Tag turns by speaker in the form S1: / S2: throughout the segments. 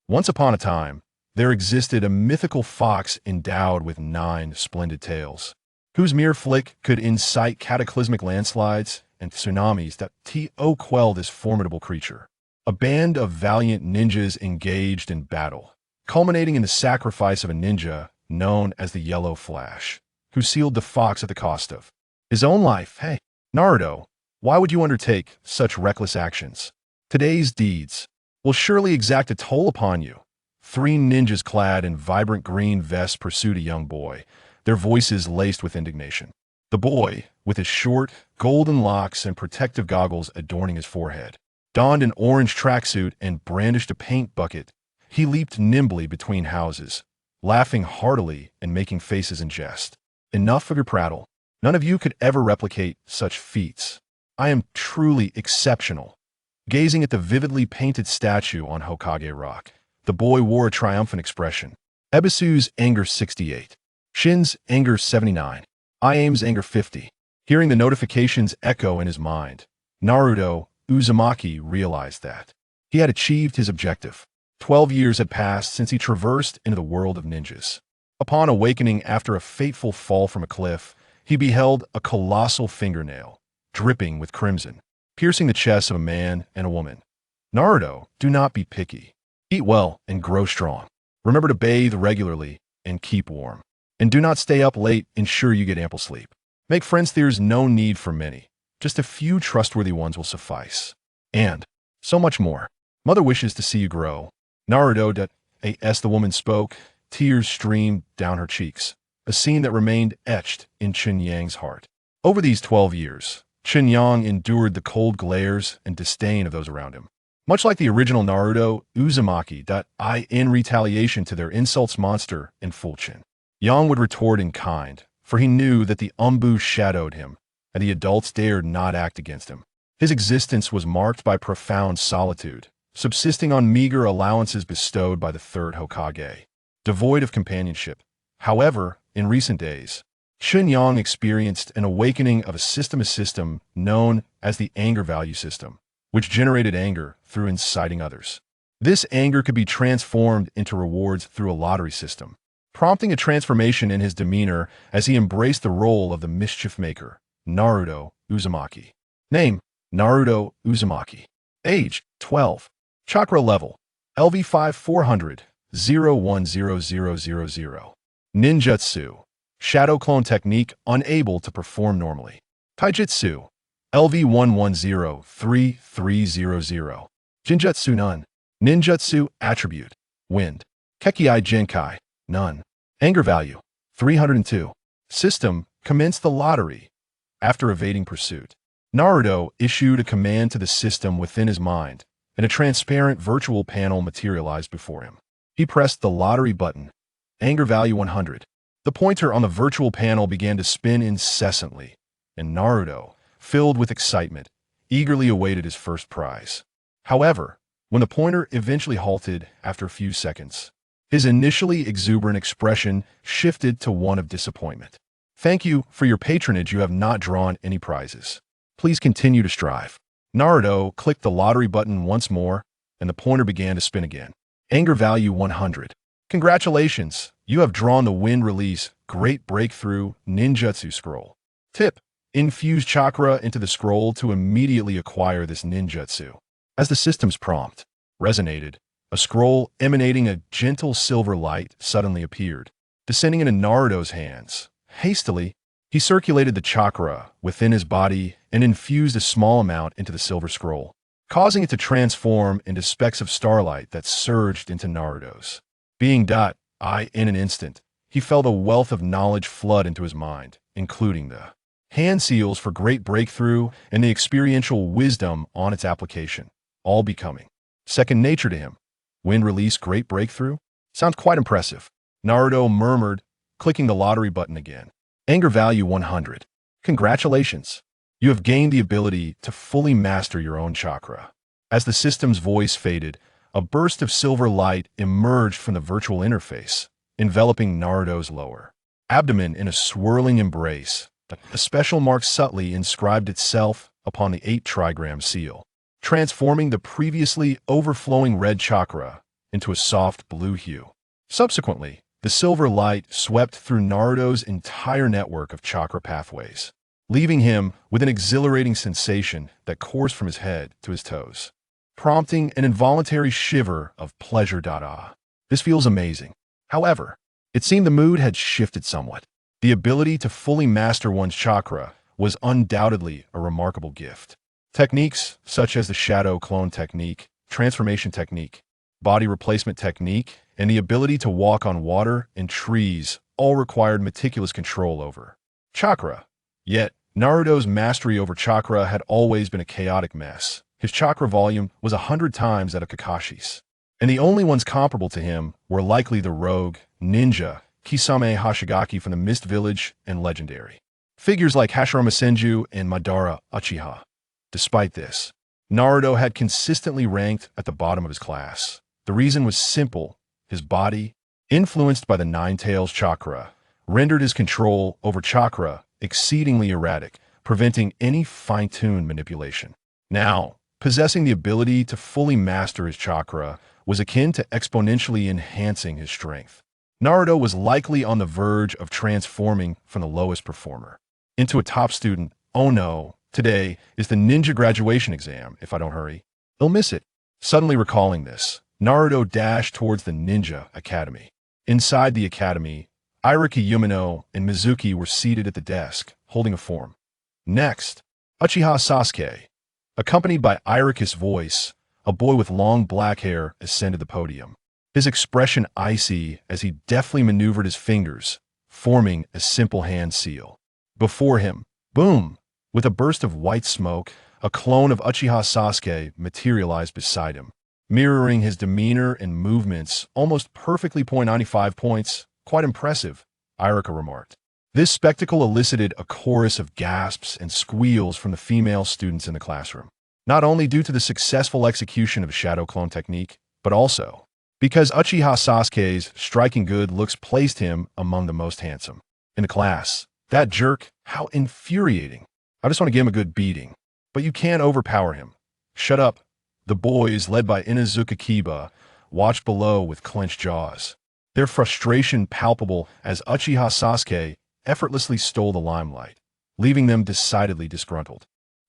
S1: Once upon a time, there existed a mythical fox endowed with 9 splendid tails, whose mere flick could incite cataclysmic landslides and tsunamis that quell this formidable creature. A band of valiant ninjas engaged in battle, culminating in the sacrifice of a ninja known as the Yellow Flash, who sealed the fox at the cost of his own life. Hey, Naruto, why would you undertake such reckless actions? Today's deeds will surely exact a toll upon you. 3 ninjas clad in vibrant green vests pursued a young boy, their voices laced with indignation. The boy, with his short, golden locks and protective goggles adorning his forehead, donned an orange tracksuit and brandished a paint bucket. He leaped nimbly between houses, laughing heartily and making faces in jest. Enough of your prattle. None of you could ever replicate such feats. I am truly exceptional. Gazing at the vividly painted statue on Hokage Rock, the boy wore a triumphant expression. Ebisu's anger 68. Shin's anger 79. Iame's anger 50. Hearing the notifications echo in his mind, Naruto Uzumaki realized that he had achieved his objective. 12 years had passed since he traversed into the world of ninjas. Upon awakening after a fateful fall from a cliff, he beheld a colossal fingernail, dripping with crimson, piercing the chests of a man and a woman. Naruto, do not be picky. Eat well and grow strong. Remember to bathe regularly and keep warm. And do not stay up late, ensure you get ample sleep. Make friends, there's no need for many. Just a few trustworthy ones will suffice. And so much more. Mother wishes to see you grow. Naruto, as the woman spoke, tears streamed down her cheeks, a scene that remained etched in Chen Yang's heart. Over these 12 years, Chen Yang endured the cold glares and disdain of those around him. Much like the original Naruto Uzumaki, in retaliation to their insults, monster in full Chen Yang would retort in kind, for he knew that the Umbu shadowed him, and the adults dared not act against him. His existence was marked by profound solitude, subsisting on meager allowances bestowed by the 3rd Hokage, devoid of companionship. However, in recent days, Chen Yang experienced an awakening of a system known as the anger value system, which generated anger through inciting others. This anger could be transformed into rewards through a lottery system, prompting a transformation in his demeanor as he embraced the role of the mischief maker, Naruto Uzumaki. Name: Naruto Uzumaki. Age: 12. Chakra level: LV5 400 010000. Ninjutsu: Shadow Clone Technique, unable to perform normally. Taijutsu: LV110 3300. Jinjutsu: None. Ninjutsu Attribute: Wind. Kekkei Genkai: None. Anger value: 302. System: Commence the lottery. After evading pursuit, Naruto issued a command to the system within his mind, and a transparent virtual panel materialized before him. He pressed the lottery button. Anger value 100. The pointer on the virtual panel began to spin incessantly, and Naruto, filled with excitement, eagerly awaited his first prize. However, when the pointer eventually halted after a few seconds, his initially exuberant expression shifted to one of disappointment. Thank you for your patronage. You have not drawn any prizes. Please continue to strive. Naruto clicked the lottery button once more, and the pointer began to spin again. Anger value 100. Congratulations, you have drawn the Wind Release Great Breakthrough Ninjutsu Scroll. Tip: infuse chakra into the scroll to immediately acquire this ninjutsu. As the system's prompt resonated, a scroll emanating a gentle silver light suddenly appeared, descending into Naruto's hands. Hastily, he circulated the chakra within his body and infused a small amount into the silver scroll, causing it to transform into specks of starlight that surged into Naruto's being. In an instant, he felt a wealth of knowledge flood into his mind, including the hand seals for Great Breakthrough and the experiential wisdom on its application, all becoming second nature to him. Wind Release Great Breakthrough? Sounds quite impressive, Naruto murmured, clicking the lottery button again. Anger value 100. Congratulations. You have gained the ability to fully master your own chakra. As the system's voice faded, a burst of silver light emerged from the virtual interface, enveloping Naruto's lower abdomen in a swirling embrace. A special mark subtly inscribed itself upon the 8 trigram seal, transforming the previously overflowing red chakra into a soft blue hue. Subsequently, the silver light swept through Naruto's entire network of chakra pathways, leaving him with an exhilarating sensation that coursed from his head to his toes, prompting an involuntary shiver of pleasure. This feels amazing. However, it seemed the mood had shifted somewhat. The ability to fully master one's chakra was undoubtedly a remarkable gift. Techniques such as the shadow clone technique, transformation technique, body replacement technique, and the ability to walk on water and trees all required meticulous control over chakra. Yet, Naruto's mastery over chakra had always been a chaotic mess. His chakra volume was 100 times that of Kakashi's, and the only ones comparable to him were likely the rogue, ninja, Kisame Hashigaki from the Mist Village, and legendary figures like Hashirama Senju and Madara Uchiha. Despite this, Naruto had consistently ranked at the bottom of his class. The reason was simple. His body, influenced by the Nine-Tails chakra, rendered his control over chakra exceedingly erratic, preventing any fine-tuned manipulation. Now, possessing the ability to fully master his chakra was akin to exponentially enhancing his strength. Naruto was likely on the verge of transforming from the lowest performer into a top student. Oh no, today is the ninja graduation exam. If I don't hurry, I'll miss it. Suddenly recalling this, Naruto dashed towards the ninja academy. Inside the academy, Irika Yumino and Mizuki were seated at the desk, holding a form. Next, Uchiha Sasuke, accompanied by Irika's voice, a boy with long black hair, ascended the podium. His expression icy as he deftly maneuvered his fingers, forming a simple hand seal. Before him, boom, with a burst of white smoke, a clone of Uchiha Sasuke materialized beside him, mirroring his demeanor and movements almost perfectly. 95 points, quite impressive, Irika remarked. This spectacle elicited a chorus of gasps and squeals from the female students in the classroom, not only due to the successful execution of shadow clone technique, but also because Uchiha Sasuke's striking good looks placed him among the most handsome in the class. That jerk, how infuriating. I just want to give him a good beating. But you can't overpower him. Shut up. The boys, led by Inuzuka Kiba, watched below with clenched jaws, their frustration palpable as Uchiha Sasuke effortlessly stole the limelight, leaving them decidedly disgruntled.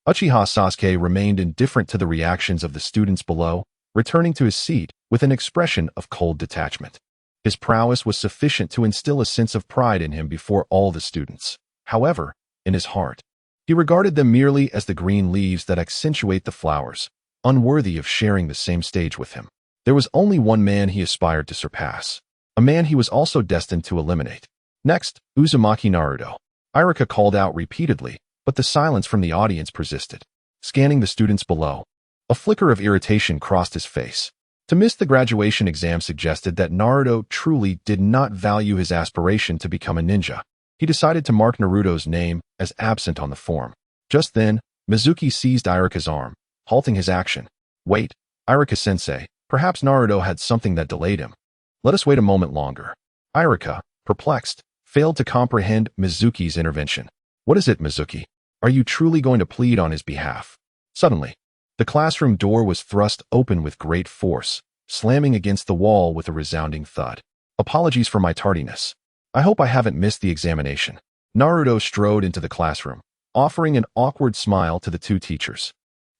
S1: Uchiha Sasuke remained indifferent to the reactions of the students below, returning to his seat with an expression of cold detachment. His prowess was sufficient to instill a sense of pride in him before all the students. However, in his heart, he regarded them merely as the green leaves that accentuate the flowers, unworthy of sharing the same stage with him. There was only one man he aspired to surpass, a man he was also destined to eliminate. Next, Uzumaki Naruto. Irika called out repeatedly, but the silence from the audience persisted. Scanning the students below, a flicker of irritation crossed his face. To miss the graduation exam suggested that Naruto truly did not value his aspiration to become a ninja. He decided to mark Naruto's name as absent on the form. Just then, Mizuki seized Irika's arm, halting his action. Wait, Irika-sensei, perhaps Naruto had something that delayed him. Let us wait a moment longer. Irika, perplexed, failed to comprehend Mizuki's intervention. What is it, Mizuki? Are you truly going to plead on his behalf? Suddenly, the classroom door was thrust open with great force, slamming against the wall with a resounding thud. Apologies for my tardiness. I hope I haven't missed the examination. Naruto strode into the classroom, offering an awkward smile to the two teachers.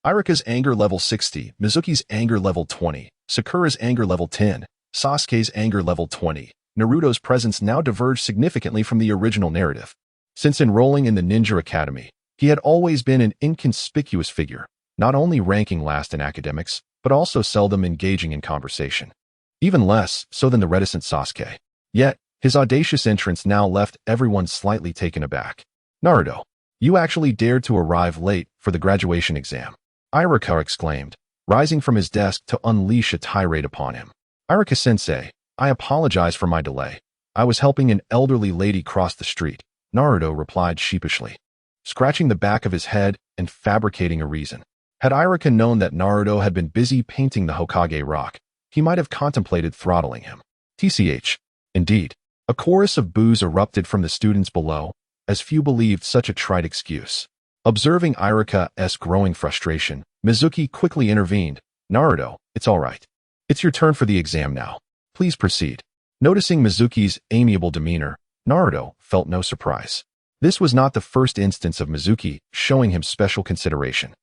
S1: Irika's anger level 60, Mizuki's anger level 20, Sakura's anger level 10, Sasuke's anger level 20. Naruto's presence now diverged significantly from the original narrative. Since enrolling in the Ninja Academy, he had always been an inconspicuous figure, not only ranking last in academics, but also seldom engaging in conversation. Even less so than the reticent Sasuke. Yet, his audacious entrance now left everyone slightly taken aback. Naruto, you actually dared to arrive late for the graduation exam, Irika exclaimed, rising from his desk to unleash a tirade upon him. Irika-sensei, I apologize for my delay. I was helping an elderly lady cross the street, Naruto replied sheepishly, scratching the back of his head and fabricating a reason. Had Irika known that Naruto had been busy painting the Hokage rock, he might have contemplated throttling him. TCH. Indeed, a chorus of boos erupted from the students below, as few believed such a trite excuse. Observing Irika's growing frustration, Mizuki quickly intervened. Naruto, it's all right. It's your turn for the exam now. Please proceed. Noticing Mizuki's amiable demeanor, Naruto felt no surprise. This was not the first instance of Mizuki showing him special consideration.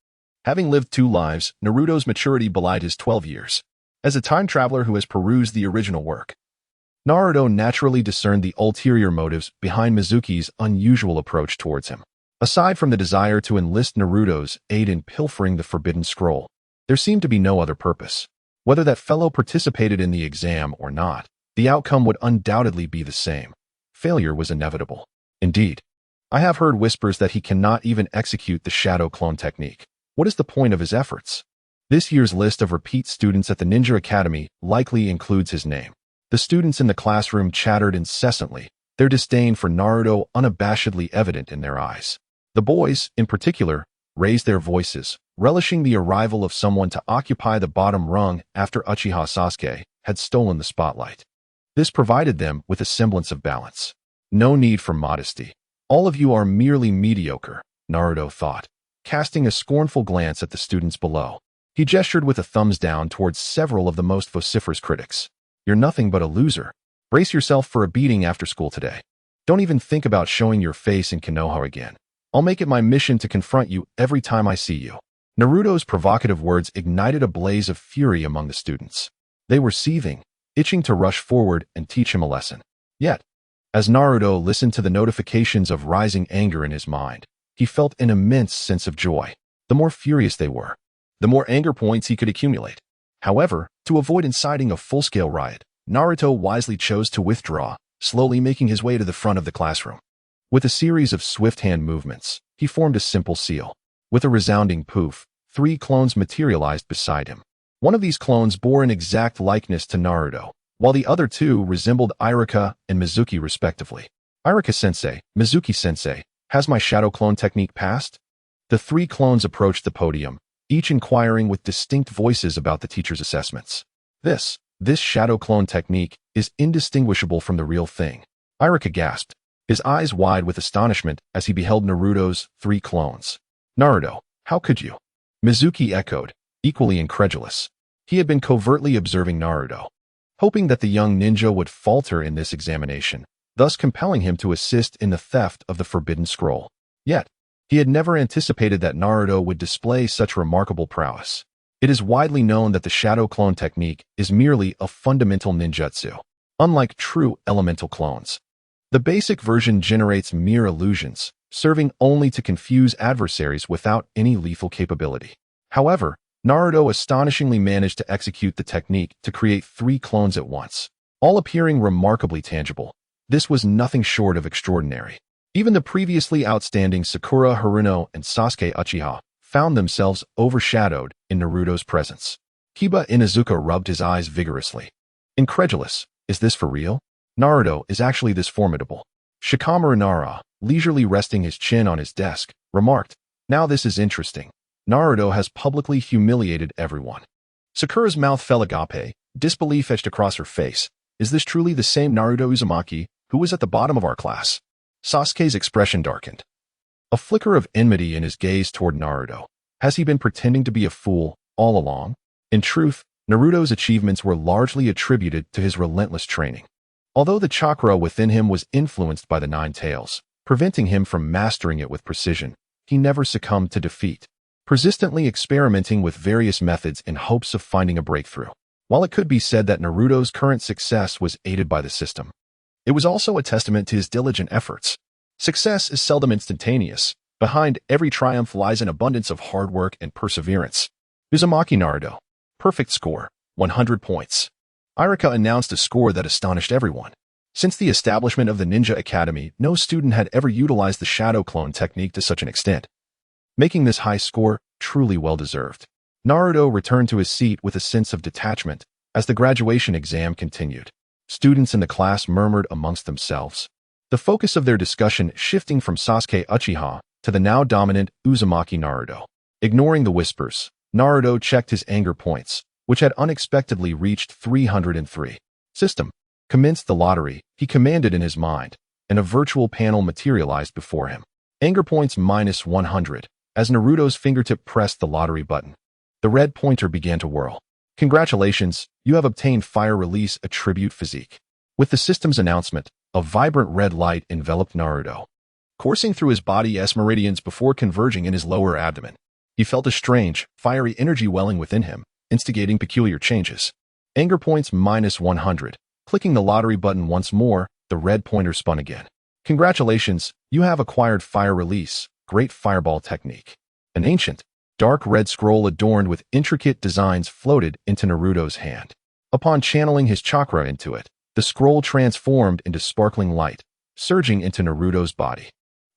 S1: Having lived 2 lives, Naruto's maturity belied his 12 years. As a time traveler who has perused the original work, Naruto naturally discerned the ulterior motives behind Mizuki's unusual approach towards him. Aside from the desire to enlist Naruto's aid in pilfering the Forbidden Scroll, there seemed to be no other purpose. Whether that fellow participated in the exam or not, the outcome would undoubtedly be the same. Failure was inevitable. Indeed, I have heard whispers that he cannot even execute the shadow clone technique. What is the point of his efforts? This year's list of repeat students at the Ninja Academy likely includes his name. The students in the classroom chattered incessantly, their disdain for Naruto unabashedly evident in their eyes. The boys, in particular, raised their voices, relishing the arrival of someone to occupy the bottom rung after Uchiha Sasuke had stolen the spotlight. This provided them with a semblance of balance. No need for modesty. All of you are merely mediocre, Naruto thought, casting a scornful glance at the students below. He gestured with a thumbs down towards several of the most vociferous critics. You're nothing but a loser. Brace yourself for a beating after school today. Don't even think about showing your face in Konoha again. I'll make it my mission to confront you every time I see you. Naruto's provocative words ignited a blaze of fury among the students. They were seething, itching to rush forward and teach him a lesson. Yet, as Naruto listened to the notifications of rising anger in his mind, he felt an immense sense of joy. The more furious they were, the more anger points he could accumulate. However, to avoid inciting a full-scale riot, Naruto wisely chose to withdraw, slowly making his way to the front of the classroom. With a series of swift hand movements, he formed a simple seal. With a resounding poof, 3 clones materialized beside him. One of these clones bore an exact likeness to Naruto, while the other 2 resembled Iruka and Mizuki respectively. Iruka-sensei, Mizuki-sensei, has my shadow clone technique passed? The 3 clones approached the podium, each inquiring with distinct voices about the teacher's assessments. This shadow clone technique is indistinguishable from the real thing. Iruka gasped, his eyes wide with astonishment as he beheld Naruto's 3 clones. Naruto, how could you? Mizuki echoed, equally incredulous. He had been covertly observing Naruto, hoping that the young ninja would falter in this examination, thus compelling him to assist in the theft of the Forbidden Scroll. Yet, he had never anticipated that Naruto would display such remarkable prowess. It is widely known that the shadow clone technique is merely a fundamental ninjutsu. Unlike true elemental clones, the basic version generates mere illusions, serving only to confuse adversaries without any lethal capability. However, Naruto astonishingly managed to execute the technique to create 3 clones at once, all appearing remarkably tangible. This was nothing short of extraordinary. Even the previously outstanding Sakura Haruno and Sasuke Uchiha found themselves overshadowed in Naruto's presence. Kiba Inuzuka rubbed his eyes vigorously. Incredulous, is this for real? Naruto is actually this formidable. Shikamaru Nara, leisurely resting his chin on his desk, remarked, now this is interesting. Naruto has publicly humiliated everyone. Sakura's mouth fell agape, disbelief etched across her face. Is this truly the same Naruto Uzumaki who was at the bottom of our class? Sasuke's expression darkened. A flicker of enmity in his gaze toward Naruto. Has he been pretending to be a fool all along? In truth, Naruto's achievements were largely attributed to his relentless training. Although the chakra within him was influenced by the 9 tails, preventing him from mastering it with precision, he never succumbed to defeat, persistently experimenting with various methods in hopes of finding a breakthrough. While it could be said that Naruto's current success was aided by the system, it was also a testament to his diligent efforts. Success is seldom instantaneous. Behind every triumph lies an abundance of hard work and perseverance. Uzumaki Naruto. Perfect score, 100 points. Iruka announced a score that astonished everyone. Since the establishment of the Ninja Academy, no student had ever utilized the shadow clone technique to such an extent, making this high score truly well-deserved. Naruto returned to his seat with a sense of detachment as the graduation exam continued. Students in the class murmured amongst themselves, the focus of their discussion shifting from Sasuke Uchiha to the now dominant Uzumaki Naruto. Ignoring the whispers, Naruto checked his anger points, which had unexpectedly reached 303. System. Commenced the lottery, he commanded in his mind, and a virtual panel materialized before him. Anger points minus 100. As Naruto's fingertip pressed the lottery button, the red pointer began to whirl. Congratulations, you have obtained Fire Release Attribute Physique. With the system's announcement, a vibrant red light enveloped Naruto, coursing through his body's meridians before converging in his lower abdomen. He felt a strange, fiery energy welling within him, instigating peculiar changes. Anger points -100. Clicking the lottery button once more, the red pointer spun again. Congratulations, you have acquired Fire Release, Great Fireball Technique. An ancient, dark red scroll adorned with intricate designs floated into Naruto's hand. Upon channeling his chakra into it, the scroll transformed into sparkling light, surging into Naruto's body.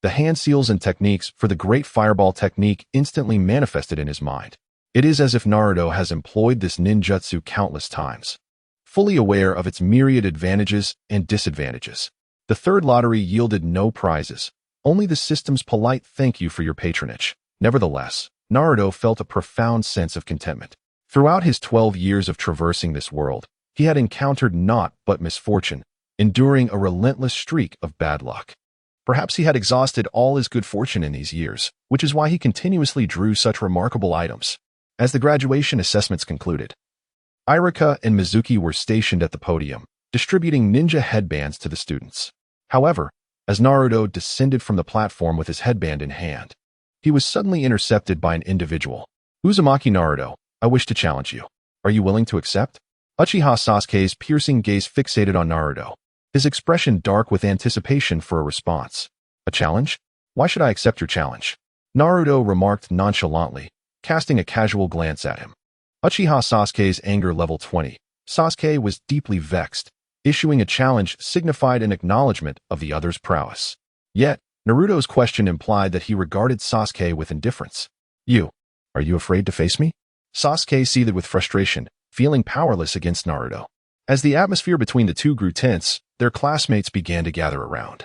S1: The hand seals and techniques for the Great Fireball Technique instantly manifested in his mind. It is as if Naruto has employed this ninjutsu countless times, fully aware of its myriad advantages and disadvantages. The third lottery yielded no prizes, only the system's polite thank you for your patronage. Nevertheless, Naruto felt a profound sense of contentment. Throughout his 12 years of traversing this world, he had encountered naught but misfortune, enduring a relentless streak of bad luck. Perhaps he had exhausted all his good fortune in these years, which is why he continuously drew such remarkable items. As the graduation assessments concluded, Irika and Mizuki were stationed at the podium, distributing ninja headbands to the students. However, as Naruto descended from the platform with his headband in hand, he was suddenly intercepted by an individual. Uzumaki Naruto, I wish to challenge you. Are you willing to accept? Uchiha Sasuke's piercing gaze fixated on Naruto, his expression dark with anticipation for a response. A challenge? Why should I accept your challenge? Naruto remarked nonchalantly, casting a casual glance at him. Uchiha Sasuke's anger level 20. Sasuke was deeply vexed. Issuing a challenge signified an acknowledgement of the other's prowess. Yet, Naruto's question implied that he regarded Sasuke with indifference. Are you afraid to face me? Sasuke seethed with frustration, feeling powerless against Naruto. As the atmosphere between the two grew tense, their classmates began to gather around,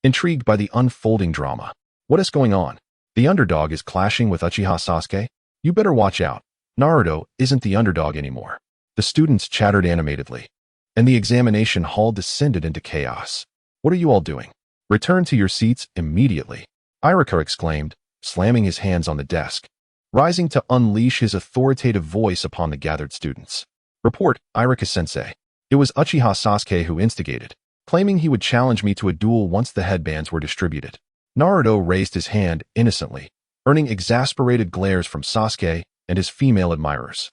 S1: intrigued by the unfolding drama. What is going on? The underdog is clashing with Uchiha Sasuke? You better watch out. Naruto isn't the underdog anymore. The students chattered animatedly, and the examination hall descended into chaos. What are you all doing? Return to your seats immediately, Irika exclaimed, slamming his hands on the desk, rising to unleash his authoritative voice upon the gathered students. Report, Irika-sensei. It was Uchiha Sasuke who instigated, claiming he would challenge me to a duel once the headbands were distributed. Naruto raised his hand innocently, earning exasperated glares from Sasuke and his female admirers.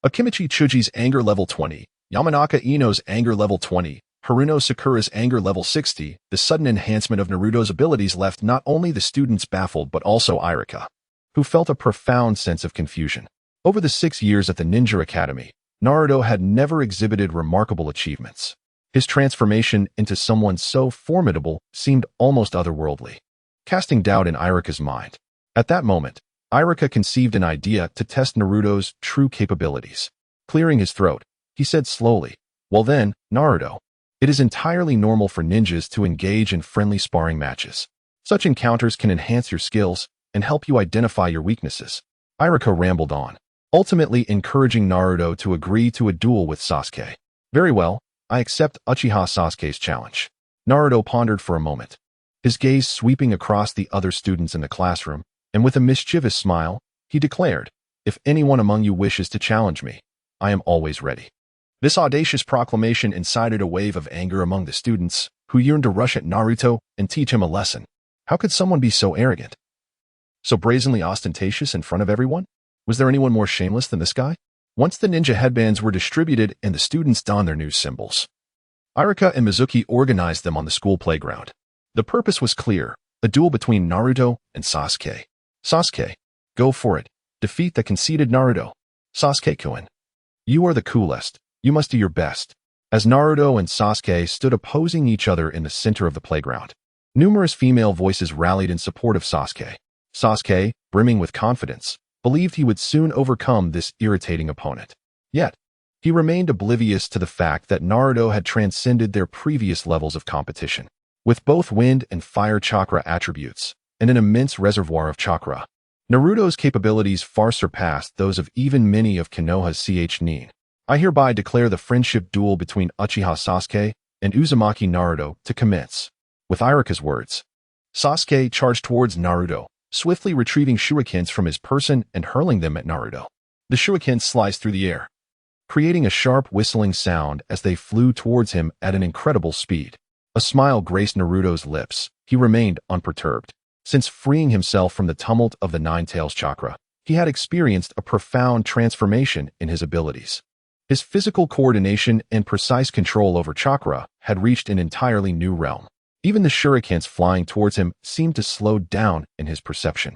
S1: Akimichi Chuji's anger level 20, Yamanaka Ino's anger level 20, Haruno Sakura's anger level 60. The sudden enhancement of Naruto's abilities left not only the students baffled but also Irika, who felt a profound sense of confusion. Over the 6 years at the Ninja Academy, Naruto had never exhibited remarkable achievements. His transformation into someone so formidable seemed almost otherworldly, casting doubt in Irika's mind. At that moment, Irika conceived an idea to test Naruto's true capabilities. Clearing his throat, he said slowly, "Well then, Naruto, it is entirely normal for ninjas to engage in friendly sparring matches. Such encounters can enhance your skills and help you identify your weaknesses." Irika rambled on, ultimately encouraging Naruto to agree to a duel with Sasuke. "Very well, I accept Uchiha Sasuke's challenge." Naruto pondered for a moment, his gaze sweeping across the other students in the classroom, and with a mischievous smile, he declared, "If anyone among you wishes to challenge me, I am always ready." This audacious proclamation incited a wave of anger among the students, who yearned to rush at Naruto and teach him a lesson. How could someone be so arrogant? So brazenly ostentatious in front of everyone? Was there anyone more shameless than this guy? Once the ninja headbands were distributed and the students donned their new symbols, Irika and Mizuki organized them on the school playground. The purpose was clear, a duel between Naruto and Sasuke. Sasuke, go for it. Defeat the conceited Naruto. Sasuke-kun, you are the coolest. You must do your best. As Naruto and Sasuke stood opposing each other in the center of the playground, numerous female voices rallied in support of Sasuke. Sasuke, brimming with confidence, believed he would soon overcome this irritating opponent. Yet, he remained oblivious to the fact that Naruto had transcended their previous levels of competition. With both wind and fire chakra attributes, and an immense reservoir of chakra, Naruto's capabilities far surpassed those of even many of Konoha's Ch-nin. I hereby declare the friendship duel between Uchiha Sasuke and Uzumaki Naruto to commence. With Irika's words, Sasuke charged towards Naruto, swiftly retrieving shurikens from his person and hurling them at Naruto. The shurikens sliced through the air, creating a sharp whistling sound as they flew towards him at an incredible speed. A smile graced Naruto's lips. He remained unperturbed. Since freeing himself from the tumult of the Nine Tails chakra, he had experienced a profound transformation in his abilities. His physical coordination and precise control over chakra had reached an entirely new realm. Even the shurikens flying towards him seemed to slow down in his perception.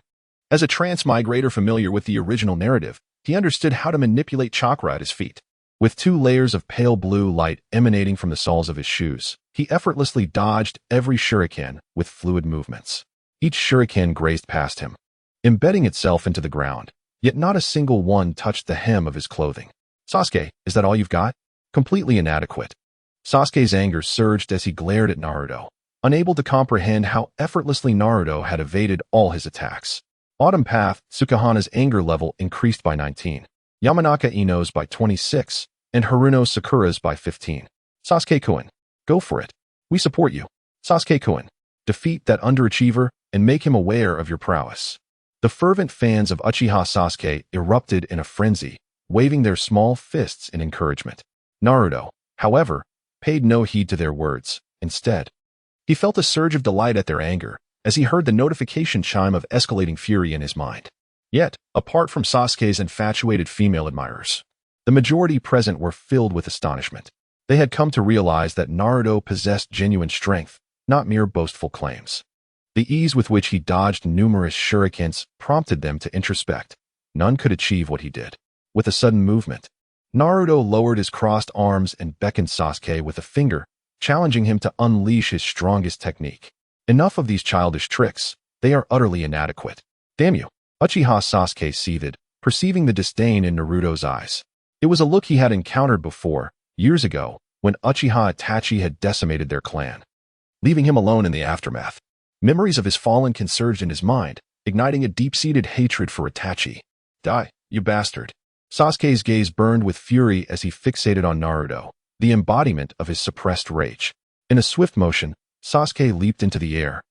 S1: As a transmigrator familiar with the original narrative, he understood how to manipulate chakra at his feet. With 2 layers of pale blue light emanating from the soles of his shoes, he effortlessly dodged every shuriken with fluid movements. Each shuriken grazed past him, embedding itself into the ground, yet not a single one touched the hem of his clothing. Sasuke, is that all you've got? Completely inadequate. Sasuke's anger surged as he glared at Naruto, unable to comprehend how effortlessly Naruto had evaded all his attacks. Autumn Path, Sukahana's anger level increased by 19, Yamanaka Ino's by 26, and Haruno Sakura's by 15. Sasuke-kun, go for it. We support you. Sasuke-kun, defeat that underachiever and make him aware of your prowess. The fervent fans of Uchiha Sasuke erupted in a frenzy, waving their small fists in encouragement. Naruto, however, paid no heed to their words. Instead, he felt a surge of delight at their anger as he heard the notification chime of escalating fury in his mind. Yet, apart from Sasuke's infatuated female admirers, the majority present were filled with astonishment. They had come to realize that Naruto possessed genuine strength, not mere boastful claims. The ease with which he dodged numerous shurikens prompted them to introspect. None could achieve what he did. With a sudden movement, Naruto lowered his crossed arms and beckoned Sasuke with a finger, challenging him to unleash his strongest technique. Enough of these childish tricks. They are utterly inadequate. Damn you. Uchiha Sasuke seethed, perceiving the disdain in Naruto's eyes. It was a look he had encountered before, years ago, when Uchiha Itachi had decimated their clan, leaving him alone in the aftermath. Memories of his fallen consurged in his mind, igniting a deep-seated hatred for Itachi. Die, you bastard. Sasuke's gaze burned with fury as he fixated on Naruto, the embodiment of his suppressed rage. In a swift motion, Sasuke leaped into the air,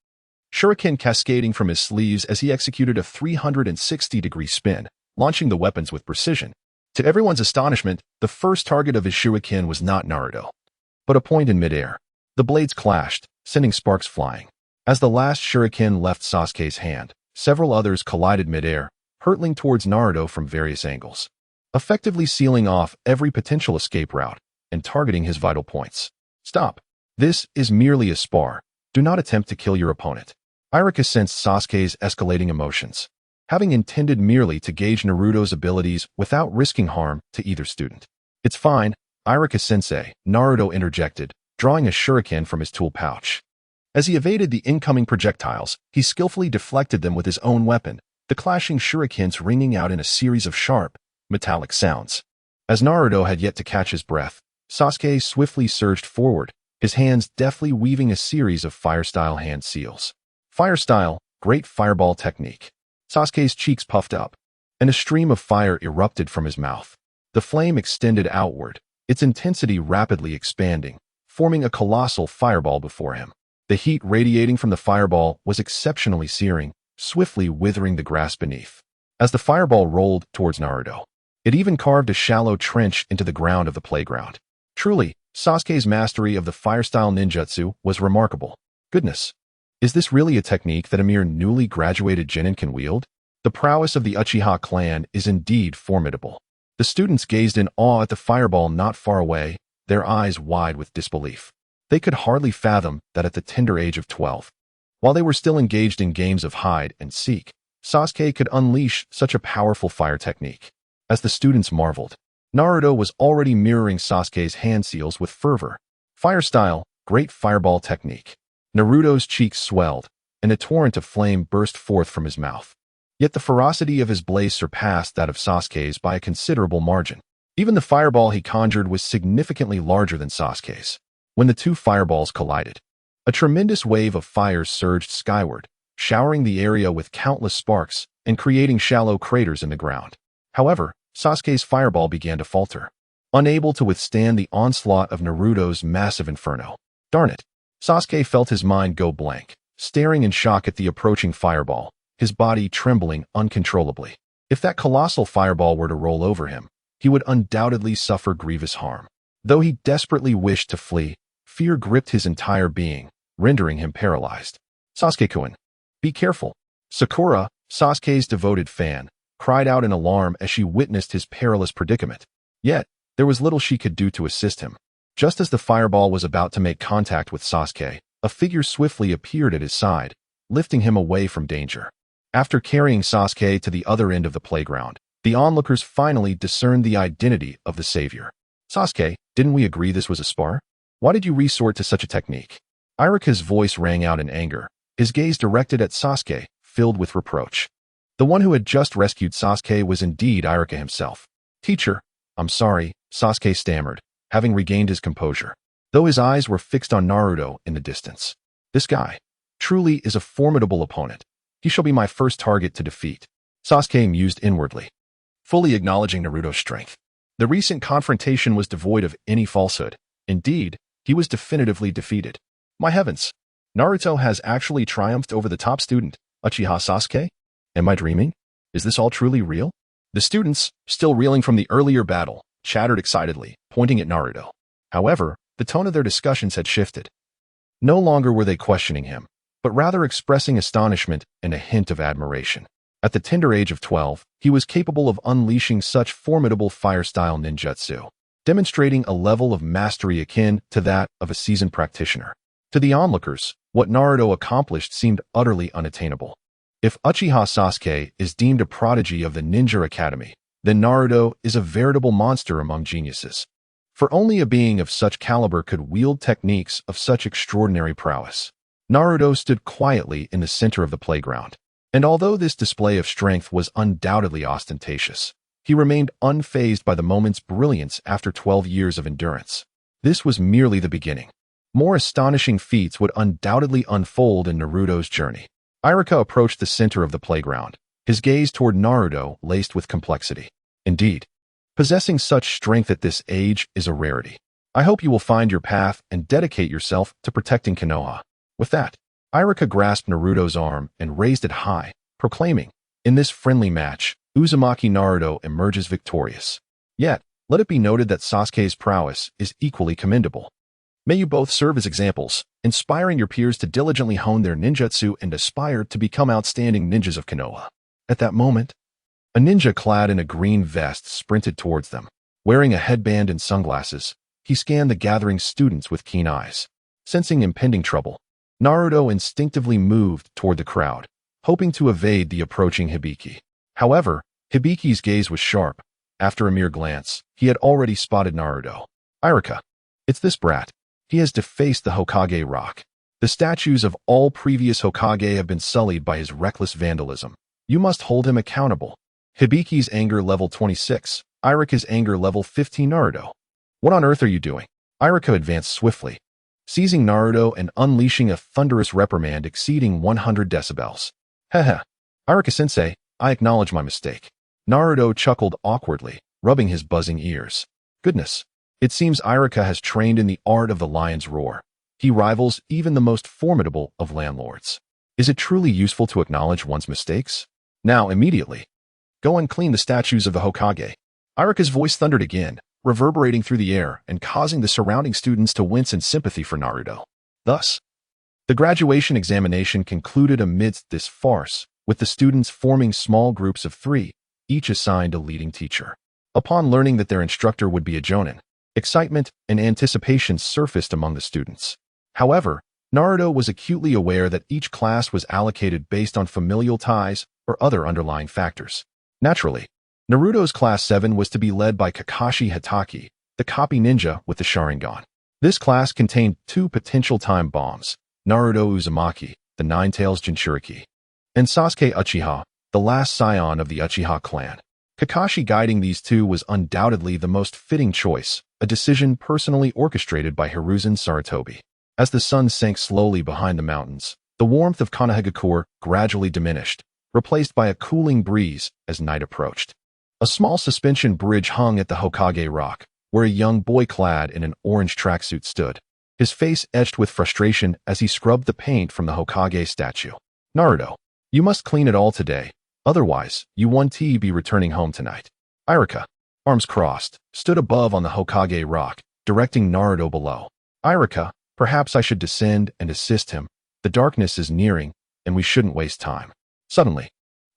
S1: shuriken cascading from his sleeves as he executed a 360-degree spin, launching the weapons with precision. To everyone's astonishment, the first target of his shuriken was not Naruto, but a point in midair. The blades clashed, sending sparks flying. As the last shuriken left Sasuke's hand, several others collided midair, hurtling towards Naruto from various angles, effectively sealing off every potential escape route and targeting his vital points. Stop. This is merely a spar. Do not attempt to kill your opponent. Iruka sensed Sasuke's escalating emotions, having intended merely to gauge Naruto's abilities without risking harm to either student. It's fine, Iruka-sensei, Naruto interjected, drawing a shuriken from his tool pouch. As he evaded the incoming projectiles, he skillfully deflected them with his own weapon, the clashing shurikens ringing out in a series of sharp, metallic sounds. As Naruto had yet to catch his breath, Sasuke swiftly surged forward, his hands deftly weaving a series of fire-style hand seals. Fire-style, great fireball technique. Sasuke's cheeks puffed up, and a stream of fire erupted from his mouth. The flame extended outward, its intensity rapidly expanding, forming a colossal fireball before him. The heat radiating from the fireball was exceptionally searing, swiftly withering the grass beneath. As the fireball rolled towards Naruto, it even carved a shallow trench into the ground of the playground. Truly, Sasuke's mastery of the fire-style ninjutsu was remarkable. Goodness, is this really a technique that a mere newly graduated genin can wield? The prowess of the Uchiha clan is indeed formidable. The students gazed in awe at the fireball not far away, their eyes wide with disbelief. They could hardly fathom that at the tender age of 12, while they were still engaged in games of hide and seek, Sasuke could unleash such a powerful fire technique. As the students marveled, Naruto was already mirroring Sasuke's hand seals with fervor. Fire-style, great fireball technique. Naruto's cheeks swelled, and a torrent of flame burst forth from his mouth. Yet the ferocity of his blaze surpassed that of Sasuke's by a considerable margin. Even the fireball he conjured was significantly larger than Sasuke's. When the two fireballs collided, a tremendous wave of fire surged skyward, showering the area with countless sparks and creating shallow craters in the ground. However, Sasuke's fireball began to falter, unable to withstand the onslaught of Naruto's massive inferno. Darn it! Sasuke felt his mind go blank, staring in shock at the approaching fireball, his body trembling uncontrollably. If that colossal fireball were to roll over him, he would undoubtedly suffer grievous harm. Though he desperately wished to flee, fear gripped his entire being, rendering him paralyzed. Sasuke-kun, be careful. Sakura, Sasuke's devoted fan, cried out in alarm as she witnessed his perilous predicament. Yet, there was little she could do to assist him. Just as the fireball was about to make contact with Sasuke, a figure swiftly appeared at his side, lifting him away from danger. After carrying Sasuke to the other end of the playground, the onlookers finally discerned the identity of the savior. Sasuke, didn't we agree this was a spar? Why did you resort to such a technique? Irika's voice rang out in anger, his gaze directed at Sasuke, filled with reproach. The one who had just rescued Sasuke was indeed Irika himself. Teacher, I'm sorry, Sasuke stammered, having regained his composure, though his eyes were fixed on Naruto in the distance. This guy truly is a formidable opponent. He shall be my first target to defeat. Sasuke mused inwardly, fully acknowledging Naruto's strength. The recent confrontation was devoid of any falsehood. Indeed, he was definitively defeated. My heavens! Naruto has actually triumphed over the top student, Uchiha Sasuke? Am I dreaming? Is this all truly real? The students, still reeling from the earlier battle, chattered excitedly, pointing at Naruto. However, the tone of their discussions had shifted. No longer were they questioning him, but rather expressing astonishment and a hint of admiration. At the tender age of 12, he was capable of unleashing such formidable fire-style ninjutsu, demonstrating a level of mastery akin to that of a seasoned practitioner. To the onlookers, what Naruto accomplished seemed utterly unattainable. If Uchiha Sasuke is deemed a prodigy of the Ninja Academy, then Naruto is a veritable monster among geniuses. For only a being of such caliber could wield techniques of such extraordinary prowess. Naruto stood quietly in the center of the playground, and although this display of strength was undoubtedly ostentatious, he remained unfazed by the moment's brilliance after 12 years of endurance. This was merely the beginning. More astonishing feats would undoubtedly unfold in Naruto's journey. Irika approached the center of the playground, his gaze toward Naruto laced with complexity. Indeed, possessing such strength at this age is a rarity. I hope you will find your path and dedicate yourself to protecting Konoha. With that, Irika grasped Naruto's arm and raised it high, proclaiming, in this friendly match, Uzumaki Naruto emerges victorious. Yet, let it be noted that Sasuke's prowess is equally commendable. May you both serve as examples, inspiring your peers to diligently hone their ninjutsu and aspire to become outstanding ninjas of Konoha. At that moment, a ninja clad in a green vest sprinted towards them. Wearing a headband and sunglasses, he scanned the gathering students with keen eyes. Sensing impending trouble, Naruto instinctively moved toward the crowd, hoping to evade the approaching Hibiki. However, Hibiki's gaze was sharp. After a mere glance, he had already spotted Naruto. Irika, it's this brat. He has defaced the Hokage rock. The statues of all previous Hokage have been sullied by his reckless vandalism. You must hold him accountable. Hibiki's anger level 26, Irika's anger level 15. Naruto, what on earth are you doing? Irika advanced swiftly, seizing Naruto and unleashing a thunderous reprimand exceeding 100 decibels. Heh. Irika-sensei, I acknowledge my mistake. Naruto chuckled awkwardly, rubbing his buzzing ears. Goodness, it seems Irika has trained in the art of the lion's roar. He rivals even the most formidable of landlords. Is it truly useful to acknowledge one's mistakes? Now, immediately, go and clean the statues of the Hokage. Irika's voice thundered again, reverberating through the air and causing the surrounding students to wince in sympathy for Naruto. Thus, the graduation examination concluded amidst this farce, with the students forming small groups of 3, each assigned a leading teacher. Upon learning that their instructor would be a jonin, excitement and anticipation surfaced among the students. However, Naruto was acutely aware that each class was allocated based on familial ties or other underlying factors. Naturally, Naruto's Class 7 was to be led by Kakashi Hatake, the copy ninja with the Sharingan. This class contained 2 potential time bombs, Naruto Uzumaki, the Nine-Tails Jinchuriki, and Sasuke Uchiha, the last scion of the Uchiha clan. Kakashi guiding these 2 was undoubtedly the most fitting choice, a decision personally orchestrated by Hiruzen Sarutobi. As the sun sank slowly behind the mountains, the warmth of Konohagakure gradually diminished, replaced by a cooling breeze as night approached. A small suspension bridge hung at the Hokage rock, where a young boy clad in an orange tracksuit stood, his face etched with frustration as he scrubbed the paint from the Hokage statue. Naruto, you must clean it all today, otherwise you won't be returning home tonight. Irika, arms crossed, stood above on the Hokage rock, directing Naruto below. Irika, perhaps I should descend and assist him. The darkness is nearing, and we shouldn't waste time. Suddenly,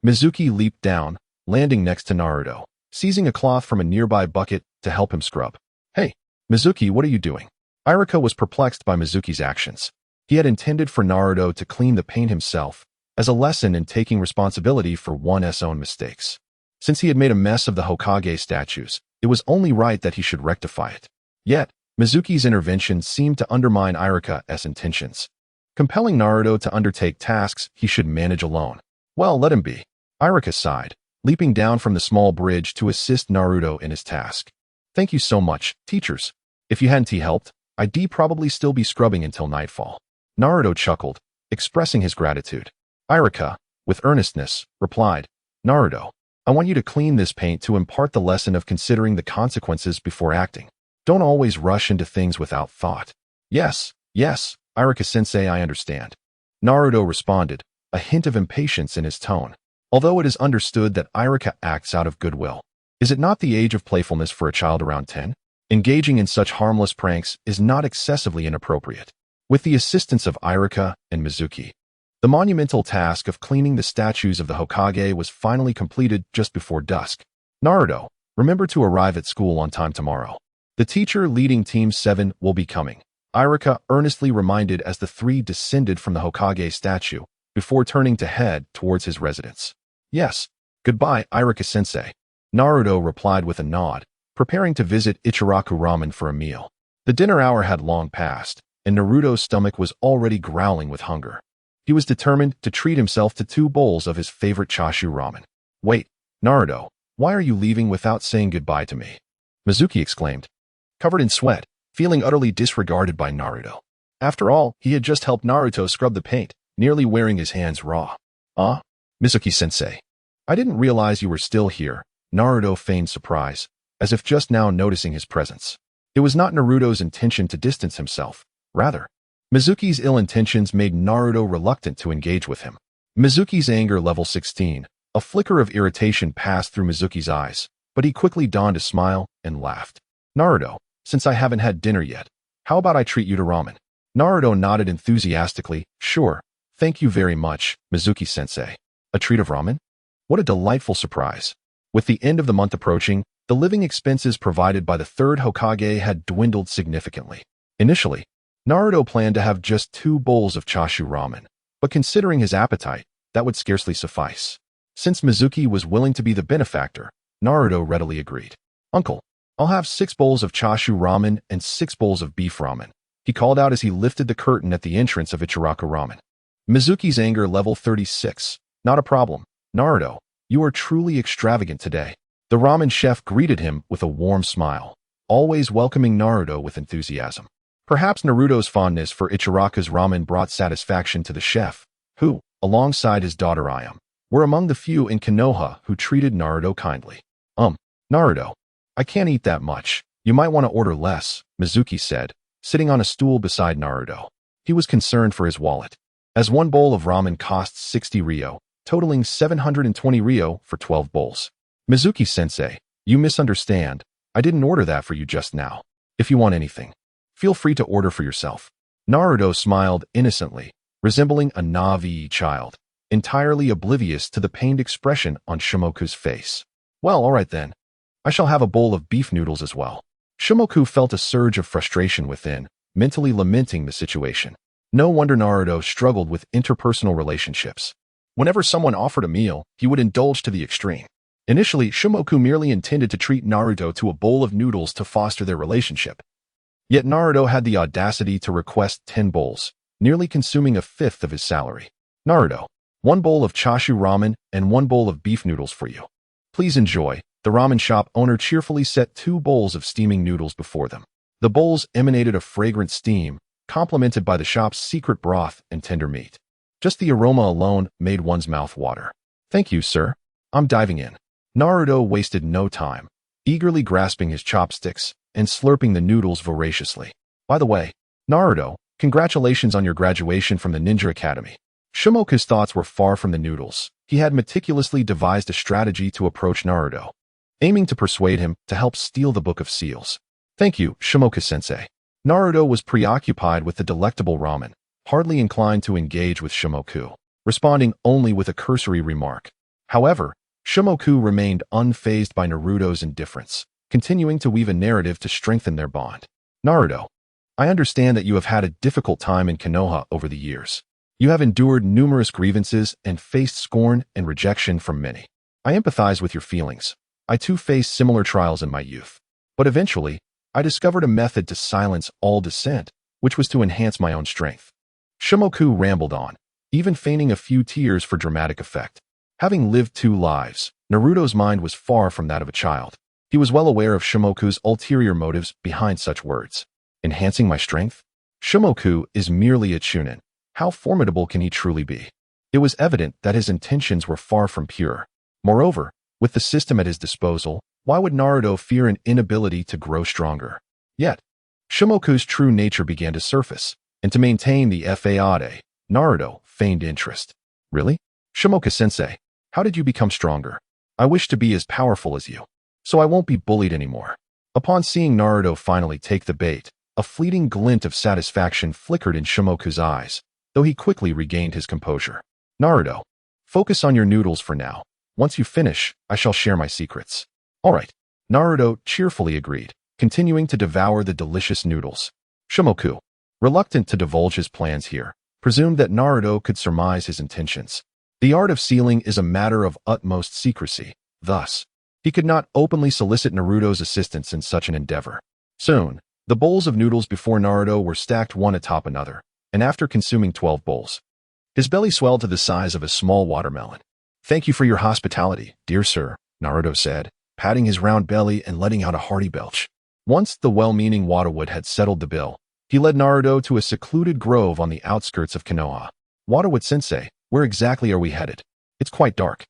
S1: Mizuki leaped down, landing next to Naruto, seizing a cloth from a nearby bucket to help him scrub. Hey, Mizuki, what are you doing? Irika was perplexed by Mizuki's actions. He had intended for Naruto to clean the paint himself, as a lesson in taking responsibility for one's own mistakes. Since he had made a mess of the Hokage statues, it was only right that he should rectify it. Yet, Mizuki's intervention seemed to undermine Irika's intentions, compelling Naruto to undertake tasks he should manage alone. Well, let him be. Irika sighed, leaping down from the small bridge to assist Naruto in his task. Thank you so much, teachers. If you hadn't helped, I'd probably still be scrubbing until nightfall. Naruto chuckled, expressing his gratitude. Irika, with earnestness, replied, Naruto, I want you to clean this paint to impart the lesson of considering the consequences before acting. Don't always rush into things without thought. Yes, Irika-sensei, I understand. Naruto responded, a hint of impatience in his tone. Although it is understood that Irika acts out of goodwill, is it not the age of playfulness for a child around 10? Engaging in such harmless pranks is not excessively inappropriate. With the assistance of Irika and Mizuki, the monumental task of cleaning the statues of the Hokage was finally completed just before dusk. Naruto, remember to arrive at school on time tomorrow. The teacher leading Team 7 will be coming, Irika earnestly reminded as the three descended from the Hokage statue, before turning to head towards his residence. Yes, goodbye, Irika-sensei. Naruto replied with a nod, preparing to visit Ichiraku Ramen for a meal. The dinner hour had long passed, and Naruto's stomach was already growling with hunger. He was determined to treat himself to 2 bowls of his favorite chashu ramen. Wait, Naruto, why are you leaving without saying goodbye to me? Mizuki exclaimed, covered in sweat, feeling utterly disregarded by Naruto. After all, he had just helped Naruto scrub the paint, nearly wearing his hands raw. Mizuki-sensei. I didn't realize you were still here. Naruto feigned surprise, as if just now noticing his presence. It was not Naruto's intention to distance himself. Rather, Mizuki's ill intentions made Naruto reluctant to engage with him. Mizuki's anger level 16. A flicker of irritation passed through Mizuki's eyes, but he quickly donned a smile and laughed. Naruto, since I haven't had dinner yet, how about I treat you to ramen? Naruto nodded enthusiastically. Sure, thank you very much, Mizuki-sensei. A treat of ramen? What a delightful surprise. With the end of the month approaching, the living expenses provided by the third Hokage had dwindled significantly. Initially, Naruto planned to have just 2 bowls of chashu ramen, but considering his appetite, that would scarcely suffice. Since Mizuki was willing to be the benefactor, Naruto readily agreed. Uncle, I'll have 6 bowls of chashu ramen and 6 bowls of beef ramen, he called out as he lifted the curtain at the entrance of Ichiraku Ramen. Mizuki's anger level 36. Not a problem. Naruto, you are truly extravagant today. The ramen chef greeted him with a warm smile, always welcoming Naruto with enthusiasm. Perhaps Naruto's fondness for Ichiraku's ramen brought satisfaction to the chef, who, alongside his daughter Ayam, were among the few in Konoha who treated Naruto kindly. Naruto, I can't eat that much. You might want to order less, Mizuki said, sitting on a stool beside Naruto. He was concerned for his wallet, as 1 bowl of ramen costs 60 ryo, totaling 720 ryo for 12 bowls. Mizuki-sensei, you misunderstand. I didn't order that for you just now. If you want anything, feel free to order for yourself. Naruto smiled innocently, resembling a naive child, entirely oblivious to the pained expression on Shimoku's face. Well, all right then. I shall have a bowl of beef noodles as well. Shimoku felt a surge of frustration within, mentally lamenting the situation. No wonder Naruto struggled with interpersonal relationships. Whenever someone offered a meal, he would indulge to the extreme. Initially, Shimoku merely intended to treat Naruto to a bowl of noodles to foster their relationship. Yet Naruto had the audacity to request 10 bowls, nearly consuming a fifth of his salary. Naruto, 1 bowl of chashu ramen and 1 bowl of beef noodles for you. Please enjoy. The ramen shop owner cheerfully set 2 bowls of steaming noodles before them. The bowls emanated a fragrant steam, complemented by the shop's secret broth and tender meat. Just the aroma alone made one's mouth water. Thank you, sir. I'm diving in. Naruto wasted no time, eagerly grasping his chopsticks and slurping the noodles voraciously. By the way, Naruto, congratulations on your graduation from the Ninja Academy. Shimoku's thoughts were far from the noodles. He had meticulously devised a strategy to approach Naruto. aiming to persuade him to help steal the Book of Seals. Thank you, Shimoku-sensei. Naruto was preoccupied with the delectable ramen, hardly inclined to engage with Shimoku, responding only with a cursory remark. However, Shimoku remained unfazed by Naruto's indifference, continuing to weave a narrative to strengthen their bond. Naruto, I understand that you have had a difficult time in Konoha over the years. You have endured numerous grievances and faced scorn and rejection from many. I empathize with your feelings. I too faced similar trials in my youth. But eventually, I discovered a method to silence all dissent, which was to enhance my own strength. Shimoku rambled on, even feigning a few tears for dramatic effect. Having lived 2 lives, Naruto's mind was far from that of a child. He was well aware of Shimoku's ulterior motives behind such words. Enhancing my strength? Shimoku is merely a chunin. How formidable can he truly be? It was evident that his intentions were far from pure. Moreover, with the system at his disposal, why would Naruto fear an inability to grow stronger? Yet, Shimoku's true nature began to surface, and to maintain the fade, Naruto feigned interest. Really? Shimoku-sensei, how did you become stronger? I wish to be as powerful as you, so I won't be bullied anymore. Upon seeing Naruto finally take the bait, a fleeting glint of satisfaction flickered in Shimoku's eyes, though he quickly regained his composure. Naruto, focus on your noodles for now. Once you finish, I shall share my secrets. All right. Naruto cheerfully agreed, continuing to devour the delicious noodles. Shimoku, reluctant to divulge his plans here, presumed that Naruto could surmise his intentions. The art of sealing is a matter of utmost secrecy. Thus, he could not openly solicit Naruto's assistance in such an endeavor. Soon, the bowls of noodles before Naruto were stacked one atop another, and after consuming 12 bowls, his belly swelled to the size of a small watermelon. Thank you for your hospitality, dear sir, Naruto said, patting his round belly and letting out a hearty belch. Once the well-meaning Watawood had settled the bill, he led Naruto to a secluded grove on the outskirts of Konoha. Watawood-sensei, where exactly are we headed? It's quite dark,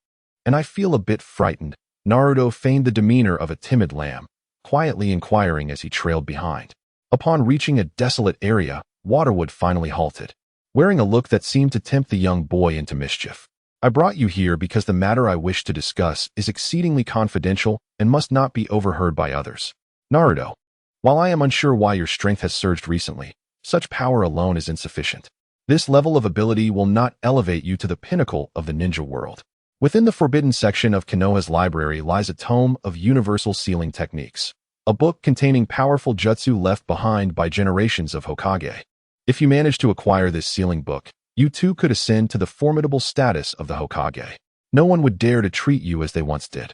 S1: and I feel a bit frightened. Naruto feigned the demeanor of a timid lamb, quietly inquiring as he trailed behind. Upon reaching a desolate area, Watawood finally halted, wearing a look that seemed to tempt the young boy into mischief. I brought you here because the matter I wish to discuss is exceedingly confidential and must not be overheard by others. Naruto, while I am unsure why your strength has surged recently, such power alone is insufficient. This level of ability will not elevate you to the pinnacle of the ninja world. Within the forbidden section of Konoha's library lies a tome of universal sealing techniques, a book containing powerful jutsu left behind by generations of Hokage. If you manage to acquire this sealing book, you too could ascend to the formidable status of the Hokage. No one would dare to treat you as they once did.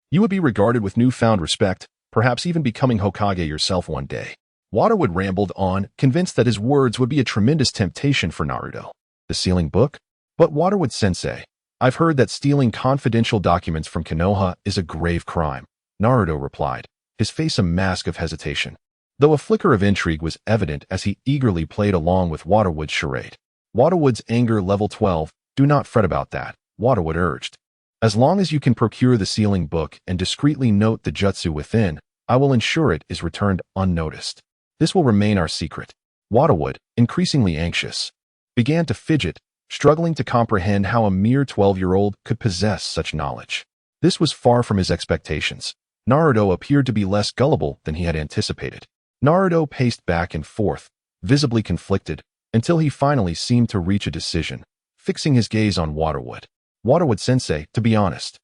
S1: You would be regarded with newfound respect, perhaps even becoming Hokage yourself one day. Watawood rambled on, convinced that his words would be a tremendous temptation for Naruto. The sealing book? But Watawood-sensei, I've heard that stealing confidential documents from Konoha is a grave crime, Naruto replied, his face a mask of hesitation, though a flicker of intrigue was evident as he eagerly played along with Watawood's charade. Watawood's anger level 12, do not fret about that, Watawood urged. As long as you can procure the sealing book and discreetly note the jutsu within, I will ensure it is returned unnoticed. This will remain our secret. Watawood, increasingly anxious, began to fidget, struggling to comprehend how a mere 12-year-old could possess such knowledge. This was far from his expectations. Naruto appeared to be less gullible than he had anticipated. Naruto paced back and forth, visibly conflicted, until he finally seemed to reach a decision, fixing his gaze on Watawood. Watawood-sensei, to be honest,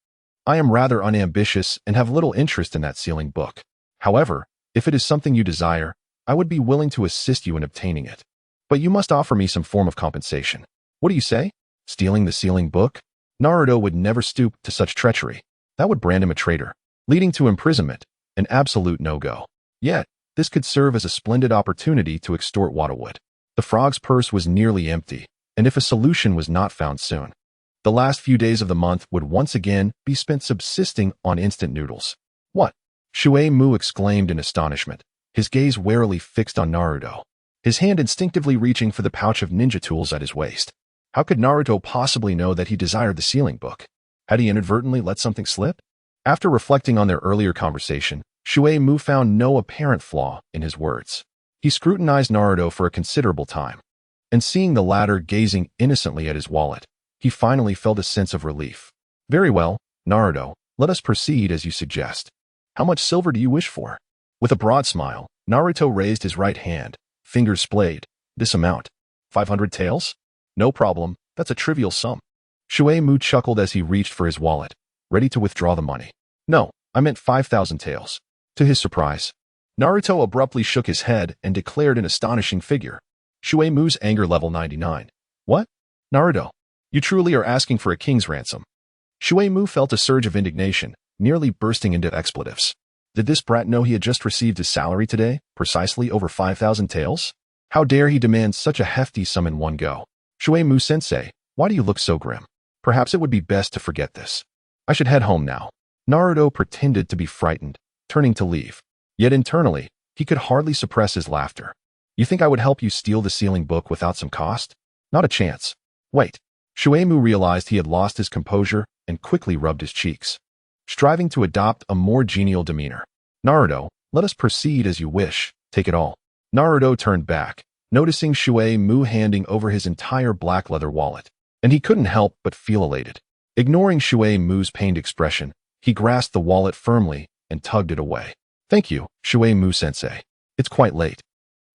S1: I am rather unambitious and have little interest in that sealing book. However, if it is something you desire, I would be willing to assist you in obtaining it. But you must offer me some form of compensation. What do you say? Stealing the sealing book? Naruto would never stoop to such treachery. That would brand him a traitor, leading to imprisonment, an absolute no-go. Yet, this could serve as a splendid opportunity to extort Watawood. The frog's purse was nearly empty, and if a solution was not found soon, the last few days of the month would once again be spent subsisting on instant noodles. What? Shuei Mu exclaimed in astonishment, his gaze warily fixed on Naruto, his hand instinctively reaching for the pouch of ninja tools at his waist. How could Naruto possibly know that he desired the sealing book? Had he inadvertently let something slip? After reflecting on their earlier conversation, Shuei Mu found no apparent flaw in his words. He scrutinized Naruto for a considerable time, and seeing the latter gazing innocently at his wallet, he finally felt a sense of relief. Very well, Naruto, let us proceed as you suggest. How much silver do you wish for? With a broad smile, Naruto raised his right hand, fingers splayed. This amount. 500 taels? No problem, that's a trivial sum. Shuei chuckled as he reached for his wallet, ready to withdraw the money. No, I meant 5,000 taels. To his surprise, Naruto abruptly shook his head and declared an astonishing figure. Shuei anger level 99. What? Naruto, you truly are asking for a king's ransom. Shuei felt a surge of indignation, nearly bursting into expletives. Did this brat know he had just received his salary today, precisely over 5,000 taels? How dare he demand such a hefty sum in one go? Shuei-sensei, why do you look so grim? Perhaps it would be best to forget this. I should head home now. Naruto pretended to be frightened, turning to leave. Yet internally, he could hardly suppress his laughter. You think I would help you steal the sealing book without some cost? Not a chance. Wait. Shuei realized he had lost his composure and quickly rubbed his cheeks, striving to adopt a more genial demeanor. Naruto, let us proceed as you wish. Take it all. Naruto turned back, noticing Shuei handing over his entire black leather wallet, and he couldn't help but feel elated. Ignoring Shuei pained expression, he grasped the wallet firmly and tugged it away. Thank you, Shuei-sensei. It's quite late.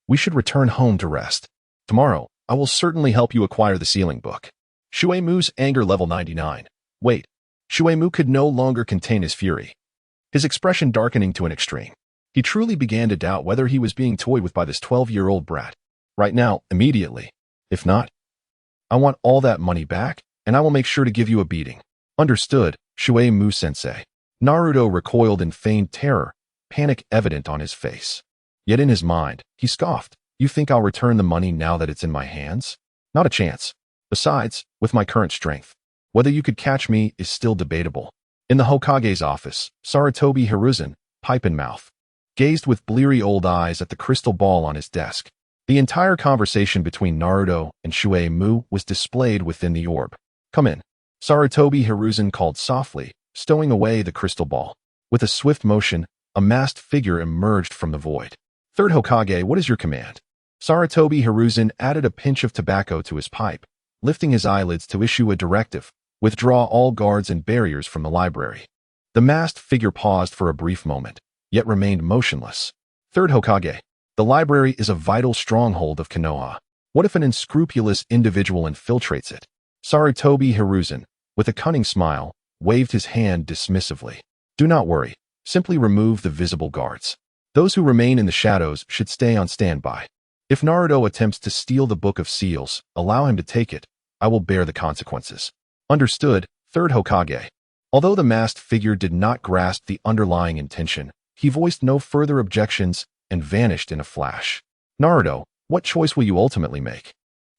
S1: We should return home to rest. Tomorrow, I will certainly help you acquire the sealing book. Shuei anger level 99. Wait. Shuei could no longer contain his fury, his expression darkening to an extreme. He truly began to doubt whether he was being toyed with by this 12-year-old brat. Right now, immediately. If not, I want all that money back, and I will make sure to give you a beating. Understood, Shuei-sensei. Naruto recoiled in feigned terror, panic evident on his face. Yet in his mind, he scoffed. You think I'll return the money now that it's in my hands? Not a chance. Besides, with my current strength, whether you could catch me is still debatable. In the Hokage's office, Sarutobi Hiruzen, pipe in mouth, gazed with bleary old eyes at the crystal ball on his desk. The entire conversation between Naruto and Shuei was displayed within the orb. Come in. Sarutobi Hiruzen called softly, stowing away the crystal ball. With a swift motion, a masked figure emerged from the void. Third Hokage, what is your command? Sarutobi Hiruzen added a pinch of tobacco to his pipe, lifting his eyelids to issue a directive. Withdraw all guards and barriers from the library. The masked figure paused for a brief moment, yet remained motionless. Third Hokage, the library is a vital stronghold of Konoha. What if an unscrupulous individual infiltrates it? Sarutobi Hiruzen, with a cunning smile, waved his hand dismissively. Do not worry. Simply remove the visible guards. Those who remain in the shadows should stay on standby. If Naruto attempts to steal the Book of Seals, allow him to take it. I will bear the consequences. Understood, Third Hokage. Although the masked figure did not grasp the underlying intention, he voiced no further objections and vanished in a flash. Naruto, what choice will you ultimately make?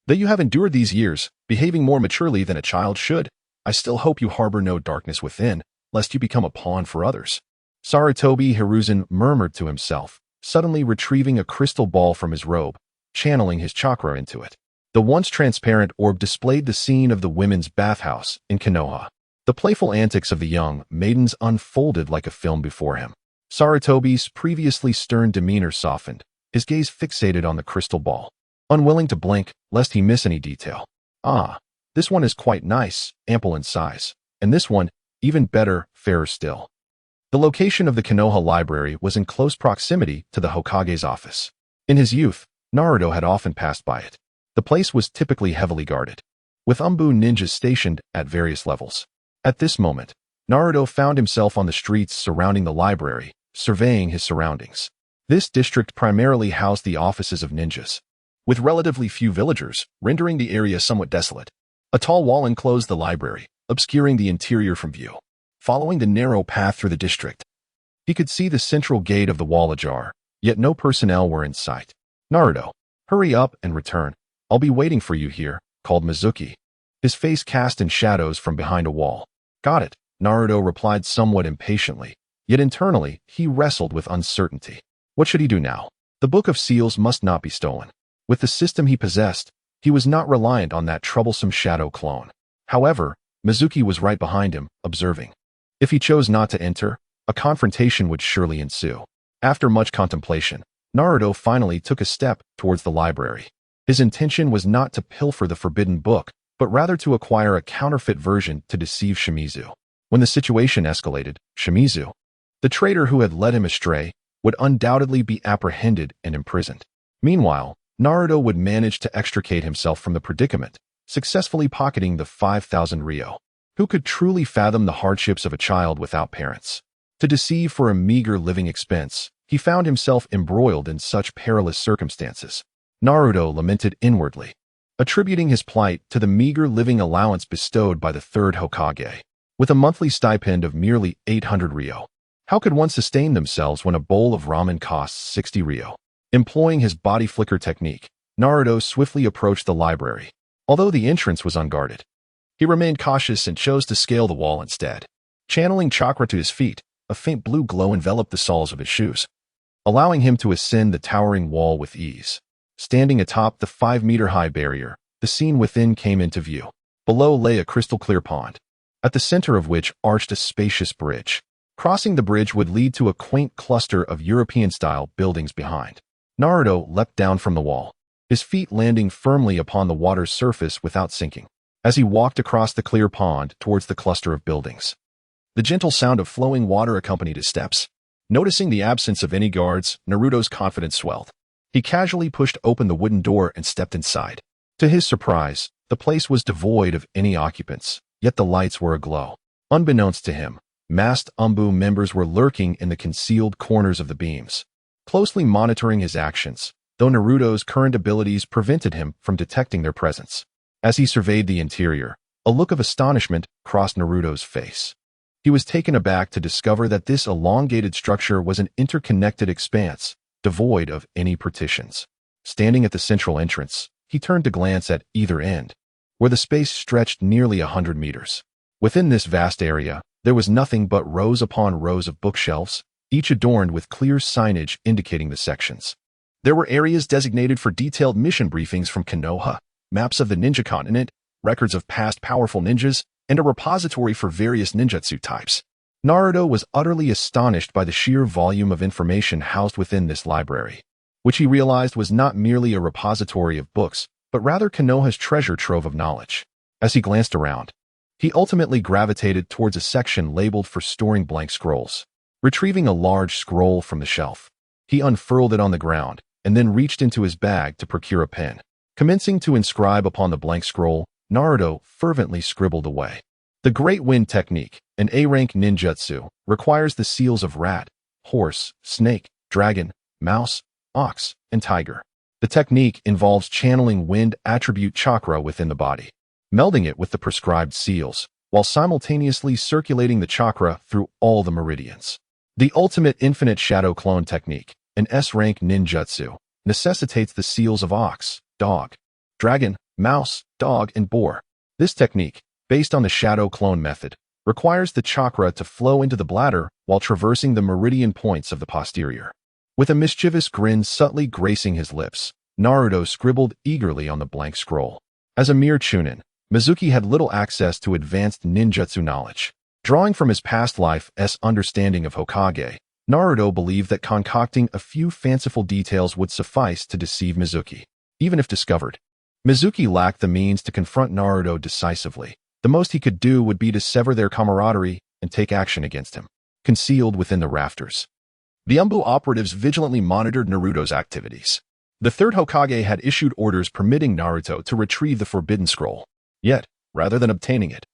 S1: Though you have endured these years, behaving more maturely than a child should, I still hope you harbor no darkness within, lest you become a pawn for others. Sarutobi Hiruzen murmured to himself, suddenly retrieving a crystal ball from his robe, channeling his chakra into it. The once transparent orb displayed the scene of the women's bathhouse in Konoha. The playful antics of the young maidens unfolded like a film before him. Sarutobi's previously stern demeanor softened, his gaze fixated on the crystal ball, unwilling to blink lest he miss any detail. Ah, this one is quite nice, ample in size, and this one, even better, fairer still. The location of the Konoha library was in close proximity to the Hokage's office. In his youth, Naruto had often passed by it. The place was typically heavily guarded, with Umbu ninjas stationed at various levels. At this moment, Naruto found himself on the streets surrounding the library, surveying his surroundings. This district primarily housed the offices of ninjas, with relatively few villagers, rendering the area somewhat desolate. A tall wall enclosed the library, obscuring the interior from view. Following the narrow path through the district, he could see the central gate of the wall ajar, yet no personnel were in sight. Naruto, hurry up and return. I'll be waiting for you here, called Mizuki, his face cast in shadows from behind a wall. Got it, Naruto replied somewhat impatiently, yet internally he wrestled with uncertainty. What should he do now? The Book of Seals must not be stolen. With the system he possessed, he was not reliant on that troublesome shadow clone. However, Mizuki was right behind him, observing. If he chose not to enter, a confrontation would surely ensue. After much contemplation, Naruto finally took a step towards the library. His intention was not to pilfer the forbidden book, but rather to acquire a counterfeit version to deceive Shimizu. When the situation escalated, Shimizu, The traitor who had led him astray would undoubtedly be apprehended and imprisoned. Meanwhile, Naruto would manage to extricate himself from the predicament, successfully pocketing the 5,000 ryo. Who could truly fathom the hardships of a child without parents? To deceive for a meager living expense, he found himself embroiled in such perilous circumstances. Naruto lamented inwardly, attributing his plight to the meager living allowance bestowed by the third Hokage. With a monthly stipend of merely 800 ryo, how could one sustain themselves when a bowl of ramen costs 60 ryo? Employing his body flicker technique, Naruto swiftly approached the library. Although the entrance was unguarded, he remained cautious and chose to scale the wall instead. Channeling chakra to his feet, a faint blue glow enveloped the soles of his shoes, allowing him to ascend the towering wall with ease. Standing atop the 5-meter-high barrier, the scene within came into view. Below lay a crystal-clear pond, at the center of which arched a spacious bridge. Crossing the bridge would lead to a quaint cluster of European-style buildings behind. Naruto leapt down from the wall, his feet landing firmly upon the water's surface without sinking. As he walked across the clear pond towards the cluster of buildings, the gentle sound of flowing water accompanied his steps. Noticing the absence of any guards, Naruto's confidence swelled. He casually pushed open the wooden door and stepped inside. To his surprise, the place was devoid of any occupants, yet the lights were aglow. Unbeknownst to him, masked Umbu members were lurking in the concealed corners of the beams, closely monitoring his actions, though Naruto's current abilities prevented him from detecting their presence. As he surveyed the interior, a look of astonishment crossed Naruto's face. He was taken aback to discover that this elongated structure was an interconnected expanse, devoid of any partitions. Standing at the central entrance, he turned to glance at either end, where the space stretched nearly 100 meters. Within this vast area, there was nothing but rows upon rows of bookshelves, each adorned with clear signage indicating the sections. There were areas designated for detailed mission briefings from Konoha, maps of the ninja continent, records of past powerful ninjas, and a repository for various ninjutsu types. Naruto was utterly astonished by the sheer volume of information housed within this library, which he realized was not merely a repository of books, but rather Konoha's treasure trove of knowledge. As he glanced around, he ultimately gravitated towards a section labeled for storing blank scrolls. Retrieving a large scroll from the shelf, he unfurled it on the ground and then reached into his bag to procure a pen. Commencing to inscribe upon the blank scroll, Naruto fervently scribbled away. The Great Wind Technique, an A-rank ninjutsu, requires the seals of rat, horse, snake, dragon, mouse, ox, and tiger. The technique involves channeling wind attribute chakra within the body, melding it with the prescribed seals, while simultaneously circulating the chakra through all the meridians. The ultimate infinite shadow clone technique, an S-rank ninjutsu, necessitates the seals of ox, dog, dragon, mouse, dog, and boar. This technique, based on the shadow clone method, requires the chakra to flow into the bladder while traversing the meridian points of the posterior. With a mischievous grin subtly gracing his lips, Naruto scribbled eagerly on the blank scroll. As a mere chunin, Mizuki had little access to advanced ninjutsu knowledge. Drawing from his past life's understanding of Hokage, Naruto believed that concocting a few fanciful details would suffice to deceive Mizuki. Even if discovered, Mizuki lacked the means to confront Naruto decisively. The most he could do would be to sever their camaraderie and take action against him. Concealed within the rafters, the Umbu operatives vigilantly monitored Naruto's activities. The third Hokage had issued orders permitting Naruto to retrieve the Forbidden Scroll. Yet, rather than obtaining it,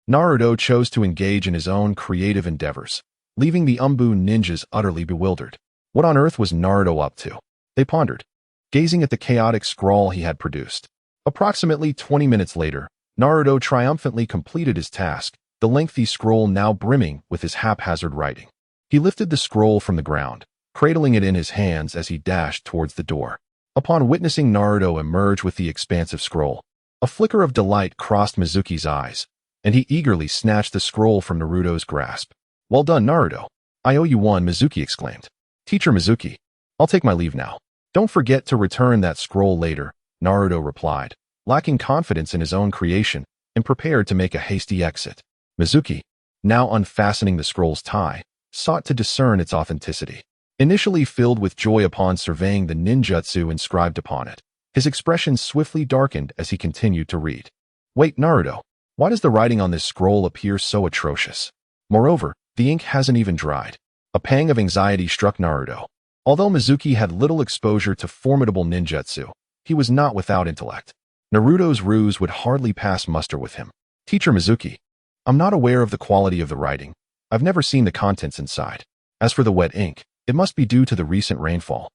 S1: Naruto chose to engage in his own creative endeavors, leaving the Umbu ninjas utterly bewildered. What on earth was Naruto up to? They pondered, gazing at the chaotic scrawl he had produced. Approximately 20 minutes later, Naruto triumphantly completed his task, the lengthy scroll now brimming with his haphazard writing. He lifted the scroll from the ground, cradling it in his hands as he dashed towards the door. Upon witnessing Naruto emerge with the expansive scroll, a flicker of delight crossed Mizuki's eyes, and he eagerly snatched the scroll from Naruto's grasp. "Well done, Naruto. I owe you one," Mizuki exclaimed. "Teacher Mizuki, I'll take my leave now." "Don't forget to return that scroll later," Naruto replied, lacking confidence in his own creation and prepared to make a hasty exit. Mizuki, now unfastening the scroll's tie, sought to discern its authenticity. Initially filled with joy upon surveying the ninjutsu inscribed upon it, his expression swiftly darkened as he continued to read. "Wait, Naruto, why does the writing on this scroll appear so atrocious? Moreover, the ink hasn't even dried." A pang of anxiety struck Naruto. Although Mizuki had little exposure to formidable ninjutsu, he was not without intellect. Naruto's ruse would hardly pass muster with him. Teacher Mizuki, I'm not aware of the quality of the writing. I've never seen the contents inside. As for the wet ink, it must be due to the recent rainfall,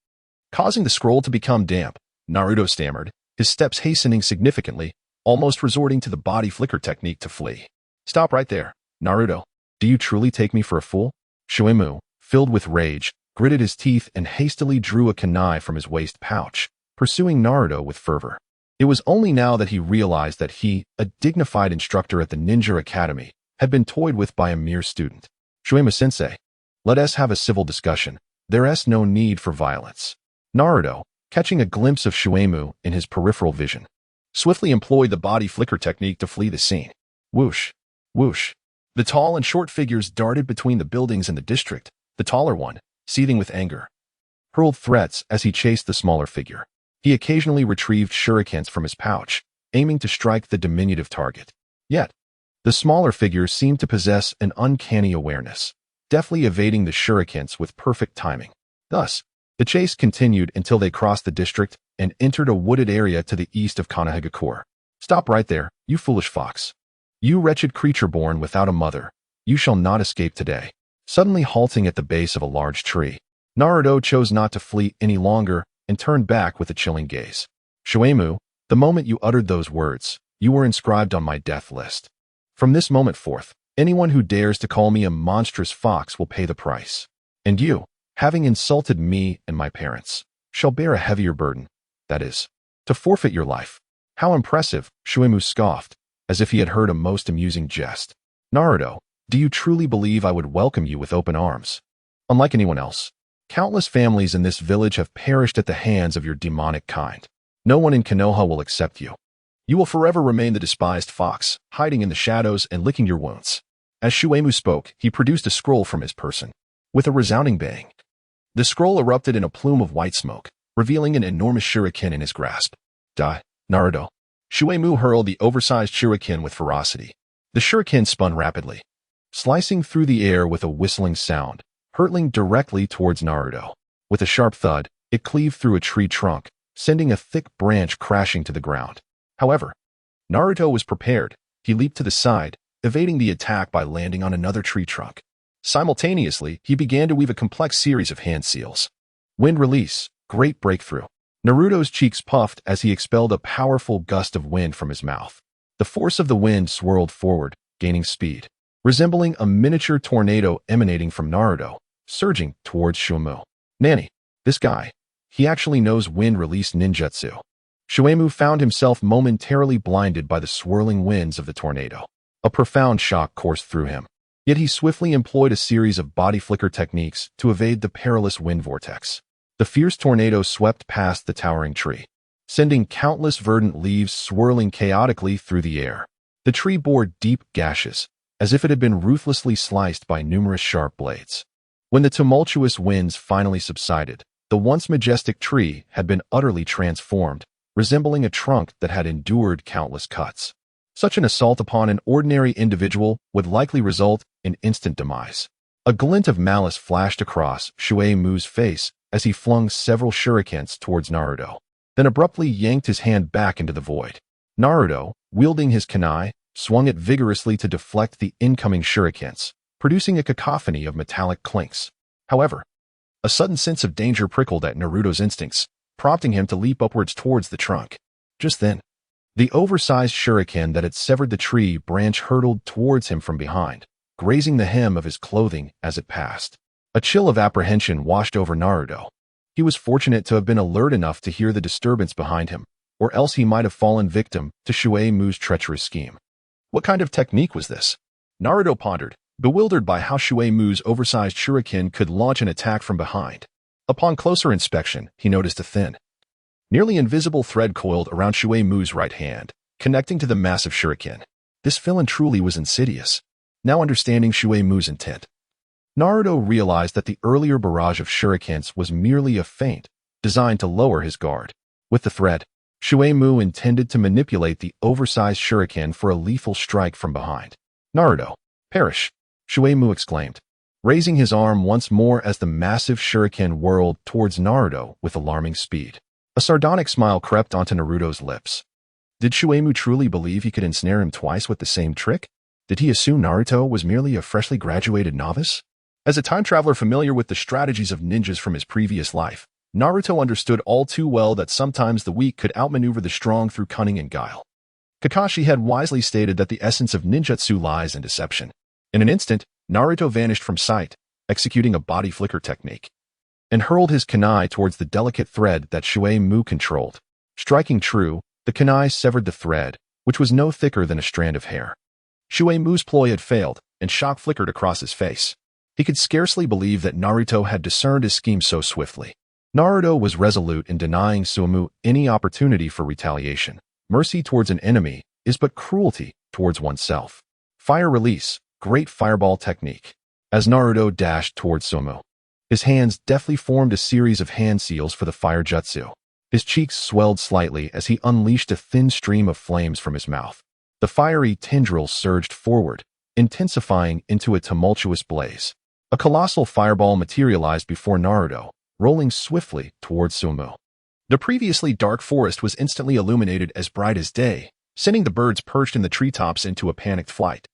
S1: causing the scroll to become damp, Naruto stammered, his steps hastening significantly, almost resorting to the body flicker technique to flee. Stop right there, Naruto. Do you truly take me for a fool? Shuemu, filled with rage, gritted his teeth and hastily drew a kunai from his waist pouch, pursuing Naruto with fervor. It was only now that he realized that he, a dignified instructor at the Ninja Academy, had been toyed with by a mere student. Shuemu-sensei, let us have a civil discussion. There is no need for violence. Naruto, catching a glimpse of Shuemu in his peripheral vision, swiftly employed the body flicker technique to flee the scene. Whoosh, whoosh. The tall and short figures darted between the buildings in the district. The taller one, seething with anger, hurled threats as he chased the smaller figure. He occasionally retrieved shurikens from his pouch, aiming to strike the diminutive target. Yet, the smaller figure seemed to possess an uncanny awareness, deftly evading the shurikens with perfect timing. Thus, the chase continued until they crossed the district and entered a wooded area to the east of Konohagakure. Stop right there, you foolish fox. You wretched creature born without a mother. You shall not escape today. Suddenly halting at the base of a large tree, Naruto chose not to flee any longer and turned back with a chilling gaze. Shuemu, the moment you uttered those words, you were inscribed on my death list. From this moment forth, anyone who dares to call me a monstrous fox will pay the price. And you, having insulted me and my parents, shall bear a heavier burden, that is, to forfeit your life. How impressive, Shuemu scoffed, as if he had heard a most amusing jest. Naruto, do you truly believe I would welcome you with open arms? Unlike anyone else, countless families in this village have perished at the hands of your demonic kind. No one in Konoha will accept you. You will forever remain the despised fox, hiding in the shadows and licking your wounds. As Shuemu spoke, he produced a scroll from his person. With a resounding bang, the scroll erupted in a plume of white smoke, revealing an enormous shuriken in his grasp. Die, Naruto. Shuemu hurled the oversized shuriken with ferocity. The shuriken spun rapidly, slicing through the air with a whistling sound, hurtling directly towards Naruto. With a sharp thud, it cleaved through a tree trunk, sending a thick branch crashing to the ground. However, Naruto was prepared. He leaped to the side, evading the attack by landing on another tree trunk. Simultaneously, he began to weave a complex series of hand seals. Wind release, great breakthrough. Naruto's cheeks puffed as he expelled a powerful gust of wind from his mouth. The force of the wind swirled forward, gaining speed, resembling a miniature tornado emanating from Naruto, surging towards Shuemu. Nanny, this guy, he actually knows wind-release ninjutsu. Shuemu found himself momentarily blinded by the swirling winds of the tornado. A profound shock coursed through him. Yet he swiftly employed a series of body flicker techniques to evade the perilous wind vortex. The fierce tornado swept past the towering tree, sending countless verdant leaves swirling chaotically through the air. The tree bore deep gashes, as if it had been ruthlessly sliced by numerous sharp blades. When the tumultuous winds finally subsided, the once majestic tree had been utterly transformed, resembling a trunk that had endured countless cuts. Such an assault upon an ordinary individual would likely result in instant demise. A glint of malice flashed across Shuemu's face as he flung several shurikens towards Naruto, then abruptly yanked his hand back into the void. Naruto, wielding his kunai, swung it vigorously to deflect the incoming shurikens, producing a cacophony of metallic clinks. However, a sudden sense of danger prickled at Naruto's instincts, prompting him to leap upwards towards the trunk. Just then, the oversized shuriken that had severed the tree branch hurtled towards him from behind, grazing the hem of his clothing as it passed. A chill of apprehension washed over Naruto. He was fortunate to have been alert enough to hear the disturbance behind him, or else he might have fallen victim to Shuemu's treacherous scheme. What kind of technique was this? Naruto pondered, bewildered by how Shuemu's oversized shuriken could launch an attack from behind. Upon closer inspection, he noticed a thin, nearly invisible thread coiled around Shuemu's right hand, connecting to the massive shuriken. This villain truly was insidious. Now understanding Shuemu's intent, Naruto realized that the earlier barrage of shurikens was merely a feint, designed to lower his guard. With the thread, Shuemu intended to manipulate the oversized shuriken for a lethal strike from behind. Naruto, perish! Shuemu exclaimed, raising his arm once more as the massive shuriken whirled towards Naruto with alarming speed. A sardonic smile crept onto Naruto's lips. Did Shueimou truly believe he could ensnare him twice with the same trick? Did he assume Naruto was merely a freshly graduated novice? As a time traveler familiar with the strategies of ninjas from his previous life, Naruto understood all too well that sometimes the weak could outmaneuver the strong through cunning and guile. Kakashi had wisely stated that the essence of ninjutsu lies in deception. In an instant, Naruto vanished from sight, executing a body flicker technique, and hurled his kunai towards the delicate thread that Shueimou controlled. Striking true, the kunai severed the thread, which was no thicker than a strand of hair. Shueimou's ploy had failed, and shock flickered across his face. He could scarcely believe that Naruto had discerned his scheme so swiftly. Naruto was resolute in denying Shueimou any opportunity for retaliation. Mercy towards an enemy is but cruelty towards oneself. Fire release, great fireball technique. As Naruto dashed towards Shueimou, his hands deftly formed a series of hand seals for the fire jutsu. His cheeks swelled slightly as he unleashed a thin stream of flames from his mouth. The fiery tendrils surged forward, intensifying into a tumultuous blaze. A colossal fireball materialized before Naruto, rolling swiftly towards Shueimou. The previously dark forest was instantly illuminated as bright as day, sending the birds perched in the treetops into a panicked flight.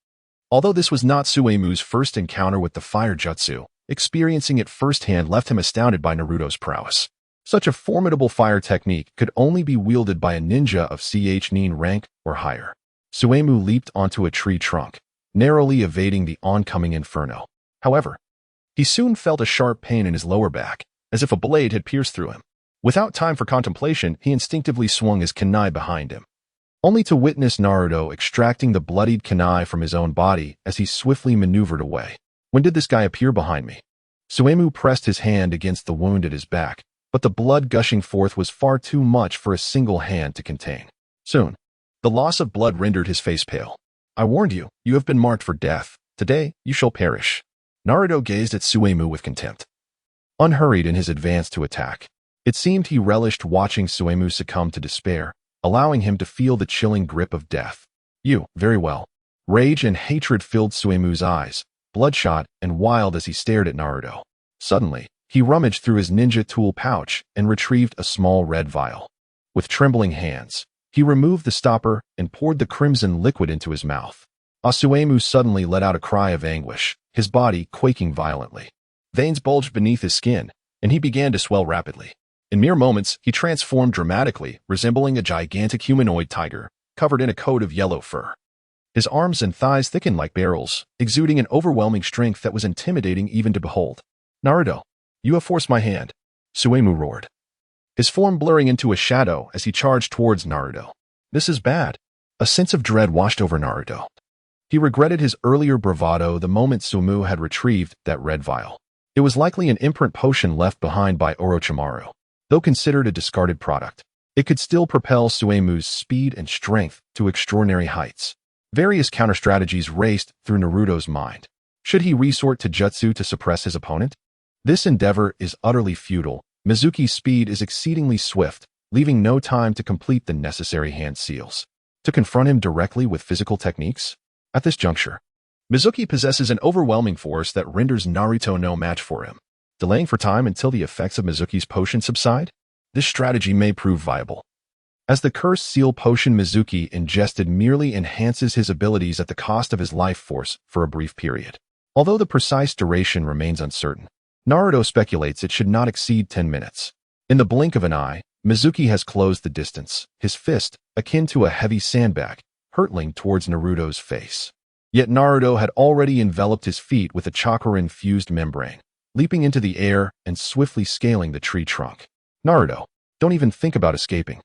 S1: Although this was not Shueimou's first encounter with the fire jutsu, experiencing it firsthand left him astounded by Naruto's prowess. Such a formidable fire technique could only be wielded by a ninja of Ch-nin rank or higher. Shueimou leaped onto a tree trunk, narrowly evading the oncoming inferno. However, he soon felt a sharp pain in his lower back, as if a blade had pierced through him. Without time for contemplation, he instinctively swung his kunai behind him, only to witness Naruto extracting the bloodied kunai from his own body as he swiftly maneuvered away. When did this guy appear behind me? Shueimou pressed his hand against the wound at his back, but the blood gushing forth was far too much for a single hand to contain. Soon, the loss of blood rendered his face pale. I warned you, you have been marked for death. Today, you shall perish. Naruto gazed at Shueimou with contempt. Unhurried in his advance to attack, it seemed he relished watching Shueimou succumb to despair, allowing him to feel the chilling grip of death. You, very well. Rage and hatred filled Suemou's eyes, bloodshot and wild as he stared at Naruto. Suddenly, he rummaged through his ninja tool pouch and retrieved a small red vial. With trembling hands, he removed the stopper and poured the crimson liquid into his mouth. Suemou suddenly let out a cry of anguish, his body quaking violently. Veins bulged beneath his skin, and he began to swell rapidly. In mere moments, he transformed dramatically, resembling a gigantic humanoid tiger, covered in a coat of yellow fur. His arms and thighs thickened like barrels, exuding an overwhelming strength that was intimidating even to behold. Naruto, you have forced my hand, Shueimou roared, his form blurring into a shadow as he charged towards Naruto. This is bad. A sense of dread washed over Naruto. He regretted his earlier bravado the moment Shueimou had retrieved that red vial. It was likely an imprint potion left behind by Orochimaru. Though considered a discarded product, it could still propel Suemou's speed and strength to extraordinary heights. Various counter-strategies raced through Naruto's mind. Should he resort to jutsu to suppress his opponent? This endeavor is utterly futile. Mizuki's speed is exceedingly swift, leaving no time to complete the necessary hand seals. To confront him directly with physical techniques? At this juncture, Mizuki possesses an overwhelming force that renders Naruto no match for him. Delaying for time until the effects of Mizuki's potion subside? This strategy may prove viable. As the cursed seal potion Mizuki ingested merely enhances his abilities at the cost of his life force for a brief period. Although the precise duration remains uncertain, Naruto speculates it should not exceed 10 minutes. In the blink of an eye, Mizuki has closed the distance, his fist, akin to a heavy sandbag, hurtling towards Naruto's face. Yet Naruto had already enveloped his feet with a chakra-infused membrane, leaping into the air and swiftly scaling the tree trunk. Naruto, don't even think about escaping.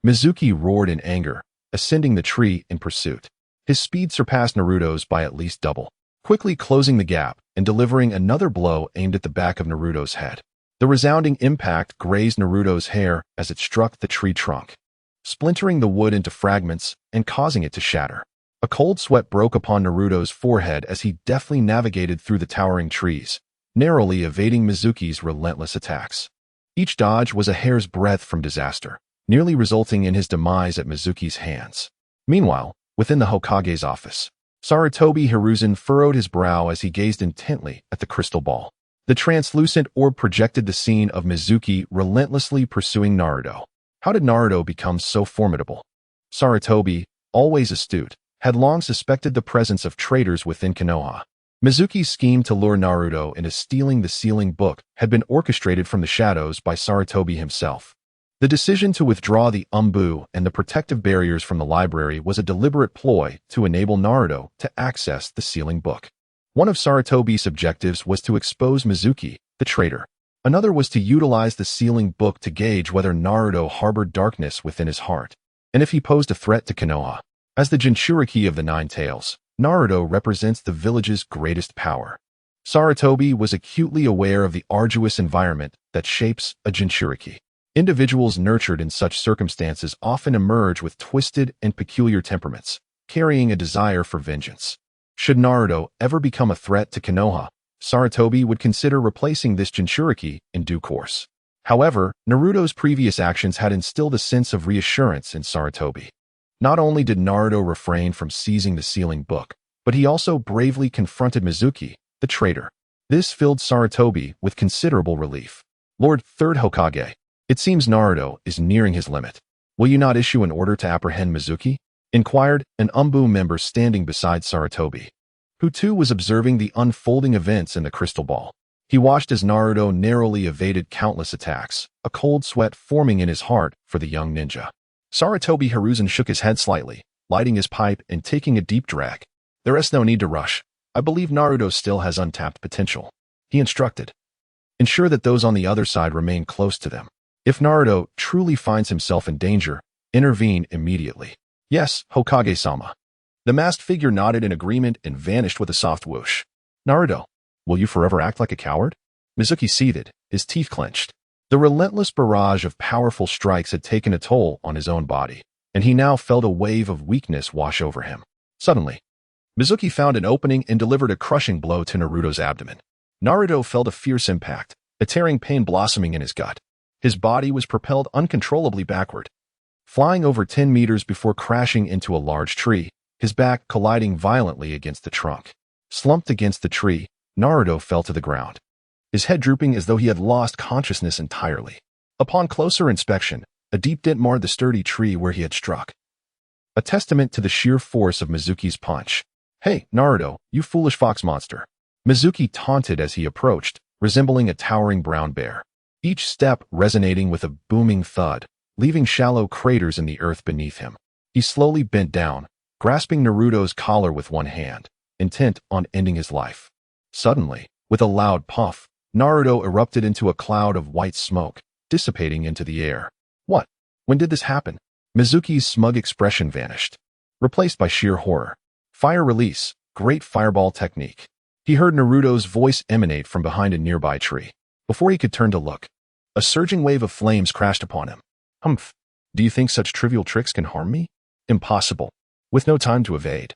S1: Mizuki roared in anger, ascending the tree in pursuit. His speed surpassed Naruto's by at least double, quickly closing the gap and delivering another blow aimed at the back of Naruto's head. The resounding impact grazed Naruto's hair as it struck the tree trunk, splintering the wood into fragments and causing it to shatter. A cold sweat broke upon Naruto's forehead as he deftly navigated through the towering trees, narrowly evading Mizuki's relentless attacks. Each dodge was a hair's breadth from disaster, nearly resulting in his demise at Mizuki's hands. Meanwhile, within the Hokage's office, Sarutobi Hiruzen furrowed his brow as he gazed intently at the crystal ball. The translucent orb projected the scene of Mizuki relentlessly pursuing Naruto. How did Naruto become so formidable? Sarutobi, always astute, had long suspected the presence of traitors within Konoha. Mizuki's scheme to lure Naruto into stealing the sealing book had been orchestrated from the shadows by Sarutobi himself. The decision to withdraw the umbu and the protective barriers from the library was a deliberate ploy to enable Naruto to access the sealing book. One of Sarutobi's objectives was to expose Mizuki, the traitor. Another was to utilize the sealing book to gauge whether Naruto harbored darkness within his heart, and if he posed a threat to Konoha. As the Jinchuriki of the Nine Tails, Naruto represents the village's greatest power. Sarutobi was acutely aware of the arduous environment that shapes a Jinchuriki. Individuals nurtured in such circumstances often emerge with twisted and peculiar temperaments, carrying a desire for vengeance. Should Naruto ever become a threat to Konoha, Sarutobi would consider replacing this Jinchuriki in due course. However, Naruto's previous actions had instilled a sense of reassurance in Sarutobi. Not only did Naruto refrain from seizing the sealing book, but he also bravely confronted Mizuki, the traitor. This filled Sarutobi with considerable relief. Lord Third Hokage, it seems Naruto is nearing his limit. Will you not issue an order to apprehend Mizuki? Inquired an umbu member standing beside Sarutobi, who too was observing the unfolding events in the crystal ball. He watched as Naruto narrowly evaded countless attacks, a cold sweat forming in his heart for the young ninja. Sarutobi Hiruzen shook his head slightly, lighting his pipe and taking a deep drag. There is no need to rush. I believe Naruto still has untapped potential. He instructed. Ensure that those on the other side remain close to them. If Naruto truly finds himself in danger, intervene immediately. Yes, Hokage-sama. The masked figure nodded in agreement and vanished with a soft whoosh. Naruto, will you forever act like a coward? Mizuki seethed, his teeth clenched. The relentless barrage of powerful strikes had taken a toll on his own body, and he now felt a wave of weakness wash over him. Suddenly, Mizuki found an opening and delivered a crushing blow to Naruto's abdomen. Naruto felt a fierce impact, a tearing pain blossoming in his gut. His body was propelled uncontrollably backward, flying over 10 meters before crashing into a large tree, his back colliding violently against the trunk. Slumped against the tree, Naruto fell to the ground, his head drooping as though he had lost consciousness entirely. Upon closer inspection, a deep dent marred the sturdy tree where he had struck, a testament to the sheer force of Mizuki's punch. Hey, Naruto, you foolish fox monster. Mizuki taunted as he approached, resembling a towering brown bear, each step resonating with a booming thud, leaving shallow craters in the earth beneath him. He slowly bent down, grasping Naruto's collar with one hand, intent on ending his life. Suddenly, with a loud puff, Naruto erupted into a cloud of white smoke, dissipating into the air. What? When did this happen? Mizuki's smug expression vanished, replaced by sheer horror. Fire release, great fireball technique. He heard Naruto's voice emanate from behind a nearby tree. Before he could turn to look, a surging wave of flames crashed upon him. Humph. Do you think such trivial tricks can harm me? Impossible. With no time to evade.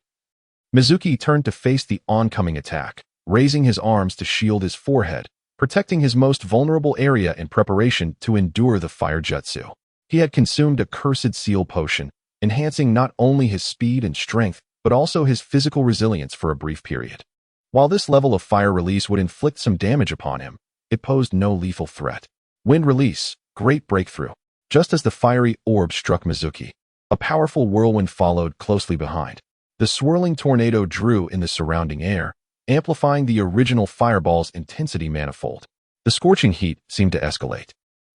S1: Mizuki turned to face the oncoming attack, raising his arms to shield his forehead, protecting his most vulnerable area in preparation to endure the fire jutsu. He had consumed a cursed seal potion, enhancing not only his speed and strength, but also his physical resilience for a brief period. While this level of fire release would inflict some damage upon him, it posed no lethal threat. Wind release, great breakthrough. Just as the fiery orb struck Mizuki, a powerful whirlwind followed closely behind. The swirling tornado drew in the surrounding air, amplifying the original fireball's intensity manifold. The scorching heat seemed to escalate,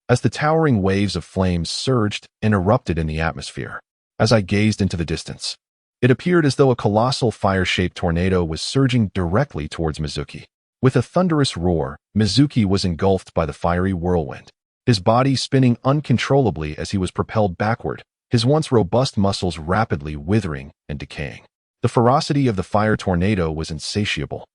S1: as the towering waves of flames surged and erupted in the atmosphere. As I gazed into the distance, it appeared as though a colossal fire-shaped tornado was surging directly towards Mizuki. With a thunderous roar, Mizuki was engulfed by the fiery whirlwind, his body spinning uncontrollably as he was propelled backward, his once robust muscles rapidly withering and decaying. The ferocity of the fire tornado was insatiable,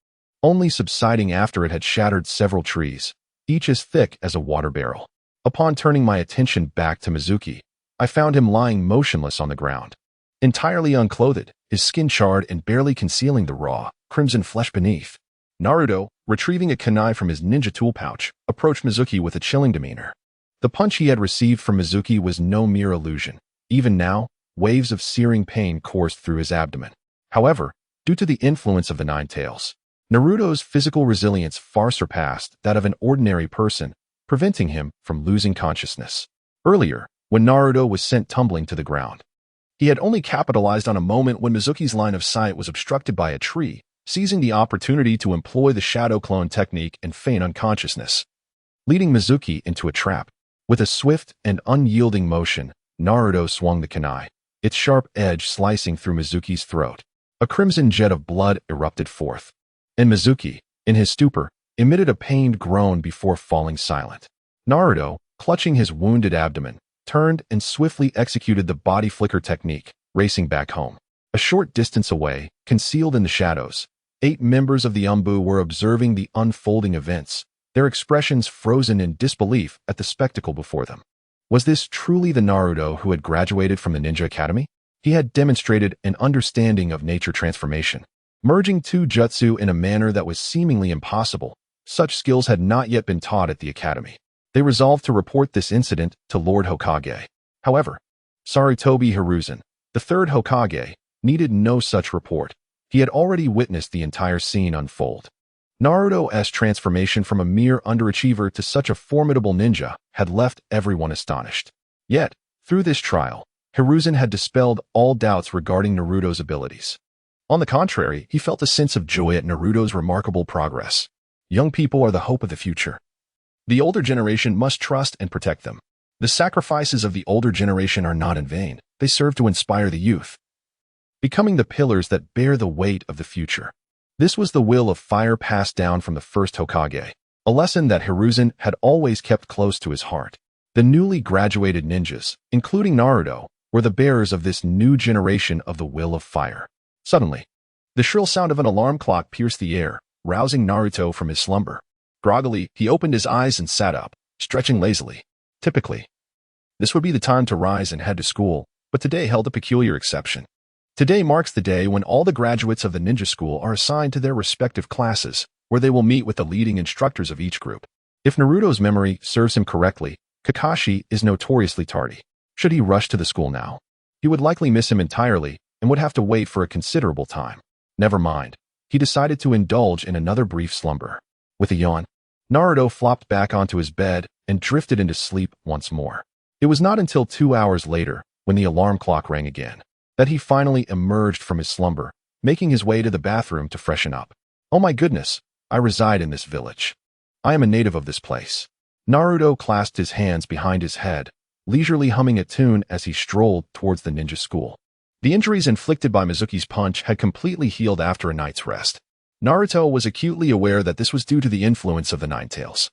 S1: only subsiding after it had shattered several trees, each as thick as a water barrel. Upon turning my attention back to Mizuki, I found him lying motionless on the ground, entirely unclothed, his skin charred and barely concealing the raw, crimson flesh beneath. Naruto, retrieving a kunai from his ninja tool pouch, approached Mizuki with a chilling demeanor. The punch he had received from Mizuki was no mere illusion. Even now, waves of searing pain coursed through his abdomen. However, Due to the influence of the Nine Tails, Naruto's physical resilience far surpassed that of an ordinary person, preventing him from losing consciousness. Earlier, when Naruto was sent tumbling to the ground, he had only capitalized on a moment when Mizuki's line of sight was obstructed by a tree, seizing the opportunity to employ the shadow clone technique and feign unconsciousness, leading Mizuki into a trap. With a swift and unyielding motion, Naruto swung the kunai, its sharp edge slicing through Mizuki's throat. A crimson jet of blood erupted forth, and Mizuki, in his stupor, emitted a pained groan before falling silent. Naruto, clutching his wounded abdomen, turned and swiftly executed the body flicker technique, racing back home. A short distance away, concealed in the shadows, 8 members of the Umbu were observing the unfolding events, their expressions frozen in disbelief at the spectacle before them. Was this truly the Naruto who had graduated from the Ninja Academy? He had demonstrated an understanding of nature transformation, merging 2 jutsu in a manner that was seemingly impossible. Such skills had not yet been taught at the academy. They resolved to report this incident to Lord Hokage. However, Sarutobi Hiruzen, the 3rd Hokage, needed no such report. He had already witnessed the entire scene unfold. Naruto's transformation from a mere underachiever to such a formidable ninja had left everyone astonished. Yet, through this trial, Hiruzen had dispelled all doubts regarding Naruto's abilities. On the contrary, he felt a sense of joy at Naruto's remarkable progress. Young people are the hope of the future. The older generation must trust and protect them. The sacrifices of the older generation are not in vain. They serve to inspire the youth, becoming the pillars that bear the weight of the future. This was the will of fire passed down from the first Hokage, a lesson that Hiruzen had always kept close to his heart. The newly graduated ninjas, including Naruto, were the bearers of this new generation of the will of fire. Suddenly, the shrill sound of an alarm clock pierced the air, rousing Naruto from his slumber. Groggily, he opened his eyes and sat up, stretching lazily. Typically, this would be the time to rise and head to school, but today held a peculiar exception. Today marks the day when all the graduates of the ninja school are assigned to their respective classes, where they will meet with the leading instructors of each group. If Naruto's memory serves him correctly, Kakashi is notoriously tardy. Should he rush to the school now, he would likely miss him entirely and would have to wait for a considerable time. Never mind. He decided to indulge in another brief slumber. With a yawn, Naruto flopped back onto his bed and drifted into sleep once more. It was not until 2 hours later, when the alarm clock rang again, that he finally emerged from his slumber, making his way to the bathroom to freshen up. Oh my goodness, I reside in this village. I am a native of this place. Naruto clasped his hands behind his head, leisurely humming a tune as he strolled towards the ninja school. The injuries inflicted by Mizuki's punch had completely healed after a night's rest. Naruto was acutely aware that this was due to the influence of the Nine Tails.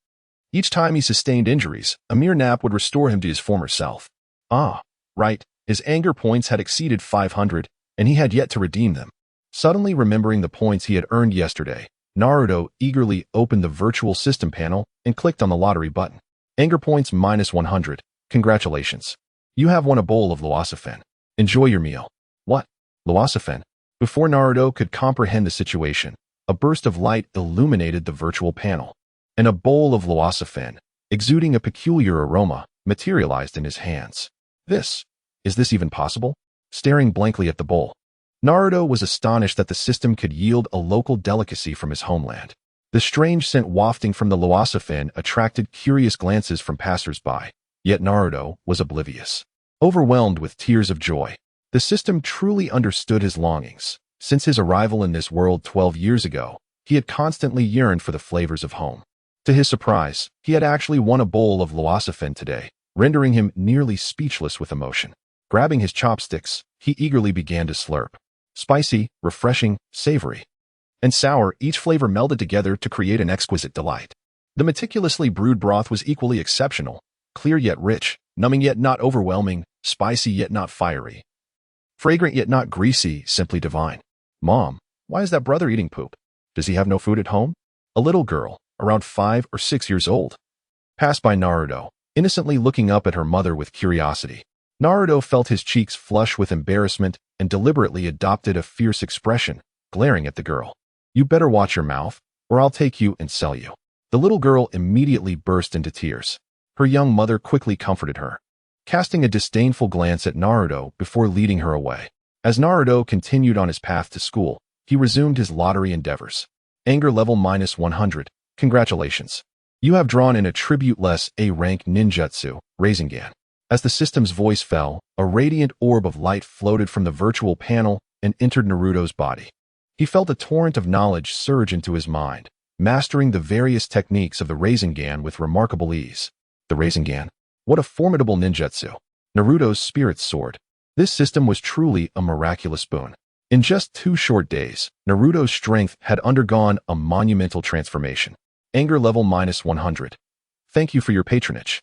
S1: Each time he sustained injuries, a mere nap would restore him to his former self. Ah, right, his anger points had exceeded 500, and he had yet to redeem them. Suddenly remembering the points he had earned yesterday, Naruto eagerly opened the virtual system panel and clicked on the lottery button. Anger points minus 100. Congratulations. You have won a bowl of Loasafen. Enjoy your meal. What? Loasafen? Before Naruto could comprehend the situation, a burst of light illuminated the virtual panel, and a bowl of Loasafen, exuding a peculiar aroma, materialized in his hands. Is this even possible? Staring blankly at the bowl, Naruto was astonished that the system could yield a local delicacy from his homeland. The strange scent wafting from the Loasafen attracted curious glances from passers-by, yet Naruto was oblivious. Overwhelmed with tears of joy, the system truly understood his longings. Since his arrival in this world 12 years ago, he had constantly yearned for the flavors of home. To his surprise, he had actually won a bowl of Loasafen today, rendering him nearly speechless with emotion. Grabbing his chopsticks, he eagerly began to slurp. Spicy, refreshing, savory, and sour, each flavor melded together to create an exquisite delight. The meticulously brewed broth was equally exceptional, clear yet rich, numbing yet not overwhelming, spicy yet not fiery, fragrant yet not greasy, simply divine. Mom, why is that brother eating poop? Does he have no food at home? A little girl, around 5 or 6 years old, passed by Naruto, innocently looking up at her mother with curiosity. Naruto felt his cheeks flush with embarrassment and deliberately adopted a fierce expression, glaring at the girl. You better watch your mouth, or I'll take you and sell you. The little girl immediately burst into tears. Her young mother quickly comforted her, casting a disdainful glance at Naruto before leading her away. As Naruto continued on his path to school, he resumed his lottery endeavors. Anger level -100. Congratulations. You have drawn an attribute-less A-rank ninjutsu, Rasengan. As the system's voice fell, a radiant orb of light floated from the virtual panel and entered Naruto's body. He felt a torrent of knowledge surge into his mind, mastering the various techniques of the Rasengan with remarkable ease. The Rasengan? What a formidable ninjutsu! Naruto's spirit soared. This system was truly a miraculous boon. In just 2 short days, Naruto's strength had undergone a monumental transformation. Anger level -100. Thank you for your patronage.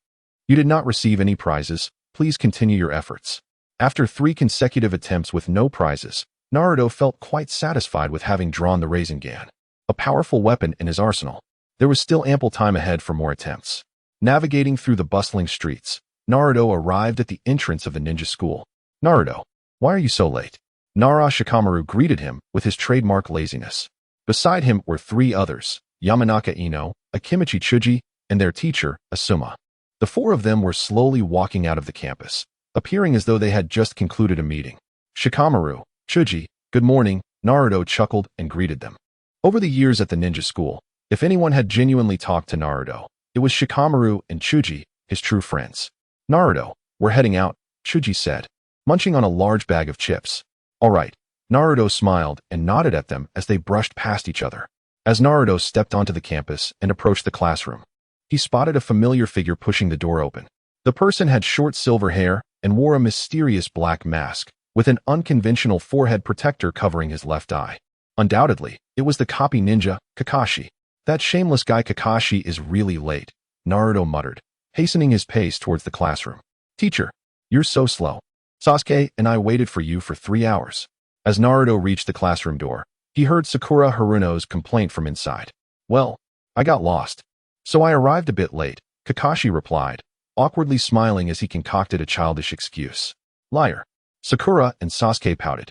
S1: You did not receive any prizes. Please continue your efforts. After 3 consecutive attempts with no prizes, Naruto felt quite satisfied with having drawn the Rasengan, a powerful weapon in his arsenal. There was still ample time ahead for more attempts. Navigating through the bustling streets, Naruto arrived at the entrance of the ninja school. Naruto, why are you so late? Nara Shikamaru greeted him with his trademark laziness. Beside him were 3 others, Yamanaka Ino, Akimichi Chuji, and their teacher, Asuma. The 4 of them were slowly walking out of the campus, appearing as though they had just concluded a meeting. Shikamaru, Chuji, good morning, Naruto chuckled and greeted them. Over the years at the ninja school, if anyone had genuinely talked to Naruto, it was Shikamaru and Chuji, his true friends. Naruto, we're heading out, Chuji said, munching on a large bag of chips. All right. Naruto smiled and nodded at them as they brushed past each other. As Naruto stepped onto the campus and approached the classroom, he spotted a familiar figure pushing the door open. The person had short silver hair and wore a mysterious black mask, with an unconventional forehead protector covering his left eye. Undoubtedly, it was the copy ninja, Kakashi. That shameless guy Kakashi is really late, Naruto muttered, hastening his pace towards the classroom. Teacher, you're so slow. Sasuke and I waited for you for 3 hours. As Naruto reached the classroom door, he heard Sakura Haruno's complaint from inside. Well, I got lost. So I arrived a bit late, Kakashi replied, awkwardly smiling as he concocted a childish excuse. Liar. Sakura and Sasuke pouted,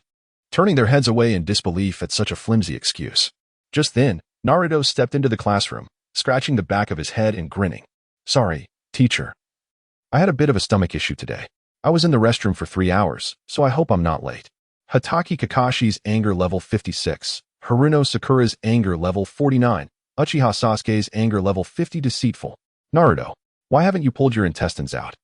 S1: turning their heads away in disbelief at such a flimsy excuse. Just then, Naruto stepped into the classroom, scratching the back of his head and grinning. Sorry, teacher. I had a bit of a stomach issue today. I was in the restroom for 3 hours, so I hope I'm not late. Hatake Kakashi's anger level 56, Haruno Sakura's anger level 49, Uchiha Sasuke's anger level 50 deceitful. Naruto, why haven't you pulled your intestines out?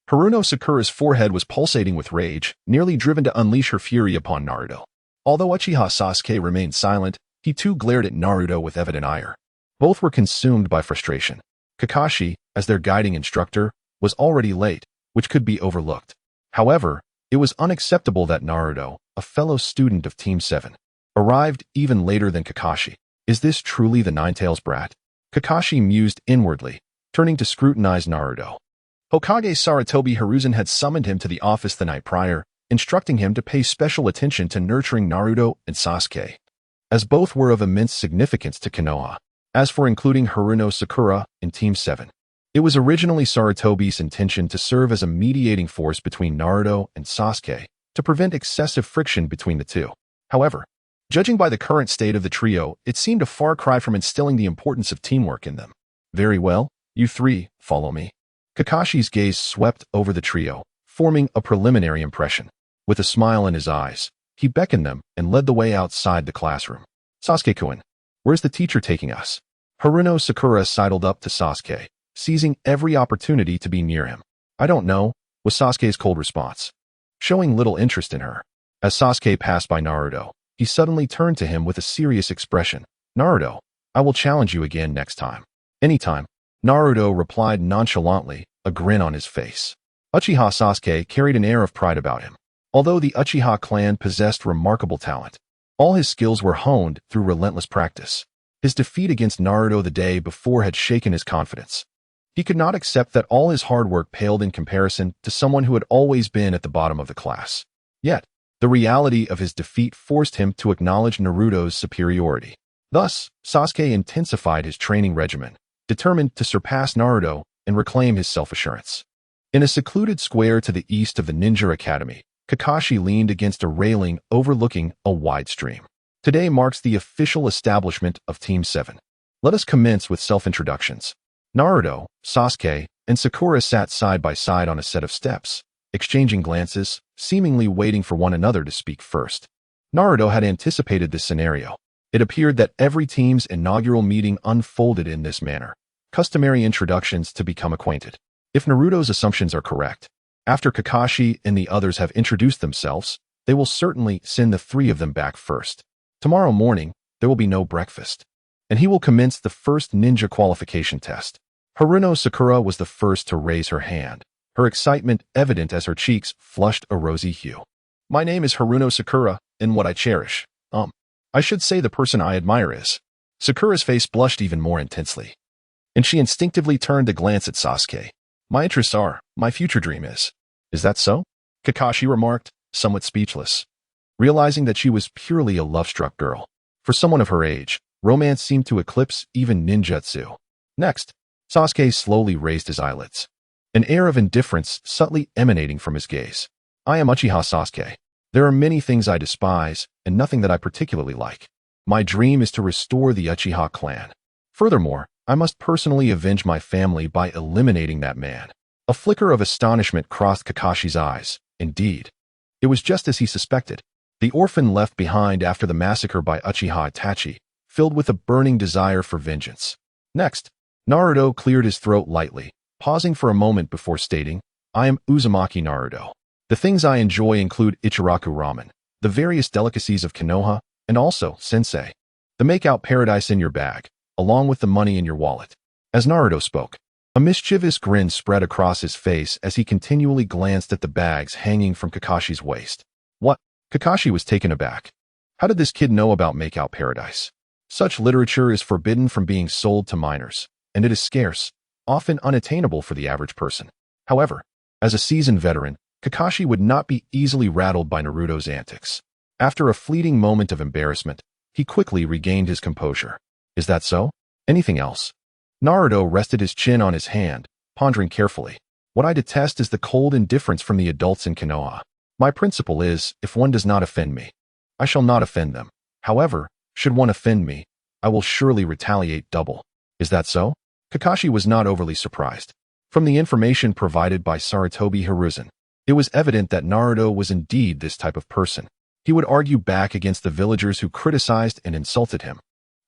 S1: Haruno Sakura's forehead was pulsating with rage, nearly driven to unleash her fury upon Naruto. Although Uchiha Sasuke remained silent, he too glared at Naruto with evident ire. Both were consumed by frustration. Kakashi, as their guiding instructor, was already late, which could be overlooked. However, it was unacceptable that Naruto, a fellow student of Team 7, arrived even later than Kakashi. Is this truly the Ninetales brat? Kakashi mused inwardly, turning to scrutinize Naruto. Hokage Sarutobi Hiruzen had summoned him to the office the night prior, instructing him to pay special attention to nurturing Naruto and Sasuke, as both were of immense significance to Konoha. As for including Haruno Sakura in Team 7, it was originally Sarutobi's intention to serve as a mediating force between Naruto and Sasuke to prevent excessive friction between the two. However, judging by the current state of the trio, it seemed a far cry from instilling the importance of teamwork in them. Very well, you 3, follow me. Kakashi's gaze swept over the trio, forming a preliminary impression. With a smile in his eyes, he beckoned them and led the way outside the classroom. Sasuke-kun, where's the teacher taking us? Haruno Sakura sidled up to Sasuke, seizing every opportunity to be near him. I don't know, was Sasuke's cold response, showing little interest in her. As Sasuke passed by Naruto, he suddenly turned to him with a serious expression. Naruto, I will challenge you again next time. Anytime, Naruto replied nonchalantly, a grin on his face. Uchiha Sasuke carried an air of pride about him. Although the Uchiha clan possessed remarkable talent, all his skills were honed through relentless practice. His defeat against Naruto the day before had shaken his confidence. He could not accept that all his hard work paled in comparison to someone who had always been at the bottom of the class. Yet, the reality of his defeat forced him to acknowledge Naruto's superiority. Thus, Sasuke intensified his training regimen, determined to surpass Naruto and reclaim his self-assurance. In a secluded square to the east of the Ninja Academy, Kakashi leaned against a railing overlooking a wide stream. Today marks the official establishment of Team 7. Let us commence with self-introductions. Naruto, Sasuke, and Sakura sat side by side on a set of steps, exchanging glances, seemingly waiting for one another to speak first. Naruto had anticipated this scenario. It appeared that every team's inaugural meeting unfolded in this manner. Customary introductions to become acquainted. If Naruto's assumptions are correct, after Kakashi and the others have introduced themselves, they will certainly send the three of them back first. Tomorrow morning, there will be no breakfast, and he will commence the first ninja qualification test. Haruno Sakura was the first to raise her hand, her excitement evident as her cheeks flushed a rosy hue. My name is Haruno Sakura, and what I cherish. I should say the person I admire is. Sakura's face blushed even more intensely, and she instinctively turned to glance at Sasuke. My interests are, my future dream is. Is that so? Kakashi remarked, somewhat speechless, realizing that she was purely a love-struck girl. For someone of her age, romance seemed to eclipse even ninjutsu. Next, Sasuke slowly raised his eyelids, an air of indifference subtly emanating from his gaze. I am Uchiha Sasuke. There are many things I despise, and nothing that I particularly like. My dream is to restore the Uchiha clan. Furthermore, I must personally avenge my family by eliminating that man. A flicker of astonishment crossed Kakashi's eyes. Indeed, it was just as he suspected. The orphan left behind after the massacre by Uchiha Itachi, filled with a burning desire for vengeance. Next, Naruto cleared his throat lightly, pausing for a moment before stating, I am Uzumaki Naruto. The things I enjoy include Ichiraku ramen, the various delicacies of Konoha, and also, sensei, the make-out paradise in your bag, along with the money in your wallet. As Naruto spoke, a mischievous grin spread across his face as he continually glanced at the bags hanging from Kakashi's waist. What? Kakashi was taken aback. How did this kid know about make-out paradise? Such literature is forbidden from being sold to minors, and it is scarce, often unattainable for the average person. However, as a seasoned veteran, Kakashi would not be easily rattled by Naruto's antics. After a fleeting moment of embarrassment, he quickly regained his composure. Is that so? Anything else? Naruto rested his chin on his hand, pondering carefully. What I detest is the cold indifference from the adults in Konoha. My principle is, if one does not offend me, I shall not offend them. However, should one offend me, I will surely retaliate double. Is that so? Kakashi was not overly surprised. From the information provided by Sarutobi Hiruzen, it was evident that Naruto was indeed this type of person. He would argue back against the villagers who criticized and insulted him,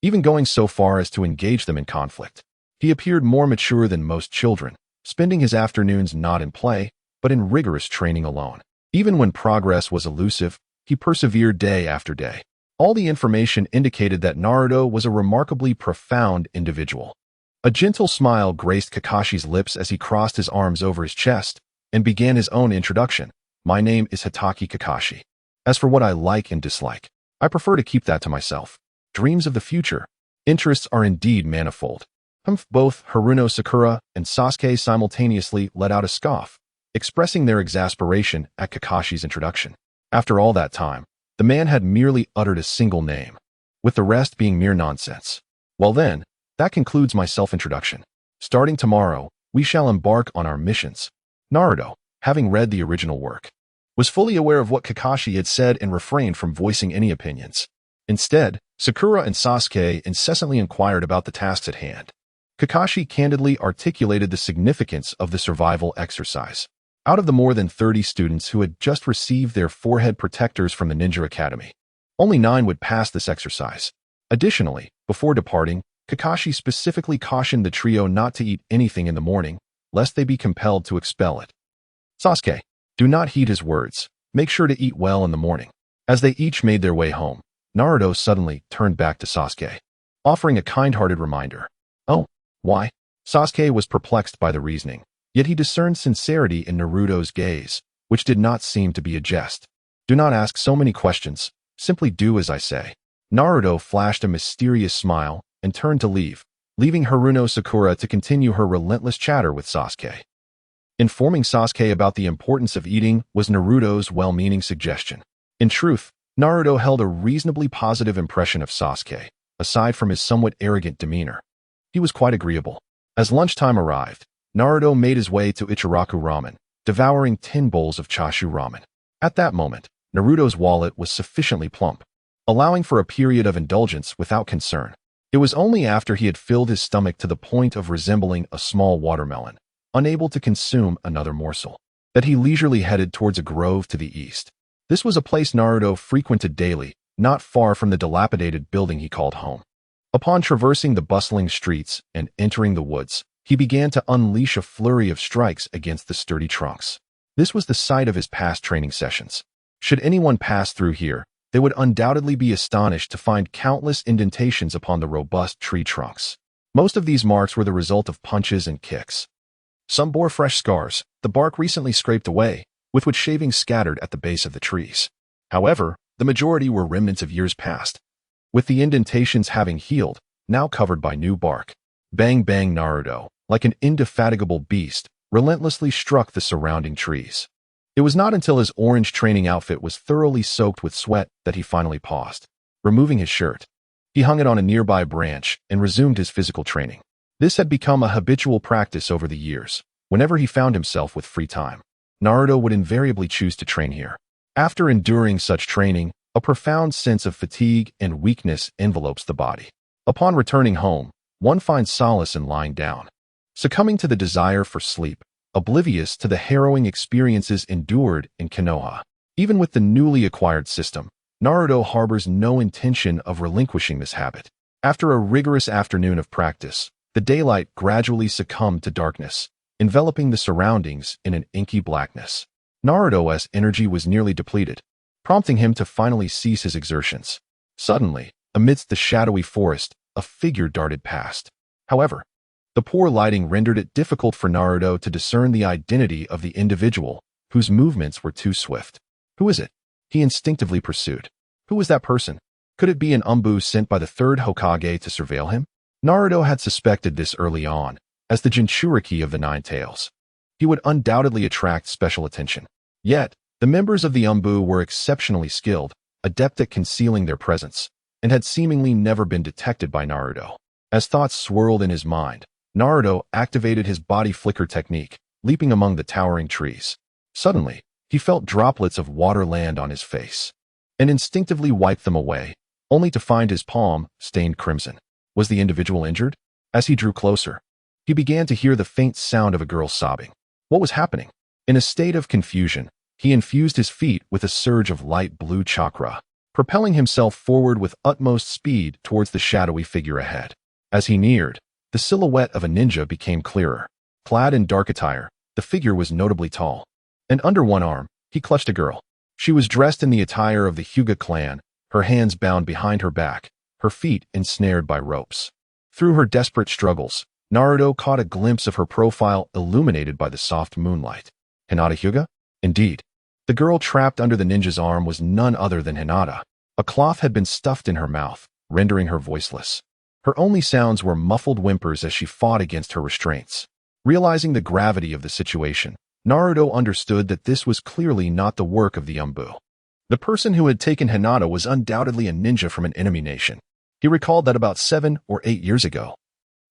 S1: even going so far as to engage them in conflict. He appeared more mature than most children, spending his afternoons not in play, but in rigorous training alone. Even when progress was elusive, he persevered day after day. All the information indicated that Naruto was a remarkably profound individual. A gentle smile graced Kakashi's lips as he crossed his arms over his chest and began his own introduction. My name is Hitaki Kakashi. As for what I like and dislike, I prefer to keep that to myself. Dreams of the future. Interests are indeed manifold. Both Haruno Sakura and Sasuke simultaneously let out a scoff, expressing their exasperation at Kakashi's introduction. After all that time, the man had merely uttered a single name, with the rest being mere nonsense. Well then, that concludes my self-introduction. Starting tomorrow, we shall embark on our missions. Naruto, having read the original work, was fully aware of what Kakashi had said and refrained from voicing any opinions. Instead, Sakura and Sasuke incessantly inquired about the tasks at hand. Kakashi candidly articulated the significance of the survival exercise. Out of the more than 30 students who had just received their forehead protectors from the Ninja Academy, only 9 would pass this exercise. Additionally, before departing, Kakashi specifically cautioned the trio not to eat anything in the morning, lest they be compelled to expel it. Sasuke, do not heed his words. Make sure to eat well in the morning. As they each made their way home, Naruto suddenly turned back to Sasuke, offering a kind-hearted reminder. Oh, why? Sasuke was perplexed by the reasoning, yet he discerned sincerity in Naruto's gaze, which did not seem to be a jest. Do not ask so many questions. Simply do as I say. Naruto flashed a mysterious smile and turned to leave, leaving Haruno Sakura to continue her relentless chatter with Sasuke. Informing Sasuke about the importance of eating was Naruto's well-meaning suggestion. In truth, Naruto held a reasonably positive impression of Sasuke, aside from his somewhat arrogant demeanor. He was quite agreeable. As lunchtime arrived, Naruto made his way to Ichiraku Ramen, devouring 10 bowls of chashu ramen. At that moment, Naruto's wallet was sufficiently plump, allowing for a period of indulgence without concern. It was only after he had filled his stomach to the point of resembling a small watermelon, unable to consume another morsel, that he leisurely headed towards a grove to the east. This was a place Naruto frequented daily, not far from the dilapidated building he called home. Upon traversing the bustling streets and entering the woods, he began to unleash a flurry of strikes against the sturdy trunks. This was the site of his past training sessions. Should anyone pass through here, they would undoubtedly be astonished to find countless indentations upon the robust tree trunks. Most of these marks were the result of punches and kicks. Some bore fresh scars, the bark recently scraped away, with which shavings scattered at the base of the trees. However, the majority were remnants of years past, with the indentations having healed, now covered by new bark. Bang bang Naruto, like an indefatigable beast, relentlessly struck the surrounding trees. It was not until his orange training outfit was thoroughly soaked with sweat that he finally paused. Removing his shirt, he hung it on a nearby branch and resumed his physical training. This had become a habitual practice over the years. Whenever he found himself with free time, Naruto would invariably choose to train here. After enduring such training, a profound sense of fatigue and weakness envelopes the body. Upon returning home, one finds solace in lying down, succumbing to the desire for sleep, oblivious to the harrowing experiences endured in Konoha. Even with the newly acquired system, Naruto harbors no intention of relinquishing this habit. After a rigorous afternoon of practice, the daylight gradually succumbed to darkness, enveloping the surroundings in an inky blackness. Naruto's energy was nearly depleted, prompting him to finally cease his exertions. Suddenly, amidst the shadowy forest, a figure darted past. However, the poor lighting rendered it difficult for Naruto to discern the identity of the individual, whose movements were too swift. Who is it? He instinctively pursued. Who was that person? Could it be an umbu sent by the third Hokage to surveil him? Naruto had suspected this early on, as the Jinchuriki of the Nine Tails. He would undoubtedly attract special attention. Yet, the members of the umbu were exceptionally skilled, adept at concealing their presence, and had seemingly never been detected by Naruto. As thoughts swirled in his mind, Naruto activated his body flicker technique, leaping among the towering trees. Suddenly, he felt droplets of water land on his face, and instinctively wiped them away, only to find his palm stained crimson. Was the individual injured? As he drew closer, he began to hear the faint sound of a girl sobbing. What was happening? In a state of confusion, he infused his feet with a surge of light blue chakra, propelling himself forward with utmost speed towards the shadowy figure ahead. As he neared, the silhouette of a ninja became clearer. Clad in dark attire, the figure was notably tall, and under one arm, he clutched a girl. She was dressed in the attire of the Hyuga clan, her hands bound behind her back, her feet ensnared by ropes. Through her desperate struggles, Naruto caught a glimpse of her profile illuminated by the soft moonlight. Hinata Hyuga? Indeed. The girl trapped under the ninja's arm was none other than Hinata. A cloth had been stuffed in her mouth, rendering her voiceless. Her only sounds were muffled whimpers as she fought against her restraints. Realizing the gravity of the situation, Naruto understood that this was clearly not the work of the umbu. The person who had taken Hinata was undoubtedly a ninja from an enemy nation. He recalled that about 7 or 8 years ago,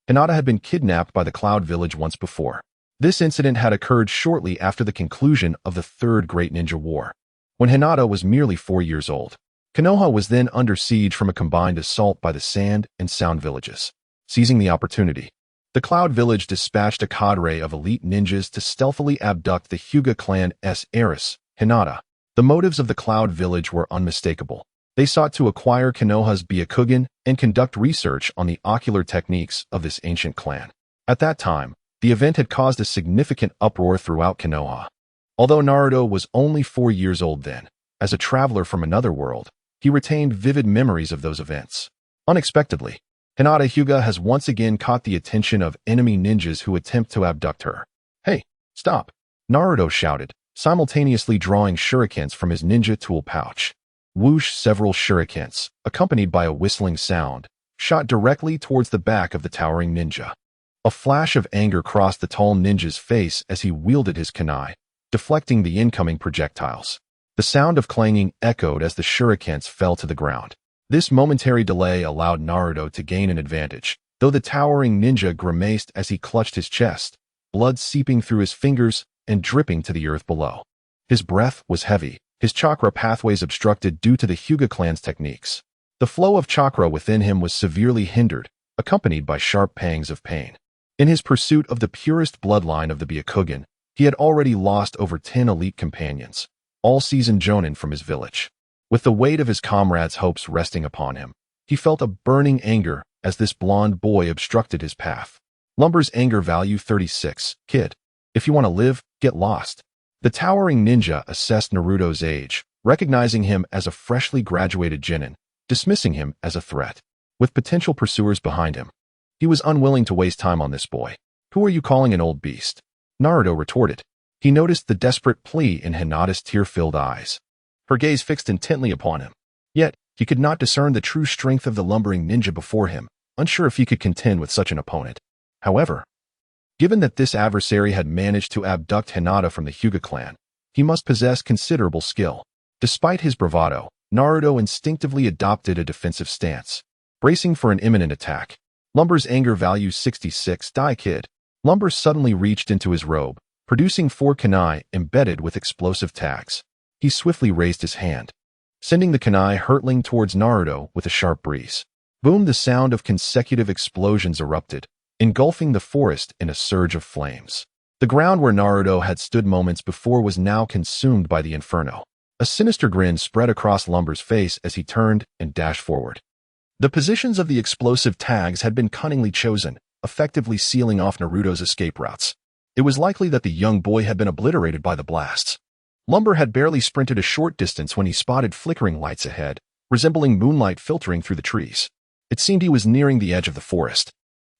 S1: Hinata had been kidnapped by the Cloud Village once before. This incident had occurred shortly after the conclusion of the Third Great Ninja War, when Hinata was merely 4 years old. Konoha was then under siege from a combined assault by the Sand and Sound villages. Seizing the opportunity, the Cloud Village dispatched a cadre of elite ninjas to stealthily abduct the Hyuga clan's heiress, Hinata. The motives of the Cloud Village were unmistakable. They sought to acquire Konoha's Byakugan and conduct research on the ocular techniques of this ancient clan. At that time, the event had caused a significant uproar throughout Konoha. Although Naruto was only 4 years old then, as a traveler from another world, he retained vivid memories of those events. Unexpectedly, Hinata Hyuga has once again caught the attention of enemy ninjas who attempt to abduct her. Hey, stop! Naruto shouted, simultaneously drawing shurikens from his ninja tool pouch. Whoosh! Several shurikens, accompanied by a whistling sound, shot directly towards the back of the towering ninja. A flash of anger crossed the tall ninja's face as he wielded his kunai, deflecting the incoming projectiles. The sound of clanging echoed as the shurikens fell to the ground. This momentary delay allowed Naruto to gain an advantage, though the towering ninja grimaced as he clutched his chest, blood seeping through his fingers and dripping to the earth below. His breath was heavy, his chakra pathways obstructed due to the Hyuga clan's techniques. The flow of chakra within him was severely hindered, accompanied by sharp pangs of pain. In his pursuit of the purest bloodline of the Byakugan, he had already lost over 10 elite companions. all-season jonin from his village. With the weight of his comrades' hopes resting upon him, he felt a burning anger as this blonde boy obstructed his path. Lumber's anger value 36. Kid, if you want to live, get lost. The towering ninja assessed Naruto's age, recognizing him as a freshly graduated genin, dismissing him as a threat. With potential pursuers behind him, he was unwilling to waste time on this boy. Who are you calling an old beast? Naruto retorted. He noticed the desperate plea in Hinata's tear-filled eyes. Her gaze fixed intently upon him. Yet, he could not discern the true strength of the lumbering ninja before him, unsure if he could contend with such an opponent. However, given that this adversary had managed to abduct Hinata from the Hyuga clan, he must possess considerable skill. Despite his bravado, Naruto instinctively adopted a defensive stance, bracing for an imminent attack. Lumber's anger value 66. Die, kid. Lumber suddenly reached into his robe, producing 4 kunai embedded with explosive tags. He swiftly raised his hand, sending the kunai hurtling towards Naruto with a sharp breeze. Boom! The sound of consecutive explosions erupted, engulfing the forest in a surge of flames. The ground where Naruto had stood moments before was now consumed by the inferno. A sinister grin spread across Lumber's face as he turned and dashed forward. The positions of the explosive tags had been cunningly chosen, effectively sealing off Naruto's escape routes. It was likely that the young boy had been obliterated by the blasts. Lumber had barely sprinted a short distance when he spotted flickering lights ahead, resembling moonlight filtering through the trees. It seemed he was nearing the edge of the forest.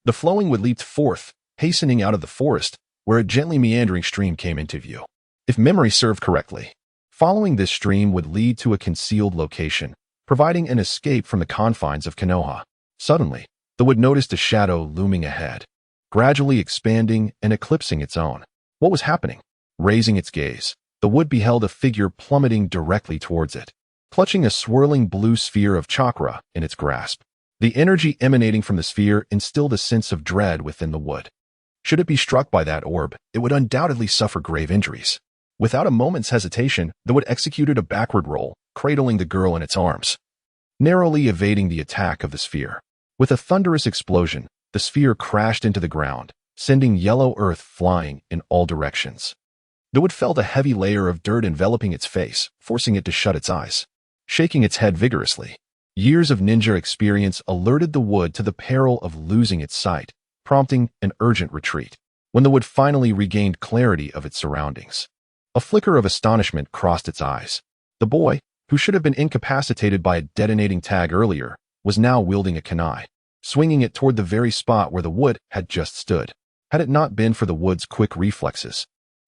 S1: The flowing wood leaped forth, hastening out of the forest, where a gently meandering stream came into view. If memory served correctly, following this stream would lead to a concealed location, providing an escape from the confines of Konoha. Suddenly, the wood noticed a shadow looming ahead, gradually expanding and eclipsing its own. What was happening? Raising its gaze, the wood beheld a figure plummeting directly towards it, clutching a swirling blue sphere of chakra in its grasp. The energy emanating from the sphere instilled a sense of dread within the wood. Should it be struck by that orb, it would undoubtedly suffer grave injuries. Without a moment's hesitation, the wood executed a backward roll, cradling the girl in its arms, narrowly evading the attack of the sphere. With a thunderous explosion, the sphere crashed into the ground, sending yellow earth flying in all directions. The wood felt a heavy layer of dirt enveloping its face, forcing it to shut its eyes. Shaking its head vigorously, years of ninja experience alerted the wood to the peril of losing its sight, prompting an urgent retreat. When the wood finally regained clarity of its surroundings, a flicker of astonishment crossed its eyes. The boy, who should have been incapacitated by a detonating tag earlier, was now wielding a kunai, swinging it toward the very spot where the wood had just stood. Had it not been for the wood's quick reflexes,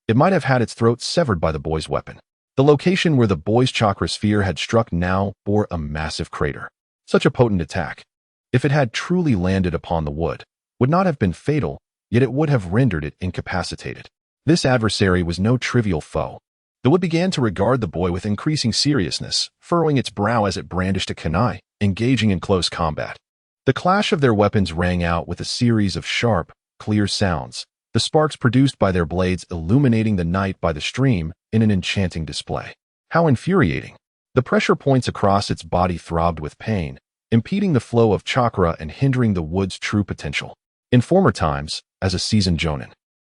S1: it might have had its throat severed by the boy's weapon. The location where the boy's chakra sphere had struck now bore a massive crater. Such a potent attack, if it had truly landed upon the wood, would not have been fatal, yet it would have rendered it incapacitated. This adversary was no trivial foe. The wood began to regard the boy with increasing seriousness, furrowing its brow as it brandished a kunai, engaging in close combat. The clash of their weapons rang out with a series of sharp, clear sounds, the sparks produced by their blades illuminating the night by the stream in an enchanting display. How infuriating! The pressure points across its body throbbed with pain, impeding the flow of chakra and hindering the wood's true potential. In former times, as a seasoned jonin,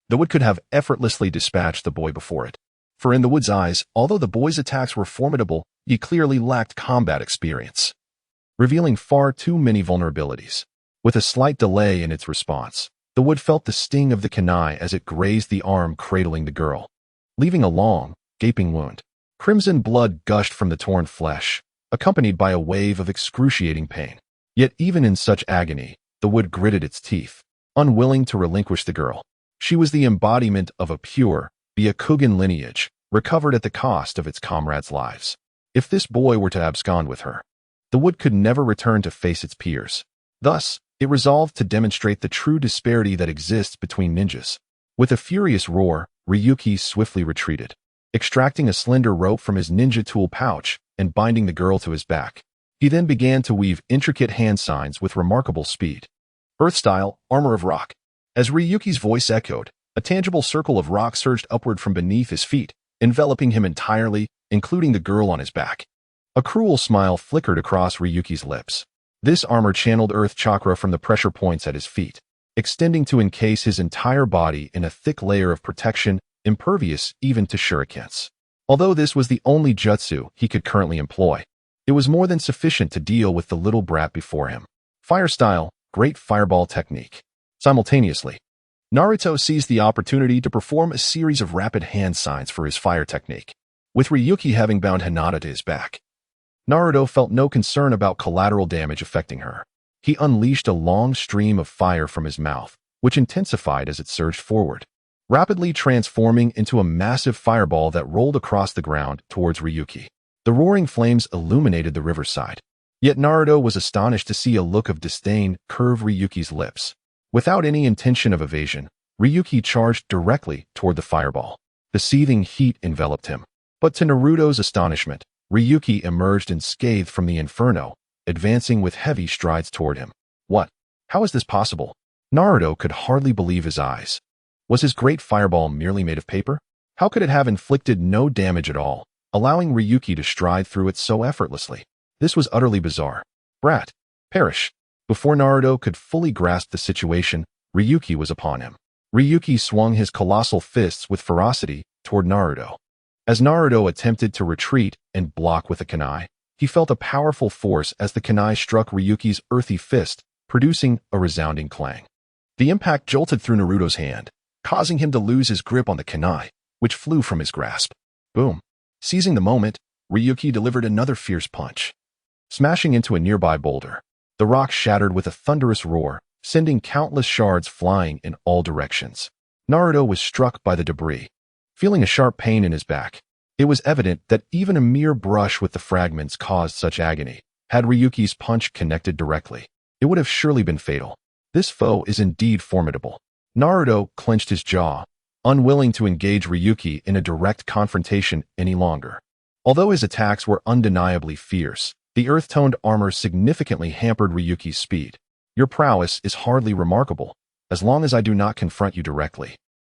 S1: the wood could have effortlessly dispatched the boy before it. For in the wood's eyes, although the boy's attacks were formidable, he clearly lacked combat experience, revealing far too many vulnerabilities. With a slight delay in its response, the wood felt the sting of the kunai as it grazed the arm cradling the girl, leaving a long, gaping wound. Crimson blood gushed from the torn flesh, accompanied by a wave of excruciating pain. Yet even in such agony, the wood gritted its teeth, unwilling to relinquish the girl. She was the embodiment of a pure, Byakugan lineage, recovered at the cost of its comrades' lives. If this boy were to abscond with her, the wood could never return to face its peers. Thus, it resolved to demonstrate the true disparity that exists between ninjas. With a furious roar, Ryuki swiftly retreated, extracting a slender rope from his ninja tool pouch and binding the girl to his back. He then began to weave intricate hand signs with remarkable speed. Earth-style, armor of rock. As Ryuki's voice echoed, a tangible circle of rock surged upward from beneath his feet, enveloping him entirely, including the girl on his back. A cruel smile flickered across Ryuki's lips. This armor channeled earth chakra from the pressure points at his feet, extending to encase his entire body in a thick layer of protection, impervious even to shurikens. Although this was the only jutsu he could currently employ, it was more than sufficient to deal with the little brat before him. Fire style, great fireball technique. Simultaneously, Naruto seized the opportunity to perform a series of rapid hand signs for his fire technique. With Ryuki having bound Hinata to his back, Naruto felt no concern about collateral damage affecting her. He unleashed a long stream of fire from his mouth, which intensified as it surged forward, rapidly transforming into a massive fireball that rolled across the ground towards Ryuki. The roaring flames illuminated the riverside, yet Naruto was astonished to see a look of disdain curve Ryuki's lips. Without any intention of evasion, Ryuki charged directly toward the fireball. The seething heat enveloped him. But to Naruto's astonishment, Ryuki emerged unscathed from the inferno, advancing with heavy strides toward him. What? How is this possible? Naruto could hardly believe his eyes. Was his great fireball merely made of paper? How could it have inflicted no damage at all, allowing Ryuki to stride through it so effortlessly? This was utterly bizarre. Brat, perish. Before Naruto could fully grasp the situation, Ryuki was upon him. Ryuki swung his colossal fists with ferocity toward Naruto. As Naruto attempted to retreat and block with a kunai, he felt a powerful force as the kunai struck Ryuki's earthy fist, producing a resounding clang. The impact jolted through Naruto's hand, causing him to lose his grip on the kunai, which flew from his grasp. Boom. Seizing the moment, Ryuki delivered another fierce punch. Smashing into a nearby boulder, the rock shattered with a thunderous roar, sending countless shards flying in all directions. Naruto was struck by the debris, feeling a sharp pain in his back. It was evident that even a mere brush with the fragments caused such agony. Had Ryuki's punch connected directly, it would have surely been fatal. This foe is indeed formidable. Naruto clenched his jaw, unwilling to engage Ryuki in a direct confrontation any longer. Although his attacks were undeniably fierce, the earth-toned armor significantly hampered Ryuki's speed. Your prowess is hardly remarkable, as long as I do not confront you directly.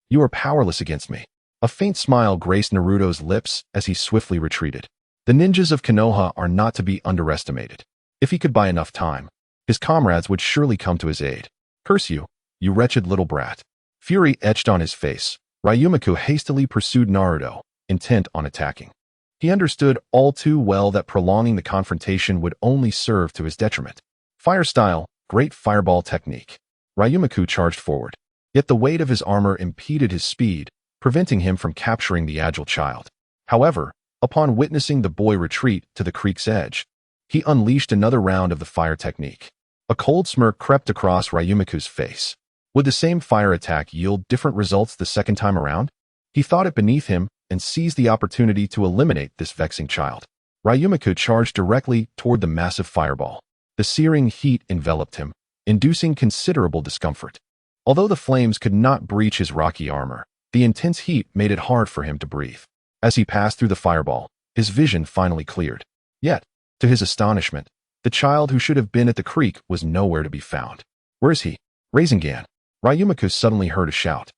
S1: You are powerless against me. A faint smile graced Naruto's lips as he swiftly retreated. The ninjas of Konoha are not to be underestimated. If he could buy enough time, his comrades would surely come to his aid. Curse you, you wretched little brat. Fury etched on his face. Ryumaku hastily pursued Naruto, intent on attacking. He understood all too well that prolonging the confrontation would only serve to his detriment. Fire style, great fireball technique. Ryumaku charged forward, yet the weight of his armor impeded his speed, preventing him from capturing the agile child. However, upon witnessing the boy retreat to the creek's edge, he unleashed another round of the fire technique. A cold smirk crept across Ryumaku's face. Would the same fire attack yield different results the second time around? He thought it beneath him and seized the opportunity to eliminate this vexing child. Ryumaku charged directly toward the massive fireball. The searing heat enveloped him, inducing considerable discomfort. Although the flames could not breach his rocky armor, the intense heat made it hard for him to breathe. As he passed through the fireball, his vision finally cleared. Yet, to his astonishment, the child who should have been at the creek was nowhere to be found. Where is he? Rasengan. Ryumaku suddenly heard a shout.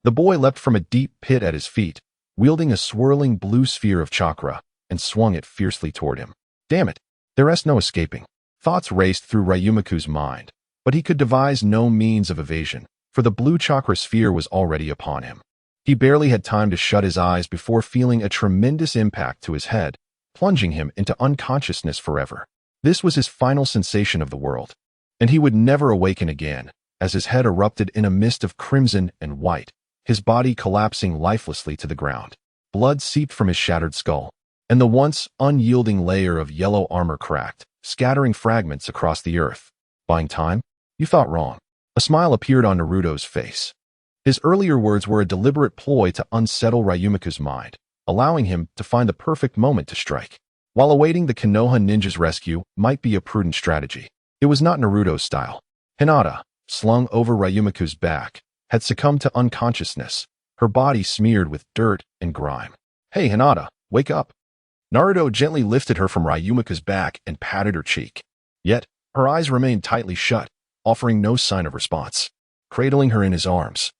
S1: The boy leapt from a deep pit at his feet, wielding a swirling blue sphere of chakra, and swung it fiercely toward him. Damn it, there is no escaping. Thoughts raced through Ryumaku's mind, but he could devise no means of evasion, for the blue chakra sphere was already upon him. He barely had time to shut his eyes before feeling a tremendous impact to his head, plunging him into unconsciousness forever. This was his final sensation of the world, and he would never awaken again, as his head erupted in a mist of crimson and white, his body collapsing lifelessly to the ground. Blood seeped from his shattered skull, and the once unyielding layer of yellow armor cracked, scattering fragments across the earth. Buying time? You thought wrong. A smile appeared on Naruto's face. His earlier words were a deliberate ploy to unsettle Ryumaku's mind, allowing him to find the perfect moment to strike. While awaiting the Konoha ninja's rescue might be a prudent strategy, it was not Naruto's style. Hinata, slung over Ryumaku's back, had succumbed to unconsciousness, her body smeared with dirt and grime. Hey, Hinata, wake up. Naruto gently lifted her from Ryumaku's back and patted her cheek. Yet, her eyes remained tightly shut, offering no sign of response. Cradling her in his arms,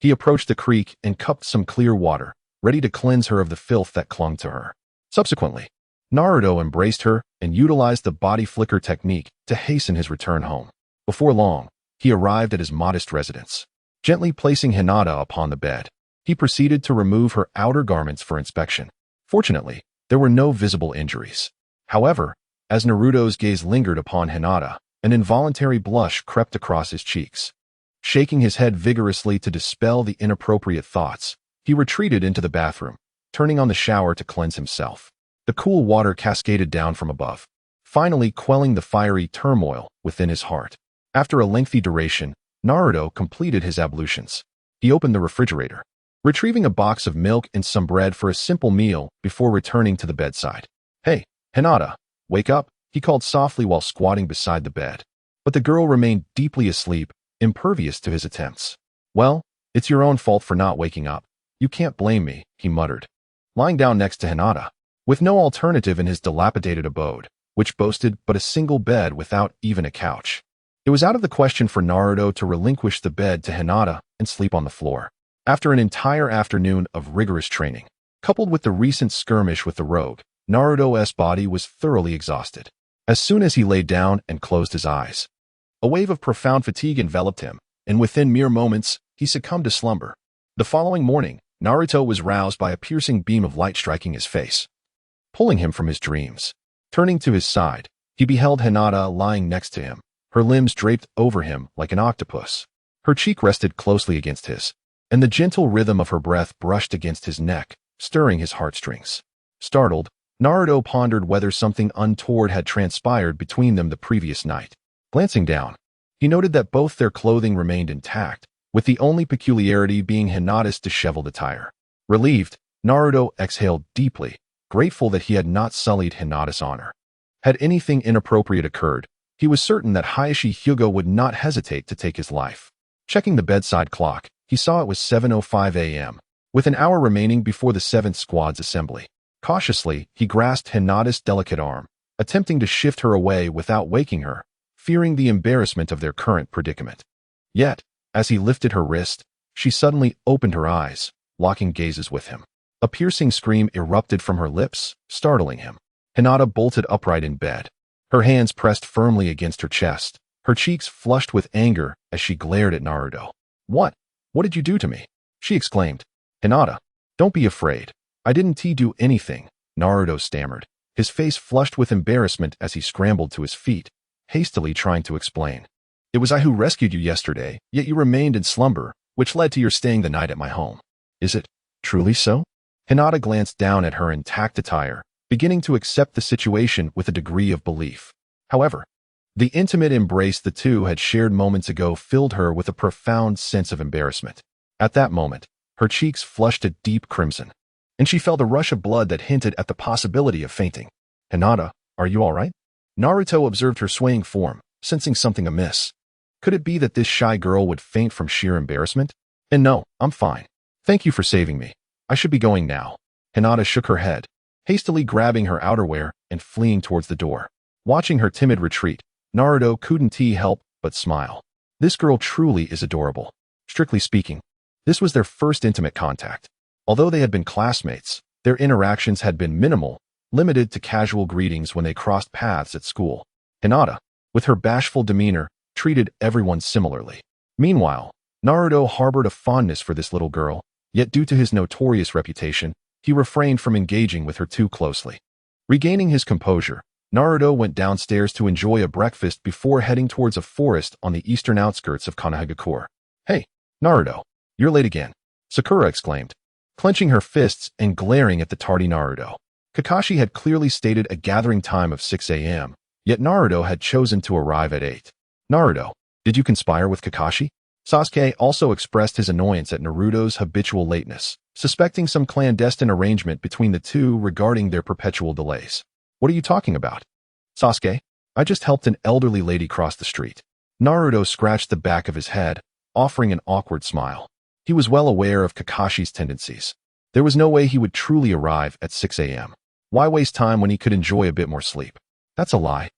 S1: he approached the creek and cupped some clear water, ready to cleanse her of the filth that clung to her. Subsequently, Naruto embraced her and utilized the body flicker technique to hasten his return home. Before long, he arrived at his modest residence. Gently placing Hinata upon the bed, he proceeded to remove her outer garments for inspection. Fortunately, there were no visible injuries. However, as Naruto's gaze lingered upon Hinata, an involuntary blush crept across his cheeks. Shaking his head vigorously to dispel the inappropriate thoughts, he retreated into the bathroom, turning on the shower to cleanse himself. The cool water cascaded down from above, finally quelling the fiery turmoil within his heart. After a lengthy duration, Naruto completed his ablutions. He opened the refrigerator, retrieving a box of milk and some bread for a simple meal before returning to the bedside. "Hey, Hinata, wake up," he called softly while squatting beside the bed. But the girl remained deeply asleep, impervious to his attempts. "Well, it's your own fault for not waking up. You can't blame me," he muttered, lying down next to Hinata. With no alternative in his dilapidated abode, which boasted but a single bed without even a couch, it was out of the question for Naruto to relinquish the bed to Hinata and sleep on the floor. After an entire afternoon of rigorous training, coupled with the recent skirmish with the rogue, Naruto's body was thoroughly exhausted. As soon as he lay down and closed his eyes, a wave of profound fatigue enveloped him, and within mere moments, he succumbed to slumber. The following morning, Naruto was roused by a piercing beam of light striking his face, pulling him from his dreams. Turning to his side, he beheld Hinata lying next to him, her limbs draped over him like an octopus. Her cheek rested closely against his, and the gentle rhythm of her breath brushed against his neck, stirring his heartstrings. Startled, Naruto pondered whether something untoward had transpired between them the previous night. Glancing down, he noted that both their clothing remained intact, with the only peculiarity being Hinata's disheveled attire. Relieved, Naruto exhaled deeply, grateful that he had not sullied Hinata's honor. Had anything inappropriate occurred, he was certain that Hayashi Hyuga would not hesitate to take his life. Checking the bedside clock, he saw it was 7:05 a.m., with an hour remaining before the 7th Squad's assembly. Cautiously, he grasped Hinata's delicate arm, attempting to shift her away without waking her, fearing the embarrassment of their current predicament. Yet, as he lifted her wrist, she suddenly opened her eyes, locking gazes with him. A piercing scream erupted from her lips, startling him. Hinata bolted upright in bed, her hands pressed firmly against her chest, her cheeks flushed with anger as she glared at Naruto. What did you do to me?" she exclaimed. "Hinata, don't be afraid. I didn't do anything," Naruto stammered, his face flushed with embarrassment as he scrambled to his feet, hastily trying to explain. "It was I who rescued you yesterday, yet you remained in slumber, which led to your staying the night at my home." "Is it truly so?" Hinata glanced down at her intact attire, beginning to accept the situation with a degree of belief. However, the intimate embrace the two had shared moments ago filled her with a profound sense of embarrassment. At that moment, her cheeks flushed a deep crimson, and she felt a rush of blood that hinted at the possibility of fainting. "Hinata, are you all right?" Naruto observed her swaying form, sensing something amiss. Could it be that this shy girl would faint from sheer embarrassment? "And no, I'm fine. Thank you for saving me. I should be going now." Hinata shook her head, hastily grabbing her outerwear and fleeing towards the door. Watching her timid retreat, Naruto couldn't help but smile. This girl truly is adorable. Strictly speaking, this was their first intimate contact. Although they had been classmates, their interactions had been minimal, limited to casual greetings when they crossed paths at school. Hinata, with her bashful demeanor, treated everyone similarly. Meanwhile, Naruto harbored a fondness for this little girl, yet due to his notorious reputation, he refrained from engaging with her too closely. Regaining his composure, Naruto went downstairs to enjoy a breakfast before heading towards a forest on the eastern outskirts of Konohagakure. "Hey, Naruto, you're late again," Sakura exclaimed, clenching her fists and glaring at the tardy Naruto. Kakashi had clearly stated a gathering time of 6 a.m., yet Naruto had chosen to arrive at 8. "Naruto, did you conspire with Kakashi?" Sasuke also expressed his annoyance at Naruto's habitual lateness, suspecting some clandestine arrangement between the two regarding their perpetual delays. "What are you talking about?" "Sasuke, I just helped an elderly lady cross the street." Naruto scratched the back of his head, offering an awkward smile. He was well aware of Kakashi's tendencies. There was no way he would truly arrive at 6 a.m. Why waste time when he could enjoy a bit more sleep? "That's a lie.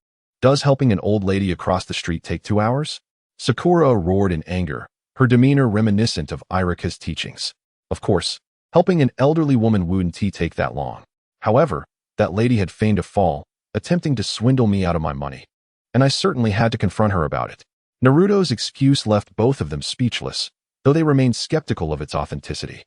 S1: Does helping an old lady across the street take 2 hours?" Sakura roared in anger, her demeanor reminiscent of Irika's teachings. "Of course, helping an elderly woman wouldn't take that long. However, that lady had feigned a fall, attempting to swindle me out of my money, and I certainly had to confront her about it." Naruto's excuse left both of them speechless, though they remained skeptical of its authenticity.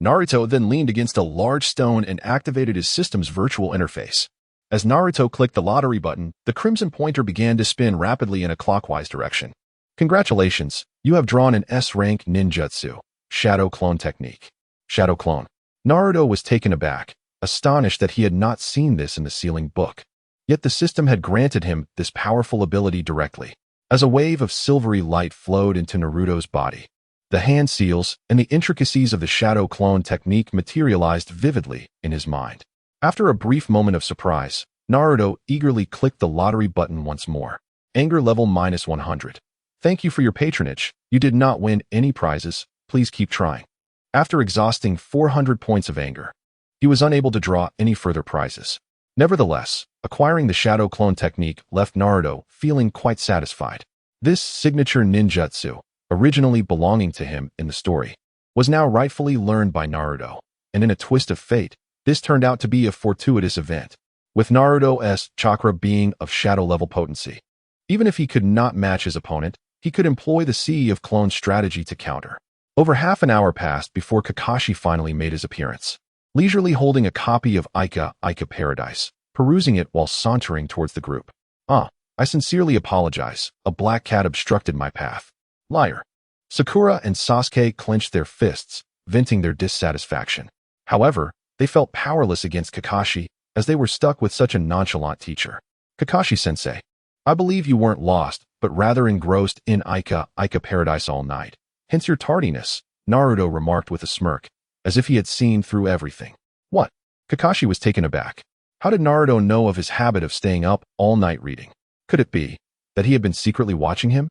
S1: Naruto then leaned against a large stone and activated his system's virtual interface. As Naruto clicked the lottery button, the crimson pointer began to spin rapidly in a clockwise direction. Congratulations, you have drawn an S-rank ninjutsu, Shadow Clone Technique. Shadow Clone. Naruto was taken aback, astonished that he had not seen this in the sealing book. Yet the system had granted him this powerful ability directly. As a wave of silvery light flowed into Naruto's body, the hand seals and the intricacies of the Shadow Clone Technique materialized vividly in his mind. After a brief moment of surprise, Naruto eagerly clicked the lottery button once more. Anger level -100. Thank you for your patronage. You did not win any prizes. Please keep trying. After exhausting 400 points of anger, he was unable to draw any further prizes. Nevertheless, acquiring the Shadow Clone Technique left Naruto feeling quite satisfied. This signature ninjutsu, originally belonging to him in the story, was now rightfully learned by Naruto, and in a twist of fate, this turned out to be a fortuitous event, with Naruto's chakra being of shadow-level potency. Even if he could not match his opponent, he could employ the Sea of Clones strategy to counter. Over half an hour passed before Kakashi finally made his appearance, leisurely holding a copy of Ica Paradise, perusing it while sauntering towards the group. I sincerely apologize. A black cat obstructed my path. Liar. Sakura and Sasuke clenched their fists, venting their dissatisfaction. However, they felt powerless against Kakashi, as they were stuck with such a nonchalant teacher. Kakashi-sensei, I believe you weren't lost, but rather engrossed in Ica Paradise all night. Hence your tardiness, Naruto remarked with a smirk, as if he had seen through everything. What? Kakashi was taken aback. How did Naruto know of his habit of staying up all night reading? Could it be that he had been secretly watching him?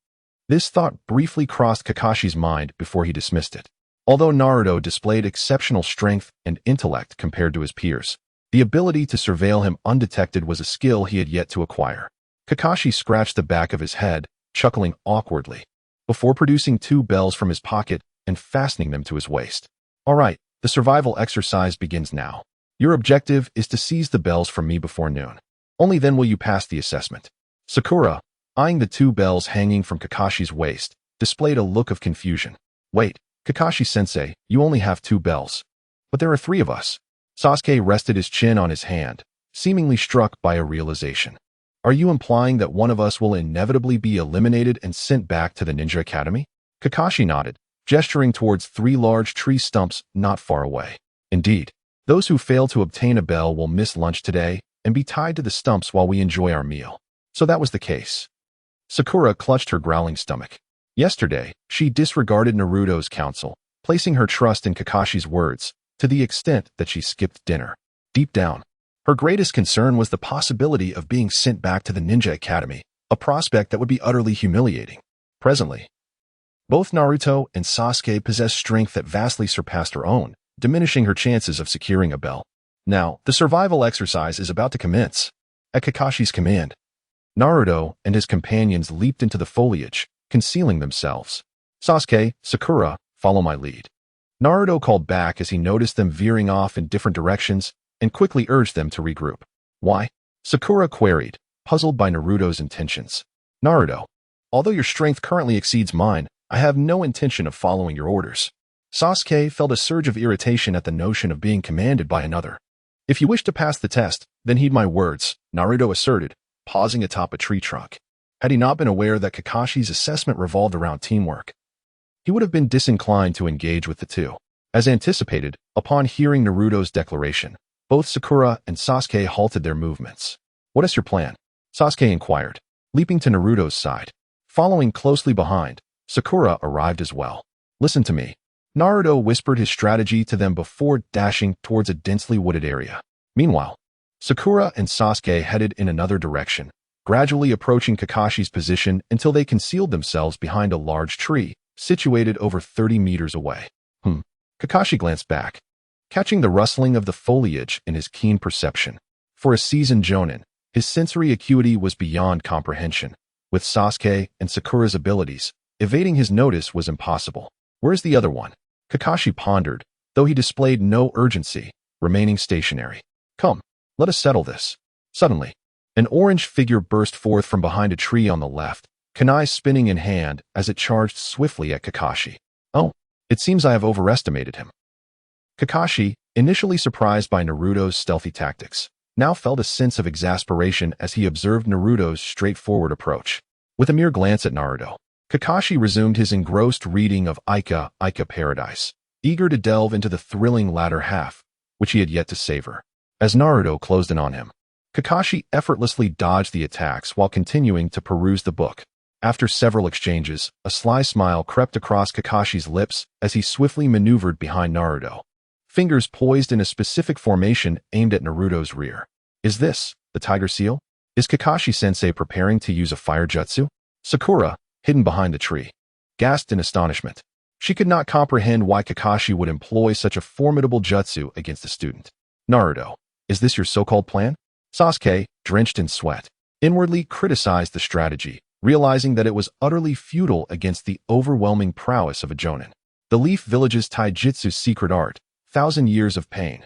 S1: This thought briefly crossed Kakashi's mind before he dismissed it. Although Naruto displayed exceptional strength and intellect compared to his peers, the ability to surveil him undetected was a skill he had yet to acquire. Kakashi scratched the back of his head, chuckling awkwardly, before producing 2 bells from his pocket and fastening them to his waist. All right, the survival exercise begins now. Your objective is to seize the bells from me before noon. Only then will you pass the assessment. Sakura, eyeing the 2 bells hanging from Kakashi's waist, displayed a look of confusion. Wait, Kakashi-sensei, you only have 2 bells. But there are 3 of us. Sasuke rested his chin on his hand, seemingly struck by a realization. Are you implying that one of us will inevitably be eliminated and sent back to the Ninja Academy? Kakashi nodded, gesturing towards 3 large tree stumps not far away. Indeed, those who fail to obtain a bell will miss lunch today and be tied to the stumps while we enjoy our meal. So that was the case. Sakura clutched her growling stomach. Yesterday, she disregarded Naruto's counsel, placing her trust in Kakashi's words, to the extent that she skipped dinner. Deep down, her greatest concern was the possibility of being sent back to the Ninja Academy, a prospect that would be utterly humiliating. Presently, both Naruto and Sasuke possessed strength that vastly surpassed her own, diminishing her chances of securing a bell. Now, the survival exercise is about to commence. At Kakashi's command, Naruto and his companions leaped into the foliage, concealing themselves. Sasuke, Sakura, follow my lead. Naruto called back as he noticed them veering off in different directions and quickly urged them to regroup. Why? Sakura queried, puzzled by Naruto's intentions. Naruto, although your strength currently exceeds mine, I have no intention of following your orders. Sasuke felt a surge of irritation at the notion of being commanded by another. If you wish to pass the test, then heed my words, Naruto asserted, pausing atop a tree trunk. Had he not been aware that Kakashi's assessment revolved around teamwork, he would have been disinclined to engage with the two. As anticipated, upon hearing Naruto's declaration, both Sakura and Sasuke halted their movements. What is your plan? Sasuke inquired, leaping to Naruto's side. Following closely behind, Sakura arrived as well. Listen to me. Naruto whispered his strategy to them before dashing towards a densely wooded area. Meanwhile, Sakura and Sasuke headed in another direction, gradually approaching Kakashi's position until they concealed themselves behind a large tree, situated over 30 meters away. Kakashi glanced back, catching the rustling of the foliage in his keen perception. For a seasoned jonin, his sensory acuity was beyond comprehension. With Sasuke and Sakura's abilities, evading his notice was impossible. Where's the other one? Kakashi pondered, though he displayed no urgency, remaining stationary. Come, let us settle this. Suddenly, an orange figure burst forth from behind a tree on the left, kunai spinning in hand as it charged swiftly at Kakashi. Oh, it seems I have overestimated him. Kakashi, initially surprised by Naruto's stealthy tactics, now felt a sense of exasperation as he observed Naruto's straightforward approach. With a mere glance at Naruto, Kakashi resumed his engrossed reading of Ica Paradise, eager to delve into the thrilling latter half, which he had yet to savor. As Naruto closed in on him, Kakashi effortlessly dodged the attacks while continuing to peruse the book. After several exchanges, a sly smile crept across Kakashi's lips as he swiftly maneuvered behind Naruto, fingers poised in a specific formation aimed at Naruto's rear. Is this the Tiger Seal? Is Kakashi-sensei preparing to use a fire jutsu? Sakura, hidden behind the tree, gasped in astonishment. She could not comprehend why Kakashi would employ such a formidable jutsu against a student. Naruto, is this your so-called plan? Sasuke, drenched in sweat, inwardly criticized the strategy, realizing that it was utterly futile against the overwhelming prowess of a jonin. The Leaf Village's taijutsu's secret art, 1,000 years of pain.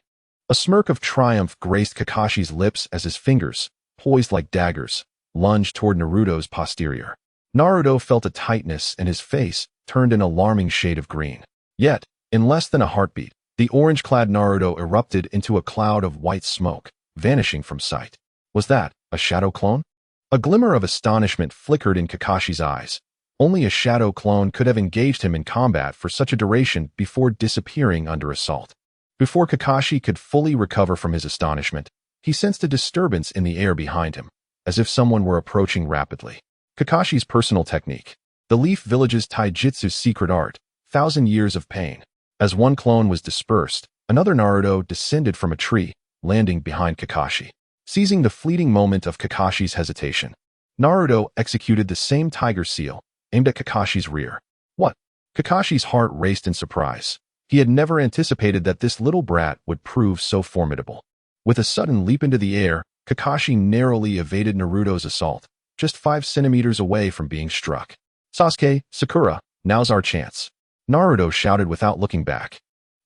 S1: A smirk of triumph graced Kakashi's lips as his fingers, poised like daggers, lunged toward Naruto's posterior. Naruto felt a tightness and his face turned an alarming shade of green. Yet, in less than a heartbeat, the orange-clad Naruto erupted into a cloud of white smoke, vanishing from sight. Was that a shadow clone? A glimmer of astonishment flickered in Kakashi's eyes. Only a shadow clone could have engaged him in combat for such a duration before disappearing under assault. Before Kakashi could fully recover from his astonishment, he sensed a disturbance in the air behind him, as if someone were approaching rapidly. Kakashi's personal technique, the Leaf Village's taijutsu's secret art, 1,000 years of pain. As one clone was dispersed, another Naruto descended from a tree, landing behind Kakashi. Seizing the fleeting moment of Kakashi's hesitation, Naruto executed the same Tiger Seal, aimed at Kakashi's rear. What? Kakashi's heart raced in surprise. He had never anticipated that this little brat would prove so formidable. With a sudden leap into the air, Kakashi narrowly evaded Naruto's assault, just 5 centimeters away from being struck. Sasuke, Sakura, now's our chance, Naruto shouted without looking back.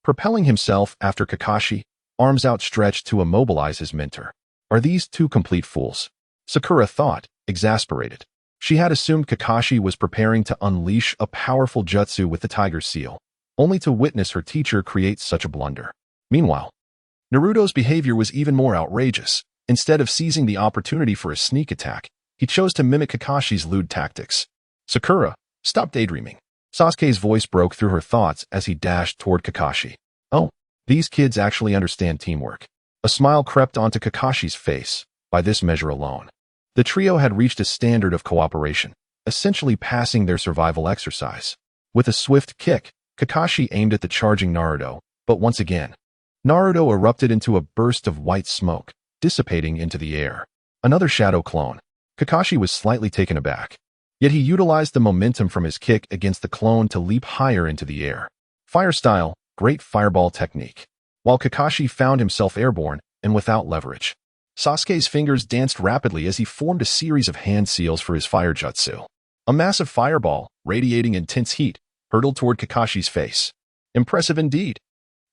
S1: Propelling himself after Kakashi, arms outstretched to immobilize his mentor. Are these two complete fools? Sakura thought, exasperated. She had assumed Kakashi was preparing to unleash a powerful jutsu with the Tiger Seal, only to witness her teacher create such a blunder. Meanwhile, Naruto's behavior was even more outrageous. Instead of seizing the opportunity for a sneak attack, he chose to mimic Kakashi's lewd tactics. Sakura, stop daydreaming. Sasuke's voice broke through her thoughts as he dashed toward Kakashi. Oh, these kids actually understand teamwork. A smile crept onto Kakashi's face, by this measure alone. The trio had reached a standard of cooperation, essentially passing their survival exercise. With a swift kick, Kakashi aimed at the charging Naruto, but once again, Naruto erupted into a burst of white smoke, dissipating into the air. Another shadow clone. Kakashi was slightly taken aback. Yet he utilized the momentum from his kick against the clone to leap higher into the air. Fire style, great fireball technique. While Kakashi found himself airborne and without leverage, Sasuke's fingers danced rapidly as he formed a series of hand seals for his fire jutsu. A massive fireball, radiating intense heat, hurtled toward Kakashi's face. Impressive indeed.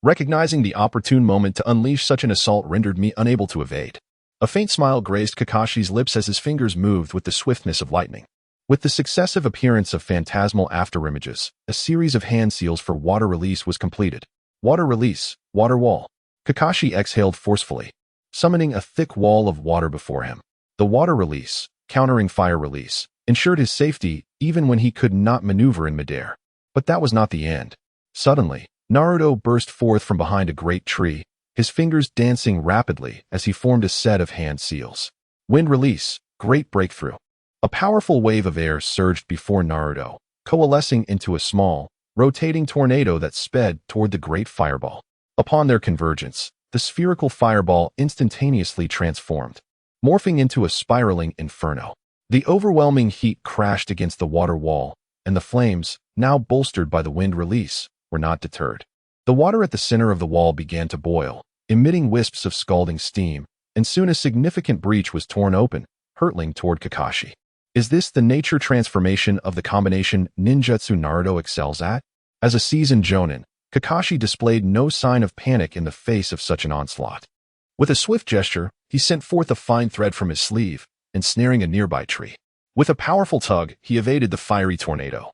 S1: Recognizing the opportune moment to unleash such an assault rendered me unable to evade. A faint smile grazed Kakashi's lips as his fingers moved with the swiftness of lightning. With the successive appearance of phantasmal afterimages, a series of hand seals for water release was completed. Water release, water wall. Kakashi exhaled forcefully, summoning a thick wall of water before him. The water release, countering fire release, ensured his safety even when he could not maneuver in midair. But that was not the end. Suddenly, Naruto burst forth from behind a great tree, his fingers dancing rapidly as he formed a set of hand seals. Wind release, great breakthrough. A powerful wave of air surged before Naruto, coalescing into a small, rotating tornado that sped toward the great fireball. Upon their convergence, the spherical fireball instantaneously transformed, morphing into a spiraling inferno. The overwhelming heat crashed against the water wall, and the flames, now bolstered by the wind release, were not deterred. The water at the center of the wall began to boil, emitting wisps of scalding steam, and soon a significant breach was torn open, hurtling toward Kakashi. Is this the nature transformation of the combination ninjutsu Naruto excels at? As a seasoned jonin, Kakashi displayed no sign of panic in the face of such an onslaught. With a swift gesture, he sent forth a fine thread from his sleeve, ensnaring a nearby tree. With a powerful tug, he evaded the fiery tornado,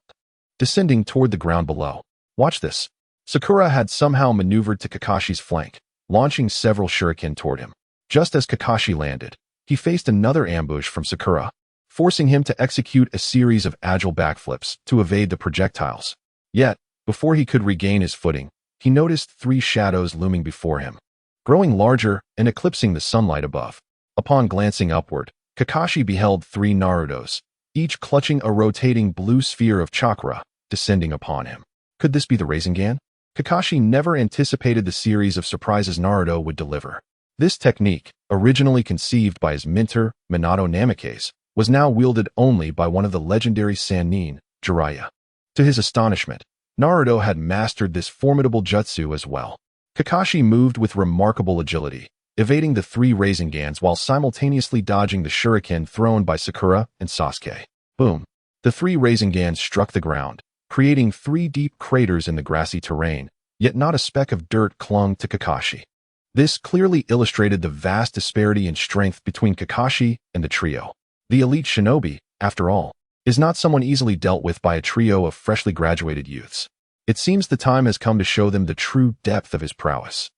S1: descending toward the ground below. Watch this. Sakura had somehow maneuvered to Kakashi's flank, launching several shuriken toward him. Just as Kakashi landed, he faced another ambush from Sakura, forcing him to execute a series of agile backflips to evade the projectiles. Yet, before he could regain his footing, he noticed three shadows looming before him, growing larger and eclipsing the sunlight above. Upon glancing upward, Kakashi beheld three Narutos, each clutching a rotating blue sphere of chakra, descending upon him. Could this be the Rasengan? Kakashi never anticipated the series of surprises Naruto would deliver. This technique, originally conceived by his mentor, Minato Namikaze, was now wielded only by one of the legendary Sannin, Jiraiya. To his astonishment, Naruto had mastered this formidable jutsu as well. Kakashi moved with remarkable agility, evading the three Rasengans while simultaneously dodging the shuriken thrown by Sakura and Sasuke. Boom! The three Rasengans struck the ground, creating three deep craters in the grassy terrain, yet not a speck of dirt clung to Kakashi. This clearly illustrated the vast disparity in strength between Kakashi and the trio. The elite shinobi, after all, is not someone easily dealt with by a trio of freshly graduated youths. It seems the time has come to show them the true depth of his prowess.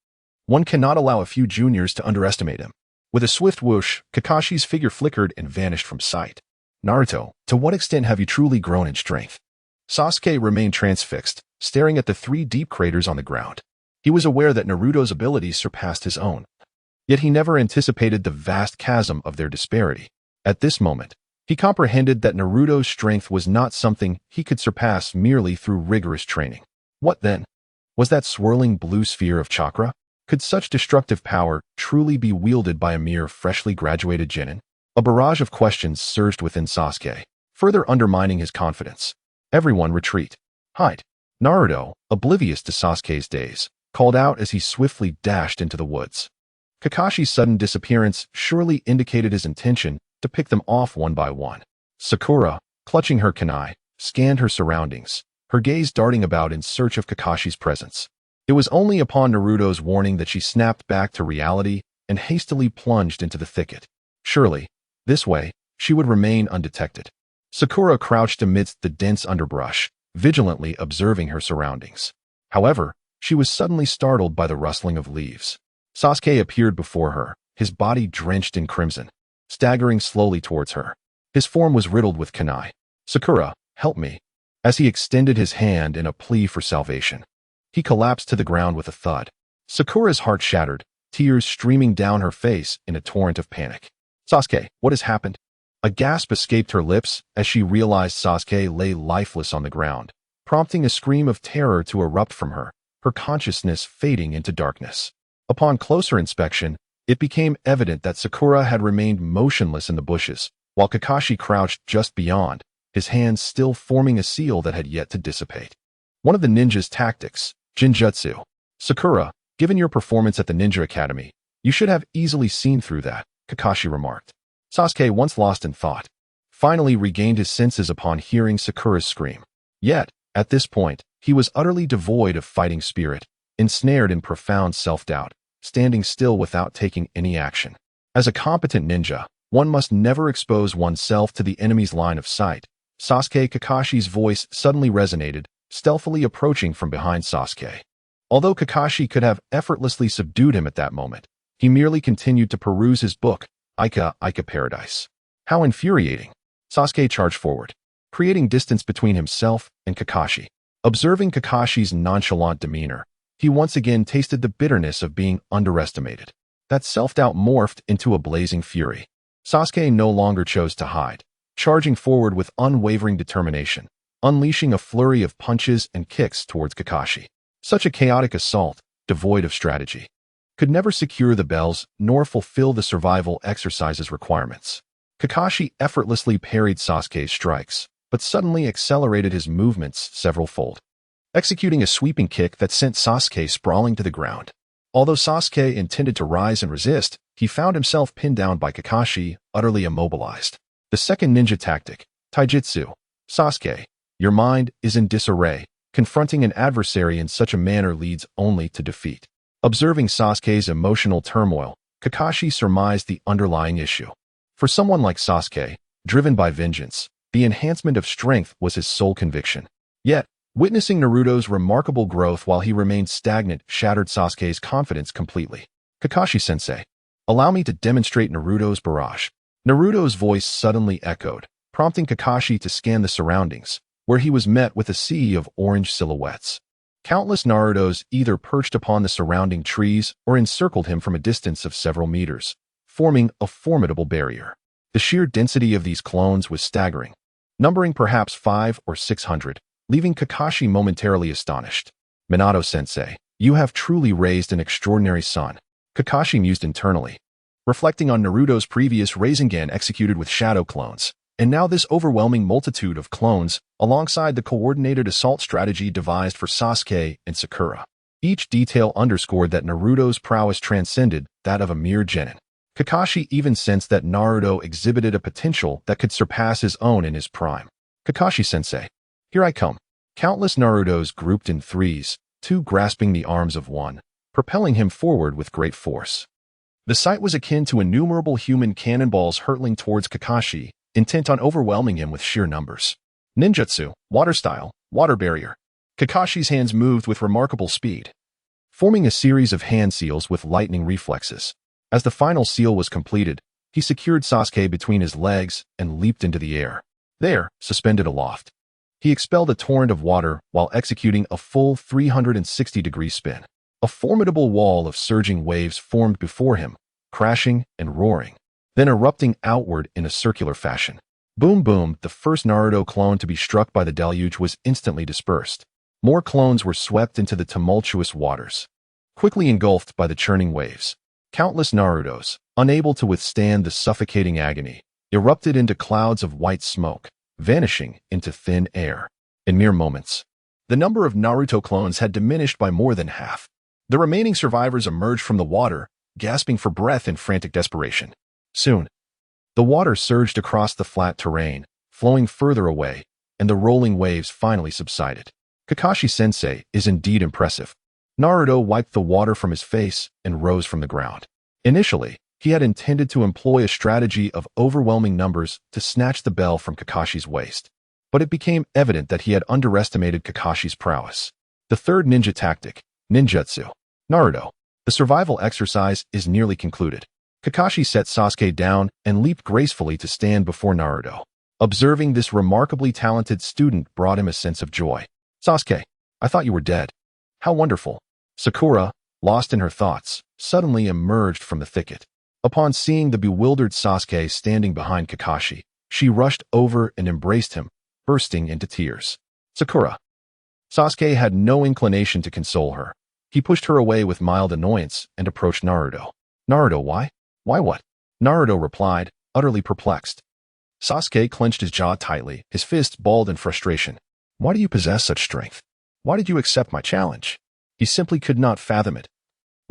S1: One cannot allow a few juniors to underestimate him. With a swift whoosh, Kakashi's figure flickered and vanished from sight. Naruto, to what extent have you truly grown in strength? Sasuke remained transfixed, staring at the three deep craters on the ground. He was aware that Naruto's abilities surpassed his own. Yet he never anticipated the vast chasm of their disparity. At this moment, he comprehended that Naruto's strength was not something he could surpass merely through rigorous training. What then? Was that swirling blue sphere of chakra? Could such destructive power truly be wielded by a mere freshly graduated genin? A barrage of questions surged within Sasuke, further undermining his confidence. Everyone retreat. Hide. Naruto, oblivious to Sasuke's days, called out as he swiftly dashed into the woods. Kakashi's sudden disappearance surely indicated his intention to pick them off one by one. Sakura, clutching her kunai, scanned her surroundings, her gaze darting about in search of Kakashi's presence. It was only upon Naruto's warning that she snapped back to reality and hastily plunged into the thicket. Surely, this way, she would remain undetected. Sakura crouched amidst the dense underbrush, vigilantly observing her surroundings. However, she was suddenly startled by the rustling of leaves. Sasuke appeared before her, his body drenched in crimson, staggering slowly towards her. His form was riddled with kunai. "Sakura, help me," as he extended his hand in a plea for salvation. He collapsed to the ground with a thud. Sakura's heart shattered, tears streaming down her face in a torrent of panic. "Sasuke, what has happened?" A gasp escaped her lips as she realized Sasuke lay lifeless on the ground, prompting a scream of terror to erupt from her, her consciousness fading into darkness. Upon closer inspection, it became evident that Sakura had remained motionless in the bushes, while Kakashi crouched just beyond, his hands still forming a seal that had yet to dissipate. One of the ninja's tactics, Jinjutsu. "Sakura, given your performance at the Ninja Academy, you should have easily seen through that," Kakashi remarked. Sasuke, once lost in thought, finally regained his senses upon hearing Sakura's scream. Yet, at this point, he was utterly devoid of fighting spirit, ensnared in profound self-doubt, standing still without taking any action. As a competent ninja, one must never expose oneself to the enemy's line of sight. Sasuke Kakashi's voice suddenly resonated, stealthily approaching from behind Sasuke. Although Kakashi could have effortlessly subdued him at that moment, he merely continued to peruse his book, Ika Paradise. How infuriating! Sasuke charged forward, creating distance between himself and Kakashi. Observing Kakashi's nonchalant demeanor, he once again tasted the bitterness of being underestimated. That self-doubt morphed into a blazing fury. Sasuke no longer chose to hide, charging forward with unwavering determination, unleashing a flurry of punches and kicks towards Kakashi. Such a chaotic assault, devoid of strategy, could never secure the bells nor fulfill the survival exercise's requirements. Kakashi effortlessly parried Sasuke's strikes, but suddenly accelerated his movements several-fold, executing a sweeping kick that sent Sasuke sprawling to the ground. Although Sasuke intended to rise and resist, he found himself pinned down by Kakashi, utterly immobilized. The second ninja tactic, Taijutsu. "Sasuke, your mind is in disarray. Confronting an adversary in such a manner leads only to defeat." Observing Sasuke's emotional turmoil, Kakashi surmised the underlying issue. For someone like Sasuke, driven by vengeance, the enhancement of strength was his sole conviction. Yet, Witnessing Naruto's remarkable growth while he remained stagnant shattered Sasuke's confidence completely. Kakashi-sensei, allow me to demonstrate Naruto's barrage. Naruto's voice suddenly echoed, prompting Kakashi to scan the surroundings, where he was met with a sea of orange silhouettes. Countless Narutos either perched upon the surrounding trees or encircled him from a distance of several meters, forming a formidable barrier. The sheer density of these clones was staggering, numbering perhaps 500 or 600, leaving Kakashi momentarily astonished. Minato-sensei, you have truly raised an extraordinary son, Kakashi mused internally, reflecting on Naruto's previous Rasengan executed with shadow clones, and now this overwhelming multitude of clones, alongside the coordinated assault strategy devised for Sasuke and Sakura. Each detail underscored that Naruto's prowess transcended that of a mere genin. Kakashi even sensed that Naruto exhibited a potential that could surpass his own in his prime. Kakashi-sensei, here I come. Countless Narutos grouped in threes, two grasping the arms of one, propelling him forward with great force. The sight was akin to innumerable human cannonballs hurtling towards Kakashi, intent on overwhelming him with sheer numbers. Ninjutsu, water style, water barrier. Kakashi's hands moved with remarkable speed, forming a series of hand seals with lightning reflexes. As the final seal was completed, he secured Sasuke between his legs and leaped into the air. There, suspended aloft, he expelled a torrent of water while executing a full 360-degree spin. A formidable wall of surging waves formed before him, crashing and roaring, then erupting outward in a circular fashion. Boom boom, the first Naruto clone to be struck by the deluge was instantly dispersed. More clones were swept into the tumultuous waters, quickly engulfed by the churning waves. Countless Narutos, unable to withstand the suffocating agony, erupted into clouds of white smoke, vanishing into thin air. In mere moments, the number of Naruto clones had diminished by more than half. The remaining survivors emerged from the water, gasping for breath in frantic desperation. Soon, the water surged across the flat terrain, flowing further away, and the rolling waves finally subsided. Kakashi-sensei is indeed impressive. Naruto wiped the water from his face and rose from the ground. Initially, he had intended to employ a strategy of overwhelming numbers to snatch the bell from Kakashi's waist, but it became evident that he had underestimated Kakashi's prowess. The third ninja tactic, ninjutsu. Naruto, the survival exercise is nearly concluded. Kakashi set Sasuke down and leaped gracefully to stand before Naruto. Observing this remarkably talented student brought him a sense of joy. Sasuke, I thought you were dead. How wonderful. Sakura, lost in her thoughts, suddenly emerged from the thicket. Upon seeing the bewildered Sasuke standing behind Kakashi, she rushed over and embraced him, bursting into tears. Sakura. Sasuke had no inclination to console her. He pushed her away with mild annoyance and approached Naruto. Naruto, why? Why what? Naruto replied, utterly perplexed. Sasuke clenched his jaw tightly, his fists balled in frustration. Why do you possess such strength? Why did you accept my challenge? He simply could not fathom it.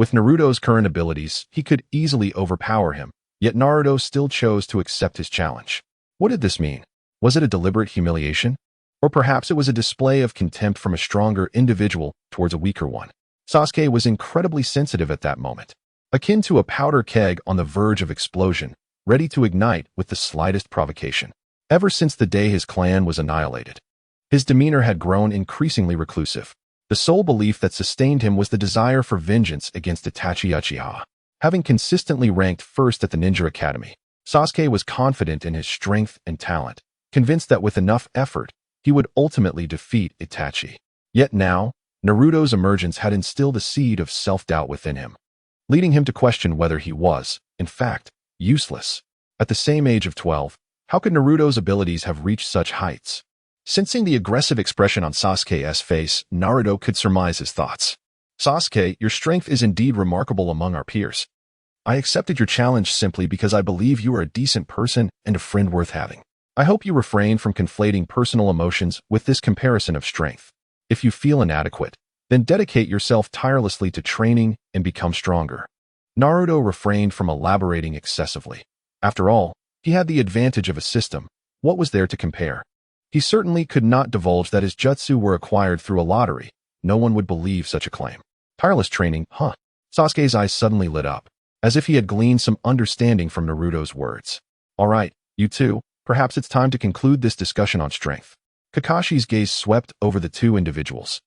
S1: With Naruto's current abilities, he could easily overpower him, yet Naruto still chose to accept his challenge. What did this mean? Was it a deliberate humiliation? Or perhaps it was a display of contempt from a stronger individual towards a weaker one. Sasuke was incredibly sensitive at that moment, akin to a powder keg on the verge of explosion, ready to ignite with the slightest provocation. Ever since the day his clan was annihilated, his demeanor had grown increasingly reclusive. The sole belief that sustained him was the desire for vengeance against Itachi Uchiha. Having consistently ranked first at the Ninja Academy, Sasuke was confident in his strength and talent, convinced that with enough effort, he would ultimately defeat Itachi. Yet now, Naruto's emergence had instilled a seed of self-doubt within him, leading him to question whether he was, in fact, useless. At the same age of 12, how could Naruto's abilities have reached such heights? Sensing the aggressive expression on Sasuke's face, Naruto could surmise his thoughts. Sasuke, your strength is indeed remarkable among our peers. I accepted your challenge simply because I believe you are a decent person and a friend worth having. I hope you refrain from conflating personal emotions with this comparison of strength. If you feel inadequate, then dedicate yourself tirelessly to training and become stronger. Naruto refrained from elaborating excessively. After all, he had the advantage of a system. What was there to compare? He certainly could not divulge that his jutsu were acquired through a lottery. No one would believe such a claim. Tireless training, huh? Sasuke's eyes suddenly lit up, as if he had gleaned some understanding from Naruto's words. All right, you two, perhaps it's time to conclude this discussion on strength. Kakashi's gaze swept over the two individuals,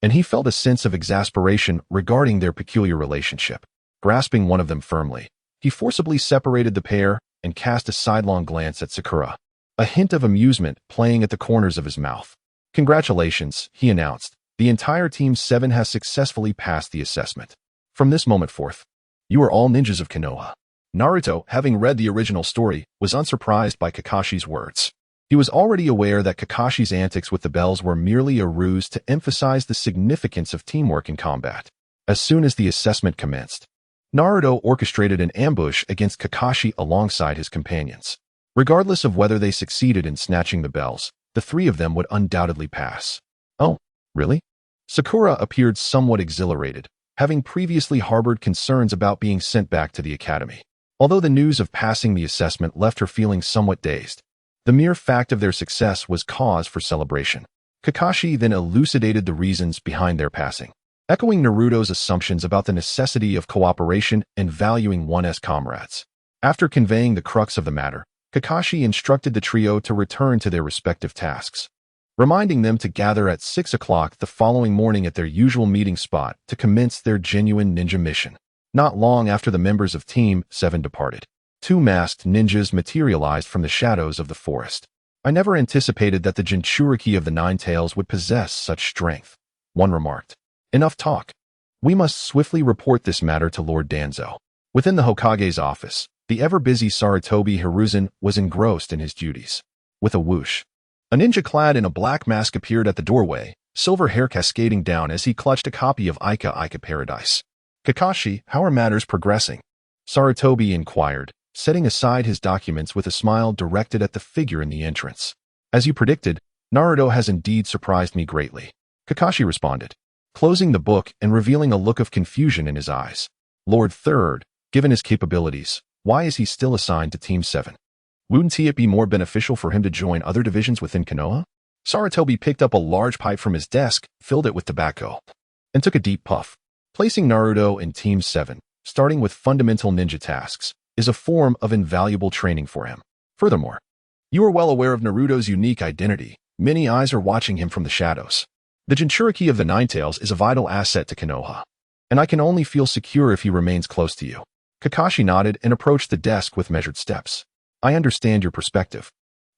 S1: and he felt a sense of exasperation regarding their peculiar relationship. Grasping one of them firmly, he forcibly separated the pair and cast a sidelong glance at Sakura, a hint of amusement playing at the corners of his mouth. "Congratulations," he announced. "The entire Team 7 has successfully passed the assessment. From this moment forth, you are all ninjas of Konoha." Naruto, having read the original story, was unsurprised by Kakashi's words. He was already aware that Kakashi's antics with the bells were merely a ruse to emphasize the significance of teamwork in combat. As soon as the assessment commenced, Naruto orchestrated an ambush against Kakashi alongside his companions. Regardless of whether they succeeded in snatching the bells, the three of them would undoubtedly pass. "Oh, really?" Sakura appeared somewhat exhilarated, having previously harbored concerns about being sent back to the academy. Although the news of passing the assessment left her feeling somewhat dazed, the mere fact of their success was cause for celebration. Kakashi then elucidated the reasons behind their passing, echoing Naruto's assumptions about the necessity of cooperation and valuing one's comrades. After conveying the crux of the matter, Kakashi instructed the trio to return to their respective tasks, reminding them to gather at 6 o'clock the following morning at their usual meeting spot to commence their genuine ninja mission. Not long after the members of Team 7 departed, two masked ninjas materialized from the shadows of the forest. "I never anticipated that the Jinchuriki of the Nine Tails would possess such strength," one remarked. "Enough talk. We must swiftly report this matter to Lord Danzo." Within the Hokage's office, the ever-busy Sarutobi Hiruzen was engrossed in his duties. With a whoosh, a ninja clad in a black mask appeared at the doorway, silver hair cascading down as he clutched a copy of Ika Paradise. "Kakashi, how are matters progressing?" Sarutobi inquired, setting aside his documents with a smile directed at the figure in the entrance. "As you predicted, Naruto has indeed surprised me greatly," Kakashi responded, closing the book and revealing a look of confusion in his eyes. "Lord Third, given his capabilities, why is he still assigned to Team 7? Wouldn't it be more beneficial for him to join other divisions within Konoha?" Sarutobi picked up a large pipe from his desk, filled it with tobacco, and took a deep puff. Placing Naruto in Team 7, starting with fundamental ninja tasks, is a form of invaluable training for him. Furthermore, you are well aware of Naruto's unique identity. Many eyes are watching him from the shadows. The Jinchuriki of the Nine Tails is a vital asset to Konoha, and I can only feel secure if he remains close to you. Kakashi nodded and approached the desk with measured steps. "I understand your perspective,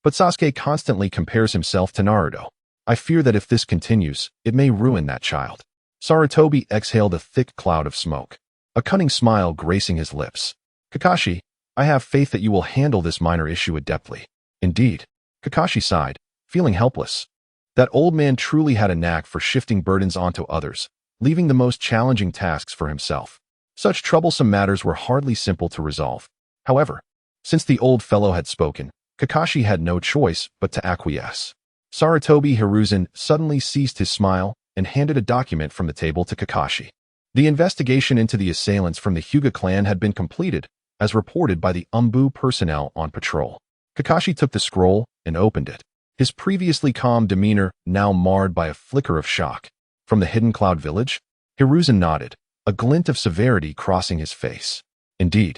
S1: but Sasuke constantly compares himself to Naruto. I fear that if this continues, it may ruin that child." Sarutobi exhaled a thick cloud of smoke, a cunning smile gracing his lips. "Kakashi, I have faith that you will handle this minor issue adeptly." "Indeed." Kakashi sighed, feeling helpless. That old man truly had a knack for shifting burdens onto others, leaving the most challenging tasks for himself. Such troublesome matters were hardly simple to resolve. However, since the old fellow had spoken, Kakashi had no choice but to acquiesce. Sarutobi Hiruzen suddenly ceased his smile and handed a document from the table to Kakashi. The investigation into the assailants from the Hyuga clan had been completed, as reported by the Umbu personnel on patrol. Kakashi took the scroll and opened it, his previously calm demeanor now marred by a flicker of shock. "From the Hidden Cloud Village?" Hiruzen nodded, a glint of severity crossing his face. "Indeed.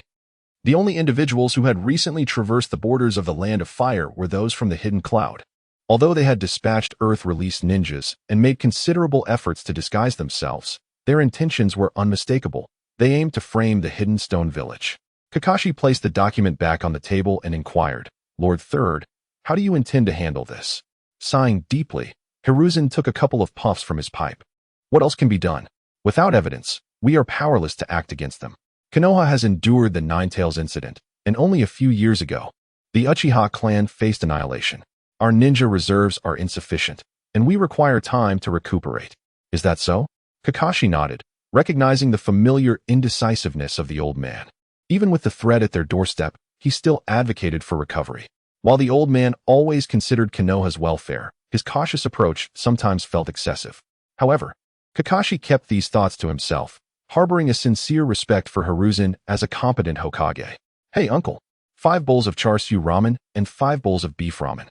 S1: The only individuals who had recently traversed the borders of the Land of Fire were those from the Hidden Cloud. Although they had dispatched Earth-released ninjas and made considerable efforts to disguise themselves, their intentions were unmistakable. They aimed to frame the Hidden Stone Village." Kakashi placed the document back on the table and inquired, "Lord Third, how do you intend to handle this?" Sighing deeply, Hiruzen took a couple of puffs from his pipe. "What else can be done? Without evidence, we are powerless to act against them. Konoha has endured the Nine Tails incident, and only a few years ago, the Uchiha clan faced annihilation. Our ninja reserves are insufficient, and we require time to recuperate. Is that so?" Kakashi nodded, recognizing the familiar indecisiveness of the old man. Even with the threat at their doorstep, he still advocated for recovery. While the old man always considered Konoha's welfare, his cautious approach sometimes felt excessive. However, Kakashi kept these thoughts to himself, harboring a sincere respect for Hiruzen as a competent Hokage. "Hey, uncle, 5 bowls of char siu ramen and 5 bowls of beef ramen."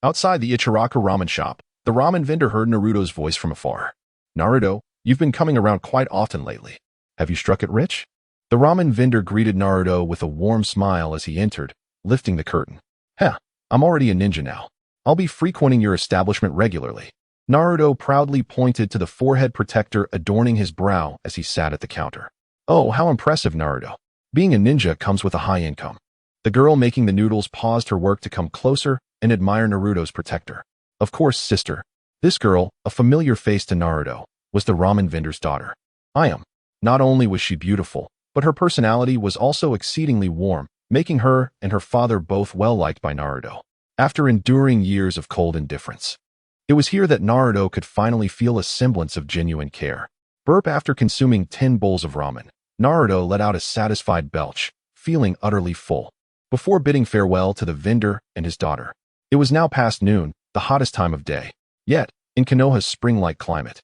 S1: Outside the Ichiraka ramen shop, the ramen vendor heard Naruto's voice from afar. "Naruto, you've been coming around quite often lately. Have you struck it rich?" The ramen vendor greeted Naruto with a warm smile as he entered, lifting the curtain. "Heh, I'm already a ninja now. I'll be frequenting your establishment regularly. Naruto proudly pointed to the forehead protector adorning his brow as he sat at the counter. Oh, how impressive, Naruto. Being a ninja comes with a high income. The girl making the noodles paused her work to come closer and admire Naruto's protector. Of course, sister. This girl, a familiar face to Naruto, was the ramen vendor's daughter. Not only was she beautiful, but her personality was also exceedingly warm, making her and her father both well-liked by Naruto. After enduring years of cold indifference, it was here that Naruto could finally feel a semblance of genuine care. Burp after consuming 10 bowls of ramen, Naruto let out a satisfied belch, feeling utterly full. Before bidding farewell to the vendor and his daughter, it was now past noon, the hottest time of day. Yet, in Konoha's spring-like climate,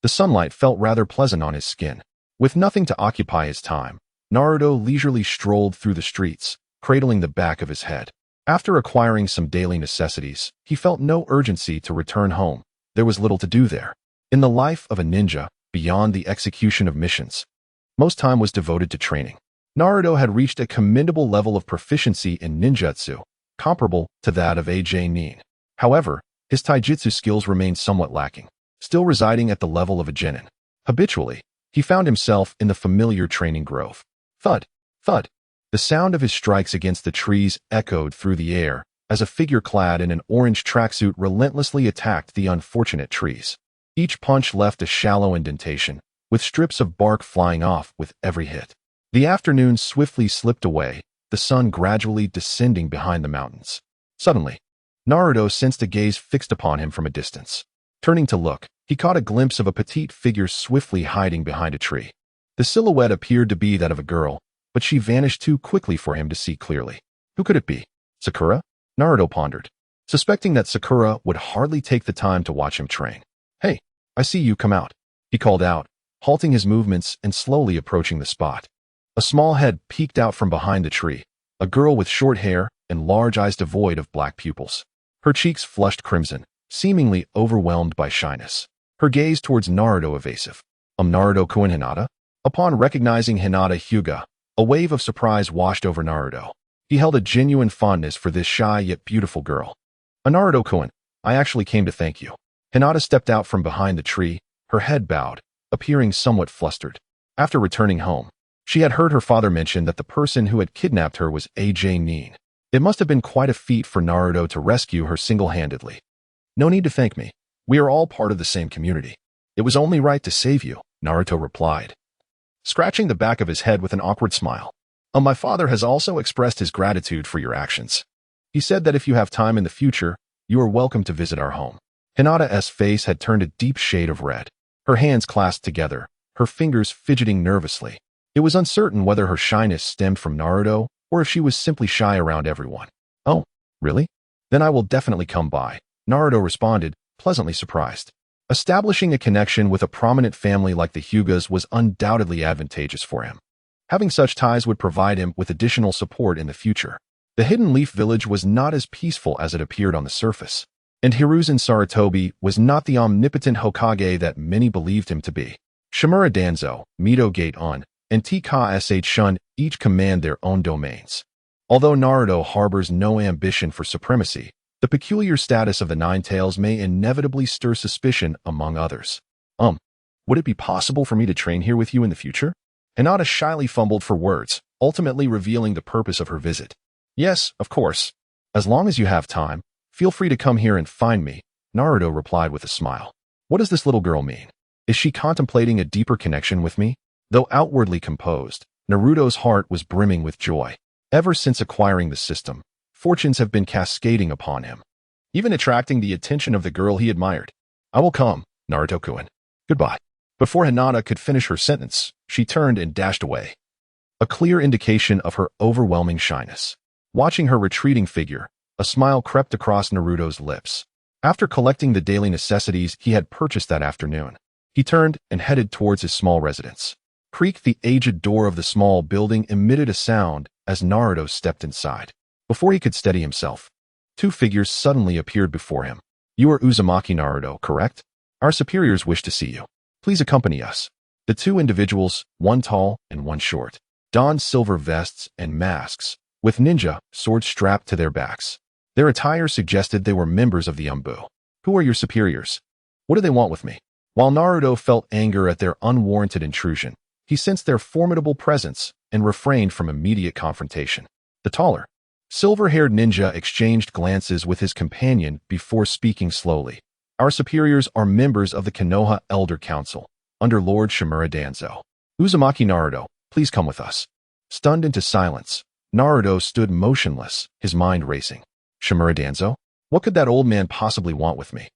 S1: the sunlight felt rather pleasant on his skin. With nothing to occupy his time, Naruto leisurely strolled through the streets, cradling the back of his head. After acquiring some daily necessities, he felt no urgency to return home. There was little to do there. In the life of a ninja, beyond the execution of missions, most time was devoted to training. Naruto had reached a commendable level of proficiency in ninjutsu, comparable to that of AJ Nin. However, his taijutsu skills remained somewhat lacking, still residing at the level of a genin. Habitually, he found himself in the familiar training grove. Thud, thud. The sound of his strikes against the trees echoed through the air as a figure clad in an orange tracksuit relentlessly attacked the unfortunate trees. Each punch left a shallow indentation, with strips of bark flying off with every hit. The afternoon swiftly slipped away, the sun gradually descending behind the mountains. Suddenly, Naruto sensed a gaze fixed upon him from a distance. Turning to look, he caught a glimpse of a petite figure swiftly hiding behind a tree. The silhouette appeared to be that of a girl, but she vanished too quickly for him to see clearly. Who could it be? Sakura? Naruto pondered, suspecting that Sakura would hardly take the time to watch him train. Hey, I see you, come out, he called out, halting his movements and slowly approaching the spot. A small head peeked out from behind the tree, a girl with short hair and large eyes devoid of black pupils. Her cheeks flushed crimson, seemingly overwhelmed by shyness. Her gaze towards Naruto evasive. Naruto-kun Hinata? Upon recognizing Hinata Hyuga, a wave of surprise washed over Naruto. He held a genuine fondness for this shy yet beautiful girl. Naruto-kun, I actually came to thank you. Hinata stepped out from behind the tree, her head bowed, appearing somewhat flustered. After returning home, she had heard her father mention that the person who had kidnapped her was AJ Nin. It must have been quite a feat for Naruto to rescue her single-handedly. No need to thank me. We are all part of the same community. It was only right to save you, Naruto replied, scratching the back of his head with an awkward smile. My father has also expressed his gratitude for your actions. He said that if you have time in the future, you are welcome to visit our home. Hinata's face had turned a deep shade of red. Her hands clasped together, her fingers fidgeting nervously. It was uncertain whether her shyness stemmed from Naruto or if she was simply shy around everyone. Oh, really? Then I will definitely come by, Naruto responded, pleasantly surprised. Establishing a connection with a prominent family like the Hyugas was undoubtedly advantageous for him. Having such ties would provide him with additional support in the future. The Hidden Leaf Village was not as peaceful as it appeared on the surface, and Hiruzen Sarutobi was not the omnipotent Hokage that many believed him to be. Shimura Danzo, Mito Gate-on, and TKSH Shun each command their own domains. Although Naruto harbors no ambition for supremacy, the peculiar status of the Nine Tails may inevitably stir suspicion among others. Would it be possible for me to train here with you in the future? Hinata shyly fumbled for words, ultimately revealing the purpose of her visit. Yes, of course. As long as you have time, feel free to come here and find me, Naruto replied with a smile. What does this little girl mean? Is she contemplating a deeper connection with me? Though outwardly composed, Naruto's heart was brimming with joy. Ever since acquiring the system, fortunes have been cascading upon him, even attracting the attention of the girl he admired. I will come, Naruto-kun. Goodbye. Before Hinata could finish her sentence, she turned and dashed away, a clear indication of her overwhelming shyness. Watching her retreating figure, a smile crept across Naruto's lips. After collecting the daily necessities he had purchased that afternoon, he turned and headed towards his small residence. Creak, the aged door of the small building emitted a sound as Naruto stepped inside. Before he could steady himself, two figures suddenly appeared before him. You are Uzumaki Naruto, correct? Our superiors wish to see you. Please accompany us. The two individuals, one tall and one short, donned silver vests and masks, with ninja swords strapped to their backs. Their attire suggested they were members of the Umbu. Who are your superiors? What do they want with me? While Naruto felt anger at their unwarranted intrusion, he sensed their formidable presence and refrained from immediate confrontation. The taller, silver-haired ninja exchanged glances with his companion before speaking slowly. Our superiors are members of the Konoha Elder Council, under Lord Shimura Danzo. Uzumaki Naruto, please come with us. Stunned into silence, Naruto stood motionless, his mind racing. Shimura Danzo? What could that old man possibly want with me?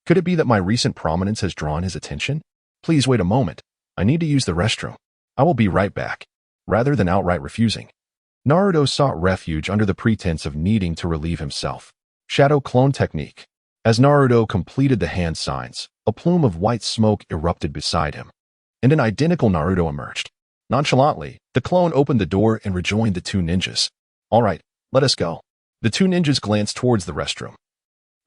S1: Could it be that my recent prominence has drawn his attention? Please wait a moment. I need to use the restroom. I will be right back. Rather than outright refusing, Naruto sought refuge under the pretense of needing to relieve himself. Shadow clone technique. As Naruto completed the hand signs, a plume of white smoke erupted beside him, and an identical Naruto emerged. Nonchalantly, the clone opened the door and rejoined the two ninjas. All right, let us go. The two ninjas glanced towards the restroom.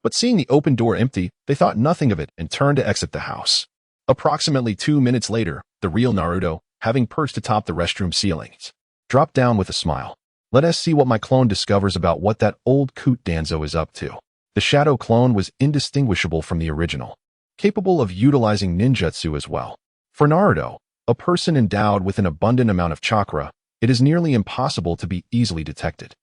S1: But seeing the open door empty, they thought nothing of it and turned to exit the house. Approximately 2 minutes later, the real Naruto, having perched atop the restroom ceilings, dropped down with a smile. Let us see what my clone discovers about what that old coot Danzo is up to. The shadow clone was indistinguishable from the original, capable of utilizing ninjutsu as well. For Naruto, a person endowed with an abundant amount of chakra, it is nearly impossible to be easily detected.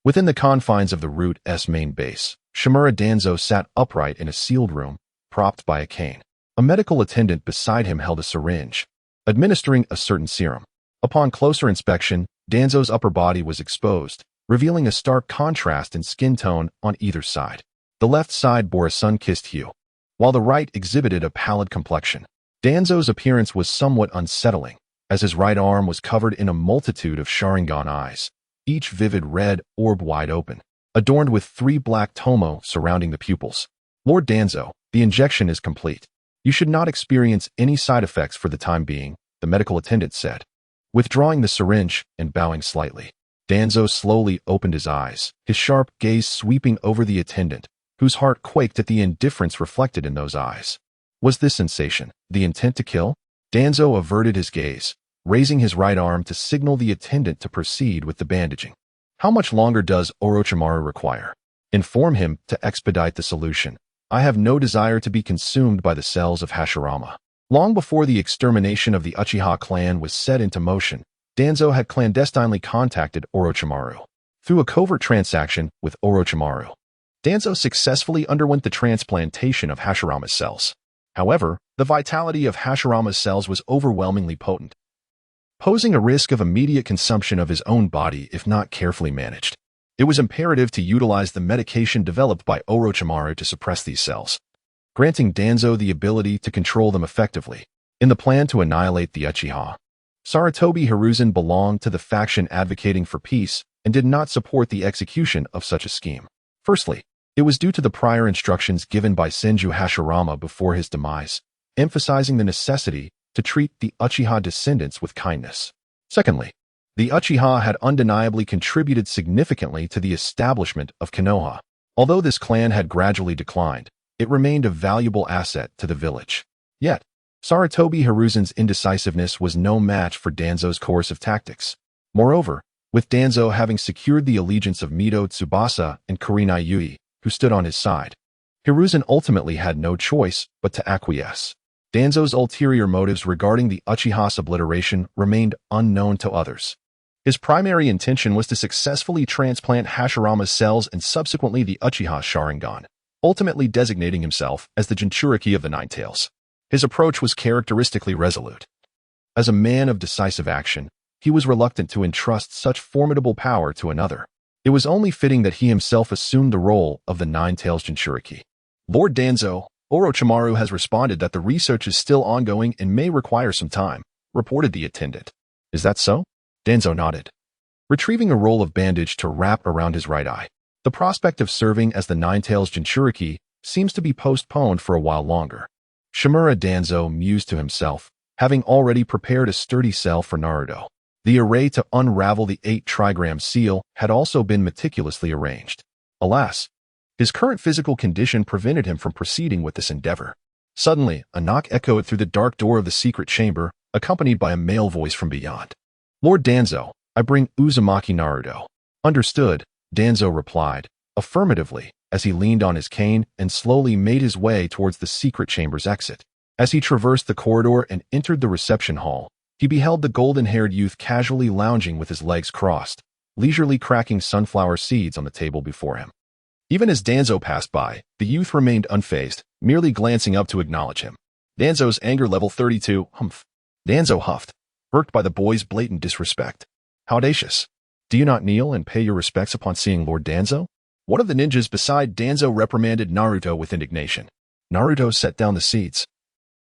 S1: Within the confines of the Root's main base, Shimura Danzo sat upright in a sealed room, propped by a cane. A medical attendant beside him held a syringe, administering a certain serum. Upon closer inspection, Danzo's upper body was exposed, revealing a stark contrast in skin tone on either side. The left side bore a sun-kissed hue, while the right exhibited a pallid complexion. Danzo's appearance was somewhat unsettling, as his right arm was covered in a multitude of Sharingan eyes, each vivid red orb wide open, adorned with 3 black tomo surrounding the pupils. Lord Danzo, the injection is complete. You should not experience any side effects for the time being, the medical attendant said. Withdrawing the syringe and bowing slightly, Danzo slowly opened his eyes, his sharp gaze sweeping over the attendant, whose heart quaked at the indifference reflected in those eyes. Was this sensation the intent to kill? Danzo averted his gaze, raising his right arm to signal the attendant to proceed with the bandaging. How much longer does Orochimaru require? Inform him to expedite the solution. I have no desire to be consumed by the cells of Hashirama. Long before the extermination of the Uchiha clan was set into motion, Danzo had clandestinely contacted Orochimaru. Through a covert transaction with Orochimaru, Danzo successfully underwent the transplantation of Hashirama's cells. However, the vitality of Hashirama's cells was overwhelmingly potent, posing a risk of immediate consumption of his own body if not carefully managed. It was imperative to utilize the medication developed by Orochimaru to suppress these cells, granting Danzo the ability to control them effectively. In the plan to annihilate the Uchiha, Sarutobi Hiruzen belonged to the faction advocating for peace and did not support the execution of such a scheme. Firstly, it was due to the prior instructions given by Senju Hashirama before his demise, emphasizing the necessity to treat the Uchiha descendants with kindness. Secondly, the Uchiha had undeniably contributed significantly to the establishment of Konoha. Although this clan had gradually declined, it remained a valuable asset to the village. Yet, Sarutobi Hiruzen's indecisiveness was no match for Danzo's coercive tactics. Moreover, with Danzo having secured the allegiance of Mito Tsubasa and Kurenai Yui, who stood on his side, Hiruzen ultimately had no choice but to acquiesce. Danzo's ulterior motives regarding the Uchiha's obliteration remained unknown to others. His primary intention was to successfully transplant Hashirama's cells and subsequently the Uchiha's Sharingan, ultimately designating himself as the Jinchuriki of the Nine Tails. His approach was characteristically resolute. As a man of decisive action, he was reluctant to entrust such formidable power to another. It was only fitting that he himself assumed the role of the Nine Tails Jinchuriki. Lord Danzo, Orochimaru has responded that the research is still ongoing and may require some time, reported the attendant. Is that so? Danzo nodded, retrieving a roll of bandage to wrap around his right eye. The prospect of serving as the Nine Tails Jinchuriki seems to be postponed for a while longer. Shimura Danzo mused to himself, having already prepared a sturdy cell for Naruto. The array to unravel the 8-trigram seal had also been meticulously arranged. Alas, his current physical condition prevented him from proceeding with this endeavor. Suddenly, a knock echoed through the dark door of the secret chamber, accompanied by a male voice from beyond. Lord Danzo, I bring Uzumaki Naruto. Understood, Danzo replied, affirmatively, as he leaned on his cane and slowly made his way towards the secret chamber's exit. As he traversed the corridor and entered the reception hall, he beheld the golden-haired youth casually lounging with his legs crossed, leisurely cracking sunflower seeds on the table before him. Even as Danzo passed by, the youth remained unfazed, merely glancing up to acknowledge him. Danzo's anger level 32, humph. Danzo huffed, irked by the boy's blatant disrespect. How audacious. Do you not kneel and pay your respects upon seeing Lord Danzo? One of the ninjas beside Danzo reprimanded Naruto with indignation. Naruto set down the seeds,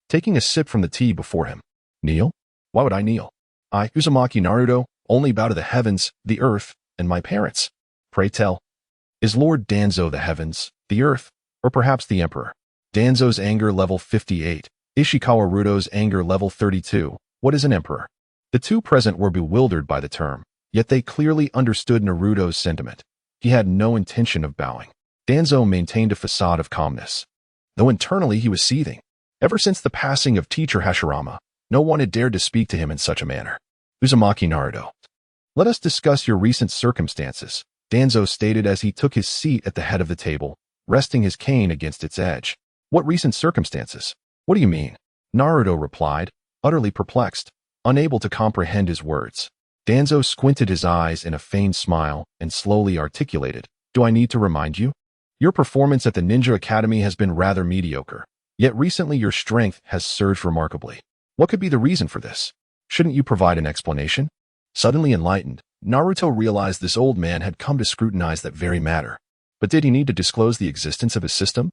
S1: taking a sip from the tea before him. Kneel? Why would I kneel? I, Uzumaki Naruto, only bow to the heavens, the earth, and my parents. Pray tell, is Lord Danzo the heavens, the earth, or perhaps the emperor? Danzo's anger level 58, Ishikawa Ruto's anger level 32. What is an emperor? The two present were bewildered by the term, yet they clearly understood Naruto's sentiment. He had no intention of bowing. Danzo maintained a facade of calmness, though internally he was seething. Ever since the passing of teacher Hashirama, no one had dared to speak to him in such a manner. Uzumaki Naruto. Let us discuss your recent circumstances, Danzo stated as he took his seat at the head of the table, resting his cane against its edge. What recent circumstances? What do you mean? Naruto replied, utterly perplexed, unable to comprehend his words. Danzo squinted his eyes in a feigned smile and slowly articulated, do I need to remind you? Your performance at the Ninja Academy has been rather mediocre, yet recently your strength has surged remarkably. What could be the reason for this? Shouldn't you provide an explanation? Suddenly enlightened, Naruto realized this old man had come to scrutinize that very matter. But did he need to disclose the existence of his system?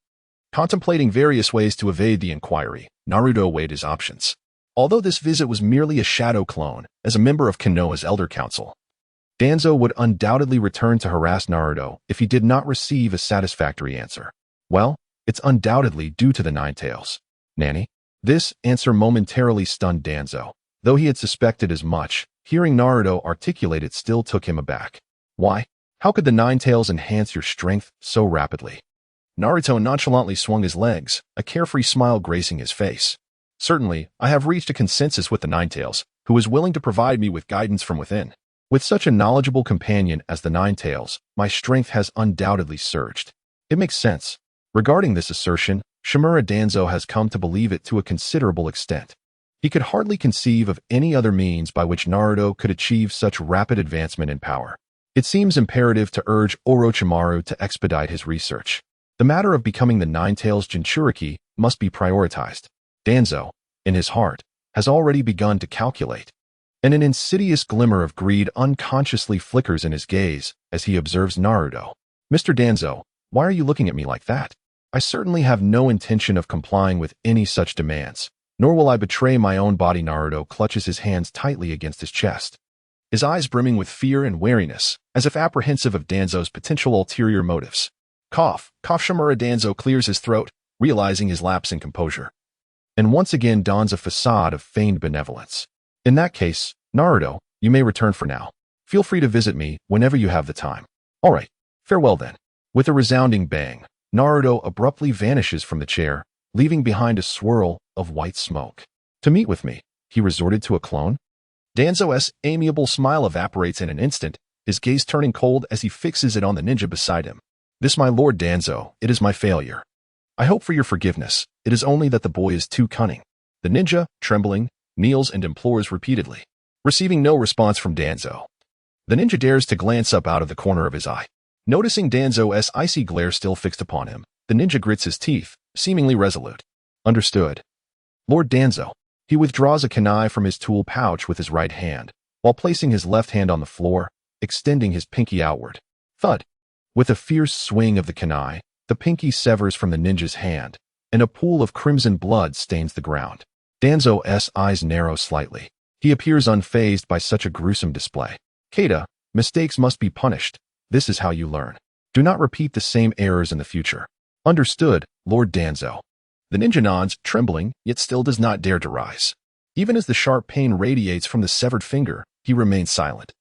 S1: Contemplating various ways to evade the inquiry, Naruto weighed his options. Although this visit was merely a shadow clone, as a member of Konoha's Elder Council, Danzo would undoubtedly return to harass Naruto if he did not receive a satisfactory answer. Well, it's undoubtedly due to the Nine Tails. Nanny? This answer momentarily stunned Danzo. Though he had suspected as much, hearing Naruto articulate it still took him aback. Why? How could the Nine Tails enhance your strength so rapidly? Naruto nonchalantly swung his legs, a carefree smile gracing his face. Certainly, I have reached a consensus with the Nine Tails, who is willing to provide me with guidance from within. With such a knowledgeable companion as the Nine Tails, my strength has undoubtedly surged. It makes sense. Regarding this assertion, Shimura Danzo has come to believe it to a considerable extent. He could hardly conceive of any other means by which Naruto could achieve such rapid advancement in power. It seems imperative to urge Orochimaru to expedite his research. The matter of becoming the Nine Tails Jinchuriki must be prioritized. Danzo, in his heart, has already begun to calculate. And an insidious glimmer of greed unconsciously flickers in his gaze as he observes Naruto. Mr. Danzo, why are you looking at me like that? I certainly have no intention of complying with any such demands, nor will I betray my own body. Naruto clutches his hands tightly against his chest, his eyes brimming with fear and wariness, as if apprehensive of Danzo's potential ulterior motives. Cough, Shimura Danzo clears his throat, realizing his lapse in composure, and once again dons a facade of feigned benevolence. In that case, Naruto, you may return for now. Feel free to visit me whenever you have the time. All right, farewell then. With a resounding bang, Naruto abruptly vanishes from the chair, leaving behind a swirl of white smoke. To meet with me, he resorted to a clone? Danzo's amiable smile evaporates in an instant, his gaze turning cold as he fixes it on the ninja beside him. This, my Lord Danzo, it is my failure. I hope for your forgiveness. It is only that the boy is too cunning. The ninja, trembling, kneels and implores repeatedly. Receiving no response from Danzo, the ninja dares to glance up out of the corner of his eye. Noticing Danzo's icy glare still fixed upon him, the ninja grits his teeth, seemingly resolute. Understood. Lord Danzo. He withdraws a kunai from his tool pouch with his right hand, while placing his left hand on the floor, extending his pinky outward. Thud. With a fierce swing of the kunai, the pinky severs from the ninja's hand, and a pool of crimson blood stains the ground. Danzo's eyes narrow slightly. He appears unfazed by such a gruesome display. Keita, mistakes must be punished. This is how you learn. Do not repeat the same errors in the future. Understood, Lord Danzo. The ninja nods, trembling, yet still does not dare to rise. Even as the sharp pain radiates from the severed finger, he remains silent,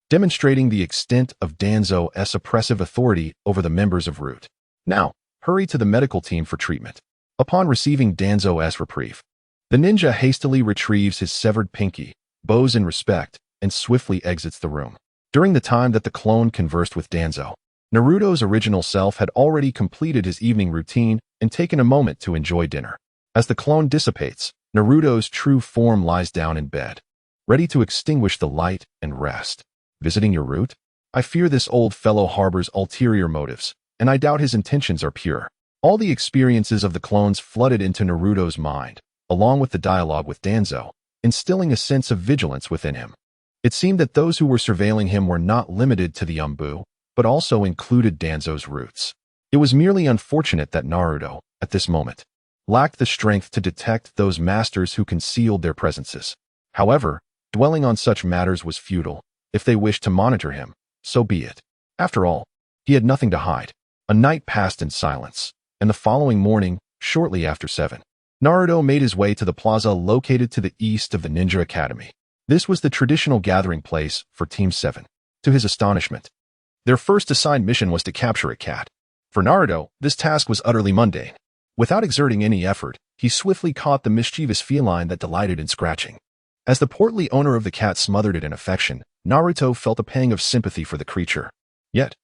S1: demonstrating the extent of Danzo's oppressive authority over the members of Root. Now, hurry to the medical team for treatment. Upon receiving Danzo's reprieve, the ninja hastily retrieves his severed pinky, bows in respect, and swiftly exits the room. During the time that the clone conversed with Danzo, Naruto's original self had already completed his evening routine and taken a moment to enjoy dinner. As the clone dissipates, Naruto's true form lies down in bed, ready to extinguish the light and rest. Visiting your root? I fear this old fellow harbors ulterior motives, and I doubt his intentions are pure. All the experiences of the clones flooded into Naruto's mind, along with the dialogue with Danzo, instilling a sense of vigilance within him. It seemed that those who were surveilling him were not limited to the Umbu, but also included Danzo's roots. It was merely unfortunate that Naruto, at this moment, lacked the strength to detect those masters who concealed their presences. However, dwelling on such matters was futile. If they wished to monitor him, so be it. After all, he had nothing to hide. A night passed in silence, and the following morning, shortly after 7, Naruto made his way to the plaza located to the east of the Ninja Academy. This was the traditional gathering place for Team 7. To his astonishment, their first assigned mission was to capture a cat. For Naruto, this task was utterly mundane. Without exerting any effort, he swiftly caught the mischievous feline that delighted in scratching. As the portly owner of the cat smothered it in affection, Naruto felt a pang of sympathy for the creature. Yet,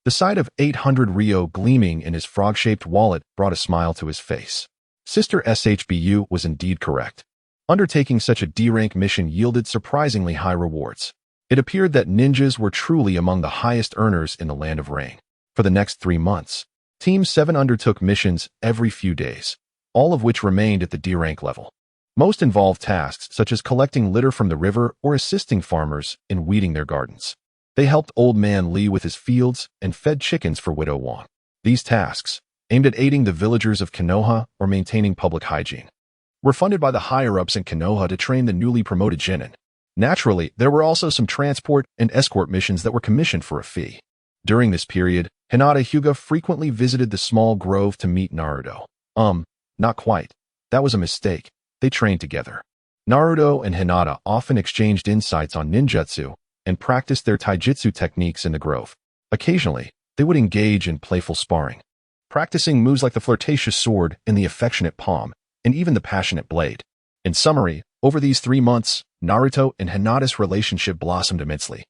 S1: the sight of 800 Ryo gleaming in his frog-shaped wallet brought a smile to his face. Sister SHBU was indeed correct. Undertaking such a D-rank mission yielded surprisingly high rewards. It appeared that ninjas were truly among the highest earners in the land of Rain. For the next 3 months, Team 7 undertook missions every few days, all of which remained at the D-rank level. Most involved tasks such as collecting litter from the river or assisting farmers in weeding their gardens. They helped Old Man Lee with his fields and fed chickens for Widow Wong. These tasks, aimed at aiding the villagers of Konoha or maintaining public hygiene, were funded by the higher-ups in Konoha to train the newly promoted genin. Naturally, there were also some transport and escort missions that were commissioned for a fee. During this period, Hinata Hyuga frequently visited the small grove to meet Naruto. Not quite. That was a mistake. They trained together. Naruto and Hinata often exchanged insights on ninjutsu and practiced their taijutsu techniques in the grove. Occasionally, they would engage in playful sparring, practicing moves like the flirtatious sword and the affectionate palm, and even the passionate blade. In summary, over these 3 months, Naruto and Hinata's relationship blossomed immensely,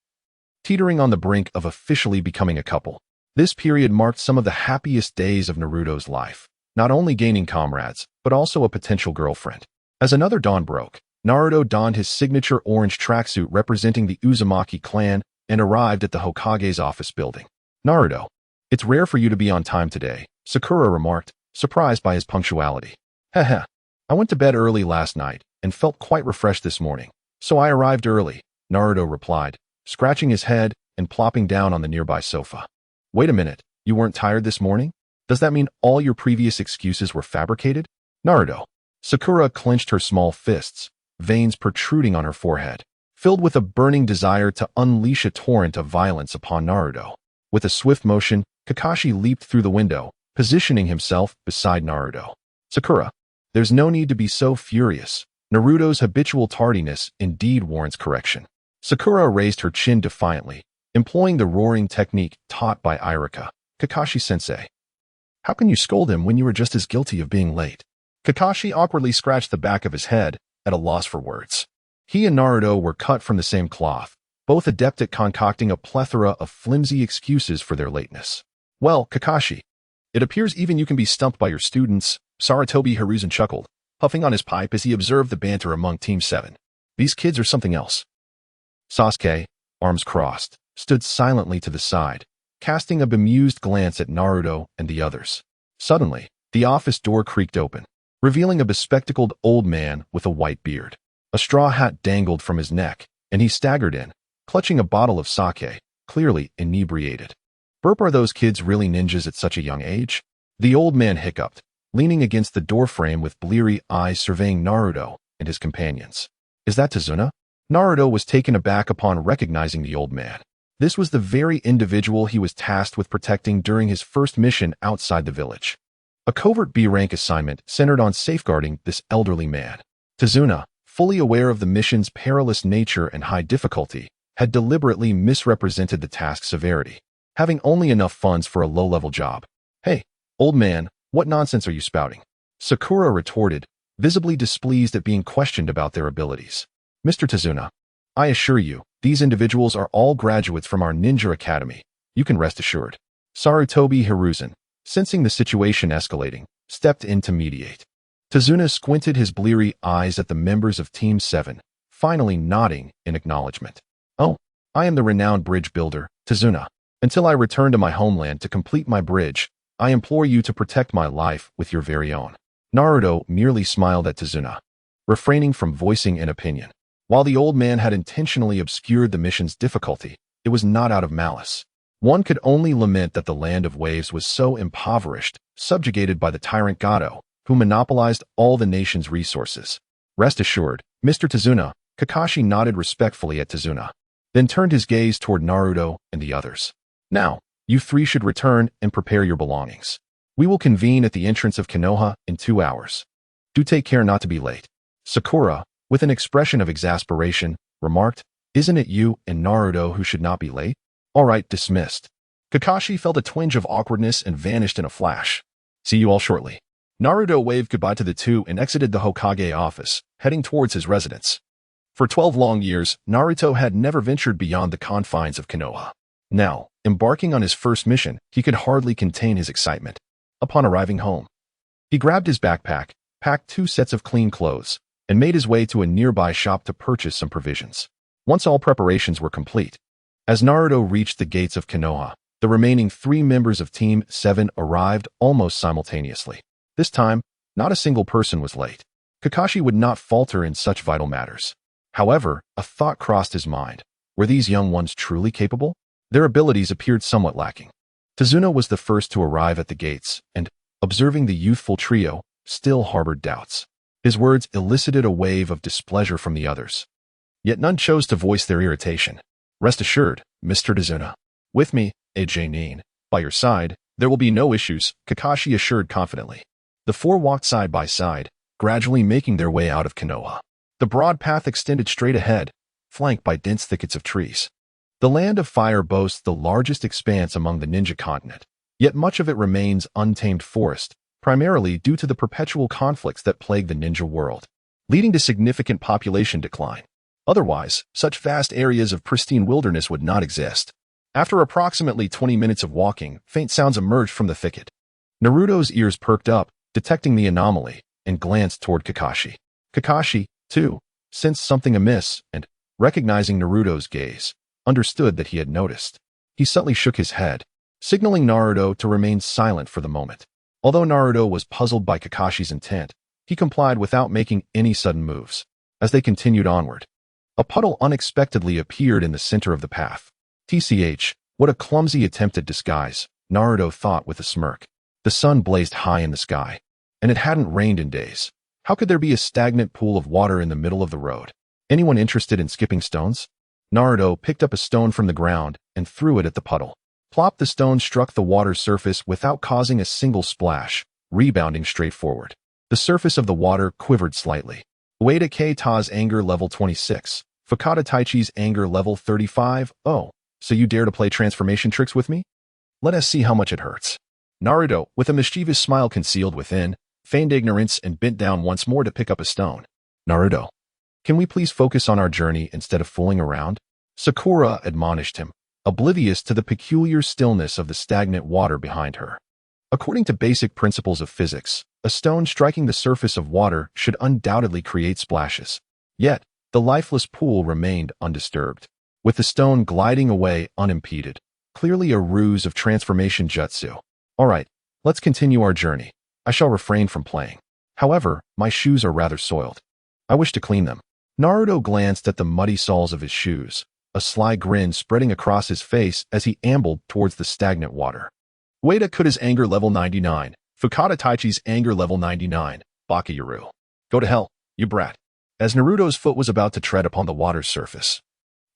S1: teetering on the brink of officially becoming a couple. This period marked some of the happiest days of Naruto's life, not only gaining comrades, but also a potential girlfriend. As another dawn broke, Naruto donned his signature orange tracksuit representing the Uzumaki clan and arrived at the Hokage's office building. Naruto, it's rare for you to be on time today, Sakura remarked, surprised by his punctuality. Haha, I went to bed early last night and felt quite refreshed this morning, so I arrived early, Naruto replied, scratching his head and plopping down on the nearby sofa. Wait a minute, you weren't tired this morning? Does that mean all your previous excuses were fabricated? Naruto. Sakura clenched her small fists, veins protruding on her forehead, filled with a burning desire to unleash a torrent of violence upon Naruto. With a swift motion, Kakashi leaped through the window, positioning himself beside Naruto. Sakura, there's no need to be so furious. Naruto's habitual tardiness indeed warrants correction. Sakura raised her chin defiantly, employing the roaring technique taught by Irika. Kakashi-sensei, how can you scold him when you were just as guilty of being late? Kakashi awkwardly scratched the back of his head, at a loss for words. He and Naruto were cut from the same cloth, both adept at concocting a plethora of flimsy excuses for their lateness. Well, Kakashi, it appears even you can be stumped by your students, Saratobi Hiruzen chuckled, puffing on his pipe as he observed the banter among Team 7. These kids are something else. Sasuke, arms crossed, stood silently to the side, casting a bemused glance at Naruto and the others. Suddenly, the office door creaked open, revealing a bespectacled old man with a white beard. A straw hat dangled from his neck, and he staggered in, clutching a bottle of sake, clearly inebriated. Burp, are those kids really ninjas at such a young age? The old man hiccuped, leaning against the doorframe with bleary eyes surveying Naruto and his companions. Is that Tazuna? Naruto was taken aback upon recognizing the old man. This was the very individual he was tasked with protecting during his first mission outside the village. A covert B-rank assignment centered on safeguarding this elderly man. Tazuna, fully aware of the mission's perilous nature and high difficulty, had deliberately misrepresented the task's severity, having only enough funds for a low-level job. Hey, old man, what nonsense are you spouting? Sakura retorted, visibly displeased at being questioned about their abilities. Mr. Tazuna, I assure you, these individuals are all graduates from our ninja academy. You can rest assured. Sarutobi Hiruzen, sensing the situation escalating, stepped in to mediate. Tazuna squinted his bleary eyes at the members of Team 7, finally nodding in acknowledgement. Oh, I am the renowned bridge builder, Tazuna. Until I return to my homeland to complete my bridge, I implore you to protect my life with your very own. Naruto merely smiled at Tazuna, refraining from voicing an opinion. While the old man had intentionally obscured the mission's difficulty, it was not out of malice. One could only lament that the land of waves was so impoverished, subjugated by the tyrant Gato, who monopolized all the nation's resources. Rest assured, Mr. Tazuna. Kakashi nodded respectfully at Tazuna, then turned his gaze toward Naruto and the others. Now, you three should return and prepare your belongings. We will convene at the entrance of Konoha in 2 hours. Do take care not to be late. Sakura, with an expression of exasperation, remarked, Isn't it you and Naruto who should not be late? All right, dismissed. Kakashi felt a twinge of awkwardness and vanished in a flash. See you all shortly. Naruto waved goodbye to the two and exited the Hokage office, heading towards his residence. For 12 long years, Naruto had never ventured beyond the confines of Konoha. Now, embarking on his first mission, he could hardly contain his excitement. Upon arriving home, he grabbed his backpack, packed 2 sets of clean clothes, and made his way to a nearby shop to purchase some provisions. Once all preparations were complete, as Naruto reached the gates of Konoha, the remaining 3 members of Team 7 arrived almost simultaneously. This time, not a single person was late. Kakashi would not falter in such vital matters. However, a thought crossed his mind. Were these young ones truly capable? Their abilities appeared somewhat lacking. Tazuna was the first to arrive at the gates, and, observing the youthful trio, still harbored doubts. His words elicited a wave of displeasure from the others. Yet none chose to voice their irritation. Rest assured, Mr. Tazuna. With me, AJ Nin. By your side, there will be no issues, Kakashi assured confidently. The 4 walked side by side, gradually making their way out of Konoha. The broad path extended straight ahead, flanked by dense thickets of trees. The Land of Fire boasts the largest expanse among the ninja continent, yet much of it remains untamed forest, primarily due to the perpetual conflicts that plague the ninja world, leading to significant population decline. Otherwise, such vast areas of pristine wilderness would not exist. After approximately 20 minutes of walking, faint sounds emerged from the thicket. Naruto's ears perked up, detecting the anomaly, and glanced toward Kakashi. Kakashi, too, sensed something amiss and, recognizing Naruto's gaze, understood that he had noticed. He subtly shook his head, signaling Naruto to remain silent for the moment. Although Naruto was puzzled by Kakashi's intent, he complied without making any sudden moves. As they continued onward, a puddle unexpectedly appeared in the center of the path. TCH, what a clumsy attempt at disguise, Naruto thought with a smirk. The sun blazed high in the sky, and it hadn't rained in days. How could there be a stagnant pool of water in the middle of the road? Anyone interested in skipping stones? Naruto picked up a stone from the ground and threw it at the puddle. Plop, the stone struck the water's surface without causing a single splash, rebounding straight forward. The surface of the water quivered slightly. Ueda Keita's anger level 26. Fukada Taichi's anger level 35. Oh, so you dare to play transformation tricks with me? Let us see how much it hurts. Naruto, with a mischievous smile concealed within, feigned ignorance and bent down once more to pick up a stone. Naruto, can we please focus on our journey instead of fooling around? Sakura admonished him, oblivious to the peculiar stillness of the stagnant water behind her. According to basic principles of physics, a stone striking the surface of water should undoubtedly create splashes. Yet, the lifeless pool remained undisturbed, with the stone gliding away unimpeded, clearly a ruse of transformation jutsu. All right, let's continue our journey. I shall refrain from playing. However, my shoes are rather soiled. I wish to clean them. Naruto glanced at the muddy soles of his shoes, a sly grin spreading across his face as he ambled towards the stagnant water. Ueda Kuta's anger level 99. Fukada Taichi's anger level 99. Bakayaru. Go to hell, you brat. As Naruto's foot was about to tread upon the water's surface,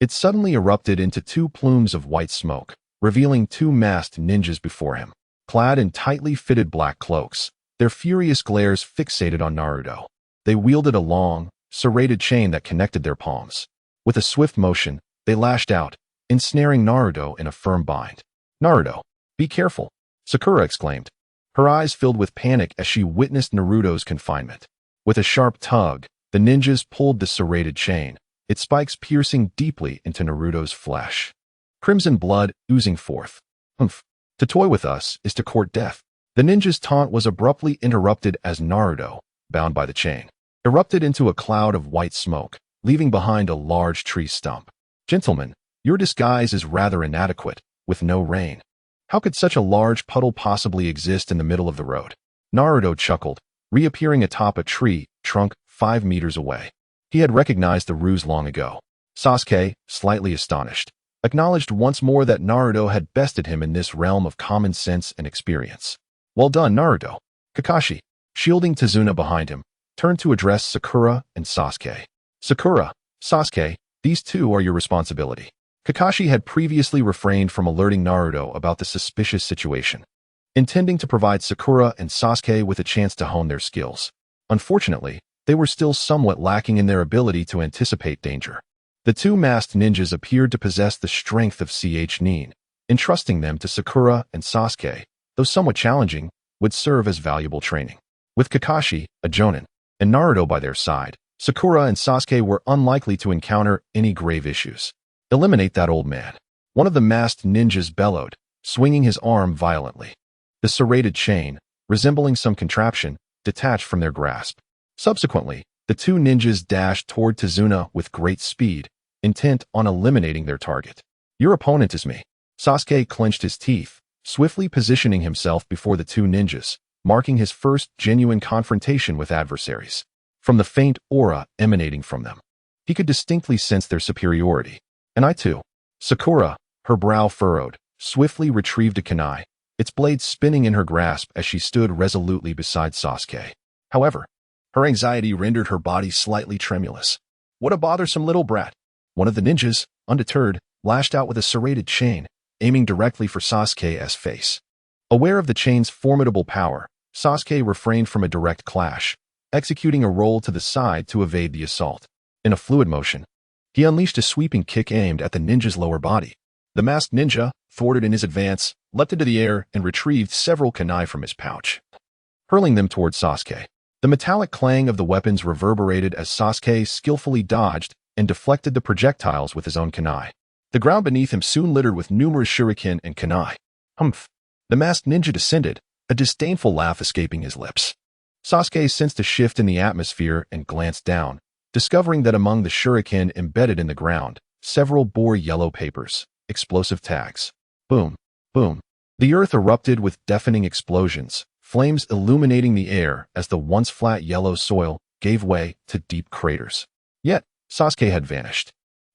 S1: it suddenly erupted into 2 plumes of white smoke, revealing 2 masked ninjas before him. Clad in tightly fitted black cloaks, their furious glares fixated on Naruto. They wielded a long, serrated chain that connected their palms. With a swift motion, they lashed out, ensnaring Naruto in a firm bind. Naruto, be careful, Sakura exclaimed, her eyes filled with panic as she witnessed Naruto's confinement. With a sharp tug, the ninjas pulled the serrated chain, its spikes piercing deeply into Naruto's flesh. Crimson blood oozing forth. Humph. To toy with us is to court death. The ninja's taunt was abruptly interrupted as Naruto, bound by the chain, erupted into a cloud of white smoke, leaving behind a large tree stump. Gentlemen, your disguise is rather inadequate, with no rain. How could such a large puddle possibly exist in the middle of the road? Naruto chuckled, reappearing atop a tree trunk 5 meters away. He had recognized the ruse long ago. Sasuke, slightly astonished, acknowledged once more that Naruto had bested him in this realm of common sense and experience. Well done, Naruto. Kakashi, shielding Tazuna behind him, turned to address Sakura and Sasuke. Sakura, Sasuke, these two are your responsibility. Kakashi had previously refrained from alerting Naruto about the suspicious situation, intending to provide Sakura and Sasuke with a chance to hone their skills. Unfortunately, they were still somewhat lacking in their ability to anticipate danger. The two masked ninjas appeared to possess the strength of Nin. Entrusting them to Sakura and Sasuke, though somewhat challenging, would serve as valuable training. With Kakashi, a Jonin, and Naruto by their side, Sakura and Sasuke were unlikely to encounter any grave issues. Eliminate that old man. One of the masked ninjas bellowed, swinging his arm violently. The serrated chain, resembling some contraption, detached from their grasp. Subsequently, the two ninjas dashed toward Tazuna with great speed, intent on eliminating their target. Your opponent is me. Sasuke clenched his teeth, swiftly positioning himself before the two ninjas, marking his first genuine confrontation with adversaries. From the faint aura emanating from them, he could distinctly sense their superiority. And I too. Sakura, her brow furrowed, swiftly retrieved a kunai, its blade spinning in her grasp as she stood resolutely beside Sasuke. However, her anxiety rendered her body slightly tremulous. What a bothersome little brat. One of the ninjas, undeterred, lashed out with a serrated chain, aiming directly for Sasuke's face. Aware of the chain's formidable power, Sasuke refrained from a direct clash, executing a roll to the side to evade the assault. In a fluid motion, he unleashed a sweeping kick aimed at the ninja's lower body. The masked ninja, thwarted in his advance, leapt into the air and retrieved several kunai from his pouch, hurling them toward Sasuke. The metallic clang of the weapons reverberated as Sasuke skillfully dodged and deflected the projectiles with his own kunai. The ground beneath him soon littered with numerous shuriken and kunai. Humph! The masked ninja descended, a disdainful laugh escaping his lips. Sasuke sensed a shift in the atmosphere and glanced down, discovering that among the shuriken embedded in the ground, several bore yellow papers, explosive tags. Boom! Boom! The earth erupted with deafening explosions, flames illuminating the air as the once flat yellow soil gave way to deep craters. Yet, Sasuke had vanished,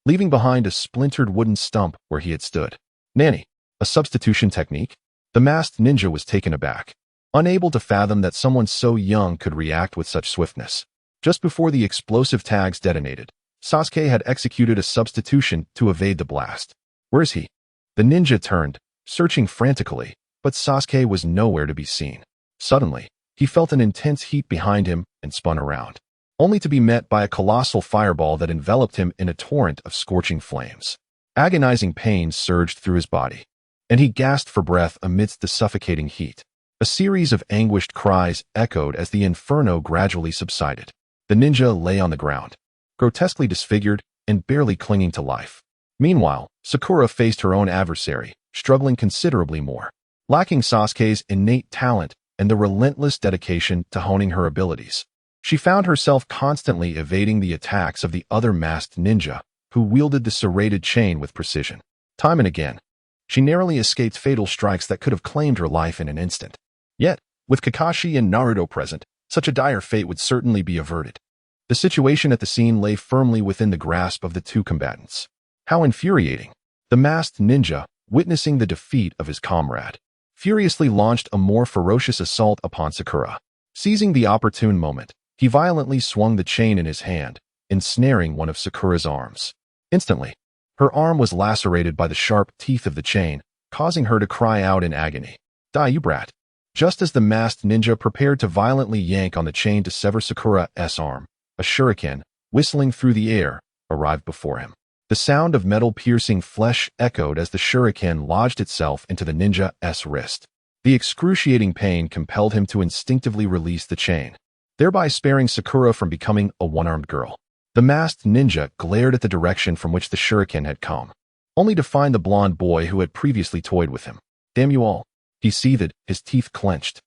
S1: leaving behind a splintered wooden stump where he had stood. Nanny, a substitution technique? The masked ninja was taken aback, unable to fathom that someone so young could react with such swiftness. Just before the explosive tags detonated, Sasuke had executed a substitution to evade the blast. Where is he? The ninja turned, searching frantically, but Sasuke was nowhere to be seen. Suddenly, he felt an intense heat behind him and spun around, only to be met by a colossal fireball that enveloped him in a torrent of scorching flames. Agonizing pain surged through his body, and he gasped for breath amidst the suffocating heat. A series of anguished cries echoed as the inferno gradually subsided. The ninja lay on the ground, grotesquely disfigured and barely clinging to life. Meanwhile, Sakura faced her own adversary, struggling considerably more. Lacking Sasuke's innate talent and the relentless dedication to honing her abilities, she found herself constantly evading the attacks of the other masked ninja, who wielded the serrated chain with precision. Time and again, she narrowly escaped fatal strikes that could have claimed her life in an instant. Yet, with Kakashi and Naruto present, such a dire fate would certainly be averted. The situation at the scene lay firmly within the grasp of the two combatants. How infuriating! The masked ninja, witnessing the defeat of his comrade, furiously launched a more ferocious assault upon Sakura. Seizing the opportune moment, he violently swung the chain in his hand, ensnaring one of Sakura's arms. Instantly, her arm was lacerated by the sharp teeth of the chain, causing her to cry out in agony. Die, you brat! Just as the masked ninja prepared to violently yank on the chain to sever Sakura's arm, a shuriken, whistling through the air, arrived before him. The sound of metal piercing flesh echoed as the shuriken lodged itself into the ninja's wrist. The excruciating pain compelled him to instinctively release the chain, thereby sparing Sakura from becoming a one-armed girl. The masked ninja glared at the direction from which the shuriken had come, only to find the blonde boy who had previously toyed with him. Damn you all. He seethed, his teeth clenched.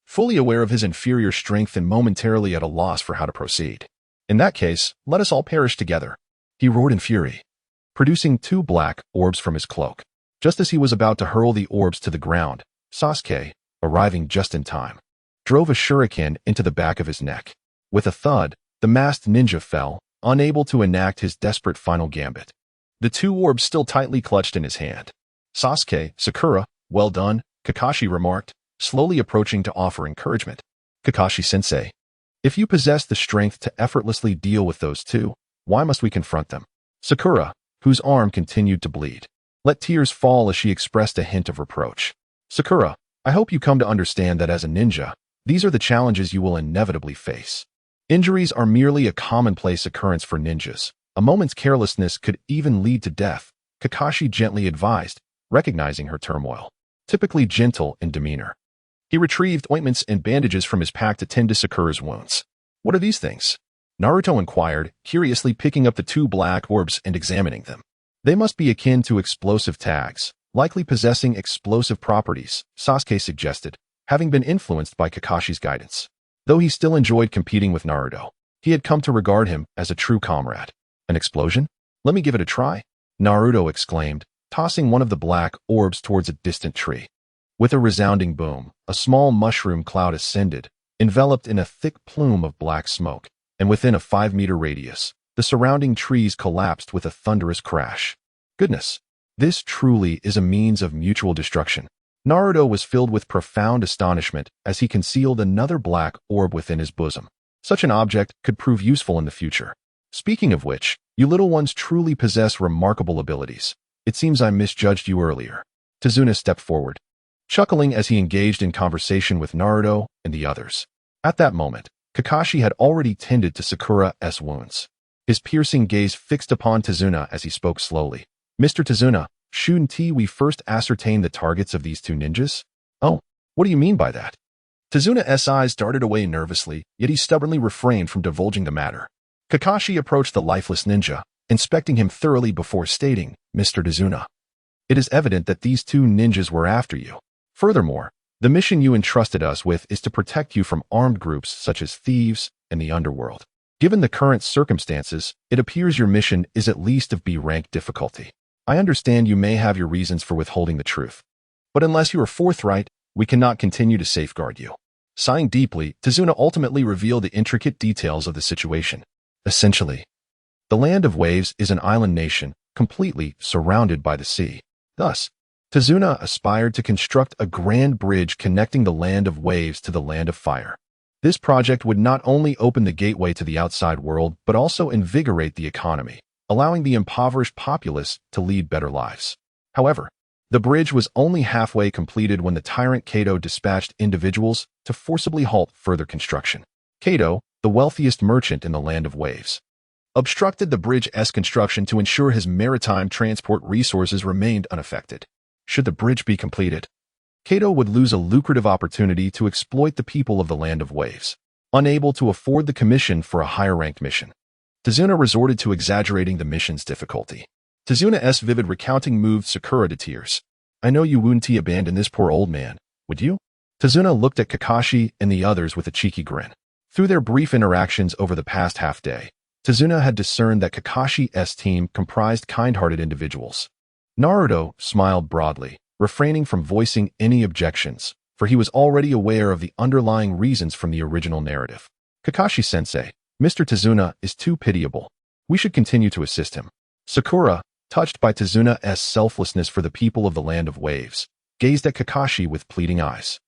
S1: Fully aware of his inferior strength and momentarily at a loss for how to proceed. In that case, let us all perish together. He roared in fury, producing 2 black orbs from his cloak. Just as he was about to hurl the orbs to the ground, Sasuke, arriving just in time, drove a shuriken into the back of his neck. With a thud, the masked ninja fell, unable to enact his desperate final gambit. The 2 orbs still tightly clutched in his hand. Sasuke, Sakura, well done, Kakashi remarked, slowly approaching to offer encouragement. Kakashi-sensei, if you possess the strength to effortlessly deal with those 2, why must we confront them? Sakura, whose arm continued to bleed, let tears fall as she expressed a hint of reproach. Sakura, I hope you come to understand that as a ninja, these are the challenges you will inevitably face. Injuries are merely a commonplace occurrence for ninjas. A moment's carelessness could even lead to death, Kakashi gently advised, recognizing her turmoil. Typically gentle in demeanor. He retrieved ointments and bandages from his pack to tend to Sakura's wounds. What are these things? Naruto inquired, curiously picking up the 2 black orbs and examining them. They must be akin to explosive tags, likely possessing explosive properties, Sasuke suggested, having been influenced by Kakashi's guidance. Though he still enjoyed competing with Naruto, he had come to regard him as a true comrade. An explosion? Let me give it a try, Naruto exclaimed, tossing one of the black orbs towards a distant tree. With a resounding boom, a small mushroom cloud ascended, enveloped in a thick plume of black smoke, and within a 5-meter radius, the surrounding trees collapsed with a thunderous crash. Goodness, this truly is a means of mutual destruction. Naruto was filled with profound astonishment as he concealed another black orb within his bosom. Such an object could prove useful in the future. Speaking of which, you little ones truly possess remarkable abilities. It seems I misjudged you earlier. Tazuna stepped forward, chuckling as he engaged in conversation with Naruto and the others. At that moment, Kakashi had already tended to Sakura's wounds. His piercing gaze fixed upon Tazuna as he spoke slowly. Mr. Tazuna, shouldn't we first ascertain the targets of these 2 ninjas? Oh, what do you mean by that? Tazuna's eyes darted away nervously, yet he stubbornly refrained from divulging the matter. Kakashi approached the lifeless ninja, inspecting him thoroughly before stating, Mr. Tazuna, it is evident that these 2 ninjas were after you. Furthermore, the mission you entrusted us with is to protect you from armed groups such as thieves and the underworld. Given the current circumstances, it appears your mission is at least of B-rank difficulty. I understand you may have your reasons for withholding the truth, but unless you are forthright, we cannot continue to safeguard you. Sighing deeply, Tazuna ultimately revealed the intricate details of the situation. Essentially, the Land of Waves is an island nation, completely surrounded by the sea. Thus, Tazuna aspired to construct a grand bridge connecting the Land of Waves to the Land of Fire. This project would not only open the gateway to the outside world, but also invigorate the economy, allowing the impoverished populace to lead better lives. However, the bridge was only halfway completed when the tyrant Kato dispatched individuals to forcibly halt further construction. Kato, the wealthiest merchant in the Land of Waves, obstructed the bridge's construction to ensure his maritime transport resources remained unaffected. Should the bridge be completed, Kato would lose a lucrative opportunity to exploit the people of the Land of Waves, unable to afford the commission for a higher-ranked mission. Tazuna resorted to exaggerating the mission's difficulty. Tazuna's vivid recounting moved Sakura to tears. I know you wouldn't abandon this poor old man, would you? Tazuna looked at Kakashi and the others with a cheeky grin. Through their brief interactions over the past half-day, Tazuna had discerned that Kakashi's team comprised kind-hearted individuals. Naruto smiled broadly, refraining from voicing any objections, for he was already aware of the underlying reasons from the original narrative. Kakashi-sensei, Mr. Tazuna is too pitiable. We should continue to assist him. Sakura, touched by Tazuna's selflessness for the people of the Land of Waves, gazed at Kakashi with pleading eyes.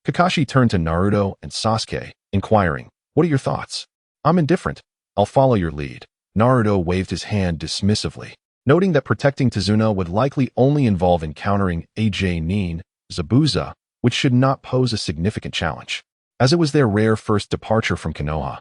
S1: Kakashi turned to Naruto and Sasuke, inquiring, what are your thoughts? I'm indifferent. I'll follow your lead. Naruto waved his hand dismissively, noting that protecting Tazuna would likely only involve encountering Nin, Zabuza, which should not pose a significant challenge, as it was their rare first departure from Konoha.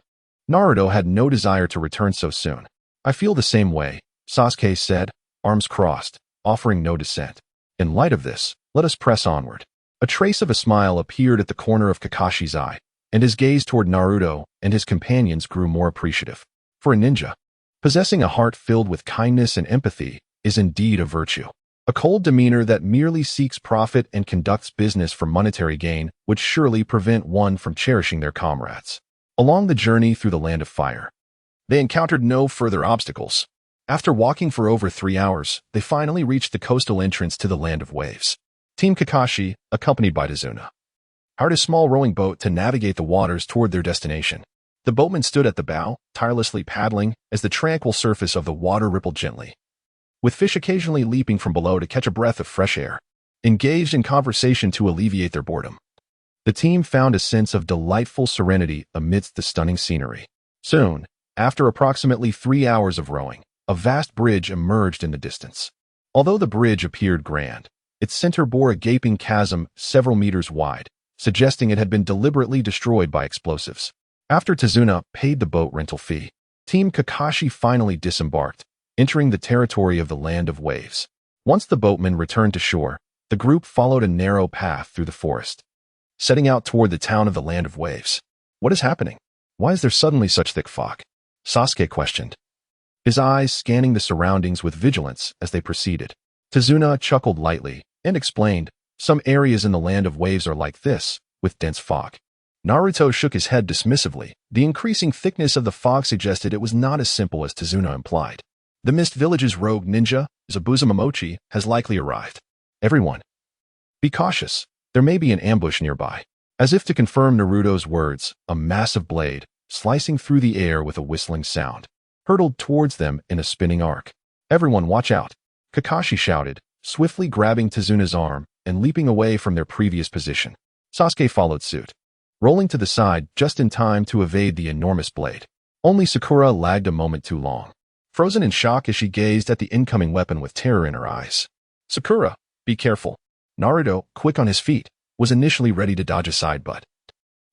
S1: Naruto had no desire to return so soon. I feel the same way, Sasuke said, arms crossed, offering no dissent. In light of this, let us press onward. A trace of a smile appeared at the corner of Kakashi's eye, and his gaze toward Naruto and his companions grew more appreciative. For a ninja, possessing a heart filled with kindness and empathy is indeed a virtue. A cold demeanor that merely seeks profit and conducts business for monetary gain would surely prevent one from cherishing their comrades. Along the journey through the Land of Fire, they encountered no further obstacles. After walking for over 3 hours, they finally reached the coastal entrance to the Land of Waves. Team Kakashi, accompanied by Tazuna, hired a small rowing boat to navigate the waters toward their destination. The boatman stood at the bow, tirelessly paddling as the tranquil surface of the water rippled gently, with fish occasionally leaping from below to catch a breath of fresh air, engaged in conversation to alleviate their boredom. The team found a sense of delightful serenity amidst the stunning scenery. Soon, after approximately 3 hours of rowing, a vast bridge emerged in the distance. Although the bridge appeared grand, its center bore a gaping chasm several meters wide, suggesting it had been deliberately destroyed by explosives. After Tazuna paid the boat rental fee, Team Kakashi finally disembarked, entering the territory of the Land of Waves. Once the boatman returned to shore, the group followed a narrow path through the forest, setting out toward the town of the Land of Waves. What is happening? Why is there suddenly such thick fog? Sasuke questioned, his eyes scanning the surroundings with vigilance as they proceeded. Tazuna chuckled lightly and explained, some areas in the Land of Waves are like this, with dense fog. Naruto shook his head dismissively. The increasing thickness of the fog suggested it was not as simple as Tazuna implied. The Mist Village's rogue ninja, Zabuza Momochi, has likely arrived. Everyone, be cautious. There may be an ambush nearby. As if to confirm Naruto's words, a massive blade, slicing through the air with a whistling sound, hurtled towards them in a spinning arc. Everyone watch out, Kakashi shouted, swiftly grabbing Tazuna's arm and leaping away from their previous position. Sasuke followed suit, rolling to the side just in time to evade the enormous blade. Only Sakura lagged a moment too long, frozen in shock as she gazed at the incoming weapon with terror in her eyes. Sakura, be careful. Naruto, quick on his feet, was initially ready to dodge aside but,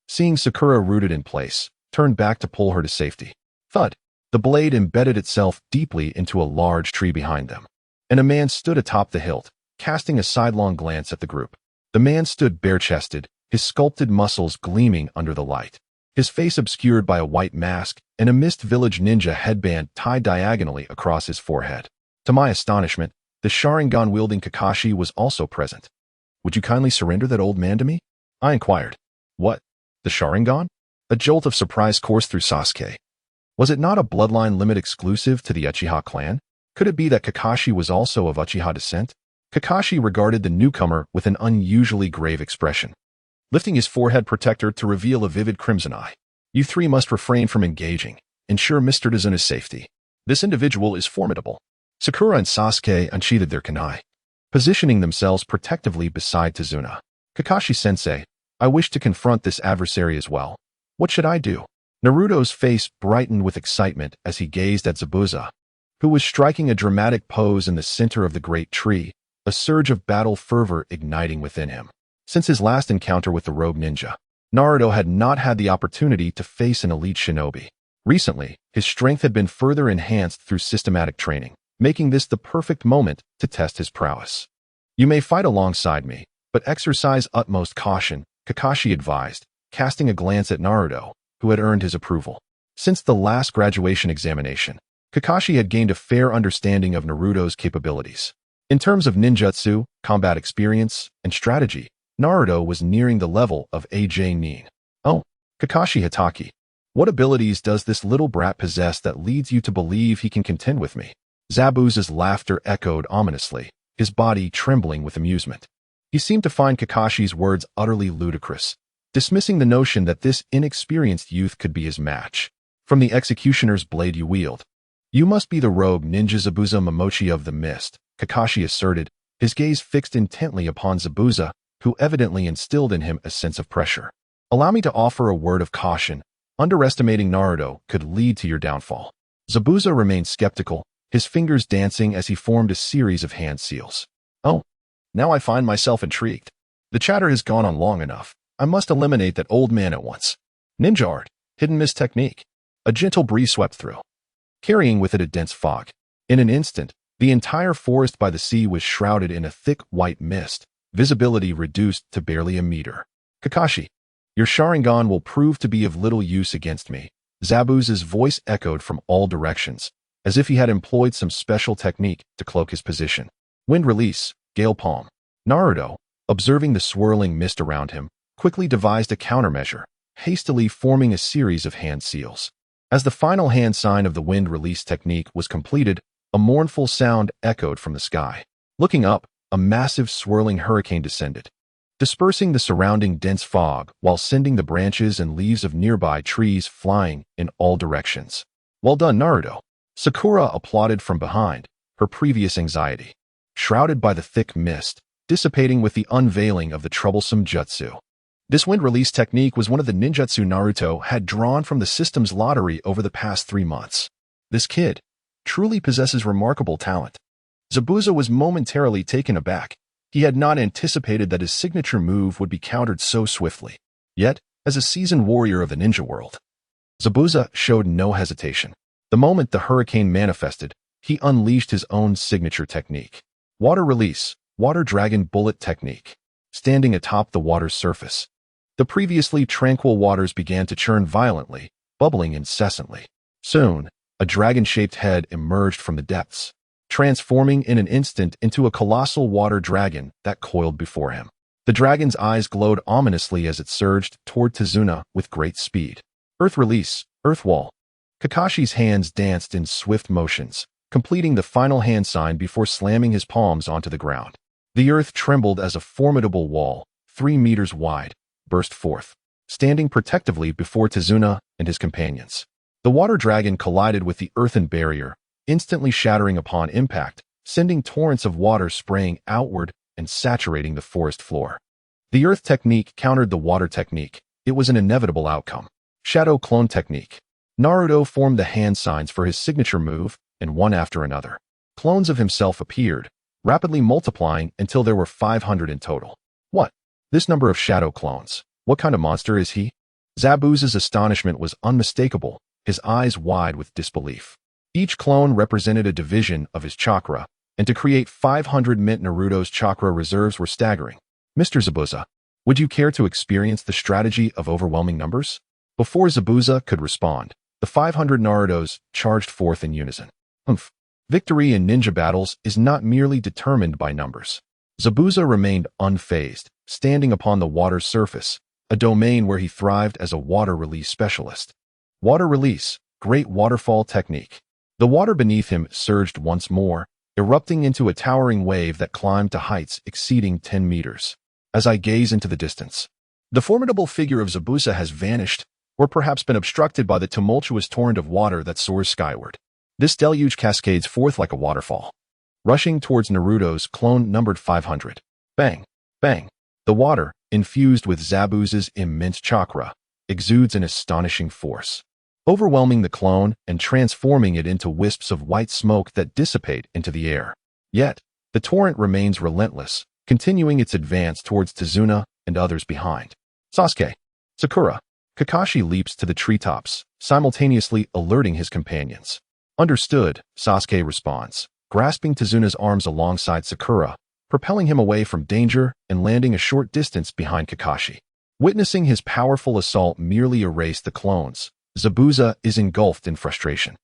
S1: seeing Sakura rooted in place, turned back to pull her to safety. Thud! The blade embedded itself deeply into a large tree behind them, and a man stood atop the hilt, casting a sidelong glance at the group. The man stood bare-chested, his sculpted muscles gleaming under the light, his face obscured by a white mask and a Mist Village ninja headband tied diagonally across his forehead. To my astonishment, the Sharingan-wielding Kakashi was also present. Would you kindly surrender that old man to me? I inquired. What? The Sharingan? A jolt of surprise coursed through Sasuke. Was it not a bloodline limit exclusive to the Uchiha clan? Could it be that Kakashi was also of Uchiha descent? Kakashi regarded the newcomer with an unusually grave expression, lifting his forehead protector to reveal a vivid crimson eye. You three must refrain from engaging. Ensure Mr. Tazuna's safety. This individual is formidable. Sakura and Sasuke unsheathed their kunai, positioning themselves protectively beside Tazuna. Kakashi-sensei, I wish to confront this adversary as well. What should I do? Naruto's face brightened with excitement as he gazed at Zabuza, who was striking a dramatic pose in the center of the great tree, a surge of battle fervor igniting within him. Since his last encounter with the rogue ninja, Naruto had not had the opportunity to face an elite shinobi. Recently, his strength had been further enhanced through systematic training, making this the perfect moment to test his prowess. You may fight alongside me, but exercise utmost caution, Kakashi advised, casting a glance at Naruto, who had earned his approval. Since the last graduation examination, Kakashi had gained a fair understanding of Naruto's capabilities. In terms of ninjutsu, combat experience, and strategy, Naruto was nearing the level of AJ Nin. Oh, Kakashi Hitaki. What abilities does this little brat possess that leads you to believe he can contend with me? Zabuza's laughter echoed ominously, his body trembling with amusement. He seemed to find Kakashi's words utterly ludicrous, dismissing the notion that this inexperienced youth could be his match. From the executioner's blade you wield, you must be the rogue ninja Zabuza Momochi of the Mist, Kakashi asserted, his gaze fixed intently upon Zabuza, who evidently instilled in him a sense of pressure. Allow me to offer a word of caution. Underestimating Naruto could lead to your downfall. Zabuza remained skeptical, his fingers dancing as he formed a series of hand seals. Oh, now I find myself intrigued. The chatter has gone on long enough. I must eliminate that old man at once. Ninja art, hidden mist technique. A gentle breeze swept through, carrying with it a dense fog. In an instant, the entire forest by the sea was shrouded in a thick white mist, visibility reduced to barely a meter. Kakashi, your Sharingan will prove to be of little use against me. Zabuza's voice echoed from all directions, as if he had employed some special technique to cloak his position. Wind release, gale palm. Naruto, observing the swirling mist around him, quickly devised a countermeasure, hastily forming a series of hand seals. As the final hand sign of the wind release technique was completed, a mournful sound echoed from the sky. Looking up, a massive swirling hurricane descended, dispersing the surrounding dense fog while sending the branches and leaves of nearby trees flying in all directions. Well done, Naruto. Sakura applauded from behind, her previous anxiety shrouded by the thick mist, dissipating with the unveiling of the troublesome jutsu. This wind release technique was one of the ninjutsu Naruto had drawn from the system's lottery over the past 3 months. This kid truly possesses remarkable talent. Zabuza was momentarily taken aback. He had not anticipated that his signature move would be countered so swiftly. Yet, as a seasoned warrior of the ninja world, Zabuza showed no hesitation. The moment the hurricane manifested, he unleashed his own signature technique. Water release, water dragon bullet technique. Standing atop the water's surface, the previously tranquil waters began to churn violently, bubbling incessantly. Soon, a dragon-shaped head emerged from the depths, transforming in an instant into a colossal water dragon that coiled before him. The dragon's eyes glowed ominously as it surged toward Tazuna with great speed. Earth release, earth wall. Kakashi's hands danced in swift motions, completing the final hand sign before slamming his palms onto the ground. The earth trembled as a formidable wall, 3 meters wide, burst forth, standing protectively before Tazuna and his companions. The water dragon collided with the earthen barrier, instantly shattering upon impact, sending torrents of water spraying outward and saturating the forest floor. The earth technique countered the water technique. It was an inevitable outcome. Shadow clone technique. Naruto formed the hand signs for his signature move, and one after another, clones of himself appeared, rapidly multiplying until there were 500 in total. What? This number of shadow clones. What kind of monster is he? Zabuza's astonishment was unmistakable, his eyes wide with disbelief. Each clone represented a division of his chakra, and to create 500 mint Naruto's chakra reserves were staggering. Mr. Zabuza, would you care to experience the strategy of overwhelming numbers? Before Zabuza could respond, the 500 Narutos charged forth in unison. Victory in ninja battles is not merely determined by numbers. Zabuza remained unfazed, standing upon the water's surface, a domain where he thrived as a water release specialist. Water release, great waterfall technique. The water beneath him surged once more, erupting into a towering wave that climbed to heights exceeding 10 meters. As I gaze into the distance, the formidable figure of Zabuza has vanished, or perhaps been obstructed by the tumultuous torrent of water that soars skyward. This deluge cascades forth like a waterfall, rushing towards Naruto's clone numbered 500. Bang! Bang! The water, infused with Zabuza's immense chakra, exudes an astonishing force, overwhelming the clone and transforming it into wisps of white smoke that dissipate into the air. Yet, the torrent remains relentless, continuing its advance towards Tazuna and others behind. Sasuke, Sakura, Kakashi leaps to the treetops, simultaneously alerting his companions. Understood, Sasuke responds, grasping Tazuna's arms alongside Sakura, propelling him away from danger and landing a short distance behind Kakashi. Witnessing his powerful assault merely erase the clones, Zabuza is engulfed in frustration.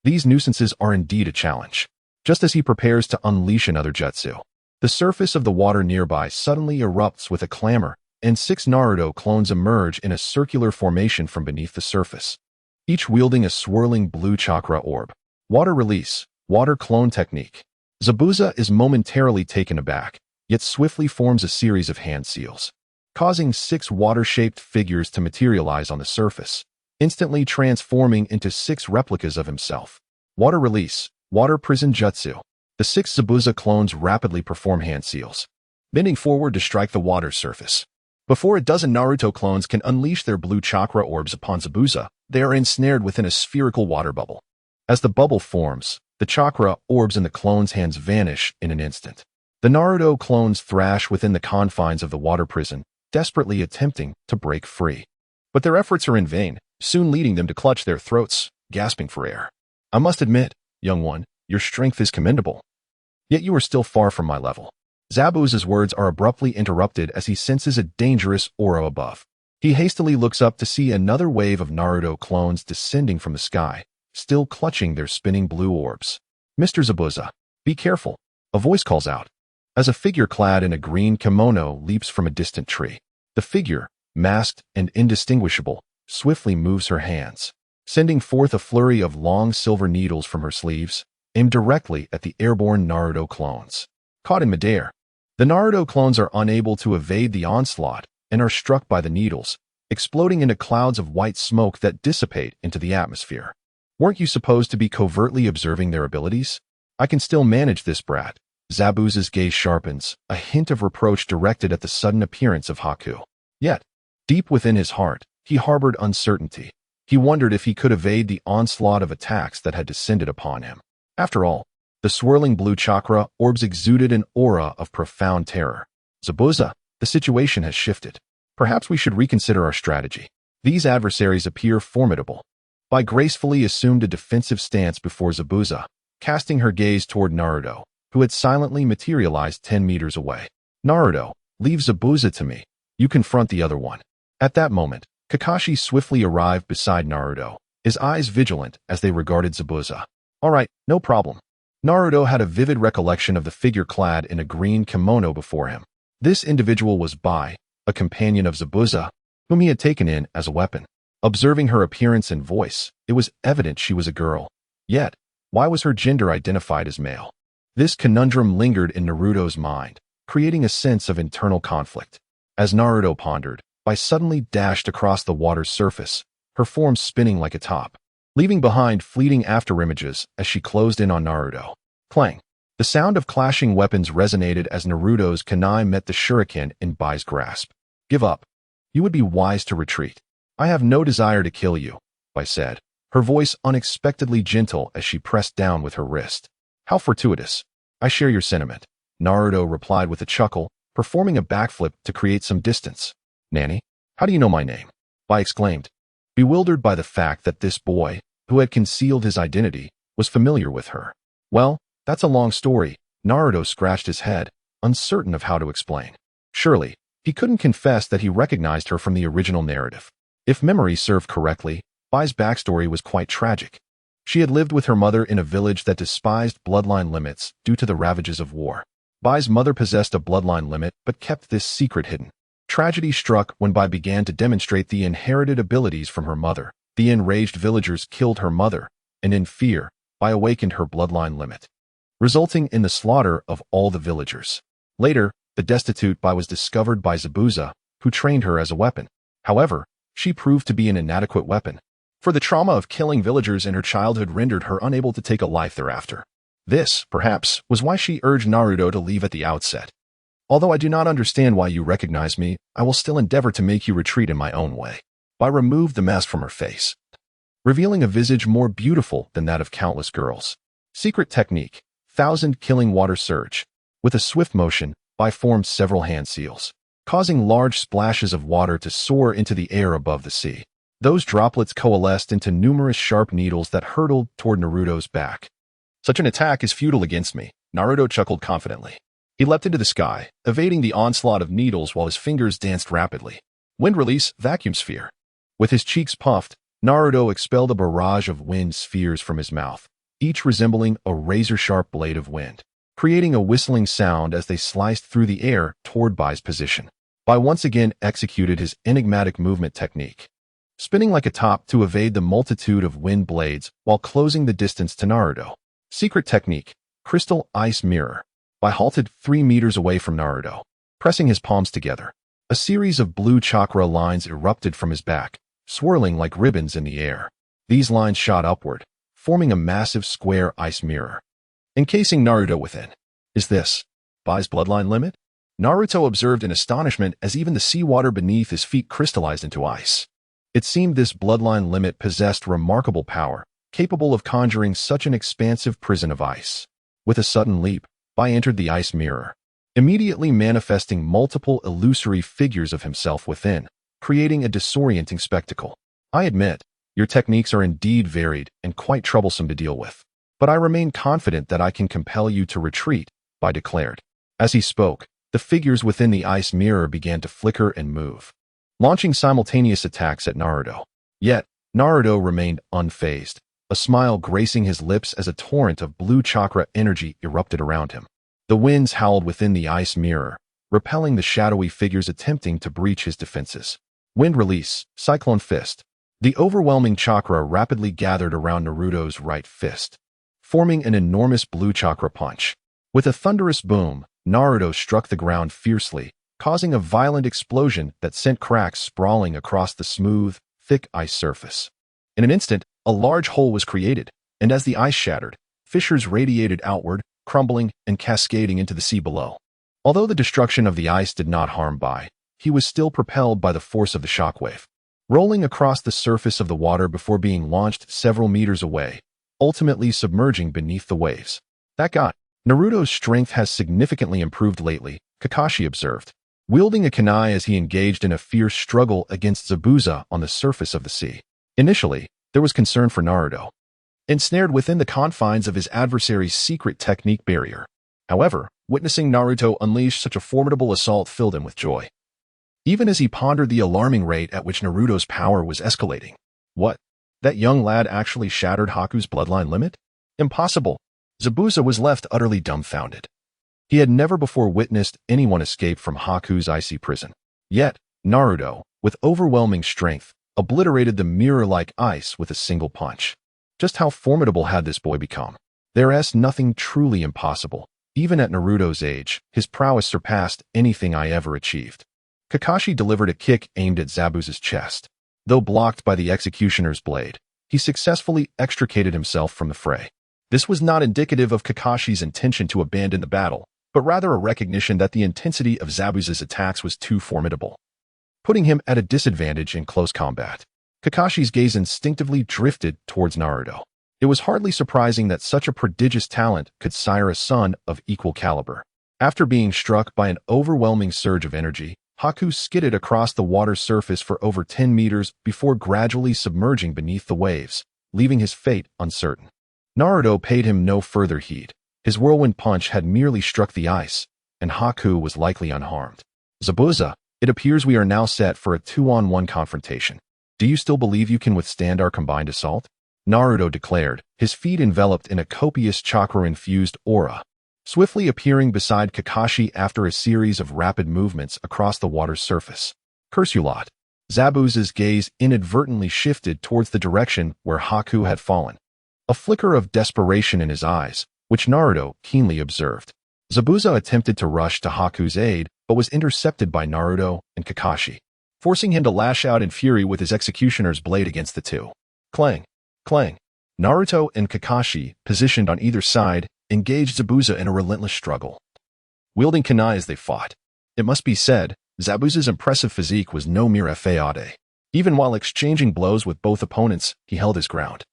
S1: These nuisances are indeed a challenge. Just as he prepares to unleash another jutsu, the surface of the water nearby suddenly erupts with a clamor, and 6 Naruto clones emerge in a circular formation from beneath the surface, each wielding a swirling blue chakra orb. Water release, water clone technique. Zabuza is momentarily taken aback, yet swiftly forms a series of hand seals, causing 6 water-shaped figures to materialize on the surface, instantly transforming into 6 replicas of himself. Water release, water prison jutsu. The 6 Zabuza clones rapidly perform hand seals, bending forward to strike the water's surface. Before a dozen Naruto clones can unleash their blue chakra orbs upon Zabuza, they are ensnared within a spherical water bubble. As the bubble forms, the chakra orbs in the clones' hands vanish in an instant. The Naruto clones thrash within the confines of the water prison, desperately attempting to break free. But their efforts are in vain, soon leading them to clutch their throats, gasping for air. I must admit, young one, your strength is commendable. Yet you are still far from my level. Zabuza's words are abruptly interrupted as he senses a dangerous aura above. He hastily looks up to see another wave of Naruto clones descending from the sky, still clutching their spinning blue orbs. Mr. Zabuza, be careful. A voice calls out, as a figure clad in a green kimono leaps from a distant tree. The figure, masked and indistinguishable, swiftly moves her hands, sending forth a flurry of long silver needles from her sleeves, aimed directly at the airborne Naruto clones. Caught in midair, the Naruto clones are unable to evade the onslaught and are struck by the needles, exploding into clouds of white smoke that dissipate into the atmosphere. Weren't you supposed to be covertly observing their abilities? I can still manage this brat. Zabuza's gaze sharpens, a hint of reproach directed at the sudden appearance of Haku. Yet, deep within his heart, he harbored uncertainty. He wondered if he could evade the onslaught of attacks that had descended upon him. After all, the swirling blue chakra orbs exuded an aura of profound terror. Zabuza, the situation has shifted. Perhaps we should reconsider our strategy. These adversaries appear formidable. Bai gracefully assumed a defensive stance before Zabuza, casting her gaze toward Naruto, who had silently materialized 10 meters away. Naruto, leave Zabuza to me. You confront the other one. At that moment, Kakashi swiftly arrived beside Naruto, his eyes vigilant as they regarded Zabuza. All right, no problem. Naruto had a vivid recollection of the figure clad in a green kimono before him. This individual was Bai, a companion of Zabuza, whom he had taken in as a weapon. Observing her appearance and voice, it was evident she was a girl. Yet, why was her gender identified as male? This conundrum lingered in Naruto's mind, creating a sense of internal conflict. As Naruto pondered, Bai suddenly dashed across the water's surface, her form spinning like a top, leaving behind fleeting afterimages as she closed in on Naruto. Clang! The sound of clashing weapons resonated as Naruto's kunai met the shuriken in Bai's grasp. Give up. You would be wise to retreat. I have no desire to kill you, Bai said, her voice unexpectedly gentle as she pressed down with her wrist. How fortuitous. I share your sentiment, Naruto replied with a chuckle, performing a backflip to create some distance. Nanny, how do you know my name? Bai exclaimed, bewildered by the fact that this boy, who had concealed his identity, was familiar with her. Well, that's a long story. Naruto scratched his head, uncertain of how to explain. Surely, he couldn't confess that he recognized her from the original narrative. If memory served correctly, Bai's backstory was quite tragic. She had lived with her mother in a village that despised bloodline limits due to the ravages of war. Bai's mother possessed a bloodline limit but kept this secret hidden. Tragedy struck when Bai began to demonstrate the inherited abilities from her mother. The enraged villagers killed her mother, and in fear, Bai awakened her bloodline limit, resulting in the slaughter of all the villagers. Later, the destitute Bai was discovered by Zabuza, who trained her as a weapon. However, she proved to be an inadequate weapon, for the trauma of killing villagers in her childhood rendered her unable to take a life thereafter. This, perhaps, was why she urged Naruto to leave at the outset. Although I do not understand why you recognize me, I will still endeavor to make you retreat in my own way. Bai removed the mask from her face, revealing a visage more beautiful than that of countless girls. Secret technique, 1,000 killing water surge. With a swift motion, Bai formed several hand seals, causing large splashes of water to soar into the air above the sea. Those droplets coalesced into numerous sharp needles that hurtled toward Naruto's back. Such an attack is futile against me, Naruto chuckled confidently. He leapt into the sky, evading the onslaught of needles while his fingers danced rapidly. Wind release, vacuum sphere. With his cheeks puffed, Naruto expelled a barrage of wind spheres from his mouth, each resembling a razor-sharp blade of wind, creating a whistling sound as they sliced through the air toward Bai's position. Bai once again executed his enigmatic movement technique, spinning like a top to evade the multitude of wind blades while closing the distance to Naruto. Secret technique, crystal ice mirror. Bai halted 3 meters away from Naruto, pressing his palms together. A series of blue chakra lines erupted from his back, swirling like ribbons in the air. These lines shot upward, forming a massive square ice mirror, encasing Naruto within. Is this Bai's bloodline limit? Naruto observed in astonishment as even the seawater beneath his feet crystallized into ice. It seemed this bloodline limit possessed remarkable power, capable of conjuring such an expansive prison of ice. With a sudden leap, Bai entered the ice mirror, immediately manifesting multiple illusory figures of himself within, creating a disorienting spectacle. I admit, your techniques are indeed varied and quite troublesome to deal with, but I remain confident that I can compel you to retreat, Bai declared. As he spoke, the figures within the ice mirror began to flicker and move, launching simultaneous attacks at Naruto. Yet, Naruto remained unfazed, a smile gracing his lips as a torrent of blue chakra energy erupted around him. The winds howled within the ice mirror, repelling the shadowy figures attempting to breach his defenses. Wind release, Cyclone Fist. The overwhelming chakra rapidly gathered around Naruto's right fist, forming an enormous blue chakra punch. With a thunderous boom, Naruto struck the ground fiercely, causing a violent explosion that sent cracks sprawling across the smooth, thick ice surface. In an instant, a large hole was created, and as the ice shattered, fissures radiated outward, crumbling and cascading into the sea below. Although the destruction of the ice did not harm Bai, he was still propelled by the force of the shockwave, rolling across the surface of the water before being launched several meters away, ultimately submerging beneath the waves. That guy. Naruto's strength has significantly improved lately, Kakashi observed, wielding a kunai as he engaged in a fierce struggle against Zabuza on the surface of the sea. Initially, there was concern for Naruto, ensnared within the confines of his adversary's secret technique barrier. However, witnessing Naruto unleash such a formidable assault filled him with joy. Even as he pondered the alarming rate at which Naruto's power was escalating. What? That young lad actually shattered Haku's bloodline limit? Impossible. Zabuza was left utterly dumbfounded. He had never before witnessed anyone escape from Haku's icy prison. Yet, Naruto, with overwhelming strength, obliterated the mirror-like ice with a single punch. Just how formidable had this boy become? There's nothing truly impossible. Even at Naruto's age, his prowess surpassed anything I ever achieved. Kakashi delivered a kick aimed at Zabuza's chest. Though blocked by the executioner's blade, he successfully extricated himself from the fray. This was not indicative of Kakashi's intention to abandon the battle, but rather a recognition that the intensity of Zabuza's attacks was too formidable, putting him at a disadvantage in close combat. Kakashi's gaze instinctively drifted towards Naruto. It was hardly surprising that such a prodigious talent could sire a son of equal caliber. After being struck by an overwhelming surge of energy, Haku skidded across the water's surface for over 10 meters before gradually submerging beneath the waves, leaving his fate uncertain. Naruto paid him no further heed. His whirlwind punch had merely struck the ice, and Haku was likely unharmed. Zabuza, it appears we are now set for a 2-on-1 confrontation. Do you still believe you can withstand our combined assault? Naruto declared, his feet enveloped in a copious chakra-infused aura, swiftly appearing beside Kakashi after a series of rapid movements across the water's surface. Curse you lot. Zabuza's gaze inadvertently shifted towards the direction where Haku had fallen, a flicker of desperation in his eyes, which Naruto keenly observed. Zabuza attempted to rush to Haku's aid, but was intercepted by Naruto and Kakashi, forcing him to lash out in fury with his executioner's blade against the two. Clang! Clang! Naruto and Kakashi, positioned on either side, engaged Zabuza in a relentless struggle, wielding kunai as they fought. It must be said, Zabuza's impressive physique was no mere effete. Even while exchanging blows with both opponents, he held his ground,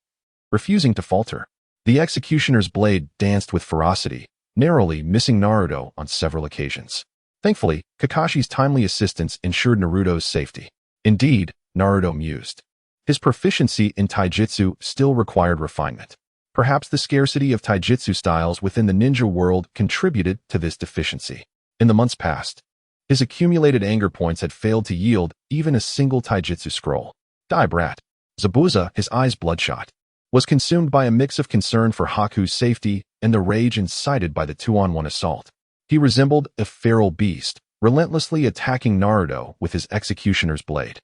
S1: refusing to falter. The executioner's blade danced with ferocity, narrowly missing Naruto on several occasions. Thankfully, Kakashi's timely assistance ensured Naruto's safety. Indeed, Naruto mused. His proficiency in taijutsu still required refinement. Perhaps the scarcity of taijutsu styles within the ninja world contributed to this deficiency. In the months past, his accumulated anger points had failed to yield even a single taijutsu scroll. Die brat. Zabuza, his eyes bloodshot, was consumed by a mix of concern for Haku's safety and the rage incited by the 2-on-1 assault. He resembled a feral beast, relentlessly attacking Naruto with his executioner's blade.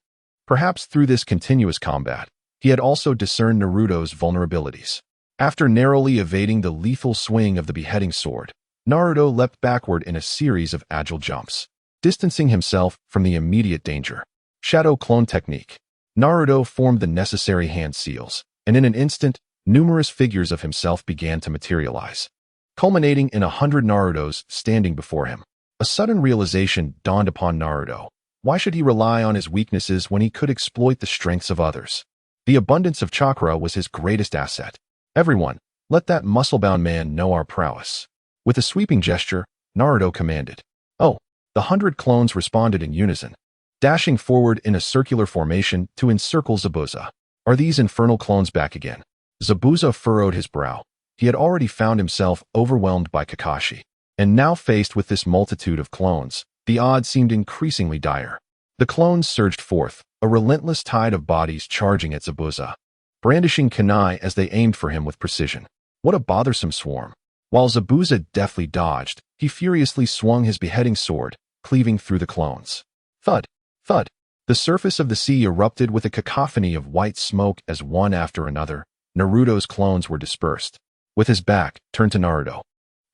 S1: Perhaps through this continuous combat, he had also discerned Naruto's vulnerabilities. After narrowly evading the lethal swing of the beheading sword, Naruto leapt backward in a series of agile jumps, distancing himself from the immediate danger. Shadow clone technique. Naruto formed the necessary hand seals, and in an instant, numerous figures of himself began to materialize, culminating in 100 Narutos standing before him. A sudden realization dawned upon Naruto. Why should he rely on his weaknesses when he could exploit the strengths of others? The abundance of chakra was his greatest asset. Everyone, let that muscle-bound man know our prowess. With a sweeping gesture, Naruto commanded. Oh, the 100 clones responded in unison, dashing forward in a circular formation to encircle Zabuza. Are these infernal clones back again? Zabuza furrowed his brow. He had already found himself overwhelmed by Kakashi, and now faced with this multitude of clones, the odds seemed increasingly dire. The clones surged forth, a relentless tide of bodies charging at Zabuza, brandishing kunai as they aimed for him with precision. What a bothersome swarm. While Zabuza deftly dodged, He furiously swung his beheading sword, cleaving through the clones. Thud! Thud! The surface of the sea erupted with a cacophony of white smoke as one after another, Naruto's clones were dispersed. With his back turned to Naruto,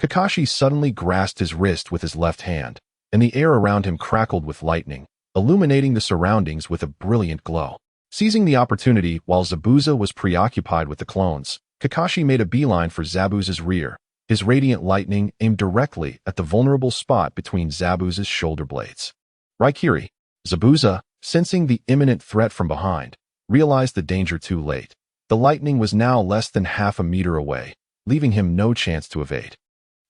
S1: Kakashi suddenly grasped his wrist with his left hand, and the air around him crackled with lightning, illuminating the surroundings with a brilliant glow. Seizing the opportunity while Zabuza was preoccupied with the clones, Kakashi made a beeline for Zabuza's rear, his radiant lightning aimed directly at the vulnerable spot between Zabuza's shoulder blades. Raikiri. Zabuza, sensing the imminent threat from behind, realized the danger too late. The lightning was now less than half a meter away, leaving him no chance to evade.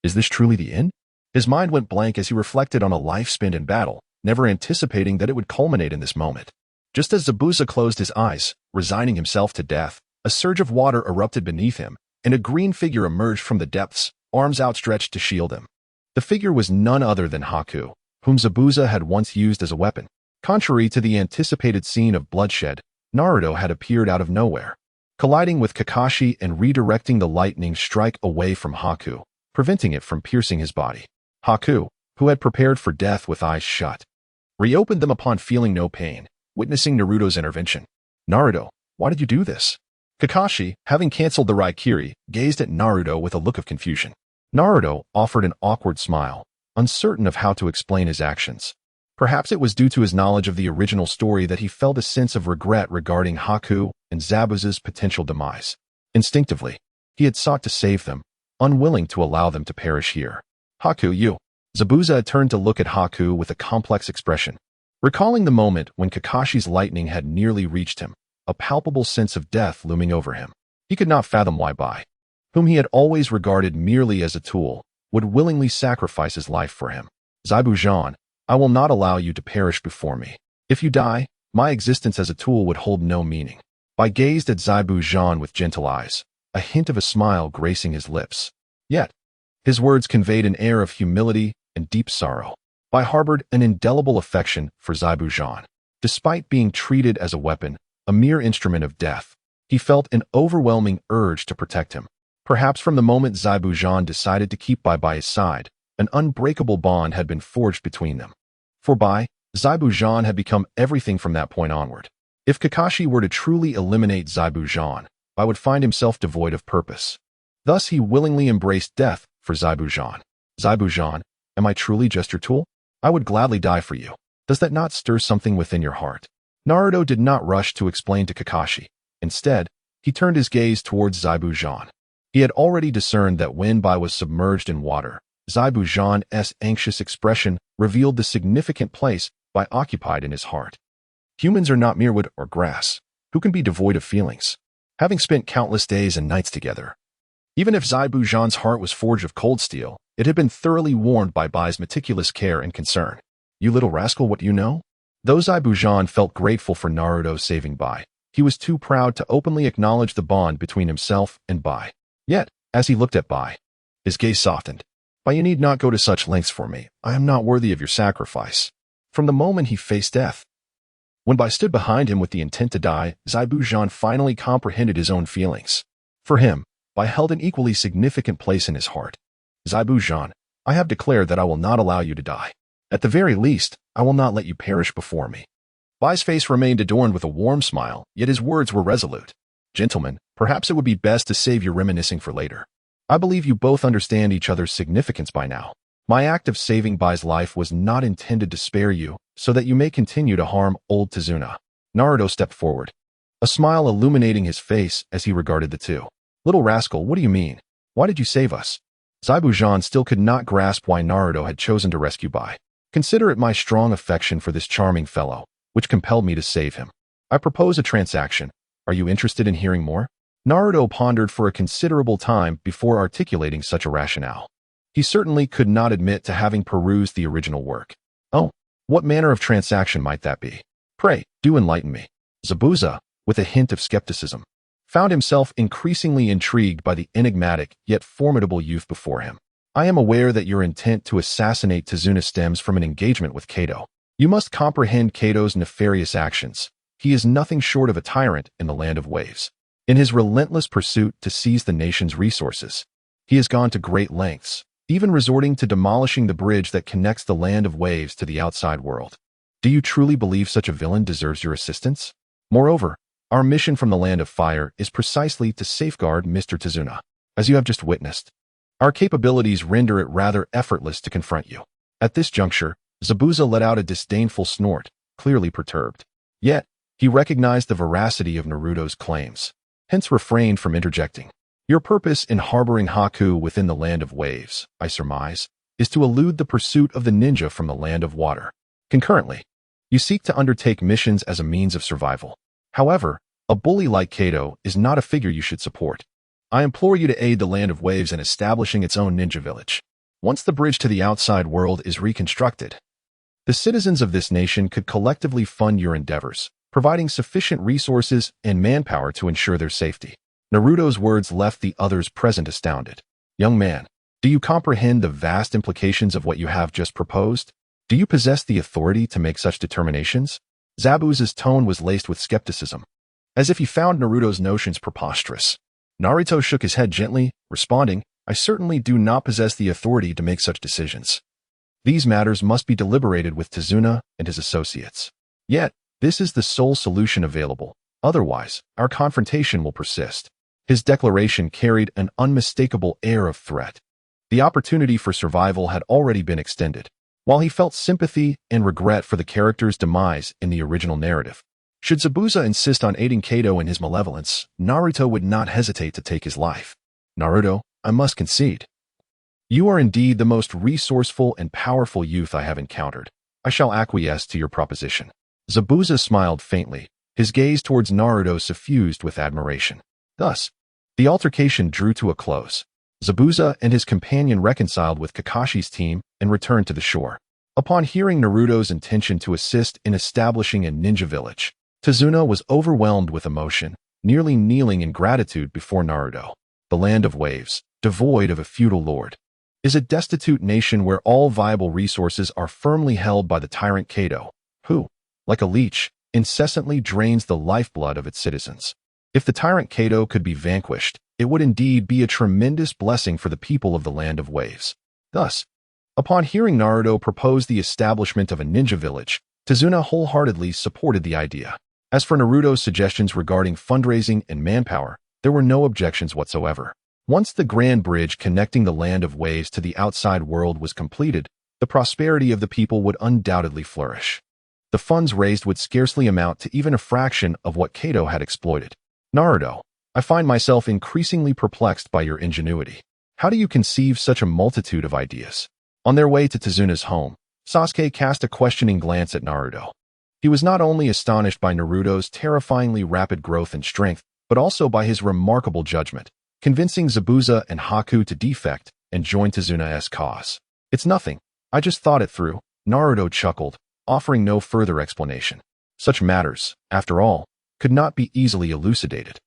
S1: Is this truly the end? His mind went blank as he reflected on a life spent in battle, never anticipating that it would culminate in this moment. Just as Zabuza closed his eyes, resigning himself to death, a surge of water erupted beneath him, and a green figure emerged from the depths, arms outstretched to shield him. The figure was none other than Haku, whom Zabuza had once used as a weapon. Contrary to the anticipated scene of bloodshed, Naruto had appeared out of nowhere, colliding with Kakashi and redirecting the lightning strike away from Haku, preventing it from piercing his body. Haku, who had prepared for death with eyes shut, reopened them upon feeling no pain, witnessing Naruto's intervention. Naruto, why did you do this? Kakashi, having cancelled the Raikiri, gazed at Naruto with a look of confusion. Naruto offered an awkward smile, uncertain of how to explain his actions. Perhaps it was due to his knowledge of the original story that he felt a sense of regret regarding Haku and Zabuza's potential demise. Instinctively, he had sought to save them, unwilling to allow them to perish here. Haku, you. Zabuza had turned to look at Haku with a complex expression. Recalling the moment when Kakashi's lightning had nearly reached him, a palpable sense of death looming over him. He could not fathom why Bai, whom he had always regarded merely as a tool, would willingly sacrifice his life for him. Zabujan, I will not allow you to perish before me. If you die, my existence as a tool would hold no meaning. Bai gazed at Zabujan with gentle eyes, a hint of a smile gracing his lips. Yet, his words conveyed an air of humility and deep sorrow. Bai harbored an indelible affection for Zabujan. Despite being treated as a weapon, a mere instrument of death, he felt an overwhelming urge to protect him. Perhaps from the moment Zabujan decided to keep Bai by his side, an unbreakable bond had been forged between them. For Bai, Zabujan had become everything from that point onward. If Kakashi were to truly eliminate Zabujan, Bai would find himself devoid of purpose. Thus he willingly embraced death for Zabujan. Zabujan, am I truly just your tool? I would gladly die for you. Does that not stir something within your heart? Naruto did not rush to explain to Kakashi. Instead, he turned his gaze towards Zabujan. He had already discerned that when Bai was submerged in water, Zabujan's anxious expression revealed the significant place Bai occupied in his heart. Humans are not mere wood or grass, who can be devoid of feelings, having spent countless days and nights together. Even if Zabujan's heart was forged of cold steel, it had been thoroughly warmed by Bai's meticulous care and concern. You little rascal, what do you know? Though Zabujan felt grateful for Naruto saving Bai, he was too proud to openly acknowledge the bond between himself and Bai. Yet, as he looked at Bai, his gaze softened. Bai, you need not go to such lengths for me. I am not worthy of your sacrifice. From the moment he faced death, when Bai stood behind him with the intent to die, Zabujan finally comprehended his own feelings. For him, Bai held an equally significant place in his heart. Zabujan, I have declared that I will not allow you to die. At the very least, I will not let you perish before me. Bai's face remained adorned with a warm smile, yet his words were resolute. Gentlemen, perhaps it would be best to save your reminiscing for later. I believe you both understand each other's significance by now. My act of saving Bai's life was not intended to spare you, so that you may continue to harm old Tazuna. Naruto stepped forward, a smile illuminating his face as he regarded the two. Little rascal, what do you mean? Why did you save us? Zabujan still could not grasp why Naruto had chosen to rescue Bai. Consider it my strong affection for this charming fellow, which compelled me to save him. I propose a transaction. Are you interested in hearing more? Naruto pondered for a considerable time before articulating such a rationale. He certainly could not admit to having perused the original work. Oh, what manner of transaction might that be? Pray, do enlighten me. Zabuza, with a hint of skepticism, found himself increasingly intrigued by the enigmatic yet formidable youth before him. I am aware that your intent to assassinate Tazuna stems from an engagement with Kato. You must comprehend Kato's nefarious actions. He is nothing short of a tyrant in the land of waves. In his relentless pursuit to seize the nation's resources, he has gone to great lengths, even resorting to demolishing the bridge that connects the land of waves to the outside world. Do you truly believe such a villain deserves your assistance? Moreover, our mission from the land of fire is precisely to safeguard Mr. Tazuna. As you have just witnessed, our capabilities render it rather effortless to confront you. At this juncture, Zabuza let out a disdainful snort, clearly perturbed. Yet, he recognized the veracity of Naruto's claims, hence refrained from interjecting. Your purpose in harboring Haku within the land of waves, I surmise, is to elude the pursuit of the ninja from the land of water. Concurrently, you seek to undertake missions as a means of survival. However, a bully like Kato is not a figure you should support. I implore you to aid the land of waves in establishing its own ninja village. Once the bridge to the outside world is reconstructed, the citizens of this nation could collectively fund your endeavors, providing sufficient resources and manpower to ensure their safety. Naruto's words left the others present astounded. Young man, do you comprehend the vast implications of what you have just proposed? Do you possess the authority to make such determinations? Zabuza's tone was laced with skepticism, as if he found Naruto's notions preposterous. Naruto shook his head gently, responding, I certainly do not possess the authority to make such decisions. These matters must be deliberated with Tazuna and his associates. Yet, this is the sole solution available. Otherwise, our confrontation will persist. His declaration carried an unmistakable air of threat. The opportunity for survival had already been extended. While he felt sympathy and regret for the character's demise in the original narrative, should Zabuza insist on aiding Kato in his malevolence, Naruto would not hesitate to take his life. Naruto, I must concede. You are indeed the most resourceful and powerful youth I have encountered. I shall acquiesce to your proposition. Zabuza smiled faintly, his gaze towards Naruto suffused with admiration. Thus, the altercation drew to a close. Zabuza and his companion reconciled with Kakashi's team and returned to the shore. Upon hearing Naruto's intention to assist in establishing a ninja village, Tazuna was overwhelmed with emotion, nearly kneeling in gratitude before Naruto. The land of waves, devoid of a feudal lord, is a destitute nation where all viable resources are firmly held by the tyrant Kato, who, like a leech, incessantly drains the lifeblood of its citizens. If the tyrant Kato could be vanquished, it would indeed be a tremendous blessing for the people of the land of waves. Thus, upon hearing Naruto propose the establishment of a ninja village, Tazuna wholeheartedly supported the idea. As for Naruto's suggestions regarding fundraising and manpower, there were no objections whatsoever. Once the grand bridge connecting the land of waves to the outside world was completed, the prosperity of the people would undoubtedly flourish. The funds raised would scarcely amount to even a fraction of what Kato had exploited. Naruto, I find myself increasingly perplexed by your ingenuity. How do you conceive such a multitude of ideas? On their way to Tazuna's home, Sasuke cast a questioning glance at Naruto. He was not only astonished by Naruto's terrifyingly rapid growth and strength, but also by his remarkable judgment, convincing Zabuza and Haku to defect and join Tazuna's cause. It's nothing. I just thought it through, Naruto chuckled, offering no further explanation. Such matters, after all, could not be easily elucidated.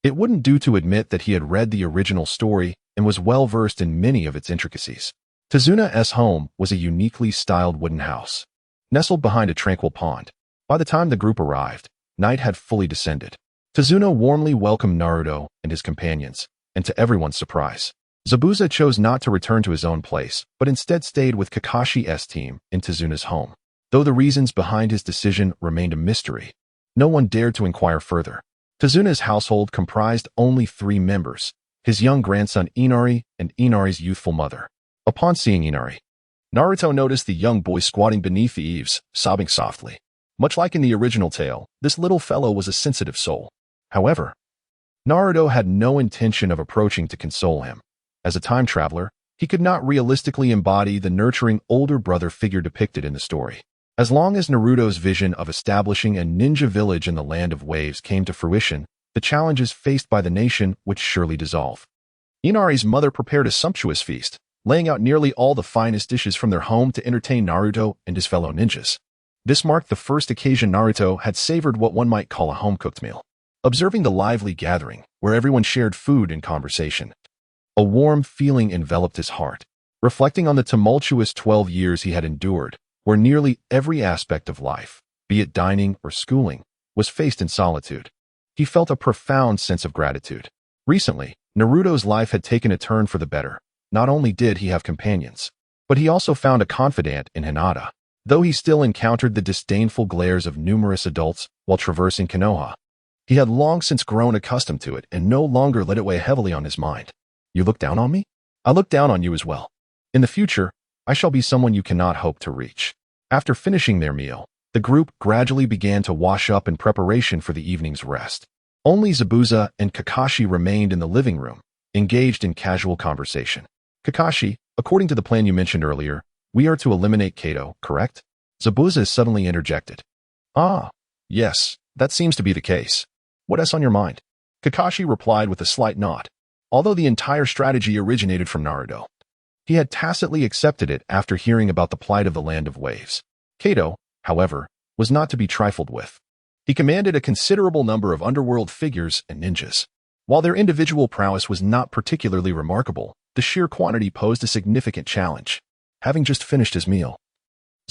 S1: It wouldn't do to admit that he had read the original story and was well versed in many of its intricacies. Tazuna's home was a uniquely styled wooden house, nestled behind a tranquil pond. By the time the group arrived, night had fully descended. Tazuna warmly welcomed Naruto and his companions, and to everyone's surprise, Zabuza chose not to return to his own place, but instead stayed with Kakashi's team in Tazuna's home. Though the reasons behind his decision remained a mystery, no one dared to inquire further. Tazuna's household comprised only 3 members, his young grandson Inari and Inari's youthful mother. Upon seeing Inari, Naruto noticed the young boy squatting beneath the eaves, sobbing softly. Much like in the original tale, this little fellow was a sensitive soul. However, Naruto had no intention of approaching to console him. As a time traveler, he could not realistically embody the nurturing older brother figure depicted in the story. As long as Naruto's vision of establishing a ninja village in the land of waves came to fruition, the challenges faced by the nation would surely dissolve. Inari's mother prepared a sumptuous feast, laying out nearly all the finest dishes from their home to entertain Naruto and his fellow ninjas. This marked the first occasion Naruto had savored what one might call a home-cooked meal. Observing the lively gathering, where everyone shared food and conversation, a warm feeling enveloped his heart. Reflecting on the tumultuous 12 years he had endured, where nearly every aspect of life, be it dining or schooling, was faced in solitude, he felt a profound sense of gratitude. Recently, Naruto's life had taken a turn for the better, not only did he have companions, but he also found a confidant in Hinata. Though he still encountered the disdainful glares of numerous adults while traversing Konoha, he had long since grown accustomed to it and no longer let it weigh heavily on his mind. You look down on me? I look down on you as well. In the future, I shall be someone you cannot hope to reach. After finishing their meal, the group gradually began to wash up in preparation for the evening's rest. Only Zabuza and Kakashi remained in the living room, engaged in casual conversation. Kakashi, according to the plan you mentioned earlier, we are to eliminate Kato, correct? Zabuza suddenly interjected. Ah, yes, that seems to be the case. What else on your mind? Kakashi replied with a slight nod. Although the entire strategy originated from Naruto, he had tacitly accepted it after hearing about the plight of the Land of Waves. Kato, however, was not to be trifled with. He commanded a considerable number of underworld figures and ninjas. While their individual prowess was not particularly remarkable, the sheer quantity posed a significant challenge. Having just finished his meal,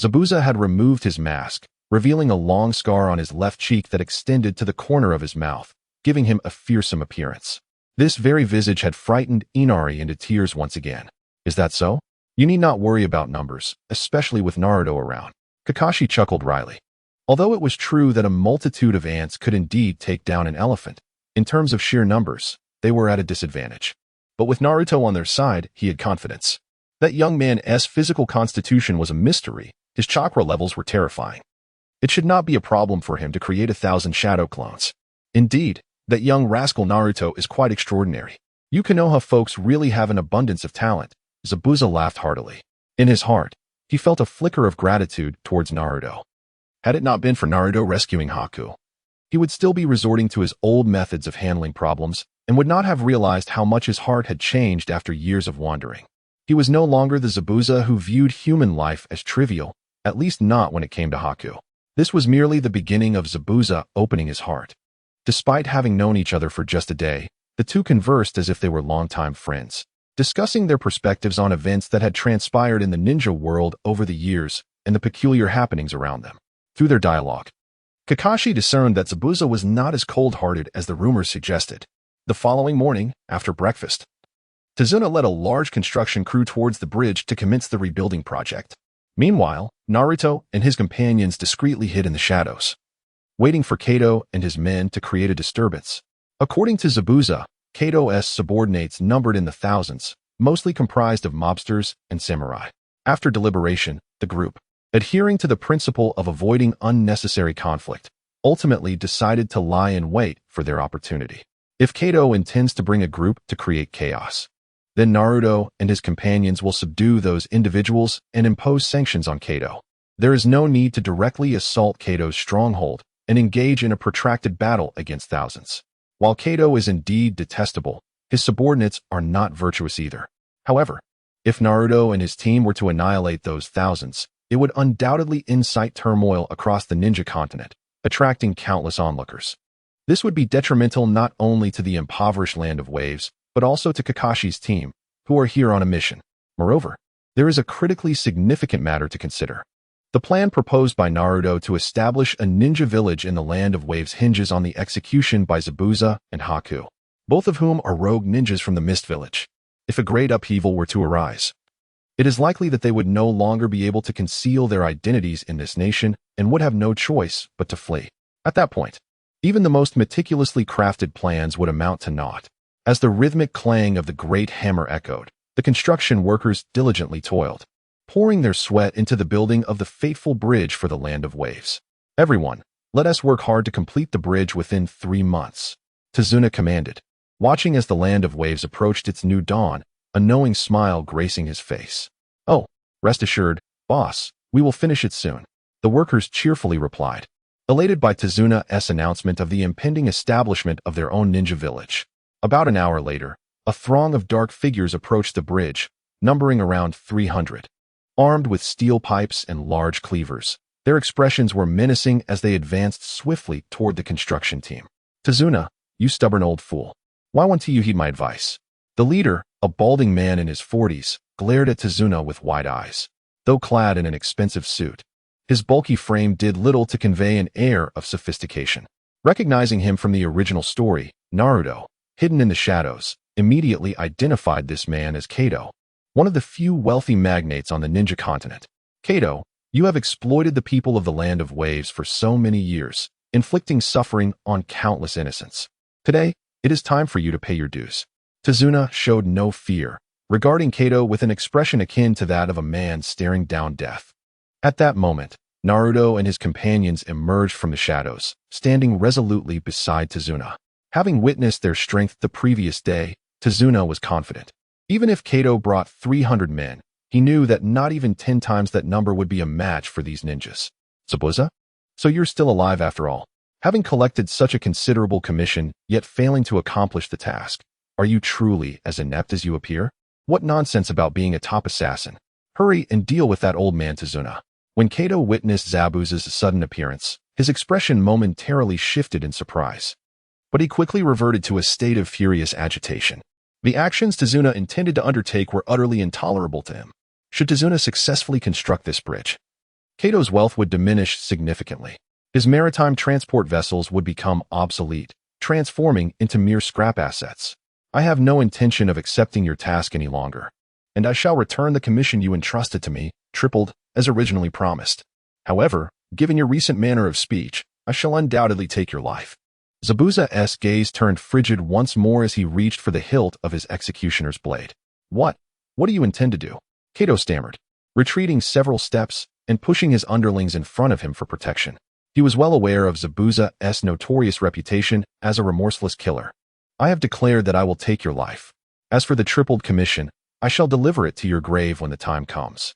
S1: Zabuza had removed his mask, revealing a long scar on his left cheek that extended to the corner of his mouth, giving him a fearsome appearance. This very visage had frightened Inari into tears once again. Is that so? You need not worry about numbers, especially with Naruto around. Kakashi chuckled wryly. Although it was true that a multitude of ants could indeed take down an elephant, in terms of sheer numbers, they were at a disadvantage. But with Naruto on their side, he had confidence. That young man's physical constitution was a mystery. His chakra levels were terrifying. It should not be a problem for him to create 1,000 shadow clones. Indeed, that young rascal Naruto is quite extraordinary. You Konoha folks really have an abundance of talent. Zabuza laughed heartily. In his heart, he felt a flicker of gratitude towards Naruto. Had it not been for Naruto rescuing Haku, he would still be resorting to his old methods of handling problems and would not have realized how much his heart had changed after years of wandering. He was no longer the Zabuza who viewed human life as trivial, at least not when it came to Haku. This was merely the beginning of Zabuza opening his heart. Despite having known each other for just a day, the two conversed as if they were longtime friends, discussing their perspectives on events that had transpired in the ninja world over the years and the peculiar happenings around them. Through their dialogue, Kakashi discerned that Zabuza was not as cold-hearted as the rumors suggested. The following morning, after breakfast, Tazuna led a large construction crew towards the bridge to commence the rebuilding project. Meanwhile, Naruto and his companions discreetly hid in the shadows, waiting for Kato and his men to create a disturbance. According to Zabuza, Kato's subordinates numbered in the thousands, mostly comprised of mobsters and samurai. After deliberation, the group, adhering to the principle of avoiding unnecessary conflict, ultimately decided to lie in wait for their opportunity. If Kato intends to bring a group to create chaos, then Naruto and his companions will subdue those individuals and impose sanctions on Kato. There is no need to directly assault Kato's stronghold and engage in a protracted battle against thousands. While Kato is indeed detestable, his subordinates are not virtuous either. However, if Naruto and his team were to annihilate those thousands, it would undoubtedly incite turmoil across the ninja continent, attracting countless onlookers. This would be detrimental not only to the impoverished Land of Waves, but also to Kakashi's team, who are here on a mission. Moreover, there is a critically significant matter to consider. The plan proposed by Naruto to establish a ninja village in the Land of Waves hinges on the execution by Zabuza and Haku, both of whom are rogue ninjas from the Mist Village. If a great upheaval were to arise, it is likely that they would no longer be able to conceal their identities in this nation and would have no choice but to flee. At that point, even the most meticulously crafted plans would amount to naught. As the rhythmic clang of the great hammer echoed, the construction workers diligently toiled, pouring their sweat into the building of the fateful bridge for the Land of Waves. Everyone, let us work hard to complete the bridge within 3 months, Tazuna commanded, watching as the Land of Waves approached its new dawn, a knowing smile gracing his face. Oh, rest assured, boss, we will finish it soon, the workers cheerfully replied, elated by Tazuna's announcement of the impending establishment of their own ninja village. About an hour later, a throng of dark figures approached the bridge, numbering around 300. Armed with steel pipes and large cleavers, their expressions were menacing as they advanced swiftly toward the construction team. Tazuna, you stubborn old fool. Why won't you heed my advice? The leader, a balding man in his 40s, glared at Tazuna with wide eyes. Though clad in an expensive suit, his bulky frame did little to convey an air of sophistication. Recognizing him from the original story, Naruto, hidden in the shadows, immediately identified this man as Kato. one of the few wealthy magnates on the ninja continent. Kato, you have exploited the people of the Land of Waves for so many years, inflicting suffering on countless innocents. Today, it is time for you to pay your dues. Tazuna showed no fear, regarding Kato with an expression akin to that of a man staring down death. At that moment, Naruto and his companions emerged from the shadows, standing resolutely beside Tazuna. Having witnessed their strength the previous day, Tazuna was confident. Even if Kato brought 300 men, he knew that not even 10 times that number would be a match for these ninjas. Zabuza? So you're still alive after all. Having collected such a considerable commission, yet failing to accomplish the task, are you truly as inept as you appear? What nonsense about being a top assassin. Hurry and deal with that old man, Tazuna. When Kato witnessed Zabuza's sudden appearance, his expression momentarily shifted in surprise. But he quickly reverted to a state of furious agitation. The actions Tazuna intended to undertake were utterly intolerable to him. Should Tazuna successfully construct this bridge, Kato's wealth would diminish significantly. His maritime transport vessels would become obsolete, transforming into mere scrap assets. I have no intention of accepting your task any longer, and I shall return the commission you entrusted to me, tripled, as originally promised. However, given your recent manner of speech, I shall undoubtedly take your life. Zabuza's gaze turned frigid once more as he reached for the hilt of his executioner's blade. What do you intend to do? Kato stammered, retreating several steps and pushing his underlings in front of him for protection. He was well aware of Zabuza's notorious reputation as a remorseless killer. I have declared that I will take your life. As for the tripled commission, I shall deliver it to your grave when the time comes.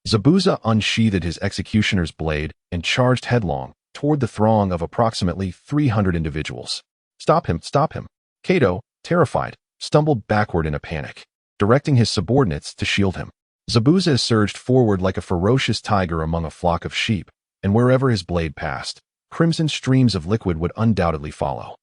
S1: Zabuza unsheathed his executioner's blade and charged headlong toward the throng of approximately 300 individuals. Stop him, stop him. Kato, terrified, stumbled backward in a panic, directing his subordinates to shield him. Zabuza surged forward like a ferocious tiger among a flock of sheep, and wherever his blade passed, crimson streams of liquid would undoubtedly follow.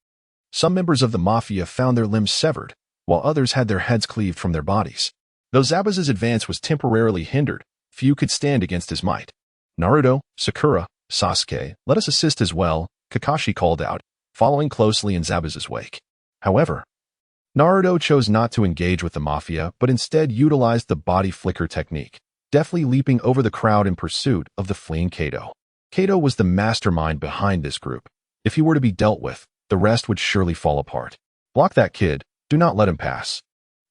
S1: Some members of the mafia found their limbs severed, while others had their heads cleaved from their bodies. Though Zabuza's advance was temporarily hindered, few could stand against his might. Naruto, Sakura, Sasuke, let us assist as well, Kakashi called out, following closely in Zabuza's wake. However, Naruto chose not to engage with the mafia, but instead utilized the body flicker technique, deftly leaping over the crowd in pursuit of the fleeing Kato. Kato was the mastermind behind this group. If he were to be dealt with, the rest would surely fall apart. Block that kid, do not let him pass.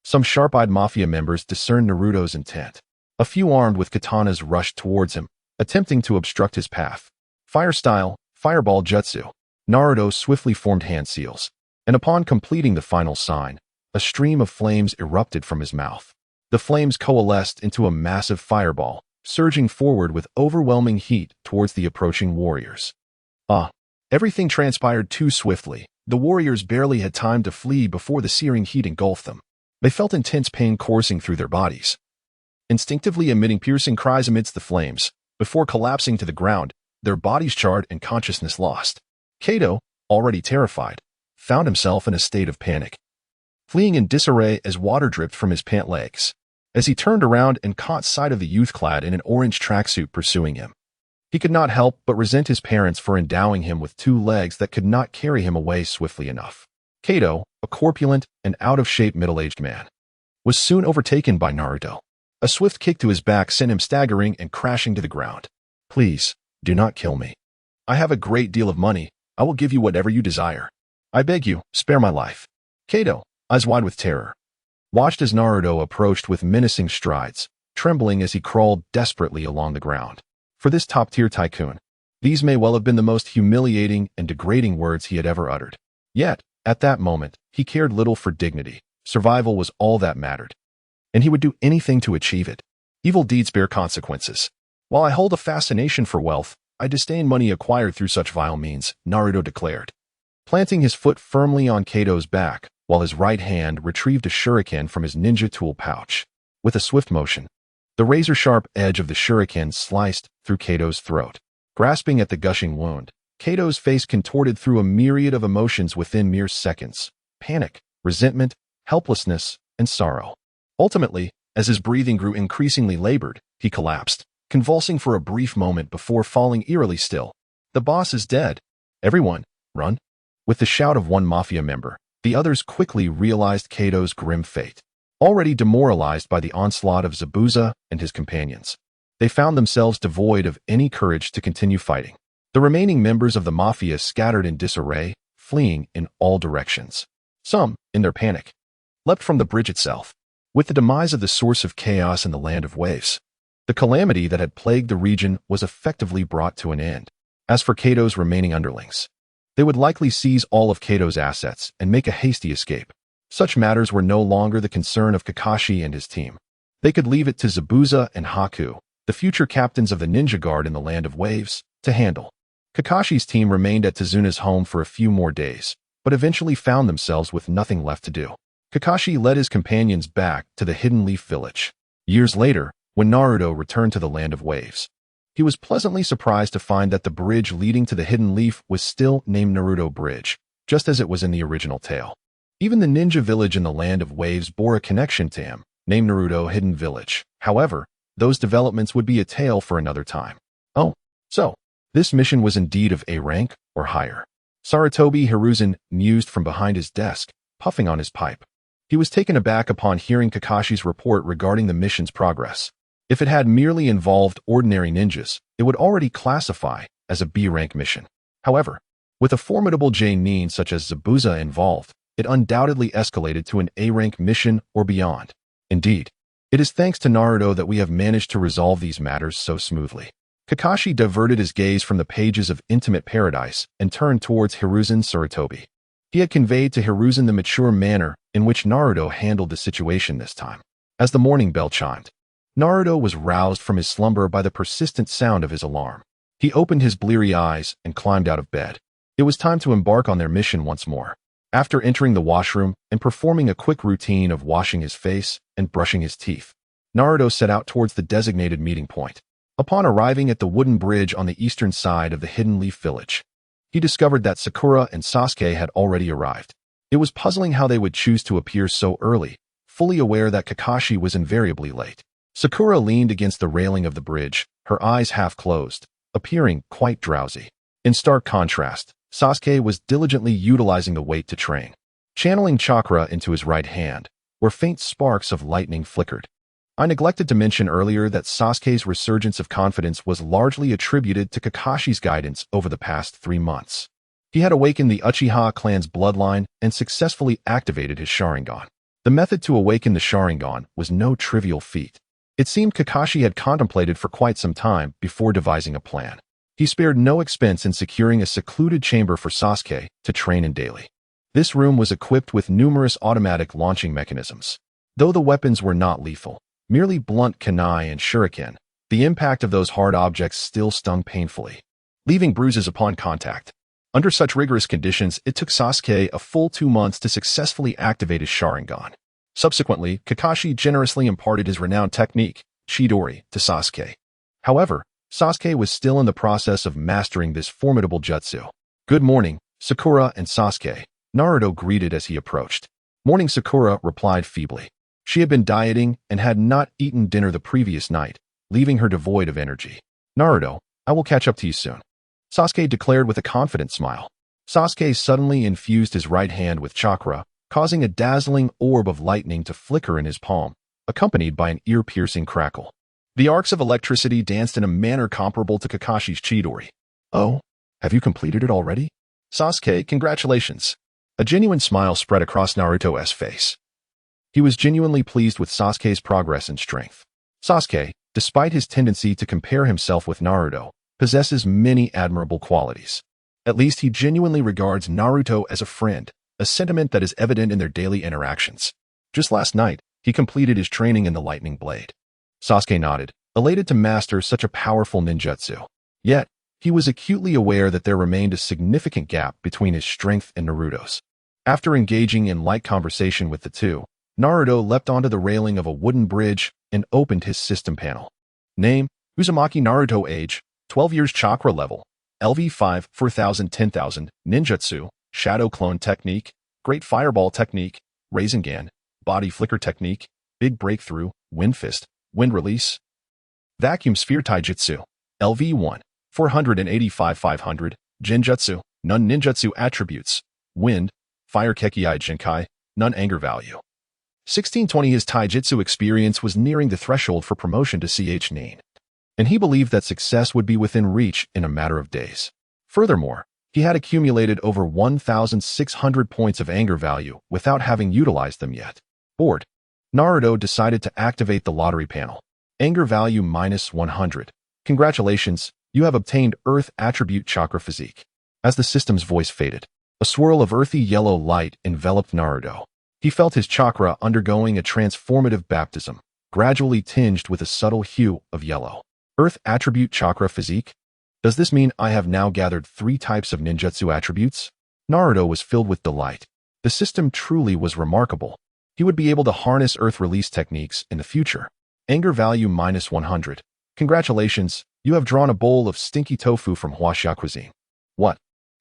S1: Some sharp-eyed mafia members discerned Naruto's intent. A few armed with katanas rushed towards him, attempting to obstruct his path. Fire style, fireball jutsu. Naruto swiftly formed hand seals, and upon completing the final sign, a stream of flames erupted from his mouth. The flames coalesced into a massive fireball, surging forward with overwhelming heat towards the approaching warriors. Everything transpired too swiftly. The warriors barely had time to flee before the searing heat engulfed them. They felt intense pain coursing through their bodies, instinctively emitting piercing cries amidst the flames. Before collapsing to the ground, their bodies charred and consciousness lost. Kato, already terrified, found himself in a state of panic, fleeing in disarray as water dripped from his pant legs. As he turned around and caught sight of the youth clad in an orange tracksuit pursuing him, he could not help but resent his parents for endowing him with 2 legs that could not carry him away swiftly enough. Kato, a corpulent and out-of-shape middle-aged man, was soon overtaken by Naruto. A swift kick to his back sent him staggering and crashing to the ground. Please, do not kill me. I have a great deal of money. I will give you whatever you desire. I beg you, spare my life. Kato, eyes wide with terror, watched as Naruto approached with menacing strides, trembling as he crawled desperately along the ground. For this top-tier tycoon, these may well have been the most humiliating and degrading words he had ever uttered. Yet, at that moment, he cared little for dignity. Survival was all that mattered, and he would do anything to achieve it. Evil deeds bear consequences. While I hold a fascination for wealth, I disdain money acquired through such vile means, Naruto declared, planting his foot firmly on Kato's back, while his right hand retrieved a shuriken from his ninja tool pouch. With a swift motion, the razor-sharp edge of the shuriken sliced through Kato's throat. Grasping at the gushing wound, Kato's face contorted through a myriad of emotions within mere seconds: panic, resentment, helplessness, and sorrow. Ultimately, as his breathing grew increasingly labored, he collapsed, convulsing for a brief moment before falling eerily still. The boss is dead. Everyone, run. With the shout of one mafia member, the others quickly realized Kato's grim fate. Already demoralized by the onslaught of Zabuza and his companions, they found themselves devoid of any courage to continue fighting. The remaining members of the mafia scattered in disarray, fleeing in all directions. Some, in their panic, leapt from the bridge itself. With the demise of the source of chaos in the land of waves, the calamity that had plagued the region was effectively brought to an end. As for Kato's remaining underlings, they would likely seize all of Kato's assets and make a hasty escape. Such matters were no longer the concern of Kakashi and his team. They could leave it to Zabuza and Haku, the future captains of the ninja guard in the land of waves, to handle. Kakashi's team remained at Tezuna's home for a few more days, but eventually found themselves with nothing left to do. Kakashi led his companions back to the Hidden Leaf Village. Years later, when Naruto returned to the land of waves, he was pleasantly surprised to find that the bridge leading to the Hidden Leaf was still named Naruto Bridge, just as it was in the original tale. Even the ninja village in the land of waves bore a connection to him, named Naruto Hidden Village. However, those developments would be a tale for another time. Oh, so this mission was indeed of A rank or higher. Sarutobi Hiruzen mused from behind his desk, puffing on his pipe. He was taken aback upon hearing Kakashi's report regarding the mission's progress. If it had merely involved ordinary ninjas, it would already classify as a B-rank mission. However, with a formidable J-nin such as Zabuza involved, it undoubtedly escalated to an A-rank mission or beyond. Indeed, it is thanks to Naruto that we have managed to resolve these matters so smoothly. Kakashi diverted his gaze from the pages of Intimate Paradise and turned towards Hiruzen Sarutobi. He had conveyed to Hiruzen the mature manner in which Naruto handled the situation this time. As the morning bell chimed, Naruto was roused from his slumber by the persistent sound of his alarm. He opened his bleary eyes and climbed out of bed. It was time to embark on their mission once more. After entering the washroom and performing a quick routine of washing his face and brushing his teeth, Naruto set out towards the designated meeting point. Upon arriving at the wooden bridge on the eastern side of the Hidden Leaf Village, he discovered that Sakura and Sasuke had already arrived. It was puzzling how they would choose to appear so early, fully aware that Kakashi was invariably late. Sakura leaned against the railing of the bridge, her eyes half closed, appearing quite drowsy. In stark contrast, Sasuke was diligently utilizing the weight to train. Channeling chakra into his right hand, where faint sparks of lightning flickered. I neglected to mention earlier that Sasuke's resurgence of confidence was largely attributed to Kakashi's guidance over the past 3 months. He had awakened the Uchiha clan's bloodline and successfully activated his Sharingan. The method to awaken the Sharingan was no trivial feat. It seemed Kakashi had contemplated for quite some time before devising a plan. He spared no expense in securing a secluded chamber for Sasuke to train in daily. This room was equipped with numerous automatic launching mechanisms. Though the weapons were not lethal, merely blunt kunai and shuriken, the impact of those hard objects still stung painfully, leaving bruises upon contact. Under such rigorous conditions, it took Sasuke a full 2 months to successfully activate his Sharingan. Subsequently, Kakashi generously imparted his renowned technique, Chidori, to Sasuke. However, Sasuke was still in the process of mastering this formidable jutsu. "Good morning, Sakura and Sasuke," Naruto greeted as he approached. "Morning," Sakura replied feebly. She had been dieting and had not eaten dinner the previous night, leaving her devoid of energy. "Naruto, I will catch up to you soon," Sasuke declared with a confident smile. Sasuke suddenly infused his right hand with chakra, causing a dazzling orb of lightning to flicker in his palm, accompanied by an ear-piercing crackle. The arcs of electricity danced in a manner comparable to Kakashi's Chidori. "Oh, have you completed it already?" "Sasuke, congratulations." A genuine smile spread across Naruto's face. He was genuinely pleased with Sasuke's progress and strength. Sasuke, despite his tendency to compare himself with Naruto, possesses many admirable qualities. At least he genuinely regards Naruto as a friend, a sentiment that is evident in their daily interactions. Just last night, he completed his training in the lightning blade. Sasuke nodded, elated to master such a powerful ninjutsu. Yet, he was acutely aware that there remained a significant gap between his strength and Naruto's. After engaging in light conversation with the two, Naruto leapt onto the railing of a wooden bridge and opened his system panel. Name, Uzumaki Naruto. Age, 12 years. Chakra level, LV5, 4000, 10,000. Ninjutsu, Shadow Clone Technique, Great Fireball Technique, Rasengan, Body Flicker Technique, Big Breakthrough, Wind Fist, Wind Release. Vacuum Sphere Taijutsu, LV1, 485, 500. Genjutsu, None Ninjutsu Attributes, Wind, Fire Kekiai Jinkai, None Anger Value. 1620 His taijutsu experience was nearing the threshold for promotion to CH9, and he believed that success would be within reach in a matter of days. Furthermore, he had accumulated over 1,600 points of anger value without having utilized them yet. Bored, Naruto decided to activate the lottery panel. Anger value -100. Congratulations, you have obtained Earth Attribute Chakra Physique. As the system's voice faded, a swirl of earthy yellow light enveloped Naruto. He felt his chakra undergoing a transformative baptism, gradually tinged with a subtle hue of yellow. Earth Attribute Chakra Physique? Does this mean I have now gathered 3 types of ninjutsu attributes? Naruto was filled with delight. The system truly was remarkable. He would be able to harness earth release techniques in the future. Anger value -100. Congratulations, you have drawn a bowl of stinky tofu from Huaxia cuisine. What?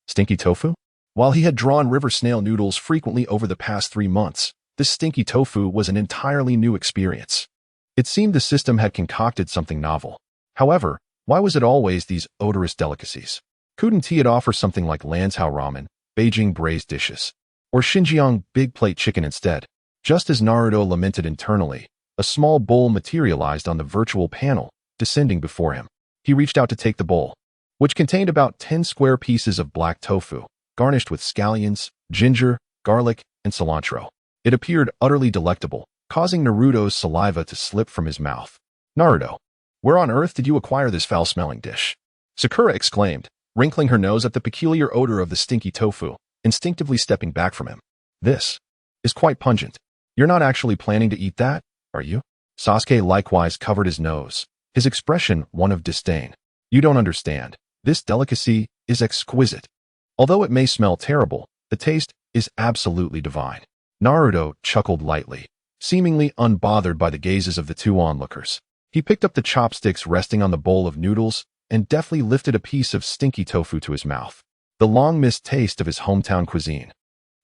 S1: Stinky tofu? While he had drawn river snail noodles frequently over the past 3 months, this stinky tofu was an entirely new experience. It seemed the system had concocted something novel. However, why was it always these odorous delicacies? Couldn't he offer something like Lanzhou ramen, Beijing braised dishes, or Xinjiang big plate chicken instead? Just as Naruto lamented internally, a small bowl materialized on the virtual panel, descending before him. He reached out to take the bowl, which contained about 10 square pieces of black tofu, garnished with scallions, ginger, garlic, and cilantro. It appeared utterly delectable, causing Naruto's saliva to slip from his mouth. Naruto, where on earth did you acquire this foul-smelling dish? Sakura exclaimed, wrinkling her nose at the peculiar odor of the stinky tofu, instinctively stepping back from him. This is quite pungent. You're not actually planning to eat that, are you? Sasuke likewise covered his nose, his expression one of disdain. You don't understand. This delicacy is exquisite. Although it may smell terrible, the taste is absolutely divine. Naruto chuckled lightly, seemingly unbothered by the gazes of the 2 onlookers. He picked up the chopsticks resting on the bowl of noodles and deftly lifted a piece of stinky tofu to his mouth. The long-missed taste of his hometown cuisine.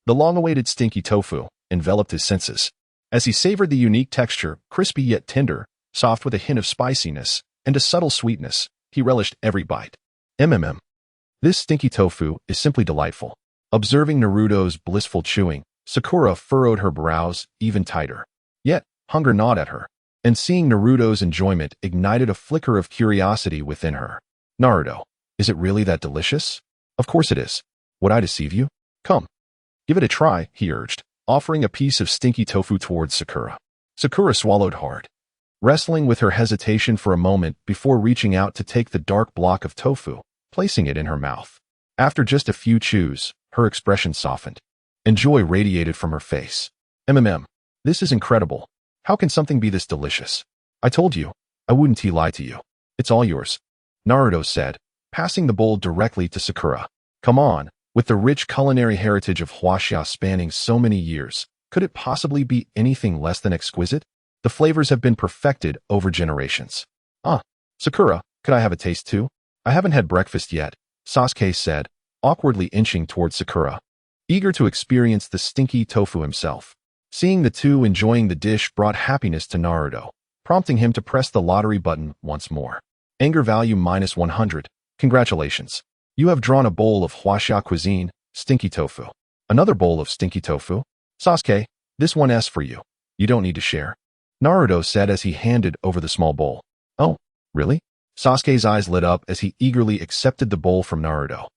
S1: The long-awaited stinky tofu enveloped his senses. As he savored the unique texture, crispy yet tender, soft with a hint of spiciness, and a subtle sweetness, he relished every bite. This stinky tofu is simply delightful. Observing Naruto's blissful chewing, Sakura furrowed her brows even tighter. Yet, hunger gnawed at her, and seeing Naruto's enjoyment ignited a flicker of curiosity within her. Naruto, is it really that delicious? Of course it is. Would I deceive you? Come. Give it a try, he urged, offering a piece of stinky tofu towards Sakura. Sakura swallowed hard, wrestling with her hesitation for a moment before reaching out to take the dark block of tofu, placing it in her mouth. After just a few chews, her expression softened, and joy radiated from her face. This is incredible. How can something be this delicious? I told you, I wouldn't lie to you. It's all yours, Naruto said, passing the bowl directly to Sakura. Come on, with the rich culinary heritage of Huaxia spanning so many years, could it possibly be anything less than exquisite? The flavors have been perfected over generations. Sakura, could I have a taste too? I haven't had breakfast yet, Sasuke said, awkwardly inching towards Sakura, eager to experience the stinky tofu himself. Seeing the two enjoying the dish brought happiness to Naruto, prompting him to press the lottery button once more. Anger value -100. Congratulations. You have drawn a bowl of Huaxia cuisine, stinky tofu. Another bowl of stinky tofu? Sasuke, this one is for you. You don't need to share, Naruto said as he handed over the small bowl. Oh, really? Sasuke's eyes lit up as he eagerly accepted the bowl from Naruto,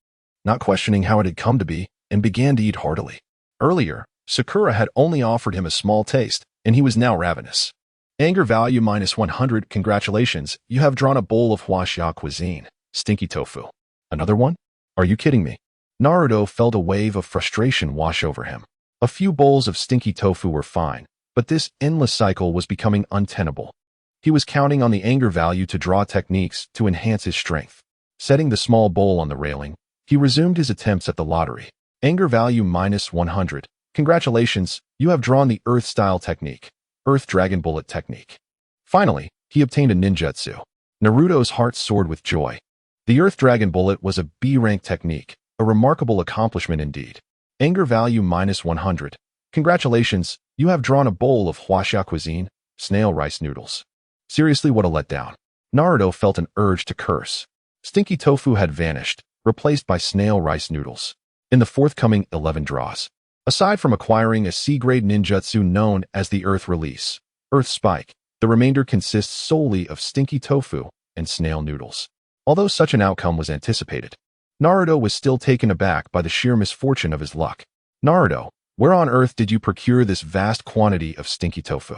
S1: not questioning how it had come to be, and began to eat heartily. Earlier, Sakura had only offered him a small taste, and he was now ravenous. Anger value -100. Congratulations, you have drawn a bowl of Huaxia cuisine, stinky tofu. Another one? Are you kidding me? Naruto felt a wave of frustration wash over him. A few bowls of stinky tofu were fine, but this endless cycle was becoming untenable. He was counting on the anger value to draw techniques to enhance his strength. Setting the small bowl on the railing, he resumed his attempts at the lottery. Anger value -100. Congratulations, you have drawn the Earth-style technique, Earth Dragon Bullet technique. Finally, he obtained a ninjutsu. Naruto's heart soared with joy. The Earth Dragon Bullet was a B-rank technique, a remarkable accomplishment indeed. Anger value -100. Congratulations, you have drawn a bowl of Huaxia cuisine, snail rice noodles. Seriously, what a letdown. Naruto felt an urge to curse. Stinky tofu had vanished, replaced by snail rice noodles. In the forthcoming 11 draws, Aside from acquiring a C-grade ninjutsu known as the Earth Release, Earth Spike, the remainder consists solely of stinky tofu and snail noodles. Although such an outcome was anticipated, Naruto was still taken aback by the sheer misfortune of his luck. Naruto, where on earth did you procure this vast quantity of stinky tofu?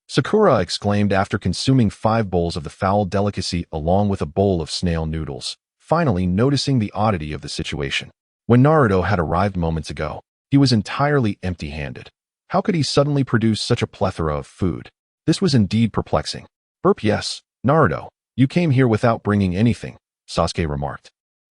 S1: Sakura exclaimed after consuming 5 bowls of the foul delicacy along with a bowl of snail noodles, finally noticing the oddity of the situation. When Naruto had arrived moments ago, he was entirely empty-handed. How could he suddenly produce such a plethora of food? This was indeed perplexing. Burp yes, Naruto, you came here without bringing anything, Sasuke remarked,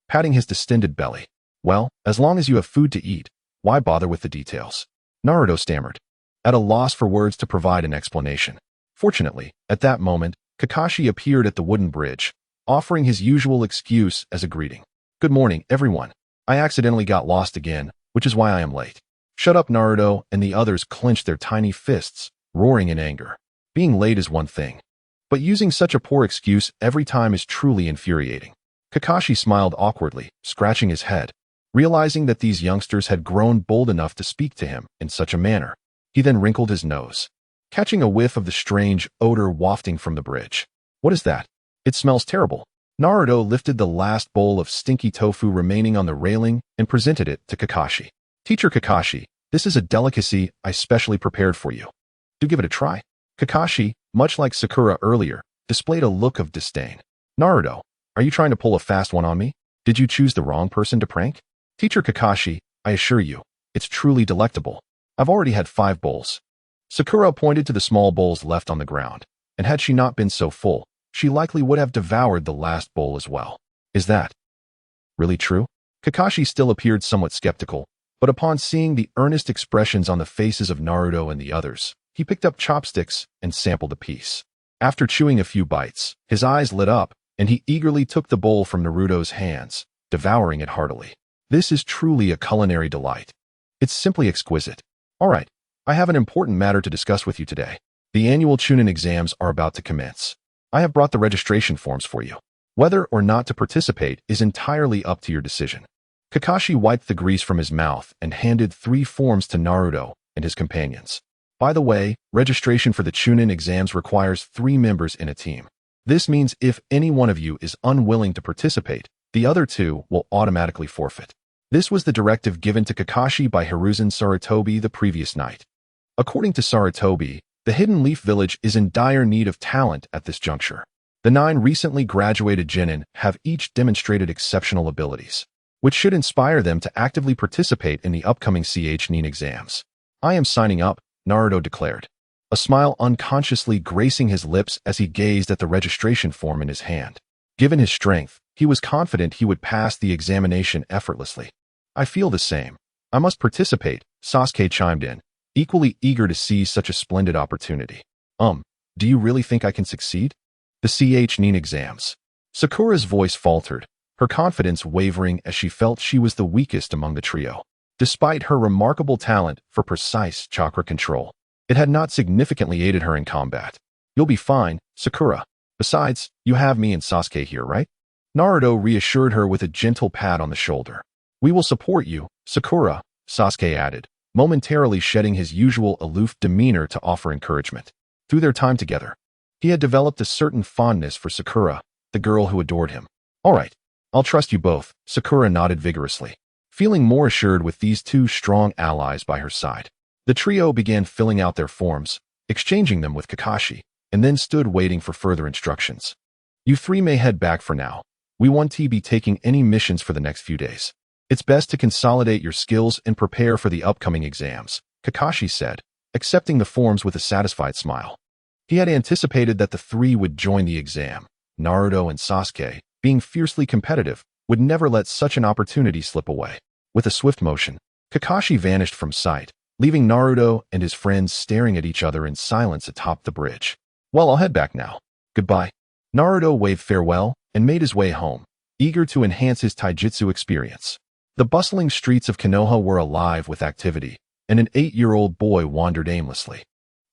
S1: patting his distended belly. Well, as long as you have food to eat, why bother with the details? Naruto stammered, at a loss for words to provide an explanation. Fortunately, at that moment, Kakashi appeared at the wooden bridge, offering his usual excuse as a greeting. Good morning, everyone. I accidentally got lost again, which is why I am late. Shut up, Naruto, and the others clenched their tiny fists, roaring in anger. Being late is one thing, but using such a poor excuse every time is truly infuriating. Kakashi smiled awkwardly, scratching his head, realizing that these youngsters had grown bold enough to speak to him in such a manner. He then wrinkled his nose, catching a whiff of the strange odor wafting from the bridge. What is that? It smells terrible. Naruto lifted the last bowl of stinky tofu remaining on the railing and presented it to Kakashi. Teacher Kakashi, this is a delicacy I specially prepared for you. Do give it a try. Kakashi, much like Sakura earlier, displayed a look of disdain. Naruto, are you trying to pull a fast one on me? Did you choose the wrong person to prank? Teacher Kakashi, I assure you, it's truly delectable. I've already had 5 bowls. Sakura pointed to the small bowls left on the ground, and had she not been so full, she likely would have devoured the last bowl as well. Is that really true? Kakashi still appeared somewhat skeptical, but upon seeing the earnest expressions on the faces of Naruto and the others, he picked up chopsticks and sampled a piece. After chewing a few bites, his eyes lit up, and he eagerly took the bowl from Naruto's hands, devouring it heartily. This is truly a culinary delight. It's simply exquisite. All right, I have an important matter to discuss with you today. The annual Chunin exams are about to commence. I have brought the registration forms for you. Whether or not to participate is entirely up to your decision. Kakashi wiped the grease from his mouth and handed 3 forms to Naruto and his companions. By the way, registration for the Chunin exams requires 3 members in a team. This means if any one of you is unwilling to participate, the other 2 will automatically forfeit. This was the directive given to Kakashi by Hiruzen Sarutobi the previous night. According to Sarutobi, the Hidden Leaf Village is in dire need of talent at this juncture. The 9 recently graduated genin have each demonstrated exceptional abilities, which should inspire them to actively participate in the upcoming CH-NIN exams. I am signing up, Naruto declared, a smile unconsciously gracing his lips as he gazed at the registration form in his hand. Given his strength, he was confident he would pass the examination effortlessly. I feel the same. I must participate, Sasuke chimed in, equally eager to seize such a splendid opportunity. Do you really think I can succeed? The CH-NIN exams. Sakura's voice faltered, her confidence wavering as she felt she was the weakest among the trio. Despite her remarkable talent for precise chakra control, it had not significantly aided her in combat. You'll be fine, Sakura. Besides, you have me and Sasuke here, right? Naruto reassured her with a gentle pat on the shoulder. We will support you, Sakura, Sasuke added, momentarily shedding his usual aloof demeanor to offer encouragement. Through their time together, he had developed a certain fondness for Sakura, the girl who adored him. All right, I'll trust you both, Sakura nodded vigorously, feeling more assured with these 2 strong allies by her side. The trio began filling out their forms, exchanging them with Kakashi, and then stood waiting for further instructions. You 3 may head back for now. We won't be taking any missions for the next few days. It's best to consolidate your skills and prepare for the upcoming exams, Kakashi said, accepting the forms with a satisfied smile. He had anticipated that the 3 would join the exam. Naruto and Sasuke, being fiercely competitive, would never let such an opportunity slip away. With a swift motion, Kakashi vanished from sight, leaving Naruto and his friends staring at each other in silence atop the bridge. Well, I'll head back now. Goodbye. Naruto waved farewell and made his way home, eager to enhance his taijutsu experience. The bustling streets of Konoha were alive with activity, and an 8-year-old boy wandered aimlessly.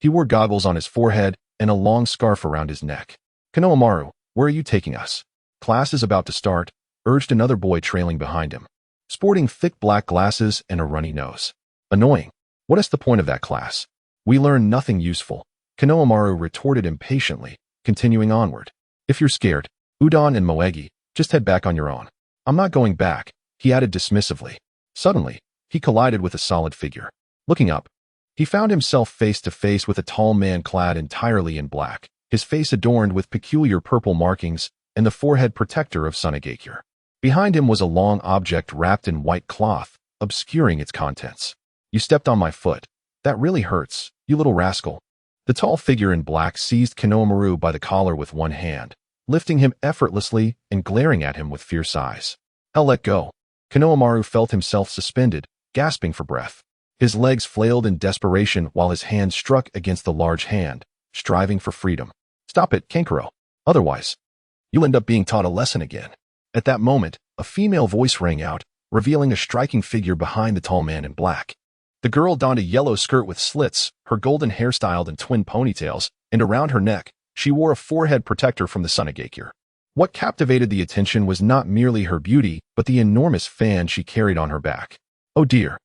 S1: He wore goggles on his forehead and a long scarf around his neck. Konohamaru, where are you taking us? Class is about to start, urged another boy trailing behind him, sporting thick black glasses and a runny nose. Annoying. What is the point of that class? We learn nothing useful, Konohamaru retorted impatiently, continuing onward. If you're scared, Udon and Moegi, just head back on your own. I'm not going back, he added dismissively. Suddenly, he collided with a solid figure. Looking up, he found himself face to face with a tall man clad entirely in black, his face adorned with peculiar purple markings and the forehead protector of Sunagakure. Behind him was a long object wrapped in white cloth, obscuring its contents. You stepped on my foot. That really hurts, you little rascal. The tall figure in black seized Konohamaru by the collar with one hand, lifting him effortlessly and glaring at him with fierce eyes. Hell, let go. Konohamaru felt himself suspended, gasping for breath. His legs flailed in desperation while his hand struck against the large hand, striving for freedom. Stop it, Kankuro. Otherwise, you'll end up being taught a lesson again. At that moment, a female voice rang out, revealing a striking figure behind the tall man in black. The girl donned a yellow skirt with slits, her golden hair styled in twin ponytails, and around her neck, she wore a forehead protector from the Sunagakure. What captivated the attention was not merely her beauty, but the enormous fan she carried on her back. Oh dear.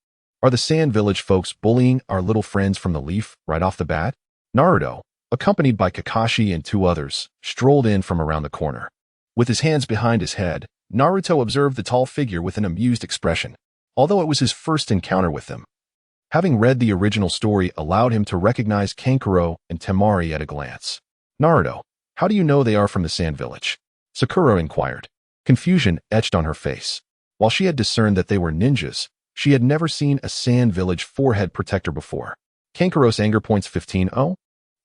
S1: Are the Sand Village folks bullying our little friends from the Leaf right off the bat? Naruto, accompanied by Kakashi and two others, strolled in from around the corner. With his hands behind his head, Naruto observed the tall figure with an amused expression, although it was his first encounter with them. Having read the original story allowed him to recognize Kankuro and Temari at a glance. Naruto, how do you know they are from the Sand Village? Sakura inquired. Confusion etched on her face. While she had discerned that they were ninjas, she had never seen a Sand Village forehead protector before. Kankuro's anger points 15. Oh?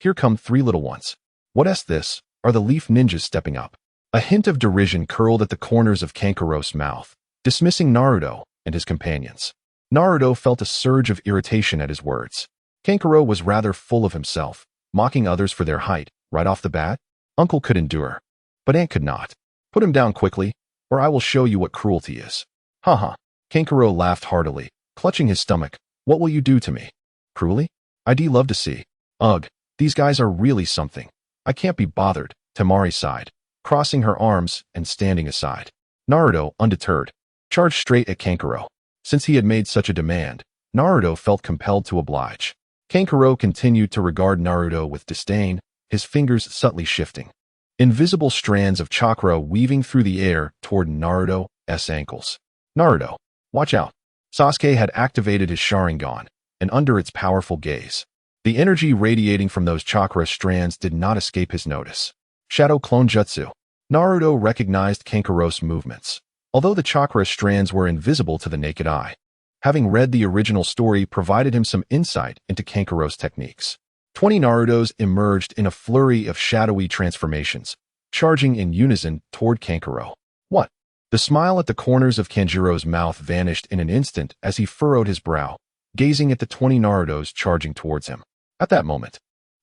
S1: Here come three little ones. What's this? Are the Leaf ninjas stepping up? A hint of derision curled at the corners of Kankuro's mouth, dismissing Naruto and his companions. Naruto felt a surge of irritation at his words. Kankuro was rather full of himself, mocking others for their height, right off the bat. Uncle could endure, but Aunt could not. Put him down quickly, or I will show you what cruelty is. Haha. Kankuro laughed heartily, clutching his stomach. What will you do to me? Cruelly? I'd love to see. Ugh, these guys are really something. I can't be bothered, Temari sighed, crossing her arms and standing aside. Naruto, undeterred, charged straight at Kankuro. Since he had made such a demand, Naruto felt compelled to oblige. Kankuro continued to regard Naruto with disdain, his fingers subtly shifting. Invisible strands of chakra weaving through the air toward Naruto's ankles. Naruto, watch out. Sasuke had activated his Sharingan, and under its powerful gaze, the energy radiating from those chakra strands did not escape his notice. Shadow Clone Jutsu. Naruto recognized Kankuro's movements, although the chakra strands were invisible to the naked eye. Having read the original story provided him some insight into Kankuro's techniques. 20 Narutos emerged in a flurry of shadowy transformations, charging in unison toward Kankuro. What? The smile at the corners of Kanjuro's mouth vanished in an instant as he furrowed his brow, gazing at the 20 Narutos charging towards him. At that moment,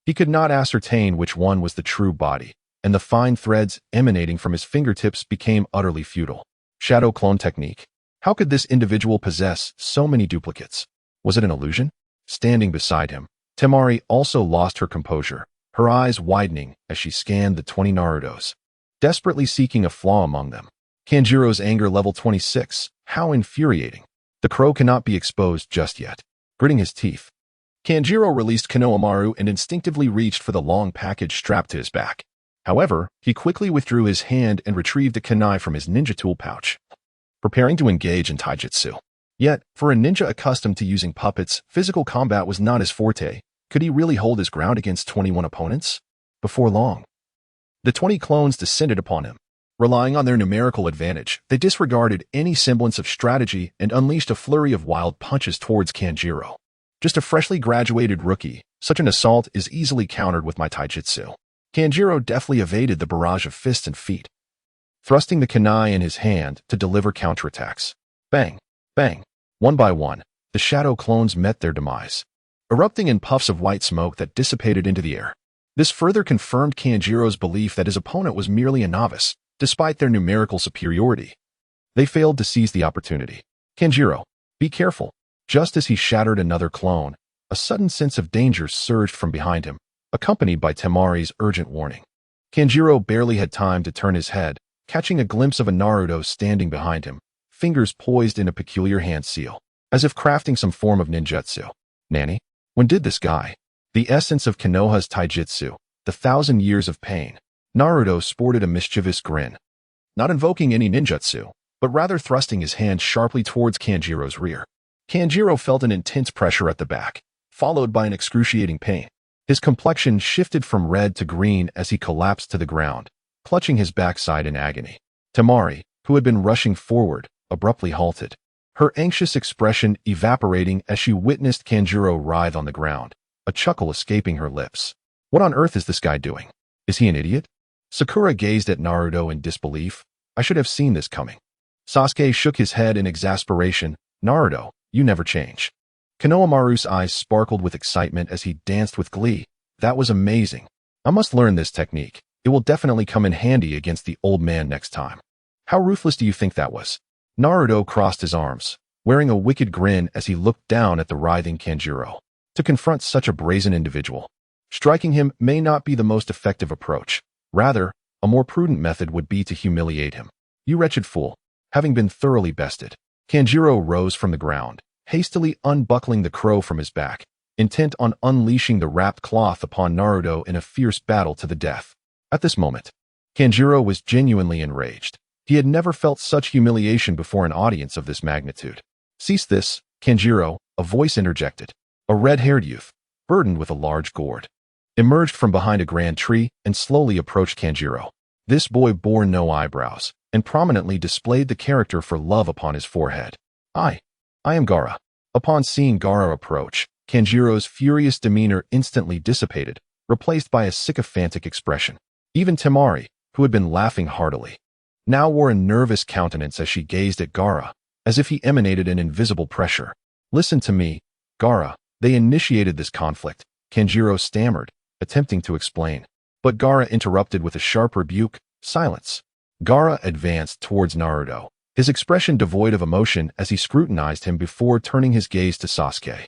S1: he could not ascertain which one was the true body, and the fine threads emanating from his fingertips became utterly futile. Shadow clone technique. How could this individual possess so many duplicates? Was it an illusion? Standing beside him, Temari also lost her composure, her eyes widening as she scanned the 20 Narutos, desperately seeking a flaw among them. Kanjuro's anger level 26. How infuriating. The crow cannot be exposed just yet. Gritting his teeth, Kanjuro released Konohamaru and instinctively reached for the long package strapped to his back. However, he quickly withdrew his hand and retrieved a kunai from his ninja tool pouch, preparing to engage in taijutsu. Yet, for a ninja accustomed to using puppets, physical combat was not his forte. Could he really hold his ground against 21 opponents? Before long, the 20 clones descended upon him. Relying on their numerical advantage, they disregarded any semblance of strategy and unleashed a flurry of wild punches towards Kanjuro. Just a freshly graduated rookie, such an assault is easily countered with my taijutsu. Kanjuro deftly evaded the barrage of fists and feet, thrusting the kunai in his hand to deliver counterattacks. Bang, bang. One by one, the shadow clones met their demise, erupting in puffs of white smoke that dissipated into the air. This further confirmed Kanjuro's belief that his opponent was merely a novice, despite their numerical superiority. They failed to seize the opportunity. Kanjuro, be careful. Just as he shattered another clone, a sudden sense of danger surged from behind him, accompanied by Temari's urgent warning. Kanjuro barely had time to turn his head, catching a glimpse of a Naruto standing behind him, fingers poised in a peculiar hand seal. as if crafting some form of ninjutsu. Nanny? When did this guy? The essence of Konoha's taijutsu, the 1,000 years of pain. Naruto sported a mischievous grin. Not invoking any ninjutsu, but rather thrusting his hand sharply towards Kanjiro's rear. Kanjiro felt an intense pressure at the back, followed by an excruciating pain. His complexion shifted from red to green as he collapsed to the ground, clutching his backside in agony. Temari, who had been rushing forward, abruptly halted, her anxious expression evaporating as she witnessed Kanjiro writhe on the ground, a chuckle escaping her lips. What on earth is this guy doing? Is he an idiot? Sakura gazed at Naruto in disbelief. I should have seen this coming. Sasuke shook his head in exasperation. Naruto, you never change. Konohamaru's eyes sparkled with excitement as he danced with glee. That was amazing. I must learn this technique. It will definitely come in handy against the old man next time. How ruthless do you think that was? Naruto crossed his arms, wearing a wicked grin as he looked down at the writhing Kanjiro. To confront such a brazen individual, striking him may not be the most effective approach. Rather, a more prudent method would be to humiliate him. You wretched fool. Having been thoroughly bested, Kanjiro rose from the ground, hastily unbuckling the crow from his back, intent on unleashing the wrapped cloth upon Naruto in a fierce battle to the death. At this moment, Kanjiro was genuinely enraged. He had never felt such humiliation before an audience of this magnitude. Cease this, Kanjiro, a voice interjected. A red-haired youth, burdened with a large gourd, emerged from behind a grand tree and slowly approached Kanjiro. This boy bore no eyebrows and prominently displayed the character for love upon his forehead. I am Gaara. Upon seeing Gaara approach, Kanjiro's furious demeanor instantly dissipated, replaced by a sycophantic expression. Even Temari, who had been laughing heartily, now wore a nervous countenance as she gazed at Gaara, as if he emanated an invisible pressure. Listen to me, Gaara. They initiated this conflict, Kanjiro stammered, attempting to explain. But Gaara interrupted with a sharp rebuke. Silence. Gaara advanced towards Naruto, his expression devoid of emotion as he scrutinized him before turning his gaze to Sasuke.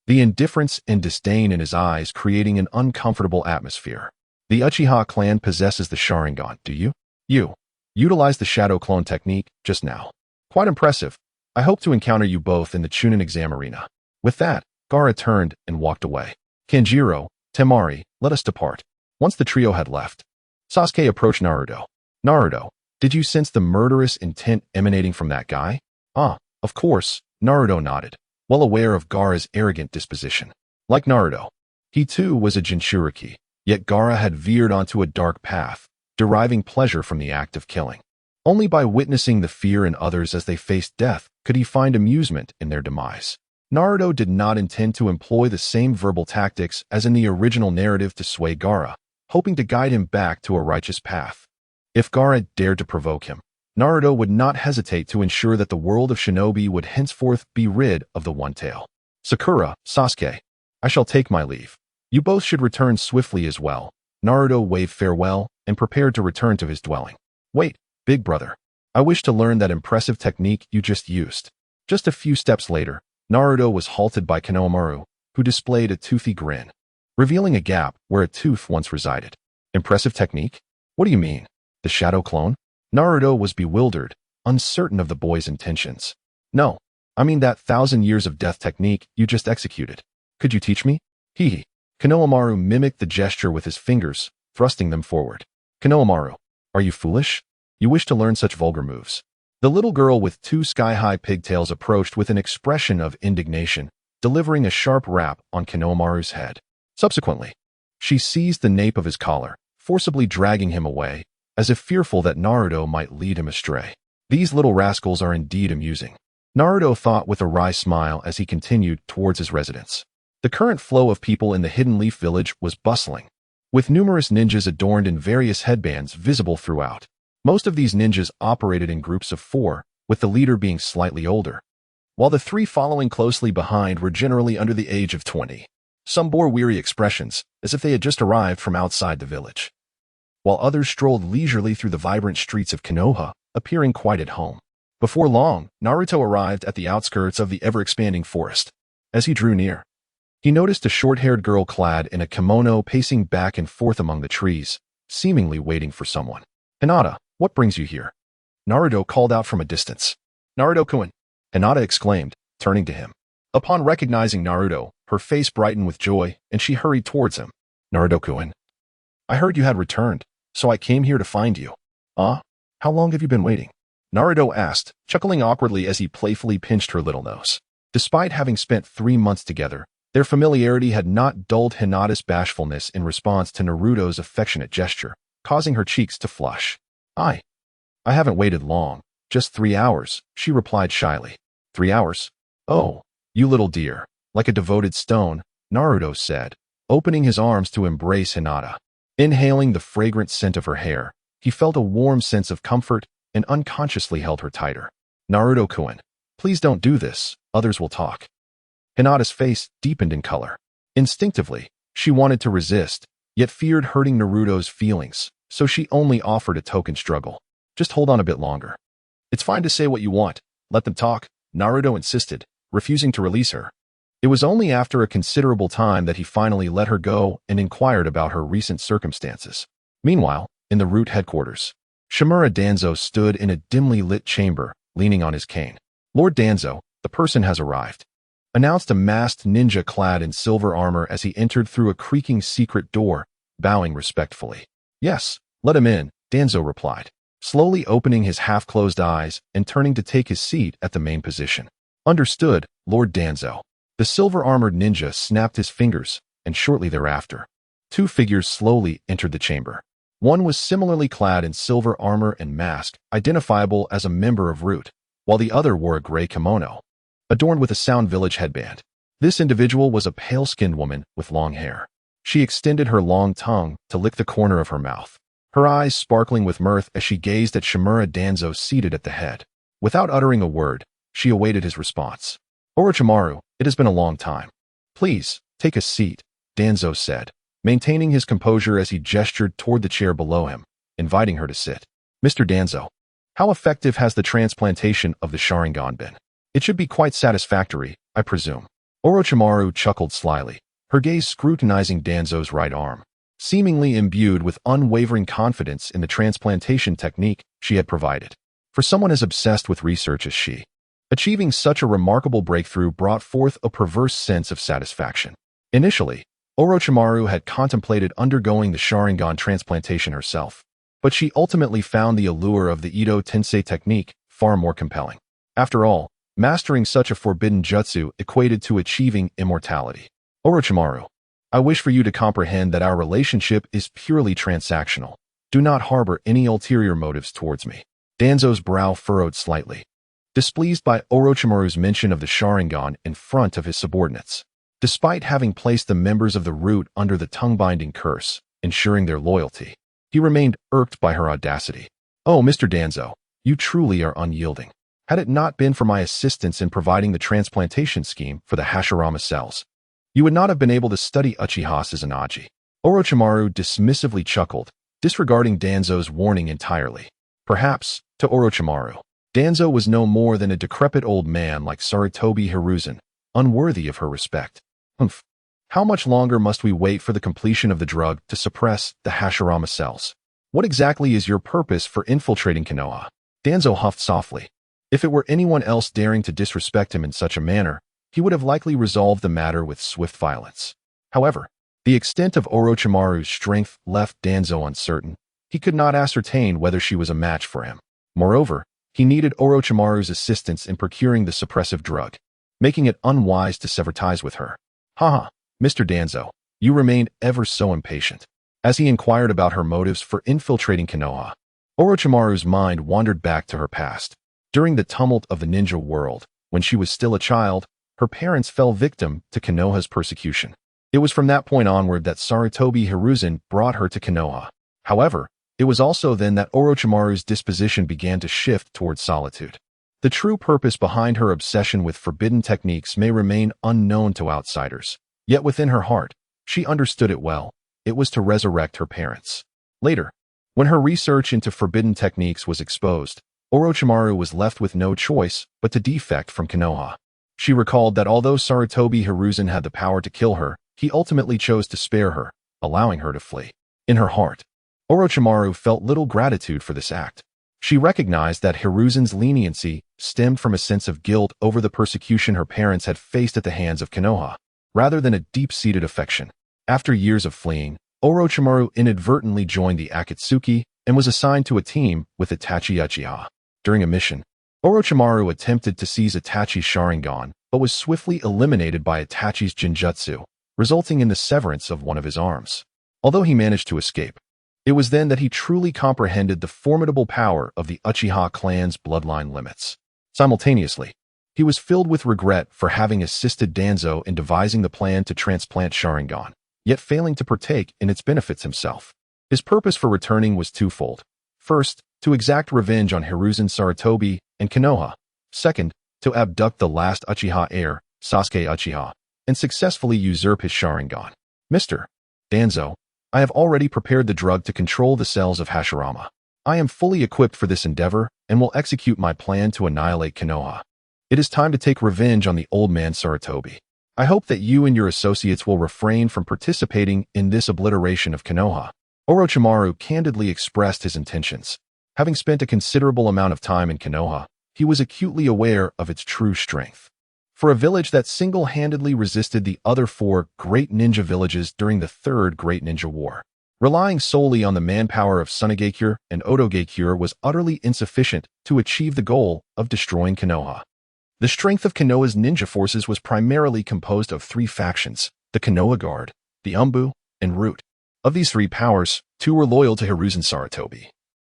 S1: The indifference and disdain in his eyes creating an uncomfortable atmosphere. The Uchiha clan possesses the Sharingan, do you? You utilized the shadow clone technique just now. Quite impressive. I hope to encounter you both in the Chunin exam arena. With that, Gaara turned and walked away. Kanjiro, Temari, let us depart. Once the trio had left, Sasuke approached Naruto. Naruto, did you sense the murderous intent emanating from that guy? Ah, of course, Naruto nodded, well aware of Gaara's arrogant disposition. Like Naruto, he too was a Jinchuriki, yet Gaara had veered onto a dark path, deriving pleasure from the act of killing. Only by witnessing the fear in others as they faced death could he find amusement in their demise. Naruto did not intend to employ the same verbal tactics as in the original narrative to sway Gaara, hoping to guide him back to a righteous path. If Gaara dared to provoke him, Naruto would not hesitate to ensure that the world of shinobi would henceforth be rid of the One-Tail. Sakura, Sasuke, I shall take my leave. You both should return swiftly as well. Naruto waved farewell and prepared to return to his dwelling. Wait, big brother. I wish to learn that impressive technique you just used. Just a few steps later, Naruto was halted by Konohamaru, who displayed a toothy grin, revealing a gap where a tooth once resided. Impressive technique? What do you mean? The shadow clone? Naruto was bewildered, uncertain of the boy's intentions. No, I mean that 1,000 years of death technique you just executed. Could you teach me? Hee. Konohamaru mimicked the gesture with his fingers, thrusting them forward. Konohamaru, are you foolish? You wish to learn such vulgar moves? The little girl with 2 sky-high pigtails approached with an expression of indignation, delivering a sharp rap on Konohamaru's head. Subsequently, she seized the nape of his collar, forcibly dragging him away, as if fearful that Naruto might lead him astray. These little rascals are indeed amusing, Naruto thought with a wry smile as he continued towards his residence. The current flow of people in the Hidden Leaf Village was bustling, with numerous ninjas adorned in various headbands visible throughout. Most of these ninjas operated in groups of 4, with the leader being slightly older, while the 3 following closely behind were generally under the age of 20. Some bore weary expressions, as if they had just arrived from outside the village, while others strolled leisurely through the vibrant streets of Konoha, appearing quite at home. Before long, Naruto arrived at the outskirts of the ever-expanding forest. As he drew near, he noticed a short-haired girl clad in a kimono pacing back and forth among the trees, seemingly waiting for someone. Hinata, what brings you here? Naruto called out from a distance. Naruto-kun, Hinata exclaimed, turning to him. Upon recognizing Naruto, her face brightened with joy, and she hurried towards him. Naruto-kun, I heard you had returned, so I came here to find you. How long have you been waiting? Naruto asked, chuckling awkwardly as he playfully pinched her little nose. Despite having spent 3 months together, their familiarity had not dulled Hinata's bashfulness in response to Naruto's affectionate gesture, causing her cheeks to flush. I haven't waited long, just 3 hours, she replied shyly. 3 hours? Oh, you little dear, like a devoted stone, Naruto said, opening his arms to embrace Hinata. Inhaling the fragrant scent of her hair, he felt a warm sense of comfort and unconsciously held her tighter. Naruto-kun, please don't do this, others will talk. Hinata's face deepened in color. Instinctively, she wanted to resist, yet feared hurting Naruto's feelings, so she only offered a token struggle. Just hold on a bit longer. It's fine to say what you want. Let them talk, Naruto insisted, refusing to release her. It was only after a considerable time that he finally let her go and inquired about her recent circumstances. Meanwhile, in the root headquarters, Shimura Danzo stood in a dimly lit chamber, leaning on his cane. Lord Danzo, the person has arrived, announced a masked ninja clad in silver armor as he entered through a creaking secret door, bowing respectfully. Yes, let him in, Danzo replied, slowly opening his half-closed eyes and turning to take his seat at the main position. Understood, Lord Danzo. The silver-armored ninja snapped his fingers, and shortly thereafter, 2 figures slowly entered the chamber. One was similarly clad in silver armor and mask, identifiable as a member of Root, while the other wore a gray kimono, adorned with a Sound Village headband. This individual was a pale-skinned woman with long hair. She extended her long tongue to lick the corner of her mouth, her eyes sparkling with mirth as she gazed at Shimura Danzo seated at the head. Without uttering a word, she awaited his response. Orochimaru, it has been a long time. Please, take a seat, Danzo said, maintaining his composure as he gestured toward the chair below him, inviting her to sit. Mr. Danzo, how effective has the transplantation of the Sharingan been? It should be quite satisfactory, I presume. Orochimaru chuckled slyly, her gaze scrutinizing Danzo's right arm, seemingly imbued with unwavering confidence in the transplantation technique she had provided. For someone as obsessed with research as she, achieving such a remarkable breakthrough brought forth a perverse sense of satisfaction. Initially, Orochimaru had contemplated undergoing the Sharingan transplantation herself, but she ultimately found the allure of the Edo Tensei technique far more compelling. After all, mastering such a forbidden jutsu equated to achieving immortality. Orochimaru, I wish for you to comprehend that our relationship is purely transactional. Do not harbor any ulterior motives towards me. Danzo's brow furrowed slightly, displeased by Orochimaru's mention of the Sharingan in front of his subordinates. Despite having placed the members of the Root under the tongue-binding curse, ensuring their loyalty, he remained irked by her audacity. Oh, Mr. Danzo, you truly are unyielding. Had it not been for my assistance in providing the transplantation scheme for the Hashirama cells, you would not have been able to study Uchiha Suzunaji. Orochimaru dismissively chuckled, disregarding Danzo's warning entirely. Perhaps, to Orochimaru, Danzo was no more than a decrepit old man like Sarutobi Hiruzen, unworthy of her respect. How much longer must we wait for the completion of the drug to suppress the Hashirama cells? What exactly is your purpose for infiltrating Konoha? Danzo huffed softly. If it were anyone else daring to disrespect him in such a manner, he would have likely resolved the matter with swift violence. However, the extent of Orochimaru's strength left Danzo uncertain. He could not ascertain whether she was a match for him. Moreover, he needed Orochimaru's assistance in procuring the suppressive drug, making it unwise to sever ties with her. Haha, Mr. Danzo, you remained ever so impatient. As he inquired about her motives for infiltrating Konoha, Orochimaru's mind wandered back to her past. During the tumult of the ninja world, when she was still a child, her parents fell victim to Konoha's persecution. It was from that point onward that Sarutobi Hiruzen brought her to Konoha. However, it was also then that Orochimaru's disposition began to shift towards solitude. The true purpose behind her obsession with forbidden techniques may remain unknown to outsiders, yet within her heart, she understood it well. It was to resurrect her parents. Later, when her research into forbidden techniques was exposed, Orochimaru was left with no choice but to defect from Konoha. She recalled that although Sarutobi Hiruzen had the power to kill her, he ultimately chose to spare her, allowing her to flee. In her heart, Orochimaru felt little gratitude for this act. She recognized that Hiruzen's leniency stemmed from a sense of guilt over the persecution her parents had faced at the hands of Konoha, rather than a deep-seated affection. After years of fleeing, Orochimaru inadvertently joined the Akatsuki and was assigned to a team with Itachi Uchiha. During a mission, Orochimaru attempted to seize Itachi's Sharingan, but was swiftly eliminated by Itachi's Genjutsu, resulting in the severance of one of his arms. Although he managed to escape, it was then that he truly comprehended the formidable power of the Uchiha clan's bloodline limits. Simultaneously, he was filled with regret for having assisted Danzo in devising the plan to transplant Sharingan, yet failing to partake in its benefits himself. His purpose for returning was twofold. First, to exact revenge on Hiruzen Sarutobi and Konoha. Second, to abduct the last Uchiha heir, Sasuke Uchiha, and successfully usurp his Sharingan. Mr. Danzo, I have already prepared the drug to control the cells of Hashirama. I am fully equipped for this endeavor and will execute my plan to annihilate Konoha. It is time to take revenge on the old man Sarutobi. I hope that you and your associates will refrain from participating in this obliteration of Konoha. Orochimaru candidly expressed his intentions. Having spent a considerable amount of time in Konoha, he was acutely aware of its true strength. For a village that single-handedly resisted the other 4 great ninja villages during the Third Great Ninja War, relying solely on the manpower of Tsunegekure and Otogekure was utterly insufficient to achieve the goal of destroying Konoha. The strength of Konoha's ninja forces was primarily composed of 3 factions, the Konoha Guard, the Umbu, and Root. Of these 3 powers, 2 were loyal to Hiruzen Sarutobi.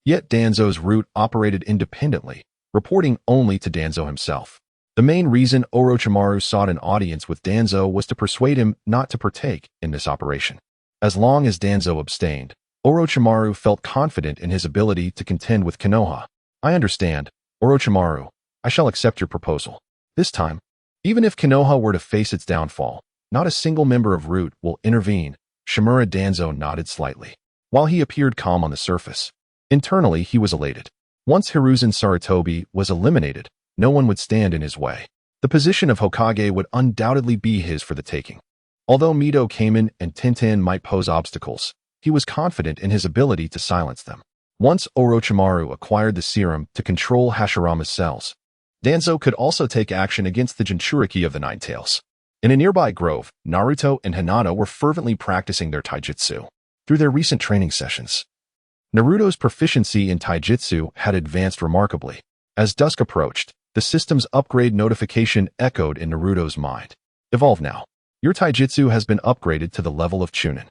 S1: Yet Danzo's Root operated independently, reporting only to Danzo himself. The main reason Orochimaru sought an audience with Danzo was to persuade him not to partake in this operation. As long as Danzo abstained, Orochimaru felt confident in his ability to contend with Konoha. I understand, Orochimaru. I shall accept your proposal. This time, even if Konoha were to face its downfall, not a single member of Root will intervene. Shimura Danzo nodded slightly. While he appeared calm on the surface, internally he was elated. Once Hiruzen Sarutobi was eliminated, no one would stand in his way. The position of Hokage would undoubtedly be his for the taking. Although Mido Kamen and Tenten might pose obstacles, he was confident in his ability to silence them. Once Orochimaru acquired the serum to control Hashirama's cells, Danzo could also take action against the Jinchuriki of the Nine Tails. In a nearby grove, Naruto and Hinata were fervently practicing their taijutsu. Through their recent training sessions, Naruto's proficiency in taijutsu had advanced remarkably. As dusk approached, the system's upgrade notification echoed in Naruto's mind. Evolve now. Your taijutsu has been upgraded to the level of Chunin.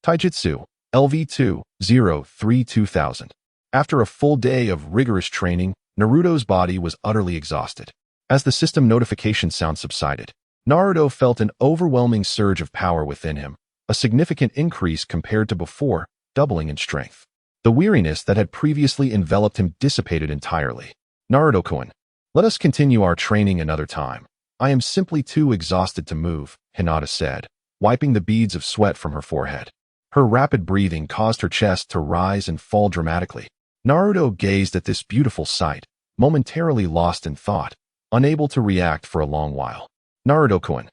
S1: Taijutsu, LV2-03-2000. After a full day of rigorous training, Naruto's body was utterly exhausted. As the system notification sound subsided, Naruto felt an overwhelming surge of power within him, a significant increase compared to before, doubling in strength. The weariness that had previously enveloped him dissipated entirely. Naruto-kun, let us continue our training another time. I am simply too exhausted to move, Hinata said, wiping the beads of sweat from her forehead. Her rapid breathing caused her chest to rise and fall dramatically. Naruto gazed at this beautiful sight, momentarily lost in thought, unable to react for a long while. Naruto-kun,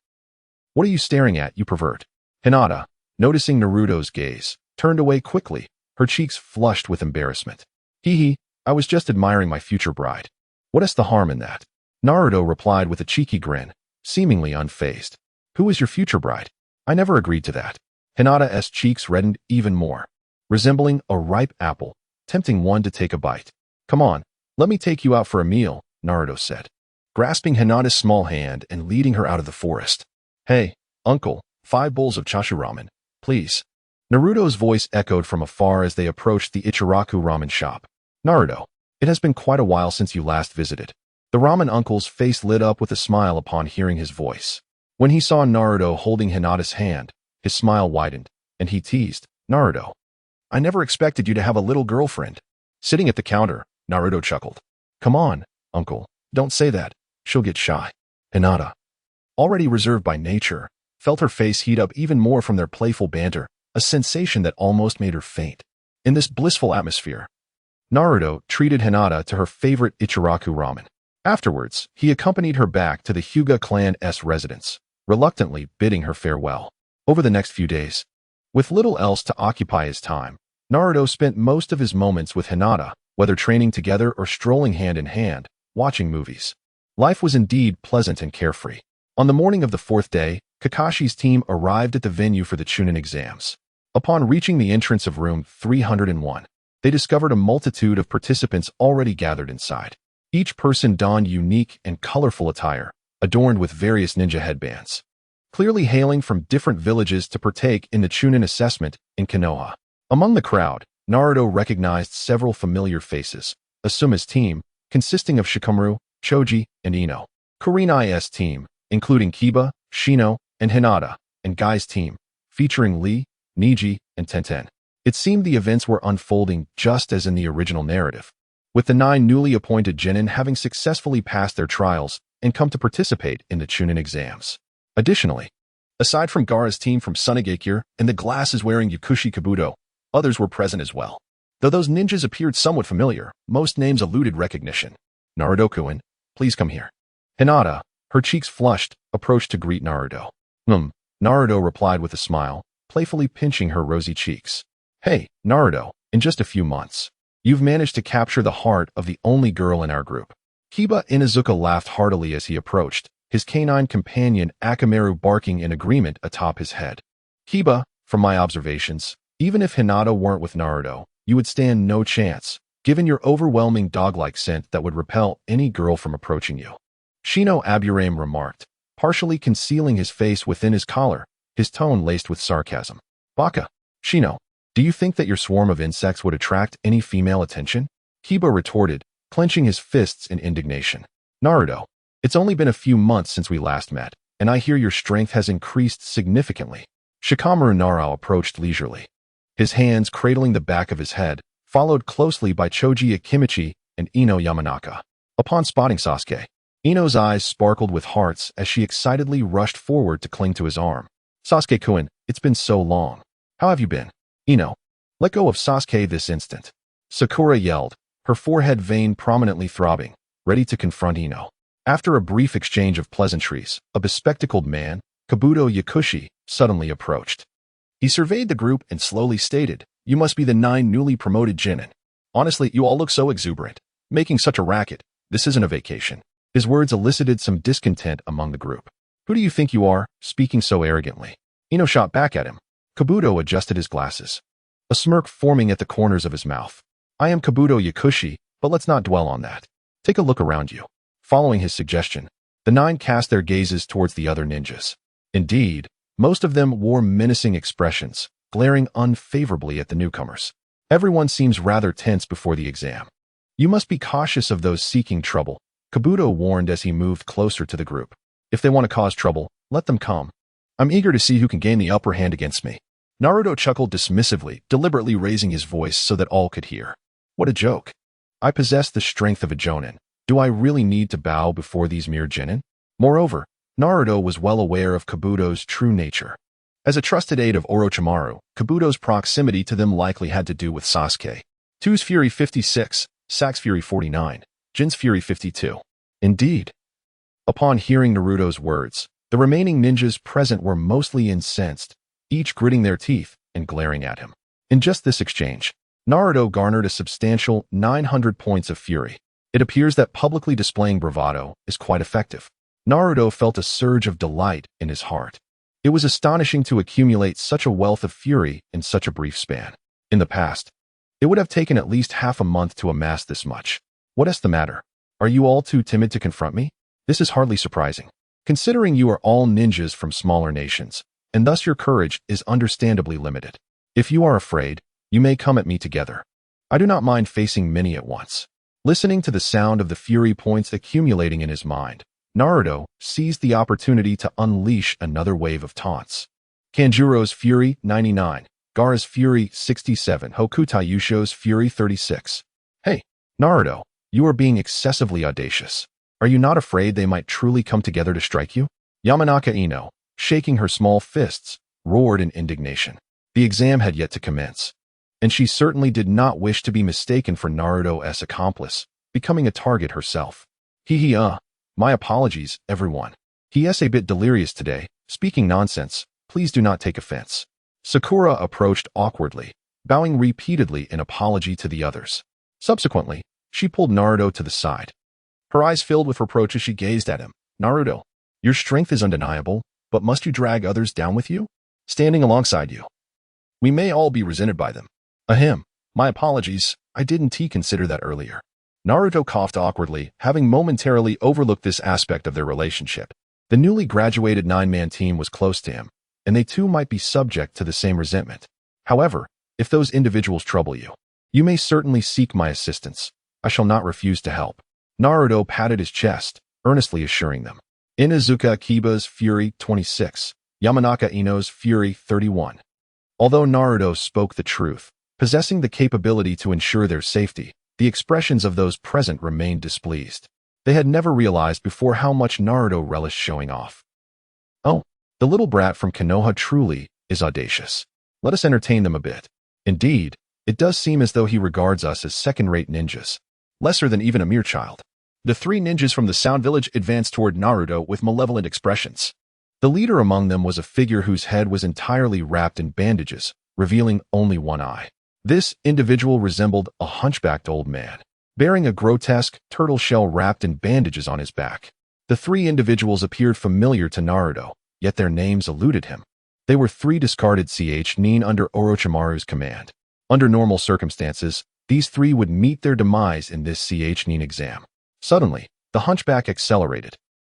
S1: what are you staring at, you pervert? Hinata, noticing Naruto's gaze, turned away quickly, her cheeks flushed with embarrassment. Hee, I was just admiring my future bride. What is the harm in that? Naruto replied with a cheeky grin, seemingly unfazed. Who is your future bride? I never agreed to that. Hinata's cheeks reddened even more, resembling a ripe apple, tempting one to take a bite. Come on, let me take you out for a meal, Naruto said, grasping Hinata's small hand and leading her out of the forest. Hey, uncle, 5 bowls of chashu ramen, please. Naruto's voice echoed from afar as they approached the Ichiraku ramen shop. Naruto, it has been quite a while since you last visited. The ramen uncle's face lit up with a smile upon hearing his voice. When he saw Naruto holding Hinata's hand, his smile widened, and he teased, Naruto, I never expected you to have a little girlfriend. Sitting at the counter, Naruto chuckled. Come on, uncle, don't say that. She'll get shy. Hinata, already reserved by nature, felt her face heat up even more from their playful banter, a sensation that almost made her faint. In this blissful atmosphere, Naruto treated Hinata to her favorite Ichiraku ramen. Afterwards, he accompanied her back to the Hyuga clan's residence, reluctantly bidding her farewell. Over the next few days, with little else to occupy his time, Naruto spent most of his moments with Hinata, whether training together or strolling hand in hand, watching movies. Life was indeed pleasant and carefree. On the morning of the fourth day, Kakashi's team arrived at the venue for the Chunin exams. Upon reaching the entrance of room 301, they discovered a multitude of participants already gathered inside. Each person donned unique and colorful attire, adorned with various ninja headbands. Clearly hailing from different villages to partake in the Chunin assessment in Konoha. Among the crowd, Naruto recognized several familiar faces. Asuma's team, consisting of Shikamaru, Choji, and Ino. Kurenai's team, including Kiba, Shino, and Hinata, and Guy's team, featuring Lee, Niji, and Tenten. It seemed the events were unfolding just as in the original narrative, with the 9 newly appointed genin having successfully passed their trials and come to participate in the Chunin exams. Additionally, aside from Gaara's team from Sunagakure and the glasses-wearing Yakushi Kabuto, others were present as well. Though those ninjas appeared somewhat familiar, most names eluded recognition. Naruto-kun, please come here. Hinata, her cheeks flushed, approached to greet Naruto. Naruto replied with a smile, playfully pinching her rosy cheeks. Hey, Naruto, in just a few months, you've managed to capture the heart of the only girl in our group. Kiba Inuzuka laughed heartily as he approached, his canine companion Akamaru barking in agreement atop his head. Kiba, from my observations, even if Hinata weren't with Naruto, you would stand no chance, given your overwhelming dog-like scent that would repel any girl from approaching you. Shino Aburame remarked, partially concealing his face within his collar, his tone laced with sarcasm. Baka, Shino, do you think that your swarm of insects would attract any female attention? Kiba retorted, clenching his fists in indignation. Naruto, it's only been a few months since we last met, and I hear your strength has increased significantly. Shikamaru Narao approached leisurely, his hands cradling the back of his head, followed closely by Choji Akimichi and Ino Yamanaka. Upon spotting Sasuke, Ino's eyes sparkled with hearts as she excitedly rushed forward to cling to his arm. Sasuke-kun, it's been so long. How have you been? Ino, let go of Sasuke this instant. Sakura yelled, her forehead vein prominently throbbing, ready to confront Ino. After a brief exchange of pleasantries, a bespectacled man, Kabuto Yakushi, suddenly approached. He surveyed the group and slowly stated, you must be the 9 newly promoted genin. Honestly, you all look so exuberant. Making such a racket, this isn't a vacation. His words elicited some discontent among the group. Who do you think you are, speaking so arrogantly? Ino shot back at him. Kabuto adjusted his glasses, a smirk forming at the corners of his mouth. I am Kabuto Yakushi, but let's not dwell on that. Take a look around you. Following his suggestion, the 9 cast their gazes towards the other ninjas. Indeed, most of them wore menacing expressions, glaring unfavorably at the newcomers. Everyone seems rather tense before the exam. You must be cautious of those seeking trouble, Kabuto warned as he moved closer to the group. If they want to cause trouble, let them come. I'm eager to see who can gain the upper hand against me. Naruto chuckled dismissively, deliberately raising his voice so that all could hear. What a joke. I possess the strength of a jonin. Do I really need to bow before these mere genin? Moreover, Naruto was well aware of Kabuto's true nature. As a trusted aide of Orochimaru, Kabuto's proximity to them likely had to do with Sasuke. 2's Fury 56, Sak's Fury 49, Jin's Fury 52. Indeed. Upon hearing Naruto's words, the remaining ninjas present were mostly incensed, each gritting their teeth and glaring at him. In just this exchange, Naruto garnered a substantial 900 points of fury. It appears that publicly displaying bravado is quite effective. Naruto felt a surge of delight in his heart. It was astonishing to accumulate such a wealth of fury in such a brief span. In the past, it would have taken at least half a month to amass this much. What is the matter? Are you all too timid to confront me? This is hardly surprising, considering you are all ninjas from smaller nations, and thus your courage is understandably limited. If you are afraid, you may come at me together. I do not mind facing many at once. Listening to the sound of the fury points accumulating in his mind, Naruto seized the opportunity to unleash another wave of taunts. Kanjuro's Fury 99, Gaara's Fury 67, Hokuto Yusho's Fury 36. Hey, Naruto, you are being excessively audacious. Are you not afraid they might truly come together to strike you? Yamanaka Ino, shaking her small fists, roared in indignation. The exam had yet to commence, and she certainly did not wish to be mistaken for Naruto's accomplice, becoming a target herself. My apologies, everyone. He is a bit delirious today, speaking nonsense. Please do not take offense. Sakura approached awkwardly, bowing repeatedly in apology to the others. Subsequently, she pulled Naruto to the side. Her eyes filled with reproach as she gazed at him. Naruto, your strength is undeniable, but must you drag others down with you? Standing alongside you. We may all be resented by them. Ahem. My apologies, I didn't consider that earlier. Naruto coughed awkwardly, having momentarily overlooked this aspect of their relationship. The newly graduated 9-man team was close to him, and they too might be subject to the same resentment. However, if those individuals trouble you, you may certainly seek my assistance. I shall not refuse to help. Naruto patted his chest, earnestly assuring them. Inuzuka Akiba's Fury 26, Yamanaka Ino's Fury 31. Although Naruto spoke the truth, possessing the capability to ensure their safety, the expressions of those present remained displeased. They had never realized before how much Naruto relished showing off. Oh, the little brat from Konoha truly is audacious. Let us entertain them a bit. Indeed, it does seem as though he regards us as second-rate ninjas, lesser than even a mere child. The three ninjas from the Sound Village advanced toward Naruto with malevolent expressions. The leader among them was a figure whose head was entirely wrapped in bandages, revealing only one eye. This individual resembled a hunchbacked old man, bearing a grotesque turtle shell wrapped in bandages on his back. The three individuals appeared familiar to Naruto, yet their names eluded him. They were three discarded Nin under Orochimaru's command. Under normal circumstances, these three would meet their demise in this Nin exam. Suddenly, the hunchback accelerated,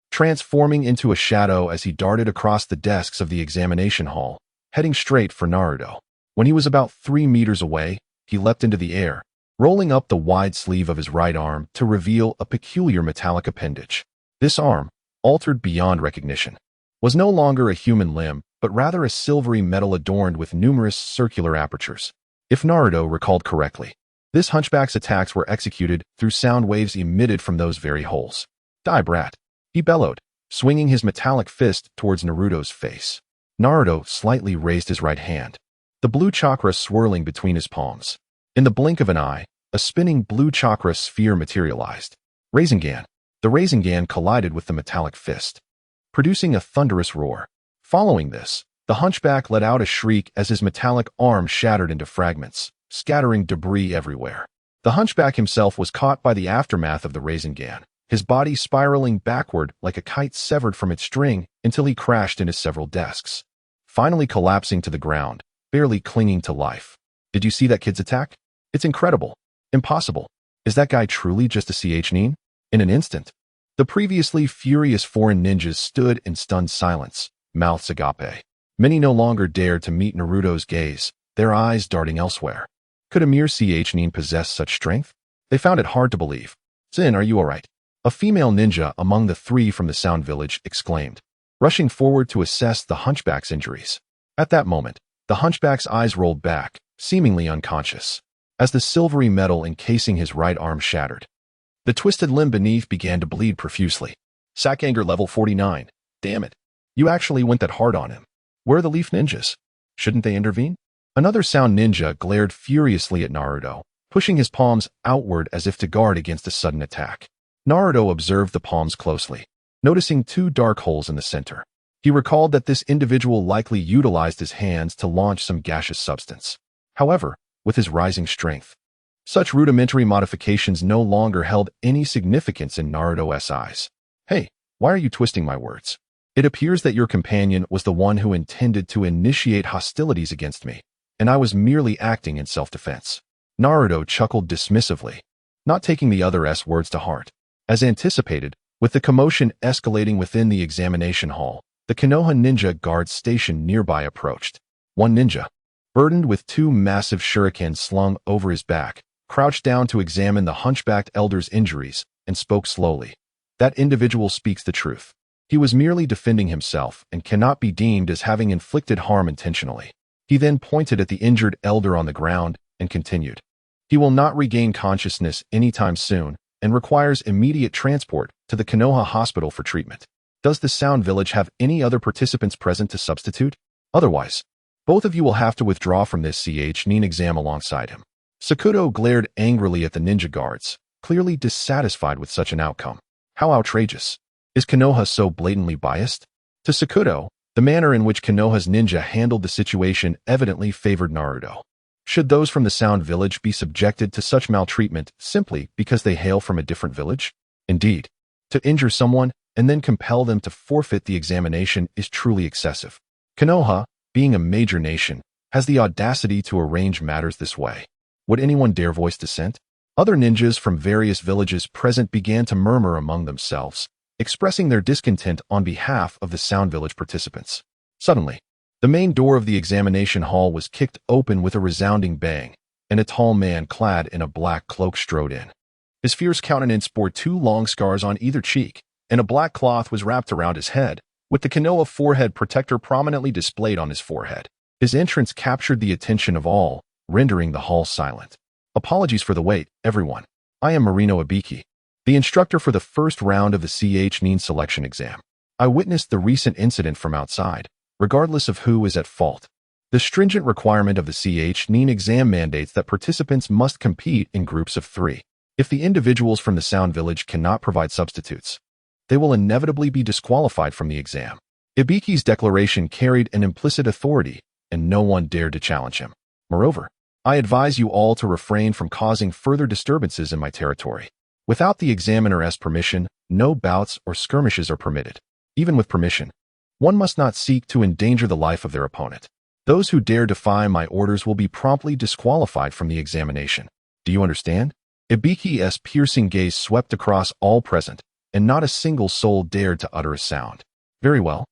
S1: transforming into a shadow as he darted across the desks of the examination hall, heading straight for Naruto. When he was about 3 meters away, he leapt into the air, rolling up the wide sleeve of his right arm to reveal a peculiar metallic appendage. This arm, altered beyond recognition, was no longer a human limb, but rather a silvery metal adorned with numerous circular apertures. If Naruto recalled correctly, this hunchback's attacks were executed through sound waves emitted from those very holes. Die, brat, he bellowed, swinging his metallic fist towards Naruto's face. Naruto slightly raised his right hand, the blue chakra swirling between his palms. In the blink of an eye, a spinning blue chakra sphere materialized. Rasengan. The Rasengan collided with the metallic fist, producing a thunderous roar. Following this, the hunchback let out a shriek as his metallic arm shattered into fragments, scattering debris everywhere. The hunchback himself was caught by the aftermath of the Rasengan, his body spiraling backward like a kite severed from its string until he crashed into several desks, finally collapsing to the ground, barely clinging to life. Did you see that kid's attack? It's incredible. Impossible. Is that guy truly just a Nin? In an instant, the previously furious foreign ninjas stood in stunned silence, mouths agape. Many no longer dared to meet Naruto's gaze, their eyes darting elsewhere. Could a mere Nin possess such strength? They found it hard to believe. Zin, are you alright? A female ninja among the three from the Sound Village exclaimed, rushing forward to assess the hunchback's injuries. At that moment, the hunchback's eyes rolled back, seemingly unconscious, as the silvery metal encasing his right arm shattered. The twisted limb beneath began to bleed profusely. Sack anger level 49. Damn it. You actually went that hard on him. Where are the Leaf Ninjas? Shouldn't they intervene? Another Sound Ninja glared furiously at Naruto, pushing his palms outward as if to guard against a sudden attack. Naruto observed the palms closely, noticing 2 dark holes in the center. He recalled that this individual likely utilized his hands to launch some gaseous substance. However, with his rising strength, such rudimentary modifications no longer held any significance in Naruto's eyes. Hey, why are you twisting my words? It appears that your companion was the one who intended to initiate hostilities against me, and I was merely acting in self-defense. Naruto chuckled dismissively, not taking the other's words to heart. As anticipated, with the commotion escalating within the examination hall, the Konoha ninja guard stationed nearby approached. One ninja, burdened with 2 massive shurikens slung over his back, crouched down to examine the hunchbacked elder's injuries and spoke slowly. That individual speaks the truth. He was merely defending himself and cannot be deemed as having inflicted harm intentionally. He then pointed at the injured elder on the ground and continued. He will not regain consciousness anytime soon and requires immediate transport to the Konoha hospital for treatment. Does the Sound Village have any other participants present to substitute? Otherwise, both of you will have to withdraw from this Nin exam alongside him. Sakuto glared angrily at the ninja guards, clearly dissatisfied with such an outcome. How outrageous. Is Konoha so blatantly biased? To Sakuto, the manner in which Konoha's ninja handled the situation evidently favored Naruto. Should those from the Sound Village be subjected to such maltreatment simply because they hail from a different village? Indeed, to injure someone and then compel them to forfeit the examination is truly excessive. Konoha, being a major nation, has the audacity to arrange matters this way. Would anyone dare voice dissent? Other ninjas from various villages present began to murmur among themselves, expressing their discontent on behalf of the Sound Village participants. Suddenly, the main door of the examination hall was kicked open with a resounding bang, and a tall man clad in a black cloak strode in. His fierce countenance bore 2 long scars on either cheek, and a black cloth was wrapped around his head, with the Konoha forehead protector prominently displayed on his forehead. His entrance captured the attention of all, rendering the hall silent. Apologies for the wait, everyone. I am Marino Ibiki, the instructor for the first round of the CH-NIN selection exam. I witnessed the recent incident from outside, regardless of who is at fault. The stringent requirement of the CH-NIN exam mandates that participants must compete in groups of 3. If the individuals from the Sound Village cannot provide substitutes, they will inevitably be disqualified from the exam. Ibiki's declaration carried an implicit authority, and no one dared to challenge him. Moreover, I advise you all to refrain from causing further disturbances in my territory. Without the examiner's permission, no bouts or skirmishes are permitted. Even with permission, one must not seek to endanger the life of their opponent. Those who dare defy my orders will be promptly disqualified from the examination. Do you understand? Ibiki's piercing gaze swept across all present, and not a single soul dared to utter a sound. Very well.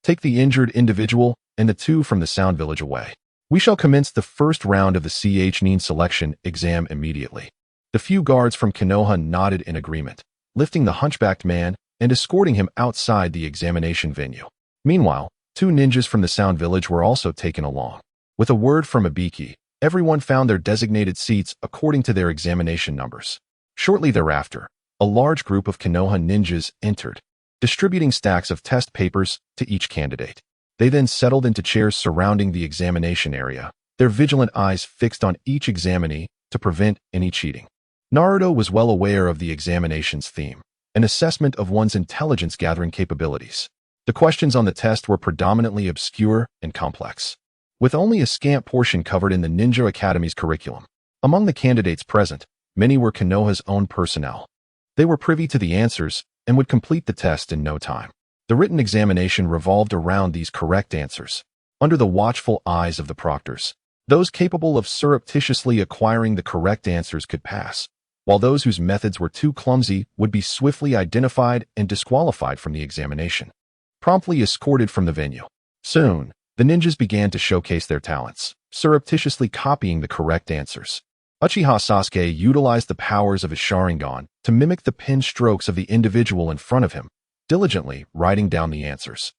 S1: Take the injured individual and the 2 from the Sound Village away. We shall commence the first round of the CH-NIN selection exam immediately. The few guards from Konoha nodded in agreement, lifting the hunchbacked man and escorting him outside the examination venue. Meanwhile, 2 ninjas from the Sound Village were also taken along. With a word from Ibiki, everyone found their designated seats according to their examination numbers. Shortly thereafter, a large group of Konoha ninjas entered, distributing stacks of test papers to each candidate. They then settled into chairs surrounding the examination area, their vigilant eyes fixed on each examinee to prevent any cheating. Naruto was well aware of the examination's theme, an assessment of one's intelligence-gathering capabilities. The questions on the test were predominantly obscure and complex, with only a scant portion covered in the Ninja Academy's curriculum. Among the candidates present, many were Konoha's own personnel. They were privy to the answers and would complete the test in no time. The written examination revolved around these correct answers, under the watchful eyes of the proctors. Those capable of surreptitiously acquiring the correct answers could pass, while those whose methods were too clumsy would be swiftly identified and disqualified from the examination, promptly escorted from the venue. Soon, the ninjas began to showcase their talents, surreptitiously copying the correct answers. Uchiha Sasuke utilized the powers of his Sharingan to mimic the pen strokes of the individual in front of him, diligently writing down the answers.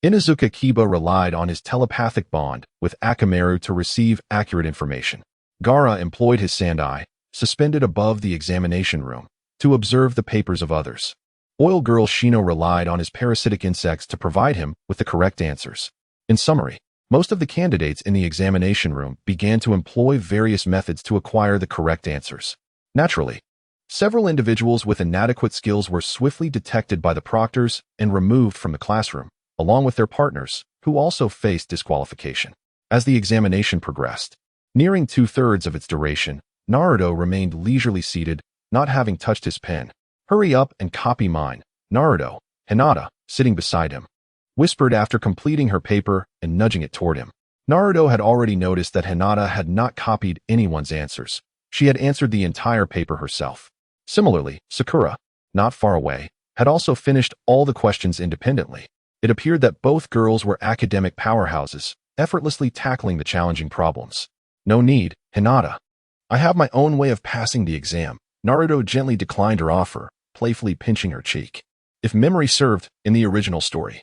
S1: Inuzuka Kiba relied on his telepathic bond with Akamaru to receive accurate information. Gaara employed his sand-eye, suspended above the examination room, to observe the papers of others. Oil Girl Shino relied on his parasitic insects to provide him with the correct answers. In summary, most of the candidates in the examination room began to employ various methods to acquire the correct answers. Naturally, several individuals with inadequate skills were swiftly detected by the proctors and removed from the classroom, along with their partners, who also faced disqualification. As the examination progressed, nearing 2/3 of its duration, Naruto remained leisurely seated, not having touched his pen. "Hurry up and copy mine." Naruto, Hinata, sitting beside him, whispered after completing her paper and nudging it toward him. Naruto had already noticed that Hinata had not copied anyone's answers. She had answered the entire paper herself. Similarly, Sakura, not far away, had also finished all the questions independently. It appeared that both girls were academic powerhouses, effortlessly tackling the challenging problems. "No need, Hinata. I have my own way of passing the exam." Naruto gently declined her offer, playfully pinching her cheek. If memory served, in the original story,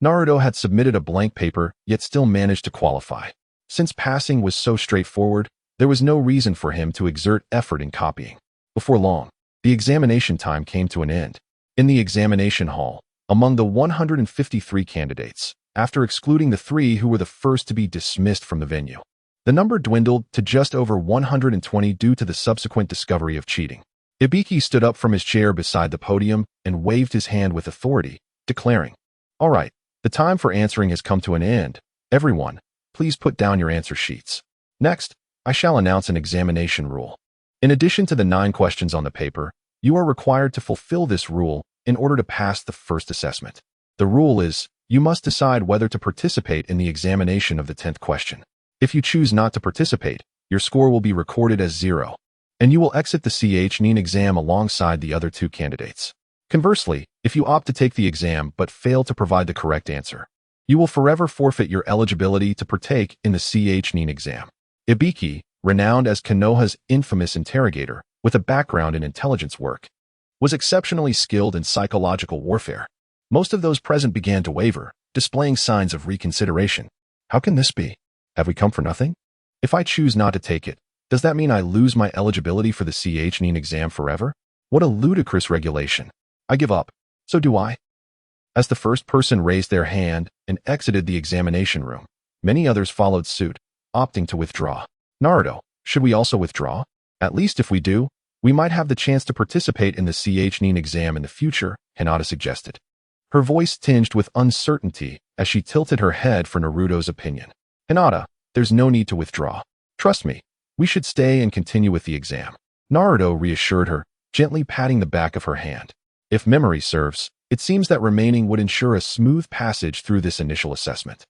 S1: Naruto had submitted a blank paper, yet still managed to qualify. Since passing was so straightforward, there was no reason for him to exert effort in copying. Before long, the examination time came to an end. In the examination hall, among the 153 candidates, after excluding the 3 who were the first to be dismissed from the venue, the number dwindled to just over 120 due to the subsequent discovery of cheating. Ibiki stood up from his chair beside the podium and waved his hand with authority, declaring, "All right, the time for answering has come to an end. Everyone, please put down your answer sheets. Next, I shall announce an examination rule. In addition to the 9 questions on the paper, you are required to fulfill this rule in order to pass the first assessment. The rule is, you must decide whether to participate in the examination of the 10th question. If you choose not to participate, your score will be recorded as 0, and you will exit the CHNIN exam alongside the other 2 candidates. Conversely, if you opt to take the exam but fail to provide the correct answer, you will forever forfeit your eligibility to partake in the CHNIN exam. Ibiki, renowned as Konoha's infamous interrogator with a background in intelligence work, was exceptionally skilled in psychological warfare. Most of those present began to waver, displaying signs of reconsideration. How can this be? Have we come for nothing? If I choose not to take it, does that mean I lose my eligibility for the CHNIN exam forever? What a ludicrous regulation. I give up. So do I. As the first person raised their hand and exited the examination room, many others followed suit, opting to withdraw. Naruto, should we also withdraw? At least if we do, we might have the chance to participate in the CHNIN exam in the future, Hinata suggested. Her voice tinged with uncertainty as she tilted her head for Naruto's opinion. Hinata, there's no need to withdraw. Trust me, we should stay and continue with the exam. Naruto reassured her, gently patting the back of her hand. If memory serves, it seems that remaining would ensure a smooth passage through this initial assessment.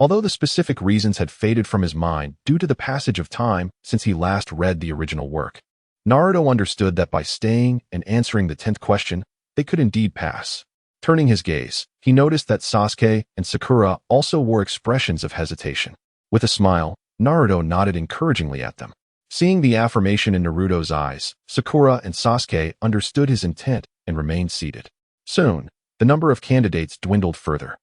S1: Although the specific reasons had faded from his mind due to the passage of time since he last read the original work, Naruto understood that by staying and answering the 10th question, they could indeed pass. Turning his gaze, he noticed that Sasuke and Sakura also wore expressions of hesitation. With a smile, Naruto nodded encouragingly at them. Seeing the affirmation in Naruto's eyes, Sakura and Sasuke understood his intent and remained seated. Soon, the number of candidates dwindled further,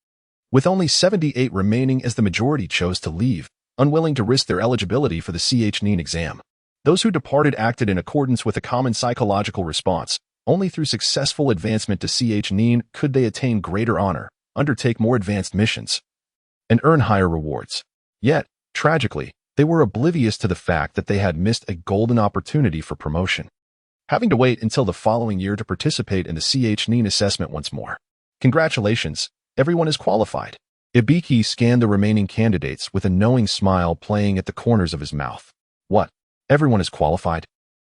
S1: with only 78 remaining as the majority chose to leave, unwilling to risk their eligibility for the CHNIN exam. Those who departed acted in accordance with a common psychological response. Only through successful advancement to CHNIN could they attain greater honor, undertake more advanced missions, and earn higher rewards. Yet, tragically, they were oblivious to the fact that they had missed a golden opportunity for promotion, having to wait until the following year to participate in the CHNIN assessment once more. Congratulations, everyone is qualified. Ibiki scanned the remaining candidates with a knowing smile playing at the corners of his mouth. What? Everyone is qualified?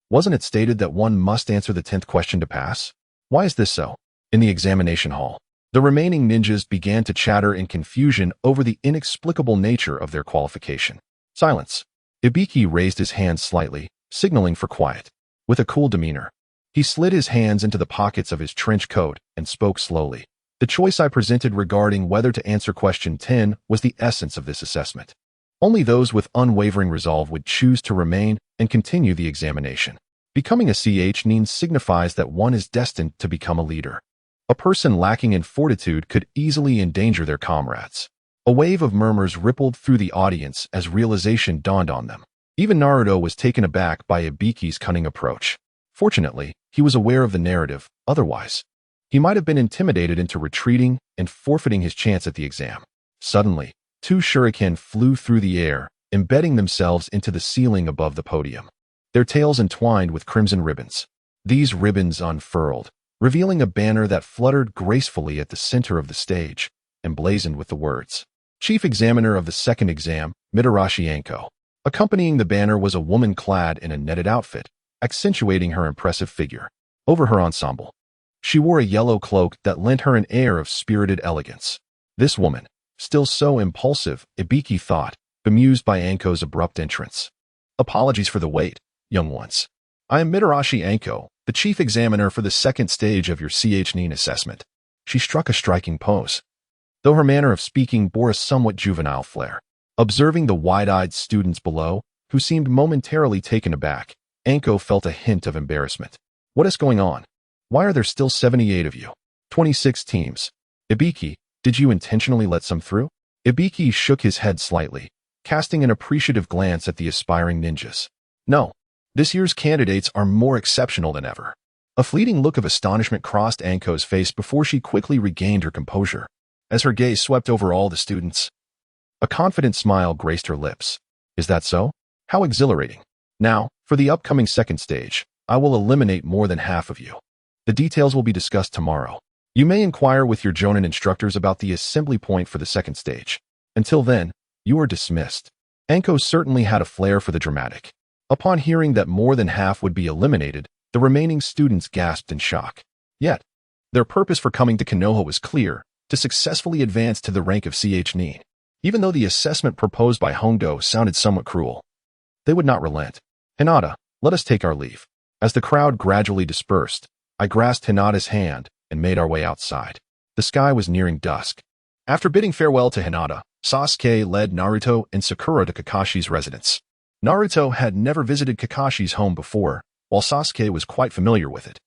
S1: Wasn't it stated that one must answer the 10th question to pass? Why is this so? In the examination hall, the remaining ninjas began to chatter in confusion over the inexplicable nature of their qualification. Silence. Ibiki raised his hand slightly, signaling for quiet. With a cool demeanor, he slid his hands into the pockets of his trench coat and spoke slowly. The choice I presented regarding whether to answer question 10 was the essence of this assessment. Only those with unwavering resolve would choose to remain and continue the examination. Becoming a CHNIN signifies that one is destined to become a leader. A person lacking in fortitude could easily endanger their comrades. A wave of murmurs rippled through the audience as realization dawned on them. Even Naruto was taken aback by Ibiki's cunning approach. Fortunately, he was aware of the narrative, otherwise, he might have been intimidated into retreating and forfeiting his chance at the exam. Suddenly, 2 shuriken flew through the air, embedding themselves into the ceiling above the podium. Their tails entwined with crimson ribbons. These ribbons unfurled, revealing a banner that fluttered gracefully at the center of the stage, emblazoned with the words, Chief Examiner of the Second Exam, Mitarashi Anko. Accompanying the banner was a woman clad in a netted outfit, accentuating her impressive figure. Over her ensemble, she wore a yellow cloak that lent her an air of spirited elegance. This woman, still so impulsive, Ibiki thought, bemused by Anko's abrupt entrance. Apologies for the wait, young ones. I am Mitarashi Anko, the chief examiner for the second stage of your CHNIN assessment. She struck a striking pose, though her manner of speaking bore a somewhat juvenile flair. Observing the wide-eyed students below, who seemed momentarily taken aback, Anko felt a hint of embarrassment. What is going on? Why are there still 78 of you? 26 teams. Ibiki, did you intentionally let some through? Ibiki shook his head slightly, casting an appreciative glance at the aspiring ninjas. No, this year's candidates are more exceptional than ever. A fleeting look of astonishment crossed Anko's face before she quickly regained her composure. As her gaze swept over all the students, a confident smile graced her lips. Is that so? How exhilarating. Now, for the upcoming second stage, I will eliminate more than half of you. The details will be discussed tomorrow. You may inquire with your Jonin instructors about the assembly point for the second stage. Until then, you are dismissed. Anko certainly had a flair for the dramatic. Upon hearing that more than half would be eliminated, the remaining students gasped in shock. Yet, their purpose for coming to Konoha was clear, to successfully advance to the rank of CH-9. Even though the assessment proposed by Hondo sounded somewhat cruel, they would not relent. Hinata, let us take our leave. As the crowd gradually dispersed, I grasped Hinata's hand and made our way outside. The sky was nearing dusk. After bidding farewell to Hinata, Sasuke led Naruto and Sakura to Kakashi's residence. Naruto had never visited Kakashi's home before, while Sasuke was quite familiar with it,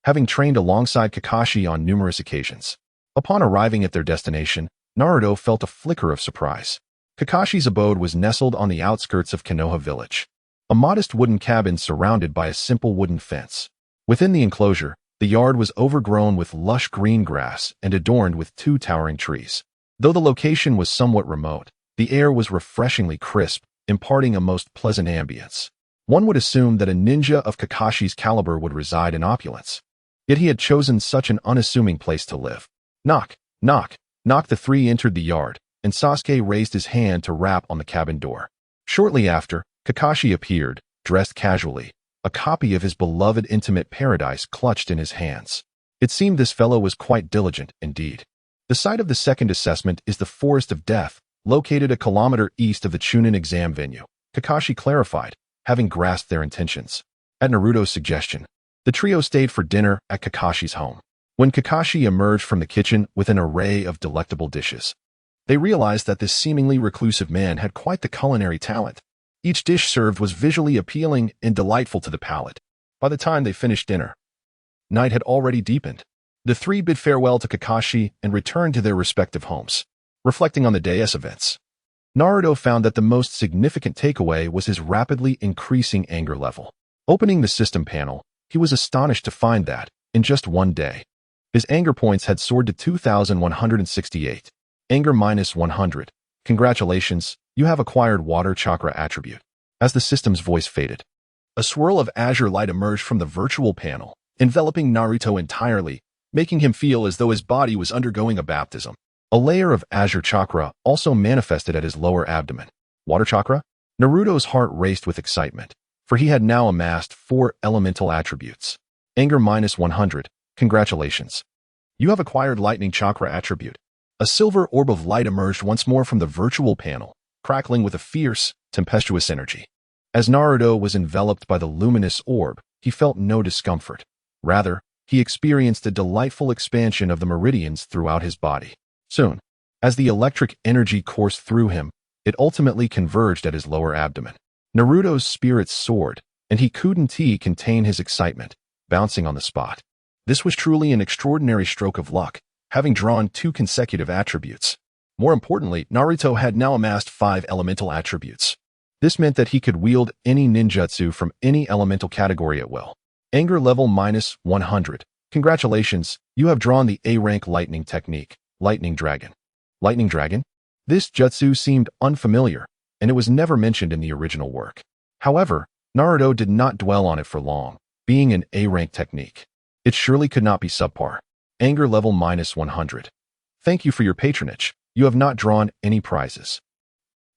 S1: having trained alongside Kakashi on numerous occasions. Upon arriving at their destination, Naruto felt a flicker of surprise. Kakashi's abode was nestled on the outskirts of Konoha village, a modest wooden cabin surrounded by a simple wooden fence. Within the enclosure, the yard was overgrown with lush green grass and adorned with 2 towering trees. Though the location was somewhat remote, the air was refreshingly crisp, imparting a most pleasant ambience. One would assume that a ninja of Kakashi's caliber would reside in opulence. Yet he had chosen such an unassuming place to live. Knock, knock, knock. The 3 entered the yard, and Sasuke raised his hand to rap on the cabin door. Shortly after, Kakashi appeared, dressed casually, a copy of his beloved intimate paradise clutched in his hands. It seemed this fellow was quite diligent indeed. The site of the second assessment is the Forest of Death, located a kilometer east of the Chunin exam venue, Kakashi clarified, having grasped their intentions. At Naruto's suggestion, the trio stayed for dinner at Kakashi's home. When Kakashi emerged from the kitchen with an array of delectable dishes, they realized that this seemingly reclusive man had quite the culinary talent. Each dish served was visually appealing and delightful to the palate. By the time they finished dinner, night had already deepened. The 3 bid farewell to Kakashi and returned to their respective homes. Reflecting on the day's events, Naruto found that the most significant takeaway was his rapidly increasing anger level. Opening the system panel, he was astonished to find that, in just one day, his anger points had soared to 2,168. Anger minus 100. Congratulations, you have acquired water chakra attribute. As the system's voice faded, a swirl of azure light emerged from the virtual panel, enveloping Naruto entirely, making him feel as though his body was undergoing a baptism. A layer of azure chakra also manifested at his lower abdomen. Water chakra? Naruto's heart raced with excitement, for he had now amassed 4 elemental attributes. Anger minus 100. Congratulations. You have acquired lightning chakra attribute. A silver orb of light emerged once more from the virtual panel, crackling with a fierce, tempestuous energy. As Naruto was enveloped by the luminous orb, he felt no discomfort. Rather, he experienced a delightful expansion of the meridians throughout his body. Soon, as the electric energy coursed through him, it ultimately converged at his lower abdomen. Naruto's spirits soared, and he couldn't contain his excitement, bouncing on the spot. This was truly an extraordinary stroke of luck, having drawn 2 consecutive attributes. More importantly, Naruto had now amassed 5 elemental attributes. This meant that he could wield any ninjutsu from any elemental category at will. Anger level minus 100. Congratulations, you have drawn the A-rank lightning technique, Lightning Dragon. Lightning Dragon? This jutsu seemed unfamiliar, and it was never mentioned in the original work. However, Naruto did not dwell on it for long, being an A-rank technique. It surely could not be subpar. Anger level minus 100. Thank you for your patronage. You have not drawn any prizes.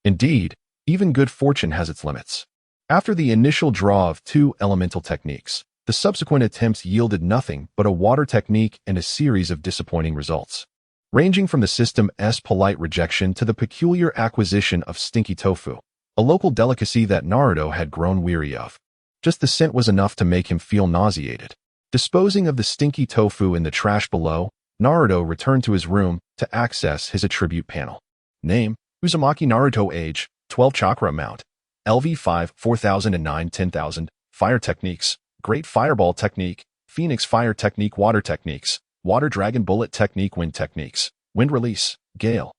S1: Indeed, even good fortune has its limits. After the initial draw of 2 elemental techniques, the subsequent attempts yielded nothing but a water technique and a series of disappointing results, ranging from the system's polite rejection to the peculiar acquisition of stinky tofu, a local delicacy that Naruto had grown weary of. Just the scent was enough to make him feel nauseated. Disposing of the stinky tofu in the trash below, Naruto returned to his room to access his attribute panel. Name, Uzumaki Naruto. Age, 12 chakra amount. LV5, 4009, 10,000. Fire techniques, Great Fireball technique, Phoenix Fire technique, Water techniques, Water Dragon Bullet technique, Wind techniques, Wind Release, Gale.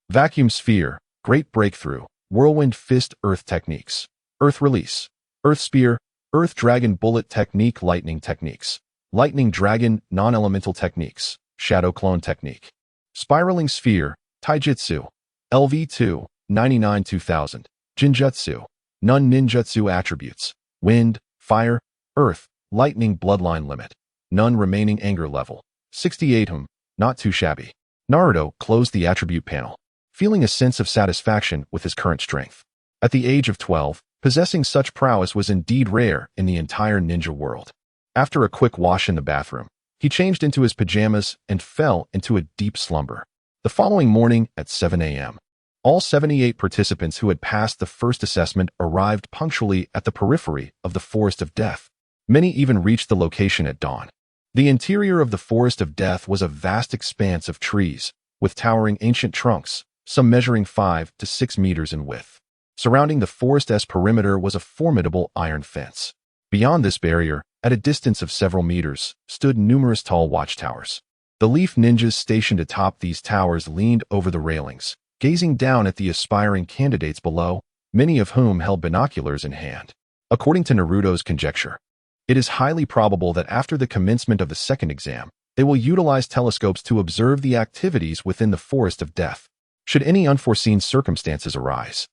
S1: Vacuum Sphere, Great Breakthrough, Whirlwind Fist Earth techniques, Earth Release, Earth Spear, Earth Dragon Bullet technique, Lightning techniques, Lightning Dragon non-elemental techniques, Shadow Clone technique. Spiraling Sphere, Taijutsu, LV2, 99 2000, Jinjutsu, None ninjutsu attributes, Wind, Fire, Earth, Lightning bloodline limit, none remaining anger level, 68 not too shabby. Naruto closed the attribute panel, feeling a sense of satisfaction with his current strength. At the age of 12, possessing such prowess was indeed rare in the entire ninja world. After a quick wash in the bathroom, he changed into his pajamas and fell into a deep slumber. The following morning at 7 a.m., all 78 participants who had passed the first assessment arrived punctually at the periphery of the Forest of Death. Many even reached the location at dawn. The interior of the Forest of Death was a vast expanse of trees, with towering ancient trunks, some measuring 5 to 6 meters in width. Surrounding the forest's perimeter was a formidable iron fence. Beyond this barrier, at a distance of several meters, stood numerous tall watchtowers. The Leaf Ninjas stationed atop these towers leaned over the railings, gazing down at the aspiring candidates below, many of whom held binoculars in hand. According to Naruto's conjecture, it is highly probable that after the commencement of the second exam, they will utilize telescopes to observe the activities within the Forest of Death. Should any unforeseen circumstances arise,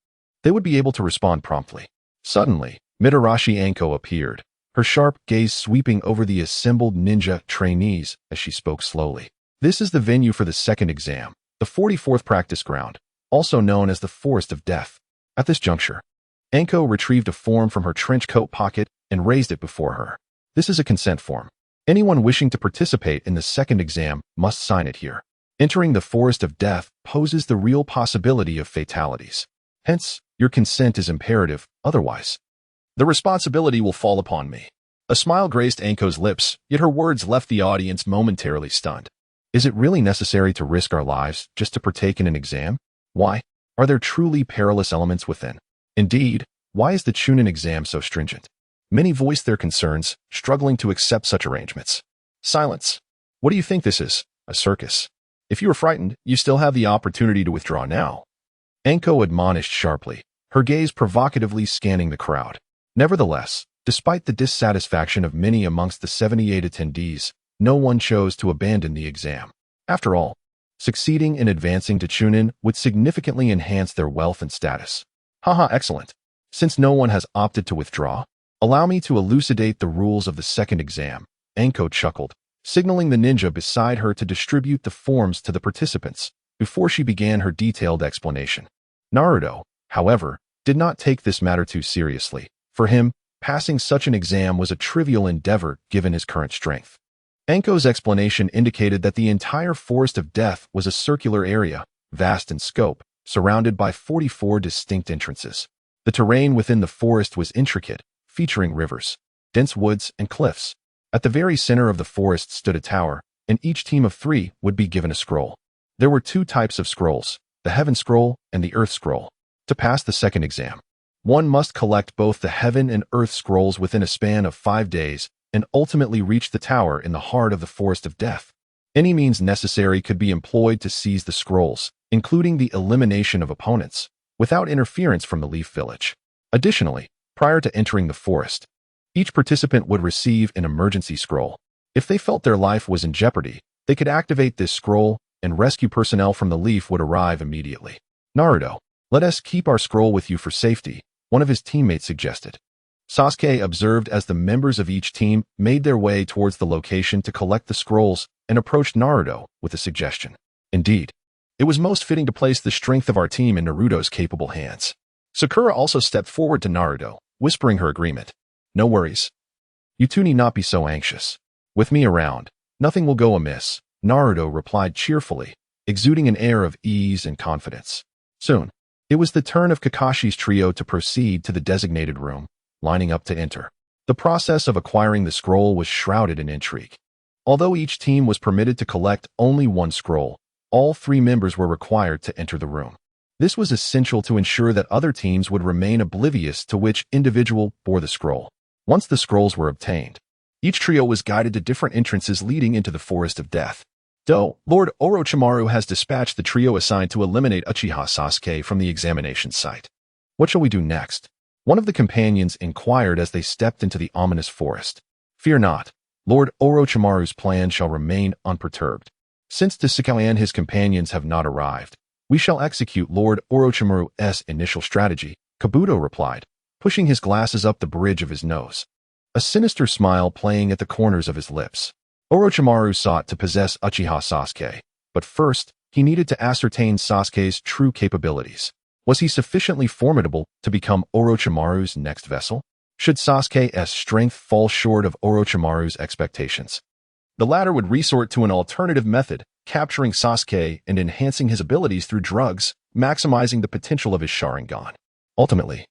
S1: they would be able to respond promptly. Suddenly, Mitarashi Anko appeared, her sharp gaze sweeping over the assembled ninja trainees as she spoke slowly. This is the venue for the second exam, the 44th practice ground, also known as the Forest of Death. At this juncture, Anko retrieved a form from her trench coat pocket and raised it before her. This is a consent form. Anyone wishing to participate in the second exam must sign it here. Entering the Forest of Death poses the real possibility of fatalities. Hence, your consent is imperative, otherwise, the responsibility will fall upon me. A smile graced Anko's lips, yet her words left the audience momentarily stunned. Is it really necessary to risk our lives just to partake in an exam? Why? Are there truly perilous elements within? Indeed, why is the Chunin exam so stringent? Many voiced their concerns, struggling to accept such arrangements. Silence. What do you think this is? A circus? If you are frightened, you still have the opportunity to withdraw now. Anko admonished sharply, her gaze provocatively scanning the crowd. Nevertheless, despite the dissatisfaction of many amongst the 78 attendees, no one chose to abandon the exam. After all, succeeding in advancing to Chunin would significantly enhance their wealth and status. Haha, excellent. Since no one has opted to withdraw, allow me to elucidate the rules of the second exam. Anko chuckled, signaling the ninja beside her to distribute the forms to the participants before she began her detailed explanation. Naruto, however, did not take this matter too seriously. For him, passing such an exam was a trivial endeavor given his current strength. Anko's explanation indicated that the entire Forest of Death was a circular area, vast in scope, surrounded by 44 distinct entrances. The terrain within the forest was intricate, featuring rivers, dense woods, and cliffs. At the very center of the forest stood a tower, and each team of 3 would be given a scroll. There were 2 types of scrolls, the Heaven Scroll and the Earth Scroll. To pass the second exam, one must collect both the Heaven and Earth Scrolls within a span of 5 days and ultimately reach the tower in the heart of the Forest of Death. Any means necessary could be employed to seize the scrolls, including the elimination of opponents, without interference from the Leaf Village. Additionally, prior to entering the forest, each participant would receive an emergency scroll. If they felt their life was in jeopardy, they could activate this scroll, and rescue personnel from the Leaf would arrive immediately. Naruto, let us keep our scroll with you for safety, one of his teammates suggested. Sasuke observed as the members of each team made their way towards the location to collect the scrolls and approached Naruto with a suggestion. Indeed, it was most fitting to place the strength of our team in Naruto's capable hands. Sakura also stepped forward to Naruto, whispering her agreement. No worries. You two need not be so anxious. With me around, nothing will go amiss, Naruto replied cheerfully, exuding an air of ease and confidence. Soon, it was the turn of Kakashi's trio to proceed to the designated room, lining up to enter. The process of acquiring the scroll was shrouded in intrigue. Although each team was permitted to collect only 1 scroll, all 3 members were required to enter the room. This was essential to ensure that other teams would remain oblivious to which individual bore the scroll. Once the scrolls were obtained, each trio was guided to different entrances leading into the Forest of Death. Lord Orochimaru has dispatched the trio assigned to eliminate Uchiha Sasuke from the examination site. What shall we do next? One of the companions inquired as they stepped into the ominous forest. Fear not, Lord Orochimaru's plan shall remain unperturbed. Since Sasuke and his companions have not arrived, we shall execute Lord Orochimaru's initial strategy, Kabuto replied, pushing his glasses up the bridge of his nose, a sinister smile playing at the corners of his lips. Orochimaru sought to possess Uchiha Sasuke, but first, he needed to ascertain Sasuke's true capabilities. Was he sufficiently formidable to become Orochimaru's next vessel? Should Sasuke's strength fall short of Orochimaru's expectations? The latter would resort to an alternative method, capturing Sasuke and enhancing his abilities through drugs, maximizing the potential of his Sharingan. Ultimately,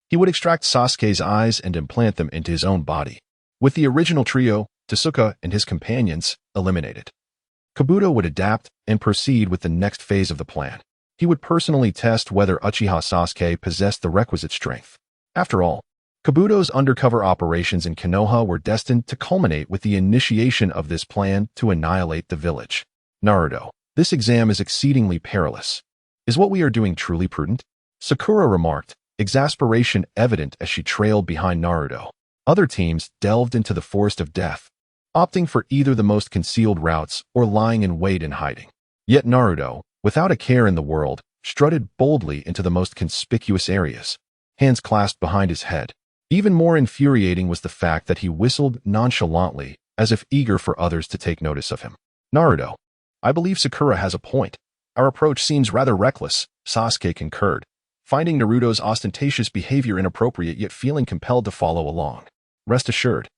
S1: he would extract Sasuke's eyes and implant them into his own body. With the original trio, Tasuke and his companions, eliminated, Kabuto would adapt and proceed with the next phase of the plan. He would personally test whether Uchiha Sasuke possessed the requisite strength. After all, Kabuto's undercover operations in Konoha were destined to culminate with the initiation of this plan to annihilate the village. Naruto, this exam is exceedingly perilous. Is what we are doing truly prudent? Sakura remarked, exasperation evident as she trailed behind Naruto. Other teams delved into the forest of death, opting for either the most concealed routes or lying in wait and hiding. Yet Naruto, without a care in the world, strutted boldly into the most conspicuous areas, hands clasped behind his head. Even more infuriating was the fact that he whistled nonchalantly, as if eager for others to take notice of him. Naruto, I believe Sakura has a point. Our approach seems rather reckless, Sasuke concurred, finding Naruto's ostentatious behavior inappropriate yet feeling compelled to follow along. Rest assured,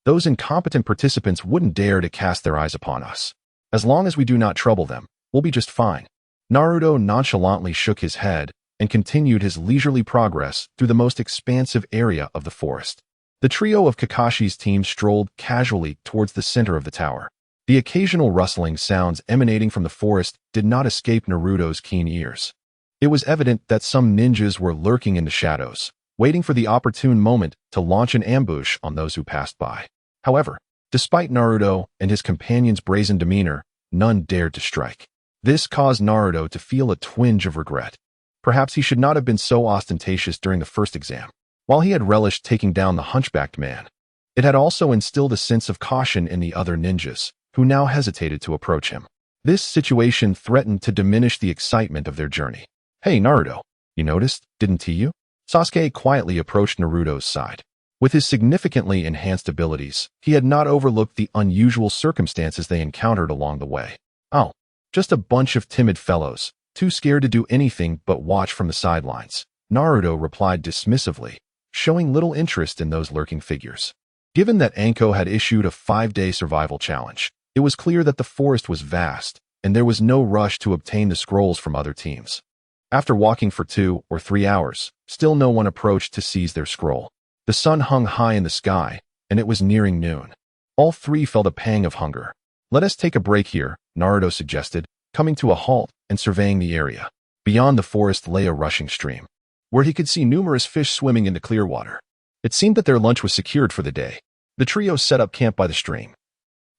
S1: those incompetent participants wouldn't dare to cast their eyes upon us. As long as we do not trouble them, we'll be just fine. Naruto nonchalantly shook his head and continued his leisurely progress through the most expansive area of the forest. The trio of Kakashi's team strolled casually towards the center of the tower. The occasional rustling sounds emanating from the forest did not escape Naruto's keen ears. It was evident that some ninjas were lurking in the shadows, waiting for the opportune moment to launch an ambush on those who passed by. However, despite Naruto and his companion's brazen demeanor, none dared to strike. This caused Naruto to feel a twinge of regret. Perhaps he should not have been so ostentatious during the first exam. While he had relished taking down the hunchbacked man, it had also instilled a sense of caution in the other ninjas, who now hesitated to approach him. This situation threatened to diminish the excitement of their journey. Hey Naruto, you noticed, didn't you? Sasuke quietly approached Naruto's side. With his significantly enhanced abilities, he had not overlooked the unusual circumstances they encountered along the way. Oh, just a bunch of timid fellows, too scared to do anything but watch from the sidelines, Naruto replied dismissively, showing little interest in those lurking figures. Given that Anko had issued a 5-day survival challenge, it was clear that the forest was vast, and there was no rush to obtain the scrolls from other teams. After walking for 2 or 3 hours, still no one approached to seize their scroll. The sun hung high in the sky, and it was nearing noon. All three felt a pang of hunger. Let us take a break here, Naruto suggested, coming to a halt and surveying the area. Beyond the forest lay a rushing stream, where he could see numerous fish swimming in the clear water. It seemed that their lunch was secured for the day. The trio set up camp by the stream,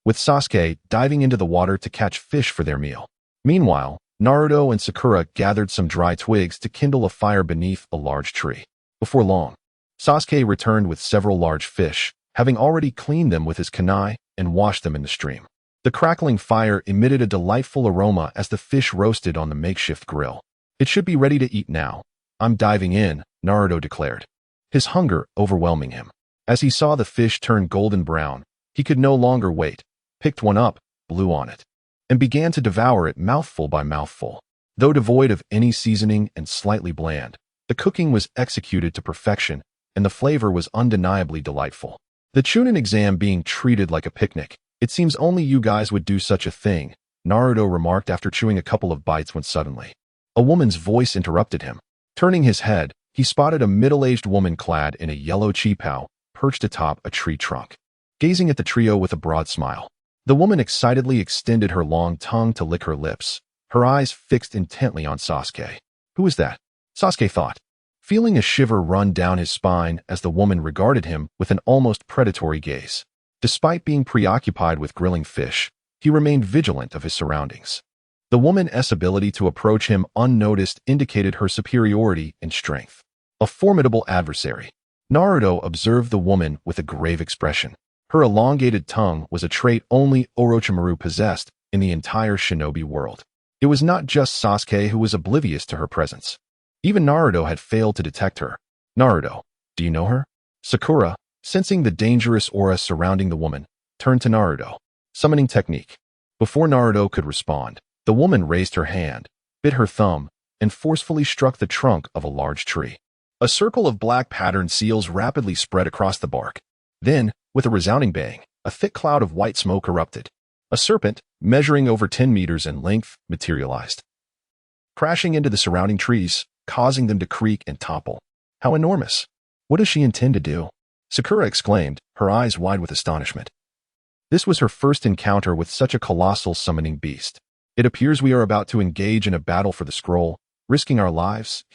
S1: with Sasuke diving into the water to catch fish for their meal. Meanwhile, Naruto and Sakura gathered some dry twigs to kindle a fire beneath a large tree. Before long, Sasuke returned with several large fish, having already cleaned them with his kunai and washed them in the stream. The crackling fire emitted a delightful aroma as the fish roasted on the makeshift grill. It should be ready to eat now. I'm diving in, Naruto declared, his hunger overwhelming him. As he saw the fish turn golden brown, he could no longer wait, picked one up, blew on it, and began to devour it mouthful by mouthful. Though devoid of any seasoning and slightly bland, the cooking was executed to perfection, and the flavor was undeniably delightful. The Chunin exam being treated like a picnic. It seems only you guys would do such a thing, Naruto remarked after chewing a couple of bites when suddenly a woman's voice interrupted him. Turning his head, he spotted a middle-aged woman clad in a yellow qipao, perched atop a tree trunk, gazing at the trio with a broad smile. The woman excitedly extended her long tongue to lick her lips, her eyes fixed intently on Sasuke. Who is that? Sasuke thought, feeling a shiver run down his spine as the woman regarded him with an almost predatory gaze. Despite being preoccupied with grilling fish, he remained vigilant of his surroundings. The woman's ability to approach him unnoticed indicated her superiority in strength. A formidable adversary. Naruto observed the woman with a grave expression. Her elongated tongue was a trait only Orochimaru possessed in the entire shinobi world. It was not just Sasuke who was oblivious to her presence. Even Naruto had failed to detect her. Naruto, do you know her? Sakura, sensing the dangerous aura surrounding the woman, turned to Naruto. Summoning technique. Before Naruto could respond, the woman raised her hand, bit her thumb, and forcefully struck the trunk of a large tree. A circle of black patterned seals rapidly spread across the bark. Then, with a resounding bang, a thick cloud of white smoke erupted. A serpent, measuring over 10 meters in length, materialized, crashing into the surrounding trees, causing them to creak and topple. How enormous! What does she intend to do? Sakura exclaimed, her eyes wide with astonishment. This was her first encounter with such a colossal summoning beast. It appears we are about to engage in a battle for the scroll, risking our lives,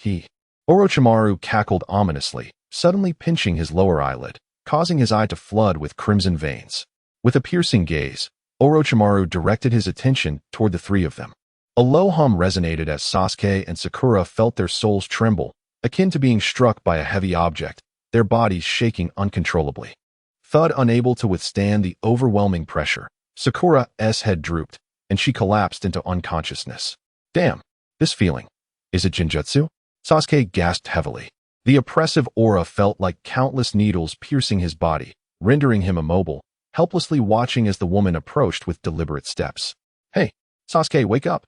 S1: Orochimaru cackled ominously, suddenly pinching his lower eyelid, causing his eye to flood with crimson veins. With a piercing gaze, Orochimaru directed his attention toward the three of them. A low hum resonated as Sasuke and Sakura felt their souls tremble, akin to being struck by a heavy object, their bodies shaking uncontrollably. Thud, unable to withstand the overwhelming pressure, Sakura's head drooped, and she collapsed into unconsciousness. Damn, this feeling. Is it Jinjutsu? Sasuke gasped heavily. The oppressive aura felt like countless needles piercing his body, rendering him immobile, helplessly watching as the woman approached with deliberate steps. Hey, Sasuke, wake up!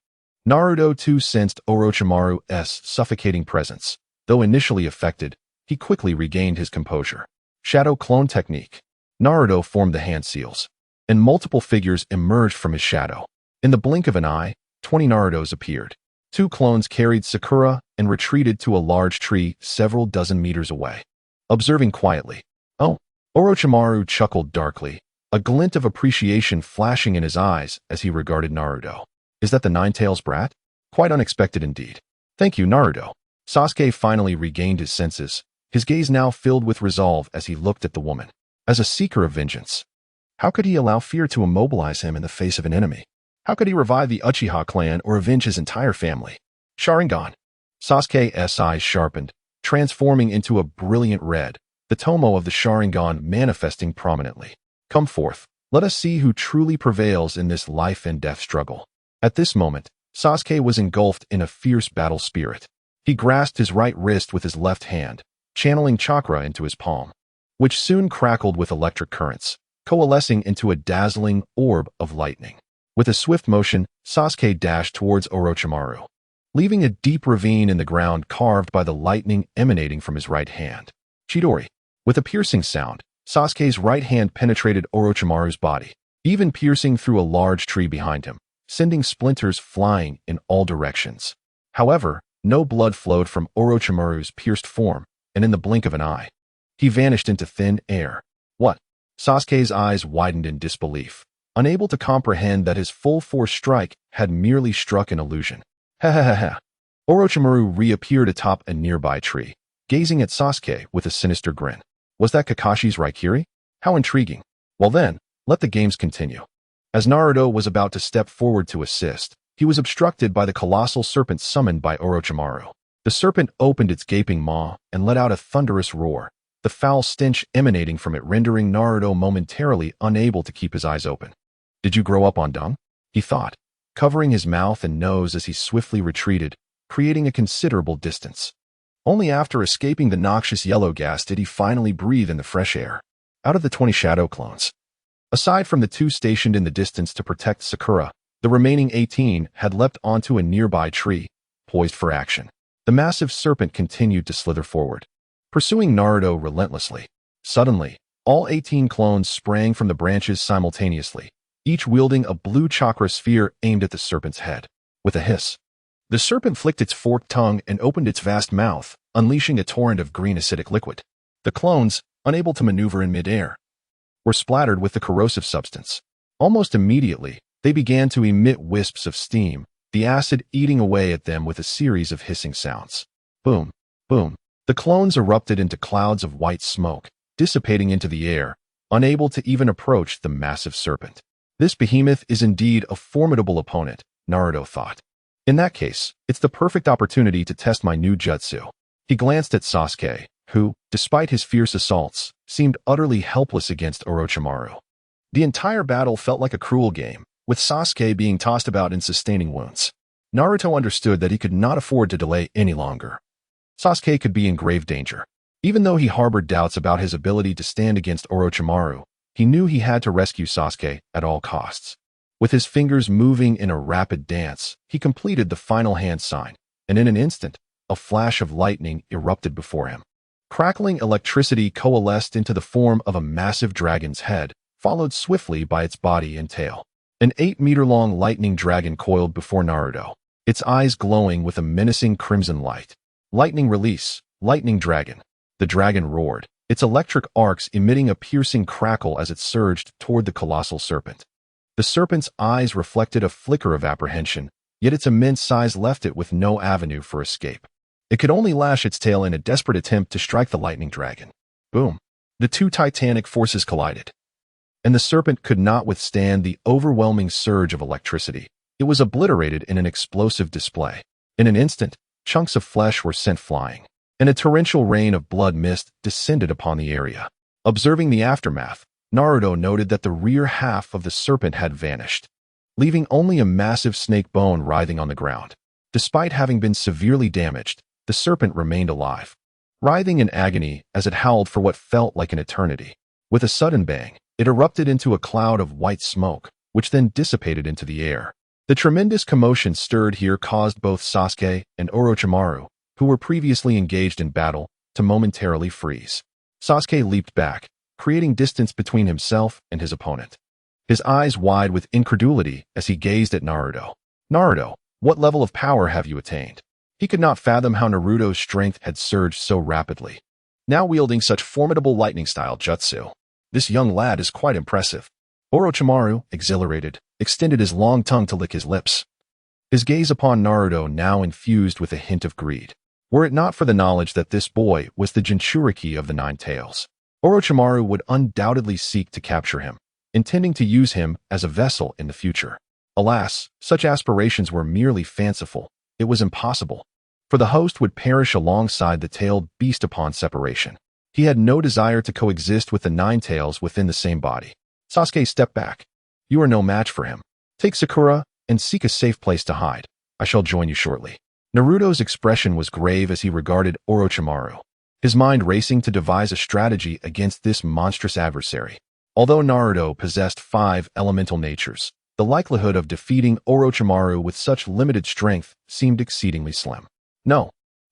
S1: Naruto too sensed Orochimaru's suffocating presence. Though initially affected, he quickly regained his composure. Shadow clone technique. Naruto formed the hand seals, and multiple figures emerged from his shadow. In the blink of an eye, 20 Narutos appeared. 2 clones carried Sakura and retreated to a large tree several dozen meters away. Observing quietly. Oh, Orochimaru chuckled darkly, a glint of appreciation flashing in his eyes as he regarded Naruto. Is that the Nine-Tails brat? Quite unexpected indeed. Thank you, Naruto. Sasuke finally regained his senses, his gaze now filled with resolve as he looked at the woman. As a seeker of vengeance, how could he allow fear to immobilize him in the face of an enemy? How could he revive the Uchiha clan or avenge his entire family? Sharingan. Sasuke's eyes sharpened, transforming into a brilliant red, the tomo of the Sharingan manifesting prominently. Come forth, let us see who truly prevails in this life and death struggle. At this moment, Sasuke was engulfed in a fierce battle spirit. He grasped his right wrist with his left hand, channeling chakra into his palm, which soon crackled with electric currents, coalescing into a dazzling orb of lightning. With a swift motion, Sasuke dashed towards Orochimaru, leaving a deep ravine in the ground carved by the lightning emanating from his right hand. Chidori. With a piercing sound, Sasuke's right hand penetrated Orochimaru's body, even piercing through a large tree behind him, sending splinters flying in all directions. However, no blood flowed from Orochimaru's pierced form, and in the blink of an eye, he vanished into thin air. What? Sasuke's eyes widened in disbelief, unable to comprehend that his full-force strike had merely struck an illusion. Ha ha ha ha. Orochimaru reappeared atop a nearby tree, gazing at Sasuke with a sinister grin. Was that Kakashi's Raikiri? How intriguing. Well then, let the games continue. As Naruto was about to step forward to assist, he was obstructed by the colossal serpent summoned by Orochimaru. The serpent opened its gaping maw and let out a thunderous roar, the foul stench emanating from it rendering Naruto momentarily unable to keep his eyes open. Did you grow up on dung? He thought, covering his mouth and nose as he swiftly retreated, creating a considerable distance. Only after escaping the noxious yellow gas did he finally breathe in the fresh air. Out of the 20 shadow clones, aside from the 2 stationed in the distance to protect Sakura, the remaining 18 had leapt onto a nearby tree, poised for action. The massive serpent continued to slither forward, pursuing Naruto relentlessly. Suddenly, all 18 clones sprang from the branches simultaneously, each wielding a blue chakra sphere aimed at the serpent's head. With a hiss, the serpent flicked its forked tongue and opened its vast mouth, unleashing a torrent of green acidic liquid. The clones, unable to maneuver in midair, were splattered with the corrosive substance. Almost immediately, they began to emit wisps of steam, the acid eating away at them with a series of hissing sounds. Boom, boom. The clones erupted into clouds of white smoke, dissipating into the air, unable to even approach the massive serpent. This behemoth is indeed a formidable opponent, Naruto thought. In that case, it's the perfect opportunity to test my new jutsu. He glanced at Sasuke, who, despite his fierce assaults, seemed utterly helpless against Orochimaru. The entire battle felt like a cruel game, with Sasuke being tossed about and sustaining wounds. Naruto understood that he could not afford to delay any longer. Sasuke could be in grave danger. Even though he harbored doubts about his ability to stand against Orochimaru, he knew he had to rescue Sasuke at all costs. With his fingers moving in a rapid dance, he completed the final hand sign, and in an instant, a flash of lightning erupted before him. Crackling electricity coalesced into the form of a massive dragon's head, followed swiftly by its body and tail. An 8-meter-long lightning dragon coiled before Naruto, its eyes glowing with a menacing crimson light. Lightning release, lightning dragon. The dragon roared, its electric arcs emitting a piercing crackle as it surged toward the colossal serpent. The serpent's eyes reflected a flicker of apprehension, yet its immense size left it with no avenue for escape. It could only lash its tail in a desperate attempt to strike the lightning dragon. Boom! The two titanic forces collided, and the serpent could not withstand the overwhelming surge of electricity. It was obliterated in an explosive display. In an instant, chunks of flesh were sent flying, and a torrential rain of blood mist descended upon the area. Observing the aftermath, Naruto noted that the rear half of the serpent had vanished, leaving only a massive snake bone writhing on the ground. Despite having been severely damaged, the serpent remained alive, writhing in agony as it howled for what felt like an eternity. With a sudden bang, it erupted into a cloud of white smoke, which then dissipated into the air. The tremendous commotion stirred here caused both Sasuke and Orochimaru, who were previously engaged in battle, to momentarily freeze. Sasuke leaped back, creating distance between himself and his opponent, his eyes wide with incredulity as he gazed at Naruto. Naruto, what level of power have you attained? He could not fathom how Naruto's strength had surged so rapidly, now wielding such formidable lightning-style jutsu. This young lad is quite impressive. Orochimaru, exhilarated, extended his long tongue to lick his lips. His gaze upon Naruto now infused with a hint of greed. Were it not for the knowledge that this boy was the Jinchuriki of the Nine Tails, Orochimaru would undoubtedly seek to capture him, intending to use him as a vessel in the future. Alas, such aspirations were merely fanciful. It was impossible, for the host would perish alongside the tailed beast upon separation. He had no desire to coexist with the Nine Tails within the same body. Sasuke stepped back. You are no match for him. Take Sakura and seek a safe place to hide. I shall join you shortly. Naruto's expression was grave as he regarded Orochimaru, his mind racing to devise a strategy against this monstrous adversary. Although Naruto possessed 5 elemental natures, the likelihood of defeating Orochimaru with such limited strength seemed exceedingly slim. No,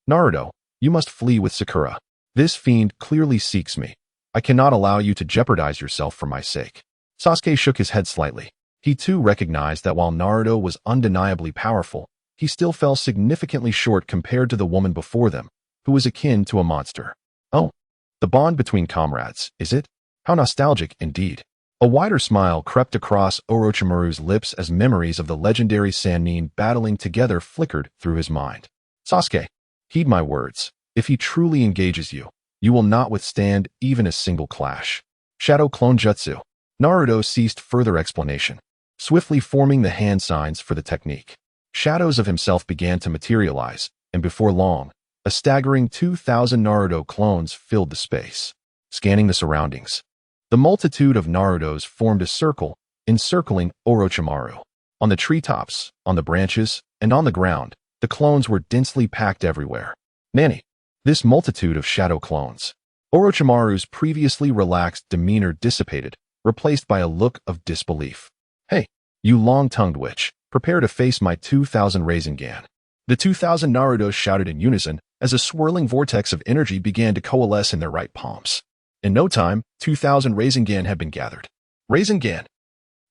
S1: Naruto, you must flee with Sakura. This fiend clearly seeks me. I cannot allow you to jeopardize yourself for my sake. Sasuke shook his head slightly. He too recognized that while Naruto was undeniably powerful, he still fell significantly short compared to the woman before them, who was akin to a monster. Oh, the bond between comrades, is it? How nostalgic indeed. A wider smile crept across Orochimaru's lips as memories of the legendary Sannin battling together flickered through his mind. Sasuke, heed my words. If he truly engages you, you will not withstand even a single clash. Shadow Clone Jutsu. Naruto ceased further explanation, swiftly forming the hand signs for the technique. Shadows of himself began to materialize, and before long, a staggering 2,000 Naruto clones filled the space. Scanning the surroundings, the multitude of Narutos formed a circle, encircling Orochimaru. On the treetops, on the branches, and on the ground, the clones were densely packed everywhere. Nani? This multitude of shadow clones. Orochimaru's previously relaxed demeanor dissipated, replaced by a look of disbelief. Hey, you long-tongued witch, prepare to face my 2,000 Rasengan. The 2,000 Narutos shouted in unison as a swirling vortex of energy began to coalesce in their right palms. In no time, 2,000 Rasengan had been gathered. Rasengan!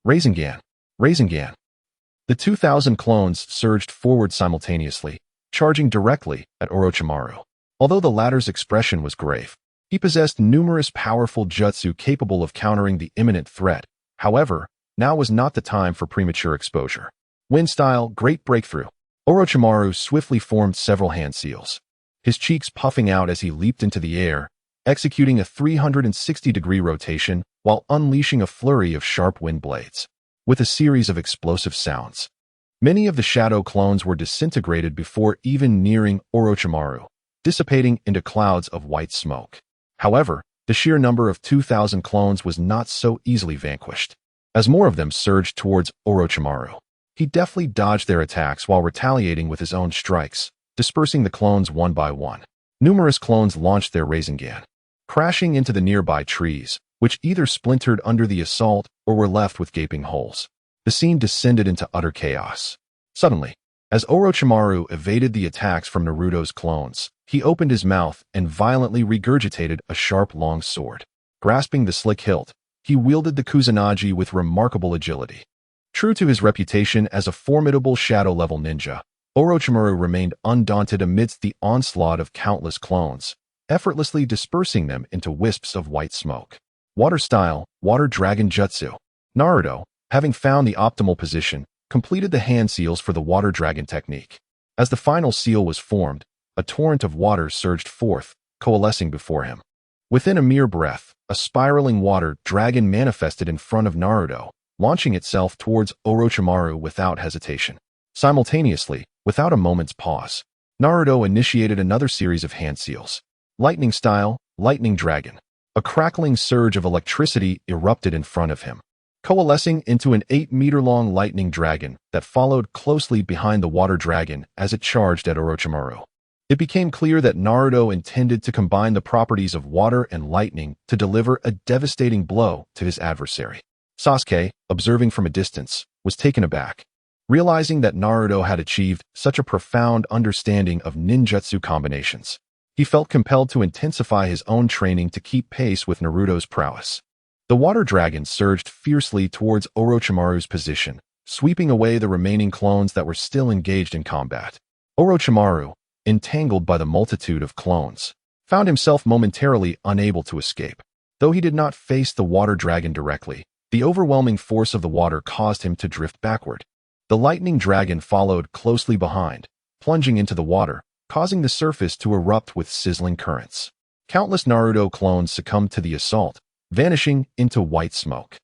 S1: Rasengan! Rasengan! The 2,000 clones surged forward simultaneously, charging directly at Orochimaru. Although the latter's expression was grave, he possessed numerous powerful jutsu capable of countering the imminent threat. However, now was not the time for premature exposure. Wind-style, great breakthrough. Orochimaru swiftly formed several hand seals, his cheeks puffing out as he leaped into the air, executing a 360-degree rotation while unleashing a flurry of sharp wind blades. With a series of explosive sounds, many of the shadow clones were disintegrated before even nearing Orochimaru, dissipating into clouds of white smoke. However, the sheer number of 2,000 clones was not so easily vanquished. As more of them surged towards Orochimaru, he deftly dodged their attacks while retaliating with his own strikes, dispersing the clones one by one. Numerous clones launched their Rasengan, crashing into the nearby trees, which either splintered under the assault or were left with gaping holes. The scene descended into utter chaos. Suddenly, As Orochimaru evaded the attacks from Naruto's clones, he opened his mouth and violently regurgitated a sharp long sword. Grasping the slick hilt, he wielded the Kusanagi with remarkable agility. True to his reputation as a formidable shadow-level ninja, Orochimaru remained undaunted amidst the onslaught of countless clones, effortlessly dispersing them into wisps of white smoke. Water Style, Water Dragon Jutsu. Naruto, having found the optimal position, completed the hand seals for the Water Dragon technique. As the final seal was formed, a torrent of water surged forth, coalescing before him. Within a mere breath, a spiraling water dragon manifested in front of Naruto, launching itself towards Orochimaru without hesitation. Simultaneously, without a moment's pause, Naruto initiated another series of hand seals. Lightning Style, Lightning Dragon. A crackling surge of electricity erupted in front of him, coalescing into an 8-meter-long lightning dragon that followed closely behind the water dragon as it charged at Orochimaru. It became clear that Naruto intended to combine the properties of water and lightning to deliver a devastating blow to his adversary. Sasuke, observing from a distance, was taken aback. Realizing that Naruto had achieved such a profound understanding of ninjutsu combinations, he felt compelled to intensify his own training to keep pace with Naruto's prowess. The water dragon surged fiercely towards Orochimaru's position, sweeping away the remaining clones that were still engaged in combat. Orochimaru, entangled by the multitude of clones, found himself momentarily unable to escape. Though he did not face the water dragon directly, the overwhelming force of the water caused him to drift backward. The lightning dragon followed closely behind, plunging into the water, causing the surface to erupt with sizzling currents. Countless Naruto clones succumbed to the assault, vanishing into white smoke.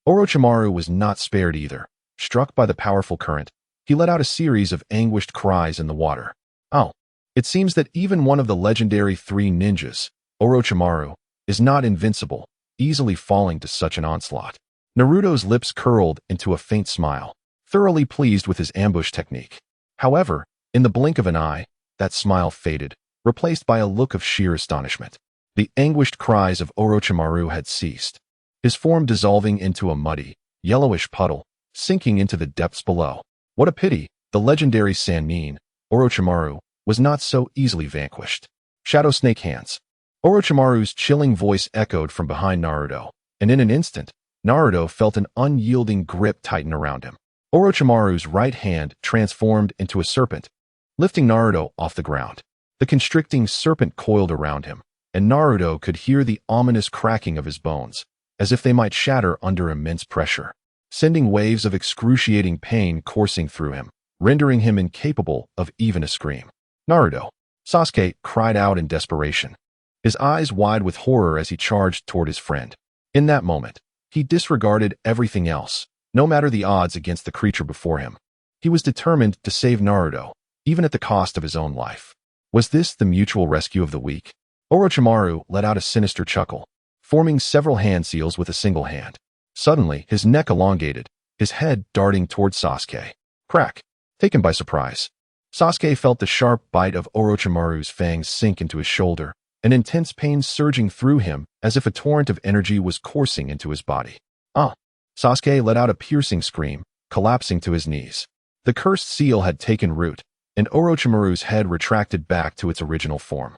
S1: Orochimaru was not spared either. Struck by the powerful current, he let out a series of anguished cries in the water. Oh, it seems that even one of the legendary 3 ninjas, Orochimaru, is not invincible, easily falling to such an onslaught. Naruto's lips curled into a faint smile, thoroughly pleased with his ambush technique. However, in the blink of an eye, that smile faded, replaced by a look of sheer astonishment. The anguished cries of Orochimaru had ceased, his form dissolving into a muddy, yellowish puddle, sinking into the depths below. What a pity, the legendary Sannin, Orochimaru, was not so easily vanquished. Shadow Snake Hands. Orochimaru's chilling voice echoed from behind Naruto, and in an instant, Naruto felt an unyielding grip tighten around him. Orochimaru's right hand transformed into a serpent, lifting Naruto off the ground. The constricting serpent coiled around him, and Naruto could hear the ominous cracking of his bones, as if they might shatter under immense pressure, sending waves of excruciating pain coursing through him, rendering him incapable of even a scream. Naruto! Sasuke cried out in desperation, his eyes wide with horror as he charged toward his friend. In that moment, he disregarded everything else, no matter the odds against the creature before him. He was determined to save Naruto, even at the cost of his own life. Was this the mutual rescue of the weak? Orochimaru let out a sinister chuckle, forming several hand seals with a single hand. Suddenly, his neck elongated, his head darting toward Sasuke. Crack! Taken by surprise, Sasuke felt the sharp bite of Orochimaru's fangs sink into his shoulder, an intense pain surging through him as if a torrent of energy was coursing into his body. Ah! Sasuke let out a piercing scream, collapsing to his knees. The cursed seal had taken root, and Orochimaru's head retracted back to its original form.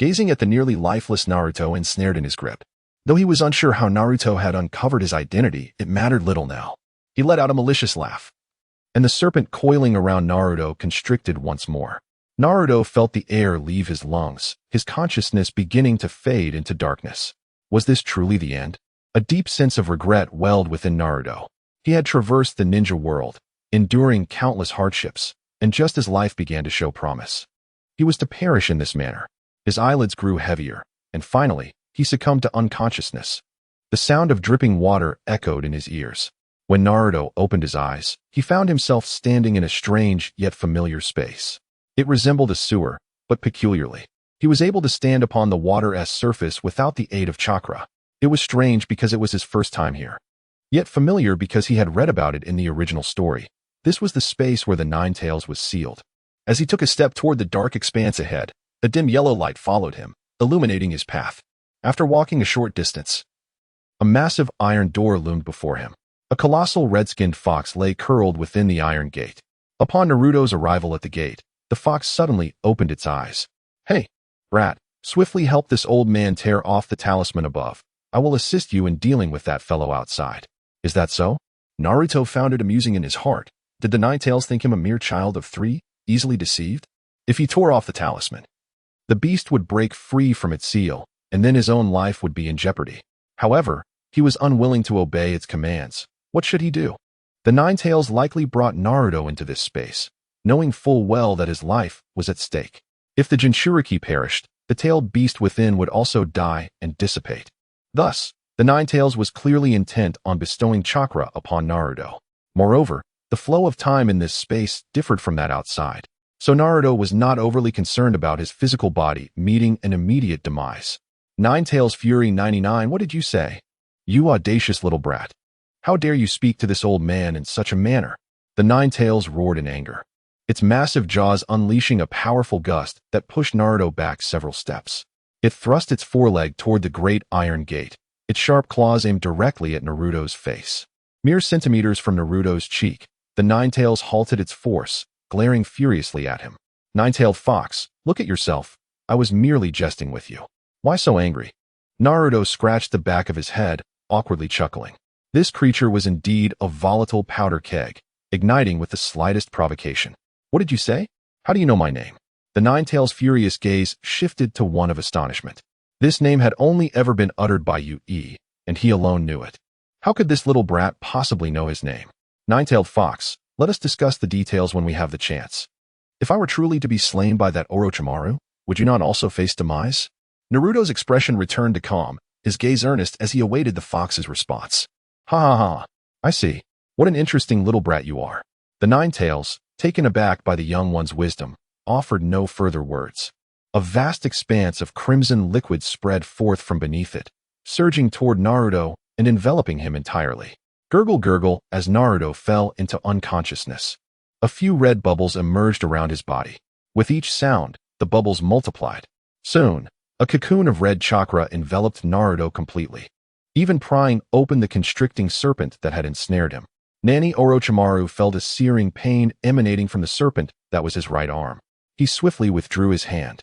S1: Gazing at the nearly lifeless Naruto ensnared in his grip. Though he was unsure how Naruto had uncovered his identity, it mattered little now. He let out a malicious laugh, and the serpent coiling around Naruto constricted once more. Naruto felt the air leave his lungs, his consciousness beginning to fade into darkness. Was this truly the end? A deep sense of regret welled within Naruto. He had traversed the ninja world, enduring countless hardships, and just as life began to show promise, he was to perish in this manner. His eyelids grew heavier, and finally, he succumbed to unconsciousness. The sound of dripping water echoed in his ears. When Naruto opened his eyes, he found himself standing in a strange yet familiar space. It resembled a sewer, but peculiarly. He was able to stand upon the water's surface without the aid of chakra. It was strange because it was his first time here, yet familiar because he had read about it in the original story. This was the space where the Nine Tails was sealed. As he took a step toward the dark expanse ahead, a dim yellow light followed him, illuminating his path. After walking a short distance, a massive iron door loomed before him. A colossal red-skinned fox lay curled within the iron gate. Upon Naruto's arrival at the gate, the fox suddenly opened its eyes. Hey, brat, swiftly help this old man tear off the talisman above. I will assist you in dealing with that fellow outside. Is that so? Naruto found it amusing in his heart. Did the Nine-Tails think him a mere child of 3, easily deceived? If he tore off the talisman, the beast would break free from its seal, and then his own life would be in jeopardy. However, he was unwilling to obey its commands. What should he do? The Nine-Tails likely brought Naruto into this space, knowing full well that his life was at stake. If the Jinchuriki perished, the tailed beast within would also die and dissipate. Thus, the Nine-Tails was clearly intent on bestowing chakra upon Naruto. Moreover, the flow of time in this space differed from that outside, so Naruto was not overly concerned about his physical body meeting an immediate demise. Nine-Tails Fury 99, what did you say? You audacious little brat. How dare you speak to this old man in such a manner? The Nine-Tails roared in anger, its massive jaws unleashing a powerful gust that pushed Naruto back several steps. It thrust its foreleg toward the great iron gate, its sharp claws aimed directly at Naruto's face. Mere centimeters from Naruto's cheek, the Nine-Tails halted its force, glaring furiously at him. Nine-tailed fox, look at yourself. I was merely jesting with you. Why so angry? Naruto scratched the back of his head, awkwardly chuckling. This creature was indeed a volatile powder keg, igniting with the slightest provocation. What did you say? How do you know my name? The Nine-Tails' furious gaze shifted to one of astonishment. This name had only ever been uttered by Yu-E, and he alone knew it. How could this little brat possibly know his name? Nine-tailed fox, let us discuss the details when we have the chance. If I were truly to be slain by that Orochimaru, would you not also face demise? Naruto's expression returned to calm, his gaze earnest as he awaited the fox's response. Ha ha ha, I see. What an interesting little brat you are. The Nine-Tails, taken aback by the young one's wisdom, offered no further words. A vast expanse of crimson liquid spread forth from beneath it, surging toward Naruto and enveloping him entirely. Gurgle gurgle as Naruto fell into unconsciousness. A few red bubbles emerged around his body. With each sound, the bubbles multiplied. Soon, a cocoon of red chakra enveloped Naruto completely, even prying open the constricting serpent that had ensnared him. Nani Orochimaru felt a searing pain emanating from the serpent that was his right arm. He swiftly withdrew his hand,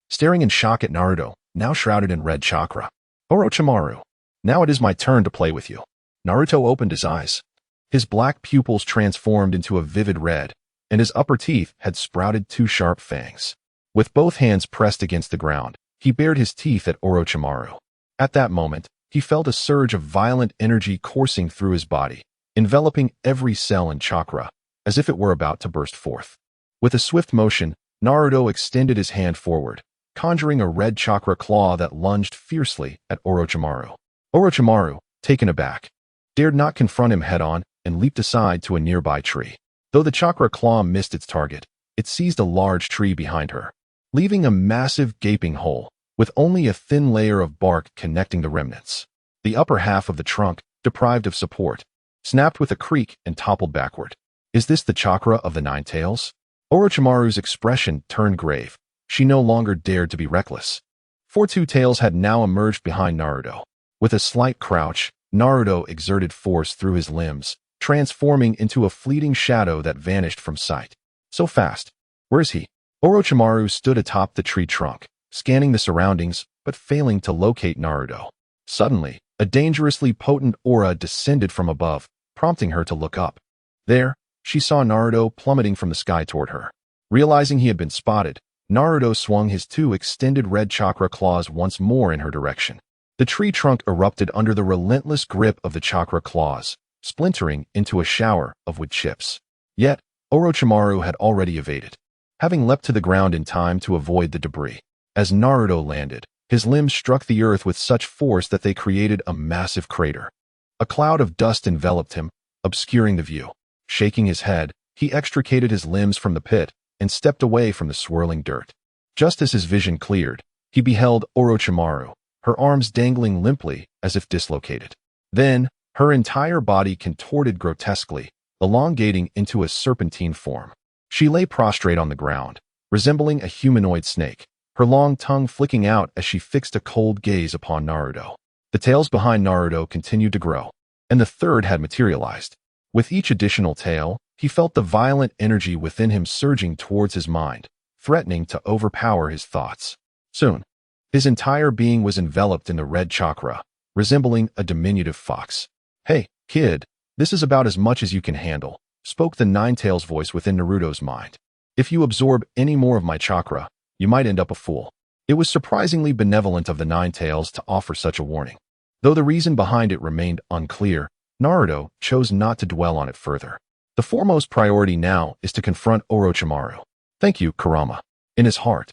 S1: staring in shock at Naruto, now shrouded in red chakra. Orochimaru, now it is my turn to play with you. Naruto opened his eyes. His black pupils transformed into a vivid red, and his upper teeth had sprouted 2 sharp fangs. With both hands pressed against the ground, he bared his teeth at Orochimaru. At that moment, he felt a surge of violent energy coursing through his body, enveloping every cell in chakra, as if it were about to burst forth. With a swift motion, Naruto extended his hand forward, conjuring a red chakra claw that lunged fiercely at Orochimaru. Orochimaru, taken aback, dared not confront him head-on and leaped aside to a nearby tree. Though the chakra claw missed its target, it seized a large tree behind her, leaving a massive gaping hole, with only a thin layer of bark connecting the remnants. The upper half of the trunk, deprived of support, snapped with a creak and toppled backward. Is this the chakra of the Nine-Tails? Orochimaru's expression turned grave. She no longer dared to be reckless. 2 tails had now emerged behind Naruto. With a slight crouch, Naruto exerted force through his limbs, transforming into a fleeting shadow that vanished from sight. So fast. Where is he? Orochimaru stood atop the tree trunk, scanning the surroundings, but failing to locate Naruto. Suddenly, a dangerously potent aura descended from above, prompting her to look up. There, she saw Naruto plummeting from the sky toward her. Realizing he had been spotted, Naruto swung his 2 extended red chakra claws once more in her direction. The tree trunk erupted under the relentless grip of the chakra claws, splintering into a shower of wood chips. Yet, Orochimaru had already evaded, having leapt to the ground in time to avoid the debris. As Naruto landed, his limbs struck the earth with such force that they created a massive crater. A cloud of dust enveloped him, obscuring the view. Shaking his head, he extricated his limbs from the pit and stepped away from the swirling dirt. Just as his vision cleared, he beheld Orochimaru, her arms dangling limply as if dislocated. Then, her entire body contorted grotesquely, elongating into a serpentine form. She lay prostrate on the ground, resembling a humanoid snake, her long tongue flicking out as she fixed a cold gaze upon Naruto. The tails behind Naruto continued to grow, and the third had materialized. With each additional tail, He felt the violent energy within him surging towards his mind, threatening to overpower his thoughts. Soon, his entire being was enveloped in the red chakra, resembling a diminutive fox. "Hey, kid, this is about as much as you can handle," spoke the Nine-Tails voice within Naruto's mind. "If you absorb any more of my chakra, you might end up a fool." It was surprisingly benevolent of the Nine-Tails to offer such a warning. Though the reason behind it remained unclear, Naruto chose not to dwell on it further. The foremost priority now is to confront Orochimaru. "Thank you, Kurama." In his heart,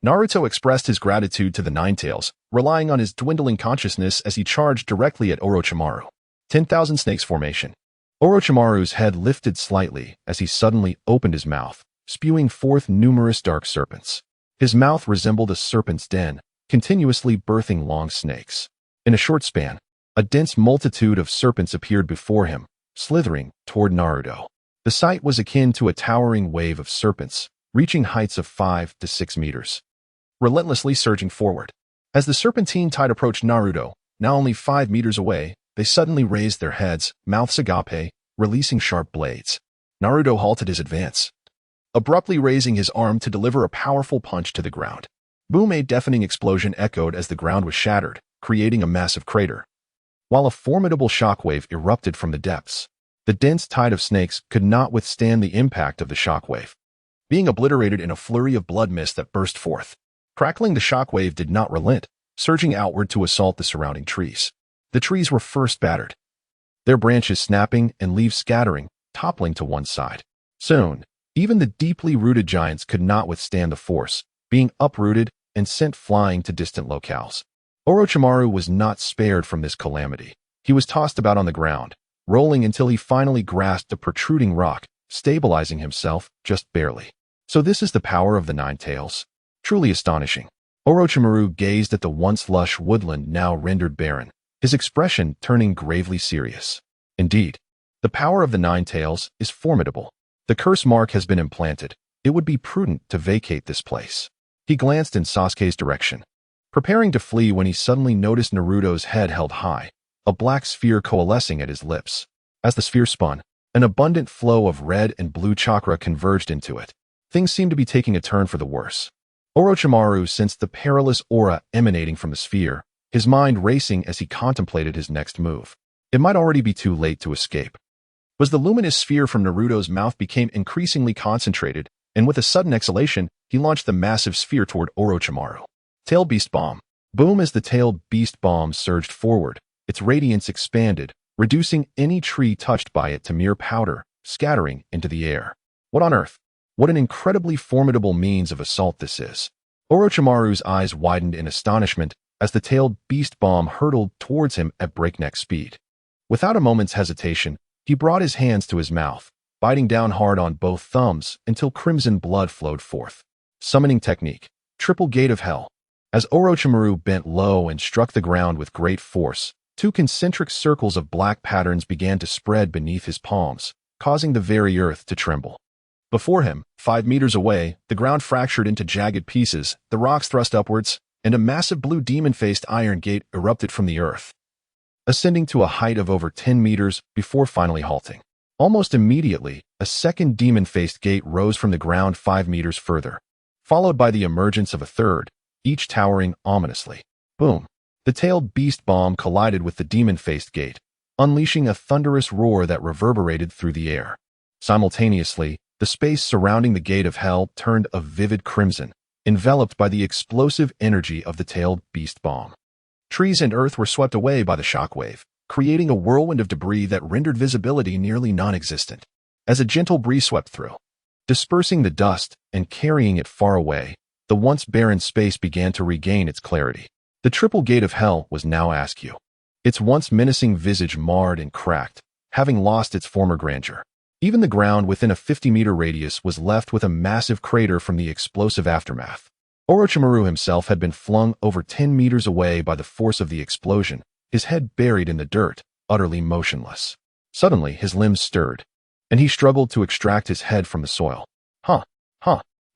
S1: Naruto expressed his gratitude to the Nine-Tails, relying on his dwindling consciousness as he charged directly at Orochimaru. 10,000 Snakes Formation. Orochimaru's head lifted slightly as he suddenly opened his mouth, spewing forth numerous dark serpents. His mouth resembled a serpent's den, continuously birthing long snakes. In a short span, a dense multitude of serpents appeared before him, slithering toward Naruto. The sight was akin to a towering wave of serpents, reaching heights of 5 to 6 meters, relentlessly surging forward. As the serpentine tide approached Naruto, now only 5 meters away, they suddenly raised their heads, mouths agape, releasing sharp blades. Naruto halted his advance, abruptly raising his arm to deliver a powerful punch to the ground. Boom! A deafening explosion echoed as the ground was shattered, creating a massive crater. While a formidable shockwave erupted from the depths, the dense tide of snakes could not withstand the impact of the shockwave, being obliterated in a flurry of blood mist that burst forth. Crackling, the shockwave did not relent, surging outward to assault the surrounding trees. The trees were first battered, their branches snapping and leaves scattering, toppling to one side. Soon, even the deeply rooted giants could not withstand the force, being uprooted and sent flying to distant locales. Orochimaru was not spared from this calamity. He was tossed about on the ground, rolling until he finally grasped a protruding rock, stabilizing himself just barely. So this is the power of the Nine-Tails? Truly astonishing. Orochimaru gazed at the once lush woodland now rendered barren, his expression turning gravely serious. Indeed, the power of the Nine-Tails is formidable. The curse mark has been implanted. It would be prudent to vacate this place. He glanced in Sasuke's direction, preparing to flee when he suddenly noticed Naruto's head held high, a black sphere coalescing at his lips. As the sphere spun, an abundant flow of red and blue chakra converged into it. Things seemed to be taking a turn for the worse. Orochimaru sensed the perilous aura emanating from the sphere, his mind racing as he contemplated his next move. It might already be too late to escape. As the luminous sphere from Naruto's mouth became increasingly concentrated, and with a sudden exhalation, he launched the massive sphere toward Orochimaru. Tail Beast Bomb. Boom! As the tailed beast bomb surged forward, its radiance expanded, reducing any tree touched by it to mere powder, scattering into the air. What on earth? What an incredibly formidable means of assault this is. Orochimaru's eyes widened in astonishment as the tailed beast bomb hurtled towards him at breakneck speed. Without a moment's hesitation, he brought his hands to his mouth, biting down hard on both thumbs until crimson blood flowed forth. Summoning technique. Triple Gate of Hell. As Orochimaru bent low and struck the ground with great force, 2 concentric circles of black patterns began to spread beneath his palms, causing the very earth to tremble. Before him, 5 meters away, the ground fractured into jagged pieces, the rocks thrust upwards, and a massive blue demon-faced iron gate erupted from the earth, ascending to a height of over 10 meters before finally halting. Almost immediately, a second demon-faced gate rose from the ground 5 meters further, followed by the emergence of a third, each towering ominously. Boom! The tailed beast bomb collided with the demon-faced gate, unleashing a thunderous roar that reverberated through the air. Simultaneously, the space surrounding the gate of hell turned a vivid crimson, enveloped by the explosive energy of the tailed beast bomb. Trees and earth were swept away by the shockwave, creating a whirlwind of debris that rendered visibility nearly non-existent. As a gentle breeze swept through, dispersing the dust and carrying it far away, the once barren space began to regain its clarity. The triple gate of hell was now askew, its once menacing visage marred and cracked, having lost its former grandeur. Even the ground within a 50-meter radius was left with a massive crater from the explosive aftermath. Orochimaru himself had been flung over 10 meters away by the force of the explosion, his head buried in the dirt, utterly motionless. Suddenly, his limbs stirred, and he struggled to extract his head from the soil.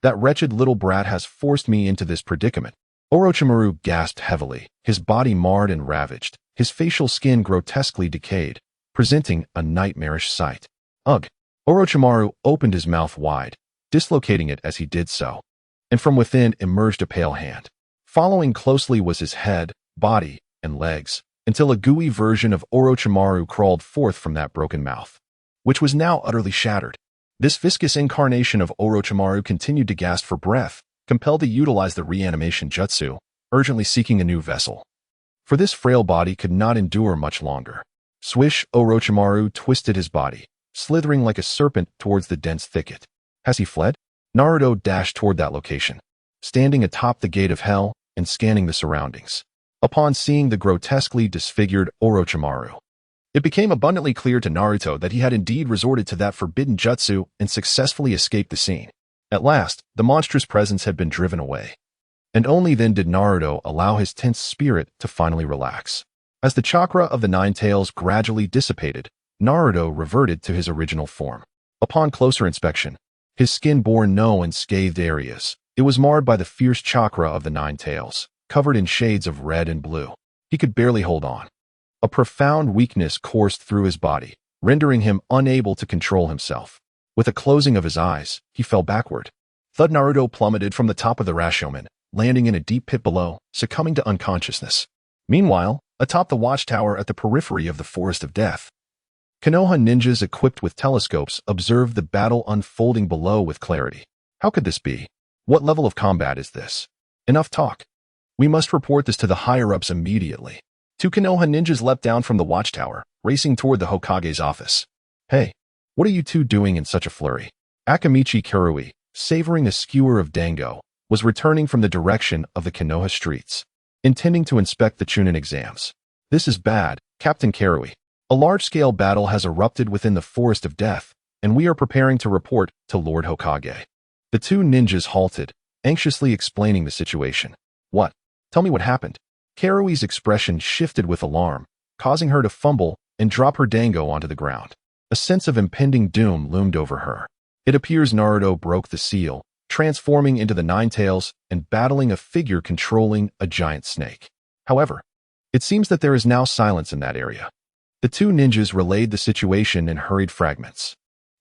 S1: That wretched little brat has forced me into this predicament. Orochimaru gasped heavily, his body marred and ravaged, his facial skin grotesquely decayed, presenting a nightmarish sight. Ugh! Orochimaru opened his mouth wide, dislocating it as he did so, and from within emerged a pale hand. Following closely was his head, body, and legs, until a gooey version of Orochimaru crawled forth from that broken mouth, which was now utterly shattered. This viscous incarnation of Orochimaru continued to gasp for breath, compelled to utilize the reanimation jutsu, urgently seeking a new vessel. For this frail body could not endure much longer. Swish, Orochimaru twisted his body, slithering like a serpent towards the dense thicket. Has he fled? Naruto dashed toward that location, standing atop the gate of hell and scanning the surroundings. Upon seeing the grotesquely disfigured Orochimaru, it became abundantly clear to Naruto that he had indeed resorted to that forbidden jutsu and successfully escaped the scene. At last, the monstrous presence had been driven away. And only then did Naruto allow his tense spirit to finally relax. As the chakra of the Nine Tails gradually dissipated, Naruto reverted to his original form. Upon closer inspection, his skin bore no unscathed areas. It was marred by the fierce chakra of the Nine Tails, covered in shades of red and blue. He could barely hold on. A profound weakness coursed through his body, rendering him unable to control himself. With a closing of his eyes, he fell backward. Thud. Naruto plummeted from the top of the Rashomon, landing in a deep pit below, succumbing to unconsciousness. Meanwhile, atop the watchtower at the periphery of the Forest of Death, Konoha ninjas equipped with telescopes observed the battle unfolding below with clarity. How could this be? What level of combat is this? Enough talk. We must report this to the higher-ups immediately. Two Konoha ninjas leapt down from the watchtower, racing toward the Hokage's office. Hey, what are you two doing in such a flurry? Akamichi Kirui, savoring a skewer of dango, was returning from the direction of the Konoha streets, intending to inspect the Chunin exams. This is bad, Captain Kirui. A large-scale battle has erupted within the Forest of Death, and we are preparing to report to Lord Hokage. The two ninjas halted, anxiously explaining the situation. What? Tell me what happened. Kirui's expression shifted with alarm, causing her to fumble and drop her dango onto the ground. A sense of impending doom loomed over her. It appears Naruto broke the seal, transforming into the Nine Tails and battling a figure controlling a giant snake. However, it seems that there is now silence in that area. The two ninjas relayed the situation in hurried fragments.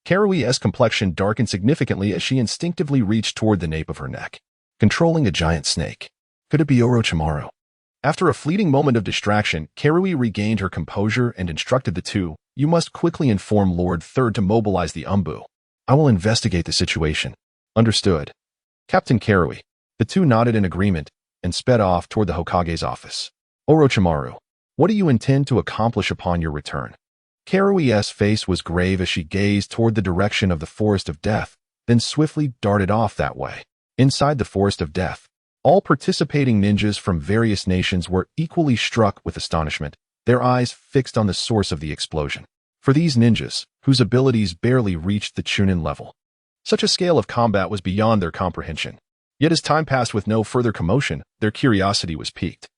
S1: Kirui's complexion darkened significantly as she instinctively reached toward the nape of her neck. Controlling a giant snake. Could it be Orochimaru? After a fleeting moment of distraction, Kirui regained her composure and instructed the two, "You must quickly inform Lord Third to mobilize the Umbu. I will investigate the situation." Understood. Captain Kirui. The two nodded in agreement and sped off toward the Hokage's office. Orochimaru, what do you intend to accomplish upon your return? Kirui's face was grave as she gazed toward the direction of the Forest of Death, then swiftly darted off that way. Inside the Forest of Death, all participating ninjas from various nations were equally struck with astonishment, their eyes fixed on the source of the explosion. For these ninjas, whose abilities barely reached the Chunin level, such a scale of combat was beyond their comprehension. Yet as time passed with no further commotion, their curiosity was piqued,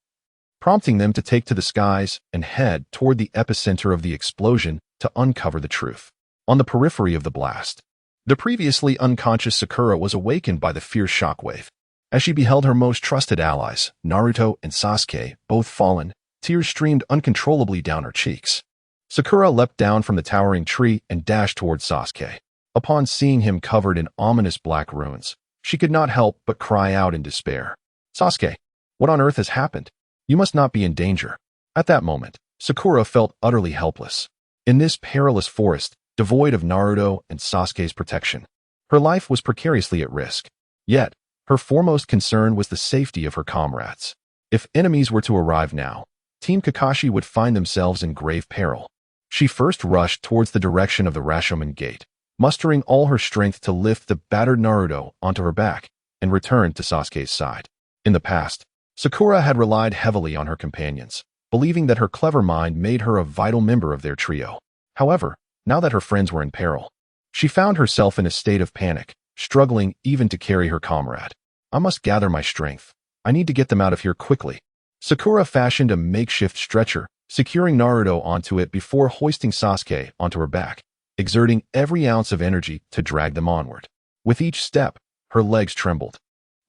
S1: prompting them to take to the skies and head toward the epicenter of the explosion to uncover the truth. On the periphery of the blast, the previously unconscious Sakura was awakened by the fierce shockwave. As she beheld her most trusted allies, Naruto and Sasuke, both fallen, tears streamed uncontrollably down her cheeks. Sakura leapt down from the towering tree and dashed toward Sasuke. Upon seeing him covered in ominous black runes, she could not help but cry out in despair. "Sasuke, what on earth has happened? You must not be in danger." At that moment, Sakura felt utterly helpless. In this perilous forest, devoid of Naruto and Sasuke's protection, her life was precariously at risk. Yet, her foremost concern was the safety of her comrades. If enemies were to arrive now, Team Kakashi would find themselves in grave peril. She first rushed towards the direction of the Rashomon gate, mustering all her strength to lift the battered Naruto onto her back and return to Sasuke's side. In the past, Sakura had relied heavily on her companions, believing that her clever mind made her a vital member of their trio. However, now that her friends were in peril, she found herself in a state of panic, struggling even to carry her comrade. "I must gather my strength. I need to get them out of here quickly." Sakura fashioned a makeshift stretcher, securing Naruto onto it before hoisting Sasuke onto her back, exerting every ounce of energy to drag them onward. With each step, her legs trembled.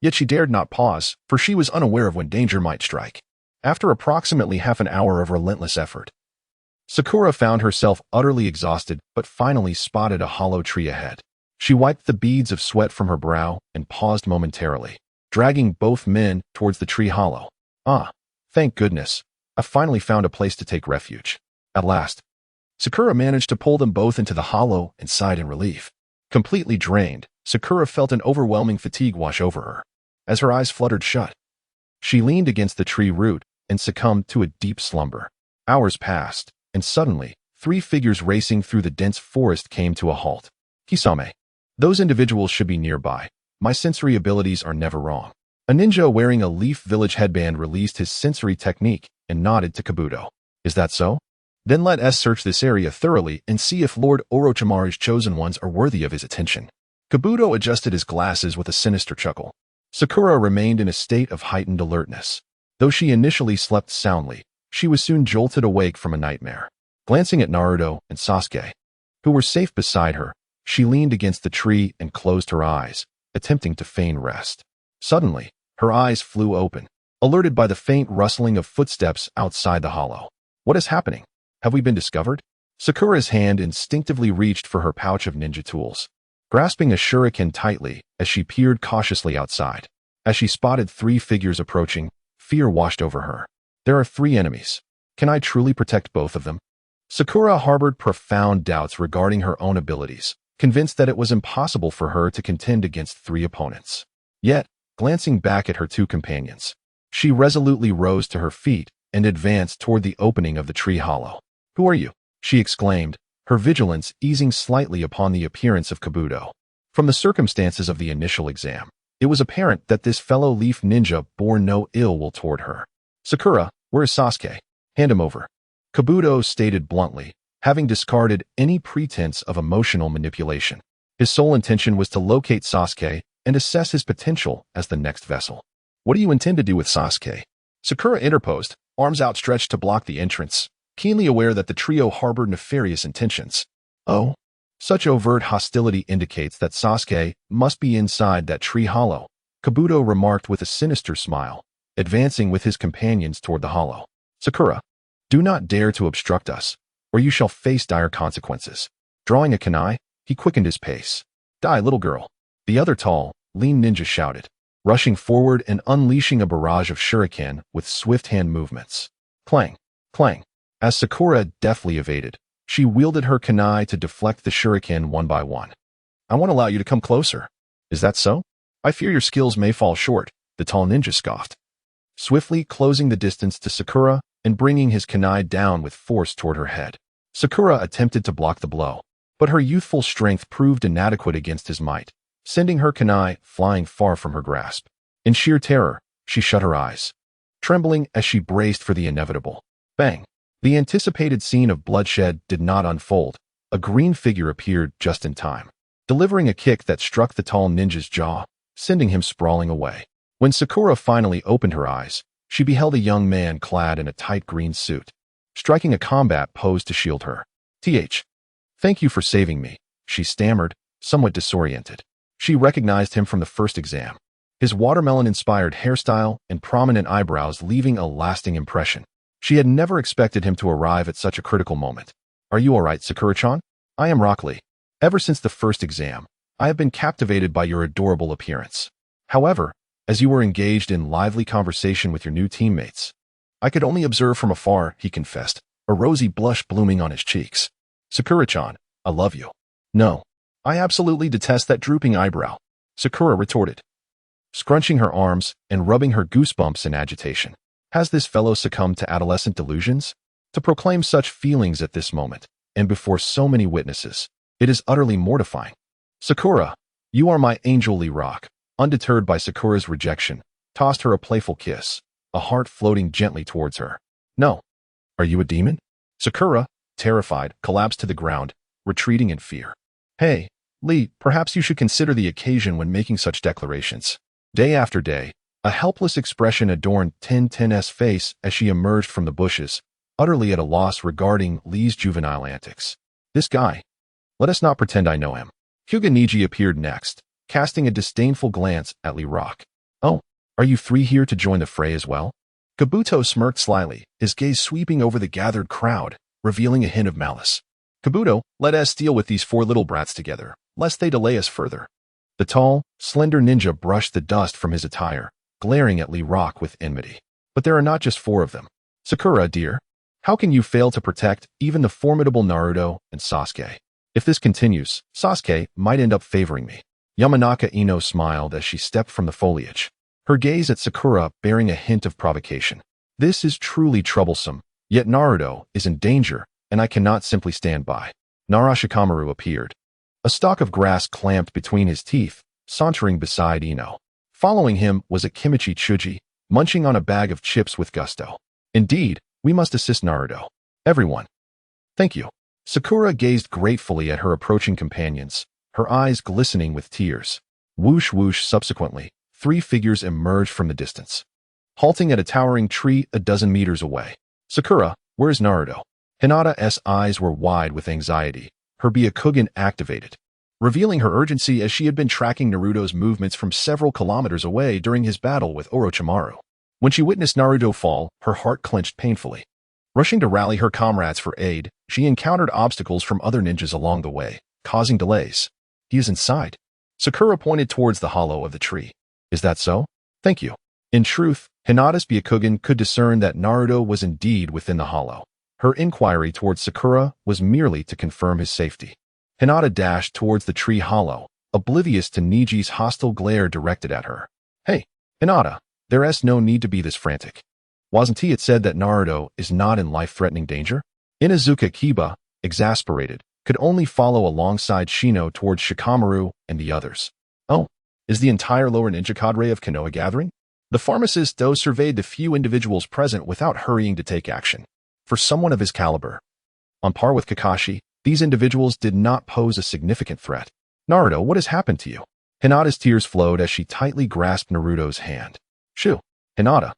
S1: Yet she dared not pause, for she was unaware of when danger might strike. After approximately half an hour of relentless effort, Sakura found herself utterly exhausted but finally spotted a hollow tree ahead. She wiped the beads of sweat from her brow and paused momentarily, dragging both men towards the tree hollow. Ah, thank goodness. I finally found a place to take refuge. At last, Sakura managed to pull them both into the hollow and sighed in relief. Completely drained, Sakura felt an overwhelming fatigue wash over her. As her eyes fluttered shut, she leaned against the tree root and succumbed to a deep slumber. Hours passed, and suddenly, 3 figures racing through the dense forest came to a halt. Kisame. Those individuals should be nearby. My sensory abilities are never wrong. A ninja wearing a leaf village headband released his sensory technique and nodded to Kabuto. Is that so? Then let us search this area thoroughly and see if Lord Orochimaru's chosen ones are worthy of his attention. Kabuto adjusted his glasses with a sinister chuckle. Sakura remained in a state of heightened alertness. Though she initially slept soundly, she was soon jolted awake from a nightmare. Glancing at Naruto and Sasuke, who were safe beside her, she leaned against the tree and closed her eyes, attempting to feign rest. Suddenly, her eyes flew open, alerted by the faint rustling of footsteps outside the hollow. What is happening? Have we been discovered? Sakura's hand instinctively reached for her pouch of ninja tools, grasping a shuriken tightly as she peered cautiously outside. As she spotted 3 figures approaching, fear washed over her. There are 3 enemies. Can I truly protect both of them? Sakura harbored profound doubts regarding her own abilities, convinced that it was impossible for her to contend against 3 opponents. Yet, glancing back at her 2 companions, she resolutely rose to her feet and advanced toward the opening of the tree hollow. Who are you? She exclaimed, her vigilance easing slightly upon the appearance of Kabuto. From the circumstances of the initial exam, it was apparent that this fellow leaf ninja bore no ill will toward her. Sakura, where is Sasuke? Hand him over. Kabuto stated bluntly, having discarded any pretense of emotional manipulation. His sole intention was to locate Sasuke and assess his potential as the next vessel. What do you intend to do with Sasuke? Sakura interposed, arms outstretched to block the entrance, keenly aware that the trio harbored nefarious intentions. Oh, such overt hostility indicates that Sasuke must be inside that tree hollow, Kabuto remarked with a sinister smile, advancing with his companions toward the hollow. Sakura, do not dare to obstruct us, or you shall face dire consequences. Drawing a kunai, he quickened his pace. Die, little girl. The other tall, lean ninja shouted, rushing forward and unleashing a barrage of shuriken with swift hand movements. Clang, clang. As Sakura deftly evaded, she wielded her kunai to deflect the shuriken one by one. I won't allow you to come closer. Is that so? I fear your skills may fall short, the tall ninja scoffed, swiftly closing the distance to Sakura and bringing his kunai down with force toward her head. Sakura attempted to block the blow, but her youthful strength proved inadequate against his might, sending her kunai flying far from her grasp. In sheer terror, she shut her eyes, trembling as she braced for the inevitable. Bang! The anticipated scene of bloodshed did not unfold. A green figure appeared just in time, delivering a kick that struck the tall ninja's jaw, sending him sprawling away. When Sakura finally opened her eyes, she beheld a young man clad in a tight green suit, striking a combat pose to shield her. Thank you for saving me, she stammered, somewhat disoriented. She recognized him from the first exam, his watermelon-inspired hairstyle and prominent eyebrows leaving a lasting impression. She had never expected him to arrive at such a critical moment. Are you all right, Sakura-chan? I am Rock Lee. Ever since the first exam, I have been captivated by your adorable appearance. However, as you were engaged in lively conversation with your new teammates, I could only observe from afar, he confessed, a rosy blush blooming on his cheeks. Sakura-chan, I love you. No, I absolutely detest that drooping eyebrow, Sakura retorted, scrunching her arms and rubbing her goosebumps in agitation. Has this fellow succumbed to adolescent delusions? To proclaim such feelings at this moment, and before so many witnesses, it is utterly mortifying. Sakura, you are my angel. Lee Rock, undeterred by Sakura's rejection, tossed her a playful kiss, a heart floating gently towards her. No. Are you a demon? Sakura, terrified, collapsed to the ground, retreating in fear. Hey, Lee, perhaps you should consider the occasion when making such declarations. Day after day, a helpless expression adorned Ten's face as she emerged from the bushes, utterly at a loss regarding Lee's juvenile antics. This guy. Let us not pretend I know him. Hyuga Niji appeared next, casting a disdainful glance at Lee Rock. Oh, are you 3 here to join the fray as well? Kabuto smirked slyly, his gaze sweeping over the gathered crowd, revealing a hint of malice. Kabuto, let us deal with these four little brats together, lest they delay us further. The tall, slender ninja brushed the dust from his attire, glaring at Lee Rock with enmity. But there are not just four of them. Sakura, dear, how can you fail to protect even the formidable Naruto and Sasuke? If this continues, Sasuke might end up favoring me. Yamanaka Ino smiled as she stepped from the foliage, her gaze at Sakura bearing a hint of provocation. This is truly troublesome, yet Naruto is in danger, and I cannot simply stand by. Nara Shikamaru appeared. A stalk of grass clamped between his teeth, sauntering beside Ino. Following him was a Kimichi Chuji, munching on a bag of chips with gusto. Indeed, we must assist Naruto. Everyone. Thank you. Sakura gazed gratefully at her approaching companions, her eyes glistening with tears. Whoosh whoosh subsequently, three figures emerged from the distance, halting at a towering tree a dozen meters away. Sakura, where is Naruto? Hinata's eyes were wide with anxiety, her Byakugan activated, revealing her urgency as she had been tracking Naruto's movements from several kilometers away during his battle with Orochimaru. When she witnessed Naruto fall, her heart clenched painfully. Rushing to rally her comrades for aid, she encountered obstacles from other ninjas along the way, causing delays. He is inside. Sakura pointed towards the hollow of the tree. Is that so? Thank you. In truth, Hinata's Byakugan could discern that Naruto was indeed within the hollow. Her inquiry towards Sakura was merely to confirm his safety. Hinata dashed towards the tree hollow, oblivious to Niji's hostile glare directed at her. Hey, Hinata, there's no need to be this frantic. Wasn't it said that Naruto is not in life-threatening danger? Inuzuka Kiba, exasperated, could only follow alongside Shino towards Shikamaru and the others. Oh, is the entire lower ninja cadre of Konoha gathering? The pharmacist though surveyed the few individuals present without hurrying to take action. For someone of his caliber, on par with Kakashi, these individuals did not pose a significant threat. Naruto, what has happened to you? Hinata's tears flowed as she tightly grasped Naruto's hand. Shoo, Hinata.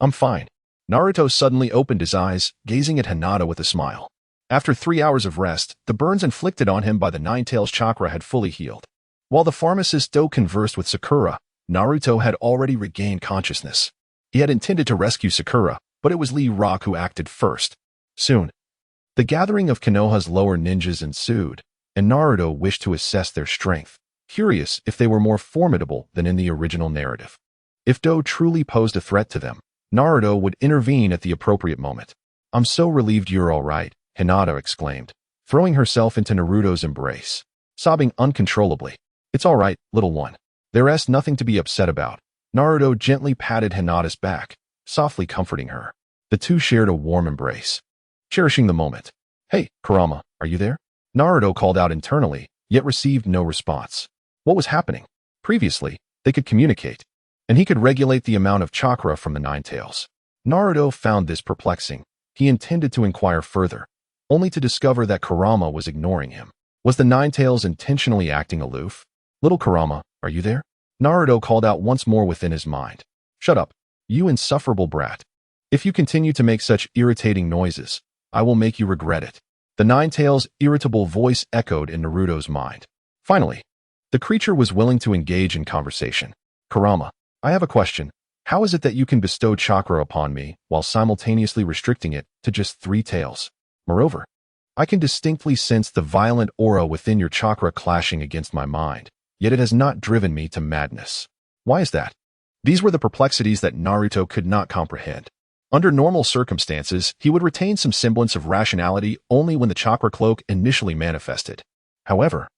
S1: I'm fine. Naruto suddenly opened his eyes, gazing at Hinata with a smile. After 3 hours of rest, the burns inflicted on him by the Nine-Tails chakra had fully healed. While the pharmacist still conversed with Sakura, Naruto had already regained consciousness. He had intended to rescue Sakura, but it was Lee Rock who acted first. Soon, the gathering of Konoha's lower ninjas ensued, and Naruto wished to assess their strength, curious if they were more formidable than in the original narrative. If Do truly posed a threat to them, Naruto would intervene at the appropriate moment. I'm so relieved you're all right, Hinata exclaimed, throwing herself into Naruto's embrace, sobbing uncontrollably. It's all right, little one. There's nothing to be upset about. Naruto gently patted Hinata's back, softly comforting her. The two shared a warm embrace, cherishing the moment. Hey, Kurama, are you there? Naruto called out internally, yet received no response. What was happening? Previously, they could communicate, and he could regulate the amount of chakra from the Nine-Tails. Naruto found this perplexing. He intended to inquire further, only to discover that Kurama was ignoring him. Was the Nine-Tails intentionally acting aloof? Little Kurama, are you there? Naruto called out once more within his mind. Shut up, you insufferable brat. If you continue to make such irritating noises, I will make you regret it. The Nine-Tails' irritable voice echoed in Naruto's mind. Finally, the creature was willing to engage in conversation. Kurama, I have a question. How is it that you can bestow chakra upon me while simultaneously restricting it to just 3 tails? Moreover, I can distinctly sense the violent aura within your chakra clashing against my mind, yet it has not driven me to madness. Why is that? These were the perplexities that Naruto could not comprehend. Under normal circumstances, he would retain some semblance of rationality only when the chakra cloak initially manifested. However,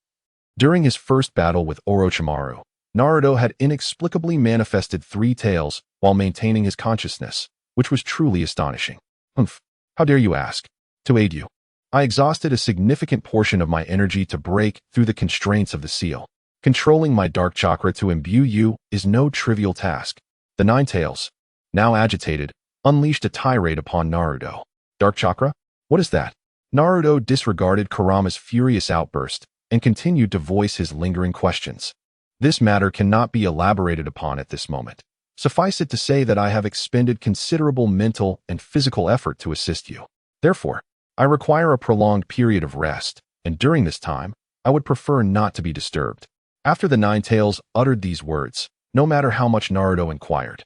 S1: during his first battle with Orochimaru, Naruto had inexplicably manifested 3 tails while maintaining his consciousness, which was truly astonishing. Humph, how dare you ask? To aid you, I exhausted a significant portion of my energy to break through the constraints of the seal. Controlling my dark chakra to imbue you is no trivial task. The Nine-Tails, now agitated, unleashed a tirade upon Naruto. Dark chakra? What is that? Naruto disregarded Kurama's furious outburst and continued to voice his lingering questions. This matter cannot be elaborated upon at this moment. Suffice it to say that I have expended considerable mental and physical effort to assist you. Therefore, I require a prolonged period of rest, and during this time, I would prefer not to be disturbed. After the Nine-Tails uttered these words, no matter how much Naruto inquired,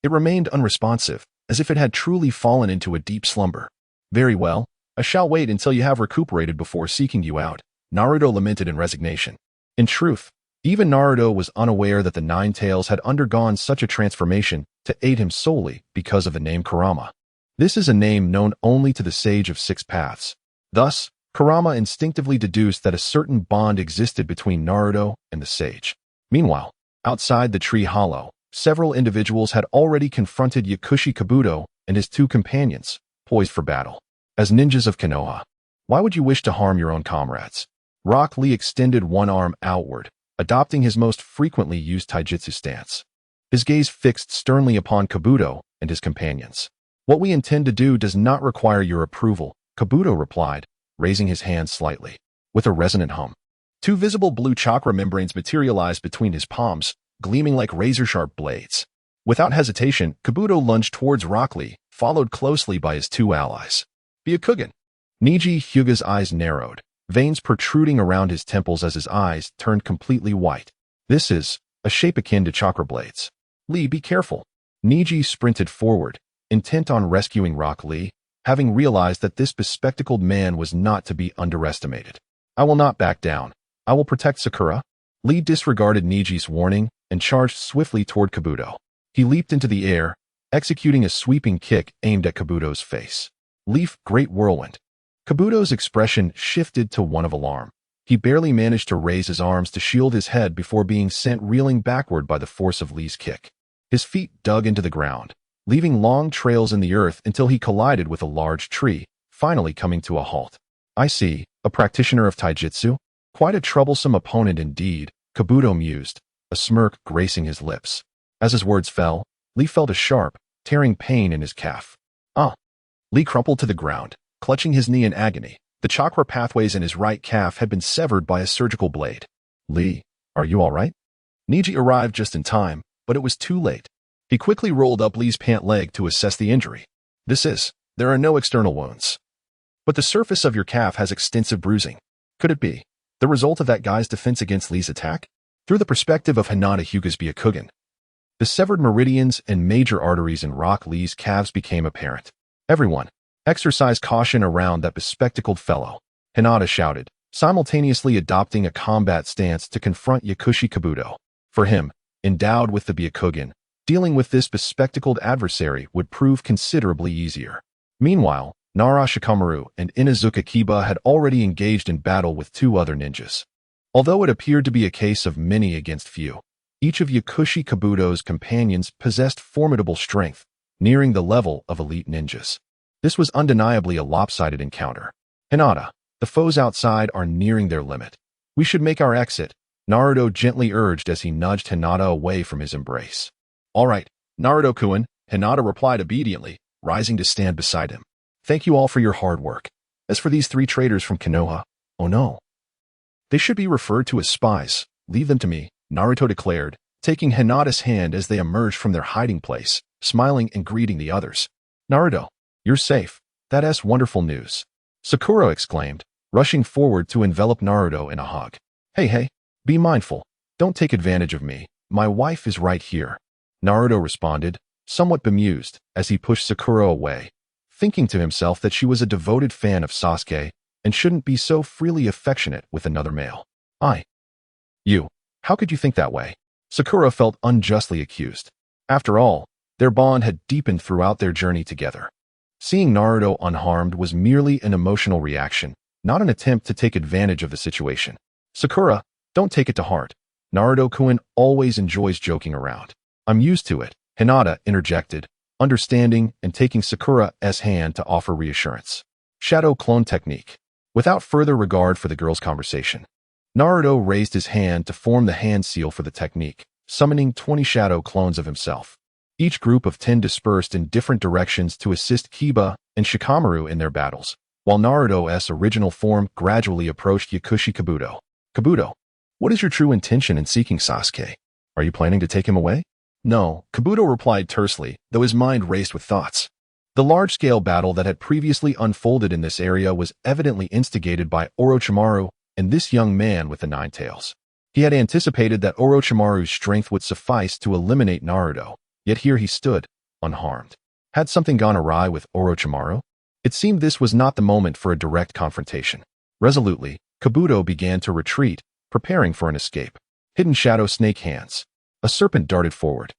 S1: it remained unresponsive, as if it had truly fallen into a deep slumber. Very well, I shall wait until you have recuperated before seeking you out, Naruto lamented in resignation. In truth, even Naruto was unaware that the Nine Tails had undergone such a transformation to aid him solely because of the name Kurama. This is a name known only to the Sage of Six Paths. Thus, Kurama instinctively deduced that a certain bond existed between Naruto and the sage. Meanwhile, outside the tree hollow, several individuals had already confronted Yakushi Kabuto and his two companions, poised for battle. As ninjas of Konoha, why would you wish to harm your own comrades? Rock Lee extended one arm outward, adopting his most frequently used taijutsu stance. His gaze fixed sternly upon Kabuto and his companions. What we intend to do does not require your approval, Kabuto replied, raising his hand slightly. With a resonant hum, two visible blue chakra membranes materialized between his palms, gleaming like razor-sharp blades. Without hesitation, Kabuto lunged towards Rock Lee, followed closely by his two allies. Byakugan. Niji Hyuga's eyes narrowed, veins protruding around his temples as his eyes turned completely white. This is a shape akin to chakra blades. Lee, be careful. Niji sprinted forward, intent on rescuing Rock Lee, having realized that this bespectacled man was not to be underestimated. I will not back down. I will protect Sakura. Lee disregarded Niji's warning and charged swiftly toward Kabuto. He leaped into the air, executing a sweeping kick aimed at Kabuto's face. Leaf Great Whirlwind. Kabuto's expression shifted to one of alarm. He barely managed to raise his arms to shield his head before being sent reeling backward by the force of Lee's kick. His feet dug into the ground, leaving long trails in the earth until he collided with a large tree, finally coming to a halt. I see, a practitioner of taijutsu? Quite a troublesome opponent indeed, Kabuto mused, a smirk gracing his lips. As his words fell, Lee felt a sharp, tearing pain in his calf. Lee crumpled to the ground, clutching his knee in agony. The chakra pathways in his right calf had been severed by a surgical blade. Lee, are you all right? Niji arrived just in time, but it was too late. He quickly rolled up Lee's pant leg to assess the injury. There are no external wounds. But the surface of your calf has extensive bruising. Could it be the result of that guy's defense against Lee's attack? Through the perspective of Hinata Hyuga's Byakugan, the severed meridians and major arteries in Rock Lee's calves became apparent. Everyone, exercise caution around that bespectacled fellow, Hinata shouted, simultaneously adopting a combat stance to confront Yakushi Kabuto. For him, endowed with the Byakugan, dealing with this bespectacled adversary would prove considerably easier. Meanwhile, Nara Shikamaru and Inazuka Kiba had already engaged in battle with two other ninjas. Although it appeared to be a case of many against few, each of Yakushi Kabuto's companions possessed formidable strength, nearing the level of elite ninjas. This was undeniably a lopsided encounter. Hinata, the foes outside are nearing their limit. We should make our exit, Naruto gently urged as he nudged Hinata away from his embrace. All right, Naruto-kun, Hinata replied obediently, rising to stand beside him. Thank you all for your hard work. As for these three traitors from Konoha, oh no. They should be referred to as spies. Leave them to me, Naruto declared, taking Hinata's hand as they emerged from their hiding place, smiling and greeting the others. Naruto, you're safe. That's wonderful news. Sakura exclaimed, rushing forward to envelop Naruto in a hug. Hey, be mindful. Don't take advantage of me. My wife is right here. Naruto responded, somewhat bemused, as he pushed Sakura away, thinking to himself that she was a devoted fan of Sasuke and shouldn't be so freely affectionate with another male. How could you think that way? Sakura felt unjustly accused. After all, their bond had deepened throughout their journey together. Seeing Naruto unharmed was merely an emotional reaction, not an attempt to take advantage of the situation. Sakura, don't take it to heart. Naruto-kun always enjoys joking around. I'm used to it, Hinata interjected, understanding and taking Sakura's hand to offer reassurance. Shadow clone technique. Without further regard for the girl's conversation, Naruto raised his hand to form the hand seal for the technique, summoning 20 shadow clones of himself. Each group of 10 dispersed in different directions to assist Kiba and Shikamaru in their battles, while Naruto's original form gradually approached Yakushi Kabuto. Kabuto, what is your true intention in seeking Sasuke? Are you planning to take him away? No, Kabuto replied tersely, though his mind raced with thoughts. The large-scale battle that had previously unfolded in this area was evidently instigated by Orochimaru and this young man with the nine tails. He had anticipated that Orochimaru's strength would suffice to eliminate Naruto, yet here he stood, unharmed. Had something gone awry with Orochimaru? It seemed this was not the moment for a direct confrontation. Resolutely, Kabuto began to retreat, preparing for an escape. Hidden shadow snake hands. A serpent darted forward,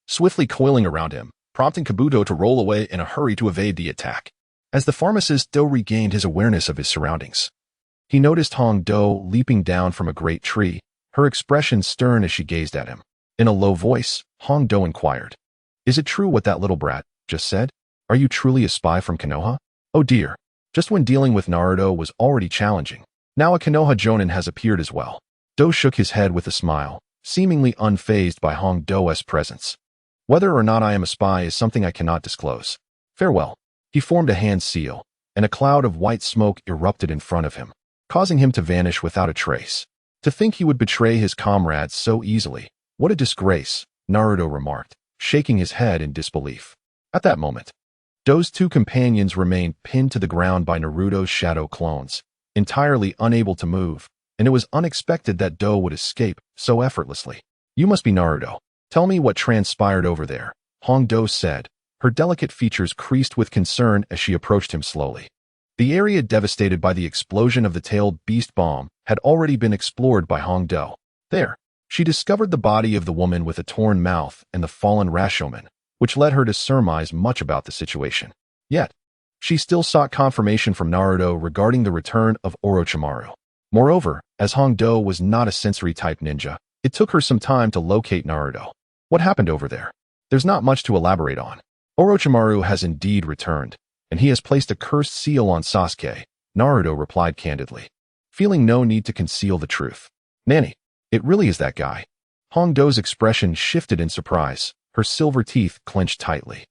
S1: swiftly coiling around him, prompting Kabuto to roll away in a hurry to evade the attack. As the pharmacist Do regained his awareness of his surroundings, he noticed Hong Do leaping down from a great tree, her expression stern as she gazed at him. In a low voice, Hong Do inquired, "Is it true what that little brat just said? Are you truly a spy from Konoha?" Oh dear. Just when dealing with Naruto was already challenging, now a Konoha Jonin has appeared as well. Do shook his head with a smile, seemingly unfazed by Hong Do's presence. "Whether or not I am a spy is something I cannot disclose. Farewell." He formed a hand seal, and a cloud of white smoke erupted in front of him, causing him to vanish without a trace. To think he would betray his comrades so easily. What a disgrace, Naruto remarked, shaking his head in disbelief. At that moment, Do's two companions remained pinned to the ground by Naruto's shadow clones, entirely unable to move, and it was unexpected that Do would escape so effortlessly. "You must be Naruto. Tell me what transpired over there," Hong Do said, her delicate features creased with concern as she approached him slowly. The area devastated by the explosion of the tailed beast bomb had already been explored by Hong Do. There, she discovered the body of the woman with a torn mouth and the fallen Rashomon, which led her to surmise much about the situation. Yet, she still sought confirmation from Naruto regarding the return of Orochimaru. Moreover, as Hong Do was not a sensory-type ninja, it took her some time to locate Naruto. What happened over there? There's not much to elaborate on. Orochimaru has indeed returned, and he has placed a cursed seal on Sasuke, Naruto replied candidly, feeling no need to conceal the truth. "Nanny, it really is that guy." Hong Do's expression shifted in surprise, her silver teeth clenched tightly.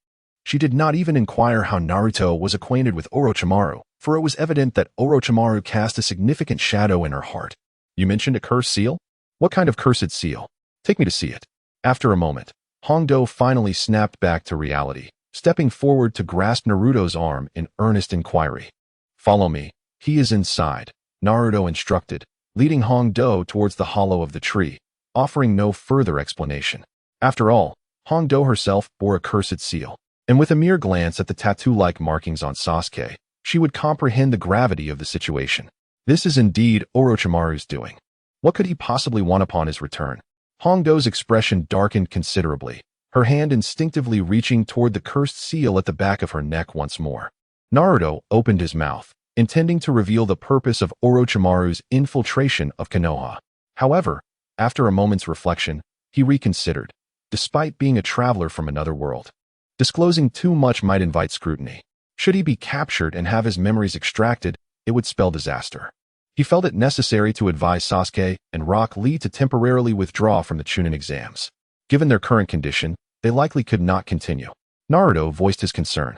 S1: She did not even inquire how Naruto was acquainted with Orochimaru, for it was evident that Orochimaru cast a significant shadow in her heart. "You mentioned a cursed seal? What kind of cursed seal? Take me to see it." After a moment, Hong Do finally snapped back to reality, stepping forward to grasp Naruto's arm in earnest inquiry. "Follow me. He is inside," Naruto instructed, leading Hong Do towards the hollow of the tree, offering no further explanation. After all, Hong Do herself bore a cursed seal, and with a mere glance at the tattoo-like markings on Sasuke, she would comprehend the gravity of the situation. This is indeed Orochimaru's doing. What could he possibly want upon his return? Hong Do's expression darkened considerably, her hand instinctively reaching toward the cursed seal at the back of her neck once more. Naruto opened his mouth, intending to reveal the purpose of Orochimaru's infiltration of Konoha. However, after a moment's reflection, he reconsidered, despite being a traveler from another world. Disclosing too much might invite scrutiny. Should he be captured and have his memories extracted, it would spell disaster. He felt it necessary to advise Sasuke and Rock Lee to temporarily withdraw from the Chunin exams. Given their current condition, they likely could not continue. Naruto voiced his concern.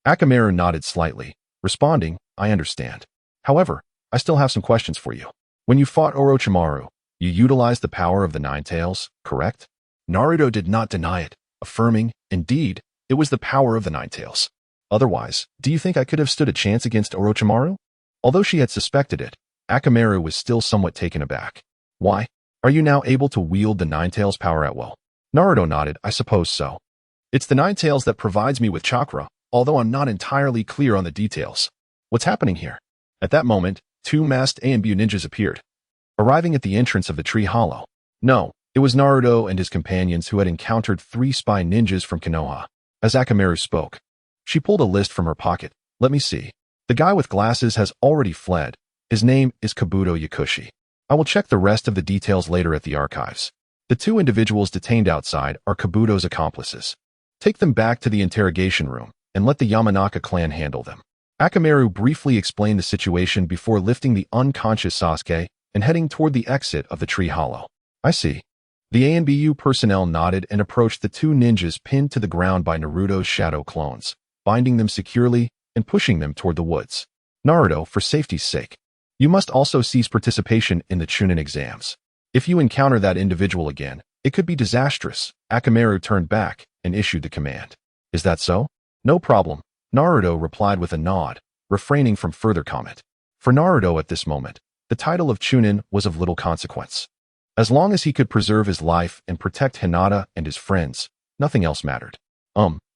S1: Akamaru nodded slightly, responding, "I understand. However, I still have some questions for you. When you fought Orochimaru, you utilized the power of the Nine Tails, correct?" Naruto did not deny it, affirming, "Indeed, it was the power of the Nine Tails. Otherwise, do you think I could have stood a chance against Orochimaru?" Although she had suspected it, Akamaru was still somewhat taken aback. "Why? Are you now able to wield the Nine Tails power at will?" Naruto nodded, "I suppose so. It's the Nine Tails that provides me with chakra, although I'm not entirely clear on the details. What's happening here?" At that moment, two masked Anbu ninjas appeared, arriving at the entrance of the tree hollow. No, it was Naruto and his companions who had encountered 3 spy ninjas from Konoha. As Akamaru spoke, she pulled a list from her pocket. "Let me see. The guy with glasses has already fled. His name is Kabuto Yakushi. I will check the rest of the details later at the archives. The 2 individuals detained outside are Kabuto's accomplices. Take them back to the interrogation room and let the Yamanaka clan handle them." Akamaru briefly explained the situation before lifting the unconscious Sasuke and heading toward the exit of the tree hollow. "I see." The ANBU personnel nodded and approached the 2 ninjas pinned to the ground by Naruto's shadow clones, binding them securely and pushing them toward the woods. "Naruto, for safety's sake, you must also cease participation in the Chunin exams. If you encounter that individual again, it could be disastrous." Akamaru turned back and issued the command. "Is that so?" "No problem," Naruto replied with a nod, refraining from further comment. For Naruto at this moment, the title of Chunin was of little consequence. As long as he could preserve his life and protect Hinata and his friends, nothing else mattered.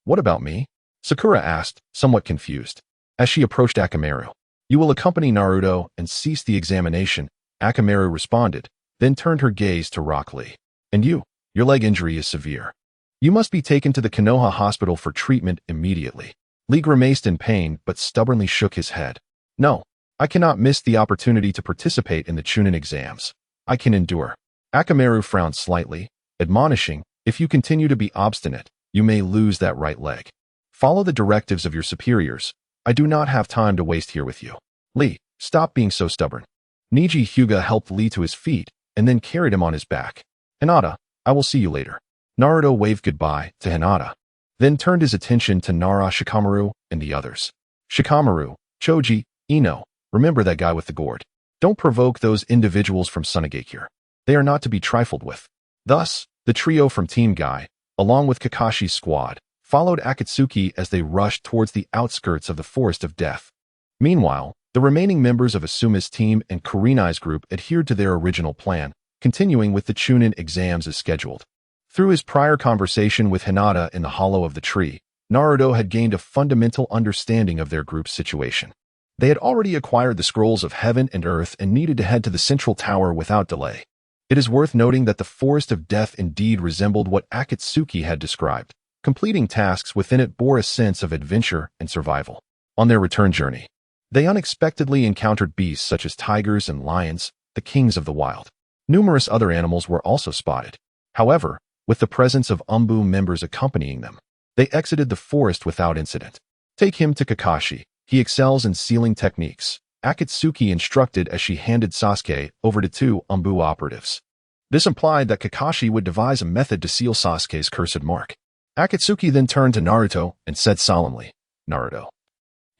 S1: What about me?" Sakura asked, somewhat confused. As she approached Akamaru, "You will accompany Naruto and cease the examination," Akamaru responded, then turned her gaze to Rock Lee. "And you? Your leg injury is severe. You must be taken to the Konoha hospital for treatment immediately." Lee grimaced in pain but stubbornly shook his head. "No, I cannot miss the opportunity to participate in the Chunin exams. I can endure." Akamaru frowned slightly, admonishing, "If you continue to be obstinate, you may lose that right leg. Follow the directives of your superiors. I do not have time to waste here with you." "Lee, stop being so stubborn." Niji Hyuga helped Lee to his feet and then carried him on his back. "Hinata, I will see you later." Naruto waved goodbye to Hinata, then turned his attention to Nara, Shikamaru, and the others. "Shikamaru, Choji, Ino, remember that guy with the gourd. Don't provoke those individuals from Sunagakure. They are not to be trifled with." Thus, the trio from Team Guy, along with Kakashi's squad, followed Akatsuki as they rushed towards the outskirts of the Forest of Death. Meanwhile, the remaining members of Asuma's team and Kurenai's group adhered to their original plan, continuing with the Chunin exams as scheduled. Through his prior conversation with Hinata in the hollow of the tree, Naruto had gained a fundamental understanding of their group's situation. They had already acquired the scrolls of heaven and earth and needed to head to the central tower without delay. It is worth noting that the Forest of Death indeed resembled what Akatsuki had described. Completing tasks within it bore a sense of adventure and survival. On their return journey, they unexpectedly encountered beasts such as tigers and lions, the kings of the wild. Numerous other animals were also spotted. However, with the presence of Umbu members accompanying them, they exited the forest without incident. "Take him to Kakashi. He excels in sealing techniques," Akatsuki instructed as she handed Sasuke over to two Umbu operatives. This implied that Kakashi would devise a method to seal Sasuke's cursed mark. Akatsuki then turned to Naruto and said solemnly, "Naruto,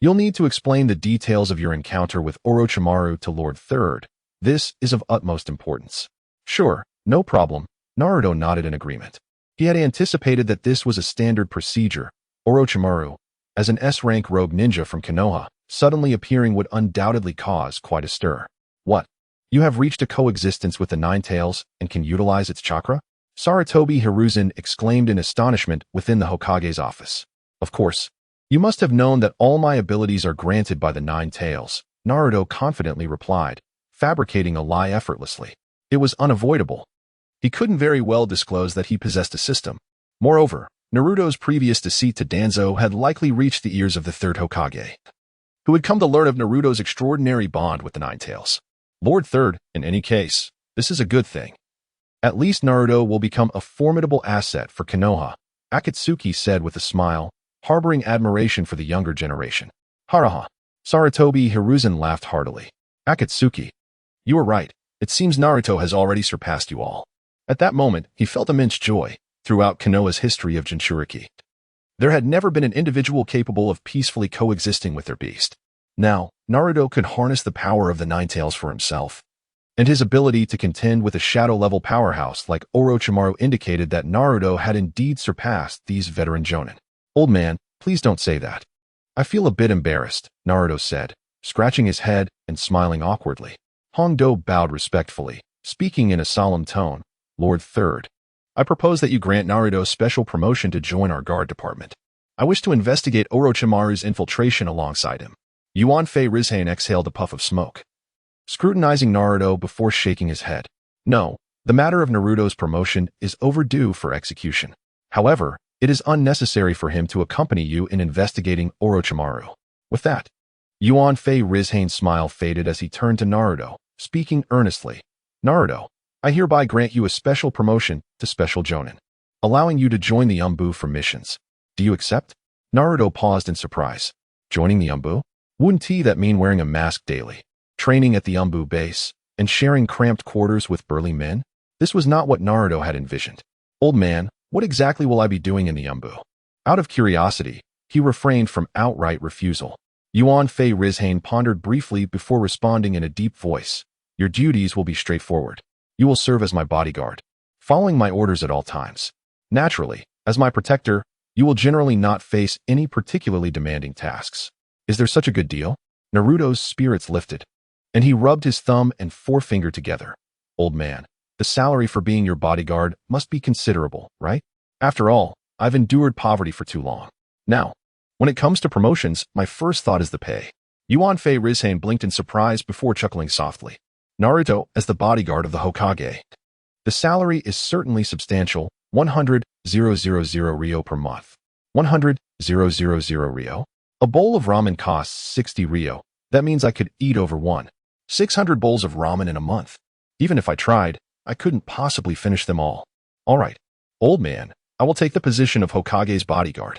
S1: you'll need to explain the details of your encounter with Orochimaru to Lord Third. This is of utmost importance." "Sure, no problem," Naruto nodded in agreement. He had anticipated that this was a standard procedure. Orochimaru, as an S-rank rogue ninja from Konoha, suddenly appearing would undoubtedly cause quite a stir. "What? You have reached a coexistence with the Nine Tails and can utilize its chakra?" Sarutobi Hiruzen exclaimed in astonishment within the Hokage's office. "Of course. You must have known that all my abilities are granted by the Nine Tails," Naruto confidently replied, fabricating a lie effortlessly. It was unavoidable. He couldn't very well disclose that he possessed a system. Moreover, Naruto's previous deceit to Danzo had likely reached the ears of the third Hokage, who had come to learn of Naruto's extraordinary bond with the Nine Tails. Lord Third, in any case, this is a good thing. At least Naruto will become a formidable asset for Konoha, Akatsuki said with a smile, harboring admiration for the younger generation. "Haraha." Sarutobi Hiruzen laughed heartily. "Akatsuki, you were right. It seems Naruto has already surpassed you all." At that moment, he felt immense joy. Throughout Konoha's history of Jinchuriki, there had never been an individual capable of peacefully coexisting with their beast. Now, Naruto could harness the power of the Nine Tails for himself, and his ability to contend with a shadow-level powerhouse like Orochimaru indicated that Naruto had indeed surpassed these veteran jonin. "Old man, please don't say that. I feel a bit embarrassed," Naruto said, scratching his head and smiling awkwardly. Hongdo bowed respectfully, speaking in a solemn tone. "Lord Third, I propose that you grant Naruto special promotion to join our guard department. I wish to investigate Orochimaru's infiltration alongside him." Yuan Fei Rizhane exhaled a puff of smoke, scrutinizing Naruto before shaking his head. "No, the matter of Naruto's promotion is overdue for execution. However, it is unnecessary for him to accompany you in investigating Orochimaru." With that, Yuan Fei Rizhane's smile faded as he turned to Naruto, speaking earnestly. "Naruto, I hereby grant you a special promotion to Special Jonin, allowing you to join the Umbu for missions. Do you accept?" Naruto paused in surprise. Joining the Umbu? Wouldn't that mean wearing a mask daily, training at the Umbu base, and sharing cramped quarters with burly men? This was not what Naruto had envisioned. "Old man, what exactly will I be doing in the Umbu?" Out of curiosity, he refrained from outright refusal. Yuan Fei Rizhane pondered briefly before responding in a deep voice. "Your duties will be straightforward. You will serve as my bodyguard, following my orders at all times. Naturally, as my protector, you will generally not face any particularly demanding tasks." "Is there such a good deal?" Naruto's spirits lifted, and he rubbed his thumb and forefinger together. "Old man, the salary for being your bodyguard must be considerable, right? After all, I've endured poverty for too long. Now, When it comes to promotions, my first thought is the pay. Yuan Fei Rizhane blinked in surprise before chuckling softly. Naruto as the bodyguard of the Hokage. The salary is certainly substantial, 100,000 Rio per month. 100,000 Rio? A bowl of ramen costs 60 Rio. That means I could eat over 600 bowls of ramen in a month. Even if I tried, I couldn't possibly finish them all. All right, old man, I will take the position of Hokage's bodyguard.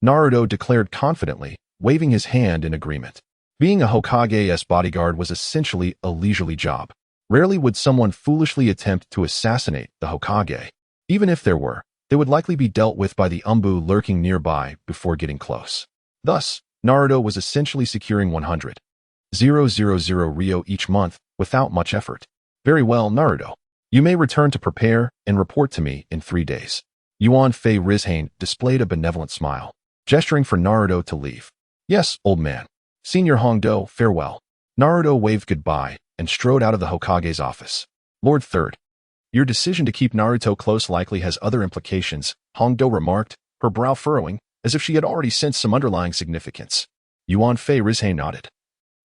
S1: Naruto declared confidently, waving his hand in agreement. Being a Hokage's bodyguard was essentially a leisurely job. Rarely would someone foolishly attempt to assassinate the Hokage. Even if there were, they would likely be dealt with by the Umbu lurking nearby before getting close. Thus, Naruto was essentially securing 100,000 Rio each month without much effort. Very well, Naruto. You may return to prepare and report to me in 3 days. Yuan Fei Rizhane displayed a benevolent smile, gesturing for Naruto to leave. Yes, old man. Senior Hongdo, farewell. Naruto waved goodbye and strode out of the Hokage's office. Lord Third. Your decision to keep Naruto close likely has other implications, Hongdo remarked, her brow furrowing, as if she had already sensed some underlying significance. Yuan Fei Rizhane nodded.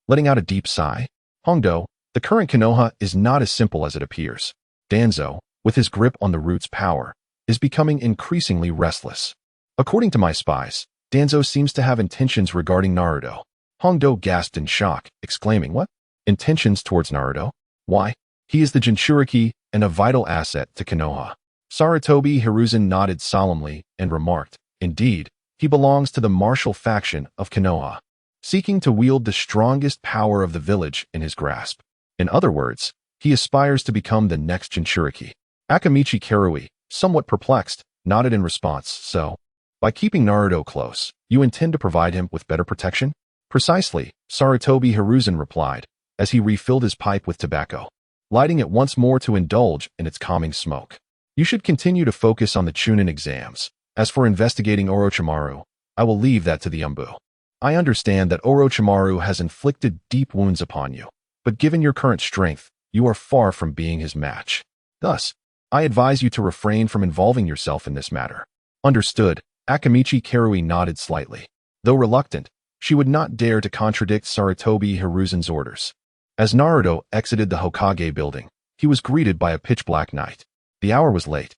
S1: Letting out a deep sigh, Hongdo, the current Konoha is not as simple as it appears. Danzo, with his grip on the root's power, is becoming increasingly restless. According to my spies, Danzo seems to have intentions regarding Naruto. Hongdo gasped in shock, exclaiming, what? Intentions towards Naruto? Why? He is the Jinchuriki and a vital asset to Konoha. Sarutobi Hiruzen nodded solemnly and remarked, indeed, he belongs to the martial faction of Konoha, seeking to wield the strongest power of the village in his grasp. In other words, he aspires to become the next Jinchuriki. Akamichi Karui, somewhat perplexed, nodded in response. So, by keeping Naruto close, you intend to provide him with better protection? Precisely, Sarutobi Hiruzen replied, as he refilled his pipe with tobacco, lighting it once more to indulge in its calming smoke. You should continue to focus on the Chunin exams. As for investigating Orochimaru, I will leave that to the Umbu. I understand that Orochimaru has inflicted deep wounds upon you, but given your current strength, you are far from being his match. Thus, I advise you to refrain from involving yourself in this matter. Understood, Akamichi Karui nodded slightly. Though reluctant, she would not dare to contradict Sarutobi Hiruzen's orders. As Naruto exited the Hokage building, he was greeted by a pitch-black night. The hour was late,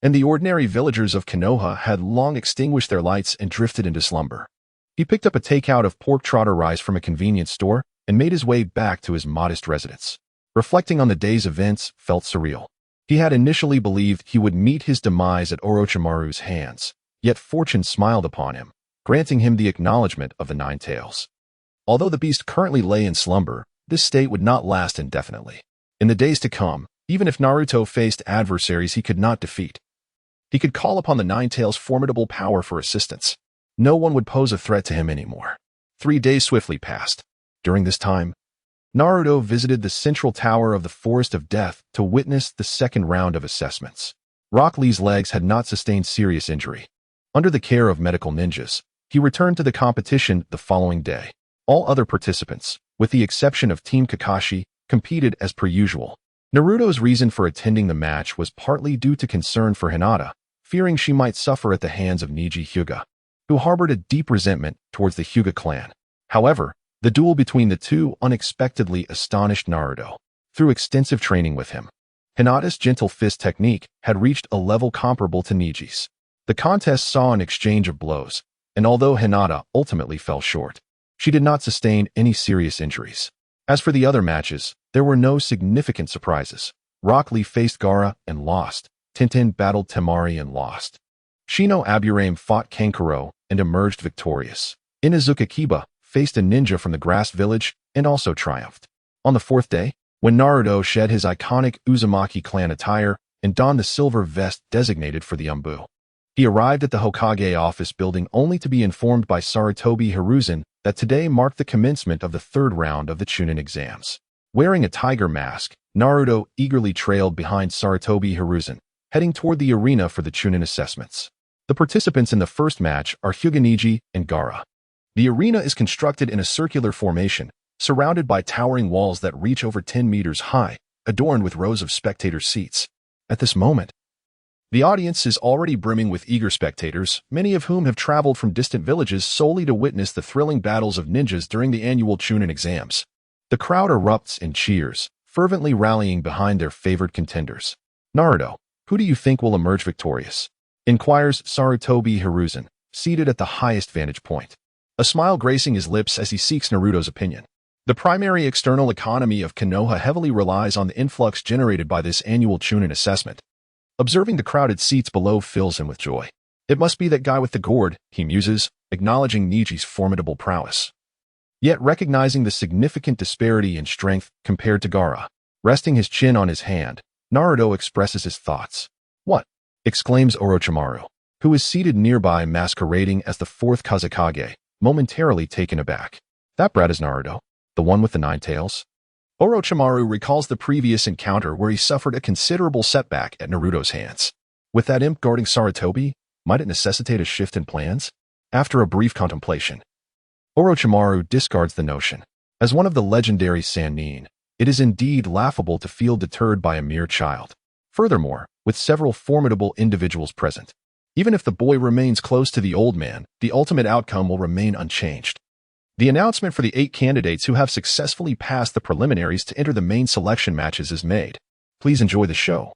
S1: and the ordinary villagers of Konoha had long extinguished their lights and drifted into slumber. He picked up a takeout of pork trotter rice from a convenience store and made his way back to his modest residence. Reflecting on the day's events felt surreal. He had initially believed he would meet his demise at Orochimaru's hands, yet fortune smiled upon him, granting him the acknowledgement of the Nine Tails. Although the beast currently lay in slumber, this state would not last indefinitely. In the days to come, even if Naruto faced adversaries he could not defeat, he could call upon the Nine Tails' formidable power for assistance. No one would pose a threat to him anymore. 3 days swiftly passed. During this time, Naruto visited the central tower of the Forest of Death to witness the second round of assessments. Rock Lee's legs had not sustained serious injury. Under the care of medical ninjas, he returned to the competition the following day. All other participants, with the exception of Team Kakashi, competed as per usual. Naruto's reason for attending the match was partly due to concern for Hinata, fearing she might suffer at the hands of Neji Hyuga, who harbored a deep resentment towards the Hyuga clan. However, the duel between the two unexpectedly astonished Naruto. Through extensive training with him, Hinata's gentle fist technique had reached a level comparable to Neji's. The contest saw an exchange of blows, and although Hinata ultimately fell short, she did not sustain any serious injuries. As for the other matches, there were no significant surprises. Rock Lee faced Gaara and lost. Tintin battled Temari and lost. Shino Aburame fought Kankuro and emerged victorious. Inazuka Kiba faced a ninja from the grass village and also triumphed. On the 4th day, when Naruto shed his iconic Uzumaki clan attire and donned the silver vest designated for the Umbu, he arrived at the Hokage office building only to be informed by Sarutobi Hiruzen that today marked the commencement of the 3rd round of the Chunin exams. Wearing a tiger mask, Naruto eagerly trailed behind Sarutobi Hiruzen, heading toward the arena for the Chunin assessments. The participants in the first match are Hyuga Neji and Gaara. The arena is constructed in a circular formation, surrounded by towering walls that reach over 10 meters high, adorned with rows of spectator seats. At this moment, The audience is already brimming with eager spectators, many of whom have traveled from distant villages solely to witness the thrilling battles of ninjas during the annual Chunin exams. The crowd erupts in cheers, fervently rallying behind their favored contenders. Naruto, who do you think will emerge victorious? Inquires Sarutobi Hiruzen, seated at the highest vantage point. A smile gracing his lips as he seeks Naruto's opinion. The primary external economy of Konoha heavily relies on the influx generated by this annual Chunin assessment. Observing the crowded seats below fills him with joy. It must be that guy with the gourd, he muses, acknowledging Niji's formidable prowess. Yet recognizing the significant disparity in strength compared to Gaara. Resting his chin on his hand, Naruto expresses his thoughts. What? Exclaims Orochimaru, who is seated nearby masquerading as the fourth Kazekage, momentarily taken aback. That brat is Naruto, the one with the 9 tails? Orochimaru recalls the previous encounter where he suffered a considerable setback at Naruto's hands. With that imp guarding Sarutobi, might it necessitate a shift in plans? After a brief contemplation, Orochimaru discards the notion. As one of the legendary Sannin, it is indeed laughable to feel deterred by a mere child. Furthermore, with several formidable individuals present, even if the boy remains close to the old man, the ultimate outcome will remain unchanged. The announcement for the 8 candidates who have successfully passed the preliminaries to enter the main selection matches is made. Please enjoy the show,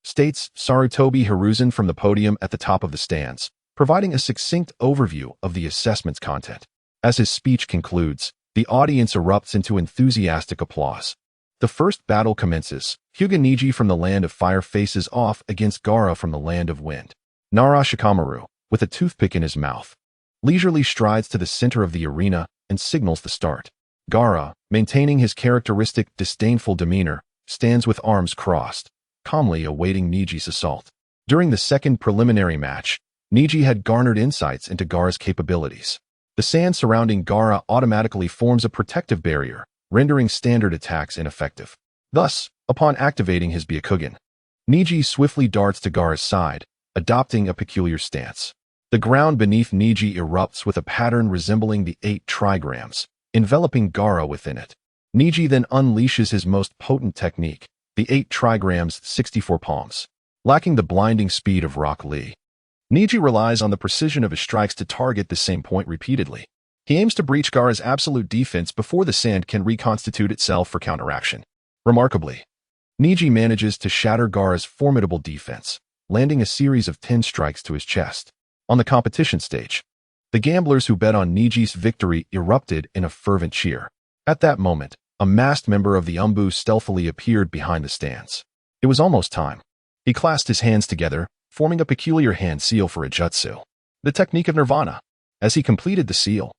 S1: states Sarutobi Hiruzen from the podium at the top of the stands, providing a succinct overview of the assessment's content. As his speech concludes, the audience erupts into enthusiastic applause. The first battle commences. Hyuga Niji from the land of fire faces off against Gaara from the land of wind. Nara Shikamaru, with a toothpick in his mouth, leisurely strides to the center of the arena and signals the start. Gaara, maintaining his characteristic disdainful demeanor, stands with arms crossed, calmly awaiting Niji's assault. During the second preliminary match, Niji had garnered insights into Gaara's capabilities. The sand surrounding Gaara automatically forms a protective barrier, rendering standard attacks ineffective. Thus, upon activating his Byakugan, Niji swiftly darts to Gaara's side, adopting a peculiar stance. The ground beneath Niji erupts with a pattern resembling the 8 trigrams, enveloping Gaara within it. Niji then unleashes his most potent technique, the 8 trigrams 64 palms. Lacking the blinding speed of Rock Lee, Niji relies on the precision of his strikes to target the same point repeatedly. He aims to breach Gaara's absolute defense before the sand can reconstitute itself for counteraction. Remarkably, Niji manages to shatter Gaara's formidable defense, landing a series of 10 strikes to his chest. On the competition stage, the gamblers who bet on Niji's victory erupted in a fervent cheer. At that moment, a masked member of the Umbu stealthily appeared behind the stands. It was almost time. He clasped his hands together, forming a peculiar hand seal for a jutsu, the technique of Nirvana. As he completed the seal,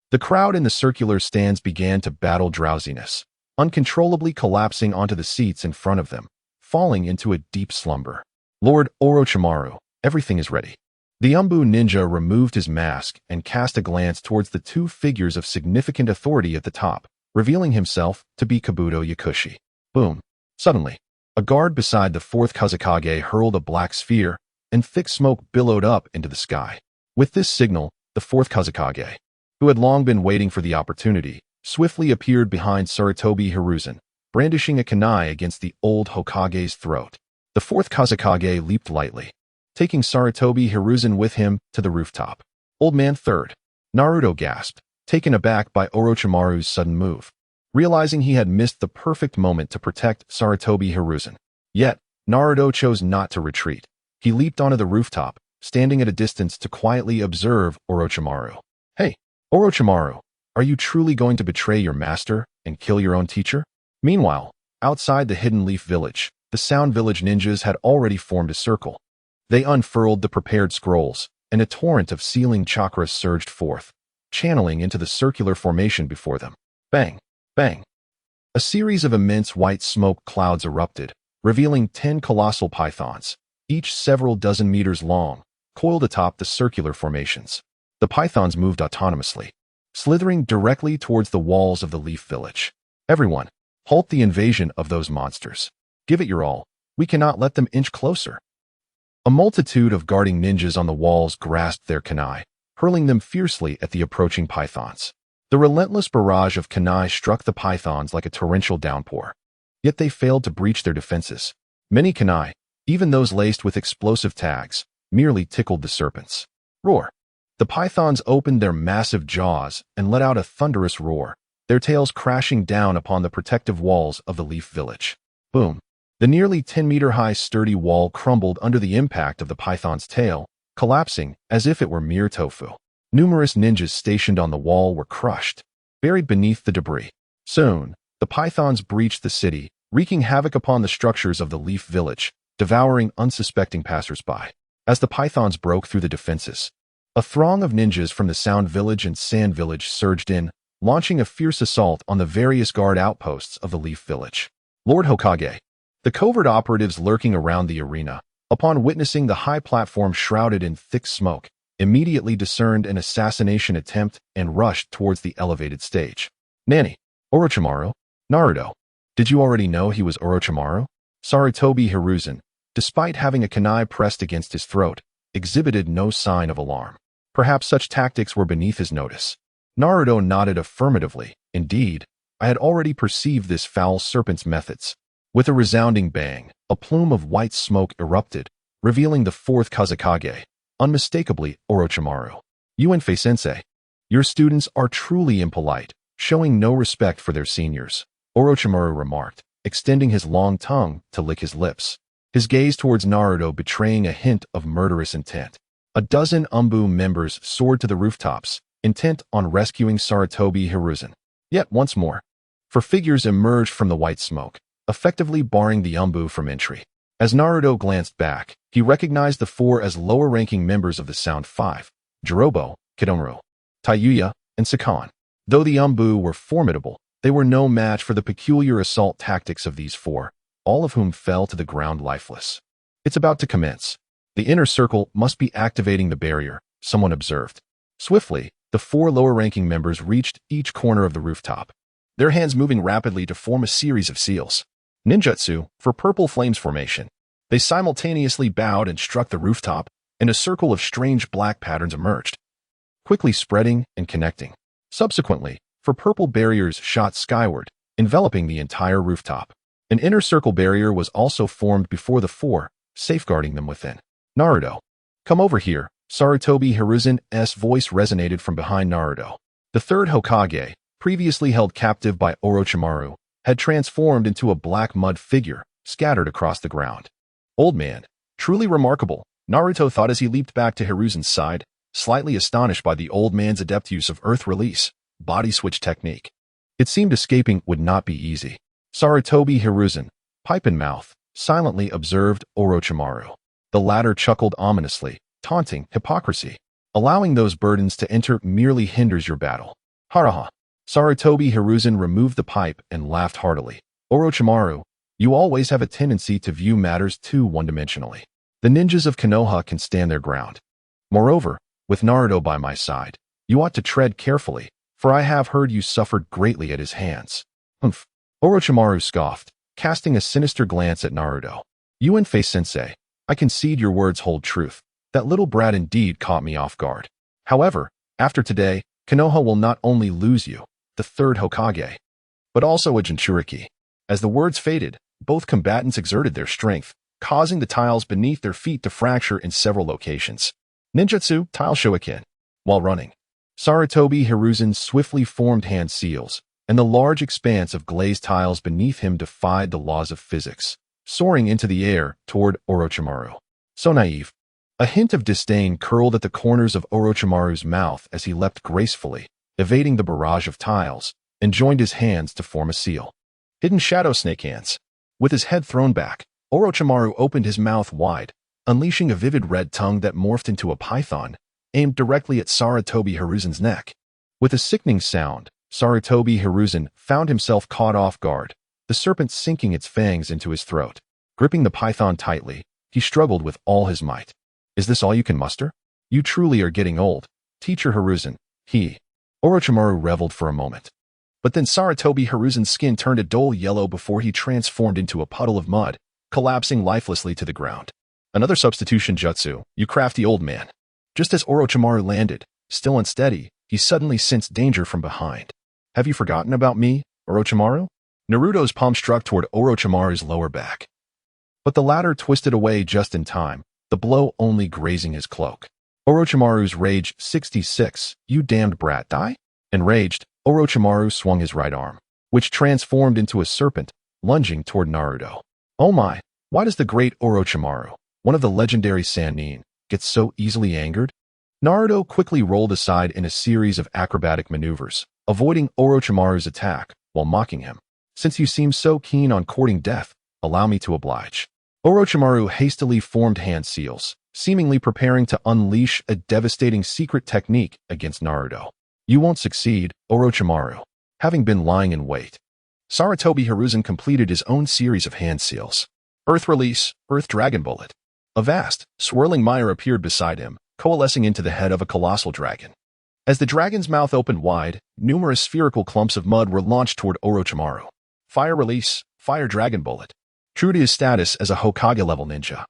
S1: the crowd in the circular stands began to battle drowsiness, uncontrollably collapsing onto the seats in front of them, falling into a deep slumber. Lord Orochimaru, everything is ready. The Umbu ninja removed his mask and cast a glance towards the 2 figures of significant authority at the top, revealing himself to be Kabuto Yakushi. Boom. Suddenly, a guard beside the 4th Kazekage hurled a black sphere, and thick smoke billowed up into the sky. With this signal, the 4th Kazekage, who had long been waiting for the opportunity, swiftly appeared behind Sarutobi Hiruzen, brandishing a kunai against the old Hokage's throat. The 4th Kazekage leaped lightly, taking Sarutobi Hiruzen with him to the rooftop. Old man 3rd. Naruto gasped, taken aback by Orochimaru's sudden move, realizing he had missed the perfect moment to protect Sarutobi Hiruzen. Yet, Naruto chose not to retreat. He leaped onto the rooftop, standing at a distance to quietly observe Orochimaru. Hey, Orochimaru, are you truly going to betray your master and kill your own teacher? Meanwhile, outside the Hidden Leaf Village, the Sound Village ninjas had already formed a circle. They unfurled the prepared scrolls, and a torrent of sealing chakras surged forth, channeling into the circular formation before them. Bang! Bang! A series of immense white smoke clouds erupted, revealing 10 colossal pythons, each several dozen meters long, coiled atop the circular formations. The pythons moved autonomously, slithering directly towards the walls of the Leaf Village. Everyone, halt the invasion of those monsters. Give it your all. We cannot let them inch closer. A multitude of guarding ninjas on the walls grasped their kunai, hurling them fiercely at the approaching pythons. The relentless barrage of kunai struck the pythons like a torrential downpour. Yet they failed to breach their defenses. Many kunai, Even those laced with explosive tags merely tickled the serpents. Roar! The pythons opened their massive jaws and let out a thunderous roar, their tails crashing down upon the protective walls of the Leaf Village. Boom! The nearly 10-meter-high sturdy wall crumbled under the impact of the python's tail, collapsing as if it were mere tofu. Numerous ninjas stationed on the wall were crushed, buried beneath the debris. Soon, the pythons breached the city, wreaking havoc upon the structures of the Leaf Village, devouring unsuspecting passersby. As the pythons broke through the defenses, a throng of ninjas from the Sound Village and Sand Village surged in, launching a fierce assault on the various guard outposts of the Leaf Village. Lord Hokage, the covert operatives lurking around the arena, upon witnessing the high platform shrouded in thick smoke, immediately discerned an assassination attempt and rushed towards the elevated stage. Nani? Orochimaru? Naruto? Did you already know he was Orochimaru? Sarutobi Hiruzen, despite having a kunai pressed against his throat, exhibited no sign of alarm. Perhaps such tactics were beneath his notice. Naruto nodded affirmatively. Indeed, I had already perceived this foul serpent's methods. With a resounding bang, a plume of white smoke erupted, revealing the fourth Kazekage, unmistakably Orochimaru. Infiltration. Your students are truly impolite, showing no respect for their seniors, Orochimaru remarked, extending his long tongue to lick his lips, his gaze towards Naruto betraying a hint of murderous intent. A dozen Umbu members soared to the rooftops, intent on rescuing Sarutobi Hiruzen. Yet once more, four figures emerged from the white smoke, effectively barring the Umbu from entry. As Naruto glanced back, he recognized the four as lower-ranking members of the Sound Five: Jirobo, Kidomaru, Taiyuya, and Sakon. Though the Umbu were formidable, they were no match for the peculiar assault tactics of these four, all of whom fell to the ground lifeless. It's about to commence. The inner circle must be activating the barrier, someone observed. Swiftly, the four lower-ranking members reached each corner of the rooftop, their hands moving rapidly to form a series of seals. Ninjutsu, for purple flames formation. They simultaneously bowed and struck the rooftop, and a circle of strange black patterns emerged, quickly spreading and connecting. Subsequently, for purple barriers shot skyward, enveloping the entire rooftop. An inner circle barrier was also formed before the four, safeguarding them within. Naruto, come over here. Sarutobi Hiruzen's voice resonated from behind Naruto. The third Hokage, previously held captive by Orochimaru, had transformed into a black mud figure, scattered across the ground. Old man, truly remarkable, Naruto thought as he leaped back to Hiruzen's side, slightly astonished by the old man's adept use of earth release, body switch technique. It seemed escaping would not be easy. Sarutobi Hiruzen, pipe in mouth, silently observed Orochimaru. The latter chuckled ominously, taunting hypocrisy. Allowing those burdens to enter merely hinders your battle. Haraha. Sarutobi Hiruzen removed the pipe and laughed heartily. Orochimaru, you always have a tendency to view matters too one-dimensionally. The ninjas of Konoha can stand their ground. Moreover, with Naruto by my side, you ought to tread carefully, for I have heard you suffered greatly at his hands. Humph. Orochimaru scoffed, casting a sinister glance at Naruto. Infiltration, I concede your words hold truth. That little brat indeed caught me off guard. However, after today, Konoha will not only lose you, the third Hokage, but also a Jinchuriki. As the words faded, both combatants exerted their strength, causing the tiles beneath their feet to fracture in several locations. Ninjutsu, tile shuriken. While running, Sarutobi Hiruzen swiftly formed hand seals, and the large expanse of glazed tiles beneath him defied the laws of physics, soaring into the air toward Orochimaru. So naive. A hint of disdain curled at the corners of Orochimaru's mouth as he leapt gracefully, evading the barrage of tiles, and joined his hands to form a seal. Hidden shadow snake hands. With his head thrown back, Orochimaru opened his mouth wide, unleashing a vivid red tongue that morphed into a python, aimed directly at Sarutobi Hiruzen's neck. With a sickening sound, Sarutobi Hiruzen found himself caught off guard, the serpent sinking its fangs into his throat. Gripping the python tightly, he struggled with all his might. Is this all you can muster? You truly are getting old, Teacher Hiruzen. Orochimaru reveled for a moment. But then Sarutobi Hiruzen's skin turned a dull yellow before he transformed into a puddle of mud, collapsing lifelessly to the ground. Another substitution jutsu, you crafty old man. Just as Orochimaru landed, still unsteady, he suddenly sensed danger from behind. Have you forgotten about me, Orochimaru? Naruto's palm struck toward Orochimaru's lower back. but the latter twisted away just in time, the blow only grazing his cloak. Orochimaru's rage 66, "You damned brat, die?" Enraged, Orochimaru swung his right arm, which transformed into a serpent, lunging toward Naruto. Oh my, why does the great Orochimaru, one of the legendary Sannin, get so easily angered? Naruto quickly rolled aside in a series of acrobatic maneuvers, avoiding Orochimaru's attack while mocking him. "Since you seem so keen on courting death, allow me to oblige." Orochimaru hastily formed hand seals, seemingly preparing to unleash a devastating secret technique against Naruto. "You won't succeed, Orochimaru." Having been lying in wait, Sarutobi Hiruzen completed his own series of hand seals. Earth Release, Earth Dragon Bullet. A vast, swirling mire appeared beside him, coalescing into the head of a colossal dragon. As the dragon's mouth opened wide, numerous spherical clumps of mud were launched toward Orochimaru. Fire Release, Fire Dragon Bullet. True to his status as a Hokage-level ninja,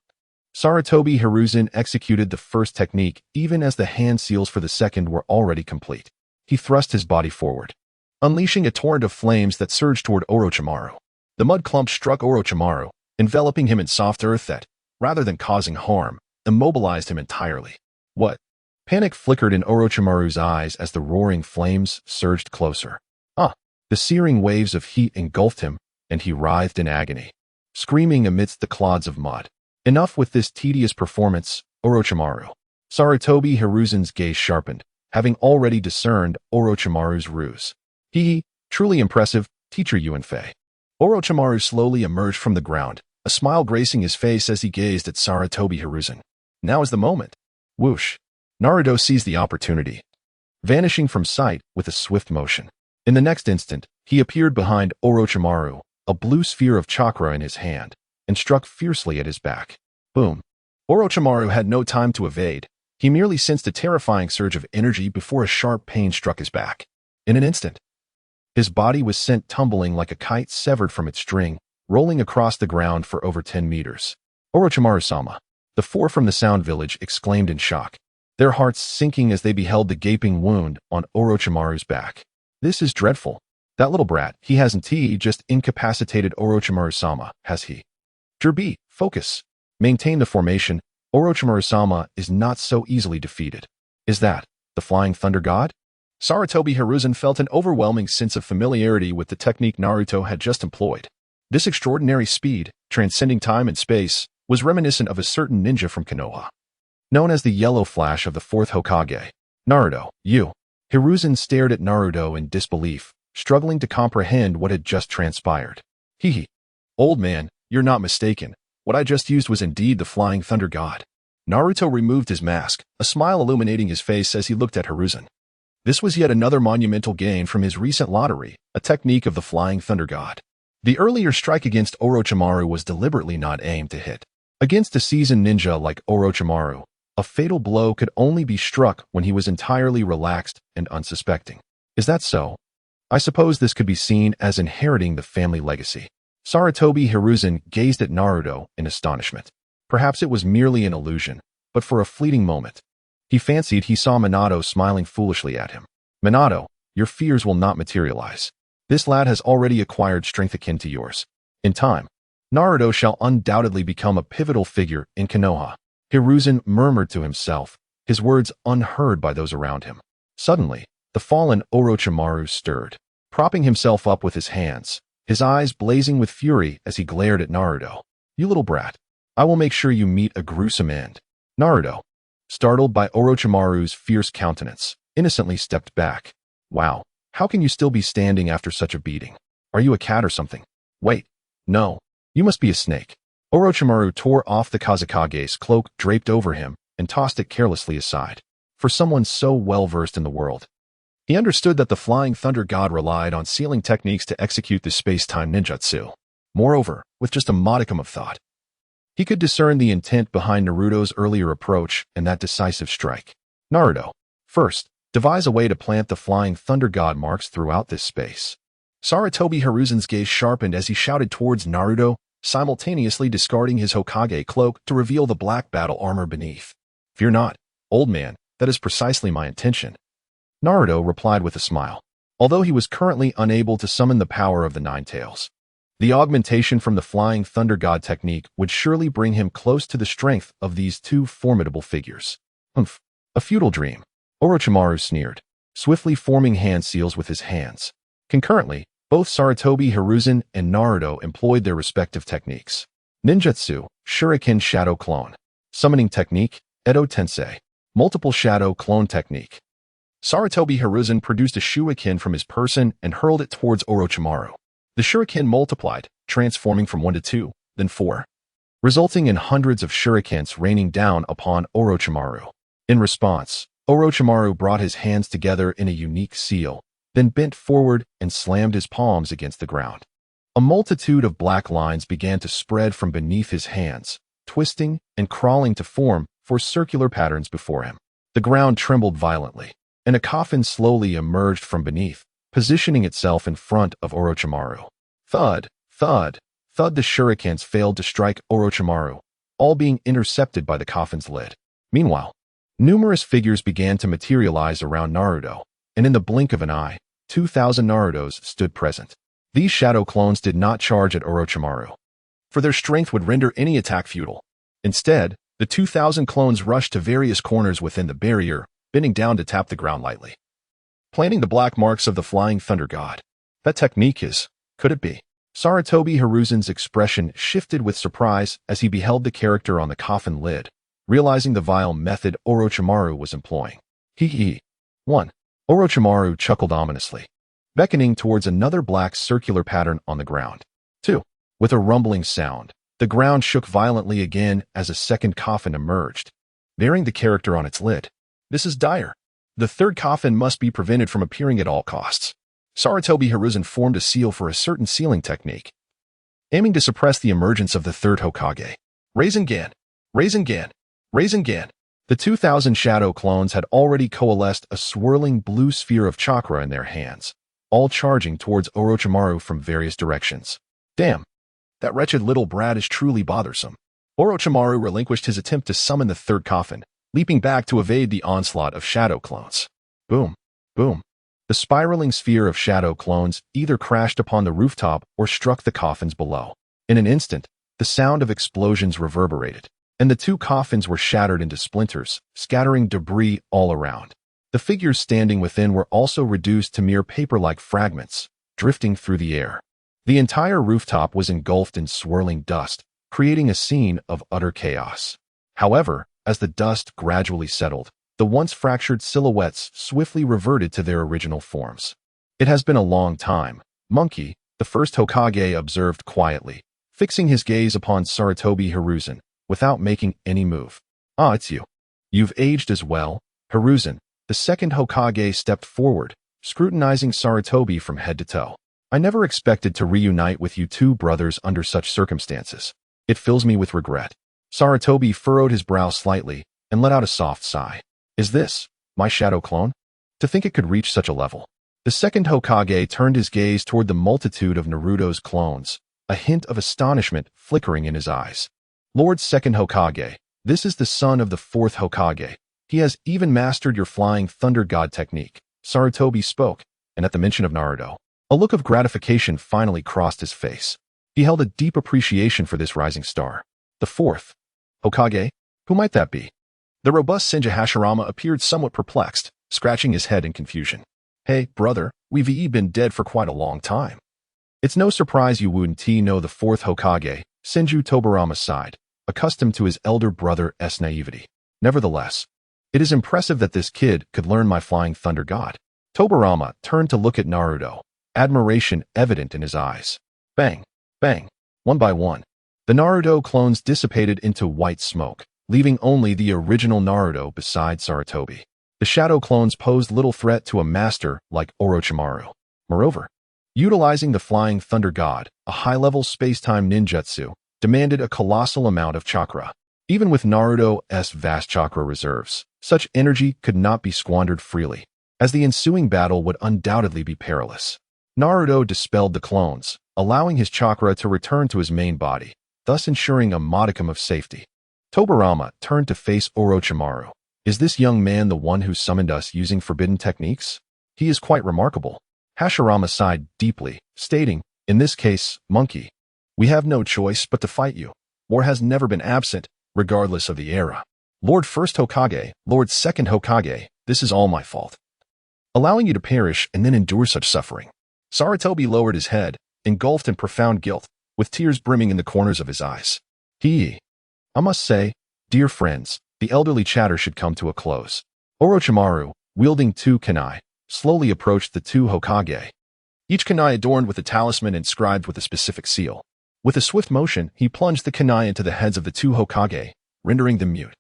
S1: Sarutobi Hiruzen executed the first technique even as the hand seals for the second were already complete. He thrust his body forward, unleashing a torrent of flames that surged toward Orochimaru. The mud clump struck Orochimaru, enveloping him in soft earth that, rather than causing harm, immobilized him entirely. What? Panic flickered in Orochimaru's eyes as the roaring flames surged closer. The searing waves of heat engulfed him, and he writhed in agony, screaming amidst the clods of mud. Enough with this tedious performance, Orochimaru. Sarutobi Hiruzen's gaze sharpened, having already discerned Orochimaru's ruse. Truly impressive, teacher Yuanfei. Orochimaru slowly emerged from the ground, a smile gracing his face as he gazed at Sarutobi Hiruzen. Now is the moment. Whoosh. Naruto seized the opportunity, vanishing from sight with a swift motion. In the next instant, he appeared behind Orochimaru, a blue sphere of chakra in his hand, and struck fiercely at his back. Boom. Orochimaru had no time to evade. He merely sensed a terrifying surge of energy before a sharp pain struck his back. In an instant, his body was sent tumbling like a kite severed from its string, rolling across the ground for over 10 meters. Orochimaru-sama. The four from the Sound Village exclaimed in shock, their hearts sinking as they beheld the gaping wound on Orochimaru's back. This is dreadful. That little brat, he hasn't just incapacitated Orochimaru-sama, has he? Derby, focus. Maintain the formation. Orochimaru-sama is not so easily defeated. Is that the Flying Thunder God? Sarutobi Hiruzen felt an overwhelming sense of familiarity with the technique Naruto had just employed. This extraordinary speed, transcending time and space, was reminiscent of a certain ninja from Konoha, known as the Yellow Flash of the Fourth Hokage. Naruto, you. Hiruzen stared at Naruto in disbelief, struggling to comprehend what had just transpired. Old man, you're not mistaken. What I just used was indeed the Flying Thunder God. Naruto removed his mask, a smile illuminating his face as he looked at Hiruzen. This was yet another monumental gain from his recent lottery, a technique of the Flying Thunder God. The earlier strike against Orochimaru was deliberately not aimed to hit. Against a seasoned ninja like Orochimaru, a fatal blow could only be struck when he was entirely relaxed and unsuspecting. Is that so? I suppose this could be seen as inheriting the family legacy. Sarutobi Hiruzen gazed at Naruto in astonishment. Perhaps it was merely an illusion, but for a fleeting moment, he fancied he saw Minato smiling foolishly at him. Minato, your fears will not materialize. This lad has already acquired strength akin to yours. In time, Naruto shall undoubtedly become a pivotal figure in Konoha. Hiruzen murmured to himself, his words unheard by those around him. Suddenly, the fallen Orochimaru stirred, propping himself up with his hands, his eyes blazing with fury as he glared at Naruto. You little brat, I will make sure you meet a gruesome end. Naruto, startled by Orochimaru's fierce countenance, innocently stepped back. Wow, how can you still be standing after such a beating? Are you a cat or something? Wait, no, you must be a snake. Orochimaru tore off the Kazekage's cloak draped over him and tossed it carelessly aside. For someone so well-versed in the world, he understood that the Flying Thunder God relied on sealing techniques to execute the space-time ninjutsu. Moreover, with just a modicum of thought, he could discern the intent behind Naruto's earlier approach and that decisive strike. Naruto, first, devise a way to plant the Flying Thunder God marks throughout this space. Sarutobi Hiruzen's gaze sharpened as he shouted towards Naruto, simultaneously discarding his Hokage cloak to reveal the black battle armor beneath. Fear not, old man, that is precisely my intention. Naruto replied with a smile, although he was currently unable to summon the power of the Nine Tails. The augmentation from the Flying Thunder God technique would surely bring him close to the strength of these two formidable figures. Humph. A futile dream. Orochimaru sneered, swiftly forming hand seals with his hands. Concurrently, both Sarutobi Hiruzen and Naruto employed their respective techniques. Ninjutsu, Shuriken Shadow Clone. Summoning Technique, Edo Tensei. Multiple Shadow Clone Technique. Sarutobi Hiruzen produced a shuriken from his person and hurled it towards Orochimaru. The shuriken multiplied, transforming from 1 to 2, then 4, resulting in hundreds of shurikens raining down upon Orochimaru. In response, Orochimaru brought his hands together in a unique seal, then bent forward and slammed his palms against the ground. A multitude of black lines began to spread from beneath his hands, twisting and crawling to form four circular patterns before him. The ground trembled violently, and a coffin slowly emerged from beneath, positioning itself in front of Orochimaru. Thud, thud, thud. The shurikens failed to strike Orochimaru, all being intercepted by the coffin's lid. Meanwhile, numerous figures began to materialize around Naruto, and in the blink of an eye, 2,000 Narutos stood present. These shadow clones did not charge at Orochimaru, for their strength would render any attack futile. Instead, the 2,000 clones rushed to various corners within the barrier, bending down to tap the ground lightly, planting the black marks of the Flying Thunder God. That technique is, could it be? Sarutobi Hiruzen's expression shifted with surprise as he beheld the character on the coffin lid, realizing the vile method Orochimaru was employing. Hee. 1. Orochimaru chuckled ominously, beckoning towards another black circular pattern on the ground. 2. With a rumbling sound, the ground shook violently again as a second coffin emerged, bearing the character on its lid. This is dire. The third coffin must be prevented from appearing at all costs. Sarutobi Hiruzen formed a seal for a certain sealing technique, aiming to suppress the emergence of the third Hokage. Rasengan, Rasengan, Rasengan. The 2,000 shadow clones had already coalesced a swirling blue sphere of chakra in their hands, all charging towards Orochimaru from various directions. Damn, that wretched little brat is truly bothersome. Orochimaru relinquished his attempt to summon the third coffin, leaping back to evade the onslaught of shadow clones. Boom, boom. The spiraling sphere of shadow clones either crashed upon the rooftop or struck the coffins below. In an instant, the sound of explosions reverberated, and the two coffins were shattered into splinters, scattering debris all around. The figures standing within were also reduced to mere paper-like fragments, drifting through the air. The entire rooftop was engulfed in swirling dust, creating a scene of utter chaos. However, as the dust gradually settled, the once fractured silhouettes swiftly reverted to their original forms. It has been a long time, Monkey, the first Hokage, observed quietly, fixing his gaze upon Sarutobi Hiruzen, without making any move. Ah, it's you. You've aged as well. Hiruzen, the second Hokage, stepped forward, scrutinizing Sarutobi from head to toe. I never expected to reunite with you two brothers under such circumstances. It fills me with regret. Sarutobi furrowed his brow slightly and let out a soft sigh. Is this my shadow clone? To think it could reach such a level. The second Hokage turned his gaze toward the multitude of Naruto's clones, a hint of astonishment flickering in his eyes. Lord Second Hokage, this is the son of the fourth Hokage. He has even mastered your Flying Thunder God technique. Sarutobi spoke, and at the mention of Naruto, a look of gratification finally crossed his face. He held a deep appreciation for this rising star. The fourth Hokage? Who might that be? The robust Senja Hashirama appeared somewhat perplexed, scratching his head in confusion. Hey, brother, we've been dead for quite a long time. It's no surprise you wouldn't know the fourth Hokage, Senju Tobirama sighed, accustomed to his elder brother's naivety. Nevertheless, it is impressive that this kid could learn my Flying Thunder God. Tobirama turned to look at Naruto, admiration evident in his eyes. Bang, bang, one by one. The Naruto clones dissipated into white smoke, leaving only the original Naruto beside Sarutobi. The shadow clones posed little threat to a master like Orochimaru. Moreover, utilizing the Flying Thunder God, a high-level space-time ninjutsu, demanded a colossal amount of chakra. Even with Naruto's vast chakra reserves, such energy could not be squandered freely, as the ensuing battle would undoubtedly be perilous. Naruto dispelled the clones, allowing his chakra to return to his main body, thus ensuring a modicum of safety. Tobirama turned to face Orochimaru. Is this young man the one who summoned us using forbidden techniques? He is quite remarkable. Hashirama sighed deeply, stating, In this case, monkey. We have no choice but to fight you. War has never been absent, regardless of the era. Lord First Hokage, Lord Second Hokage, this is all my fault. Allowing you to perish and then endure such suffering. Sarutobi lowered his head, engulfed in profound guilt, with tears brimming in the corners of his eyes. I must say, dear friends, the elderly chatter should come to a close. Orochimaru, wielding two kunai, slowly approached the two Hokage. Each kunai adorned with a talisman inscribed with a specific seal. With a swift motion, he plunged the kunai into the heads of the two Hokage, rendering them mute,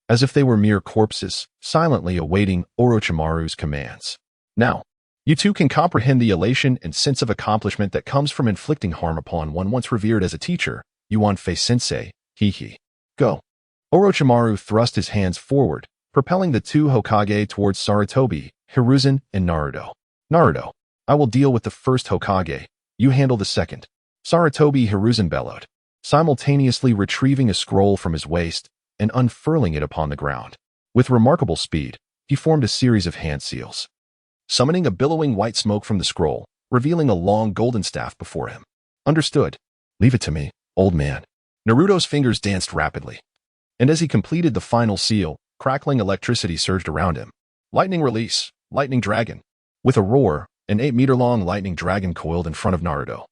S1: as if they were mere corpses, silently awaiting Orochimaru's commands. Now, you two can comprehend the elation and sense of accomplishment that comes from inflicting harm upon one once revered as a teacher, Yuan-Fei Sensei, Go. Orochimaru thrust his hands forward, propelling the two Hokage towards Sarutobi, Hiruzen, and Naruto. Naruto, I will deal with the first Hokage, you handle the second. Sarutobi Hiruzen bellowed, simultaneously retrieving a scroll from his waist and unfurling it upon the ground. With remarkable speed, he formed a series of hand seals, summoning a billowing white smoke from the scroll, revealing a long golden staff before him. Understood. Leave it to me, old man. Naruto's fingers danced rapidly, and as he completed the final seal, crackling electricity surged around him. Lightning release, lightning dragon. With a roar, an 8-meter-long lightning dragon coiled in front of Naruto,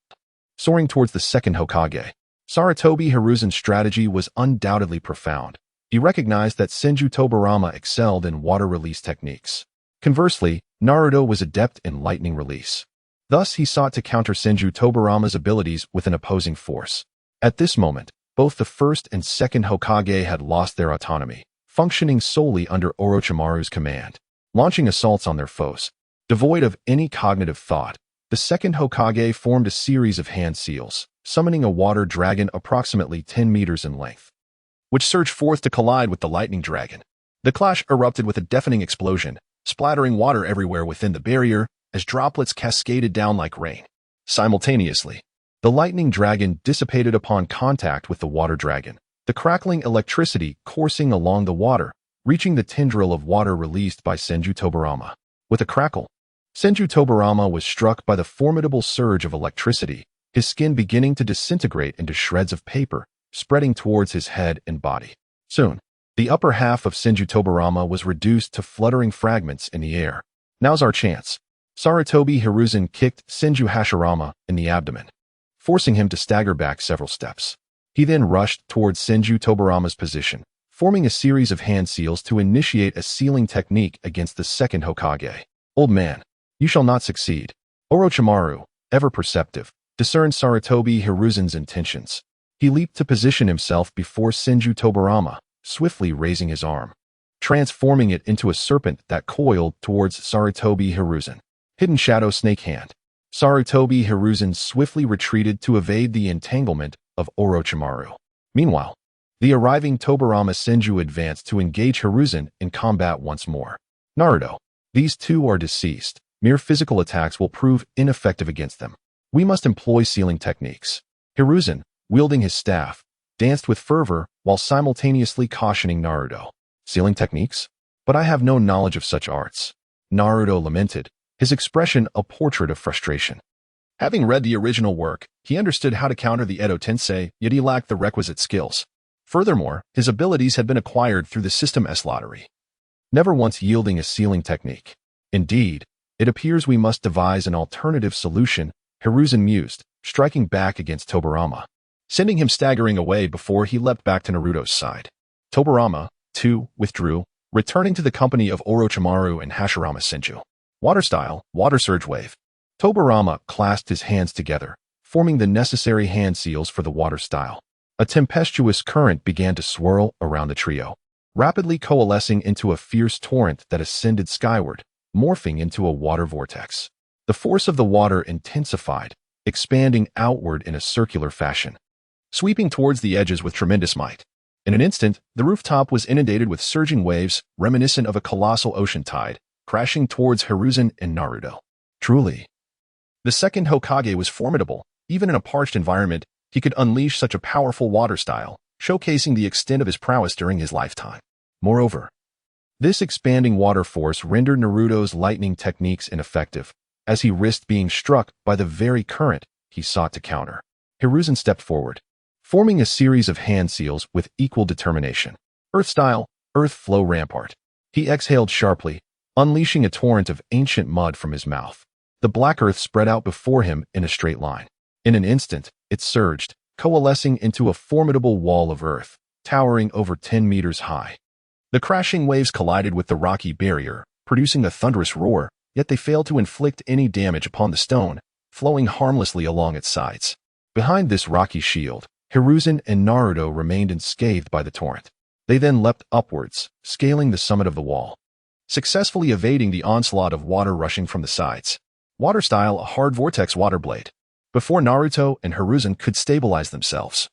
S1: soaring towards the second Hokage. Sarutobi Hiruzen's strategy was undoubtedly profound. He recognized that Senju Tobirama excelled in water release techniques. Conversely, Naruto was adept in lightning release. Thus, he sought to counter Senju Tobirama's abilities with an opposing force. At this moment, both the first and second Hokage had lost their autonomy, functioning solely under Orochimaru's command, launching assaults on their foes. Devoid of any cognitive thought, the second Hokage formed a series of hand seals, summoning a water dragon approximately 10 meters in length, which surged forth to collide with the lightning dragon. The clash erupted with a deafening explosion, splattering water everywhere within the barrier as droplets cascaded down like rain. Simultaneously, the lightning dragon dissipated upon contact with the water dragon, the crackling electricity coursing along the water, reaching the tendril of water released by Senju Tobirama. With a crackle, Senju Tobirama was struck by the formidable surge of electricity, his skin beginning to disintegrate into shreds of paper, spreading towards his head and body. Soon, the upper half of Senju Tobirama was reduced to fluttering fragments in the air. Now's our chance. Sarutobi Hiruzen kicked Senju Hashirama in the abdomen, forcing him to stagger back several steps. He then rushed towards Senju Tobirama's position, forming a series of hand seals to initiate a sealing technique against the second Hokage. Old man, you shall not succeed. Orochimaru, ever perceptive, discerned Sarutobi Hiruzen's intentions. He leaped to position himself before Senju Tobirama, swiftly raising his arm, transforming it into a serpent that coiled towards Sarutobi Hiruzen. Hidden Shadow Snake Hand. Sarutobi Hiruzen swiftly retreated to evade the entanglement of Orochimaru. Meanwhile, the arriving Tobirama Senju advanced to engage Hiruzen in combat once more. Naruto, these two are deceased. Mere physical attacks will prove ineffective against them. We must employ sealing techniques. Hiruzen, wielding his staff, danced with fervor while simultaneously cautioning Naruto. Sealing techniques? But I have no knowledge of such arts. Naruto lamented, his expression a portrait of frustration. Having read the original work, he understood how to counter the Edo Tensei, yet he lacked the requisite skills. Furthermore, his abilities had been acquired through the System S lottery, never once yielding a sealing technique. Indeed, it appears we must devise an alternative solution, Hiruzen mused, striking back against Tobirama, sending him staggering away before he leapt back to Naruto's side. Tobirama, too, withdrew, returning to the company of Orochimaru and Hashirama Senju. Water style, water surge wave. Tobirama clasped his hands together, forming the necessary hand seals for the water style. A tempestuous current began to swirl around the trio, rapidly coalescing into a fierce torrent that ascended skyward, morphing into a water vortex. The force of the water intensified, expanding outward in a circular fashion, sweeping towards the edges with tremendous might. In an instant, the rooftop was inundated with surging waves, reminiscent of a colossal ocean tide, crashing towards Hiruzen and Naruto. Truly, the second Hokage was formidable. Even in a parched environment, he could unleash such a powerful water style, showcasing the extent of his prowess during his lifetime. Moreover, this expanding water force rendered Naruto's lightning techniques ineffective. As he risked being struck by the very current, he sought to counter. Hiruzen stepped forward, forming a series of hand seals with equal determination. Earth-style, earth flow rampart. He exhaled sharply, unleashing a torrent of ancient mud from his mouth. The black earth spread out before him in a straight line. In an instant, it surged, coalescing into a formidable wall of earth, towering over 10 meters high. The crashing waves collided with the rocky barrier, producing a thunderous roar, yet they failed to inflict any damage upon the stone, flowing harmlessly along its sides. Behind this rocky shield, Hiruzen and Naruto remained unscathed by the torrent. They then leapt upwards, scaling the summit of the wall, successfully evading the onslaught of water rushing from the sides. Water-style, a hard vortex water blade. Before Naruto and Hiruzen could stabilize themselves,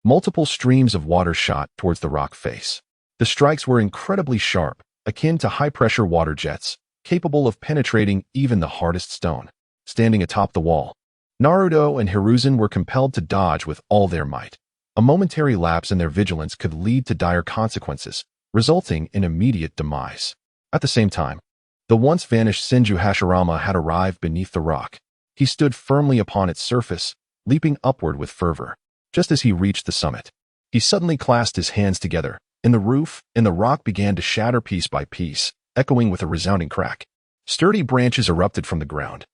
S1: multiple streams of water shot towards the rock face. The strikes were incredibly sharp, akin to high-pressure water jets, capable of penetrating even the hardest stone. Standing atop the wall, Naruto and Hiruzen were compelled to dodge with all their might. A momentary lapse in their vigilance could lead to dire consequences, resulting in immediate demise. At the same time, the once-vanished Senju Hashirama had arrived beneath the rock. He stood firmly upon its surface, leaping upward with fervor. Just as he reached the summit, he suddenly clasped his hands together, and the rock began to shatter piece by piece, echoing with a resounding crack. Sturdy branches erupted from the ground,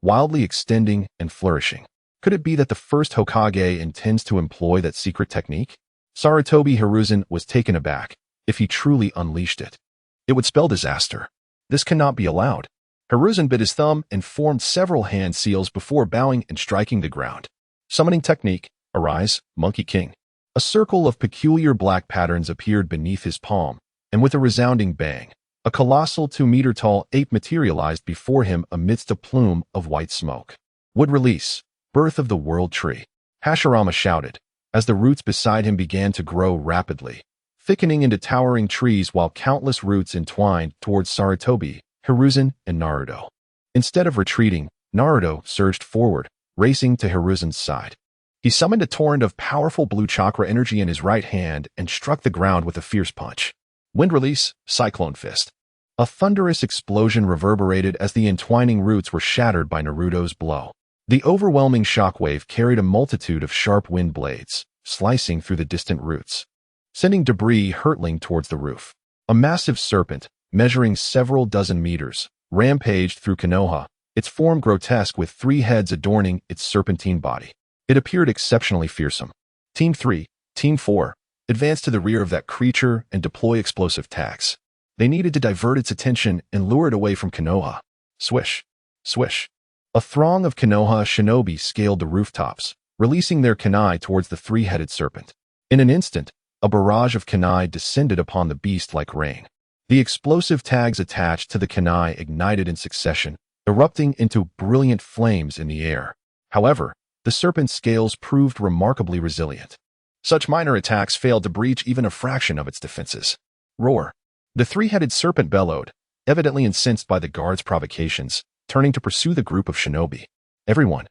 S1: wildly extending and flourishing. Could it be that the first Hokage intends to employ that secret technique? Sarutobi Hiruzen was taken aback. If he truly unleashed it, it would spell disaster. This cannot be allowed. Hiruzen bit his thumb and formed several hand seals before bowing and striking the ground. Summoning technique, arise, Monkey King. A circle of peculiar black patterns appeared beneath his palm, and with a resounding bang, a colossal 2-meter-tall ape materialized before him amidst a plume of white smoke. Would release. Birth of the World Tree. Hashirama shouted, as the roots beside him began to grow rapidly, thickening into towering trees while countless roots entwined towards Sarutobi, Hiruzen, and Naruto. Instead of retreating, Naruto surged forward, racing to Hiruzen's side. He summoned a torrent of powerful blue chakra energy in his right hand and struck the ground with a fierce punch. Wind release, Cyclone Fist. A thunderous explosion reverberated as the entwining roots were shattered by Naruto's blow. The overwhelming shockwave carried a multitude of sharp wind blades, slicing through the distant roots, sending debris hurtling towards the roof. A massive serpent, measuring several dozen meters, rampaged through Konoha, its form grotesque with 3 heads adorning its serpentine body. It appeared exceptionally fearsome. Team 3, Team 4, advance to the rear of that creature and deploy explosive tags. They needed to divert its attention and lure it away from Konoha. Swish, swish. A throng of Konoha shinobi scaled the rooftops, releasing their kunai towards the 3-headed serpent. In an instant, a barrage of kunai descended upon the beast like rain. The explosive tags attached to the kunai ignited in succession, erupting into brilliant flames in the air. However, the serpent's scales proved remarkably resilient. Such minor attacks failed to breach even a fraction of its defenses. Roar. The 3-headed serpent bellowed, evidently incensed by the guard's provocations, turning to pursue the group of shinobi. Everyone,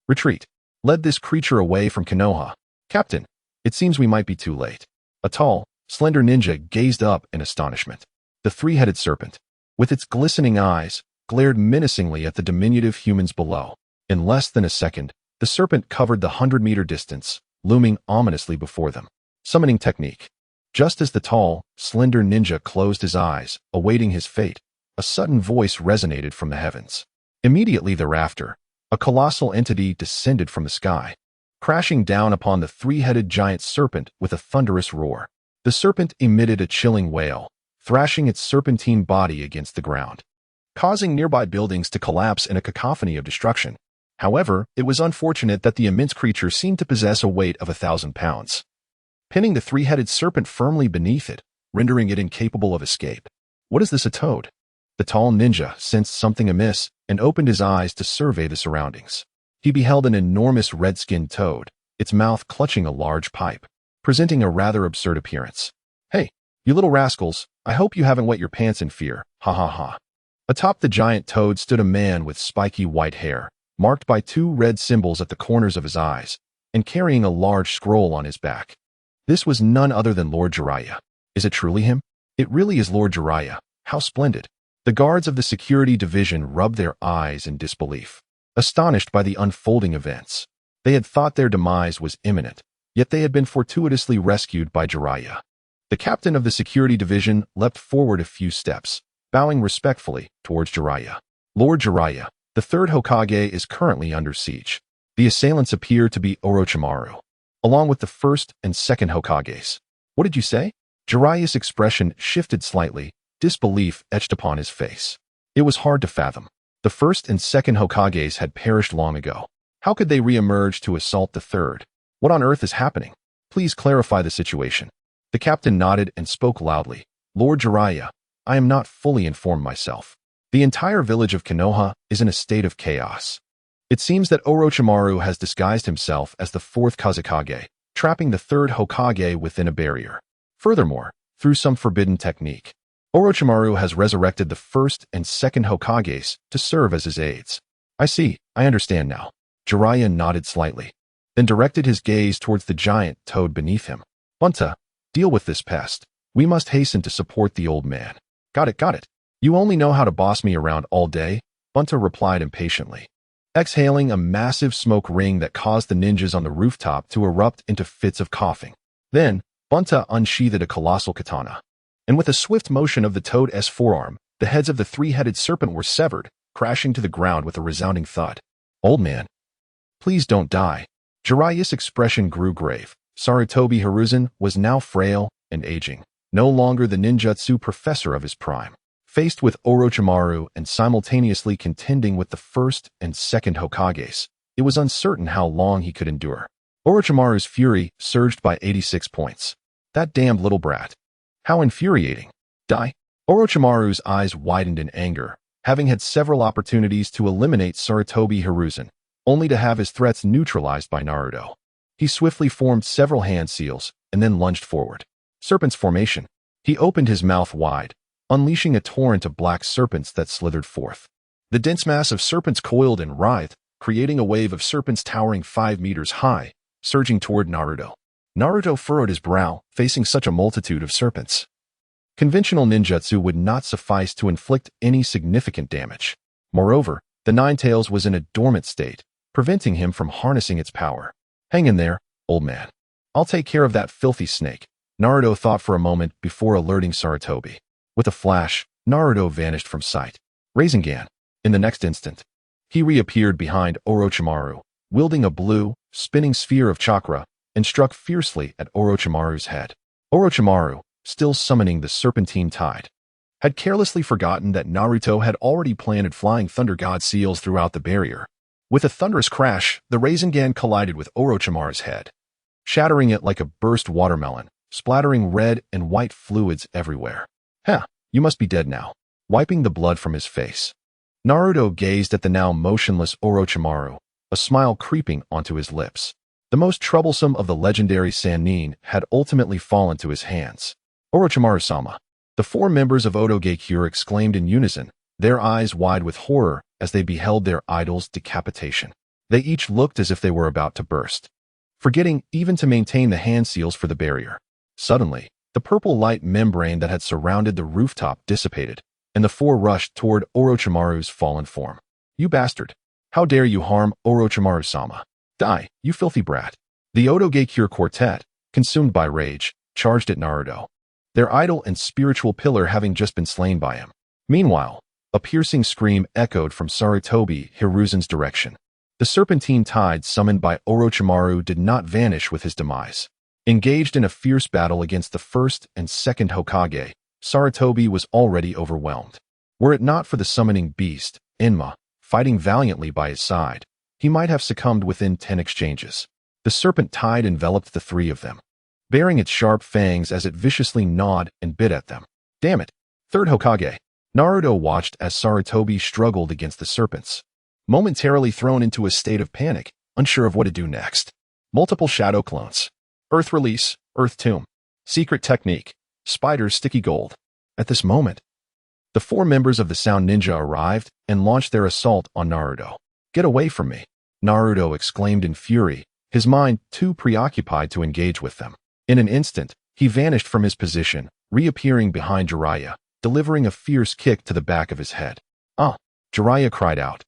S1: retreat. Lead this creature away from Konoha. Captain, it seems we might be too late. A tall, slender ninja gazed up in astonishment. The 3-headed serpent, with its glistening eyes, glared menacingly at the diminutive humans below. In less than a second, the serpent covered the 100-meter distance, looming ominously before them. Summoning technique. Just as the tall, slender ninja closed his eyes, awaiting his fate, a sudden voice resonated from the heavens. Immediately thereafter, a colossal entity descended from the sky, crashing down upon the 3-headed giant serpent with a thunderous roar. The serpent emitted a chilling wail, thrashing its serpentine body against the ground, causing nearby buildings to collapse in a cacophony of destruction. However, it was unfortunate that the immense creature seemed to possess a weight of 1,000 pounds, pinning the 3-headed serpent firmly beneath it, rendering it incapable of escape. What is this, a toad? The tall ninja sensed something amiss and opened his eyes to survey the surroundings. He beheld an enormous red-skinned toad, its mouth clutching a large pipe, presenting a rather absurd appearance. Hey, you little rascals, I hope you haven't wet your pants in fear, ha ha ha. Atop the giant toad stood a man with spiky white hair, marked by 2 red symbols at the corners of his eyes, and carrying a large scroll on his back. This was none other than Lord Jiraiya. Is it truly him? It really is Lord Jiraiya. How splendid. The guards of the security division rubbed their eyes in disbelief. astonished by the unfolding events. They had thought their demise was imminent, yet they had been fortuitously rescued by Jiraiya. The captain of the security division leapt forward a few steps, bowing respectfully towards Jiraiya. Lord Jiraiya, the third Hokage is currently under siege. The assailants appear to be Orochimaru, along with the first and second Hokages. What did you say? Jiraiya's expression shifted slightly, disbelief etched upon his face. It was hard to fathom. The first and second Hokages had perished long ago. How could they re-emerge to assault the third? What on earth is happening? Please clarify the situation. The captain nodded and spoke loudly. Lord Jiraiya, I am not fully informed myself. The entire village of Konoha is in a state of chaos. It seems that Orochimaru has disguised himself as the fourth Kazekage, trapping the third Hokage within a barrier. Furthermore, through some forbidden technique, Orochimaru has resurrected the first and second Hokages to serve as his aides. I see, I understand now. Jiraiya nodded slightly, then directed his gaze towards the giant toad beneath him. Bunta, deal with this pest. We must hasten to support the old man. Got it. You only know how to boss me around all day, Bunta replied impatiently, exhaling a massive smoke ring that caused the ninjas on the rooftop to erupt into fits of coughing. Then, Bunta unsheathed a colossal katana, and with a swift motion of the toad's forearm, the heads of the three-headed serpent were severed, crashing to the ground with a resounding thud. Old man, please don't die. Jiraiya's expression grew grave. Sarutobi Hiruzen was now frail and aging, no longer the ninjutsu professor of his prime. Faced with Orochimaru and simultaneously contending with the first and second Hokages, it was uncertain how long he could endure. Orochimaru's fury surged by 86 points. That damned little brat. How infuriating. Die. Orochimaru's eyes widened in anger, having had several opportunities to eliminate Sarutobi Hiruzen, only to have his threats neutralized by Naruto. He swiftly formed several hand seals and then lunged forward. Serpent's formation. He opened his mouth wide, unleashing a torrent of black serpents that slithered forth. The dense mass of serpents coiled and writhed, creating a wave of serpents towering 5 meters high, surging toward Naruto. Naruto furrowed his brow, facing such a multitude of serpents. Conventional ninjutsu would not suffice to inflict any significant damage. Moreover, the Nine-Tails was in a dormant state, preventing him from harnessing its power. Hang in there, old man. I'll take care of that filthy snake. Naruto thought for a moment before alerting Sarutobi. With a flash, Naruto vanished from sight. Rasengan. In the next instant, he reappeared behind Orochimaru, wielding a blue, spinning sphere of chakra, and struck fiercely at Orochimaru's head. Orochimaru, still summoning the serpentine tide, had carelessly forgotten that Naruto had already planted flying thunder god seals throughout the barrier. With a thunderous crash, the Rasengan collided with Orochimaru's head, shattering it like a burst watermelon, splattering red and white fluids everywhere. You must be dead now. Wiping the blood from his face, Naruto gazed at the now motionless Orochimaru, a smile creeping onto his lips. The most troublesome of the legendary Sannin had ultimately fallen to his hands. Orochimaru-sama. The 4 members of Otoge exclaimed in unison, their eyes wide with horror as they beheld their idol's decapitation. They each looked as if they were about to burst, forgetting even to maintain the hand seals for the barrier. Suddenly, the purple light membrane that had surrounded the rooftop dissipated, and the 4 rushed toward Orochimaru's fallen form. You bastard! How dare you harm Orochimaru-sama? Die, you filthy brat! The Otoge quartet, consumed by rage, charged at Naruto, their idol and spiritual pillar having just been slain by him. Meanwhile, a piercing scream echoed from Sarutobi Hiruzen's direction. The serpentine tide summoned by Orochimaru did not vanish with his demise. Engaged in a fierce battle against the first and second Hokage, Sarutobi was already overwhelmed. Were it not for the summoning beast, Enma, fighting valiantly by his side, he might have succumbed within 10 exchanges. The serpent tide enveloped the 3 of them, baring its sharp fangs as it viciously gnawed and bit at them. Damn it! Third Hokage. Naruto watched as Sarutobi struggled against the serpents, momentarily thrown into a state of panic, unsure of what to do next. Multiple shadow clones. Earth release, Earth tomb. Secret technique. Spider's sticky gold. At this moment, the 4 members of the Sound Ninja arrived and launched their assault on Naruto. Get away from me! Naruto exclaimed in fury, his mind too preoccupied to engage with them. In an instant, he vanished from his position, reappearing behind Jiraiya, delivering a fierce kick to the back of his head. Ah! Jiraiya cried out,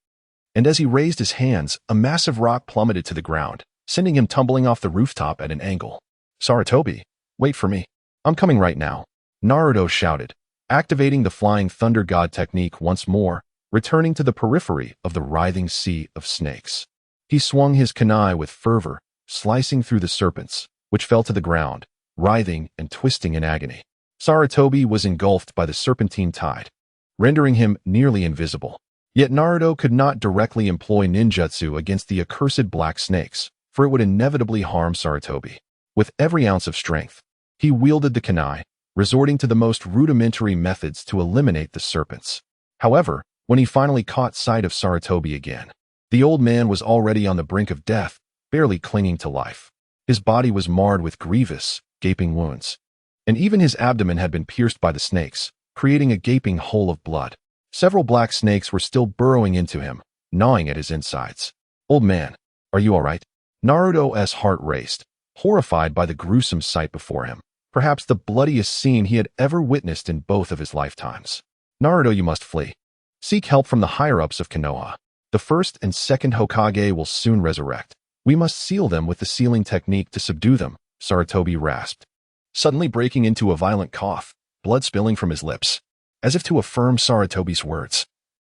S1: and as he raised his hands, a massive rock plummeted to the ground, sending him tumbling off the rooftop at an angle. "Sarutobi, wait for me. I'm coming right now," Naruto shouted, activating the Flying Thunder God technique once more, returning to the periphery of the writhing sea of snakes. He swung his kunai with fervor, slicing through the serpents, which fell to the ground, writhing and twisting in agony. Sarutobi was engulfed by the serpentine tide, rendering him nearly invisible. Yet Naruto could not directly employ ninjutsu against the accursed black snakes, for it would inevitably harm Sarutobi. With every ounce of strength, he wielded the kunai, resorting to the most rudimentary methods to eliminate the serpents. However, when he finally caught sight of Sarutobi again, the old man was already on the brink of death, barely clinging to life. His body was marred with grievous, gaping wounds, and even his abdomen had been pierced by the snakes, creating a gaping hole of blood. Several black snakes were still burrowing into him, gnawing at his insides. "Old man, are you all right?" Naruto's heart raced, horrified by the gruesome sight before him, perhaps the bloodiest scene he had ever witnessed in both of his lifetimes. "Naruto, you must flee. Seek help from the higher-ups of Konoha. The first and second Hokage will soon resurrect. We must seal them with the sealing technique to subdue them," Sarutobi rasped, suddenly breaking into a violent cough, blood spilling from his lips, as if to affirm Sarutobi's words.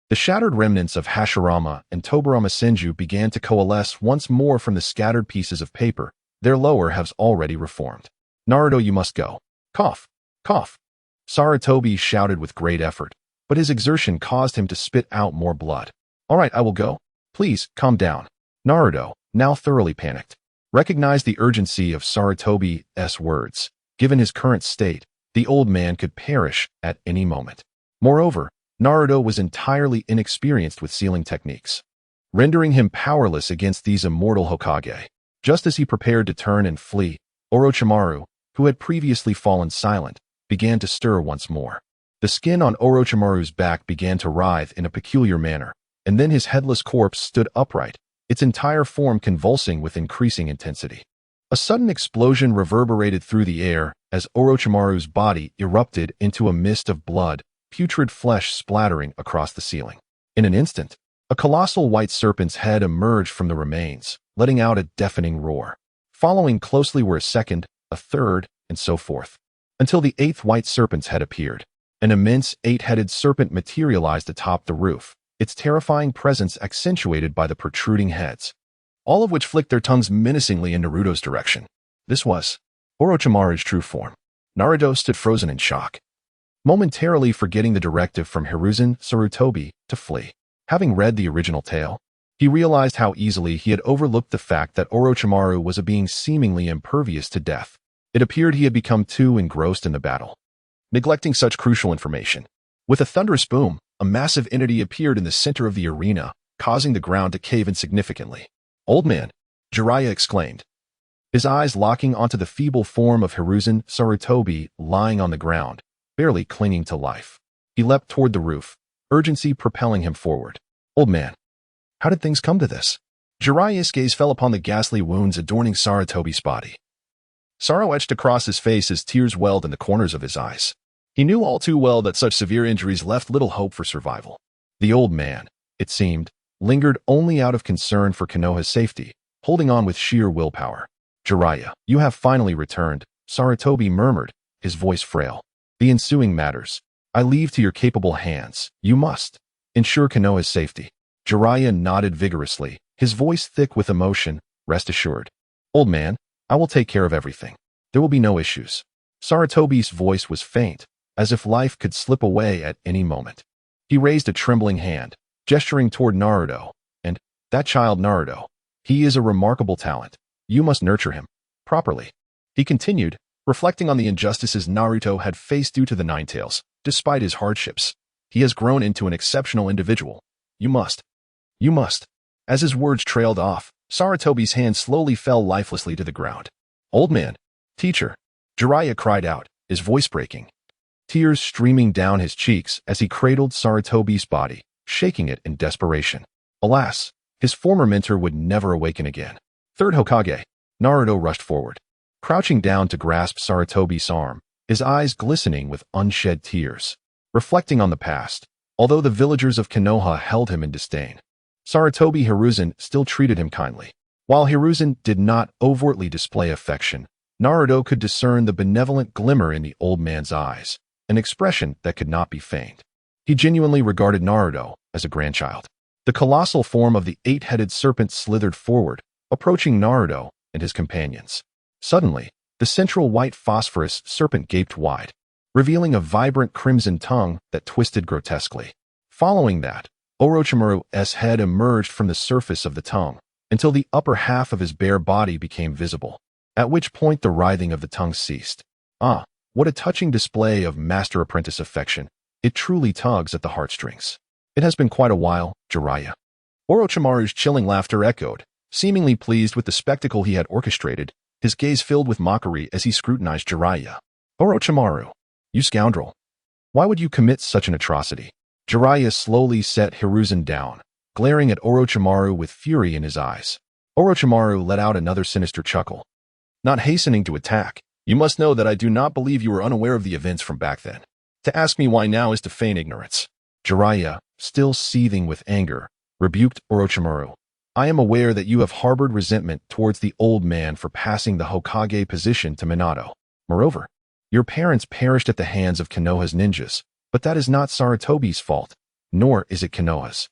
S1: The shattered remnants of Hashirama and Tobirama Senju began to coalesce once more from the scattered pieces of paper, their lower halves already reformed. "Naruto, you must go. Cough, cough." Sarutobi shouted with great effort, but his exertion caused him to spit out more blood. "All right, I will go. Please, calm down." Naruto, now thoroughly panicked, recognized the urgency of Sarutobi's words. Given his current state, the old man could perish at any moment. Moreover, Naruto was entirely inexperienced with sealing techniques, rendering him powerless against these immortal Hokage. Just as he prepared to turn and flee, Orochimaru, who had previously fallen silent, began to stir once more. The skin on Orochimaru's back began to writhe in a peculiar manner, and then his headless corpse stood upright, its entire form convulsing with increasing intensity. A sudden explosion reverberated through the air as Orochimaru's body erupted into a mist of blood, putrid flesh splattering across the ceiling. In an instant, a colossal white serpent's head emerged from the remains, letting out a deafening roar. Following closely were a second, a third, and so forth, until the eighth white serpent's head appeared. An immense eight-headed serpent materialized atop the roof, its terrifying presence accentuated by the protruding heads, all of which flicked their tongues menacingly in Naruto's direction. This was Orochimaru's true form. Naruto stood frozen in shock, momentarily forgetting the directive from Hiruzen Sarutobi to flee. Having read the original tale, he realized how easily he had overlooked the fact that Orochimaru was a being seemingly impervious to death. It appeared he had become too engrossed in the battle, neglecting such crucial information. With a thunderous boom, a massive entity appeared in the center of the arena, causing the ground to cave in significantly. "Old man," Jiraiya exclaimed, his eyes locking onto the feeble form of Hiruzen Sarutobi lying on the ground, barely clinging to life. He leapt toward the roof, urgency propelling him forward. "Old man, how did things come to this?" Jiraiya's gaze fell upon the ghastly wounds adorning Sarutobi's body. Sorrow etched across his face as tears welled in the corners of his eyes. He knew all too well that such severe injuries left little hope for survival. The old man, it seemed, lingered only out of concern for Konoha's safety, holding on with sheer willpower. "Jiraiya, you have finally returned," Sarutobi murmured, his voice frail. "The ensuing matters I leave to your capable hands. You must ensure Konoha's safety." Jiraiya nodded vigorously, his voice thick with emotion. "Rest assured, old man, I will take care of everything. There will be no issues." Sarutobi's voice was faint, as if life could slip away at any moment. He raised a trembling hand, gesturing toward Naruto, and, "That child Naruto, he is a remarkable talent. You must nurture him properly." He continued, reflecting on the injustices Naruto had faced due to the Nine Tails. "Despite his hardships, he has grown into an exceptional individual. You must. As his words trailed off, Sarutobi's hand slowly fell lifelessly to the ground. "Old man, teacher," Jiraiya cried out, his voice breaking, tears streaming down his cheeks as he cradled Sarutobi's body, shaking it in desperation. Alas, his former mentor would never awaken again. "Third Hokage," Naruto rushed forward, crouching down to grasp Sarutobi's arm, his eyes glistening with unshed tears. Reflecting on the past, although the villagers of Konoha held him in disdain, Sarutobi Hiruzen still treated him kindly. While Hiruzen did not overtly display affection, Naruto could discern the benevolent glimmer in the old man's eyes, an expression that could not be feigned. He genuinely regarded Naruto as a grandchild. The colossal form of the eight-headed serpent slithered forward, approaching Naruto and his companions. Suddenly, the central white phosphorus serpent gaped wide, revealing a vibrant crimson tongue that twisted grotesquely. Following that, Orochimaru's head emerged from the surface of the tongue until the upper half of his bare body became visible, at which point the writhing of the tongue ceased. Ah, what a touching display of master-apprentice affection. It truly tugs at the heartstrings. It has been quite a while, Jiraiya. Orochimaru's chilling laughter echoed, seemingly pleased with the spectacle he had orchestrated, his gaze filled with mockery as he scrutinized Jiraiya. Orochimaru, you scoundrel. Why would you commit such an atrocity? Jiraiya slowly set Hiruzen down, glaring at Orochimaru with fury in his eyes. Orochimaru let out another sinister chuckle. Not hastening to attack, you must know that I do not believe you were unaware of the events from back then. To ask me why now is to feign ignorance. Jiraiya, still seething with anger, rebuked Orochimaru. I am aware that you have harbored resentment towards the old man for passing the Hokage position to Minato. Moreover, your parents perished at the hands of Konoha's ninjas, but that is not Sarutobi's fault, nor is it Konoha's.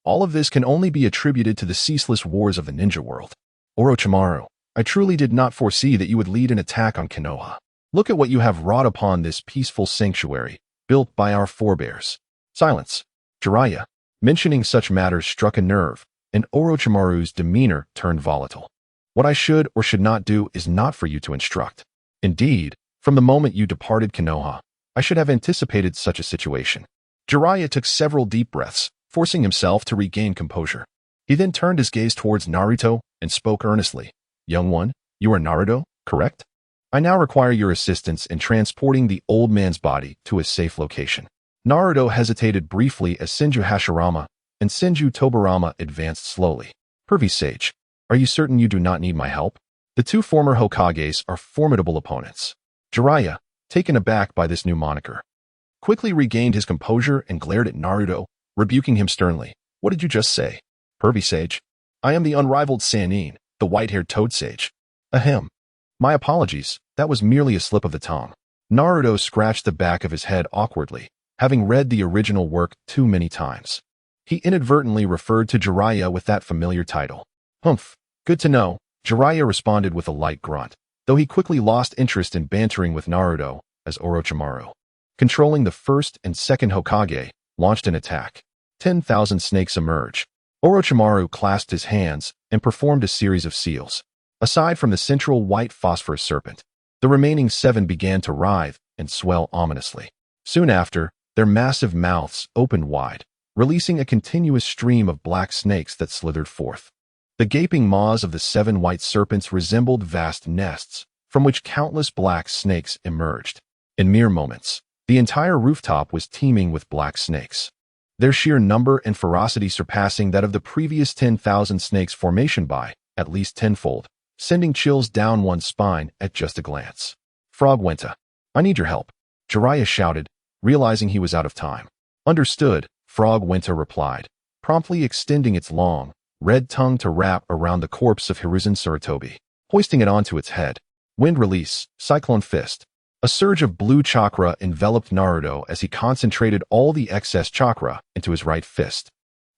S1: All of this can only be attributed to the ceaseless wars of the ninja world. Orochimaru, I truly did not foresee that you would lead an attack on Konoha. Look at what you have wrought upon this peaceful sanctuary, built by our forebears. Silence. Jiraiya, mentioning such matters struck a nerve, and Orochimaru's demeanor turned volatile. What I should or should not do is not for you to instruct. Indeed, from the moment you departed Konoha, I should have anticipated such a situation. Jiraiya took several deep breaths, forcing himself to regain composure. He then turned his gaze towards Naruto and spoke earnestly. Young one, you are Naruto, correct? I now require your assistance in transporting the old man's body to a safe location. Naruto hesitated briefly as Senju Hashirama and Senju Tobirama advanced slowly. Pervy Sage, are you certain you do not need my help? The two former Hokages are formidable opponents. Jiraiya, taken aback by this new moniker, quickly regained his composure and glared at Naruto, rebuking him sternly. What did you just say? Pervy Sage, I am the unrivaled Sannin, the white-haired Toad Sage. Ahem. My apologies, that was merely a slip of the tongue. Naruto scratched the back of his head awkwardly, having read the original work too many times. He inadvertently referred to Jiraiya with that familiar title. Humph, good to know, Jiraiya responded with a light grunt, though he quickly lost interest in bantering with Naruto as Orochimaru, controlling the first and second Hokage, launched an attack. 10,000 snakes emerge. Orochimaru clasped his hands and performed a series of seals. Aside from the central white phosphorus serpent, the remaining 7 began to writhe and swell ominously. Soon after, their massive mouths opened wide, releasing a continuous stream of black snakes that slithered forth. The gaping maws of the 7 white serpents resembled vast nests, from which countless black snakes emerged. In mere moments, the entire rooftop was teeming with black snakes, their sheer number and ferocity surpassing that of the previous 10,000 snakes formation by at least tenfold, sending chills down one's spine at just a glance. Frog Wenta, I need your help, Jiraiya shouted, realizing he was out of time. Understood, Frog Wenta replied, promptly extending its long, red tongue to wrap around the corpse of Hiruzen Sarutobi, hoisting it onto its head. Wind release, Cyclone Fist. A surge of blue chakra enveloped Naruto as he concentrated all the excess chakra into his right fist,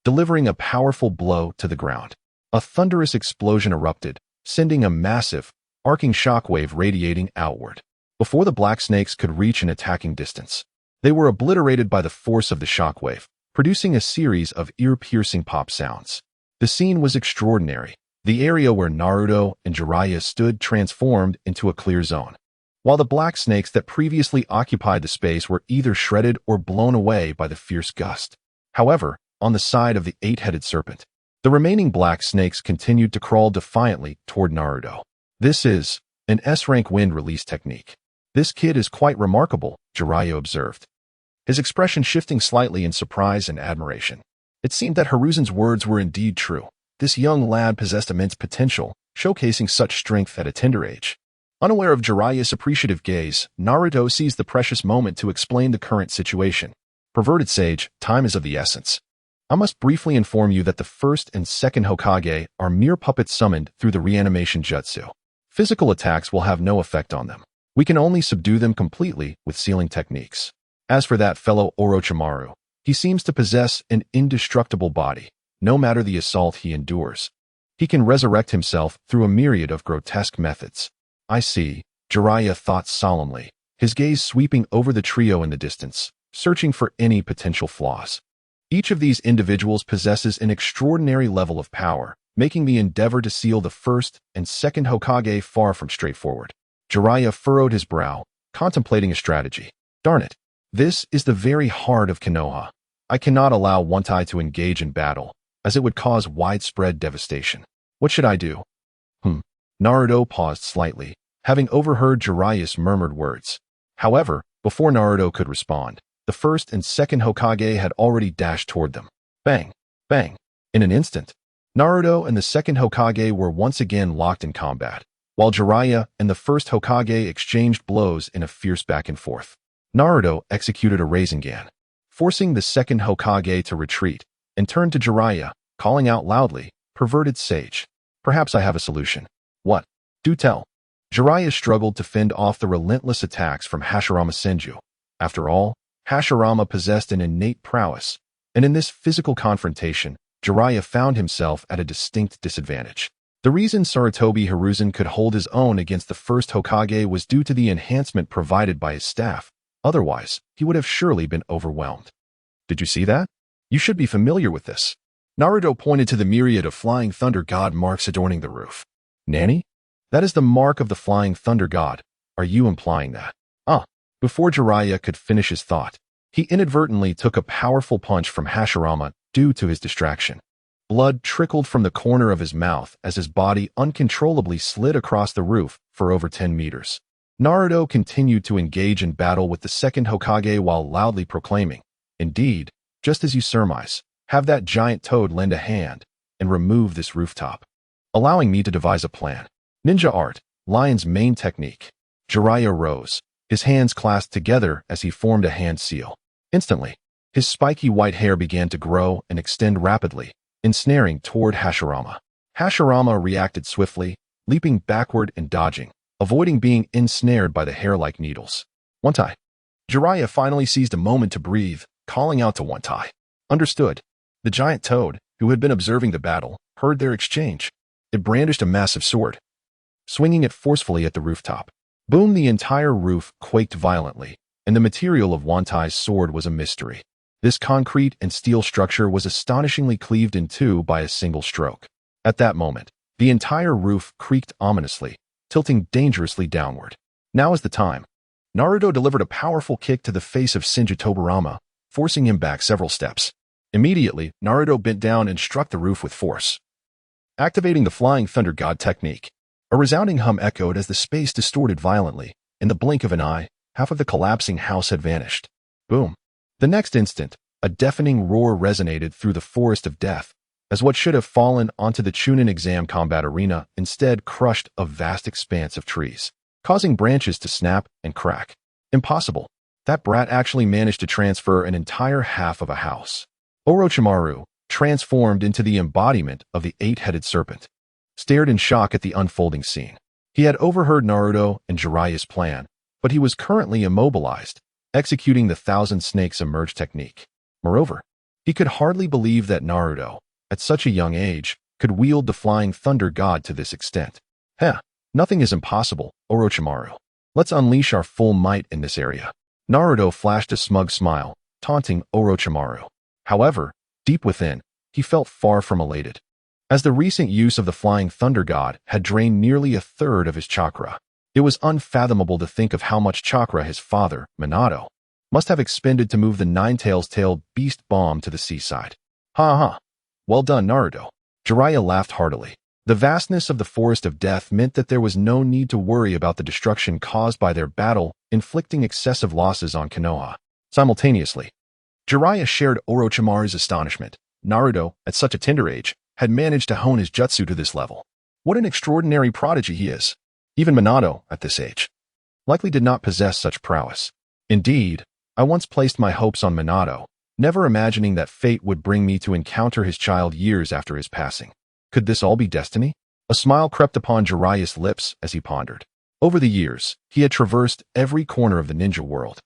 S1: delivering a powerful blow to the ground. A thunderous explosion erupted, sending a massive, arcing shockwave radiating outward. Before the black snakes could reach an attacking distance, they were obliterated by the force of the shockwave, producing a series of ear-piercing pop sounds. The scene was extraordinary. The area where Naruto and Jiraiya stood transformed into a clear zone, while the black snakes that previously occupied the space were either shredded or blown away by the fierce gust. However, on the side of the 8-headed serpent, the remaining black snakes continued to crawl defiantly toward Naruto. This is an S-rank wind release technique. This kid is quite remarkable, Jiraiya observed, his expression shifting slightly in surprise and admiration. It seemed that Hiruzen's words were indeed true. This young lad possessed immense potential, showcasing such strength at a tender age. Unaware of Jiraiya's appreciative gaze, Naruto seized the precious moment to explain the current situation. Perverted Sage, time is of the essence. I must briefly inform you that the first and second Hokage are mere puppets summoned through the reanimation jutsu. Physical attacks will have no effect on them. We can only subdue them completely with sealing techniques. As for that fellow Orochimaru, he seems to possess an indestructible body, no matter the assault he endures. He can resurrect himself through a myriad of grotesque methods. I see, Jiraiya thought solemnly, his gaze sweeping over the trio in the distance, searching for any potential flaws. Each of these individuals possesses an extraordinary level of power, making the endeavor to seal the first and second Hokage far from straightforward. Jiraiya furrowed his brow, contemplating a strategy. Darn it. This is the very heart of Konoha. I cannot allow One Tai to engage in battle, as it would cause widespread devastation. What should I do? Naruto paused slightly, having overheard Jiraiya's murmured words. However, before Naruto could respond, the first and second Hokage had already dashed toward them. Bang! Bang! In an instant, Naruto and the second Hokage were once again locked in combat, while Jiraiya and the first Hokage exchanged blows in a fierce back and forth. Naruto executed a Rasengan, forcing the second Hokage to retreat, and turned to Jiraiya, calling out loudly, "Perverted sage. Perhaps I have a solution." "What? Do tell." Jiraiya struggled to fend off the relentless attacks from Hashirama Senju. After all, Hashirama possessed an innate prowess, and in this physical confrontation, Jiraiya found himself at a distinct disadvantage. The reason Sarutobi Hiruzen could hold his own against the first Hokage was due to the enhancement provided by his staff. Otherwise, he would have surely been overwhelmed. Did you see that? You should be familiar with this. Naruto pointed to the myriad of Flying Thunder God marks adorning the roof. Nanny? That is the mark of the Flying Thunder God. Are you implying that? Before Jiraiya could finish his thought, he inadvertently took a powerful punch from Hashirama due to his distraction. Blood trickled from the corner of his mouth as his body uncontrollably slid across the roof for over 10 meters. Naruto continued to engage in battle with the second Hokage while loudly proclaiming, "Indeed, just as you surmise, have that giant toad lend a hand and remove this rooftop, allowing me to devise a plan." Ninja art, Lion's main technique. Jiraiya rose, his hands clasped together as he formed a hand seal. Instantly, his spiky white hair began to grow and extend rapidly, ensnaring toward Hashirama. Hashirama reacted swiftly, leaping backward and dodging, avoiding being ensnared by the hair-like needles. One Tai. Jiraiya finally seized a moment to breathe, calling out to One Tai. Understood. The giant toad, who had been observing the battle, heard their exchange. It brandished a massive sword, swinging it forcefully at the rooftop. Boom! The entire roof quaked violently, and the material of One Tai's sword was a mystery. This concrete and steel structure was astonishingly cleaved in two by a single stroke. At that moment, the entire roof creaked ominously, tilting dangerously downward. Now is the time. Naruto delivered a powerful kick to the face of Senju Tobirama, forcing him back several steps. Immediately, Naruto bent down and struck the roof with force, activating the Flying Thunder God technique. A resounding hum echoed as the space distorted violently. In the blink of an eye, half of the collapsing house had vanished. Boom. The next instant, a deafening roar resonated through the forest of death, as what should have fallen onto the Chunin exam combat arena instead crushed a vast expanse of trees, causing branches to snap and crack. Impossible. That brat actually managed to transfer an entire half of a house. Orochimaru, transformed into the embodiment of the eight-headed serpent, stared in shock at the unfolding scene. He had overheard Naruto and Jiraiya's plan, but he was currently immobilized, executing the Thousand Snakes Emerge technique. Moreover, he could hardly believe that Naruto, at such a young age, could wield the Flying Thunder God to this extent. Nothing is impossible, Orochimaru. Let's unleash our full might in this area. Naruto flashed a smug smile, taunting Orochimaru. However, deep within, he felt far from elated, as the recent use of the Flying Thunder God had drained nearly a third of his chakra. It was unfathomable to think of how much chakra his father, Minato, must have expended to move the nine-tailed beast bomb to the seaside. Ha! Well done, Naruto. Jiraiya laughed heartily. The vastness of the forest of death meant that there was no need to worry about the destruction caused by their battle, inflicting excessive losses on Konoha. Simultaneously, Jiraiya shared Orochimaru's astonishment. Naruto, at such a tender age, had managed to hone his jutsu to this level. What an extraordinary prodigy he is. Even Minato, at this age, likely did not possess such prowess. Indeed, I once placed my hopes on Minato, never imagining that fate would bring me to encounter his child years after his passing. Could this all be destiny? A smile crept upon Jiraiya's lips as he pondered. Over the years, he had traversed every corner of the ninja world,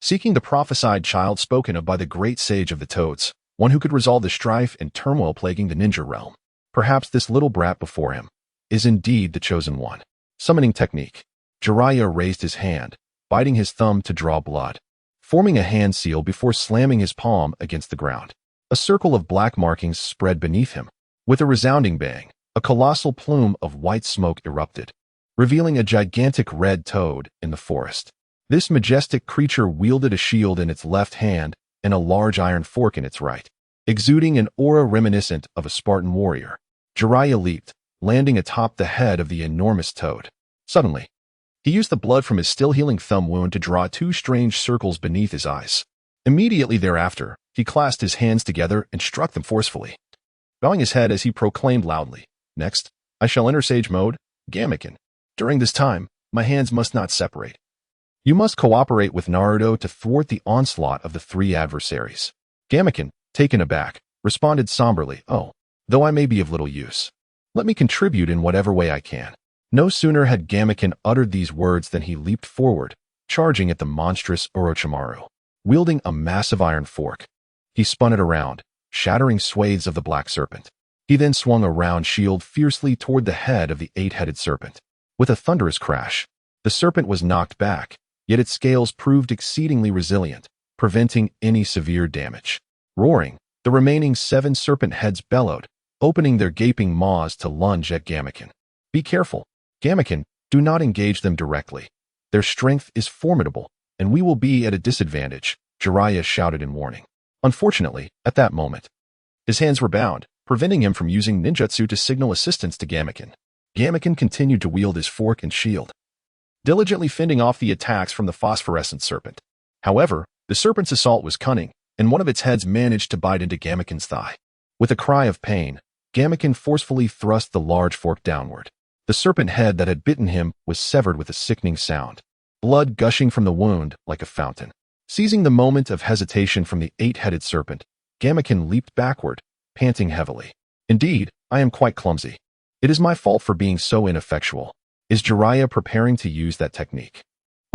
S1: seeking the prophesied child spoken of by the great sage of the Toads, one who could resolve the strife and turmoil plaguing the ninja realm. Perhaps this little brat before him is indeed the chosen one. Summoning technique. Jiraiya raised his hand, biting his thumb to draw blood, forming a hand seal before slamming his palm against the ground. A circle of black markings spread beneath him. With a resounding bang, a colossal plume of white smoke erupted, revealing a gigantic red toad in the forest. This majestic creature wielded a shield in its left hand and a large iron fork in its right, exuding an aura reminiscent of a Spartan warrior. Jiraiya leaped, landing atop the head of the enormous toad. Suddenly, he used the blood from his still-healing thumb wound to draw two strange circles beneath his eyes. Immediately thereafter, he clasped his hands together and struck them forcefully, bowing his head as he proclaimed loudly, "Next, I shall enter Sage Mode, Gamaken. During this time, my hands must not separate. You must cooperate with Naruto to thwart the onslaught of the three adversaries." Gamaken, taken aback, responded somberly, "Oh, though I may be of little use, let me contribute in whatever way I can." No sooner had Gamaken uttered these words than he leaped forward, charging at the monstrous Orochimaru. Wielding a massive iron fork, he spun it around, shattering swathes of the black serpent. He then swung a round shield fiercely toward the head of the eight-headed serpent. With a thunderous crash, the serpent was knocked back, yet its scales proved exceedingly resilient, preventing any severe damage. Roaring, the remaining 7 serpent heads bellowed, opening their gaping maws to lunge at Gamaken. "Be careful, Gamaken, do not engage them directly. Their strength is formidable, and we will be at a disadvantage," Jiraiya shouted in warning. Unfortunately, at that moment, his hands were bound, preventing him from using ninjutsu to signal assistance to Gamaken. Gamaken continued to wield his fork and shield, diligently fending off the attacks from the phosphorescent serpent. However, the serpent's assault was cunning, and one of its heads managed to bite into Gamaken's thigh. With a cry of pain, Gamaken forcefully thrust the large fork downward. The serpent head that had bitten him was severed with a sickening sound, blood gushing from the wound like a fountain. Seizing the moment of hesitation from the eight-headed serpent, Gamaken leaped backward, panting heavily. "Indeed, I am quite clumsy. It is my fault for being so ineffectual." Is Jiraiya preparing to use that technique?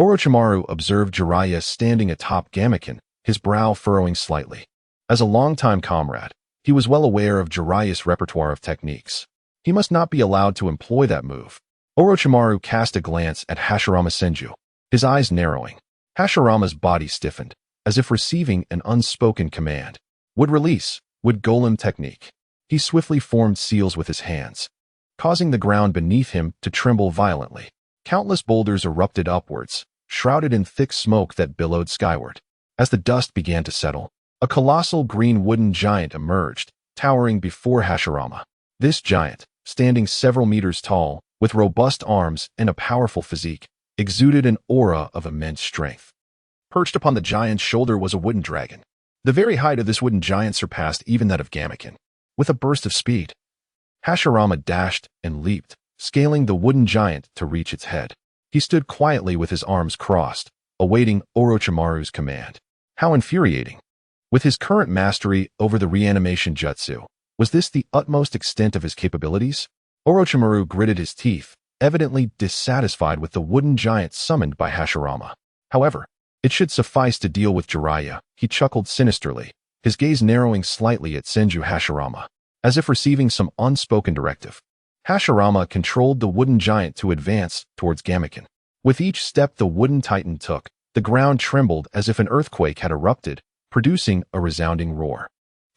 S1: Orochimaru observed Jiraiya standing atop Gamaken, his brow furrowing slightly. As a longtime comrade, he was well aware of Jiraiya's repertoire of techniques. He must not be allowed to employ that move. Orochimaru cast a glance at Hashirama Senju, his eyes narrowing. Hashirama's body stiffened, as if receiving an unspoken command. Would release, would golem technique. He swiftly formed seals with his hands, causing the ground beneath him to tremble violently. Countless boulders erupted upwards, shrouded in thick smoke that billowed skyward. As the dust began to settle, a colossal green wooden giant emerged, towering before Hashirama. This giant, standing several meters tall, with robust arms and a powerful physique, exuded an aura of immense strength. Perched upon the giant's shoulder was a wooden dragon. The very height of this wooden giant surpassed even that of Gamaken. With a burst of speed, Hashirama dashed and leaped, scaling the wooden giant to reach its head. He stood quietly with his arms crossed, awaiting Orochimaru's command. How infuriating! With his current mastery over the reanimation jutsu, was this the utmost extent of his capabilities? Orochimaru gritted his teeth, evidently dissatisfied with the wooden giant summoned by Hashirama. However, it should suffice to deal with Jiraiya. He chuckled sinisterly, his gaze narrowing slightly at Senju Hashirama, as if receiving some unspoken directive. Hashirama controlled the wooden giant to advance towards Gamaken. With each step the wooden titan took, the ground trembled as if an earthquake had erupted, producing a resounding roar.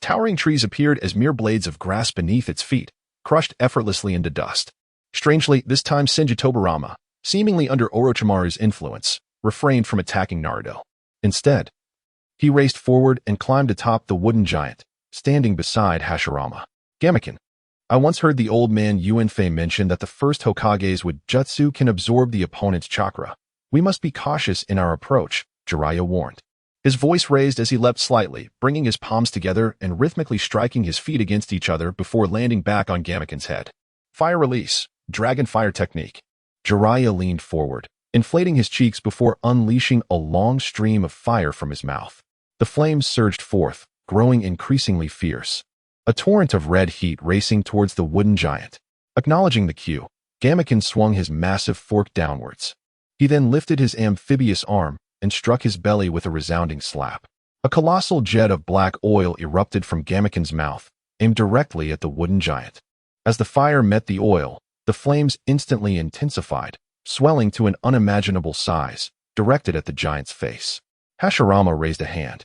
S1: Towering trees appeared as mere blades of grass beneath its feet, crushed effortlessly into dust. Strangely, this time Senju Tobirama, seemingly under Orochimaru's influence, refrained from attacking Naruto. Instead, he raced forward and climbed atop the wooden giant, standing beside Hashirama. "Gamaken, I once heard the old man Yuanfei mention that the first Hokages with jutsu can absorb the opponent's chakra. We must be cautious in our approach," Jiraiya warned. His voice raised as he leapt slightly, bringing his palms together and rhythmically striking his feet against each other before landing back on Gamaken's head. "Fire release, dragon fire technique." Jiraiya leaned forward, inflating his cheeks before unleashing a long stream of fire from his mouth. The flames surged forth, growing increasingly fierce. A torrent of red heat racing towards the wooden giant. Acknowledging the cue, Gamaken swung his massive fork downwards. He then lifted his amphibious arm and struck his belly with a resounding slap. A colossal jet of black oil erupted from Gamaken's mouth, aimed directly at the wooden giant. As the fire met the oil, the flames instantly intensified, swelling to an unimaginable size, directed at the giant's face. Hashirama raised a hand,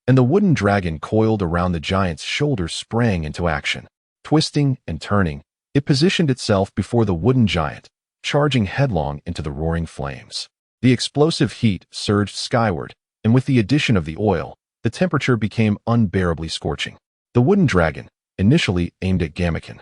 S1: and the wooden dragon coiled around the giant's shoulders, sprang into action. Twisting and turning, it positioned itself before the wooden giant, charging headlong into the roaring flames. The explosive heat surged skyward, and with the addition of the oil, the temperature became unbearably scorching. The wooden dragon, initially aimed at Gamaken,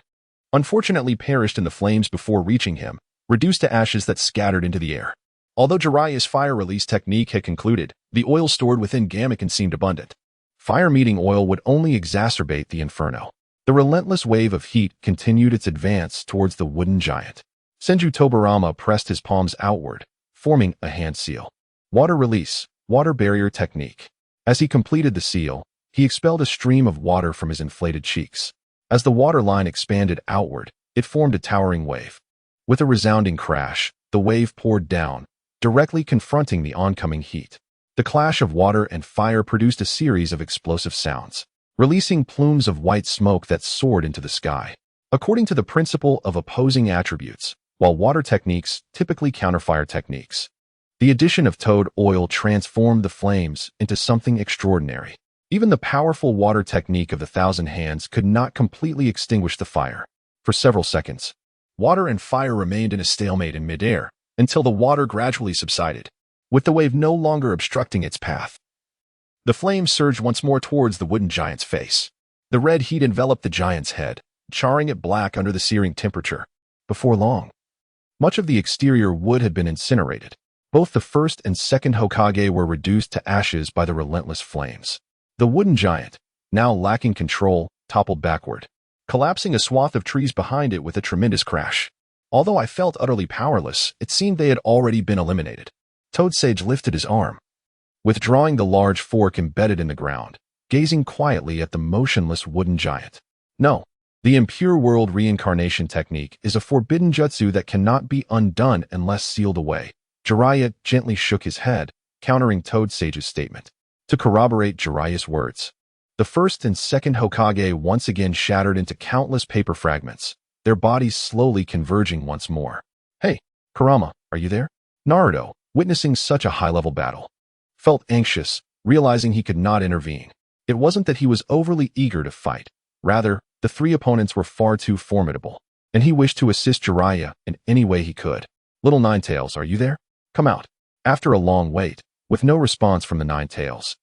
S1: unfortunately perished in the flames before reaching him, reduced to ashes that scattered into the air. Although Jiraiya's fire release technique had concluded, the oil stored within Gamaken seemed abundant. Fire meeting oil would only exacerbate the inferno. The relentless wave of heat continued its advance towards the wooden giant. Senju Tobarama pressed his palms outward, forming a hand seal. Water release, water barrier technique. As he completed the seal, he expelled a stream of water from his inflated cheeks. As the water line expanded outward, it formed a towering wave. With a resounding crash, the wave poured down, directly confronting the oncoming heat. The clash of water and fire produced a series of explosive sounds, releasing plumes of white smoke that soared into the sky. According to the principle of opposing attributes, while water techniques typically counter fire techniques, the addition of toad oil transformed the flames into something extraordinary. Even the powerful water technique of the Thousand Hands could not completely extinguish the fire. For several seconds, water and fire remained in a stalemate in midair until the water gradually subsided, with the wave no longer obstructing its path. The flames surged once more towards the wooden giant's face. The red heat enveloped the giant's head, charring it black under the searing temperature. Before long, much of the exterior wood had been incinerated. Both the first and second Hokage were reduced to ashes by the relentless flames. The wooden giant, now lacking control, toppled backward, collapsing a swath of trees behind it with a tremendous crash. Although I felt utterly powerless, it seemed they had already been eliminated. Toad Sage lifted his arm, withdrawing the large fork embedded in the ground, gazing quietly at the motionless wooden giant. No, the impure world reincarnation technique is a forbidden jutsu that cannot be undone unless sealed away. Jiraiya gently shook his head, countering Toad Sage's statement. To corroborate Jiraiya's words, the first and second Hokage once again shattered into countless paper fragments, their bodies slowly converging once more. Hey, Kurama, are you there? Naruto, witnessing such a high-level battle, felt anxious, realizing he could not intervene. It wasn't that he was overly eager to fight. Rather, the three opponents were far too formidable, and he wished to assist Jiraiya in any way he could. Little Ninetales, are you there? Come out. After a long wait, with no response from the Ninetales,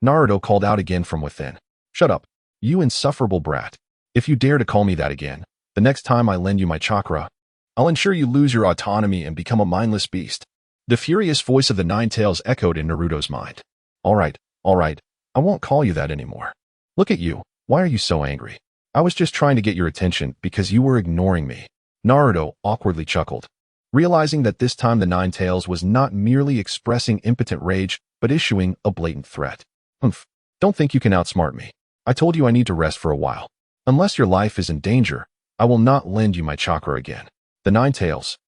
S1: Naruto called out again from within. Shut up, you insufferable brat. If you dare to call me that again, the next time I lend you my chakra, I'll ensure you lose your autonomy and become a mindless beast. The furious voice of the Ninetales echoed in Naruto's mind. All right, I won't call you that anymore. Look at you, why are you so angry? I was just trying to get your attention because you were ignoring me. Naruto awkwardly chuckled, realizing that this time the Ninetales was not merely expressing impotent rage, but issuing a blatant threat. Humph, don't think you can outsmart me. I told you I need to rest for a while. Unless your life is in danger, I will not lend you my chakra again. The Ninetales,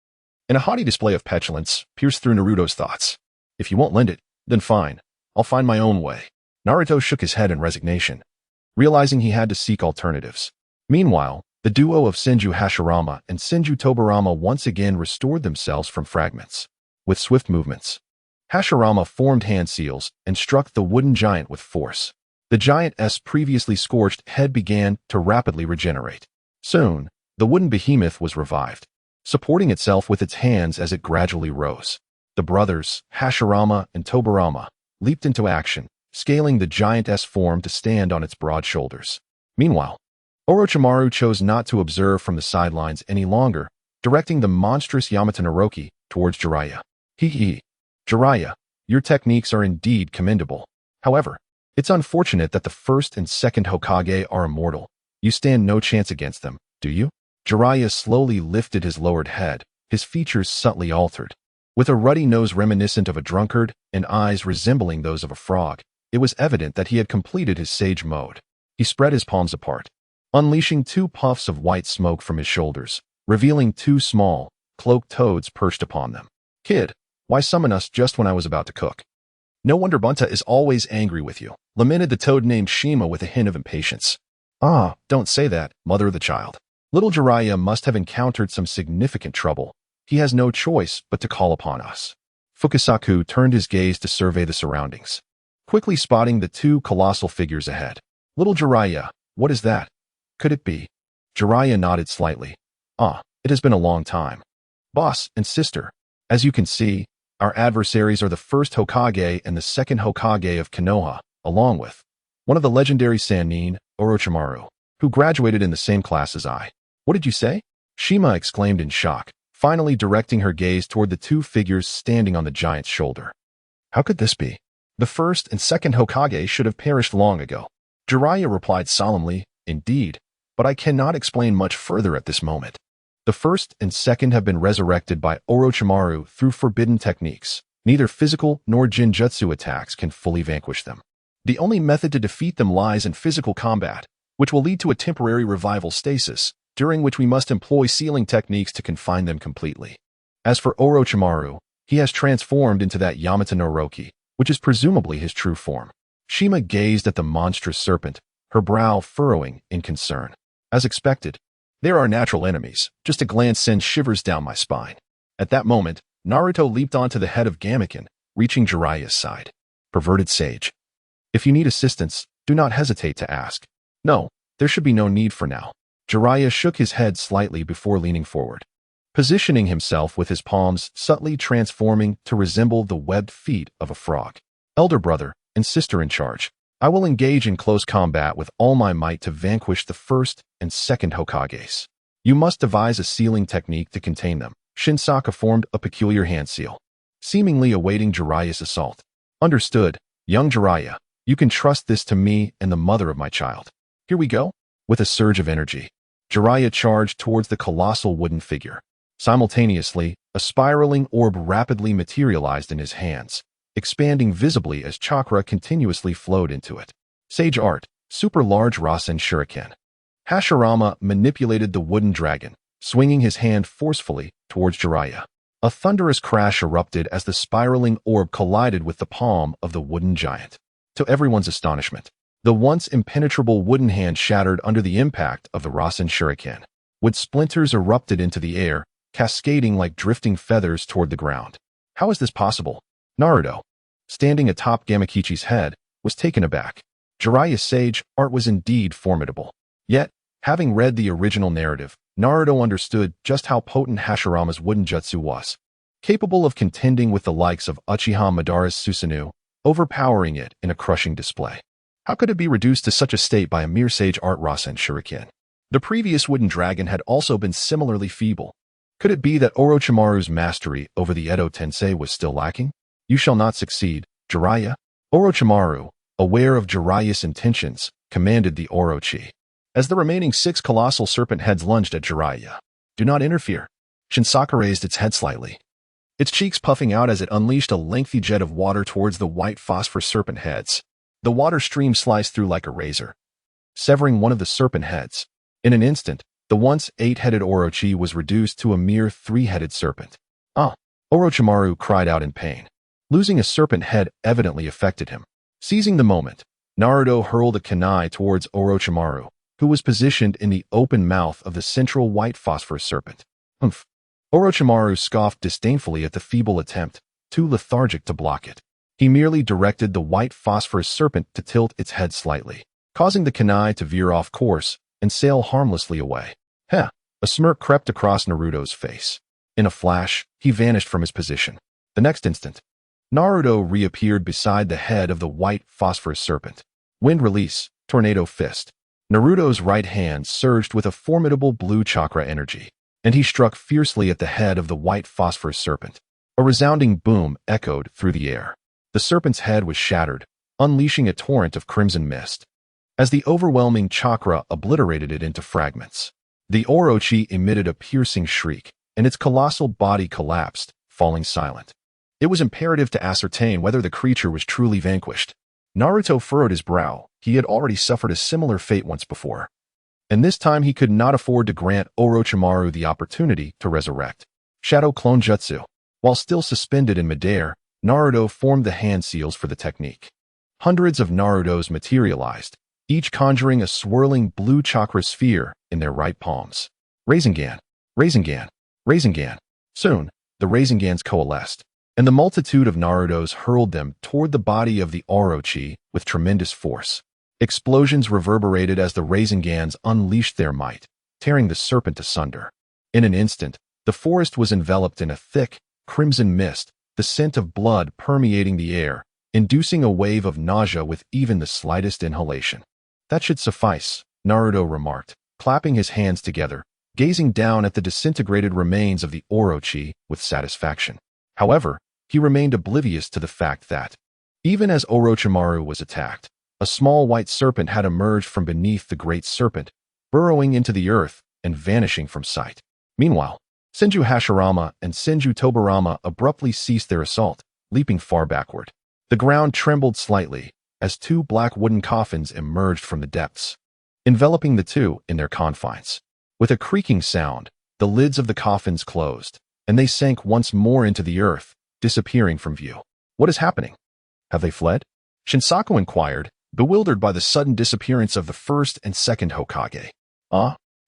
S1: in a haughty display of petulance, pierced through Naruto's thoughts. If you won't lend it, then fine. I'll find my own way. Naruto shook his head in resignation, realizing he had to seek alternatives. Meanwhile, the duo of Senju Hashirama and Senju Tobarama once again restored themselves from fragments. With swift movements, Hashirama formed hand seals and struck the wooden giant with force. The giant's previously scorched head began to rapidly regenerate. Soon, the wooden behemoth was revived, supporting itself with its hands as it gradually rose. The brothers, Hashirama and Tobarama, leaped into action, scaling the giant's form to stand on its broad shoulders. Meanwhile, Orochimaru chose not to observe from the sidelines any longer, directing the monstrous Yamato Naroki towards Jiraiya. Jiraiya, your techniques are indeed commendable. However, it's unfortunate that the first and second Hokage are immortal. You stand no chance against them, do you? Jiraiya slowly lifted his lowered head, his features subtly altered. With a ruddy nose reminiscent of a drunkard and eyes resembling those of a frog, It was evident that he had completed his sage mode. He spread his palms apart, unleashing 2 puffs of white smoke from his shoulders, revealing 2 small, cloaked toads perched upon them. Kid, why summon us just when I was about to cook? No wonder Bunta is always angry with you, lamented the toad named Shima with a hint of impatience. Ah, don't say that, mother of the child. Little Jiraiya must have encountered some significant trouble. He has no choice but to call upon us. Fukasaku turned his gaze to survey the surroundings, quickly spotting the 2 colossal figures ahead. Little Jiraiya, what is that? Could it be? Jiraiya nodded slightly. Ah, it has been a long time. Boss and sister, as you can see, our adversaries are the first Hokage and the second Hokage of Konoha, along with one of the legendary Sannin, Orochimaru, who graduated in the same class as I. What did you say? Shima exclaimed in shock, finally directing her gaze toward the 2 figures standing on the giant's shoulder. How could this be? The first and second Hokage should have perished long ago. Jiraiya replied solemnly, indeed, but I cannot explain much further at this moment. The first and second have been resurrected by Orochimaru through forbidden techniques. Neither physical nor jinjutsu attacks can fully vanquish them. The only method to defeat them lies in physical combat, which will lead to a temporary revival stasis, during which we must employ sealing techniques to confine them completely. As for Orochimaru, he has transformed into that Yamata no Roki, which is presumably his true form. Shima gazed at the monstrous serpent, her brow furrowing in concern. As expected, they're our natural enemies. Just a glance sends shivers down my spine. At that moment, Naruto leaped onto the head of Gamaken, reaching Jiraiya's side. Perverted sage. If you need assistance, do not hesitate to ask. No, there should be no need for now. Jiraiya shook his head slightly before leaning forward, positioning himself with his palms subtly transforming to resemble the webbed feet of a frog. Elder brother and sister in charge, I will engage in close combat with all my might to vanquish the first and second Hokages. You must devise a sealing technique to contain them. Shinsaka formed a peculiar hand seal, seemingly awaiting Jiraiya's assault. Understood, young Jiraiya. You can trust this to me and the mother of my child. Here we go. With a surge of energy, Jiraiya charged towards the colossal wooden figure. Simultaneously, a spiraling orb rapidly materialized in his hands, expanding visibly as chakra continuously flowed into it. Sage Art, Super Large Rasen Shuriken. Hashirama manipulated the wooden dragon, swinging his hand forcefully towards Jiraiya. A thunderous crash erupted as the spiraling orb collided with the palm of the wooden giant. To everyone's astonishment, the once impenetrable wooden hand shattered under the impact of the Rasen Shuriken. Wood splinters erupted into the air, cascading like drifting feathers toward the ground. How is this possible? Naruto, standing atop Gamakichi's head, was taken aback. Jiraiya's sage art was indeed formidable. Yet, having read the original narrative, Naruto understood just how potent Hashirama's wooden jutsu was, capable of contending with the likes of Uchiha Madara's Susanoo, overpowering it in a crushing display. How could it be reduced to such a state by a mere sage art Rasen Shuriken? The previous wooden dragon had also been similarly feeble. Could it be that Orochimaru's mastery over the Edo Tensei was still lacking? You shall not succeed, Jiraiya. Orochimaru, aware of Jiraiya's intentions, commanded the Orochi. As the remaining 6 colossal serpent heads lunged at Jiraiya. Do not interfere. Shinsaka raised its head slightly, its cheeks puffing out as it unleashed a lengthy jet of water towards the white phosphor serpent heads. The water stream sliced through like a razor, severing one of the serpent heads. In an instant, the once 8-headed Orochi was reduced to a mere 3-headed serpent. Ah! Orochimaru cried out in pain. Losing a serpent head evidently affected him. Seizing the moment, Naruto hurled a kunai towards Orochimaru, who was positioned in the open mouth of the central white phosphorus serpent. Humph! Orochimaru scoffed disdainfully at the feeble attempt, too lethargic to block it. He merely directed the white phosphorus serpent to tilt its head slightly, causing the kunai to veer off course and sail harmlessly away. Heh! A smirk crept across Naruto's face. In a flash, he vanished from his position. The next instant, Naruto reappeared beside the head of the white phosphorus serpent. Wind release, tornado fist. Naruto's right hand surged with a formidable blue chakra energy, and he struck fiercely at the head of the white phosphorus serpent. A resounding boom echoed through the air. The serpent's head was shattered, unleashing a torrent of crimson mist, as the overwhelming chakra obliterated it into fragments. The Orochi emitted a piercing shriek, and its colossal body collapsed, falling silent. It was imperative to ascertain whether the creature was truly vanquished. Naruto furrowed his brow. He had already suffered a similar fate once before, and this time he could not afford to grant Orochimaru the opportunity to resurrect. Shadow Clone Jutsu. While still suspended in midair, Naruto formed the hand seals for the technique. Hundreds of Narutos materialized, each conjuring a swirling blue chakra sphere in their right palms. Rasengan, Rasengan, Rasengan. Soon, the Rasengans coalesced, and the multitude of Narutos hurled them toward the body of the Orochi with tremendous force. Explosions reverberated as the Rasengans unleashed their might, tearing the serpent asunder. In an instant, the forest was enveloped in a thick, crimson mist, the scent of blood permeating the air, inducing a wave of nausea with even the slightest inhalation. That should suffice, Naruto remarked, clapping his hands together, gazing down at the disintegrated remains of the Orochi with satisfaction. However, he remained oblivious to the fact that, even as Orochimaru was attacked, a small white serpent had emerged from beneath the great serpent, burrowing into the earth and vanishing from sight. Meanwhile, Senju Hashirama and Senju Tobirama abruptly ceased their assault, leaping far backward. The ground trembled slightly as two black wooden coffins emerged from the depths, enveloping the two in their confines. With a creaking sound, the lids of the coffins closed, and they sank once more into the earth, disappearing from view. What is happening? Have they fled? Shinsaku inquired, bewildered by the sudden disappearance of the first and second Hokage.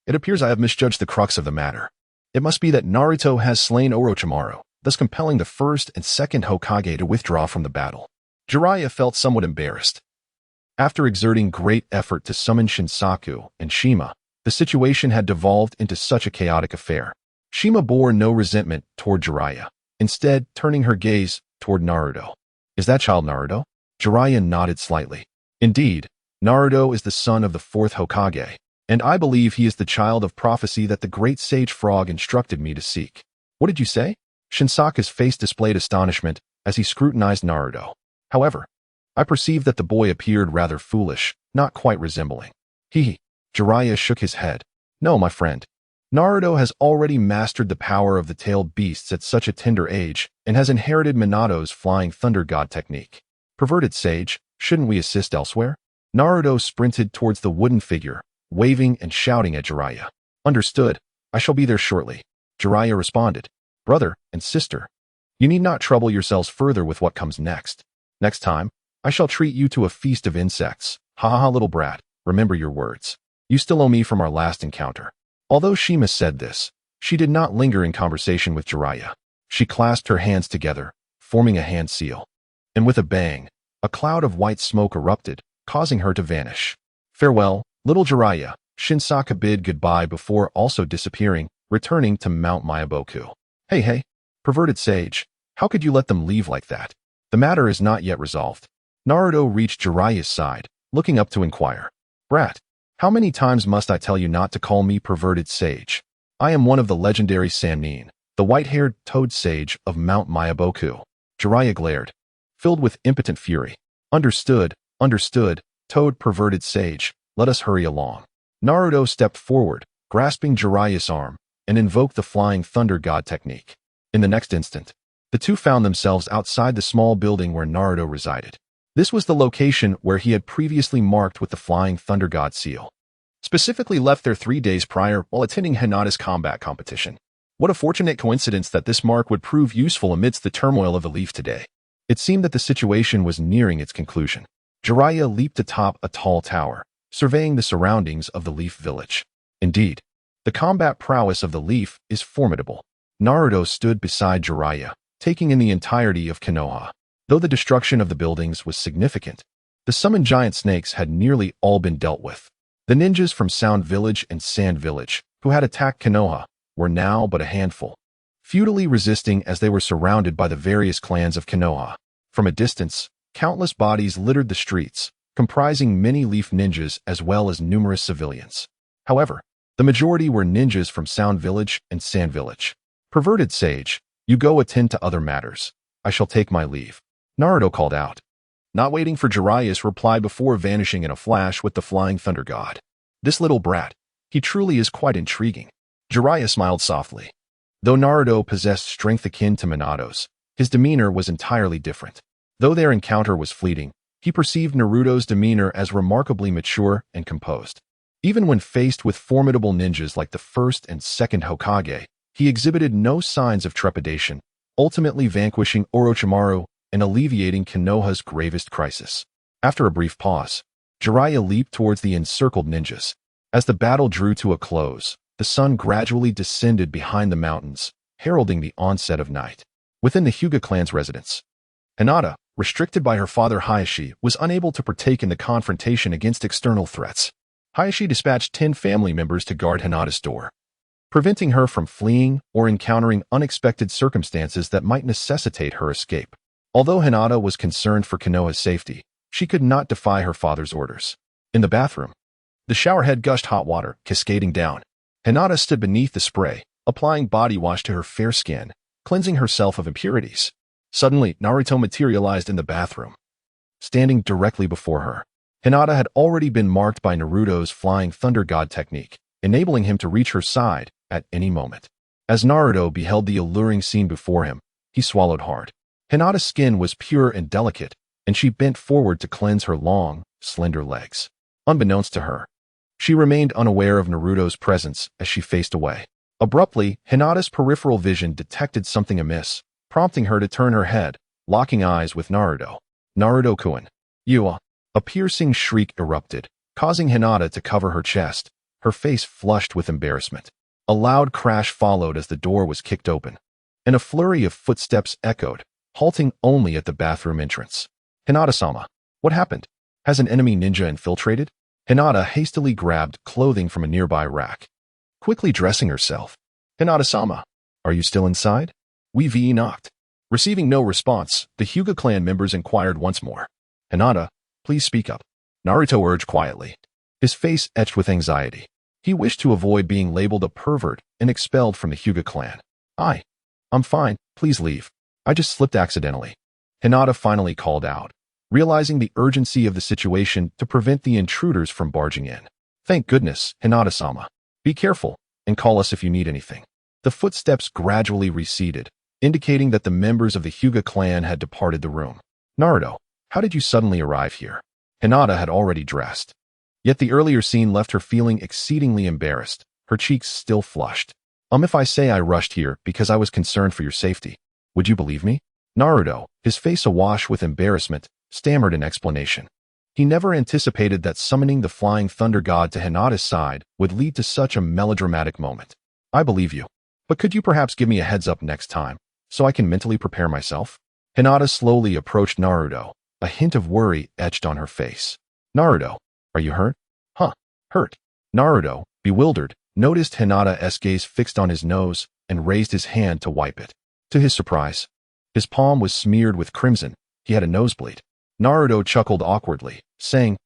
S1: It appears I have misjudged the crux of the matter. It must be that Naruto has slain Orochimaru, thus compelling the first and second Hokage to withdraw from the battle. Jiraiya felt somewhat embarrassed. After exerting great effort to summon Shinsaku and Shima, the situation had devolved into such a chaotic affair. Shima bore no resentment toward Jiraiya, instead turning her gaze toward Naruto. Is that child Naruto? Jiraiya nodded slightly. Indeed, Naruto is the son of the fourth Hokage, and I believe he is the child of prophecy that the great sage frog instructed me to seek. What did you say? Shinsaku's face displayed astonishment as he scrutinized Naruto. However, I perceived that the boy appeared rather foolish, not quite resembling. Jiraiya shook his head. No, my friend. Naruto has already mastered the power of the tailed beasts at such a tender age and has inherited Minato's flying thunder god technique. Perverted sage, shouldn't we assist elsewhere? Naruto sprinted towards the wooden figure, waving and shouting at Jiraiya. Understood. I shall be there shortly. Jiraiya responded. Brother and sister, you need not trouble yourselves further with what comes next. Next time, I shall treat you to a feast of insects. Ha ha ha, little brat, remember your words. You still owe me from our last encounter. Although Shima said this, she did not linger in conversation with Jiraiya. She clasped her hands together, forming a hand seal. And with a bang, a cloud of white smoke erupted, causing her to vanish. Farewell, little Jiraiya. Shinsaku bid goodbye before also disappearing, returning to Mount Myaboku. Hey, perverted sage, how could you let them leave like that? The matter is not yet resolved. Naruto reached Jiraiya's side, looking up to inquire. Brat, how many times must I tell you not to call me perverted sage? I am one of the legendary Sannin, the white-haired toad sage of Mount Myaboku. Jiraiya glared, filled with impotent fury. Understood, toad perverted sage, let us hurry along. Naruto stepped forward, grasping Jiraiya's arm, and invoked the flying thunder god technique. In the next instant, the two found themselves outside the small building where Naruto resided. This was the location where he had previously marked with the flying thunder god seal. Specifically left there 3 days prior while attending Hinata's combat competition. What a fortunate coincidence that this mark would prove useful amidst the turmoil of the Leaf today. It seemed that the situation was nearing its conclusion. Jiraiya leaped atop a tall tower, surveying the surroundings of the Leaf village. Indeed, the combat prowess of the Leaf is formidable. Naruto stood beside Jiraiya, taking in the entirety of Konoha. Though the destruction of the buildings was significant, the summoned giant snakes had nearly all been dealt with. The ninjas from Sound Village and Sand Village, who had attacked Konoha, were now but a handful, futilely resisting as they were surrounded by the various clans of Konoha. From a distance, countless bodies littered the streets, comprising many Leaf ninjas as well as numerous civilians. However, the majority were ninjas from Sound Village and Sand Village. Perverted sage, you go attend to other matters. I shall take my leave. Naruto called out, not waiting for Jiraiya's reply before vanishing in a flash with the flying thunder god. This little brat, he truly is quite intriguing. Jiraiya smiled softly. Though Naruto possessed strength akin to Minato's, his demeanor was entirely different. Though their encounter was fleeting, He perceived Naruto's demeanor as remarkably mature and composed. Even when faced with formidable ninjas like the first and second Hokage, he exhibited no signs of trepidation, ultimately vanquishing Orochimaru and alleviating Konoha's gravest crisis. After a brief pause, Jiraiya leaped towards the encircled ninjas. As the battle drew to a close, the sun gradually descended behind the mountains, heralding the onset of night. Within the Hyuga clan's residence, Hinata, restricted by her father Hayashi, was unable to partake in the confrontation against external threats. Hayashi dispatched 10 family members to guard Hinata's door, preventing her from fleeing or encountering unexpected circumstances that might necessitate her escape. Although Hinata was concerned for Konoha's safety, she could not defy her father's orders. In the bathroom, the showerhead gushed hot water, cascading down. Hinata stood beneath the spray, applying body wash to her fair skin, cleansing herself of impurities. Suddenly, Naruto materialized in the bathroom, standing directly before her. Hinata had already been marked by Naruto's Flying Thunder God technique, enabling him to reach her side at any moment. As Naruto beheld the alluring scene before him, he swallowed hard. Hinata's skin was pure and delicate, and she bent forward to cleanse her long, slender legs. Unbeknownst to her, she remained unaware of Naruto's presence as she faced away. Abruptly, Hinata's peripheral vision detected something amiss, prompting her to turn her head, locking eyes with Naruto. Naruto-kun. You. A piercing shriek erupted, causing Hinata to cover her chest, her face flushed with embarrassment. A loud crash followed as the door was kicked open, and a flurry of footsteps echoed, halting only at the bathroom entrance. Hinata-sama, what happened? Has an enemy ninja infiltrated? Hinata hastily grabbed clothing from a nearby rack, quickly dressing herself. Hinata-sama, are you still inside? We knocked. Receiving no response, the Hyuga clan members inquired once more. Hinata, please speak up. Naruto urged quietly, his face etched with anxiety. He wished to avoid being labeled a pervert and expelled from the Hyuga clan. I'm fine, please leave. I just slipped accidentally. Hinata finally called out, realizing the urgency of the situation to prevent the intruders from barging in. Thank goodness, Hinata-sama. Be careful, and call us if you need anything. The footsteps gradually receded, indicating that the members of the Hyuga clan had departed the room. Naruto, how did you suddenly arrive here? Hinata had already dressed. Yet the earlier scene left her feeling exceedingly embarrassed, her cheeks still flushed. If I say I rushed here because I was concerned for your safety, would you believe me? Naruto, his face awash with embarrassment, stammered an explanation. He never anticipated that summoning the Flying Thunder God to Hinata's side would lead to such a melodramatic moment. I believe you. But could you perhaps give me a heads up next time, so I can mentally prepare myself? Hinata slowly approached Naruto, a hint of worry etched on her face. Naruto, are you hurt? Hurt. Naruto, bewildered, noticed Hinata's gaze fixed on his nose and raised his hand to wipe it. To his surprise, his palm was smeared with crimson. He had a nosebleed. Naruto chuckled awkwardly, saying,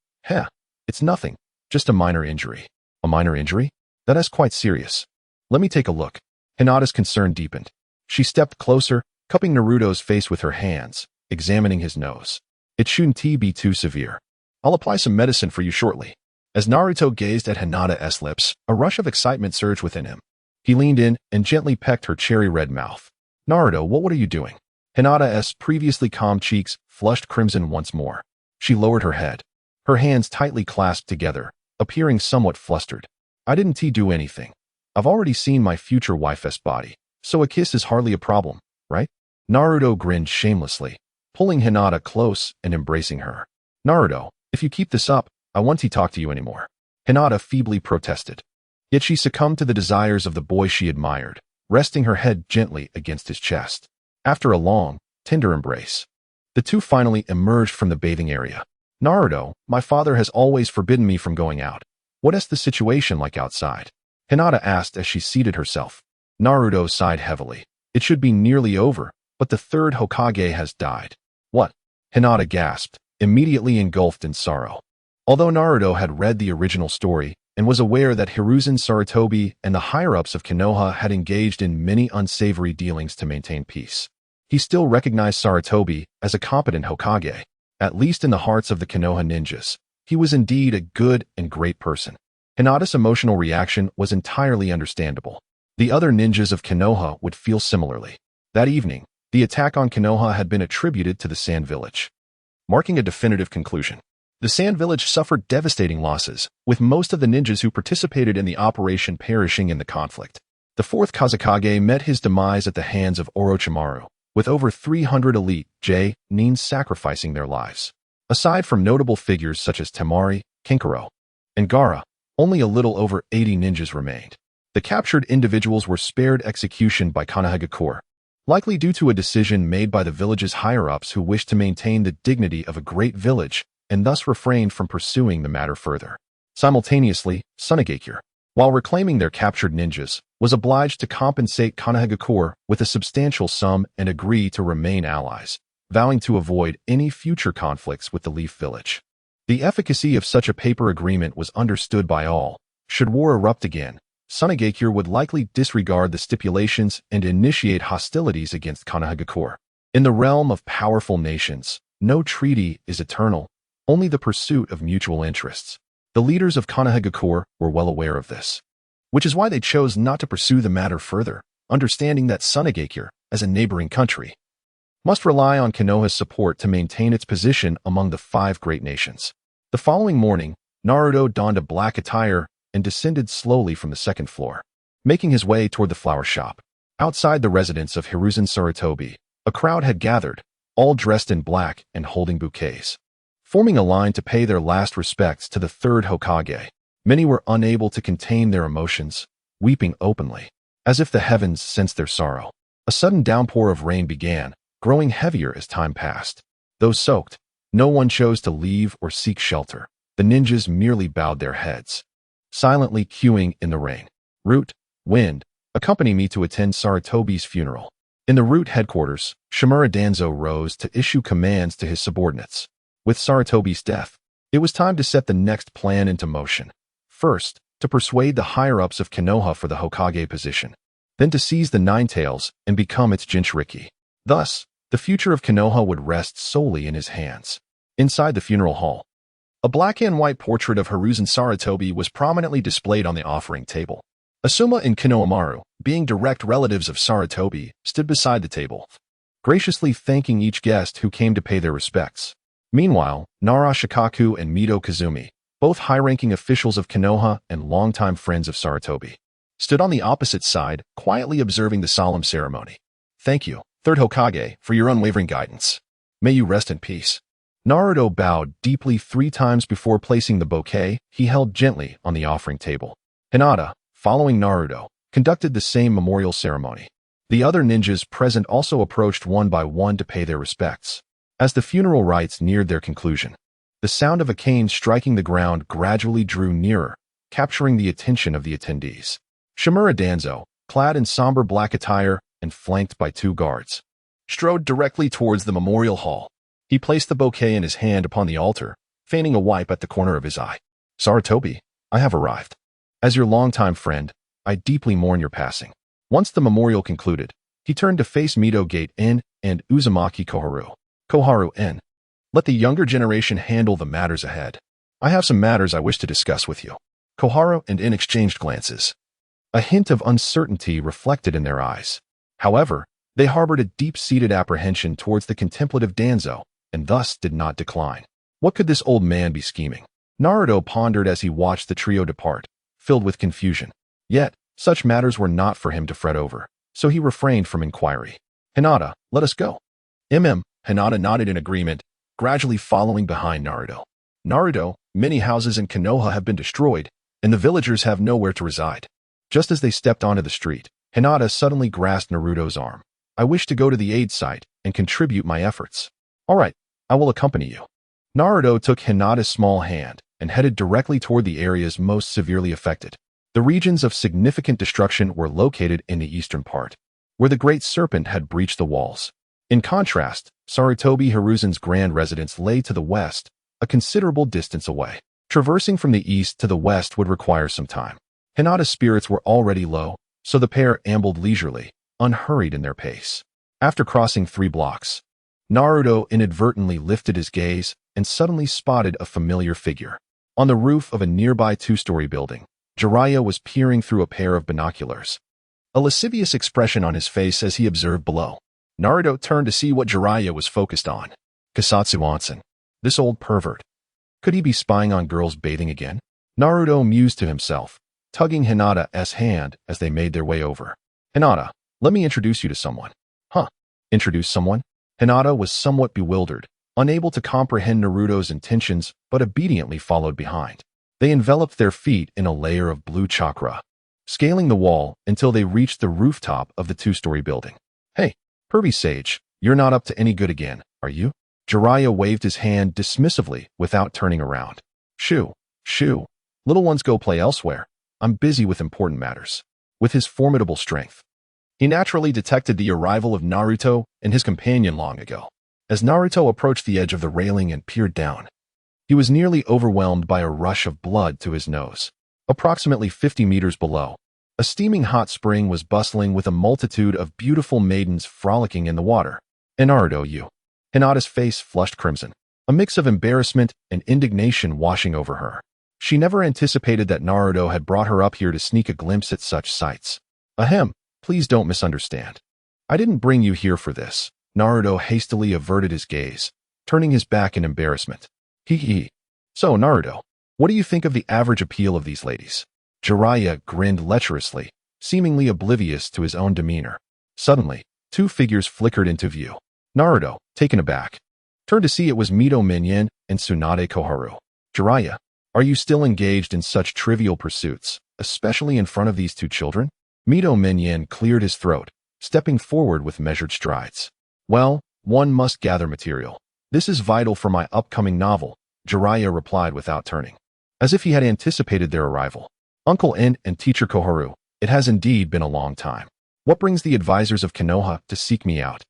S1: it's nothing, just a minor injury. A minor injury? That is quite serious. Let me take a look. Hinata's concern deepened. She stepped closer, cupping Naruto's face with her hands, examining his nose. It shouldn't be too severe. I'll apply some medicine for you shortly. As Naruto gazed at Hinata's lips, a rush of excitement surged within him. He leaned in and gently pecked her cherry-red mouth. Naruto, what are you doing? Hinata's previously calm cheeks flushed crimson once more. She lowered her head, her hands tightly clasped together, appearing somewhat flustered. I didn't do anything. I've already seen my future wife's body, so a kiss is hardly a problem, right? Naruto grinned shamelessly, pulling Hinata close and embracing her. Naruto, if you keep this up, I won't talk to you anymore. Hinata feebly protested. Yet she succumbed to the desires of the boy she admired, resting her head gently against his chest. After a long, tender embrace, the two finally emerged from the bathing area. Naruto, my father has always forbidden me from going out. What is the situation like outside? Hinata asked as she seated herself. Naruto sighed heavily. It should be nearly over, but the third Hokage has died. What? Hinata gasped, immediately engulfed in sorrow. Although Naruto had read the original story and was aware that Hiruzen Sarutobi and the higher-ups of Konoha had engaged in many unsavory dealings to maintain peace, he still recognized Sarutobi as a competent Hokage. At least in the hearts of the Konoha ninjas, he was indeed a good and great person. Hinata's emotional reaction was entirely understandable. The other ninjas of Konoha would feel similarly. That evening, the attack on Konoha had been attributed to the Sand Village. marking a definitive conclusion. The Sand Village suffered devastating losses, with most of the ninjas who participated in the operation perishing in the conflict. The fourth Kazekage met his demise at the hands of Orochimaru, with over 300 elite nins sacrificing their lives. Aside from notable figures such as Temari, Kinkaro, and Gaara, only a little over 80 ninjas remained. The captured individuals were spared execution by Konohagakure, likely due to a decision made by the village's higher-ups who wished to maintain the dignity of a great village and thus refrained from pursuing the matter further. Simultaneously, Sunagakure, while reclaiming their captured ninjas, was obliged to compensate Konohagakure with a substantial sum and agree to remain allies, vowing to avoid any future conflicts with the Leaf Village. The efficacy of such a paper agreement was understood by all. Should war erupt again, Sunagakure would likely disregard the stipulations and initiate hostilities against Konohagakure. In the realm of powerful nations, no treaty is eternal, only the pursuit of mutual interests. The leaders of Konohagakure were well aware of this, which is why they chose not to pursue the matter further, understanding that Sunagakure, as a neighboring country, must rely on Konoha's support to maintain its position among the 5 great nations. The following morning, Naruto donned a black attire and descended slowly from the second floor, making his way toward the flower shop. Outside the residence of Hiruzen Sarutobi, a crowd had gathered, all dressed in black and holding bouquets, forming a line to pay their last respects to the third Hokage. Many were unable to contain their emotions, weeping openly, as if the heavens sensed their sorrow. A sudden downpour of rain began, growing heavier as time passed. Though soaked, no one chose to leave or seek shelter. The ninjas merely bowed their heads, silently queuing in the rain. Root, Wind, accompany me to attend Sarutobi's funeral. In the Root headquarters, Shimura Danzo rose to issue commands to his subordinates. With Sarutobi's death, it was time to set the next plan into motion. First, to persuade the higher-ups of Konoha for the Hokage position. Then to seize the Nine Tails and become its Jinchuriki. Thus, the future of Konoha would rest solely in his hands. Inside the funeral hall, a black and white portrait of Hiruzen Sarutobi was prominently displayed on the offering table. Asuma and Konohamaru, being direct relatives of Sarutobi, stood beside the table, graciously thanking each guest who came to pay their respects. Meanwhile, Nara Shikaku and Mido Kazumi, both high-ranking officials of Konoha and longtime friends of Sarutobi, stood on the opposite side, quietly observing the solemn ceremony. Thank you, Third Hokage, for your unwavering guidance. May you rest in peace. Naruto bowed deeply 3 times before placing the bouquet he held gently on the offering table. Hinata, following Naruto, conducted the same memorial ceremony. The other ninjas present also approached one by one to pay their respects. As the funeral rites neared their conclusion, the sound of a cane striking the ground gradually drew nearer, capturing the attention of the attendees. Shimura Danzo, clad in somber black attire and flanked by 2 guards, strode directly towards the memorial hall. He placed the bouquet in his hand upon the altar, feigning a wipe at the corner of his eye. Sarutobi, I have arrived. As your longtime friend, I deeply mourn your passing. Once the memorial concluded, he turned to face Mido Gate-in and Uzumaki Koharu-in. Let the younger generation handle the matters ahead. I have some matters I wish to discuss with you. Koharu and In exchanged glances, a hint of uncertainty reflected in their eyes. However, they harbored a deep-seated apprehension towards the contemplative Danzo, and thus did not decline. What could this old man be scheming? Naruto pondered as he watched the trio depart, filled with confusion. Yet, such matters were not for him to fret over, so he refrained from inquiry. Hinata, let us go. Hinata nodded in agreement, gradually following behind Naruto. Naruto, many houses in Konoha have been destroyed, and the villagers have nowhere to reside. Just as they stepped onto the street, Hinata suddenly grasped Naruto's arm. I wish to go to the aid site and contribute my efforts. All right, I will accompany you. Naruto took Hinata's small hand and headed directly toward the areas most severely affected. The regions of significant destruction were located in the eastern part, where the Great Serpent had breached the walls. In contrast, Sarutobi Hiruzen's grand residence lay to the west, a considerable distance away. Traversing from the east to the west would require some time. Hinata's spirits were already low, so the pair ambled leisurely, unhurried in their pace. After crossing 3 blocks, Naruto inadvertently lifted his gaze and suddenly spotted a familiar figure. On the roof of a nearby 2-story building, Jiraiya was peering through a pair of binoculars, a lascivious expression on his face as he observed below. Naruto turned to see what Jiraiya was focused on. Kusatsu Onsen. This old pervert. Could he be spying on girls bathing again? Naruto mused to himself, tugging Hinata's hand as they made their way over. Hinata, let me introduce you to someone. Huh? Introduce someone? Hinata was somewhat bewildered, unable to comprehend Naruto's intentions, but obediently followed behind. They enveloped their feet in a layer of blue chakra, scaling the wall until they reached the rooftop of the two-story building. Hey, pervy sage, you're not up to any good again, are you? Jiraiya waved his hand dismissively without turning around. Shoo, shoo. Little ones go play elsewhere. I'm busy with important matters. With his formidable strength, he naturally detected the arrival of Naruto and his companion long ago. As Naruto approached the edge of the railing and peered down, he was nearly overwhelmed by a rush of blood to his nose. Approximately 50 meters below, a steaming hot spring was bustling with a multitude of beautiful maidens frolicking in the water. And Naruto, you. Hinata's face flushed crimson, a mix of embarrassment and indignation washing over her. She never anticipated that Naruto had brought her up here to sneak a glimpse at such sights. Ahem, please don't misunderstand. I didn't bring you here for this. Naruto hastily averted his gaze, turning his back in embarrassment. Hee. So, Naruto, what do you think of the average appeal of these ladies? Jiraiya grinned lecherously, seemingly oblivious to his own demeanor. Suddenly, two figures flickered into view. Naruto, taken aback, turned to see it was Mito Minion and Tsunade Koharu. Jiraiya, are you still engaged in such trivial pursuits, especially in front of these two children? Mito Minion cleared his throat, stepping forward with measured strides. Well, one must gather material. This is vital for my upcoming novel, Jiraiya replied without turning, as if he had anticipated their arrival. Uncle En and Teacher Koharu, it has indeed been a long time. What brings the advisors of Konoha to seek me out?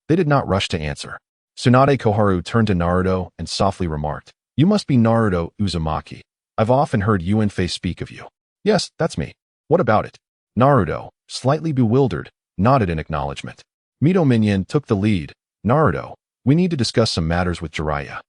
S1: They did not rush to answer. Tsunade Koharu turned to Naruto and softly remarked, You must be Naruto Uzumaki. I've often heard Yuenfei speak of you. Yes, that's me. What about it? Naruto, slightly bewildered, nodded in acknowledgement. Mito Minion took the lead. Naruto, we need to discuss some matters with Jiraiya.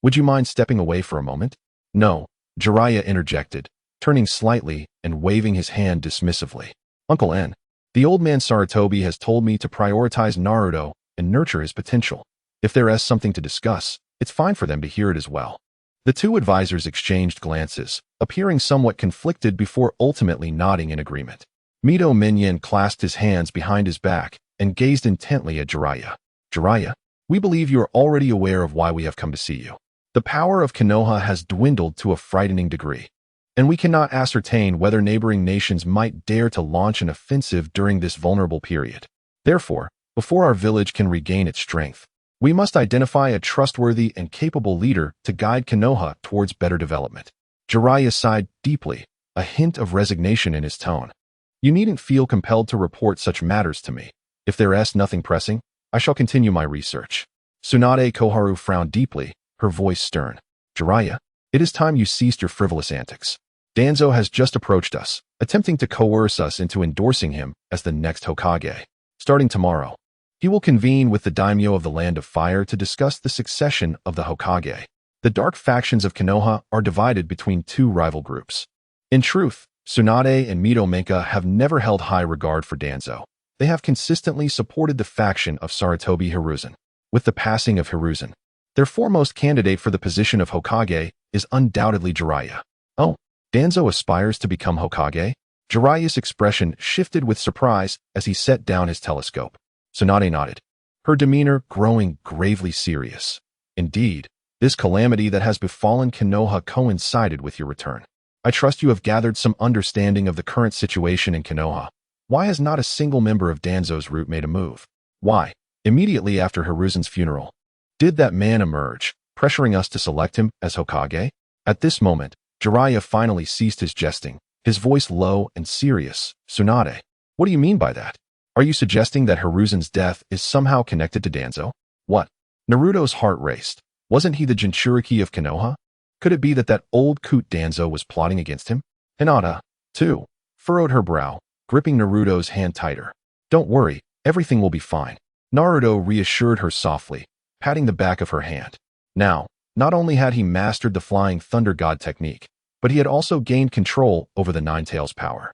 S1: Would you mind stepping away for a moment? No, Jiraiya interjected, turning slightly and waving his hand dismissively. Uncle En, the old man Sarutobi has told me to prioritize Naruto and nurture his potential. If there is something to discuss, it's fine for them to hear it as well. The two advisors exchanged glances, appearing somewhat conflicted before ultimately nodding in agreement. Mito Minion clasped his hands behind his back and gazed intently at Jiraiya. Jiraiya, we believe you are already aware of why we have come to see you. The power of Konoha has dwindled to a frightening degree, and we cannot ascertain whether neighboring nations might dare to launch an offensive during this vulnerable period. Therefore, before our village can regain its strength, we must identify a trustworthy and capable leader to guide Konoha towards better development. Jiraiya sighed deeply, a hint of resignation in his tone. You needn't feel compelled to report such matters to me. If there is nothing pressing, I shall continue my research. Tsunade Koharu frowned deeply, her voice stern. Jiraiya, it is time you ceased your frivolous antics. Danzo has just approached us, attempting to coerce us into endorsing him as the next Hokage. Starting tomorrow, he will convene with the daimyo of the Land of Fire to discuss the succession of the Hokage. The dark factions of Konoha are divided between two rival groups. In truth, Tsunade and Mito Menka have never held high regard for Danzo. They have consistently supported the faction of Sarutobi Hiruzen. With the passing of Hiruzen, their foremost candidate for the position of Hokage is undoubtedly Jiraiya. Oh, Danzo aspires to become Hokage? Jiraiya's expression shifted with surprise as he set down his telescope. Tsunade nodded, her demeanor growing gravely serious. Indeed, this calamity that has befallen Konoha coincided with your return. I trust you have gathered some understanding of the current situation in Konoha. Why has not a single member of Danzo's root made a move? Why, immediately after Hiruzen's funeral, did that man emerge, pressuring us to select him as Hokage? At this moment, Jiraiya finally ceased his jesting, his voice low and serious. Tsunade, what do you mean by that? Are you suggesting that Hiruzen's death is somehow connected to Danzo? What? Naruto's heart raced. Wasn't he the Jinchuriki of Konoha? Could it be that old coot Danzo was plotting against him? Hinata, too, furrowed her brow, gripping Naruto's hand tighter. Don't worry, everything will be fine. Naruto reassured her softly, patting the back of her hand. Now, not only had he mastered the Flying Thunder God technique, but he had also gained control over the Nine-Tails power.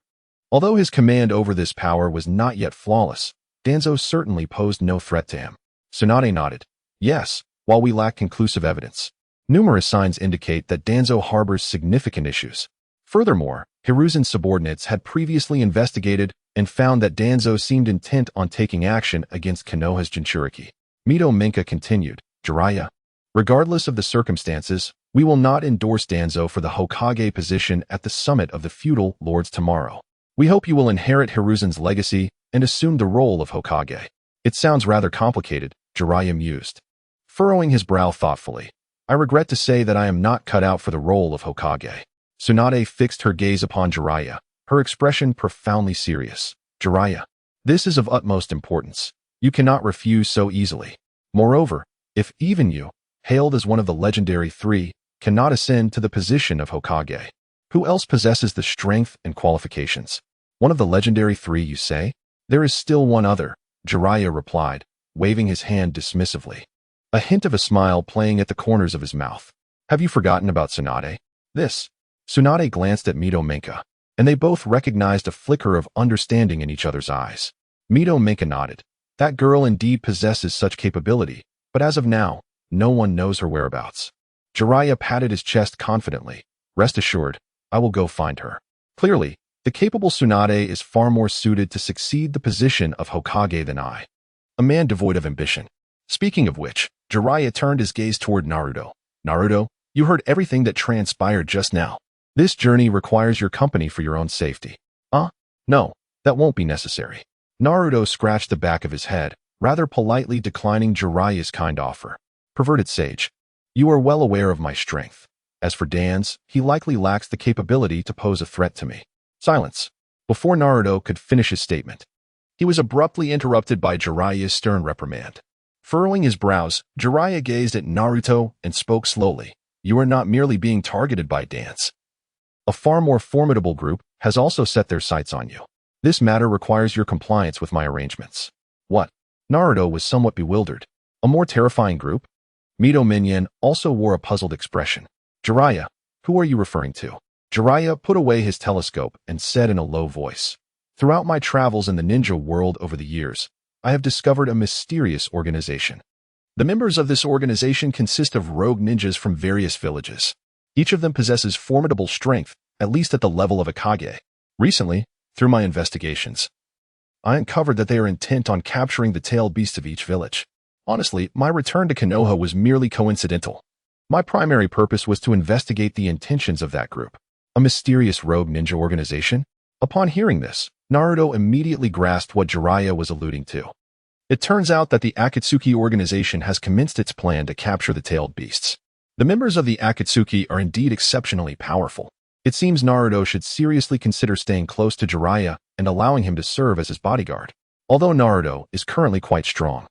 S1: Although his command over this power was not yet flawless, Danzo certainly posed no threat to him. Tsunade nodded. Yes, while we lack conclusive evidence. Numerous signs indicate that Danzo harbors significant issues. Furthermore, Hiruzen's subordinates had previously investigated and found that Danzo seemed intent on taking action against Konoha's Jinchuriki. Mito Minka continued, Jiraiya, regardless of the circumstances, we will not endorse Danzo for the Hokage position at the summit of the feudal lords tomorrow. We hope you will inherit Hiruzen's legacy and assume the role of Hokage. It sounds rather complicated, Jiraiya mused, furrowing his brow thoughtfully. I regret to say that I am not cut out for the role of Hokage. Tsunade fixed her gaze upon Jiraiya, her expression profoundly serious. Jiraiya, this is of utmost importance. You cannot refuse so easily. Moreover, if even you, hailed as one of the legendary three, cannot ascend to the position of Hokage, who else possesses the strength and qualifications? One of the legendary three, you say? There is still one other, Jiraiya replied, waving his hand dismissively, a hint of a smile playing at the corners of his mouth. Have you forgotten about Tsunade? Tsunade glanced at Mito Minka, and they both recognized a flicker of understanding in each other's eyes. Mito Minka nodded. That girl indeed possesses such capability, but as of now, no one knows her whereabouts. Jiraiya patted his chest confidently. Rest assured, I will go find her. Clearly, the capable Tsunade is far more suited to succeed the position of Hokage than I, a man devoid of ambition. Speaking of which, Jiraiya turned his gaze toward Naruto. Naruto, you heard everything that transpired just now. This journey requires your company for your own safety. No, that won't be necessary. Naruto scratched the back of his head, rather politely declining Jiraiya's kind offer. Perverted sage, you are well aware of my strength. As for Dan's, he likely lacks the capability to pose a threat to me. Silence. Before Naruto could finish his statement, he was abruptly interrupted by Jiraiya's stern reprimand. Furrowing his brows, Jiraiya gazed at Naruto and spoke slowly. You are not merely being targeted by Dan's. A far more formidable group has also set their sights on you. This matter requires your compliance with my arrangements. What? Naruto was somewhat bewildered. A more terrifying group? Mito Minyan also wore a puzzled expression. Jiraiya, who are you referring to? Jiraiya put away his telescope and said in a low voice, throughout my travels in the ninja world over the years, I have discovered a mysterious organization. The members of this organization consist of rogue ninjas from various villages. Each of them possesses formidable strength, at least at the level of a Kage. Recently, through my investigations, I uncovered that they are intent on capturing the tailed beasts of each village. Honestly, my return to Konoha was merely coincidental. My primary purpose was to investigate the intentions of that group. A mysterious rogue ninja organization? Upon hearing this, Naruto immediately grasped what Jiraiya was alluding to. It turns out that the Akatsuki organization has commenced its plan to capture the tailed beasts. The members of the Akatsuki are indeed exceptionally powerful. It seems Naruto should seriously consider staying close to Jiraiya and allowing him to serve as his bodyguard. Although Naruto is currently quite strong,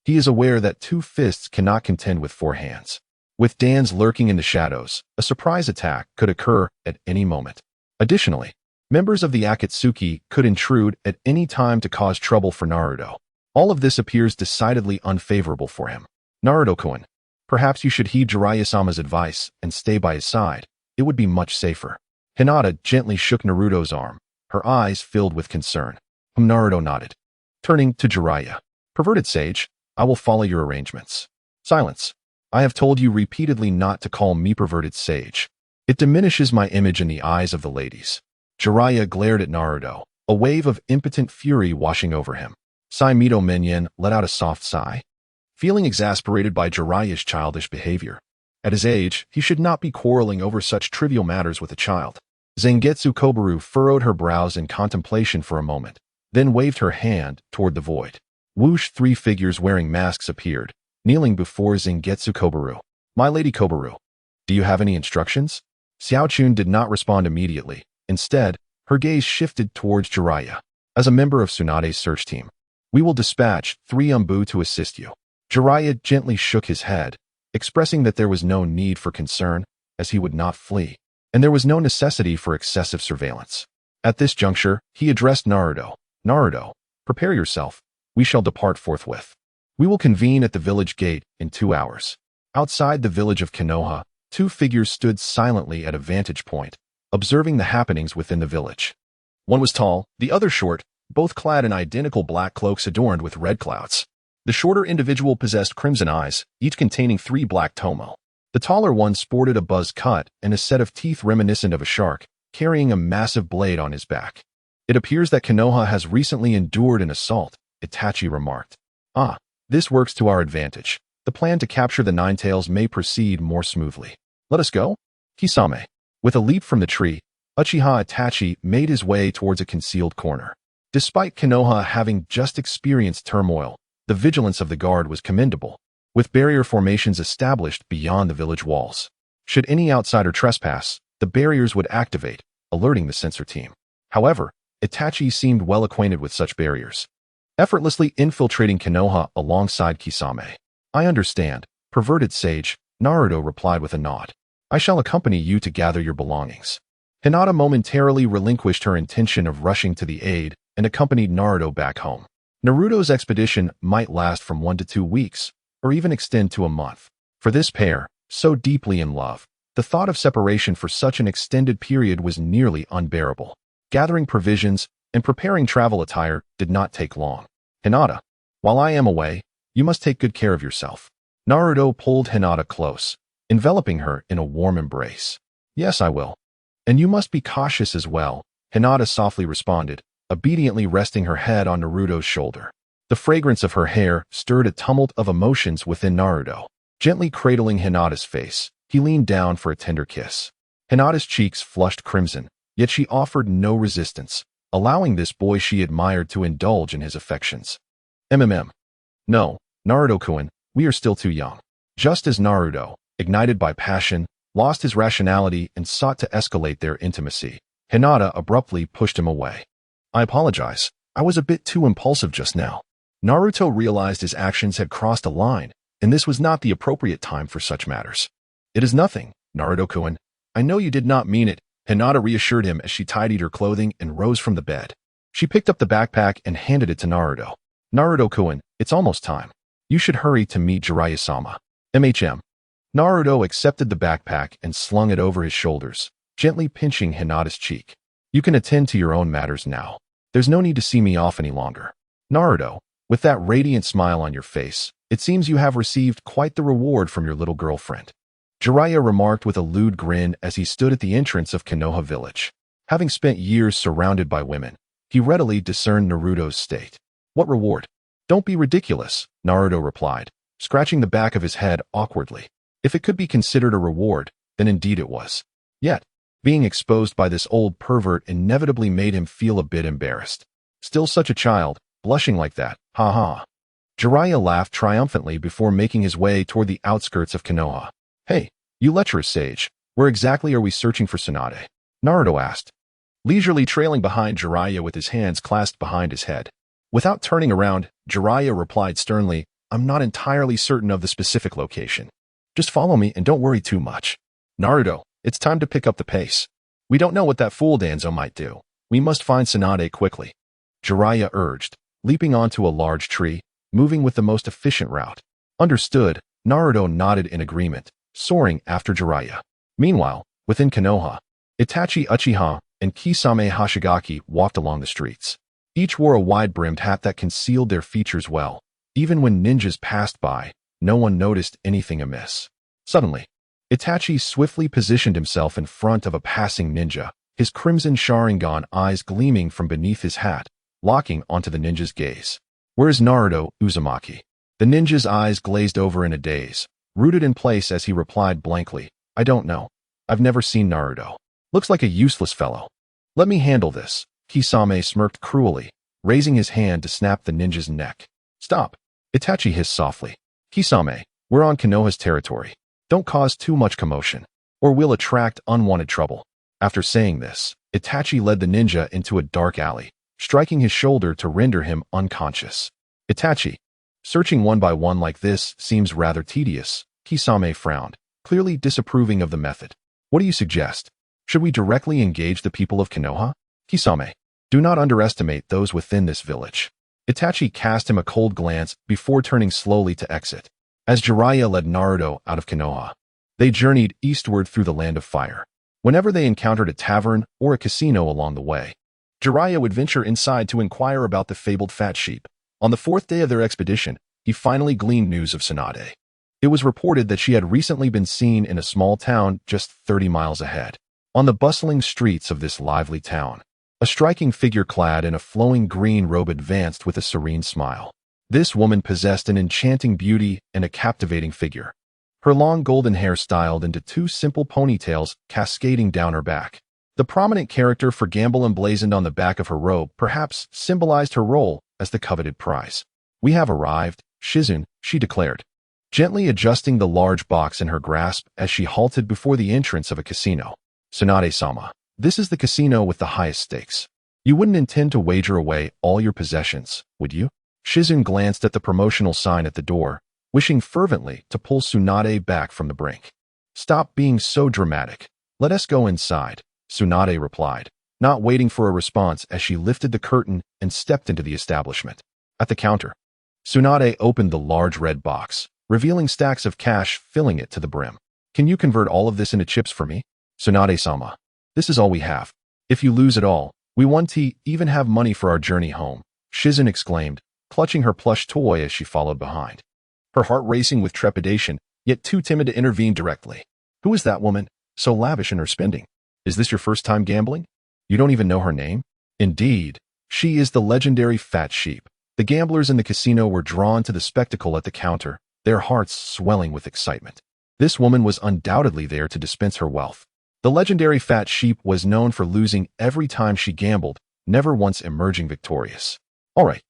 S1: he is aware that 2 fists cannot contend with 4 hands. With Dan's lurking in the shadows, a surprise attack could occur at any moment. Additionally, members of the Akatsuki could intrude at any time to cause trouble for Naruto. All of this appears decidedly unfavorable for him. Naruto-kun, perhaps you should heed Jiraiya-sama's advice and stay by his side. It would be much safer. Hinata gently shook Naruto's arm, her eyes filled with concern. Naruto nodded, turning to Jiraiya. Perverted sage, I will follow your arrangements. Silence. I have told you repeatedly not to call me perverted sage. It diminishes my image in the eyes of the ladies. Jiraiya glared at Naruto, a wave of impotent fury washing over him. Mito Minyan let out a soft sigh, feeling exasperated by Jiraiya's childish behavior. At his age, he should not be quarreling over such trivial matters with a child. Zangetsu Kobaru furrowed her brows in contemplation for a moment, then waved her hand toward the void. Whoosh, 3 figures wearing masks appeared, kneeling before Zangetsu Kobaru. My lady Kobaru, do you have any instructions? Xiaochun did not respond immediately. Instead, her gaze shifted towards Jiraiya. As a member of Tsunade's search team, we will dispatch 3 Umbu to assist you. Jiraiya gently shook his head, expressing that there was no need for concern, as he would not flee, and there was no necessity for excessive surveillance. At this juncture, he addressed Naruto. Naruto, prepare yourself. We shall depart forthwith. We will convene at the village gate in 2 hours. Outside the village of Konoha, 2 figures stood silently at a vantage point, observing the happenings within the village. One was tall, the other short, both clad in identical black cloaks adorned with red clouds. The shorter individual possessed crimson eyes, each containing 3 black tomo. The taller one sported a buzz cut and a set of teeth reminiscent of a shark, carrying a massive blade on his back. It appears that Konoha has recently endured an assault, Itachi remarked. Ah, this works to our advantage. The plan to capture the Ninetales may proceed more smoothly. Let us go? Kisame. With a leap from the tree, Uchiha Itachi made his way towards a concealed corner. Despite Konoha having just experienced turmoil, the vigilance of the guard was commendable, with barrier formations established beyond the village walls. Should any outsider trespass, the barriers would activate, alerting the censor team. However, Itachi seemed well acquainted with such barriers, effortlessly infiltrating Konoha alongside Kisame. I understand, perverted sage, Naruto replied with a nod. I shall accompany you to gather your belongings. Hinata momentarily relinquished her intention of rushing to the aid and accompanied Naruto back home. Naruto's expedition might last from 1 to 2 weeks, or even extend to a month. For this pair, so deeply in love, the thought of separation for such an extended period was nearly unbearable. Gathering provisions and preparing travel attire did not take long. Hinata, while I am away, you must take good care of yourself. Naruto pulled Hinata close, enveloping her in a warm embrace. Yes, I will. And you must be cautious as well, Hinata softly responded, obediently resting her head on Naruto's shoulder. The fragrance of her hair stirred a tumult of emotions within Naruto. Gently cradling Hinata's face, he leaned down for a tender kiss. Hinata's cheeks flushed crimson, yet she offered no resistance, allowing this boy she admired to indulge in his affections. No, Naruto-kun, we are still too young. Just as Naruto, ignited by passion, lost his rationality and sought to escalate their intimacy, Hinata abruptly pushed him away. I apologize. I was a bit too impulsive just now. Naruto realized his actions had crossed a line, and this was not the appropriate time for such matters. It is nothing, Naruto-kun. I know you did not mean it, Hinata reassured him as she tidied her clothing and rose from the bed. She picked up the backpack and handed it to Naruto. Naruto-kun, it's almost time. You should hurry to meet Jiraiya-sama. Naruto accepted the backpack and slung it over his shoulders, gently pinching Hinata's cheek. You can attend to your own matters now. There's no need to see me off any longer. Naruto, with that radiant smile on your face, it seems you have received quite the reward from your little girlfriend. Jiraiya remarked with a lewd grin as he stood at the entrance of Konoha village. Having spent years surrounded by women, he readily discerned Naruto's state. What reward? Don't be ridiculous, Naruto replied, scratching the back of his head awkwardly. If it could be considered a reward, then indeed it was. Yet, being exposed by this old pervert inevitably made him feel a bit embarrassed. Still such a child, blushing like that, ha ha. Jiraiya laughed triumphantly before making his way toward the outskirts of Konoha. Hey, you lecherous sage, where exactly are we searching for Tsunade? Naruto asked, leisurely trailing behind Jiraiya with his hands clasped behind his head. Without turning around, Jiraiya replied sternly, I'm not entirely certain of the specific location. Just follow me and don't worry too much. Naruto, it's time to pick up the pace. We don't know what that fool Danzo might do. We must find Tsunade quickly. Jiraiya urged, leaping onto a large tree, moving with the most efficient route. Understood, Naruto nodded in agreement, soaring after Jiraiya. Meanwhile, within Konoha, Itachi Uchiha and Kisame Hoshigaki walked along the streets. Each wore a wide-brimmed hat that concealed their features well. Even when ninjas passed by, no one noticed anything amiss. Suddenly, Itachi swiftly positioned himself in front of a passing ninja, his crimson Sharingan eyes gleaming from beneath his hat, locking onto the ninja's gaze. Where is Naruto Uzumaki? The ninja's eyes glazed over in a daze, rooted in place as he replied blankly, I don't know. I've never seen Naruto. Looks like a useless fellow. Let me handle this. Kisame smirked cruelly, raising his hand to snap the ninja's neck. Stop. Itachi hissed softly. Kisame, we're on Konoha's territory. Don't cause too much commotion, or we'll attract unwanted trouble. After saying this, Itachi led the ninja into a dark alley, striking his shoulder to render him unconscious. Itachi, searching one by one like this seems rather tedious, Kisame frowned, clearly disapproving of the method. What do you suggest? Should we directly engage the people of Konoha? Kisame, do not underestimate those within this village. Itachi cast him a cold glance before turning slowly to exit. As Jiraiya led Naruto out of Konoha, they journeyed eastward through the Land of Fire. Whenever they encountered a tavern or a casino along the way, Jiraiya would venture inside to inquire about the fabled fat sheep. On the 4th day of their expedition, he finally gleaned news of Tsunade. It was reported that she had recently been seen in a small town just 30 miles ahead. On the bustling streets of this lively town, a striking figure clad in a flowing green robe advanced with a serene smile. This woman possessed an enchanting beauty and a captivating figure. Her long golden hair styled into two simple ponytails cascading down her back. The prominent character for gamble emblazoned on the back of her robe perhaps symbolized her role as the coveted prize. "We have arrived, Shizune," she declared, gently adjusting the large box in her grasp as she halted before the entrance of a casino. "Tsunade-sama, this is the casino with the highest stakes. You wouldn't intend to wager away all your possessions, would you?" Shizune glanced at the promotional sign at the door, wishing fervently to pull Tsunade back from the brink. "Stop being so dramatic. Let us go inside," Tsunade replied, not waiting for a response as she lifted the curtain and stepped into the establishment. At the counter, Tsunade opened the large red box, revealing stacks of cash filling it to the brim. "Can you convert all of this into chips for me?" "Tsunade-sama, this is all we have. If you lose it all, we won't even have money for our journey home," Shizune exclaimed, clutching her plush toy as she followed behind. Her heart racing with trepidation, yet too timid to intervene directly. "Who is that woman, so lavish in her spending? Is this your first time gambling? You don't even know her name?" "Indeed, she is the legendary Fat Sheep." The gamblers in the casino were drawn to the spectacle at the counter, their hearts swelling with excitement. This woman was undoubtedly there to dispense her wealth. The legendary Fat Sheep was known for losing every time she gambled, never once emerging victorious. "All right.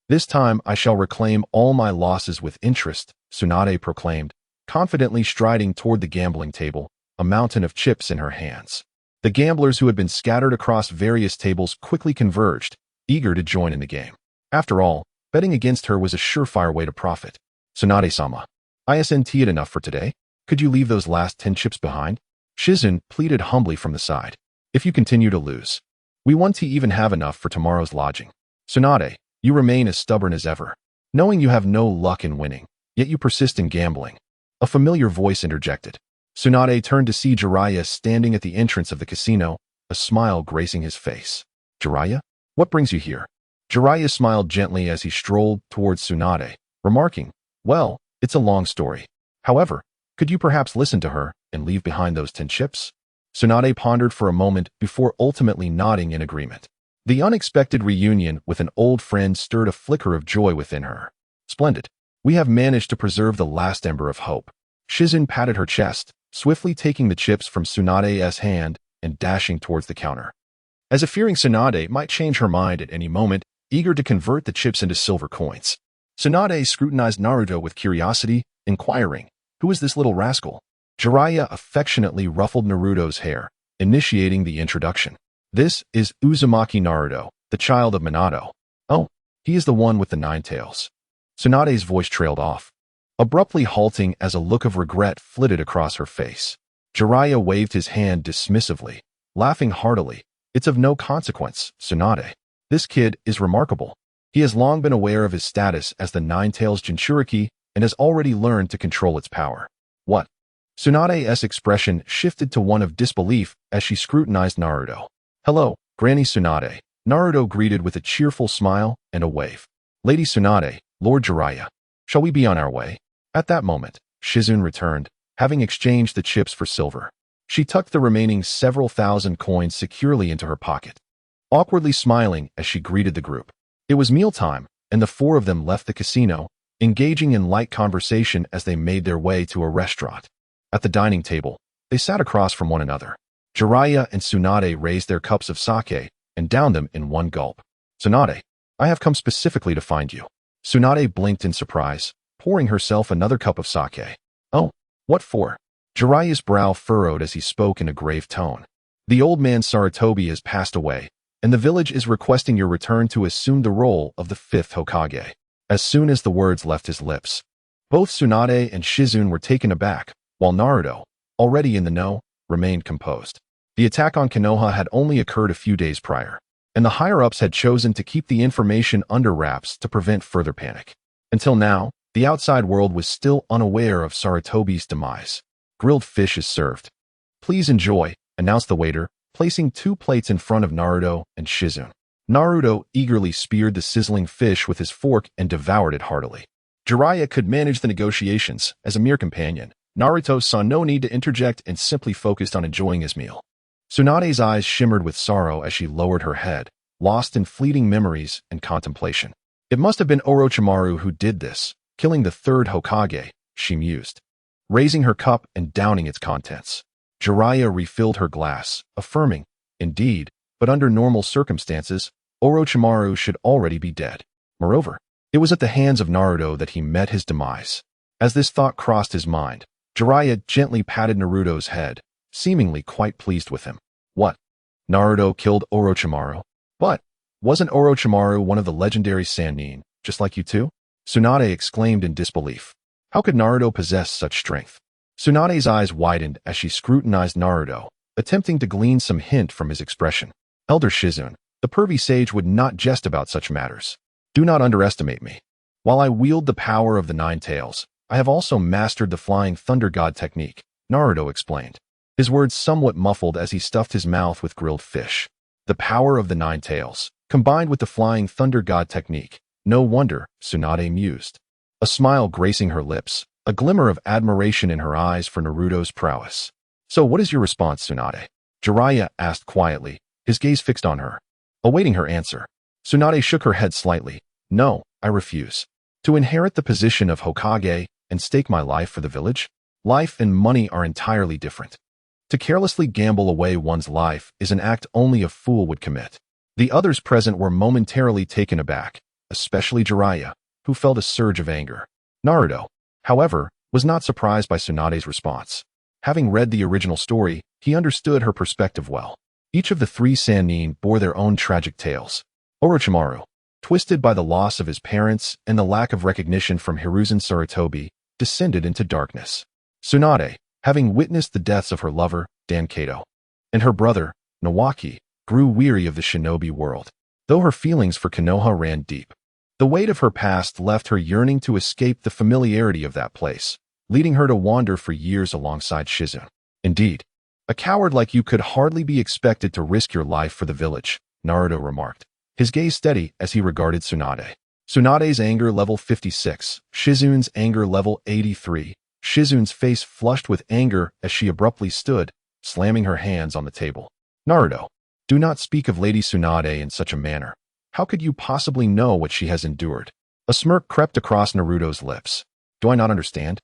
S1: This time I shall reclaim all my losses with interest," Tsunade proclaimed, confidently striding toward the gambling table, a mountain of chips in her hands. The gamblers who had been scattered across various tables quickly converged, eager to join in the game. After all, betting against her was a surefire way to profit. "Tsunade-sama, isn't it enough for today? Could you leave those last 10 chips behind?" Shizune pleaded humbly from the side. "If you continue to lose, we won't even have enough for tomorrow's lodging." "Tsunade, you remain as stubborn as ever. Knowing you have no luck in winning, yet you persist in gambling," a familiar voice interjected. Tsunade turned to see Jiraiya standing at the entrance of the casino, a smile gracing his face. "Jiraiya, what brings you here?" Jiraiya smiled gently as he strolled towards Tsunade, remarking, "Well, it's a long story. However, could you perhaps listen to her and leave behind those 10 chips?" Tsunade pondered for a moment before ultimately nodding in agreement. The unexpected reunion with an old friend stirred a flicker of joy within her. "Splendid. We have managed to preserve the last ember of hope." Shizune patted her chest, swiftly taking the chips from Tsunade's hand and dashing towards the counter. As if fearing Tsunade might change her mind at any moment, eager to convert the chips into silver coins. Tsunade scrutinized Naruto with curiosity, inquiring, "Who is this little rascal?" Jiraiya affectionately ruffled Naruto's hair, initiating the introduction. "This is Uzumaki Naruto, the child of Minato." "Oh, he is the one with the 9 tails." Tsunade's voice trailed off, abruptly halting as a look of regret flitted across her face. Jiraiya waved his hand dismissively, laughing heartily. "It's of no consequence, Tsunade. This kid is remarkable. He has long been aware of his status as the 9 tails Jinchuriki and has already learned to control its power." "What?" Tsunade's expression shifted to one of disbelief as she scrutinized Naruto. "Hello, Granny Tsunade," Naruto greeted with a cheerful smile and a wave. "Lady Tsunade, Lord Jiraiya, shall we be on our way?" At that moment, Shizune returned, having exchanged the chips for silver. She tucked the remaining several thousand coins securely into her pocket, awkwardly smiling as she greeted the group. It was mealtime, and the 4 of them left the casino, engaging in light conversation as they made their way to a restaurant. At the dining table, they sat across from one another. Jiraiya and Tsunade raised their cups of sake and downed them in one gulp. "Tsunade, I have come specifically to find you." Tsunade blinked in surprise, pouring herself another cup of sake. "Oh, what for?" Jiraiya's brow furrowed as he spoke in a grave tone. "The old man Sarutobi has passed away, and the village is requesting your return to assume the role of the 5th Hokage." As soon as the words left his lips, both Tsunade and Shizune were taken aback, while Naruto, already in the know, remained composed. The attack on Konoha had only occurred a few days prior, and the higher-ups had chosen to keep the information under wraps to prevent further panic. Until now, the outside world was still unaware of Sarutobi's demise. "Grilled fish is served. Please enjoy," announced the waiter, placing 2 plates in front of Naruto and Shizune. Naruto eagerly speared the sizzling fish with his fork and devoured it heartily. Jiraiya could manage the negotiations as a mere companion. Naruto saw no need to interject and simply focused on enjoying his meal. Tsunade's eyes shimmered with sorrow as she lowered her head, lost in fleeting memories and contemplation. It must have been Orochimaru who did this, killing the third Hokage, she mused, raising her cup and downing its contents. Jiraiya refilled her glass, affirming, indeed, but under normal circumstances, Orochimaru should already be dead. Moreover, it was at the hands of Naruto that he met his demise. As this thought crossed his mind, Jiraiya gently patted Naruto's head, seemingly quite pleased with him. What? Naruto killed Orochimaru? But wasn't Orochimaru one of the legendary Sannin, just like you two? Tsunade exclaimed in disbelief. How could Naruto possess such strength? Tsunade's eyes widened as she scrutinized Naruto, attempting to glean some hint from his expression. Elder Shizune, the pervy sage would not jest about such matters. Do not underestimate me. While I wield the power of the Nine Tails, I have also mastered the Flying Thunder God technique, Naruto explained, his words somewhat muffled as he stuffed his mouth with grilled fish. The power of the Nine Tails, combined with the Flying Thunder God technique. No wonder, Tsunade mused. A smile gracing her lips, a glimmer of admiration in her eyes for Naruto's prowess. So what is your response, Tsunade? Jiraiya asked quietly, his gaze fixed on her. Awaiting her answer, Tsunade shook her head slightly. No, I refuse. To inherit the position of Hokage and stake my life for the village? Life and money are entirely different. To carelessly gamble away one's life is an act only a fool would commit. The others present were momentarily taken aback, especially Jiraiya, who felt a surge of anger. Naruto, however, was not surprised by Tsunade's response. Having read the original story, he understood her perspective well. Each of the three Sannin bore their own tragic tales. Orochimaru, twisted by the loss of his parents and the lack of recognition from Hiruzen Sarutobi, descended into darkness. Tsunade, having witnessed the deaths of her lover, Dankato, and her brother, Nawaki, grew weary of the shinobi world, though her feelings for Konoha ran deep. The weight of her past left her yearning to escape the familiarity of that place, leading her to wander for years alongside Shizune. Indeed, a coward like you could hardly be expected to risk your life for the village, Naruto remarked, his gaze steady as he regarded Tsunade. Tsunade's anger level 56, Shizune's anger level 83. Shizune's face flushed with anger as she abruptly stood, slamming her hands on the table. Naruto, do not speak of Lady Tsunade in such a manner. How could you possibly know what she has endured? A smirk crept across Naruto's lips. Do I not understand?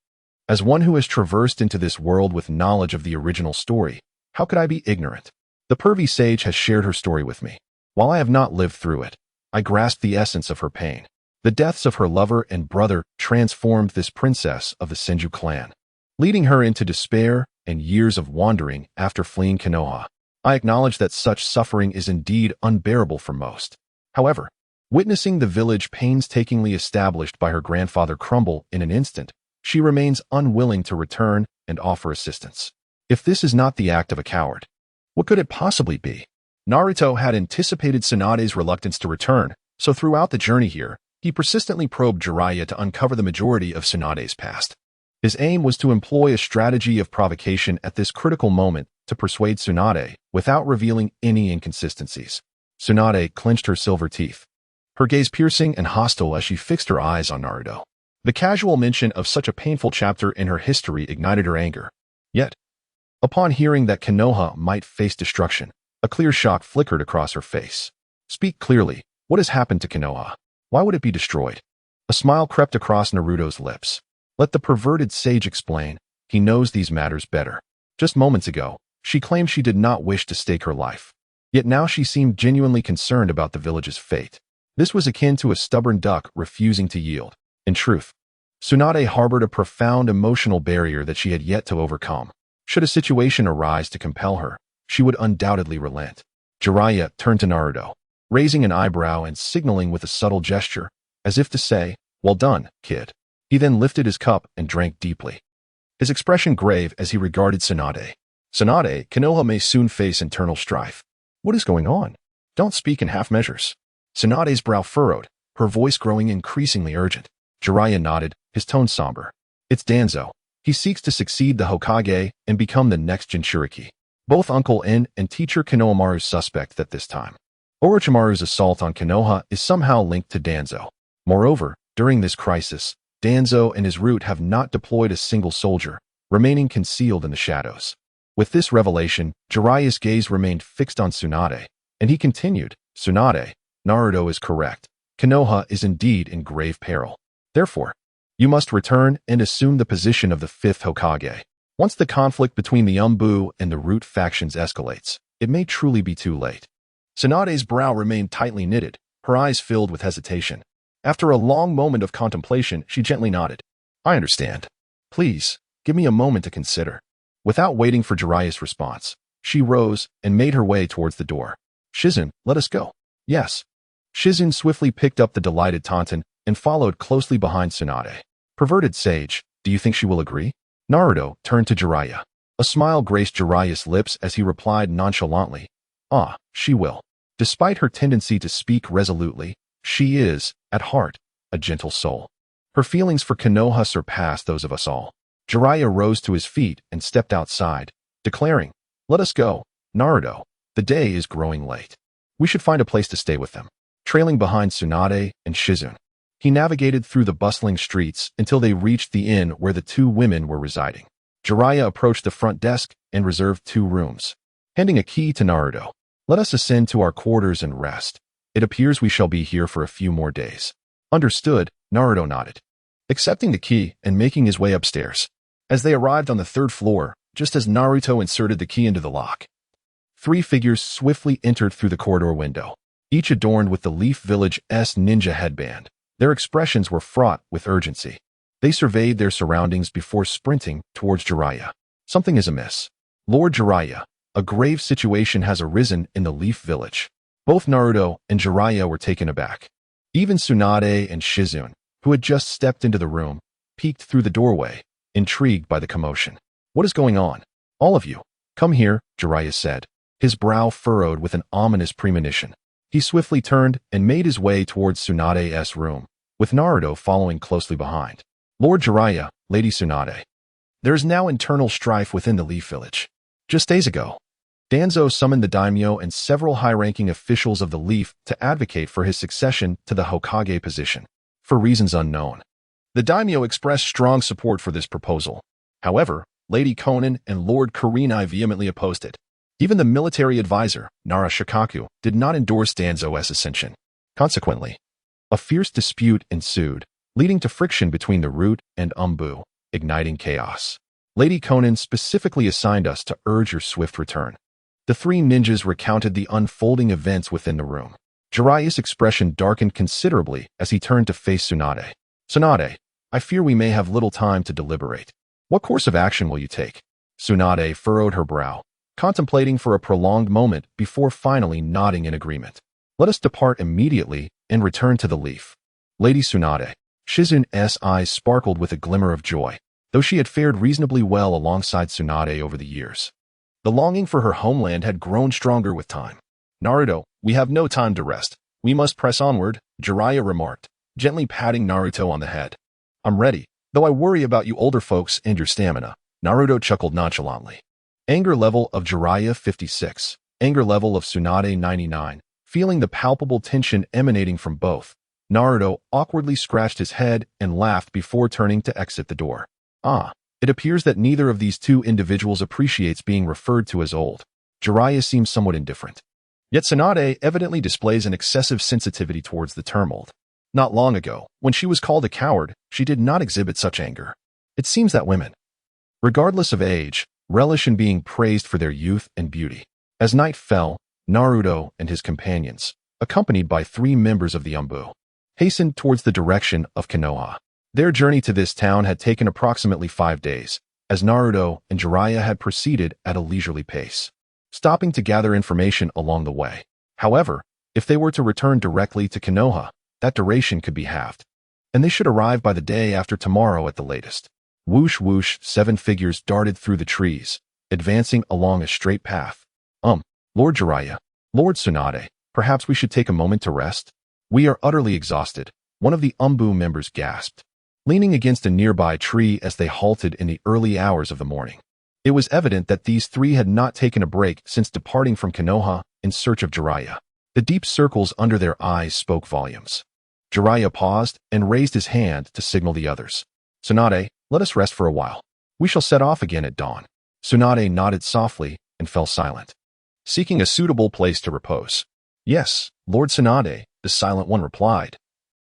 S1: As one who has traversed into this world with knowledge of the original story, how could I be ignorant? The pervy sage has shared her story with me. While I have not lived through it, I grasped the essence of her pain. The deaths of her lover and brother transformed this princess of the Senju clan, leading her into despair and years of wandering after fleeing Konoha. I acknowledge that such suffering is indeed unbearable for most. However, witnessing the village painstakingly established by her grandfather crumble in an instant, she remains unwilling to return and offer assistance. If this is not the act of a coward, what could it possibly be? Naruto had anticipated Tsunade's reluctance to return, so throughout the journey here, he persistently probed Jiraiya to uncover the majority of Tsunade's past. His aim was to employ a strategy of provocation at this critical moment to persuade Tsunade without revealing any inconsistencies. Tsunade clenched her silver teeth, her gaze piercing and hostile as she fixed her eyes on Naruto. The casual mention of such a painful chapter in her history ignited her anger. Yet, upon hearing that Konoha might face destruction, a clear shock flickered across her face. Speak clearly, what has happened to Konoha? Why would it be destroyed? A smile crept across Naruto's lips. Let the perverted sage explain. He knows these matters better. Just moments ago, she claimed she did not wish to stake her life. Yet now she seemed genuinely concerned about the village's fate. This was akin to a stubborn duck refusing to yield. In truth, Tsunade harbored a profound emotional barrier that she had yet to overcome. Should a situation arise to compel her, she would undoubtedly relent. Jiraiya turned to Naruto, raising an eyebrow and signaling with a subtle gesture, as if to say, "Well done, kid." He then lifted his cup and drank deeply, his expression grave as he regarded Tsunade. Tsunade, Konoha may soon face internal strife. What is going on? Don't speak in half measures. Tsunade's brow furrowed, her voice growing increasingly urgent. Jiraiya nodded, his tone somber. It's Danzo. He seeks to succeed the Hokage and become the next Jinchuriki. Both Uncle En and Teacher Konohamaru suspect that this time Orochimaru's assault on Konoha is somehow linked to Danzo. Moreover, during this crisis, Danzo and his route have not deployed a single soldier, remaining concealed in the shadows. With this revelation, Jiraiya's gaze remained fixed on Tsunade, and he continued, Tsunade, Naruto is correct. Konoha is indeed in grave peril. Therefore, you must return and assume the position of the 5th Hokage. Once the conflict between the Umbu and the Root factions escalates, it may truly be too late. Tsunade's brow remained tightly knitted, her eyes filled with hesitation. After a long moment of contemplation, she gently nodded. I understand. Please, give me a moment to consider. Without waiting for Jiraiya's response, she rose and made her way towards the door. Shizun, let us go. Yes. Shizun swiftly picked up the delighted Tauntaun and followed closely behind Tsunade. Perverted sage, do you think she will agree? Naruto turned to Jiraiya. A smile graced Jiraiya's lips as he replied nonchalantly, Ah, she will. Despite her tendency to speak resolutely, she is, at heart, a gentle soul. Her feelings for Konoha surpass those of us all. Jiraiya rose to his feet and stepped outside, declaring, Let us go, Naruto. The day is growing late. We should find a place to stay with them. Trailing behind Tsunade and Shizun, he navigated through the bustling streets until they reached the inn where the two women were residing. Jiraiya approached the front desk and reserved 2 rooms. Handing a key to Naruto, Let us ascend to our quarters and rest. It appears we shall be here for a few more days. Understood, Naruto nodded, accepting the key and making his way upstairs. As they arrived on the 3rd floor, just as Naruto inserted the key into the lock, 3 figures swiftly entered through the corridor window, each adorned with the Leaf Village's ninja headband. Their expressions were fraught with urgency. They surveyed their surroundings before sprinting towards Jiraiya. Something is amiss. Lord Jiraiya, a grave situation has arisen in the Leaf Village. Both Naruto and Jiraiya were taken aback. Even Tsunade and Shizun, who had just stepped into the room, peeked through the doorway, intrigued by the commotion. What is going on? All of you, come here, Jiraiya said, his brow furrowed with an ominous premonition. He swiftly turned and made his way towards Tsunade's room, with Naruto following closely behind. Lord Jiraiya, Lady Tsunade. There is now internal strife within the Leaf Village. Just days ago, Danzo summoned the daimyo and several high-ranking officials of the Leaf to advocate for his succession to the Hokage position, for reasons unknown. The daimyo expressed strong support for this proposal. However, Lady Konan and Lord Kurenai vehemently opposed it. Even the military advisor, Nara Shikaku, did not endorse Danzo's ascension. Consequently, a fierce dispute ensued, leading to friction between the Root and Umbu, igniting chaos. Lady Konan specifically assigned us to urge your swift return. The 3 ninjas recounted the unfolding events within the room. Jiraiya's expression darkened considerably as he turned to face Tsunade. Tsunade, I fear we may have little time to deliberate. What course of action will you take? Tsunade furrowed her brow, contemplating for a prolonged moment before finally nodding in agreement. Let us depart immediately and return to the Leaf. Lady Tsunade. Shizun's eyes sparkled with a glimmer of joy, though she had fared reasonably well alongside Tsunade over the years. The longing for her homeland had grown stronger with time. Naruto, we have no time to rest. We must press onward, Jiraiya remarked, gently patting Naruto on the head. I'm ready, though I worry about you older folks and your stamina. Naruto chuckled nonchalantly. Anger level of Jiraiya 56. Anger level of Tsunade 99. Feeling the palpable tension emanating from both, Naruto awkwardly scratched his head and laughed before turning to exit the door. Ah, it appears that neither of these 2 individuals appreciates being referred to as old. Jiraiya seems somewhat indifferent. Yet Tsunade evidently displays an excessive sensitivity towards the term old. Not long ago, when she was called a coward, she did not exhibit such anger. It seems that women, regardless of age, relish in being praised for their youth and beauty. As night fell, Naruto and his companions, accompanied by 3 members of the Umbu, hastened towards the direction of Konoha. Their journey to this town had taken approximately 5 days, as Naruto and Jiraiya had proceeded at a leisurely pace, stopping to gather information along the way. However, if they were to return directly to Konoha, that duration could be halved, and they should arrive by the day after tomorrow at the latest. Whoosh whoosh, 7 figures darted through the trees, advancing along a straight path. Lord Jiraiya, Lord Tsunade, perhaps we should take a moment to rest? We are utterly exhausted, one of the Umbu members gasped, leaning against a nearby tree as they halted in the early hours of the morning. It was evident that these 3 had not taken a break since departing from Konoha in search of Jiraiya. The deep circles under their eyes spoke volumes. Jiraiya paused and raised his hand to signal the others. Tsunade, let us rest for a while. We shall set off again at dawn. Tsunade nodded softly and fell silent, seeking a suitable place to repose. Yes, Lord Tsunade, the Silent One replied,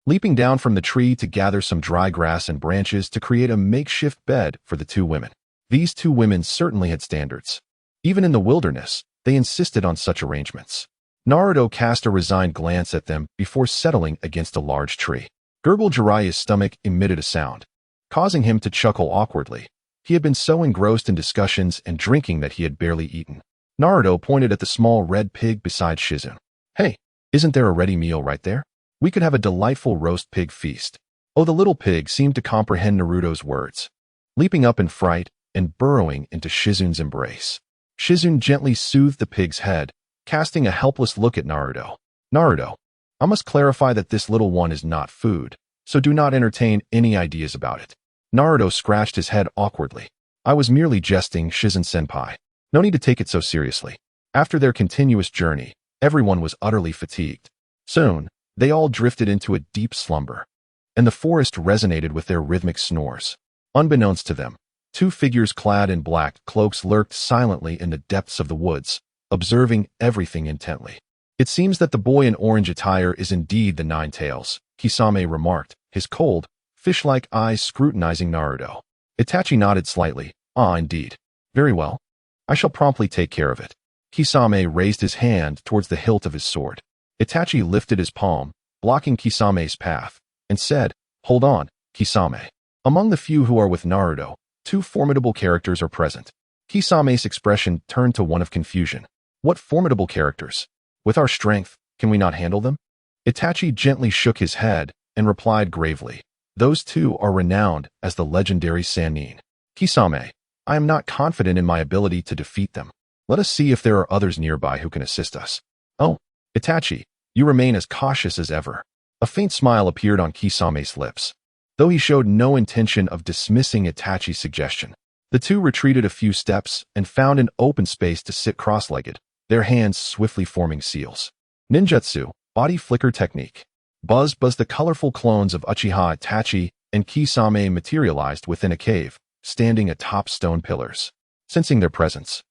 S1: leaping down from the tree to gather some dry grass and branches to create a makeshift bed for the two women. These two women certainly had standards. Even in the wilderness, they insisted on such arrangements. Naruto cast a resigned glance at them before settling against a large tree. Gurgle Jiraiya's stomach emitted a sound, causing him to chuckle awkwardly. He had been so engrossed in discussions and drinking that he had barely eaten. Naruto pointed at the small red pig beside Shizune. Hey, isn't there a ready meal right there? We could have a delightful roast pig feast. Oh, the little pig seemed to comprehend Naruto's words, leaping up in fright and burrowing into Shizune's embrace. Shizune gently soothed the pig's head, casting a helpless look at Naruto. Naruto, I must clarify that this little one is not food, so do not entertain any ideas about it. Naruto scratched his head awkwardly. I was merely jesting, Shizune-senpai. No need to take it so seriously. After their continuous journey, everyone was utterly fatigued. Soon, they all drifted into a deep slumber, and the forest resonated with their rhythmic snores. Unbeknownst to them, two figures clad in black cloaks lurked silently in the depths of the woods, observing everything intently. It seems that the boy in orange attire is indeed the Nine Tails, Kisame remarked, his cold, fish-like eyes scrutinizing Naruto. Itachi nodded slightly. Ah, indeed. Very well. I shall promptly take care of it. Kisame raised his hand towards the hilt of his sword. Itachi lifted his palm, blocking Kisame's path, and said, Hold on, Kisame. Among the few who are with Naruto, two formidable characters are present. Kisame's expression turned to one of confusion. What formidable characters? With our strength, can we not handle them? Itachi gently shook his head and replied gravely. Those two are renowned as the legendary Sannin. Kisame, I am not confident in my ability to defeat them. Let us see if there are others nearby who can assist us. Oh, Itachi, you remain as cautious as ever. A faint smile appeared on Kisame's lips, though he showed no intention of dismissing Itachi's suggestion. The two retreated a few steps and found an open space to sit cross-legged, their hands swiftly forming seals. Ninjutsu, body flicker technique. Buzz, the colorful clones of Uchiha Itachi and Kisame materialized within a cave, standing atop stone pillars. Sensing their presence,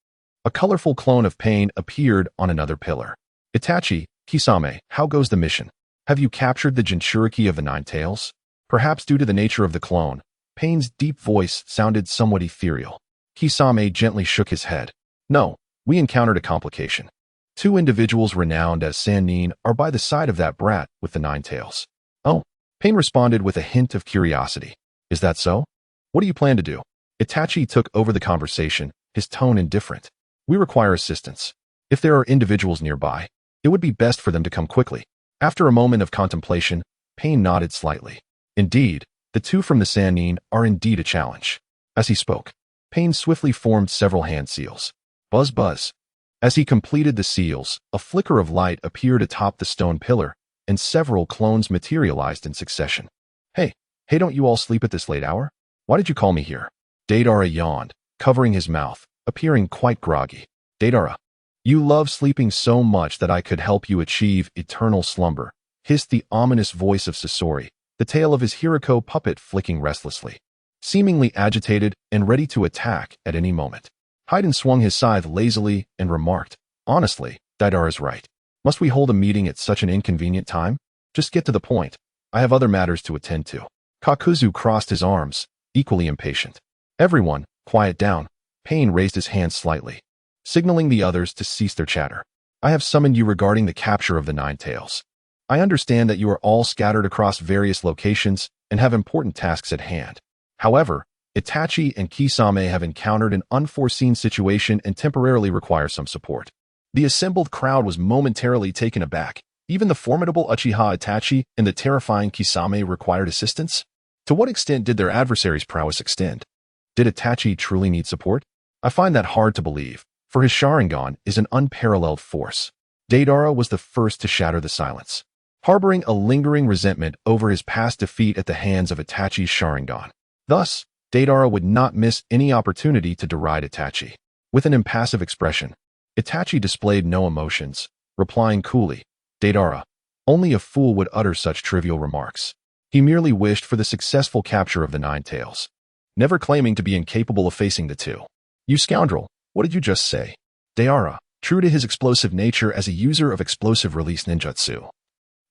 S1: a colorful clone of Pain appeared on another pillar. Itachi, Kisame, how goes the mission? Have you captured the Jinchuriki of the Nine Tails? Perhaps due to the nature of the clone, Pain's deep voice sounded somewhat ethereal. Kisame gently shook his head. No, we encountered a complication. Two individuals renowned as Sannin are by the side of that brat with the Nine Tails. Oh, Pain responded with a hint of curiosity. Is that so? What do you plan to do? Itachi took over the conversation, his tone indifferent. We require assistance. If there are individuals nearby, it would be best for them to come quickly. After a moment of contemplation, Pain nodded slightly. Indeed, the two from the Sannin are indeed a challenge. As he spoke, Pain swiftly formed several hand seals. Buzz buzz. As he completed the seals, a flicker of light appeared atop the stone pillar, and several clones materialized in succession. Hey, don't you all sleep at this late hour? Why did you call me here? Deidara yawned, covering his mouth, appearing quite groggy. Deidara, you love sleeping so much that I could help you achieve eternal slumber, hissed the ominous voice of Sasori, the tail of his Hiriko puppet flicking restlessly, seemingly agitated and ready to attack at any moment. Haiden swung his scythe lazily and remarked, Honestly, Deidara's right. Must we hold a meeting at such an inconvenient time? Just get to the point. I have other matters to attend to. Kakuzu crossed his arms, equally impatient. Everyone, quiet down. Pain raised his hand slightly, signaling the others to cease their chatter. I have summoned you regarding the capture of the Nine Tails. I understand that you are all scattered across various locations and have important tasks at hand. However, Itachi and Kisame have encountered an unforeseen situation and temporarily require some support. The assembled crowd was momentarily taken aback. Even the formidable Uchiha Itachi and the terrifying Kisame required assistance? To what extent did their adversaries' prowess extend? Did Itachi truly need support? I find that hard to believe, for his Sharingan is an unparalleled force. Deidara was the first to shatter the silence, harboring a lingering resentment over his past defeat at the hands of Itachi's Sharingan. Thus, Deidara would not miss any opportunity to deride Itachi. With an impassive expression, Itachi displayed no emotions, replying coolly, Deidara, Only a fool would utter such trivial remarks. He merely wished for the successful capture of the Nine Tails, never claiming to be incapable of facing the two. You scoundrel, what did you just say? Deara, true to his explosive nature as a user of explosive release ninjutsu,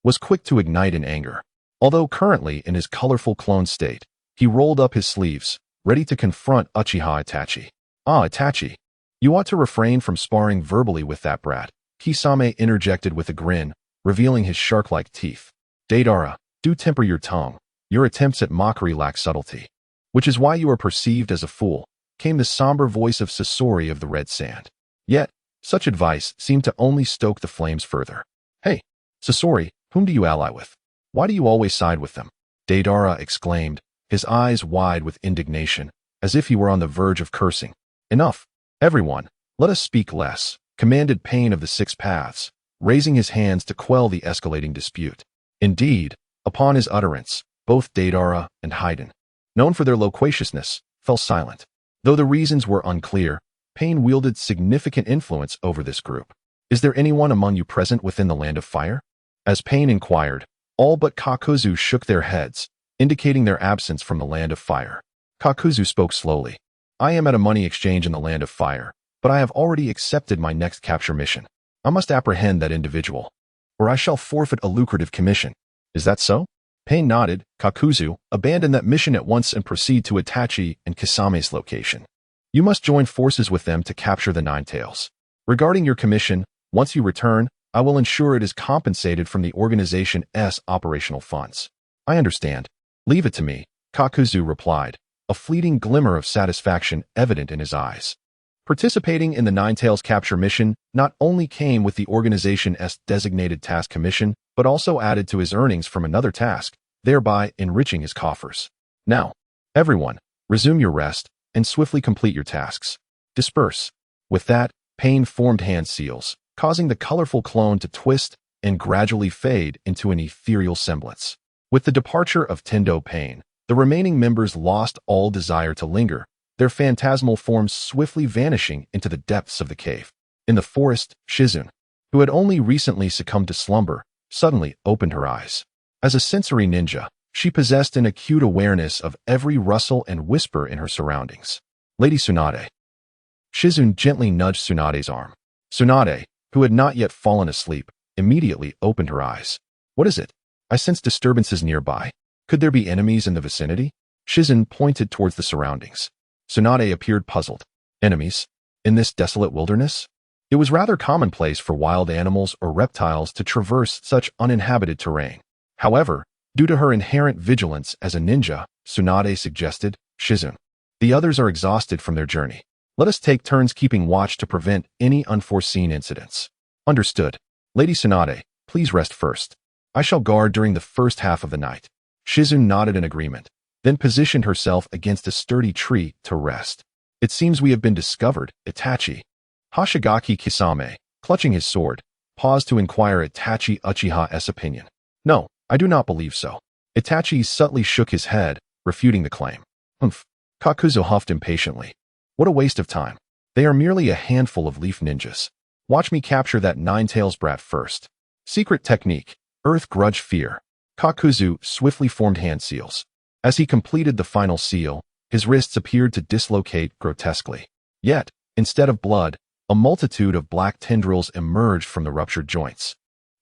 S1: was quick to ignite in anger. Although currently in his colorful clone state, he rolled up his sleeves, ready to confront Uchiha Itachi. Ah, Itachi, you ought to refrain from sparring verbally with that brat, Kisame interjected with a grin, revealing his shark-like teeth. Deidara, do temper your tongue. Your attempts at mockery lack subtlety. Which is why you are perceived as a fool, came the somber voice of Sasori of the Red Sand. Yet, such advice seemed to only stoke the flames further. Hey, Sasori, whom do you ally with? Why do you always side with them? Deidara exclaimed, his eyes wide with indignation, as if he were on the verge of cursing. Enough, everyone, let us speak less, commanded Pain of the Six Paths, raising his hands to quell the escalating dispute. Indeed, upon his utterance, both Deidara and Haiden, known for their loquaciousness, fell silent. Though the reasons were unclear, Pain wielded significant influence over this group. Is there anyone among you present within the Land of Fire? As Pain inquired, all but Kakuzu shook their heads, indicating their absence from the Land of Fire. Kakuzu spoke slowly. I am at a money exchange in the Land of Fire, but I have already accepted my next capture mission. I must apprehend that individual, or I shall forfeit a lucrative commission. Is that so? Pain nodded. Kakuzu, abandon that mission at once and proceed to Itachi and Kisame's location. You must join forces with them to capture the Nine Tails. Regarding your commission, once you return, I will ensure it is compensated from the organization's operational funds. I understand. Leave it to me, Kakuzu replied, a fleeting glimmer of satisfaction evident in his eyes. Participating in the Nine Tails capture mission not only came with the organization's designated task commission, but also added to his earnings from another task, thereby enriching his coffers. Now, everyone, resume your rest and swiftly complete your tasks. Disperse. With that, Pain formed hand seals, causing the colorful clone to twist and gradually fade into an ethereal semblance. With the departure of Tendo Pain, the remaining members lost all desire to linger, their phantasmal forms swiftly vanishing into the depths of the cave. In the forest, Shizune, who had only recently succumbed to slumber, suddenly opened her eyes. As a sensory ninja, she possessed an acute awareness of every rustle and whisper in her surroundings. Lady Tsunade. Shizune gently nudged Tsunade's arm. Tsunade, who had not yet fallen asleep, immediately opened her eyes. What is it? I sense disturbances nearby. Could there be enemies in the vicinity? Shizune pointed towards the surroundings. Tsunade appeared puzzled. Enemies? In this desolate wilderness? It was rather commonplace for wild animals or reptiles to traverse such uninhabited terrain. However, due to her inherent vigilance as a ninja, Tsunade suggested, Shizune, the others are exhausted from their journey. Let us take turns keeping watch to prevent any unforeseen incidents. Understood. Lady Tsunade, please rest first. I shall guard during the first half of the night. Shizune nodded in agreement, then positioned herself against a sturdy tree to rest. It seems we have been discovered, Itachi. Hoshigaki Kisame, clutching his sword, paused to inquire Itachi Uchiha's opinion. No, I do not believe so. Itachi subtly shook his head, refuting the claim. Humph. Kakuzu huffed impatiently. What a waste of time. They are merely a handful of leaf ninjas. Watch me capture that Nine-Tails brat first. Secret technique. Earth Grudge Fear. Kakuzu swiftly formed hand seals. As he completed the final seal, his wrists appeared to dislocate grotesquely. Yet, instead of blood, a multitude of black tendrils emerged from the ruptured joints.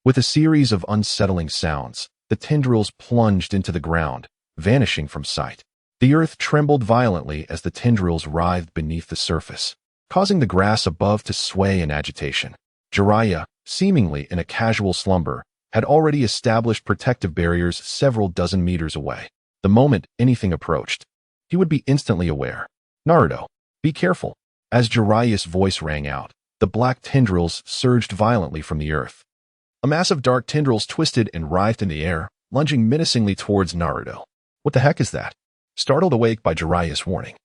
S1: With a series of unsettling sounds, the tendrils plunged into the ground, vanishing from sight. The earth trembled violently as the tendrils writhed beneath the surface, causing the grass above to sway in agitation. Jiraiya, seemingly in a casual slumber, had already established protective barriers several dozen meters away. The moment anything approached, he would be instantly aware. Naruto, be careful. As Jiraiya's voice rang out, the black tendrils surged violently from the earth. A mass of dark tendrils twisted and writhed in the air, lunging menacingly towards Naruto. What the heck is that? Startled awake by Jiraiya's warning,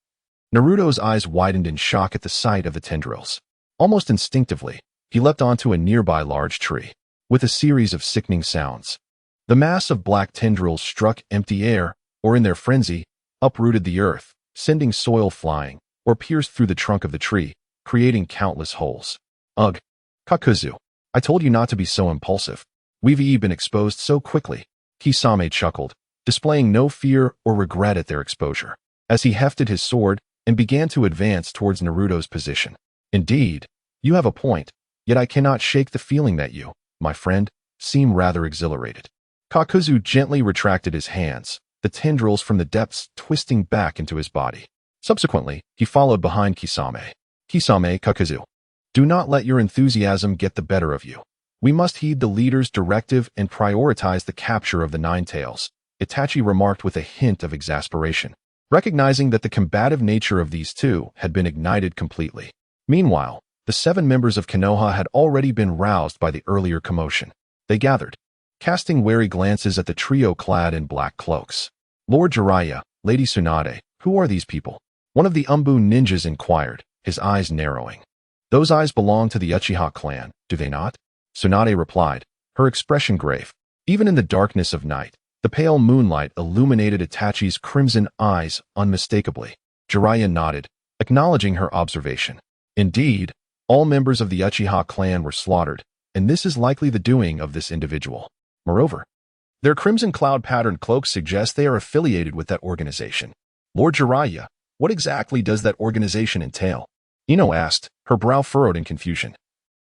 S1: Naruto's eyes widened in shock at the sight of the tendrils. Almost instinctively, he leapt onto a nearby large tree. With a series of sickening sounds, the mass of black tendrils struck empty air, or in their frenzy, uprooted the earth, sending soil flying, or pierced through the trunk of the tree, creating countless holes. Ugh! Kakuzu, I told you not to be so impulsive. We've been exposed so quickly. Kisame chuckled, displaying no fear or regret at their exposure, as he hefted his sword and began to advance towards Naruto's position. Indeed, you have a point, yet I cannot shake the feeling that you, my friend, seem rather exhilarated. Kakuzu gently retracted his hands, the tendrils from the depths twisting back into his body. Subsequently, he followed behind Kisame. Kisame, Kakuzu. Do not let your enthusiasm get the better of you. We must heed the leader's directive and prioritize the capture of the Nine Tails, Itachi remarked with a hint of exasperation, recognizing that the combative nature of these two had been ignited completely. Meanwhile, the 7 members of Konoha had already been roused by the earlier commotion. They gathered, casting wary glances at the trio clad in black cloaks. Lord Jiraiya, Lady Tsunade, who are these people? One of the Umbu ninjas inquired, his eyes narrowing. Those eyes belong to the Uchiha clan, do they not? Tsunade replied, her expression grave. Even in the darkness of night, the pale moonlight illuminated Itachi's crimson eyes unmistakably. Jiraiya nodded, acknowledging her observation. Indeed, all members of the Uchiha clan were slaughtered, and this is likely the doing of this individual. Moreover, their crimson cloud-patterned cloaks suggest they are affiliated with that organization. Lord Jiraiya, what exactly does that organization entail? Ino asked, her brow furrowed in confusion.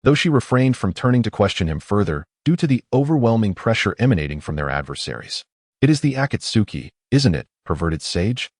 S1: Though she refrained from turning to question him further due to the overwhelming pressure emanating from their adversaries. It is the Akatsuki, isn't it, perverted sage?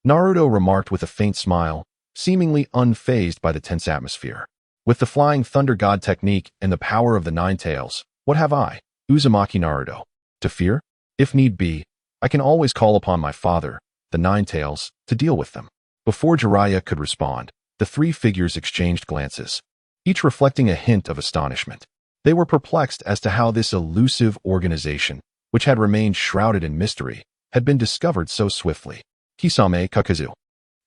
S1: Naruto remarked with a faint smile, seemingly unfazed by the tense atmosphere. With the flying thunder god technique and the power of the Nine Tails, what have I, Uzumaki Naruto, to fear? If need be, I can always call upon my father, the Nine Tails, to deal with them. Before Jiraiya could respond, the 3 figures exchanged glances, each reflecting a hint of astonishment. They were perplexed as to how this elusive organization, which had remained shrouded in mystery, had been discovered so swiftly. Kisame, Kakuzu.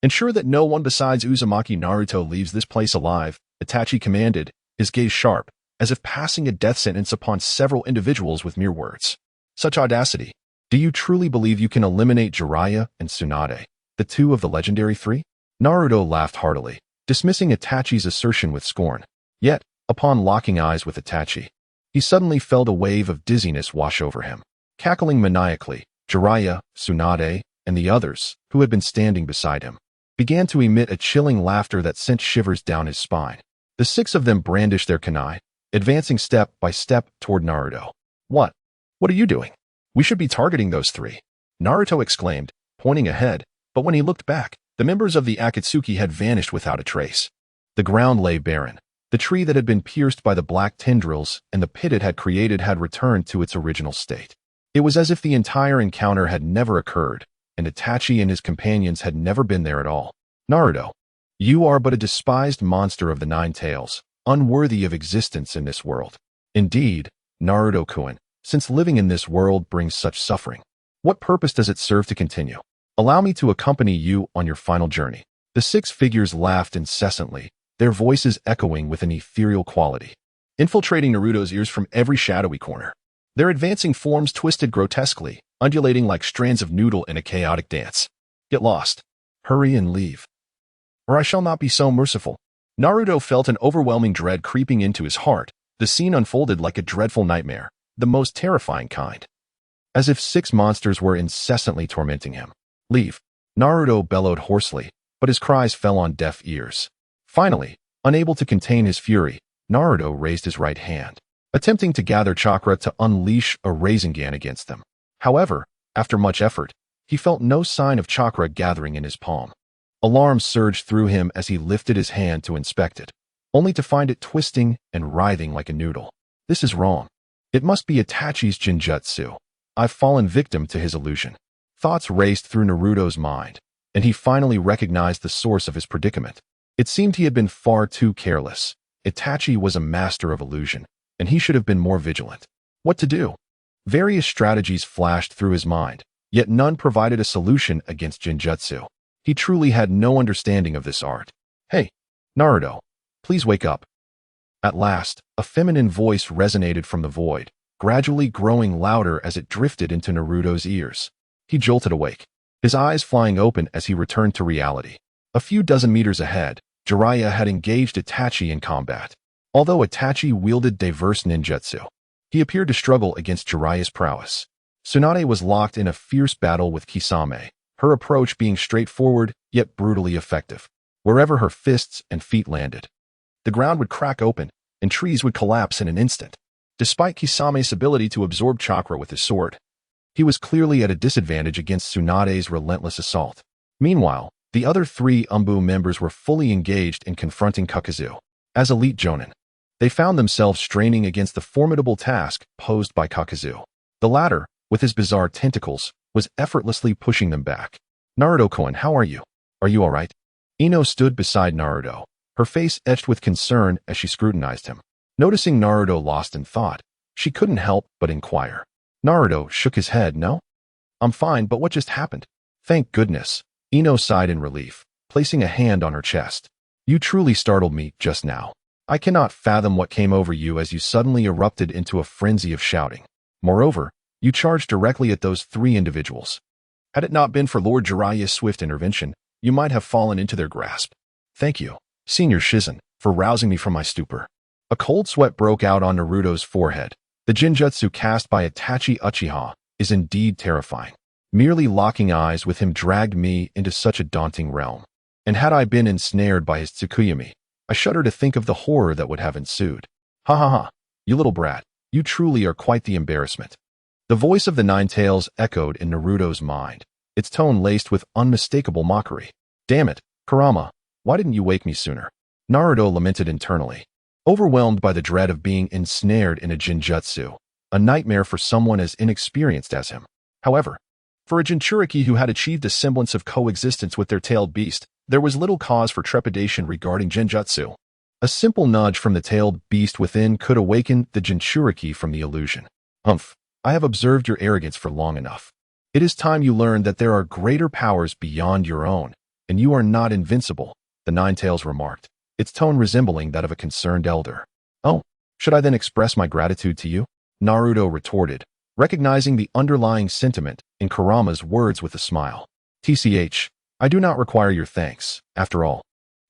S1: Ensure that no one besides Uzumaki Naruto leaves this place alive, Itachi commanded, his gaze sharp, as if passing a death sentence upon several individuals with mere words. Such audacity. Do you truly believe you can eliminate Jiraiya and Tsunade, the 2 of the legendary 3? Naruto laughed heartily, dismissing Itachi's assertion with scorn. Yet, upon locking eyes with Itachi, he suddenly felt a wave of dizziness wash over him. Cackling maniacally, Jiraiya, Tsunade, and the others, who had been standing beside him, began to emit a chilling laughter that sent shivers down his spine. The 6 of them brandished their kunai, advancing step by step toward Naruto. What? What are you doing? We should be targeting those 3. Naruto exclaimed, pointing ahead, but when he looked back, the members of the Akatsuki had vanished without a trace. The ground lay barren. The tree that had been pierced by the black tendrils and the pit it had created had returned to its original state. It was as if the entire encounter had never occurred, and Itachi and his companions had never been there at all. Naruto, you are but a despised monster of the Nine Tails, unworthy of existence in this world. Indeed, Naruto-kun, since living in this world brings such suffering, what purpose does it serve to continue? Allow me to accompany you on your final journey. The 6 figures laughed incessantly, their voices echoing with an ethereal quality, infiltrating Naruto's ears from every shadowy corner. Their advancing forms twisted grotesquely, undulating like strands of noodle in a chaotic dance. Get lost. Hurry and leave, or I shall not be so merciful. Naruto felt an overwhelming dread creeping into his heart. The scene unfolded like a dreadful nightmare, the most terrifying kind. As if 6 monsters were incessantly tormenting him. Leave. Naruto bellowed hoarsely, but his cries fell on deaf ears. Finally, unable to contain his fury, Naruto raised his right hand, attempting to gather chakra to unleash a Rasengan against them. However, after much effort, he felt no sign of chakra gathering in his palm. Alarm surged through him as he lifted his hand to inspect it, only to find it twisting and writhing like a noodle. This is wrong. It must be Itachi's Jinjutsu. I've fallen victim to his illusion. Thoughts raced through Naruto's mind, and he finally recognized the source of his predicament. It seemed he had been far too careless. Itachi was a master of illusion, and he should have been more vigilant. What to do? Various strategies flashed through his mind, yet none provided a solution against Jinjutsu. He truly had no understanding of this art. Hey, Naruto, please wake up. At last, a feminine voice resonated from the void, gradually growing louder as it drifted into Naruto's ears. He jolted awake, his eyes flying open as he returned to reality. A few dozen meters ahead, Jiraiya had engaged Itachi in combat. Although Itachi wielded diverse ninjutsu, He appeared to struggle against Jiraiya's prowess. Tsunade was locked in a fierce battle with Kisame, her approach being straightforward yet brutally effective. Wherever her fists and feet landed, the ground would crack open and trees would collapse in an instant. Despite Kisame's ability to absorb chakra with his sword, he was clearly at a disadvantage against Tsunade's relentless assault. Meanwhile, the other 3 Umbu members were fully engaged in confronting Kakazu. As elite jonin, they found themselves straining against the formidable task posed by Kakazu. The latter, with his bizarre tentacles, was effortlessly pushing them back. Naruto-kun, how are you? Are you alright? Ino stood beside Naruto, her face etched with concern as she scrutinized him. Noticing Naruto lost in thought, she couldn't help but inquire. Naruto shook his head. No? I'm fine, but what just happened? Thank goodness. Ino sighed in relief, placing a hand on her chest. You truly startled me just now. I cannot fathom what came over you as you suddenly erupted into a frenzy of shouting. Moreover, you charged directly at those 3 individuals. Had it not been for Lord Jiraiya's swift intervention, you might have fallen into their grasp. Thank you, Senior Shizen, for rousing me from my stupor. A cold sweat broke out on Naruto's forehead. The Jinjutsu cast by Itachi Uchiha is indeed terrifying. Merely locking eyes with him dragged me into such a daunting realm. And had I been ensnared by his Tsukuyami, I shudder to think of the horror that would have ensued. Ha ha ha, you little brat, you truly are quite the embarrassment. The voice of the Nine-Tails echoed in Naruto's mind, its tone laced with unmistakable mockery. Damn it, Kurama, why didn't you wake me sooner? Naruto lamented internally, overwhelmed by the dread of being ensnared in a Jinjutsu, a nightmare for someone as inexperienced as him. However, for a Jinchuriki who had achieved a semblance of coexistence with their tailed beast, there was little cause for trepidation regarding Genjutsu. A simple nudge from the tailed beast within could awaken the Jinchuriki from the illusion. Humph, I have observed your arrogance for long enough. It is time you learned that there are greater powers beyond your own, and you are not invincible, the Nine-Tails remarked, its tone resembling that of a concerned elder. Oh, should I then express my gratitude to you? Naruto retorted, recognizing the underlying sentiment in Kurama's words with a smile. TCH, I do not require your thanks, after all.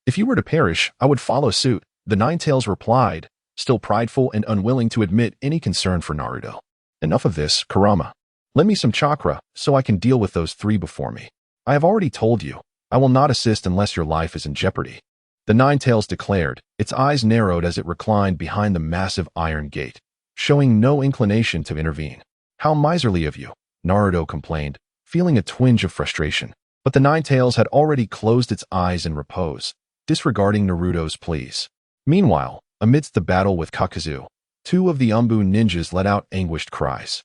S1: If you were to perish, I would follow suit, the Nine-Tails replied, still prideful and unwilling to admit any concern for Naruto. Enough of this, Kurama. Lend me some chakra so I can deal with those 3 before me. I have already told you, I will not assist unless your life is in jeopardy. The Nine-Tails declared, its eyes narrowed as it reclined behind the massive iron gate, showing no inclination to intervene. How miserly of you, Naruto complained, feeling a twinge of frustration. But the Nine-Tails had already closed its eyes in repose, disregarding Naruto's pleas. Meanwhile, amidst the battle with Kakazu, 2 of the Umbu ninjas let out anguished cries.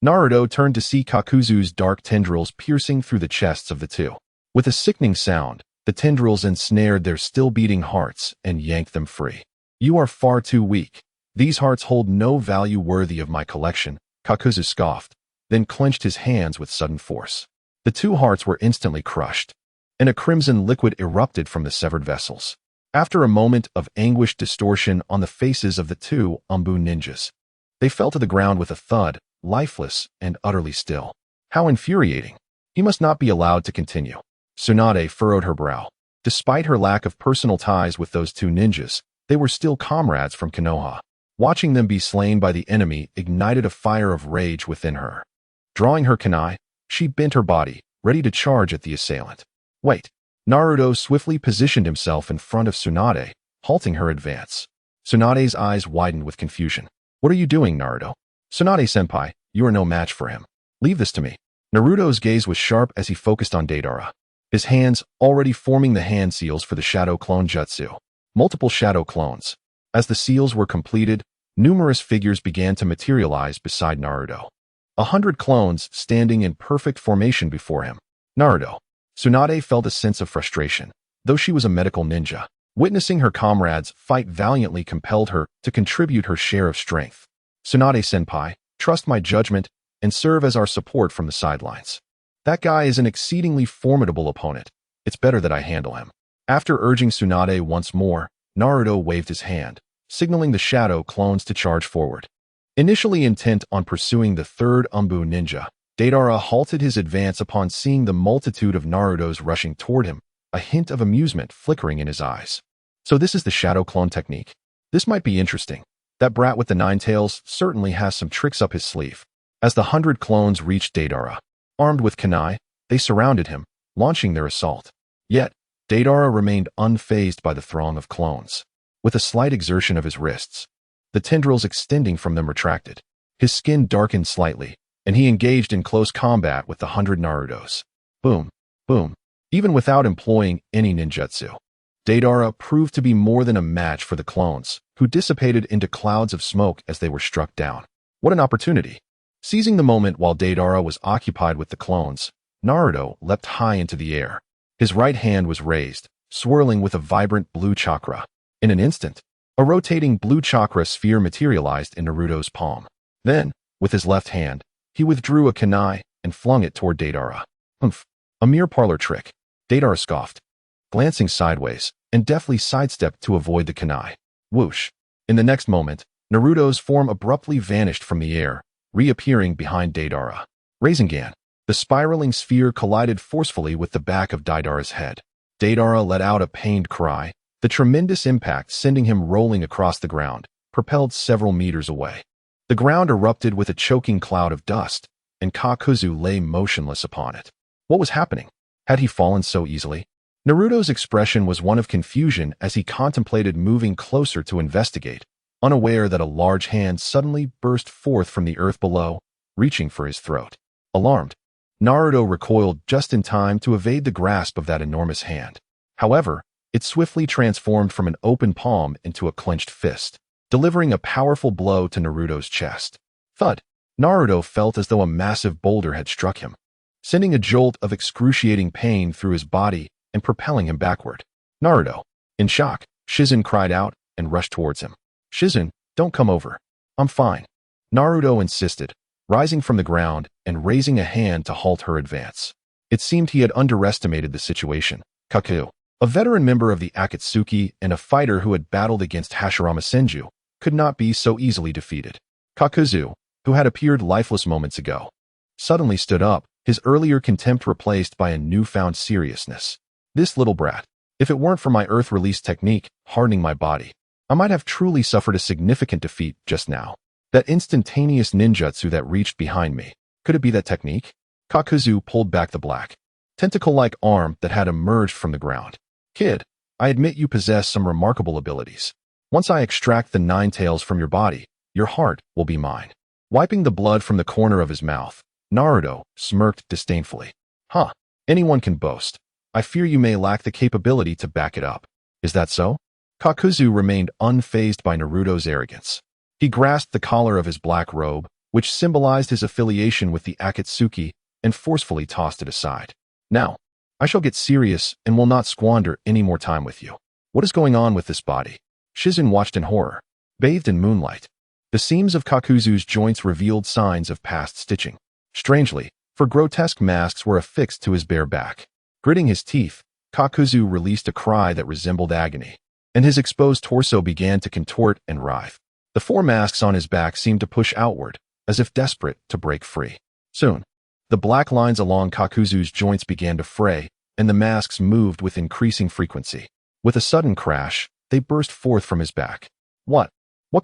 S1: Naruto turned to see Kakuzu's dark tendrils piercing through the chests of the 2. With a sickening sound, the tendrils ensnared their still-beating hearts and yanked them free. You are far too weak. These hearts hold no value worthy of my collection, Kakuzu scoffed, then clenched his hands with sudden force. The 2 hearts were instantly crushed, and a crimson liquid erupted from the severed vessels. After a moment of anguished distortion on the faces of the 2 Umbu ninjas, they fell to the ground with a thud, lifeless and utterly still. How infuriating. He must not be allowed to continue. Tsunade furrowed her brow. Despite her lack of personal ties with those 2 ninjas, they were still comrades from Konoha. Watching them be slain by the enemy ignited a fire of rage within her. Drawing her kunai, she bent her body, ready to charge at the assailant. Wait. Naruto swiftly positioned himself in front of Tsunade, halting her advance. Tsunade's eyes widened with confusion. What are you doing, Naruto? Tsunade-senpai, you are no match for him. Leave this to me. Naruto's gaze was sharp as he focused on Deidara, his hands already forming the hand seals for the shadow clone jutsu. Multiple shadow clones. As the seals were completed, numerous figures began to materialize beside Naruto. 100 clones standing in perfect formation before him. Naruto. Tsunade felt a sense of frustration, though she was a medical ninja. Witnessing her comrades fight valiantly compelled her to contribute her share of strength. Tsunade-senpai, trust my judgment and serve as our support from the sidelines. That guy is an exceedingly formidable opponent. It's better that I handle him. After urging Tsunade once more, Naruto waved his hand, signaling the shadow clones to charge forward. Initially intent on pursuing the 3rd Umbu ninja, Deidara halted his advance upon seeing the multitude of Narutos rushing toward him, a hint of amusement flickering in his eyes. So this is the shadow clone technique. This might be interesting. That brat with the 9 tails certainly has some tricks up his sleeve. As the 100 clones reached Deidara, armed with kunai, they surrounded him, launching their assault. Yet, Deidara remained unfazed by the throng of clones. With a slight exertion of his wrists, the tendrils extending from them retracted. His skin darkened slightly, and he engaged in close combat with the 100 Narutos. Boom, boom. Even without employing any ninjutsu, Deidara proved to be more than a match for the clones, who dissipated into clouds of smoke as they were struck down. What an opportunity! Seizing the moment while Deidara was occupied with the clones, Naruto leapt high into the air. His right hand was raised, swirling with a vibrant blue chakra. In an instant, a rotating blue chakra sphere materialized in Naruto's palm. Then, with his left hand, he withdrew a kunai and flung it toward Deidara. Humph! A mere parlor trick. Deidara scoffed, glancing sideways, and deftly sidestepped to avoid the kunai. Whoosh! In the next moment, Naruto's form abruptly vanished from the air, reappearing behind Deidara. Rasengan. The spiraling sphere collided forcefully with the back of Deidara's head. Deidara let out a pained cry, the tremendous impact sending him rolling across the ground, propelled several meters away. The ground erupted with a choking cloud of dust, and Kakuzu lay motionless upon it. What was happening? Had he fallen so easily? Naruto's expression was one of confusion as he contemplated moving closer to investigate, unaware that a large hand suddenly burst forth from the earth below, reaching for his throat. Alarmed, Naruto recoiled just in time to evade the grasp of that enormous hand. However, it swiftly transformed from an open palm into a clenched fist, delivering a powerful blow to Naruto's chest. Thud! Naruto felt as though a massive boulder had struck him, sending a jolt of excruciating pain through his body and propelling him backward. Naruto! In shock, Shizen cried out and rushed towards him. Shizen, don't come over. I'm fine. Naruto insisted, rising from the ground and raising a hand to halt her advance. It seemed he had underestimated the situation. Kaku, a veteran member of the Akatsuki and a fighter who had battled against Hashirama Senju, could not be so easily defeated. Kakuzu, who had appeared lifeless moments ago, suddenly stood up, his earlier contempt replaced by a newfound seriousness. This little brat. If it weren't for my earth release technique hardening my body, I might have truly suffered a significant defeat just now. That instantaneous ninjutsu that reached behind me. Could it be that technique? Kakuzu pulled back the black, tentacle-like arm that had emerged from the ground. Kid, I admit you possess some remarkable abilities. Once I extract the 9 tails from your body, your heart will be mine. Wiping the blood from the corner of his mouth, Naruto smirked disdainfully. Huh, anyone can boast. I fear you may lack the capability to back it up. Is that so? Kakuzu remained unfazed by Naruto's arrogance. He grasped the collar of his black robe, which symbolized his affiliation with the Akatsuki, and forcefully tossed it aside. Now, I shall get serious and will not squander any more time with you. What is going on with this body? Shizen watched in horror. Bathed in moonlight, the seams of Kakuzu's joints revealed signs of past stitching. Strangely, for grotesque masks were affixed to his bare back. Gritting his teeth, Kakuzu released a cry that resembled agony, and his exposed torso began to contort and writhe. The 4 masks on his back seemed to push outward, as if desperate to break free. Soon, the black lines along Kakuzu's joints began to fray, and the masks moved with increasing frequency. With a sudden crash, they burst forth from his back. What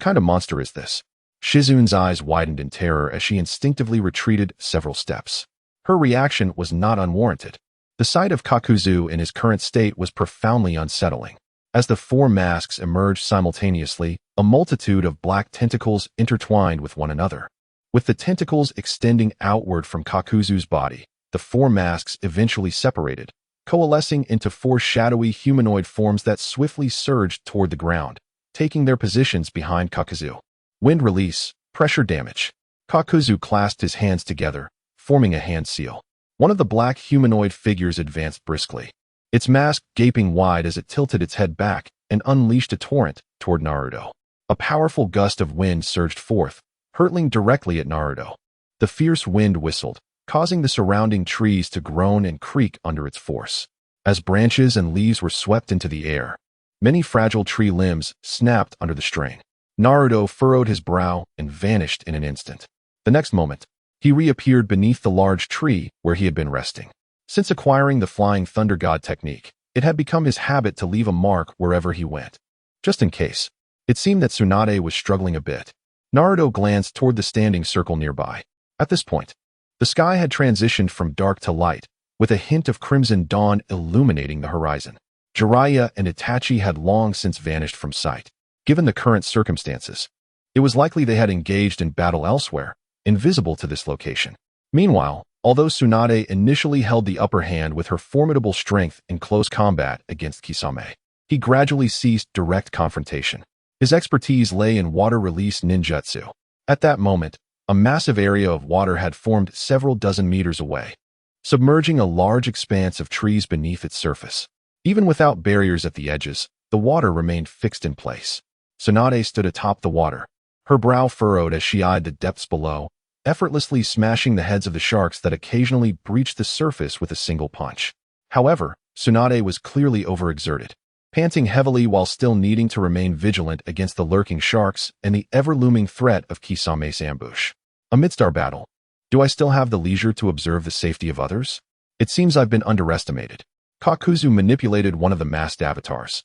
S1: kind of monster is this? Shizun's eyes widened in terror as she instinctively retreated several steps. Her reaction was not unwarranted. The sight of Kakuzu in his current state was profoundly unsettling. As the 4 masks emerged simultaneously, a multitude of black tentacles intertwined with one another. With the tentacles extending outward from Kakuzu's body, the 4 masks eventually separated, coalescing into 4 shadowy humanoid forms that swiftly surged toward the ground, taking their positions behind Kakuzu. Wind release, pressure damage. Kakuzu clasped his hands together, forming a hand seal. One of the black humanoid figures advanced briskly, its mask gaping wide as it tilted its head back and unleashed a torrent toward Naruto. A powerful gust of wind surged forth, hurtling directly at Naruto. The fierce wind whistled, causing the surrounding trees to groan and creak under its force. As branches and leaves were swept into the air, many fragile tree limbs snapped under the strain. Naruto furrowed his brow and vanished in an instant. The next moment, he reappeared beneath the large tree where he had been resting. Since acquiring the Flying Thunder God technique, it had become his habit to leave a mark wherever he went. Just in case. It seemed that Tsunade was struggling a bit. Naruto glanced toward the standing circle nearby. At this point, the sky had transitioned from dark to light, with a hint of crimson dawn illuminating the horizon. Jiraiya and Itachi had long since vanished from sight. Given the current circumstances, it was likely they had engaged in battle elsewhere, invisible to this location. Meanwhile, although Tsunade initially held the upper hand with her formidable strength in close combat against Kisame, he gradually ceased direct confrontation. His expertise lay in water-release ninjutsu. At that moment, a massive area of water had formed several dozen meters away, submerging a large expanse of trees beneath its surface. Even without barriers at the edges, the water remained fixed in place. Tsunade stood atop the water, her brow furrowed as she eyed the depths below, effortlessly smashing the heads of the sharks that occasionally breached the surface with a single punch. However, Tsunade was clearly overexerted, panting heavily while still needing to remain vigilant against the lurking sharks and the ever-looming threat of Kisame's ambush. Amidst our battle, do I still have the leisure to observe the safety of others? It seems I've been underestimated. Kakuzu manipulated one of the masked avatars,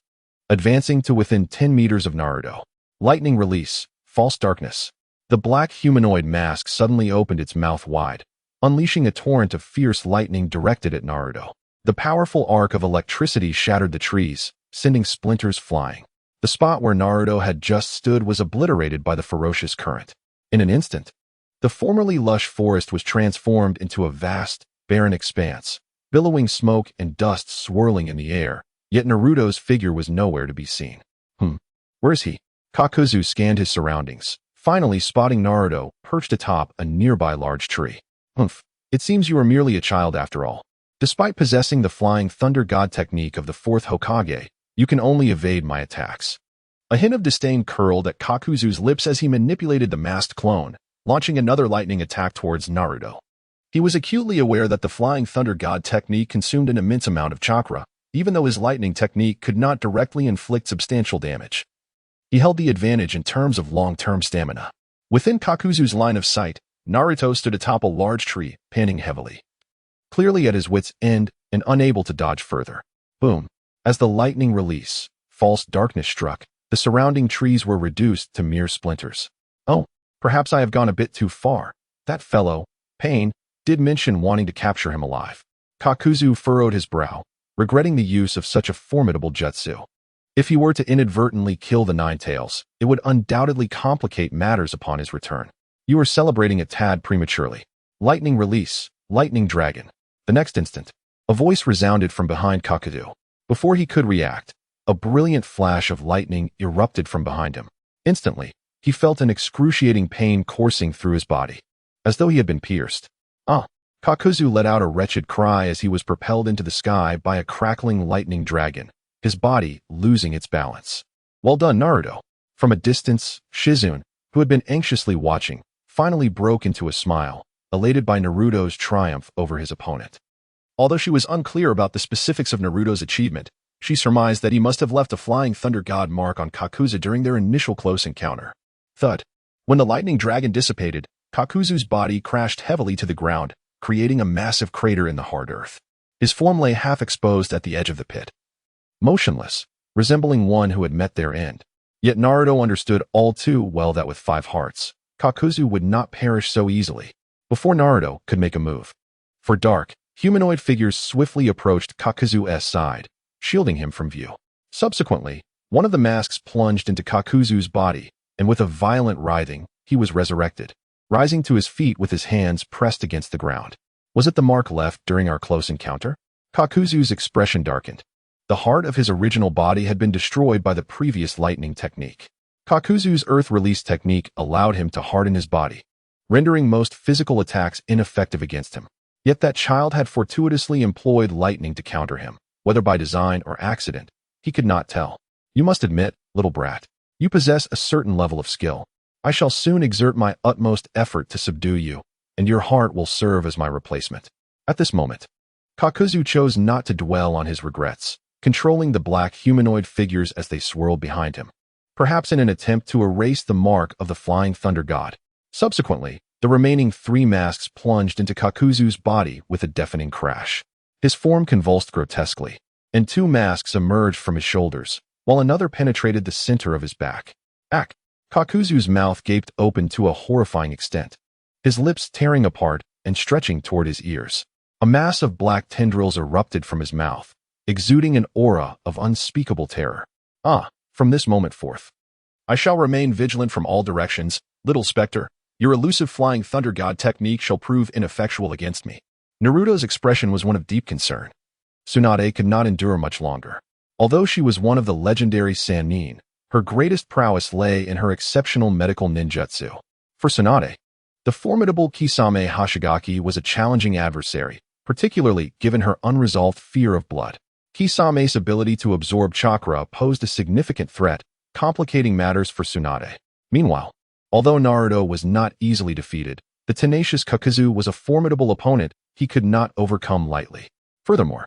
S1: advancing to within 10 meters of Naruto. Lightning release, false darkness. The black humanoid mask suddenly opened its mouth wide, unleashing a torrent of fierce lightning directed at Naruto. The powerful arc of electricity shattered the trees, sending splinters flying. The spot where Naruto had just stood was obliterated by the ferocious current. In an instant, the formerly lush forest was transformed into a vast, barren expanse, billowing smoke and dust swirling in the air, yet Naruto's figure was nowhere to be seen. Where is he? Kakuzu scanned his surroundings, finally spotting Naruto perched atop a nearby large tree. It seems you are merely a child after all. Despite possessing the flying thunder god technique of the fourth Hokage, you can only evade my attacks. A hint of disdain curled at Kakuzu's lips as he manipulated the masked clone, launching another lightning attack towards Naruto. He was acutely aware that the flying thunder god technique consumed an immense amount of chakra, even though his lightning technique could not directly inflict substantial damage. He held the advantage in terms of long-term stamina. Within Kakuzu's line of sight, Naruto stood atop a large tree, panting heavily, clearly at his wit's end and unable to dodge further. Boom. As the lightning release, false darkness struck, the surrounding trees were reduced to mere splinters. Oh, perhaps I have gone a bit too far. That fellow, Pain, did mention wanting to capture him alive. Kakuzu furrowed his brow, regretting the use of such a formidable jutsu. If he were to inadvertently kill the Nine Tails, it would undoubtedly complicate matters upon his return. You are celebrating a tad prematurely. Lightning release, lightning dragon. The next instant, a voice resounded from behind Kakuzu. Before he could react, a brilliant flash of lightning erupted from behind him. Instantly, he felt an excruciating pain coursing through his body, as though he had been pierced. Kakuzu let out a wretched cry as he was propelled into the sky by a crackling lightning dragon, his body losing its balance. Well done, Naruto. From a distance, Shizune, who had been anxiously watching, finally broke into a smile, elated by Naruto's triumph over his opponent. Although she was unclear about the specifics of Naruto's achievement, she surmised that he must have left a flying thunder god mark on Kakuzu during their initial close encounter. Thud. When the lightning dragon dissipated, Kakuzu's body crashed heavily to the ground, creating a massive crater in the hard earth. His form lay half exposed at the edge of the pit, motionless, resembling one who had met their end. Yet Naruto understood all too well that with 5 hearts, Kakuzu would not perish so easily. Before Naruto could make a move, for dark, humanoid figures swiftly approached Kakuzu's side, shielding him from view. Subsequently, one of the masks plunged into Kakuzu's body, and with a violent writhing, he was resurrected, rising to his feet with his hands pressed against the ground. Was it the mark left during our close encounter? Kakuzu's expression darkened. The heart of his original body had been destroyed by the previous lightning technique. Kakuzu's earth release technique allowed him to harden his body, rendering most physical attacks ineffective against him. Yet that child had fortuitously employed lightning to counter him, whether by design or accident, he could not tell. You must admit, little brat, you possess a certain level of skill. I shall soon exert my utmost effort to subdue you, and your heart will serve as my replacement. At this moment, Kakuzu chose not to dwell on his regrets, controlling the black humanoid figures as they swirled behind him, perhaps in an attempt to erase the mark of the flying thunder god. Subsequently, the remaining 3 masks plunged into Kakuzu's body with a deafening crash. His form convulsed grotesquely, and 2 masks emerged from his shoulders, while another penetrated the center of his back. Ack! Kakuzu's mouth gaped open to a horrifying extent, his lips tearing apart and stretching toward his ears. A mass of black tendrils erupted from his mouth, exuding an aura of unspeakable terror. From this moment forth, I shall remain vigilant from all directions, little specter. Your elusive flying thunder god technique shall prove ineffectual against me. Naruto's expression was one of deep concern. Tsunade could not endure much longer. Although she was one of the legendary Sannin, her greatest prowess lay in her exceptional medical ninjutsu. For Tsunade, the formidable Kisame Hoshigaki was a challenging adversary, particularly given her unresolved fear of blood. Kisame's ability to absorb chakra posed a significant threat, complicating matters for Tsunade. Meanwhile, although Naruto was not easily defeated, the tenacious Kakuzu was a formidable opponent he could not overcome lightly. Furthermore,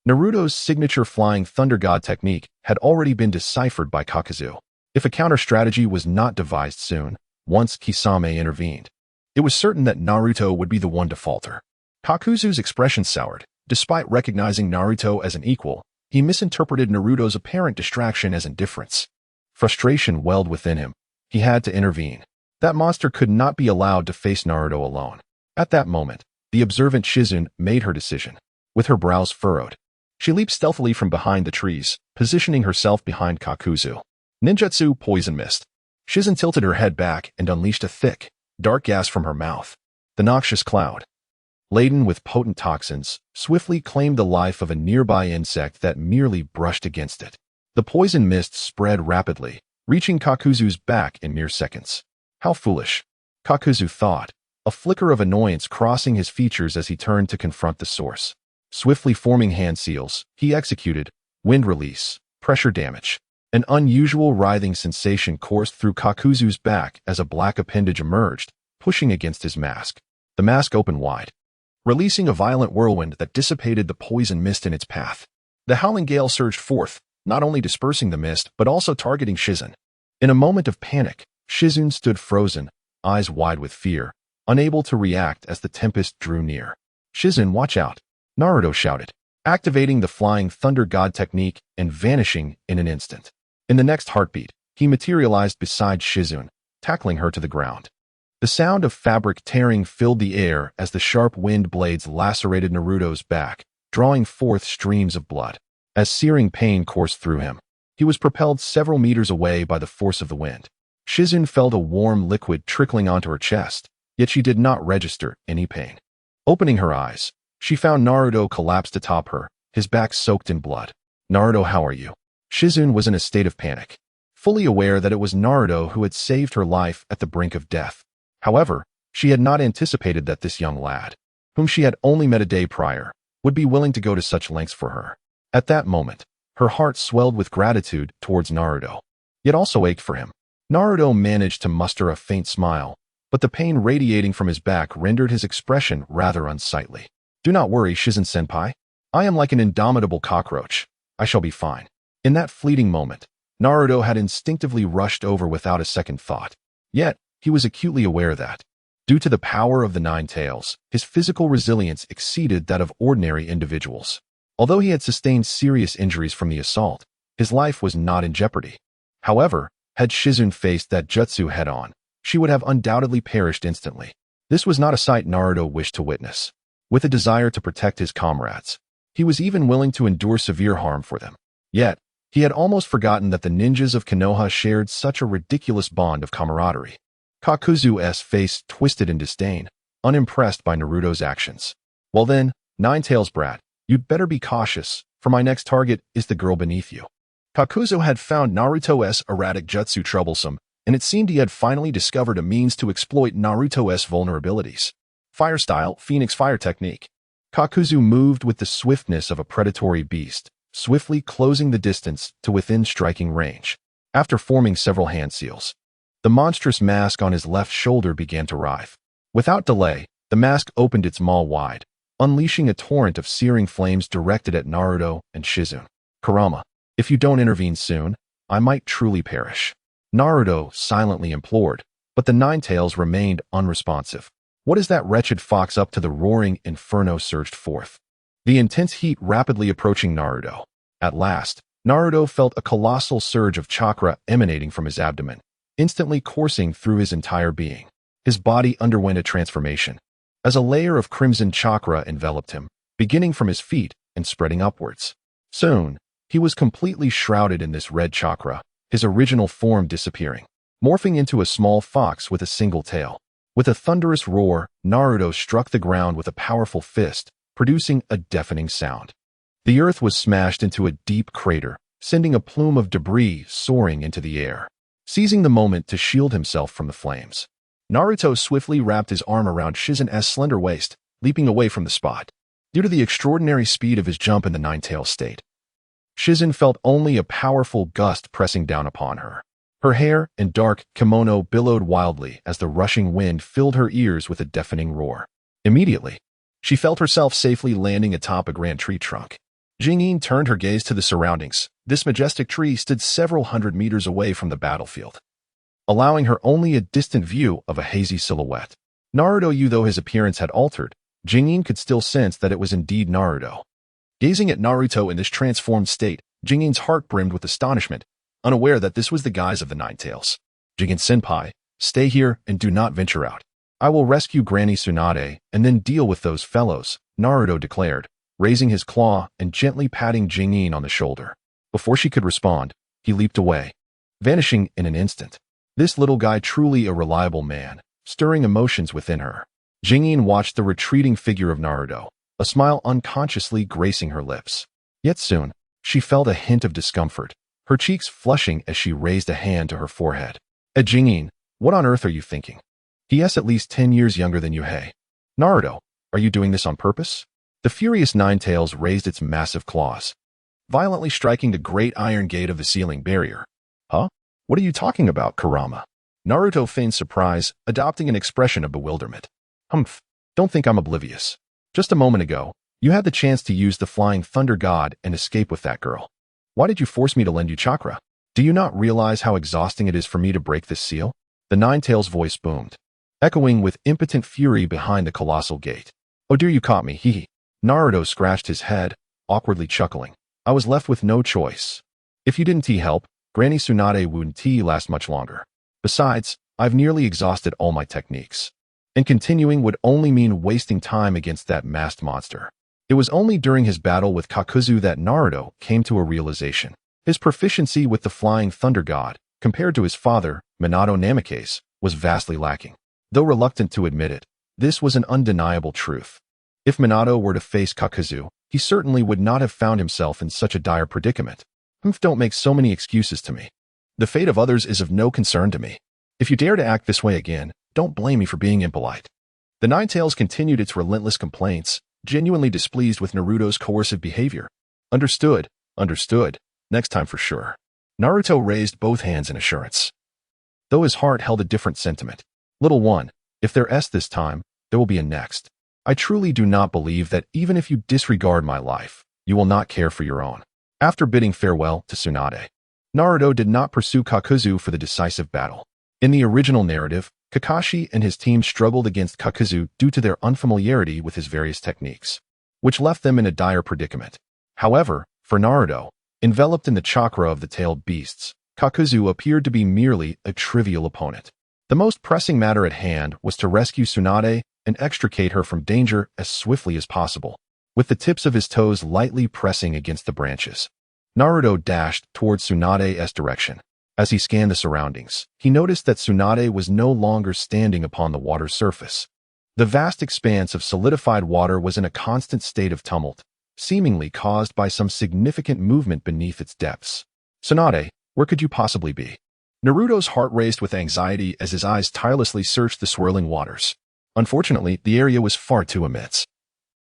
S1: Naruto's signature flying thunder god technique had already been deciphered by Kakuzu. If a counter-strategy was not devised soon, once Kisame intervened, it was certain that Naruto would be the one to falter. Kakuzu's expression soured. Despite recognizing Naruto as an equal, he misinterpreted Naruto's apparent distraction as indifference. Frustration welled within him. He had to intervene. That monster could not be allowed to face Naruto alone. At that moment, the observant Shizune made her decision. With her brows furrowed, she leaped stealthily from behind the trees, positioning herself behind Kakuzu. Ninjutsu Poison Mist. Shizune tilted her head back and unleashed a thick, dark gas from her mouth. The noxious cloud, laden with potent toxins, swiftly claimed the life of a nearby insect that merely brushed against it. The poison mist spread rapidly, reaching Kakuzu's back in mere seconds. How foolish, Kakuzu thought, a flicker of annoyance crossing his features as he turned to confront the source. Swiftly forming hand seals, he executed wind release, pressure damage. An unusual writhing sensation coursed through Kakuzu's back as a black appendage emerged, pushing against his mask. The mask opened wide, releasing a violent whirlwind that dissipated the poison mist in its path. The howling gale surged forth, not only dispersing the mist but also targeting Shizune. In a moment of panic, Shizune stood frozen, eyes wide with fear, unable to react as the tempest drew near. "Shizune, watch out!" Naruto shouted, activating the flying thunder god technique and vanishing in an instant. In the next heartbeat, he materialized beside Shizune, tackling her to the ground. The sound of fabric tearing filled the air as the sharp wind blades lacerated Naruto's back, drawing forth streams of blood. As searing pain coursed through him, he was propelled several meters away by the force of the wind. Shizune felt a warm liquid trickling onto her chest, yet she did not register any pain. Opening her eyes, she found Naruto collapsed atop her, his back soaked in blood. "Naruto, how are you?" Shizune was in a state of panic, fully aware that it was Naruto who had saved her life at the brink of death. However, she had not anticipated that this young lad, whom she had only met a day prior, would be willing to go to such lengths for her. At that moment, her heart swelled with gratitude towards Naruto, yet also ached for him. Naruto managed to muster a faint smile, but the pain radiating from his back rendered his expression rather unsightly. "Do not worry, Shizune-senpai. I am like an indomitable cockroach. I shall be fine." In that fleeting moment, Naruto had instinctively rushed over without a second thought. Yet, he was acutely aware that, due to the power of the Nine Tails, his physical resilience exceeded that of ordinary individuals. Although he had sustained serious injuries from the assault, his life was not in jeopardy. However, had Shizune faced that jutsu head-on, she would have undoubtedly perished instantly. This was not a sight Naruto wished to witness. With a desire to protect his comrades, he was even willing to endure severe harm for them. Yet, he had almost forgotten that the ninjas of Konoha shared such a ridiculous bond of camaraderie. Kakuzu's face twisted in disdain, unimpressed by Naruto's actions. "Well then, Nine-Tails brat, you'd better be cautious, for my next target is the girl beneath you." Kakuzu had found Naruto's erratic jutsu troublesome, and it seemed he had finally discovered a means to exploit Naruto's vulnerabilities. Fire style, Phoenix Fire technique. Kakuzu moved with the swiftness of a predatory beast, swiftly closing the distance to within striking range. After forming several hand seals, the monstrous mask on his left shoulder began to writhe. Without delay, the mask opened its maw wide, unleashing a torrent of searing flames directed at Naruto and Shizune. "Kurama, if you don't intervene soon, I might truly perish," Naruto silently implored, but the Nine-Tails remained unresponsive. "What is that wretched fox up to?" The roaring inferno surged forth, the intense heat rapidly approaching Naruto. At last, Naruto felt a colossal surge of chakra emanating from his abdomen. instantly coursing through his entire being. His body underwent a transformation, as a layer of crimson chakra enveloped him, beginning from his feet and spreading upwards. Soon, he was completely shrouded in this red chakra, his original form disappearing, morphing into a small fox with a single tail. With a thunderous roar, Naruto struck the ground with a powerful fist, producing a deafening sound. The earth was smashed into a deep crater, sending a plume of debris soaring into the air. Seizing the moment to shield himself from the flames, Naruto swiftly wrapped his arm around Shizin's slender waist, leaping away from the spot. Due to the extraordinary speed of his jump in the nine-tailed state, Shizin felt only a powerful gust pressing down upon her. Her hair and dark kimono billowed wildly as the rushing wind filled her ears with a deafening roar. Immediately, she felt herself safely landing atop a grand tree trunk. Jingyin turned her gaze to the surroundings. This majestic tree stood several hundred meters away from the battlefield, allowing her only a distant view of a hazy silhouette. Naruto, though his appearance had altered, Jingyin could still sense that it was indeed Naruto. Gazing at Naruto in this transformed state, Jingyin's heart brimmed with astonishment, unaware that this was the guise of the Nine Tails. Jingyin-senpai, stay here and do not venture out. I will rescue Granny Tsunade and then deal with those fellows, Naruto declared, raising his claw and gently patting Jingyin on the shoulder. Before she could respond, he leaped away, vanishing in an instant. This little guy truly a reliable man, stirring emotions within her. Jingyin watched the retreating figure of Naruto, a smile unconsciously gracing her lips. Yet soon, she felt a hint of discomfort, her cheeks flushing as she raised a hand to her forehead. Jingyin, what on earth are you thinking? He is at least 10 years younger than you, hey. Naruto, are you doing this on purpose? The furious Nine Tails raised its massive claws, violently striking the great iron gate of the ceiling barrier. Huh? What are you talking about, Kurama? Naruto feigned surprise, adopting an expression of bewilderment. Humph, don't think I'm oblivious. Just a moment ago, you had the chance to use the flying thunder god and escape with that girl. Why did you force me to lend you chakra? Do you not realize how exhausting it is for me to break this seal? The Nine Tails' voice boomed, echoing with impotent fury behind the colossal gate. Oh dear, you caught me, hee. Naruto scratched his head, awkwardly chuckling. I was left with no choice. If you didn't help, Granny Tsunade wouldn't last much longer. Besides, I've nearly exhausted all my techniques, and continuing would only mean wasting time against that masked monster. It was only during his battle with Kakuzu that Naruto came to a realization. His proficiency with the flying thunder god, compared to his father, Minato Namikaze, was vastly lacking. Though reluctant to admit it, this was an undeniable truth. If Minato were to face Kakuzu, he certainly would not have found himself in such a dire predicament. Don't make so many excuses to me. The fate of others is of no concern to me. If you dare to act this way again, don't blame me for being impolite. The Nine Tails continued its relentless complaints, genuinely displeased with Naruto's coercive behavior. Understood, understood. Next time for sure. Naruto raised both hands in assurance, though his heart held a different sentiment. Little one, if there is this time, there will be a next. I truly do not believe that even if you disregard my life, you will not care for your own. After bidding farewell to Tsunade, Naruto did not pursue Kakuzu for the decisive battle. In the original narrative, Kakashi and his team struggled against Kakuzu due to their unfamiliarity with his various techniques, which left them in a dire predicament. However, for Naruto, enveloped in the chakra of the tailed beasts, Kakuzu appeared to be merely a trivial opponent. The most pressing matter at hand was to rescue Tsunade and extricate her from danger as swiftly as possible. With the tips of his toes lightly pressing against the branches, Naruto dashed towards Tsunade's direction. As he scanned the surroundings, he noticed that Tsunade was no longer standing upon the water's surface. The vast expanse of solidified water was in a constant state of tumult, seemingly caused by some significant movement beneath its depths. Tsunade, where could you possibly be? Naruto's heart raced with anxiety as his eyes tirelessly searched the swirling waters. Unfortunately, the area was far too immense.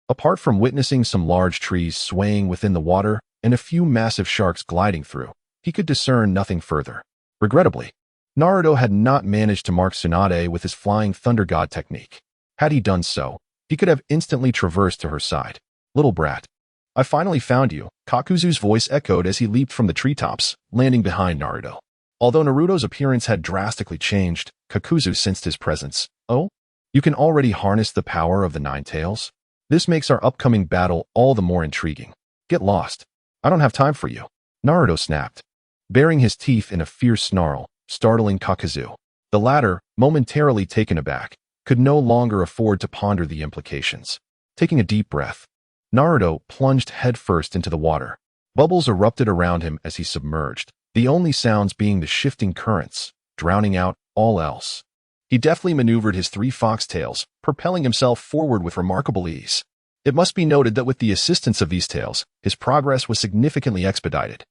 S1: Apart from witnessing some large trees swaying within the water and a few massive sharks gliding through, he could discern nothing further. Regrettably, Naruto had not managed to mark Tsunade with his flying thunder god technique. Had he done so, he could have instantly traversed to her side. Little brat, I finally found you, Kakuzu's voice echoed as he leaped from the treetops, landing behind Naruto. Although Naruto's appearance had drastically changed, Kakuzu sensed his presence. Oh? You can already harness the power of the Nine Tails? This makes our upcoming battle all the more intriguing. Get lost. I don't have time for you. Naruto snapped. Baring his teeth in a fierce snarl, startling Kakuzu. The latter, momentarily taken aback, could no longer afford to ponder the implications. Taking a deep breath, Naruto plunged headfirst into the water. Bubbles erupted around him as he submerged, the only sounds being the shifting currents, drowning out all else. He deftly maneuvered his 3 foxtails, propelling himself forward with remarkable ease. It must be noted that with the assistance of these tails, his progress was significantly expedited.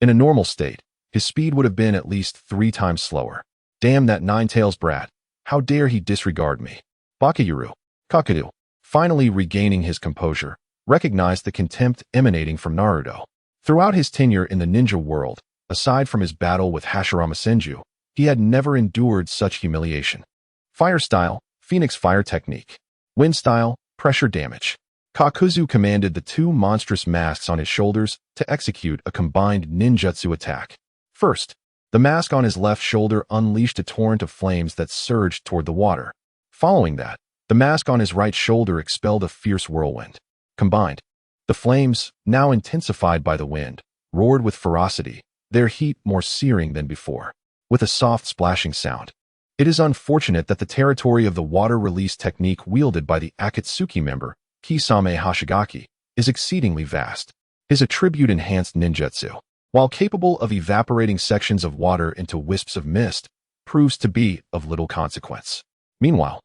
S1: In a normal state, his speed would have been at least 3 times slower. Damn that 9-tails brat. How dare he disregard me? Bakayuru, Kakuzu, finally regaining his composure, recognized the contempt emanating from Naruto. Throughout his tenure in the ninja world, aside from his battle with Hashirama Senju, he had never endured such humiliation. Fire style, Phoenix Fire technique. Wind style, pressure damage. Kakuzu commanded the 2 monstrous masks on his shoulders to execute a combined ninjutsu attack. First, the mask on his left shoulder unleashed a torrent of flames that surged toward the water. Following that, the mask on his right shoulder expelled a fierce whirlwind. Combined, the flames, now intensified by the wind, roared with ferocity, their heat more searing than before. With a soft splashing sound. It is unfortunate that the territory of the water release technique wielded by the Akatsuki member, Kisame Hoshigaki, is exceedingly vast. His attribute-enhanced ninjutsu, while capable of evaporating sections of water into wisps of mist, proves to be of little consequence. Meanwhile,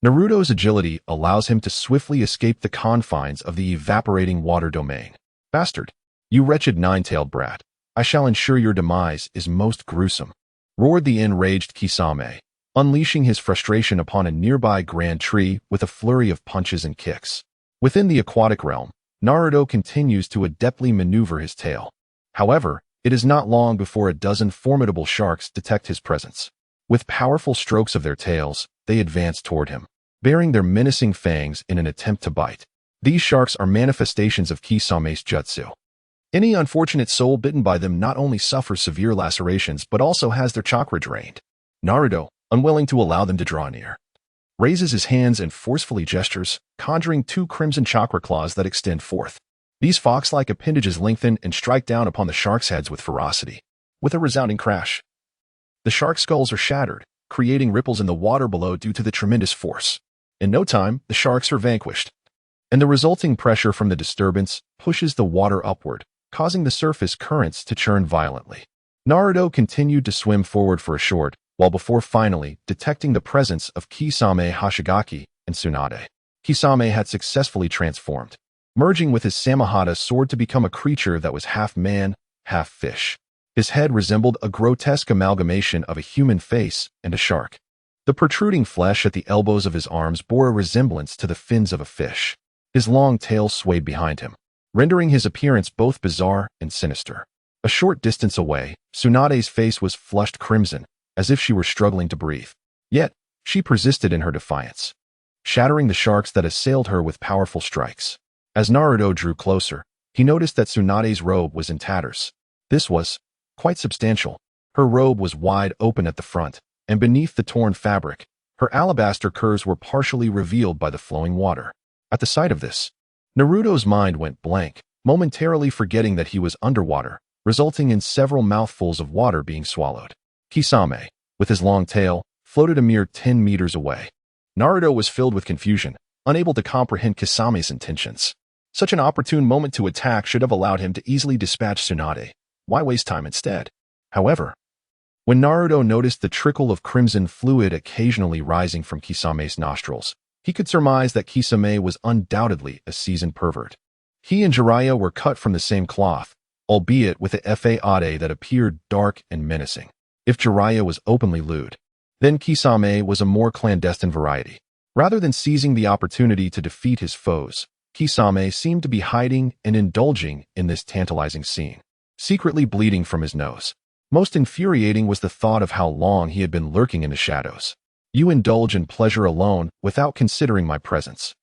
S1: Naruto's agility allows him to swiftly escape the confines of the evaporating water domain. Bastard! You wretched 9-tailed brat! I shall ensure your demise is most gruesome, roared the enraged Kisame, unleashing his frustration upon a nearby grand tree with a flurry of punches and kicks. Within the aquatic realm, Naruto continues to adeptly maneuver his tail. However, it is not long before a dozen formidable sharks detect his presence. With powerful strokes of their tails, they advance toward him, baring their menacing fangs in an attempt to bite. These sharks are manifestations of Kisame's jutsu. Any unfortunate soul bitten by them not only suffers severe lacerations but also has their chakra drained. Naruto, unwilling to allow them to draw near, raises his hands and forcefully gestures, conjuring 2 crimson chakra claws that extend forth. These fox-like appendages lengthen and strike down upon the sharks' heads with ferocity. With a resounding crash, the shark skulls are shattered, creating ripples in the water below due to the tremendous force. In no time, the sharks are vanquished, and the resulting pressure from the disturbance pushes the water upward, causing the surface currents to churn violently. Naruto continued to swim forward for a short while before finally detecting the presence of Kisame Hoshigaki and Tsunade. Kisame had successfully transformed, merging with his Samahata sword to become a creature that was half man, half fish. His head resembled a grotesque amalgamation of a human face and a shark. The protruding flesh at the elbows of his arms bore a resemblance to the fins of a fish. His long tail swayed behind him, rendering his appearance both bizarre and sinister. A short distance away, Tsunade's face was flushed crimson, as if she were struggling to breathe. Yet, she persisted in her defiance, shattering the sharks that assailed her with powerful strikes. As Naruto drew closer, he noticed that Tsunade's robe was in tatters. This was quite substantial. Her robe was wide open at the front, and beneath the torn fabric, her alabaster curves were partially revealed by the flowing water. At the sight of this, Naruto's mind went blank, momentarily forgetting that he was underwater, resulting in several mouthfuls of water being swallowed. Kisame, with his long tail, floated a mere 10 meters away. Naruto was filled with confusion, unable to comprehend Kisame's intentions. Such an opportune moment to attack should have allowed him to easily dispatch Tsunade. Why waste time instead? However, when Naruto noticed the trickle of crimson fluid occasionally rising from Kisame's nostrils, he could surmise that Kisame was undoubtedly a seasoned pervert. He and Jiraiya were cut from the same cloth, albeit with a fade that appeared dark and menacing. If Jiraiya was openly lewd, then Kisame was a more clandestine variety. Rather than seizing the opportunity to defeat his foes, Kisame seemed to be hiding and indulging in this tantalizing scene, secretly bleeding from his nose. Most infuriating was the thought of how long he had been lurking in the shadows. You indulge in pleasure alone without considering my presence.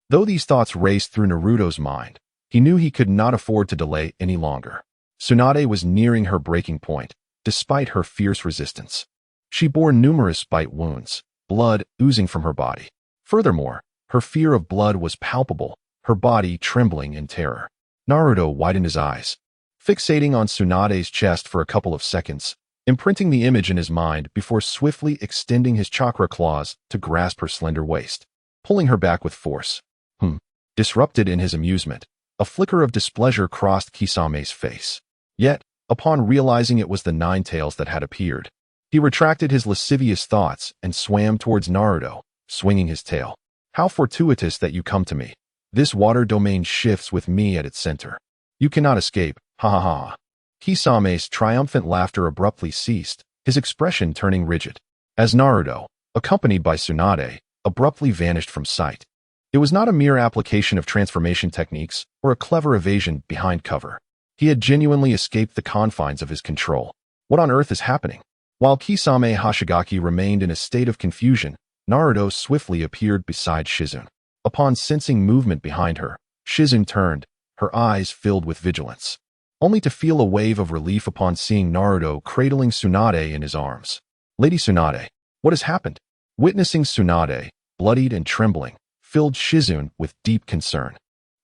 S1: Though these thoughts raced through Naruto's mind, he knew he could not afford to delay any longer. Tsunade was nearing her breaking point, despite her fierce resistance. She bore numerous bite wounds, blood oozing from her body. Furthermore, her fear of blood was palpable, her body trembling in terror. Naruto widened his eyes, fixating on Tsunade's chest for a couple of seconds, imprinting the image in his mind before swiftly extending his chakra claws to grasp her slender waist, pulling her back with force. Disrupted in his amusement, a flicker of displeasure crossed Kisame's face. Yet, upon realizing it was the Nine Tails that had appeared, he retracted his lascivious thoughts and swam towards Naruto, swinging his tail. How fortuitous that you come to me. This water domain shifts with me at its center. You cannot escape, ha ha ha. Kisame's triumphant laughter abruptly ceased, his expression turning rigid, as Naruto, accompanied by Tsunade, abruptly vanished from sight. It was not a mere application of transformation techniques or a clever evasion behind cover. He had genuinely escaped the confines of his control. What on earth is happening? While Kisame Hoshigaki remained in a state of confusion, Naruto swiftly appeared beside Shizune. Upon sensing movement behind her, Shizune turned, her eyes filled with vigilance, only to feel a wave of relief upon seeing Naruto cradling Tsunade in his arms. Lady Tsunade, what has happened? Witnessing Tsunade, bloodied and trembling, filled Shizune with deep concern.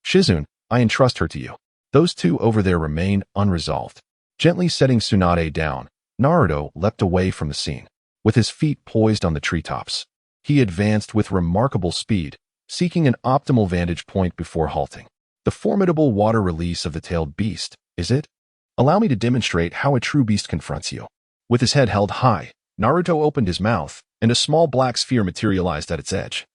S1: Shizune, I entrust her to you. Those two over there remain unresolved. Gently setting Tsunade down, Naruto leapt away from the scene. With his feet poised on the treetops, he advanced with remarkable speed, seeking an optimal vantage point before halting. The formidable water release of the tailed beast, is it? Allow me to demonstrate how a true beast confronts you. With his head held high, Naruto opened his mouth, and a small black sphere materialized at its edge.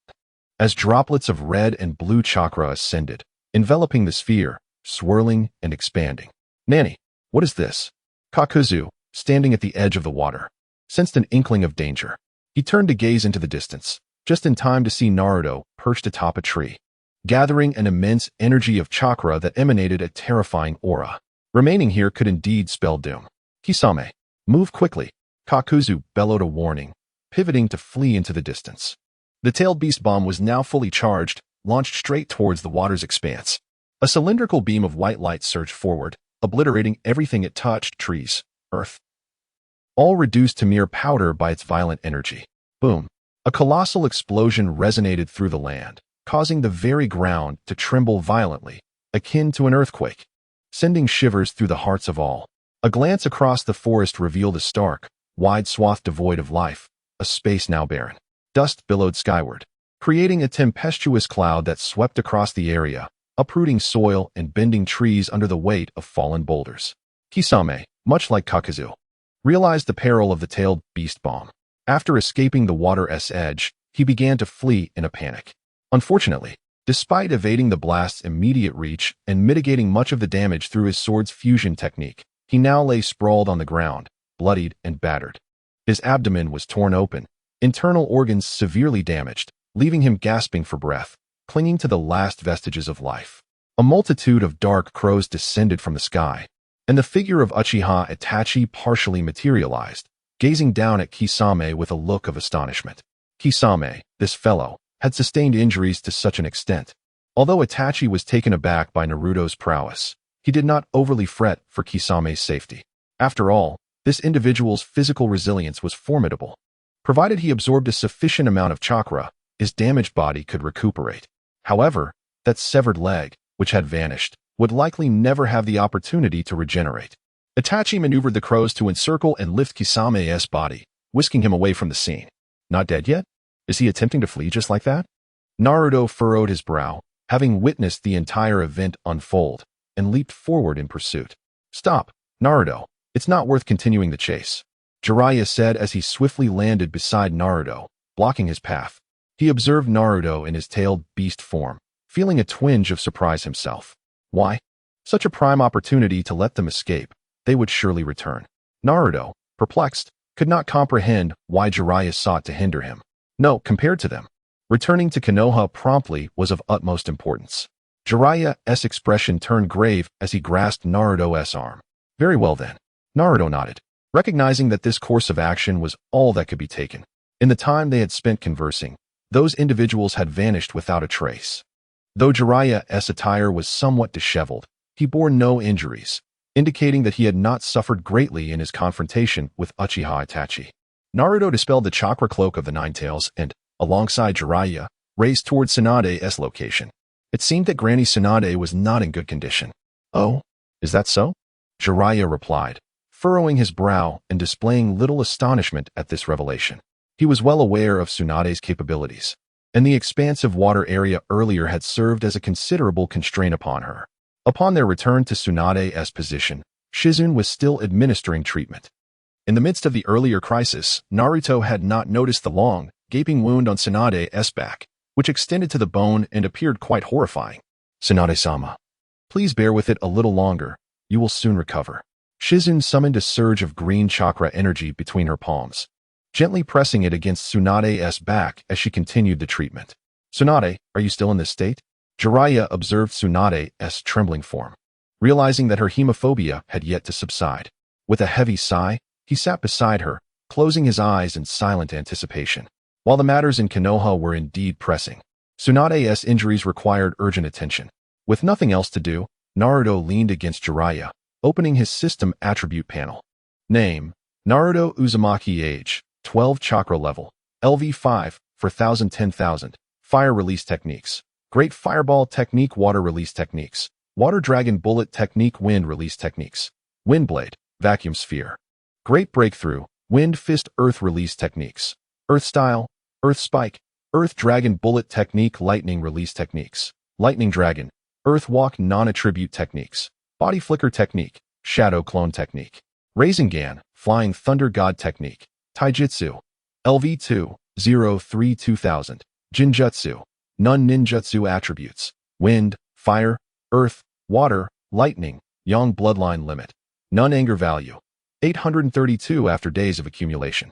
S1: As droplets of red and blue chakra ascended, enveloping the sphere, swirling and expanding. Nanny, what is this? Kakuzu, standing at the edge of the water, sensed an inkling of danger. He turned to gaze into the distance, just in time to see Naruto perched atop a tree, gathering an immense energy of chakra that emanated a terrifying aura. Remaining here could indeed spell doom. Kisame, move quickly. Kakuzu bellowed a warning, pivoting to flee into the distance. The tailed beast bomb was now fully charged, launched straight towards the water's expanse. A cylindrical beam of white light surged forward, obliterating everything it touched: trees, earth, all reduced to mere powder by its violent energy. Boom! A colossal explosion resonated through the land, causing the very ground to tremble violently, akin to an earthquake, sending shivers through the hearts of all. A glance across the forest revealed a stark, wide swath devoid of life, a space now barren. Dust billowed skyward, creating a tempestuous cloud that swept across the area, uprooting soil and bending trees under the weight of fallen boulders. Kisame, much like Kakuzu, realized the peril of the tailed beast bomb. After escaping the water's edge, he began to flee in a panic. Unfortunately, despite evading the blast's immediate reach and mitigating much of the damage through his sword's fusion technique, he now lay sprawled on the ground, bloodied and battered. His abdomen was torn open, internal organs severely damaged, leaving him gasping for breath, clinging to the last vestiges of life. A multitude of dark crows descended from the sky, and the figure of Uchiha Itachi partially materialized, gazing down at Kisame with a look of astonishment. Kisame, this fellow, had sustained injuries to such an extent. Although Itachi was taken aback by Naruto's prowess, he did not overly fret for Kisame's safety. After all, this individual's physical resilience was formidable. Provided he absorbed a sufficient amount of chakra, his damaged body could recuperate. However, that severed leg, which had vanished, would likely never have the opportunity to regenerate. Itachi maneuvered the crows to encircle and lift Kisame's body, whisking him away from the scene. Not dead yet? Is he attempting to flee just like that? Naruto furrowed his brow, having witnessed the entire event unfold, and leaped forward in pursuit. Stop, Naruto. It's not worth continuing the chase, Jiraiya said as he swiftly landed beside Naruto, blocking his path. He observed Naruto in his tailed beast form, feeling a twinge of surprise himself. Why? Such a prime opportunity to let them escape. They would surely return. Naruto, perplexed, could not comprehend why Jiraiya sought to hinder him. No, compared to them, returning to Konoha promptly was of utmost importance. Jiraiya's expression turned grave as he grasped Naruto's arm. Very well then. Naruto nodded, recognizing that this course of action was all that could be taken. In the time they had spent conversing, those individuals had vanished without a trace. Though Jiraiya's attire was somewhat disheveled, he bore no injuries, indicating that he had not suffered greatly in his confrontation with Uchiha Itachi. Naruto dispelled the chakra cloak of the Nine Tails and, alongside Jiraiya, raced towards Tsunade's location. It seemed that Granny Tsunade was not in good condition. Oh, is that so? Jiraiya replied, furrowing his brow and displaying little astonishment at this revelation. He was well aware of Tsunade's capabilities, and the expansive water area earlier had served as a considerable constraint upon her. Upon their return to Tsunade's position, Shizune was still administering treatment. In the midst of the earlier crisis, Naruto had not noticed the long, gaping wound on Tsunade's back, which extended to the bone and appeared quite horrifying. "Tsunade-sama, please bear with it a little longer. You will soon recover." Shizune summoned a surge of green chakra energy between her palms, gently pressing it against Tsunade's back as she continued the treatment. "Tsunade, are you still in this state?" Jiraiya observed Tsunade's trembling form, realizing that her hemophobia had yet to subside. With a heavy sigh, he sat beside her, closing his eyes in silent anticipation. While the matters in Konoha were indeed pressing, Tsunade's injuries required urgent attention. With nothing else to do, Naruto leaned against Jiraiya, opening his system attribute panel. Name: Naruto Uzumaki. Age: 12 chakra level, LV5 for 1000-10,000. Fire release techniques: Great Fireball technique, Water release techniques, Water Dragon Bullet technique, Wind release techniques, Wind Blade, Vacuum Sphere, Great Breakthrough, Wind Fist, Earth release techniques, Earth Style, Earth Spike, Earth Dragon Bullet technique, Lightning release techniques, Lightning Dragon, Earth Walk non-attribute techniques, Body Flicker technique, Shadow Clone technique, Rasengan, Flying Thunder God technique, Taijutsu, LV2, 03-2000, Jinjutsu, Nun Ninjutsu attributes, Wind, Fire, Earth, Water, Lightning, Yang Bloodline limit, Nun anger value, 832 after days of accumulation.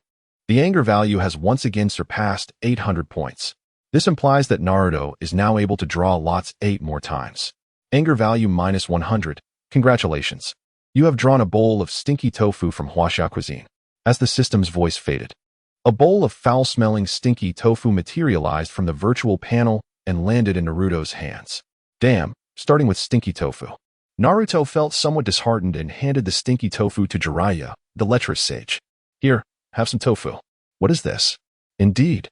S1: The anger value has once again surpassed 800 points. This implies that Naruto is now able to draw lots 8 more times. Anger value -100. Congratulations. You have drawn a bowl of stinky tofu from Huaxia cuisine. As the system's voice faded, a bowl of foul-smelling stinky tofu materialized from the virtual panel and landed in Naruto's hands. Damn, starting with stinky tofu. Naruto felt somewhat disheartened and handed the stinky tofu to Jiraiya, the lecherous sage. "Here, have some tofu." "What is this?" "Indeed."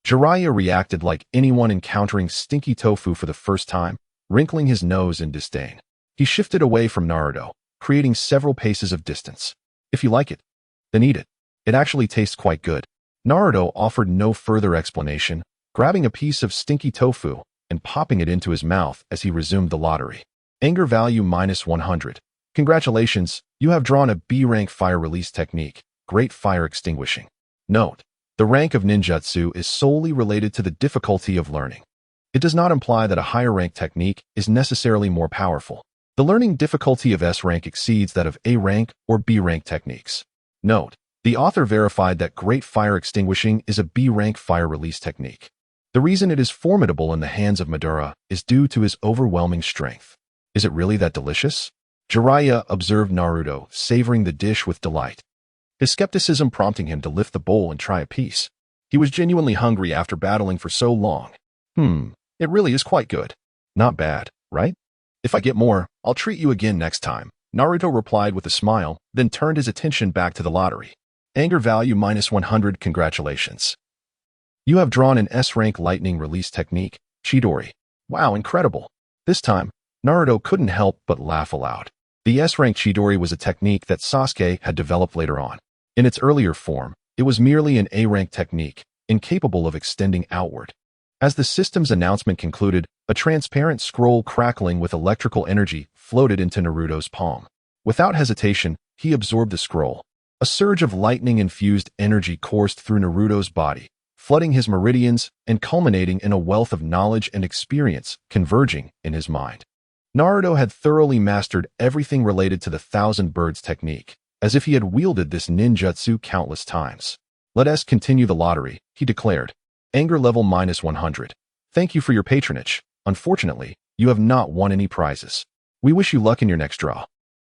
S1: Jiraiya reacted like anyone encountering stinky tofu for the first time, wrinkling his nose in disdain. He shifted away from Naruto, creating several paces of distance. "If you like it, then eat it. It actually tastes quite good." Naruto offered no further explanation, grabbing a piece of stinky tofu and popping it into his mouth as he resumed the lottery. Anger value -100. Congratulations, you have drawn a B-rank fire release technique, Great Fire Extinguishing. Note: the rank of ninjutsu is solely related to the difficulty of learning. It does not imply that a higher rank technique is necessarily more powerful. The learning difficulty of S rank exceeds that of A rank or B rank techniques. Note: the author verified that Great Fire Extinguishing is a B rank fire release technique. The reason it is formidable in the hands of Madara is due to his overwhelming strength. Is it really that delicious? Jiraiya observed Naruto, savoring the dish with delight, his skepticism prompting him to lift the bowl and try a piece. He was genuinely hungry after battling for so long. It really is quite good. Not bad, right? If I get more, I'll treat you again next time, Naruto replied with a smile, then turned his attention back to the lottery. Anger value -100. Congratulations. You have drawn an S-rank lightning release technique, Chidori. Wow, incredible. This time, Naruto couldn't help but laugh aloud. The S-rank Chidori was a technique that Sasuke had developed later on. In its earlier form, it was merely an A-rank technique, incapable of extending outward. As the system's announcement concluded, a transparent scroll crackling with electrical energy floated into Naruto's palm. Without hesitation, he absorbed the scroll. A surge of lightning-infused energy coursed through Naruto's body, flooding his meridians and culminating in a wealth of knowledge and experience converging in his mind. Naruto had thoroughly mastered everything related to the Thousand Birds technique, as if he had wielded this ninjutsu countless times. "Let us continue the lottery," he declared. Anger level -100. Thank you for your patronage. Unfortunately, you have not won any prizes. We wish you luck in your next draw.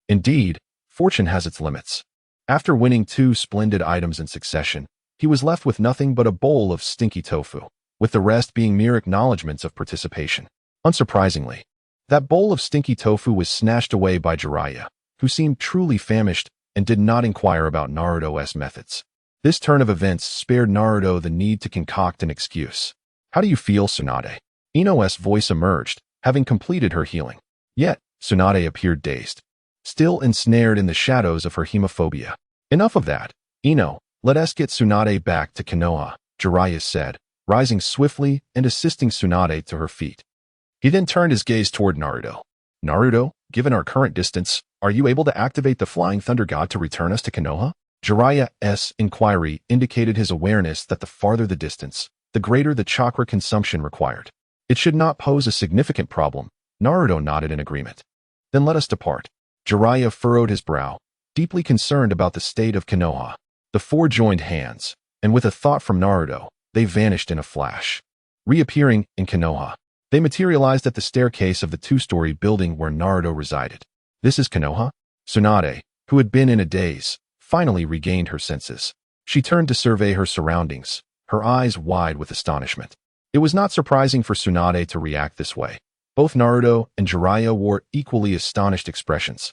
S1: Indeed, fortune has its limits. After winning 2 splendid items in succession, he was left with nothing but a bowl of stinky tofu, with the rest being mere acknowledgments of participation. Unsurprisingly, that bowl of stinky tofu was snatched away by Jiraiya, who seemed truly famished and did not inquire about Naruto's methods. This turn of events spared Naruto the need to concoct an excuse. "How do you feel, Tsunade?" Ino's voice emerged, having completed her healing. Yet, Tsunade appeared dazed. still ensnared in the shadows of her hemophobia. Enough of that. Ino, let us get Tsunade back to Konoha, Jiraiya said, rising swiftly and assisting Tsunade to her feet. He then turned his gaze toward Naruto. Naruto, given our current distance, are you able to activate the Flying Thunder God to return us to Konoha? Jiraiya's inquiry indicated his awareness that the farther the distance, the greater the chakra consumption required. It should not pose a significant problem. Naruto nodded in agreement. Then let us depart. Jiraiya furrowed his brow, deeply concerned about the state of Konoha. The four joined hands, and with a thought from Naruto, they vanished in a flash. Reappearing in Konoha, they materialized at the staircase of the two-story building where Naruto resided. This is Konoha? Tsunade, who had been in a daze, finally regained her senses. She turned to survey her surroundings, her eyes wide with astonishment. It was not surprising for Tsunade to react this way. Both Naruto and Jiraiya wore equally astonished expressions.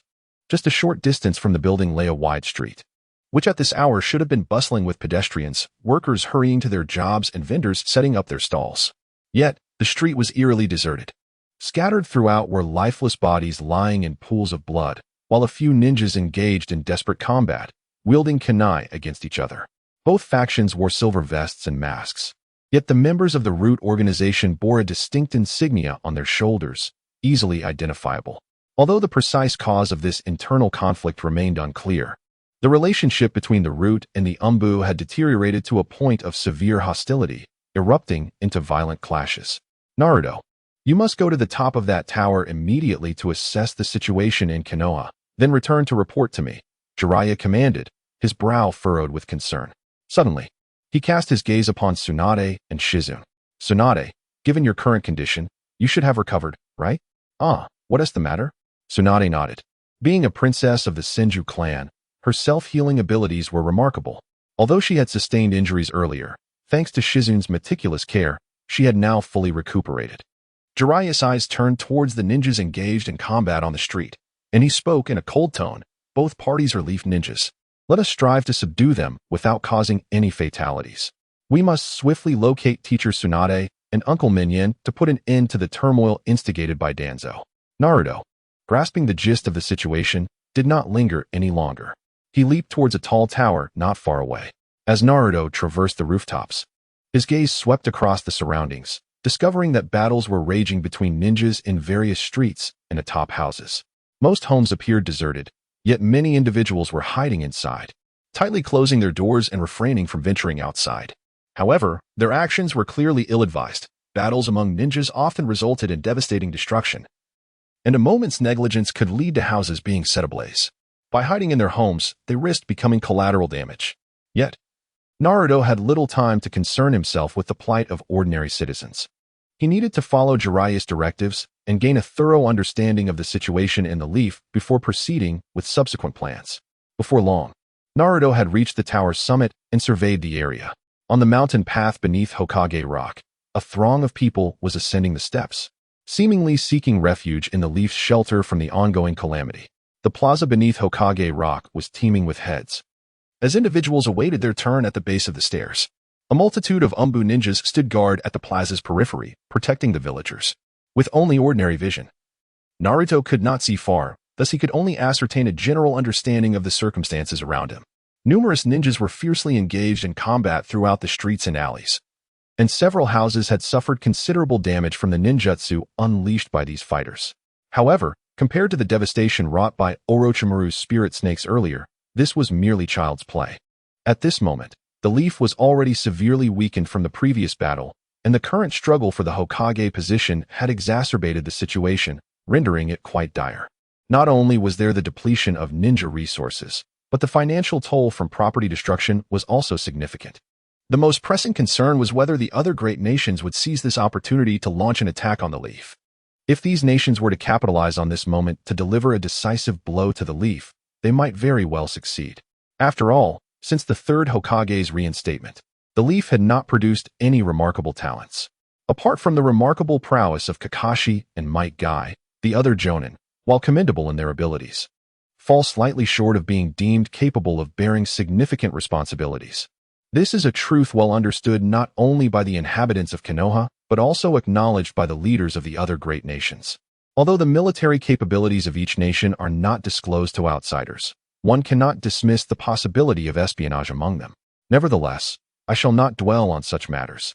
S1: Just a short distance from the building lay a wide street, which at this hour should have been bustling with pedestrians, workers hurrying to their jobs and vendors setting up their stalls. Yet, the street was eerily deserted. Scattered throughout were lifeless bodies lying in pools of blood, while a few ninjas engaged in desperate combat, wielding kunai against each other. Both factions wore silver vests and masks. Yet the members of the Root organization bore a distinct insignia on their shoulders, easily identifiable. Although the precise cause of this internal conflict remained unclear, the relationship between the Root and the Umbu had deteriorated to a point of severe hostility, erupting into violent clashes. Naruto, you must go to the top of that tower immediately to assess the situation in Konoha, then return to report to me, Jiraiya commanded, his brow furrowed with concern. Suddenly, he cast his gaze upon Tsunade and Shizune. Tsunade, given your current condition, you should have recovered, right? What is the matter? Tsunade nodded. Being a princess of the Senju clan, her self-healing abilities were remarkable. Although she had sustained injuries earlier, thanks to Shizune's meticulous care, she had now fully recuperated. Jiraiya's eyes turned towards the ninjas engaged in combat on the street, and he spoke in a cold tone. Both parties are leaf ninjas. Let us strive to subdue them without causing any fatalities. We must swiftly locate Teacher Tsunade and Uncle Minyan to put an end to the turmoil instigated by Danzo. Naruto, grasping the gist of the situation, did not linger any longer. He leaped towards a tall tower not far away. As Naruto traversed the rooftops, his gaze swept across the surroundings, discovering that battles were raging between ninjas in various streets and atop houses. Most homes appeared deserted, yet many individuals were hiding inside, tightly closing their doors and refraining from venturing outside. However, their actions were clearly ill-advised. Battles among ninjas often resulted in devastating destruction, and a moment's negligence could lead to houses being set ablaze. By hiding in their homes, they risked becoming collateral damage. Yet, Naruto had little time to concern himself with the plight of ordinary citizens. He needed to follow Jiraiya's directives and gain a thorough understanding of the situation in the Leaf before proceeding with subsequent plans. Before long, Naruto had reached the tower's summit and surveyed the area. On the mountain path beneath Hokage Rock, a throng of people was ascending the steps, seemingly seeking refuge in the Leaf's shelter from the ongoing calamity. The plaza beneath Hokage Rock was teeming with heads, as individuals awaited their turn at the base of the stairs. A multitude of Umbu ninjas stood guard at the plaza's periphery, protecting the villagers. With only ordinary vision, Naruto could not see far, thus he could only ascertain a general understanding of the circumstances around him. Numerous ninjas were fiercely engaged in combat throughout the streets and alleys, and several houses had suffered considerable damage from the ninjutsu unleashed by these fighters. However, compared to the devastation wrought by Orochimaru's spirit snakes earlier, this was merely child's play. At this moment, the Leaf was already severely weakened from the previous battle, and the current struggle for the Hokage position had exacerbated the situation, rendering it quite dire. Not only was there the depletion of ninja resources, but the financial toll from property destruction was also significant. The most pressing concern was whether the other great nations would seize this opportunity to launch an attack on the Leaf. If these nations were to capitalize on this moment to deliver a decisive blow to the Leaf, they might very well succeed. After all, since the third Hokage's reinstatement, the Leaf had not produced any remarkable talents. Apart from the remarkable prowess of Kakashi and Might Guy, the other Jonin, while commendable in their abilities, fall slightly short of being deemed capable of bearing significant responsibilities. This is a truth well understood not only by the inhabitants of Konoha, but also acknowledged by the leaders of the other great nations. Although the military capabilities of each nation are not disclosed to outsiders, one cannot dismiss the possibility of espionage among them. Nevertheless, I shall not dwell on such matters.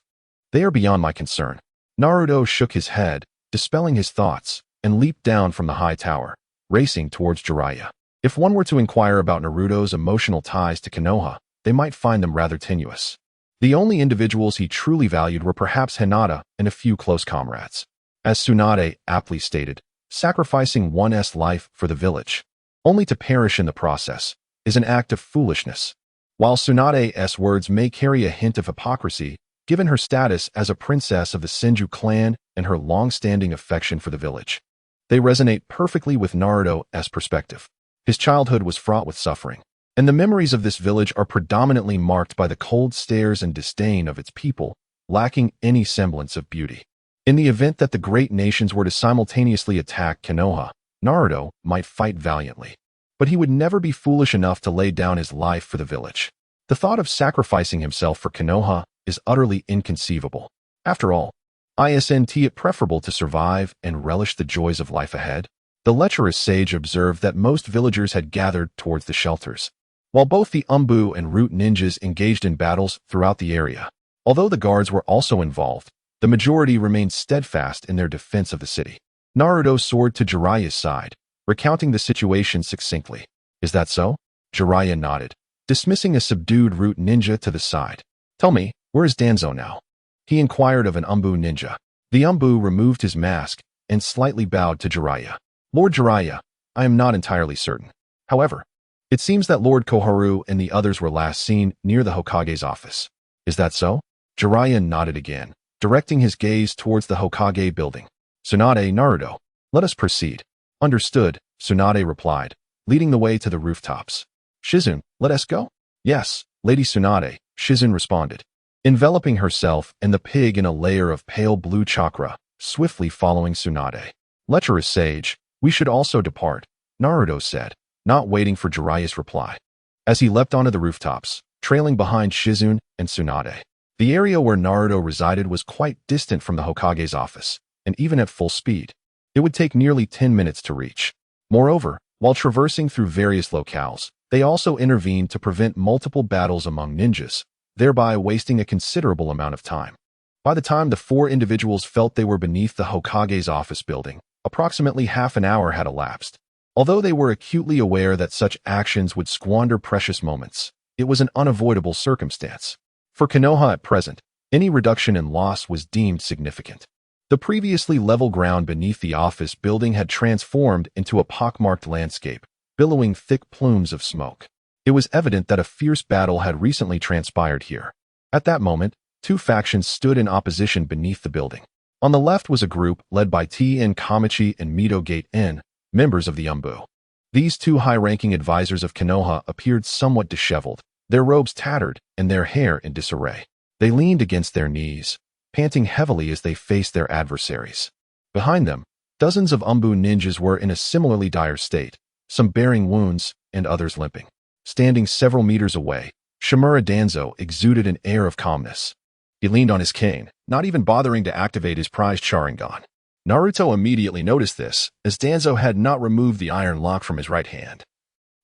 S1: They are beyond my concern. Naruto shook his head, dispelling his thoughts, and leaped down from the high tower, racing towards Jiraiya. If one were to inquire about Naruto's emotional ties to Konoha, they might find them rather tenuous. The only individuals he truly valued were perhaps Hinata and a few close comrades. As Tsunade aptly stated, sacrificing one's life for the village, only to perish in the process, is an act of foolishness. While Tsunade's words may carry a hint of hypocrisy, given her status as a princess of the Senju clan and her long-standing affection for the village, they resonate perfectly with Naruto's perspective. His childhood was fraught with suffering, and the memories of this village are predominantly marked by the cold stares and disdain of its people, lacking any semblance of beauty. In the event that the great nations were to simultaneously attack Konoha, Naruto might fight valiantly, but he would never be foolish enough to lay down his life for the village. The thought of sacrificing himself for Konoha is utterly inconceivable. After all, isn't it preferable to survive and relish the joys of life ahead? The lecherous sage observed that most villagers had gathered towards the shelters, while both the Umbu and Root ninjas engaged in battles throughout the area. Although the guards were also involved, the majority remained steadfast in their defense of the city. Naruto soared to Jiraiya's side, recounting the situation succinctly. Is that so? Jiraiya nodded, dismissing a subdued Root ninja to the side. Tell me, where is Danzo now? He inquired of an Umbu ninja. The Umbu removed his mask and slightly bowed to Jiraiya. Lord Jiraiya, I am not entirely certain. However, it seems that Lord Koharu and the others were last seen near the Hokage's office. Is that so? Jiraiya nodded again, directing his gaze towards the Hokage building. Tsunade, Naruto, let us proceed. Understood, Tsunade replied, leading the way to the rooftops. Shizune, let us go? Yes, Lady Tsunade, Shizune responded, enveloping herself and the pig in a layer of pale blue chakra, swiftly following Tsunade. Lecherous sage, we should also depart, Naruto said, not waiting for Jiraiya's reply. As he leapt onto the rooftops, trailing behind Shizune and Tsunade. The area where Naruto resided was quite distant from the Hokage's office, and even at full speed, it would take nearly 10 minutes to reach. Moreover, while traversing through various locales, they also intervened to prevent multiple battles among ninjas, thereby wasting a considerable amount of time. By the time the four individuals felt they were beneath the Hokage's office building, approximately half an hour had elapsed. Although they were acutely aware that such actions would squander precious moments, it was an unavoidable circumstance. For Konoha at present, any reduction in loss was deemed significant. The previously level ground beneath the office building had transformed into a pockmarked landscape, billowing thick plumes of smoke. It was evident that a fierce battle had recently transpired here. At that moment, two factions stood in opposition beneath the building. On the left was a group led by T.N. Kamachi and Mito Gate-en, members of the Umbu. These two high-ranking advisors of Konoha appeared somewhat disheveled, their robes tattered and their hair in disarray. They leaned against their knees, panting heavily as they faced their adversaries. Behind them, dozens of Umbu ninjas were in a similarly dire state, some bearing wounds and others limping. Standing several meters away, Shimura Danzo exuded an air of calmness. He leaned on his cane, not even bothering to activate his prized Sharingan. Naruto immediately noticed this, as Danzo had not removed the iron lock from his right hand,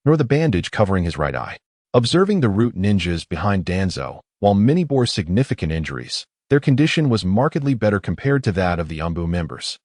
S1: nor the bandage covering his right eye. Observing the Root ninjas behind Danzo, while many bore significant injuries, their condition was markedly better compared to that of the Umbu members.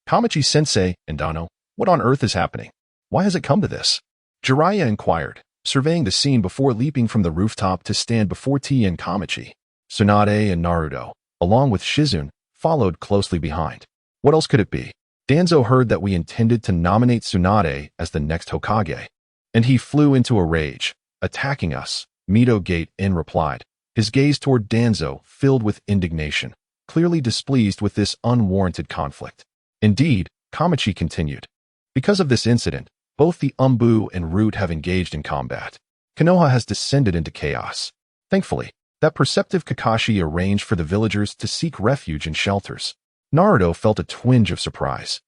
S1: Kamachi-sensei, and Dano, what on earth is happening? Why has it come to this? Jiraiya inquired, surveying the scene before leaping from the rooftop to stand before T.N. Kamachi. Tsunade and Naruto, along with Shizune, followed closely behind. What else could it be? Danzo heard that we intended to nominate Tsunade as the next Hokage, and he flew into a rage, attacking us, Mito Gate-en replied, his gaze toward Danzo filled with indignation, clearly displeased with this unwarranted conflict. Indeed, Kamachi continued, because of this incident, both the Umbu and Root have engaged in combat. Konoha has descended into chaos. Thankfully, that perceptive Kakashi arranged for the villagers to seek refuge in shelters. Naruto felt a twinge of surprise.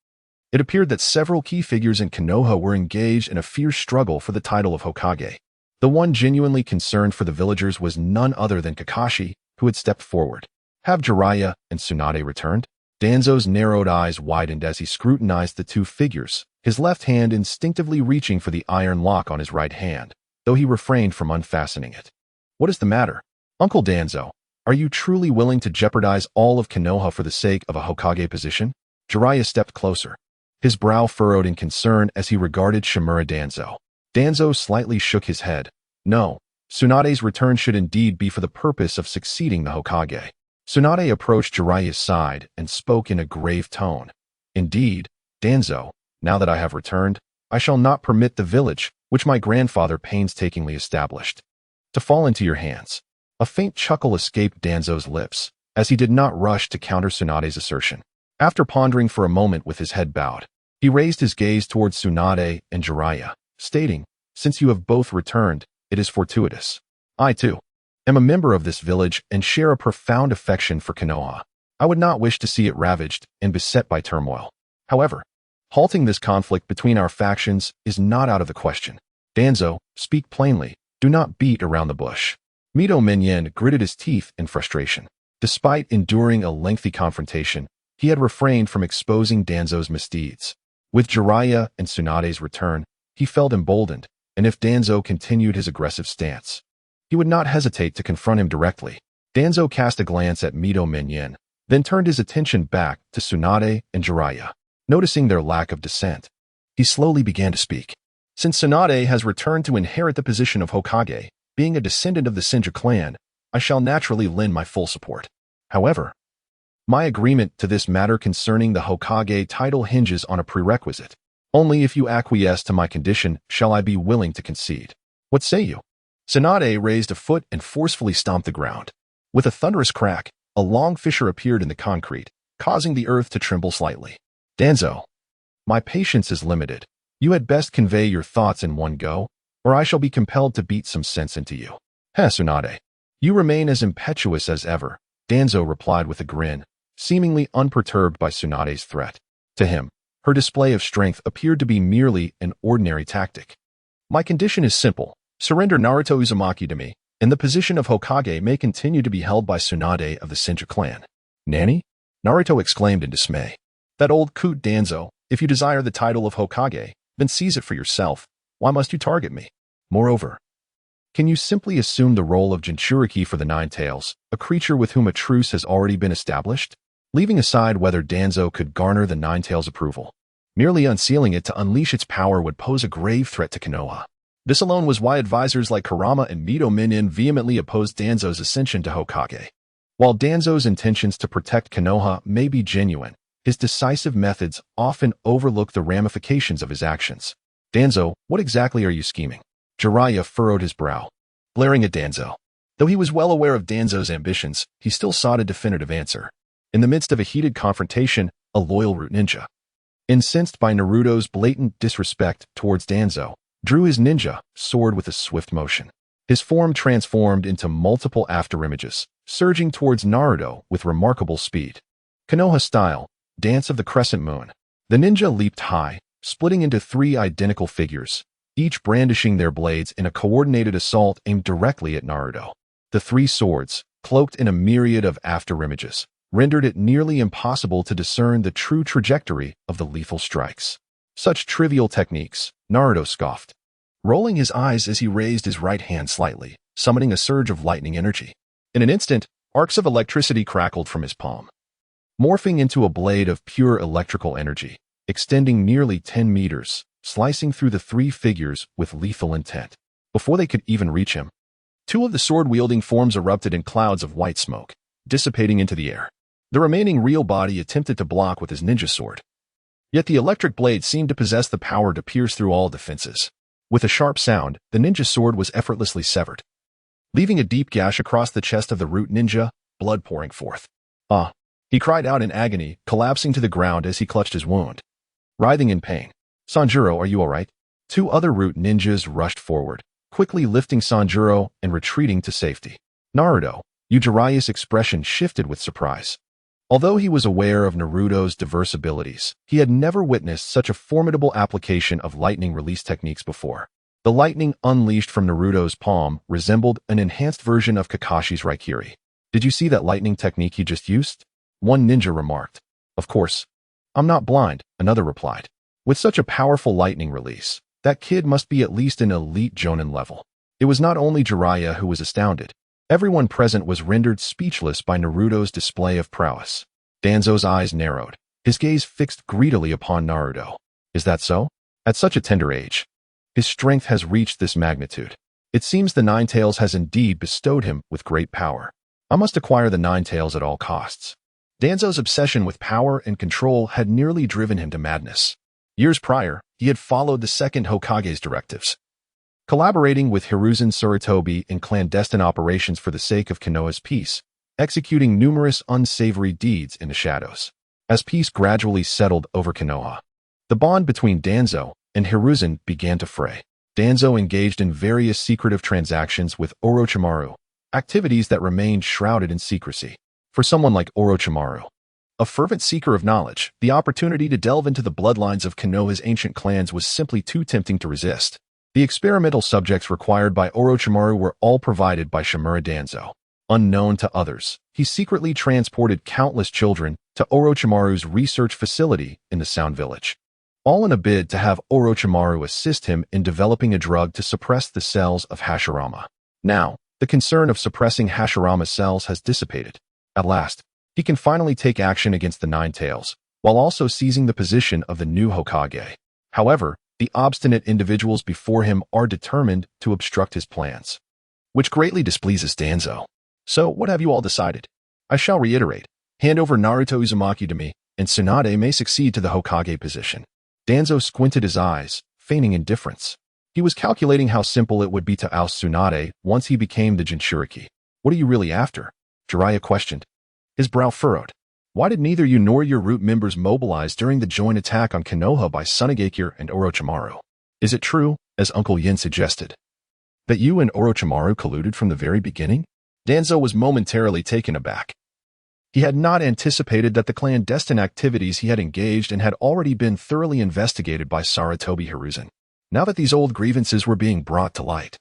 S1: It appeared that several key figures in Konoha were engaged in a fierce struggle for the title of Hokage. The one genuinely concerned for the villagers was none other than Kakashi, who had stepped forward. Have Jiraiya and Tsunade returned? Danzo's narrowed eyes widened as he scrutinized the two figures, his left hand instinctively reaching for the iron lock on his right hand, though he refrained from unfastening it. What is the matter? Uncle Danzo, are you truly willing to jeopardize all of Konoha for the sake of a Hokage position? Jiraiya stepped closer, his brow furrowed in concern as he regarded Shimura Danzo. Danzo slightly shook his head. No, Tsunade's return should indeed be for the purpose of succeeding the Hokage. Tsunade approached Jiraiya's side and spoke in a grave tone. Indeed, Danzo, now that I have returned, I shall not permit the village, which my grandfather painstakingly established, to fall into your hands. A faint chuckle escaped Danzo's lips, as he did not rush to counter Tsunade's assertion. After pondering for a moment with his head bowed, he raised his gaze towards Tsunade and Jiraiya, stating, since you have both returned, it is fortuitous. I, too, am a member of this village and share a profound affection for Konoha. I would not wish to see it ravaged and beset by turmoil. However, halting this conflict between our factions is not out of the question. Danzo, speak plainly, do not beat around the bush. Mito Minyan gritted his teeth in frustration. Despite enduring a lengthy confrontation, he had refrained from exposing Danzo's misdeeds. With Jiraiya and Tsunade's return, he felt emboldened, and if Danzo continued his aggressive stance, he would not hesitate to confront him directly. Danzo cast a glance at Mito Minyan, then turned his attention back to Tsunade and Jiraiya. Noticing their lack of dissent, he slowly began to speak. Since Tsunade has returned to inherit the position of Hokage, being a descendant of the Shinja clan, I shall naturally lend my full support. However, my agreement to this matter concerning the Hokage title hinges on a prerequisite. Only if you acquiesce to my condition shall I be willing to concede. What say you? Tsunade raised a foot and forcefully stomped the ground. With a thunderous crack, a long fissure appeared in the concrete, causing the earth to tremble slightly. Danzo, my patience is limited. You had best convey your thoughts in one go, or I shall be compelled to beat some sense into you. Tsunade, you remain as impetuous as ever, Danzo replied with a grin, seemingly unperturbed by Tsunade's threat. To him, her display of strength appeared to be merely an ordinary tactic. My condition is simple. Surrender Naruto Uzumaki to me, and the position of Hokage may continue to be held by Tsunade of the Shinja clan. Nani? Naruto exclaimed in dismay. That old coot Danzo, if you desire the title of Hokage, then seize it for yourself. Why must you target me? Moreover, can you simply assume the role of Jinchuriki for the Nine Tails, a creature with whom a truce has already been established? Leaving aside whether Danzo could garner the Nine Tails' approval, merely unsealing it to unleash its power would pose a grave threat to Konoha. This alone was why advisors like Kurama and Mito Minyan vehemently opposed Danzo's ascension to Hokage. While Danzo's intentions to protect Konoha may be genuine, his decisive methods often overlook the ramifications of his actions. Danzo, what exactly are you scheming? Jiraiya furrowed his brow, glaring at Danzo. Though he was well aware of Danzo's ambitions, he still sought a definitive answer. In the midst of a heated confrontation, a loyal root ninja, incensed by Naruto's blatant disrespect towards Danzo, drew his ninja sword with a swift motion. His form transformed into multiple afterimages, surging towards Naruto with remarkable speed. Konoha style, Dance of the Crescent Moon. The ninja leaped high, splitting into three identical figures, each brandishing their blades in a coordinated assault aimed directly at Naruto. The three swords, cloaked in a myriad of afterimages, rendered it nearly impossible to discern the true trajectory of the lethal strikes. Such trivial techniques, Naruto scoffed, rolling his eyes as he raised his right hand slightly, summoning a surge of lightning energy. In an instant, arcs of electricity crackled from his palm, morphing into a blade of pure electrical energy, extending nearly 10 meters, slicing through the three figures with lethal intent. Before they could even reach him, two of the sword-wielding forms erupted in clouds of white smoke, dissipating into the air. The remaining real body attempted to block with his ninja sword. Yet the electric blade seemed to possess the power to pierce through all defenses. With a sharp sound, the ninja sword was effortlessly severed, leaving a deep gash across the chest of the root ninja, blood pouring forth. Ah! He cried out in agony, collapsing to the ground as he clutched his wound, writhing in pain. Sanjuro, are you all right? Two other root ninjas rushed forward, quickly lifting Sanjuro and retreating to safety. Naruto, Jiraiya's expression shifted with surprise. Although he was aware of Naruto's diverse abilities, he had never witnessed such a formidable application of lightning release techniques before. The lightning unleashed from Naruto's palm resembled an enhanced version of Kakashi's Raikiri. Did you see that lightning technique he just used? One ninja remarked. Of course. I'm not blind, another replied. With such a powerful lightning release, that kid must be at least an elite Jonin level. It was not only Jiraiya who was astounded. Everyone present was rendered speechless by Naruto's display of prowess. Danzo's eyes narrowed, his gaze fixed greedily upon Naruto. Is that so? At such a tender age, his strength has reached this magnitude. It seems the Nine Tails has indeed bestowed him with great power. I must acquire the Nine Tails at all costs. Danzo's obsession with power and control had nearly driven him to madness. Years prior, he had followed the second Hokage's directives, collaborating with Hiruzen Sarutobi in clandestine operations for the sake of Konoha's peace, executing numerous unsavory deeds in the shadows. As peace gradually settled over Konoha, the bond between Danzo and Hiruzen began to fray. Danzo engaged in various secretive transactions with Orochimaru, activities that remained shrouded in secrecy. For someone like Orochimaru, a fervent seeker of knowledge, the opportunity to delve into the bloodlines of Konoha's ancient clans was simply too tempting to resist. The experimental subjects required by Orochimaru were all provided by Shimura Danzo. Unknown to others, he secretly transported countless children to Orochimaru's research facility in the Sound Village, all in a bid to have Orochimaru assist him in developing a drug to suppress the cells of Hashirama. Now, the concern of suppressing Hashirama's cells has dissipated. At last, he can finally take action against the Nine Tails, while also seizing the position of the new Hokage. However, the obstinate individuals before him are determined to obstruct his plans, which greatly displeases Danzo. So, what have you all decided? I shall reiterate. Hand over Naruto Uzumaki to me, and Tsunade may succeed to the Hokage position. Danzo squinted his eyes, feigning indifference. He was calculating how simple it would be to oust Tsunade once he became the Jinchuriki. What are you really after? Jiraiya questioned, his brow furrowed. Why did neither you nor your root members mobilize during the joint attack on Konoha by Tsunagakure and Orochimaru? Is it true, as Uncle Yin suggested, that you and Orochimaru colluded from the very beginning? Danzo was momentarily taken aback. He had not anticipated that the clandestine activities he had engaged in had already been thoroughly investigated by Sarutobi Hiruzen. Now that these old grievances were being brought to light,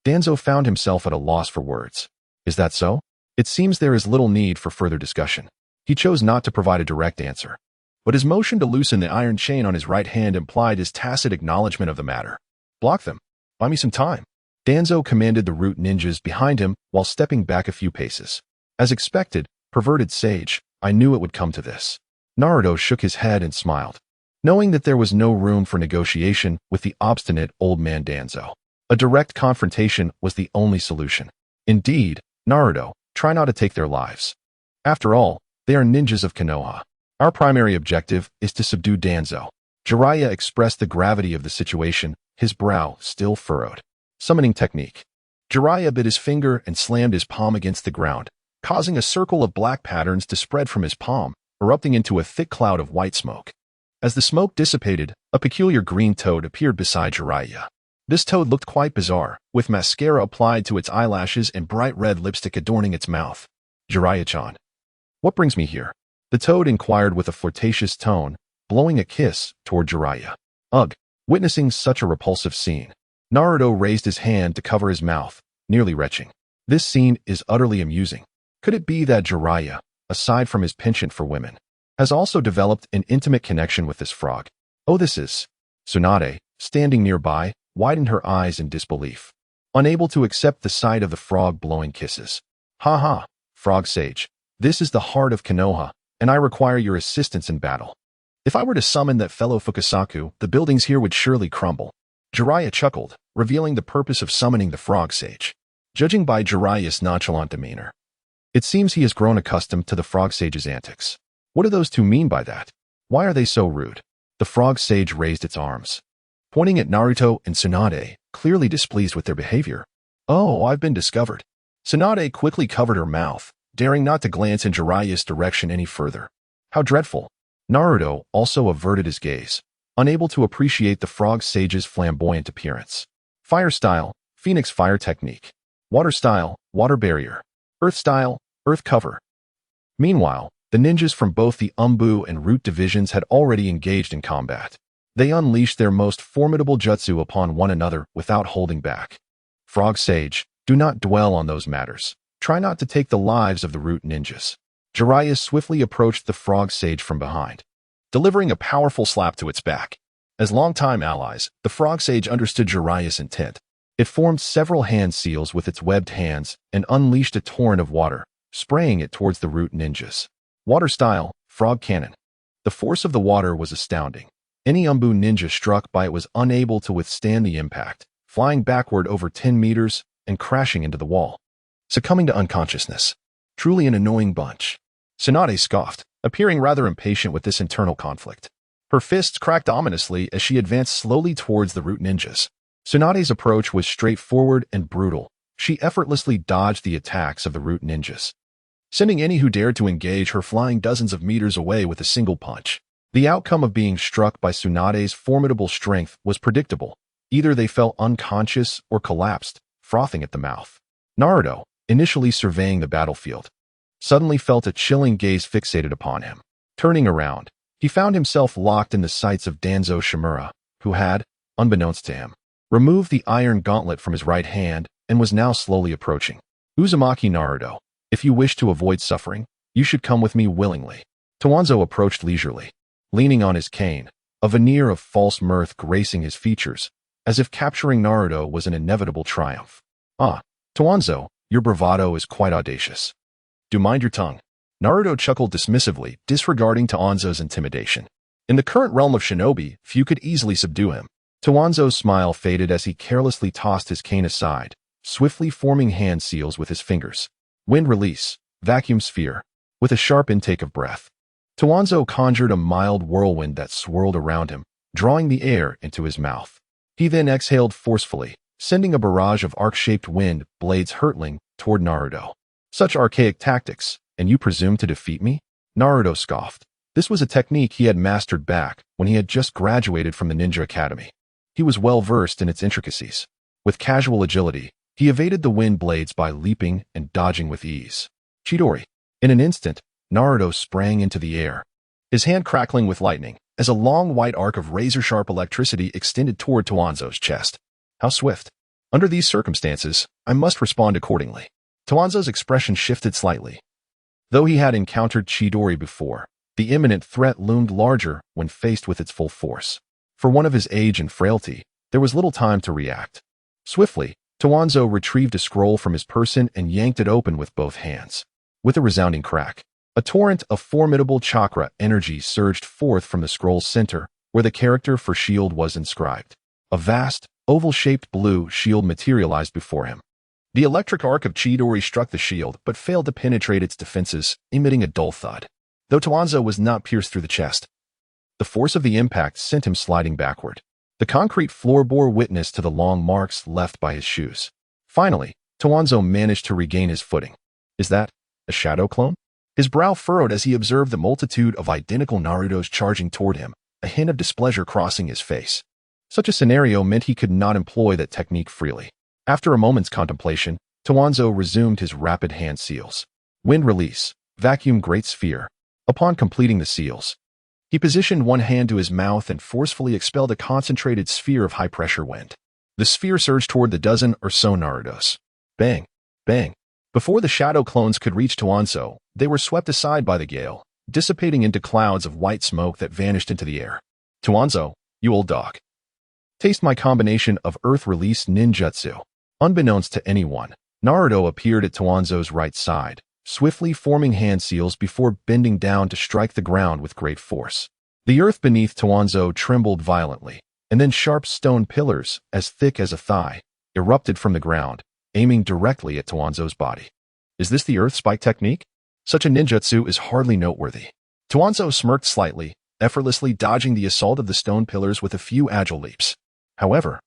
S1: Danzo found himself at a loss for words. Is that so? It seems there is little need for further discussion. He chose not to provide a direct answer, but his motion to loosen the iron chain on his right hand implied his tacit acknowledgement of the matter. Block them. Buy me some time. Danzo commanded the root ninjas behind him while stepping back a few paces. As expected, perverted sage, I knew it would come to this. Naruto shook his head and smiled, knowing that there was no room for negotiation with the obstinate old man Danzo. A direct confrontation was the only solution. Indeed, Naruto, try not to take their lives. After all, they are ninjas of Konoha. Our primary objective is to subdue Danzo. Jiraiya expressed the gravity of the situation, his brow still furrowed. Summoning technique. Jiraiya bit his finger and slammed his palm against the ground, causing a circle of black patterns to spread from his palm, erupting into a thick cloud of white smoke. As the smoke dissipated, a peculiar green toad appeared beside Jiraiya. This toad looked quite bizarre, with mascara applied to its eyelashes and bright red lipstick adorning its mouth. Jiraiya-chan. What brings me here? The toad inquired with a flirtatious tone, blowing a kiss toward Jiraiya. Ugh! Witnessing such a repulsive scene, Naruto raised his hand to cover his mouth, nearly retching. This scene is utterly amusing. Could it be that Jiraiya, aside from his penchant for women, has also developed an intimate connection with this frog? Oh, this is... Tsunade, standing nearby, widened her eyes in disbelief, unable to accept the sight of the frog blowing kisses. Ha ha, frog sage. This is the heart of Konoha, and I require your assistance in battle. If I were to summon that fellow Fukasaku, the buildings here would surely crumble. Jiraiya chuckled, revealing the purpose of summoning the frog sage. Judging by Jiraiya's nonchalant demeanor, it seems he has grown accustomed to the frog sage's antics. What do those two mean by that? Why are they so rude? The frog sage raised its arms, pointing at Naruto and Tsunade, clearly displeased with their behavior. Oh, I've been discovered. Tsunade quickly covered her mouth, daring not to glance in Jiraiya's direction any further. How dreadful. Naruto also averted his gaze, unable to appreciate the frog sage's flamboyant appearance. Fire style, Phoenix fire technique. Water style, water barrier. Earth style, earth cover. Meanwhile, the ninjas from both the Umbu and Root divisions had already engaged in combat. They unleashed their most formidable jutsu upon one another without holding back. Frog Sage, do not dwell on those matters. Try not to take the lives of the Root ninjas. Jiraiya swiftly approached the frog sage from behind, delivering a powerful slap to its back. As longtime allies, the frog sage understood Jiraiya's intent. It formed several hand seals with its webbed hands and unleashed a torrent of water, spraying it towards the root ninjas. Water-style, frog cannon. The force of the water was astounding. Any Umbu ninja struck by it was unable to withstand the impact, flying backward over 10 meters and crashing into the wall, succumbing to unconsciousness. Truly an annoying bunch. Tsunade scoffed, appearing rather impatient with this internal conflict. Her fists cracked ominously as she advanced slowly towards the root ninjas. Tsunade's approach was straightforward and brutal. She effortlessly dodged the attacks of the root ninjas, sending any who dared to engage her flying dozens of meters away with a single punch. The outcome of being struck by Tsunade's formidable strength was predictable. Either they fell unconscious or collapsed, frothing at the mouth. Naruto, initially surveying the battlefield, suddenly felt a chilling gaze fixated upon him. Turning around, he found himself locked in the sights of Danzo Shimura, who had, unbeknownst to him, removed the iron gauntlet from his right hand and was now slowly approaching. Uzumaki Naruto, if you wish to avoid suffering, you should come with me willingly. Towanzo approached leisurely, leaning on his cane, a veneer of false mirth gracing his features, as if capturing Naruto was an inevitable triumph. Ah, Towanzo, your bravado is quite audacious. Do mind your tongue. Naruto chuckled dismissively, disregarding Towanzo's intimidation. In the current realm of shinobi, few could easily subdue him. Towanzo's smile faded as he carelessly tossed his cane aside, swiftly forming hand seals with his fingers. Wind release, vacuum sphere. With a sharp intake of breath, Towanzo conjured a mild whirlwind that swirled around him, drawing the air into his mouth. He then exhaled forcefully, sending a barrage of arc-shaped wind blades hurtling toward Naruto. Such archaic tactics, and you presume to defeat me? Naruto scoffed. This was a technique he had mastered back when he had just graduated from the Ninja Academy. He was well versed in its intricacies. With casual agility, he evaded the wind blades by leaping and dodging with ease. Chidori. In an instant, Naruto sprang into the air, his hand crackling with lightning, as a long white arc of razor-sharp electricity extended toward Towanzo's chest. How swift. Under these circumstances, I must respond accordingly. Towanzo's expression shifted slightly. Though he had encountered Chidori before, the imminent threat loomed larger when faced with its full force. For one of his age and frailty, there was little time to react. Swiftly, Towanzo retrieved a scroll from his person and yanked it open with both hands. With a resounding crack, a torrent of formidable chakra energy surged forth from the scroll's center, where the character for shield was inscribed. A vast, oval-shaped blue shield materialized before him. The electric arc of Chidori struck the shield, but failed to penetrate its defenses, emitting a dull thud. Though Towanzo was not pierced through the chest, the force of the impact sent him sliding backward. The concrete floor bore witness to the long marks left by his shoes. Finally, Towanzo managed to regain his footing. Is that a shadow clone? His brow furrowed as he observed the multitude of identical Narutos charging toward him, a hint of displeasure crossing his face. Such a scenario meant he could not employ that technique freely. After a moment's contemplation, Towanzo resumed his rapid hand seals. Wind release, vacuum great sphere. Upon completing the seals, he positioned one hand to his mouth and forcefully expelled a concentrated sphere of high-pressure wind. The sphere surged toward the dozen or so Narutos. Bang! Bang! Before the shadow clones could reach Towanzo, they were swept aside by the gale, dissipating into clouds of white smoke that vanished into the air. Towanzo, you old dog. Taste my combination of earth-release ninjutsu. Unbeknownst to anyone, Naruto appeared at Towanzo's right side, swiftly forming hand seals before bending down to strike the ground with great force. The earth beneath Towanzo trembled violently, and then sharp stone pillars, as thick as a thigh, erupted from the ground, aiming directly at Towanzo's body. Is this the earth spike technique? Such a ninjutsu is hardly noteworthy. Towanzo smirked slightly, effortlessly dodging the assault of the stone pillars with a few agile leaps. However,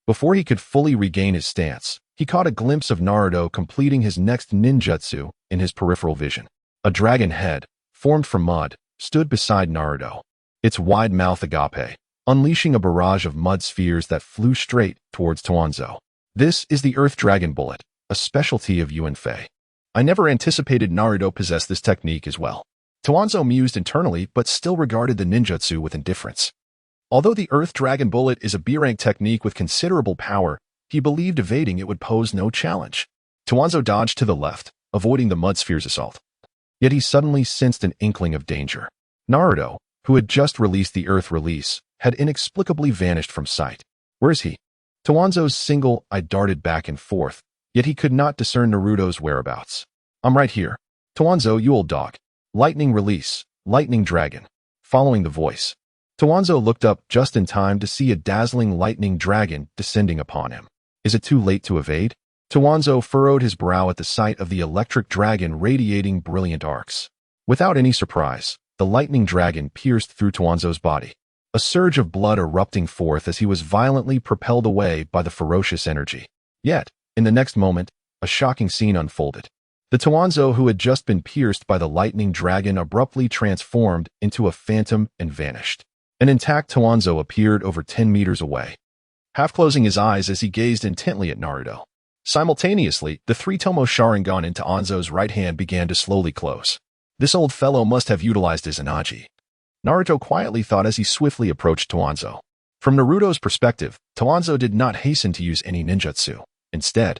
S1: before he could fully regain his stance, he caught a glimpse of Naruto completing his next ninjutsu in his peripheral vision. A dragon head, formed from mud, stood beside Naruto, its wide mouth agape, unleashing a barrage of mud spheres that flew straight towards Towanzo. This is the Earth Dragon Bullet, a specialty of Yuanfei. I never anticipated Naruto possessed this technique as well. Towanzo mused internally but still regarded the ninjutsu with indifference. Although the Earth Dragon Bullet is a B-rank technique with considerable power, he believed evading it would pose no challenge. Towanzo dodged to the left, avoiding the mud sphere's assault. Yet he suddenly sensed an inkling of danger. Naruto, who had just released the Earth release, had inexplicably vanished from sight. Where is he? Towanzo's single eye darted back and forth, yet he could not discern Naruto's whereabouts. I'm right here. Towanzo, you old dog. Lightning release. Lightning dragon. Following the voice, Towanzo looked up just in time to see a dazzling lightning dragon descending upon him. Is it too late to evade? Towanzo furrowed his brow at the sight of the electric dragon radiating brilliant arcs. Without any surprise, the lightning dragon pierced through Towanzo's body, a surge of blood erupting forth as he was violently propelled away by the ferocious energy. Yet, in the next moment, a shocking scene unfolded. The Towanzo who had just been pierced by the lightning dragon abruptly transformed into a phantom and vanished. An intact Towanzo appeared over 10 meters away, half closing his eyes as he gazed intently at Naruto. Simultaneously, the three-tomo Sharingan into Anzo's right hand began to slowly close. This old fellow must have utilized his Anaji, Naruto quietly thought as he swiftly approached Towanzo. From Naruto's perspective, Towanzo did not hasten to use any ninjutsu. Instead,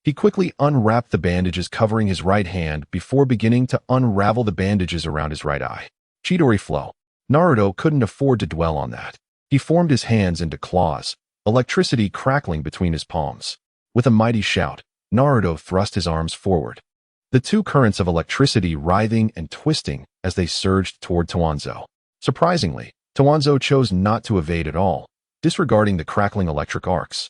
S1: he quickly unwrapped the bandages covering his right hand before beginning to unravel the bandages around his right eye. Chidori flow. Naruto couldn't afford to dwell on that. He formed his hands into claws, electricity crackling between his palms. With a mighty shout, Naruto thrust his arms forward, the two currents of electricity writhing and twisting as they surged toward Towanzo. Surprisingly, Towanzo chose not to evade at all, disregarding the crackling electric arcs.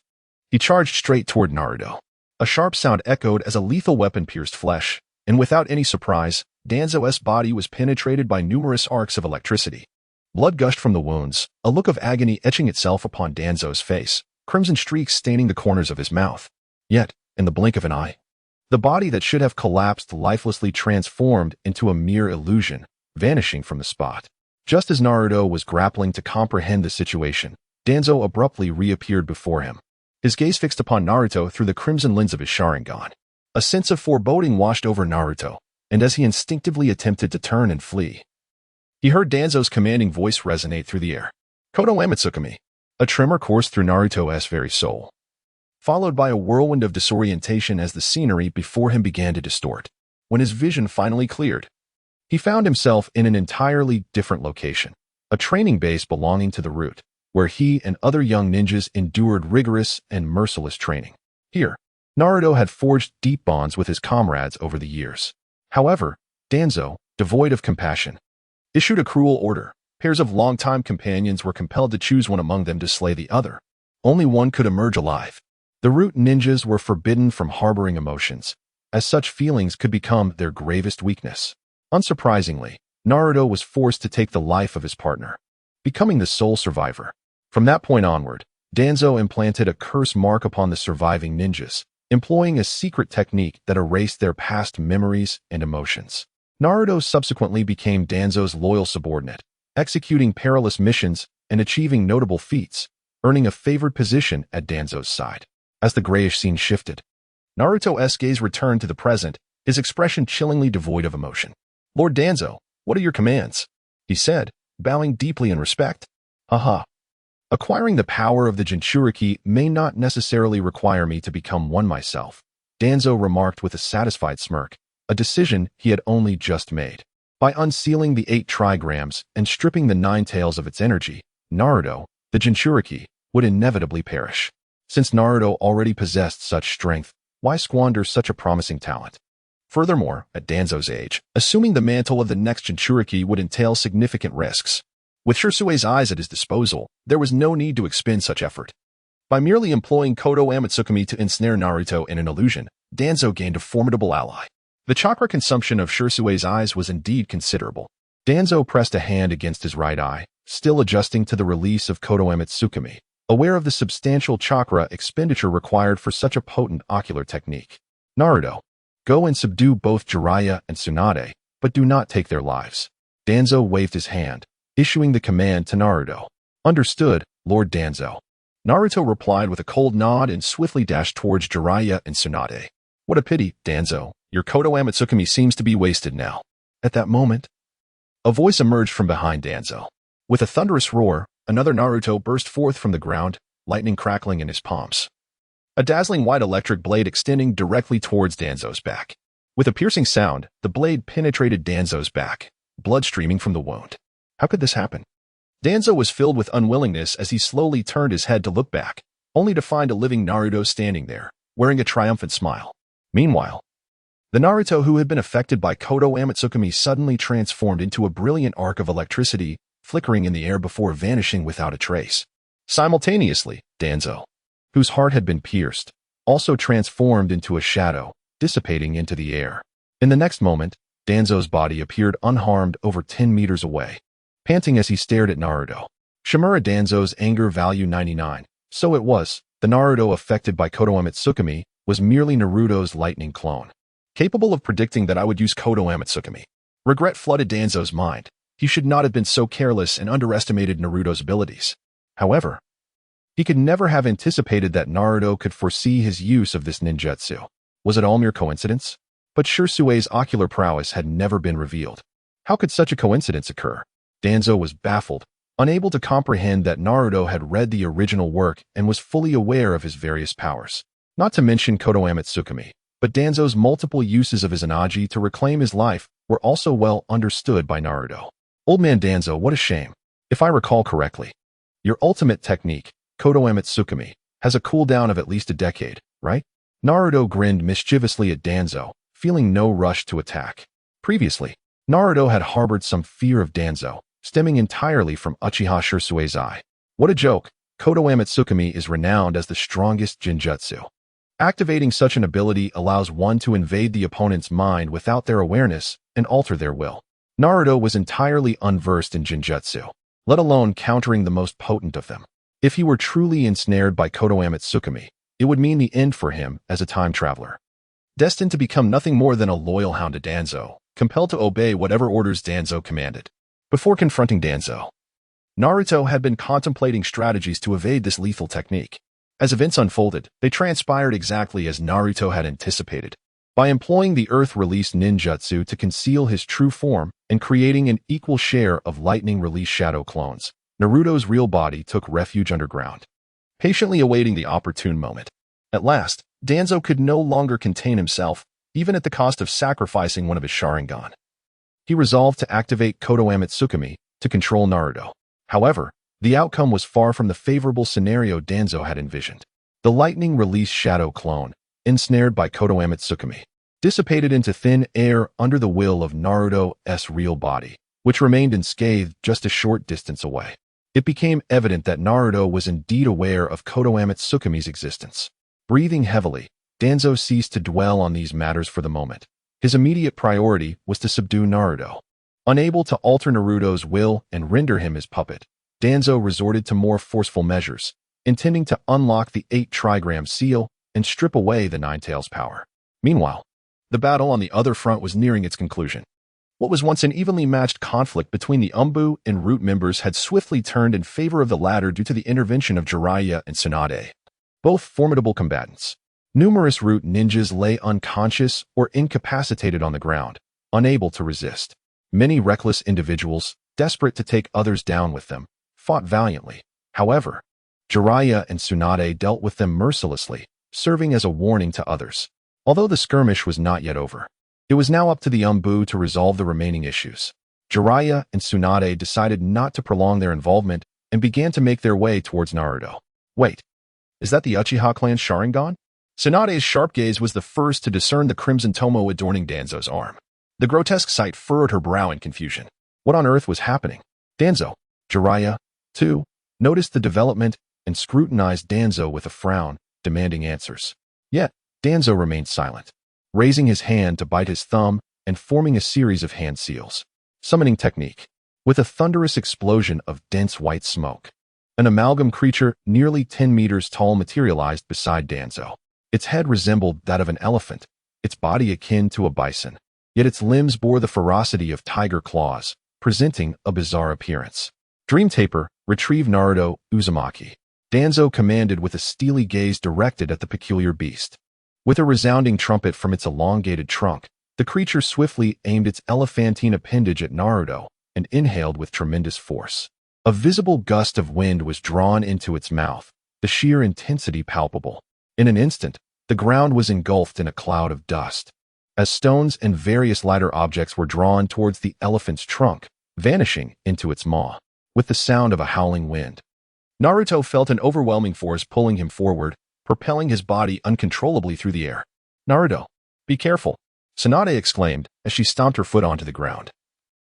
S1: He charged straight toward Naruto. A sharp sound echoed as a lethal weapon pierced flesh, and without any surprise, Danzo's body was penetrated by numerous arcs of electricity. Blood gushed from the wounds, a look of agony etching itself upon Danzo's face, crimson streaks staining the corners of his mouth. Yet, in the blink of an eye, the body that should have collapsed lifelessly transformed into a mere illusion, vanishing from the spot. Just as Naruto was grappling to comprehend the situation, Danzo abruptly reappeared before him, his gaze fixed upon Naruto through the crimson lens of his Sharingan. A sense of foreboding washed over Naruto, and as he instinctively attempted to turn and flee, he heard Danzo's commanding voice resonate through the air. Kodo Amatsukami. A tremor coursed through Naruto's very soul, followed by a whirlwind of disorientation as the scenery before him began to distort. When his vision finally cleared, he found himself in an entirely different location, a training base belonging to the Root, where he and other young ninjas endured rigorous and merciless training. Here, Naruto had forged deep bonds with his comrades over the years. However, Danzo, devoid of compassion, issued a cruel order. Pairs of longtime companions were compelled to choose one among them to slay the other. Only one could emerge alive. The Root ninjas were forbidden from harboring emotions, as such feelings could become their gravest weakness. Unsurprisingly, Naruto was forced to take the life of his partner, becoming the sole survivor. From that point onward, Danzo implanted a curse mark upon the surviving ninjas, employing a secret technique that erased their past memories and emotions. Naruto subsequently became Danzo's loyal subordinate, executing perilous missions and achieving notable feats, earning a favored position at Danzo's side. As the grayish scene shifted, Naruto's gaze returned to the present, his expression chillingly devoid of emotion. Lord Danzo, what are your commands? He said, bowing deeply in respect. Haha. Acquiring the power of the Jinchuriki may not necessarily require me to become one myself, Danzo remarked with a satisfied smirk, a decision he had only just made. By unsealing the 8 trigrams and stripping the 9 tails of its energy, Naruto, the Jinchuriki, would inevitably perish. Since Naruto already possessed such strength, why squander such a promising talent? Furthermore, at Danzo's age, assuming the mantle of the next Jinchuriki would entail significant risks. With Shirsue's eyes at his disposal, there was no need to expend such effort. By merely employing Kodo Amatsukami to ensnare Naruto in an illusion, Danzo gained a formidable ally. The chakra consumption of Shirsue's eyes was indeed considerable. Danzo pressed a hand against his right eye, still adjusting to the release of Kodo Amatsukami, aware of the substantial chakra expenditure required for such a potent ocular technique. Naruto, go and subdue both Jiraiya and Tsunade, but do not take their lives. Danzo waved his hand, issuing the command to Naruto. Understood, Lord Danzo. Naruto replied with a cold nod and swiftly dashed towards Jiraiya and Tsunade. What a pity, Danzo. Your Kodo Amatsukami seems to be wasted now. At that moment, a voice emerged from behind Danzo. With a thunderous roar, another Naruto burst forth from the ground, lightning crackling in his palms, a dazzling white electric blade extending directly towards Danzo's back. With a piercing sound, the blade penetrated Danzo's back, blood streaming from the wound. How could this happen? Danzo was filled with unwillingness as he slowly turned his head to look back, only to find a living Naruto standing there, wearing a triumphant smile. Meanwhile, the Naruto who had been affected by Kodo Amatsukami suddenly transformed into a brilliant arc of electricity, flickering in the air before vanishing without a trace. Simultaneously, Danzo, whose heart had been pierced, also transformed into a shadow, dissipating into the air. In the next moment, Danzo's body appeared unharmed over 10 meters away, panting as he stared at Naruto. Shimura Danzo's anger value 99. So it was, the Naruto affected by Kodo Amatsukami was merely Naruto's lightning clone, capable of predicting that I would use Kodo Amatsukami. Regret flooded Danzo's mind. He should not have been so careless and underestimated Naruto's abilities. However, he could never have anticipated that Naruto could foresee his use of this ninjutsu. Was it all mere coincidence? But Shirsue's ocular prowess had never been revealed. How could such a coincidence occur? Danzo was baffled, unable to comprehend that Naruto had read the original work and was fully aware of his various powers. Not to mention Kodo Amatsukami, but Danzo's multiple uses of his Anaji to reclaim his life were also well understood by Naruto. Old man Danzo, what a shame. If I recall correctly, your ultimate technique, Kodo Amatsukami, has a cooldown of at least a decade, right? Naruto grinned mischievously at Danzo, feeling no rush to attack. Previously, Naruto had harbored some fear of Danzo, stemming entirely from Uchiha Shirsue's eye. What a joke! Kodo Amatsukami is renowned as the strongest Jinjutsu. Activating such an ability allows one to invade the opponent's mind without their awareness and alter their will. Naruto was entirely unversed in Jinjutsu, let alone countering the most potent of them. If he were truly ensnared by Kodo Amatsukami, it would mean the end for him as a time traveler. Destined to become nothing more than a loyal hound to Danzo, compelled to obey whatever orders Danzo commanded. Before confronting Danzo, Naruto had been contemplating strategies to evade this lethal technique. As events unfolded, they transpired exactly as Naruto had anticipated. By employing the Earth-released ninjutsu to conceal his true form and creating an equal share of lightning-released shadow clones, Naruto's real body took refuge underground, patiently awaiting the opportune moment. At last, Danzo could no longer contain himself, even at the cost of sacrificing one of his Sharingan. He resolved to activate Kodo Amatsukami to control Naruto. However, the outcome was far from the favorable scenario Danzo had envisioned. The lightning-released shadow clone, ensnared by Kodo Amatsukami, dissipated into thin air under the will of Naruto's real body, which remained unscathed just a short distance away. It became evident that Naruto was indeed aware of Kodo Amatsukami's existence. Breathing heavily, Danzo ceased to dwell on these matters for the moment. His immediate priority was to subdue Naruto. Unable to alter Naruto's will and render him his puppet, Danzo resorted to more forceful measures, intending to unlock the 8-trigram seal and strip away the Nine-Tails power. Meanwhile, the battle on the other front was nearing its conclusion. What was once an evenly matched conflict between the Umbu and Root members had swiftly turned in favor of the latter due to the intervention of Jiraiya and Tsunade, both formidable combatants. Numerous Root ninjas lay unconscious or incapacitated on the ground, unable to resist. Many reckless individuals, desperate to take others down with them, fought valiantly. However, Jiraiya and Tsunade dealt with them mercilessly, serving as a warning to others. Although the skirmish was not yet over, it was now up to the Umbu to resolve the remaining issues. Jiraiya and Tsunade decided not to prolong their involvement and began to make their way towards Naruto. Wait, is that the Uchiha clan's Sharingan? Tsunade's sharp gaze was the first to discern the crimson tomo adorning Danzo's arm. The grotesque sight furrowed her brow in confusion. What on earth was happening? Danzo, Jiraiya, too, noticed the development and scrutinized Danzo with a frown, demanding answers. Yet, Danzo remained silent, raising his hand to bite his thumb and forming a series of hand seals. Summoning technique. With a thunderous explosion of dense white smoke, an amalgam creature nearly 10 meters tall materialized beside Danzo. Its head resembled that of an elephant, its body akin to a bison, yet its limbs bore the ferocity of tiger claws, presenting a bizarre appearance. Dream Taper, retrieve Naruto Uzumaki. Danzo commanded with a steely gaze directed at the peculiar beast. With a resounding trumpet from its elongated trunk, the creature swiftly aimed its elephantine appendage at Naruto and inhaled with tremendous force. A visible gust of wind was drawn into its mouth, the sheer intensity palpable. In an instant, the ground was engulfed in a cloud of dust. as stones and various lighter objects were drawn towards the elephant's trunk, vanishing into its maw, with the sound of a howling wind. Naruto felt an overwhelming force pulling him forward, propelling his body uncontrollably through the air. "Naruto, be careful," Tsunade exclaimed as she stomped her foot onto the ground,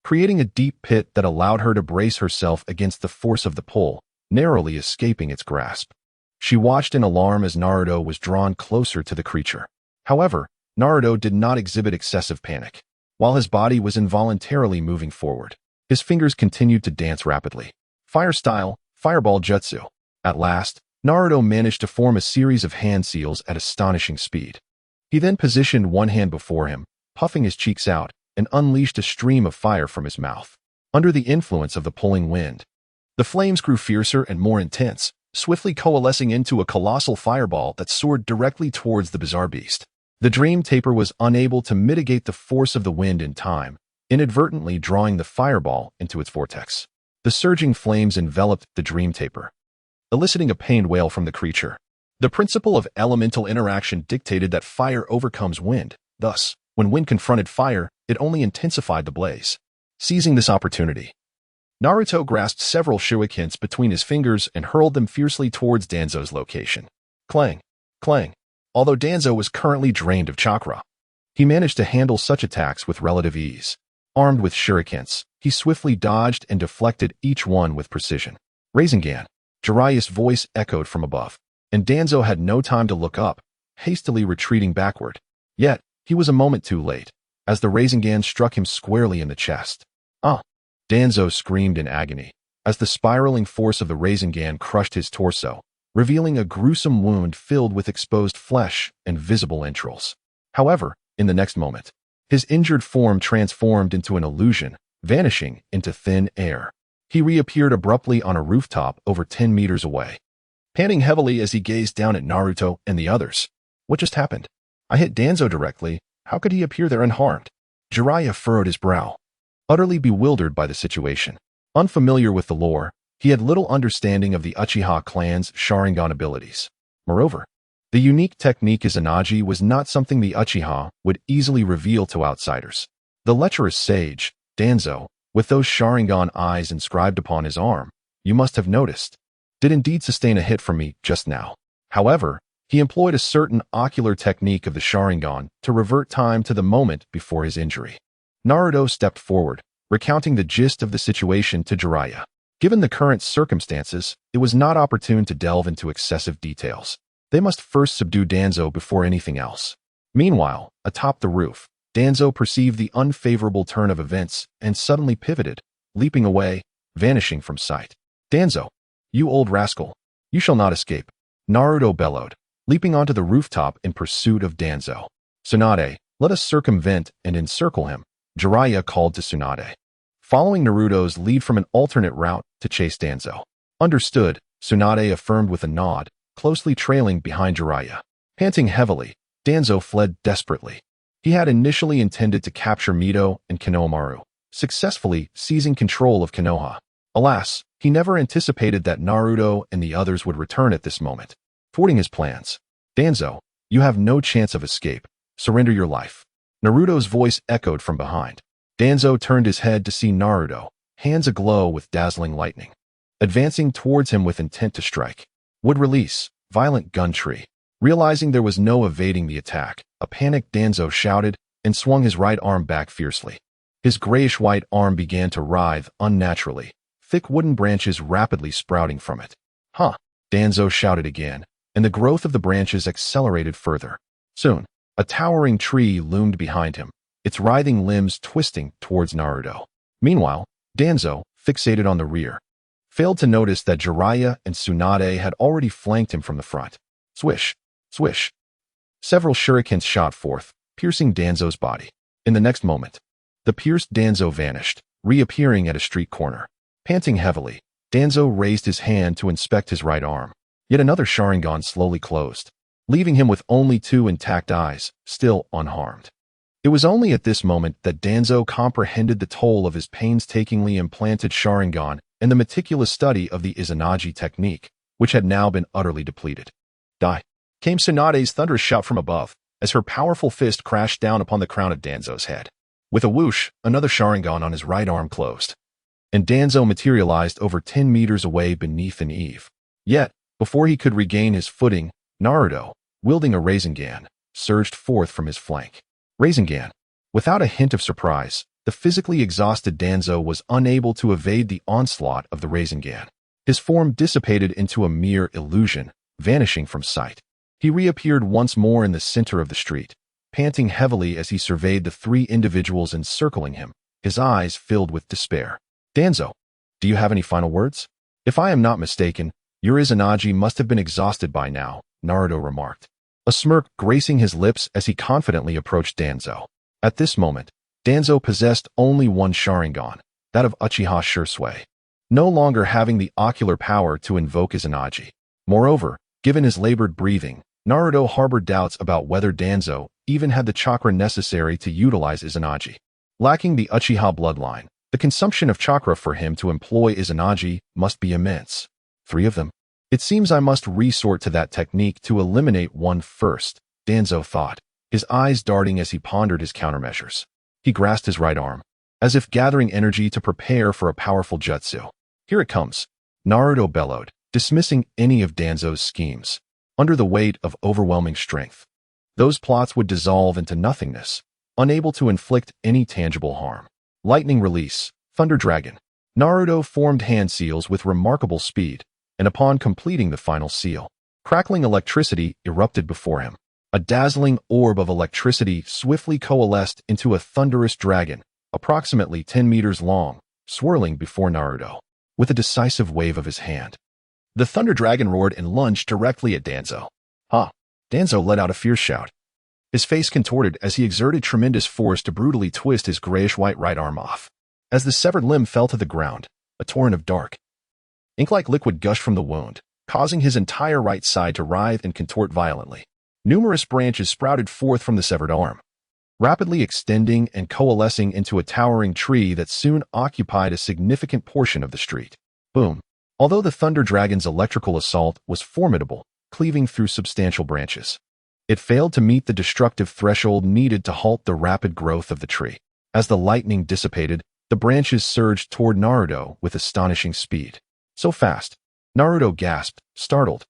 S1: creating a deep pit that allowed her to brace herself against the force of the pull, narrowly escaping its grasp. She watched in alarm as Naruto was drawn closer to the creature. However, Naruto did not exhibit excessive panic. While his body was involuntarily moving forward, his fingers continued to dance rapidly. Fire style, fireball jutsu. At last, Naruto managed to form a series of hand seals at astonishing speed. He then positioned one hand before him, puffing his cheeks out, and unleashed a stream of fire from his mouth. Under the influence of the pulling wind, the flames grew fiercer and more intense, swiftly coalescing into a colossal fireball that soared directly towards the bizarre beast. The dream taper was unable to mitigate the force of the wind in time, inadvertently drawing the fireball into its vortex. The surging flames enveloped the dream taper, eliciting a pained wail from the creature. The principle of elemental interaction dictated that fire overcomes wind. Thus, when wind confronted fire, it only intensified the blaze. Seizing this opportunity, Naruto grasped several shurikens between his fingers and hurled them fiercely towards Danzo's location. Clang! Clang! Although Danzo was currently drained of chakra, he managed to handle such attacks with relative ease. Armed with shurikens, he swiftly dodged and deflected each one with precision. Rasengan! Jiraiya's voice echoed from above, and Danzo had no time to look up, hastily retreating backward. Yet, he was a moment too late, as the Rasengan struck him squarely in the chest. "Ah!" Danzo screamed in agony, as the spiraling force of the Rasengan crushed his torso, revealing a gruesome wound filled with exposed flesh and visible entrails. However, in the next moment, his injured form transformed into an illusion, vanishing into thin air. He reappeared abruptly on a rooftop over 10 meters away, panting heavily as he gazed down at Naruto and the others. "What just happened? I hit Danzo directly. How could he appear there unharmed?" Jiraiya furrowed his brow, utterly bewildered by the situation. Unfamiliar with the lore, he had little understanding of the Uchiha clan's Sharingan abilities. Moreover, the unique technique Izanagi was not something the Uchiha would easily reveal to outsiders. The lecherous sage, Danzo, with those Sharingan eyes inscribed upon his arm, you must have noticed, did indeed sustain a hit from me just now. However, he employed a certain ocular technique of the Sharingan to revert time to the moment before his injury. Naruto stepped forward, recounting the gist of the situation to Jiraiya. Given the current circumstances, it was not opportune to delve into excessive details. They must first subdue Danzo before anything else. Meanwhile, atop the roof, Danzo perceived the unfavorable turn of events and suddenly pivoted, leaping away, vanishing from sight. "Danzo, you old rascal, you shall not escape," Naruto bellowed, leaping onto the rooftop in pursuit of Danzo. "Tsunade, let us circumvent and encircle him," Jiraiya called to Tsunade, following Naruto's lead from an alternate route to chase Danzo. "Understood," Tsunade affirmed with a nod, closely trailing behind Jiraiya. Panting heavily, Danzo fled desperately. He had initially intended to capture Mito and Konohamaru, successfully seizing control of Konoha. Alas, he never anticipated that Naruto and the others would return at this moment, thwarting his plans. "Danzo, you have no chance of escape. Surrender your life." Naruto's voice echoed from behind. Danzo turned his head to see Naruto, hands aglow with dazzling lightning, advancing towards him with intent to strike. Would release, violent gun tree. Realizing there was no evading the attack, a panicked Danzo shouted and swung his right arm back fiercely. His grayish-white arm began to writhe unnaturally, thick wooden branches rapidly sprouting from it. "Huh!" Danzo shouted again, and the growth of the branches accelerated further. Soon, a towering tree loomed behind him, its writhing limbs twisting towards Naruto. Meanwhile, Danzo, fixated on the rear, failed to notice that Jiraiya and Tsunade had already flanked him from the front. Swish! Swish! Several shurikens shot forth, piercing Danzo's body. In the next moment, the pierced Danzo vanished, reappearing at a street corner. Panting heavily, Danzo raised his hand to inspect his right arm. Yet another Sharingan slowly closed, leaving him with only 2 intact eyes, still unharmed. It was only at this moment that Danzo comprehended the toll of his painstakingly implanted Sharingan and the meticulous study of the Izanagi technique, which had now been utterly depleted. "Die!" came Tsunade's thunderous shout from above, as her powerful fist crashed down upon the crown of Danzo's head. With a whoosh, another Sharingan on his right arm closed, and Danzo materialized over 10 meters away beneath an eave. Yet, before he could regain his footing, Naruto, wielding a Rasengan, surged forth from his flank. Rasengan. Without a hint of surprise, the physically exhausted Danzo was unable to evade the onslaught of the Rasengan. His form dissipated into a mere illusion, vanishing from sight. He reappeared once more in the center of the street, panting heavily as he surveyed the three individuals encircling him, his eyes filled with despair. Danzo, do you have any final words? If I am not mistaken, your Izanagi must have been exhausted by now, Naruto remarked, a smirk gracing his lips as he confidently approached Danzo. At this moment, Danzo possessed only one Sharingan, that of Uchiha Shursui, no longer having the ocular power to invoke Izanagi. Moreover, given his labored breathing, Naruto harbored doubts about whether Danzo even had the chakra necessary to utilize Izanagi. Lacking the Uchiha bloodline, the consumption of chakra for him to employ Izanagi must be immense. 3 of them. It seems I must resort to that technique to eliminate one first, Danzo thought, his eyes darting as he pondered his countermeasures. He grasped his right arm, as if gathering energy to prepare for a powerful jutsu. Here it comes, Naruto bellowed, dismissing any of Danzo's schemes. Under the weight of overwhelming strength, those plots would dissolve into nothingness, unable to inflict any tangible harm. Lightning release, Thunder Dragon. Naruto formed hand seals with remarkable speed, and upon completing the final seal, crackling electricity erupted before him. A dazzling orb of electricity swiftly coalesced into a thunderous dragon, approximately 10 meters long, swirling before Naruto. With a decisive wave of his hand, the Thunder Dragon roared and lunged directly at Danzo. Ha! Danzo let out a fierce shout. His face contorted as he exerted tremendous force to brutally twist his grayish-white right arm off. As the severed limb fell to the ground, a torrent of dark, ink-like liquid gushed from the wound, causing his entire right side to writhe and contort violently. Numerous branches sprouted forth from the severed arm, rapidly extending and coalescing into a towering tree that soon occupied a significant portion of the street. Boom! Although the Thunder Dragon's electrical assault was formidable, cleaving through substantial branches, it failed to meet the destructive threshold needed to halt the rapid growth of the tree. As the lightning dissipated, the branches surged toward Naruto with astonishing speed. So fast, Naruto gasped, startled.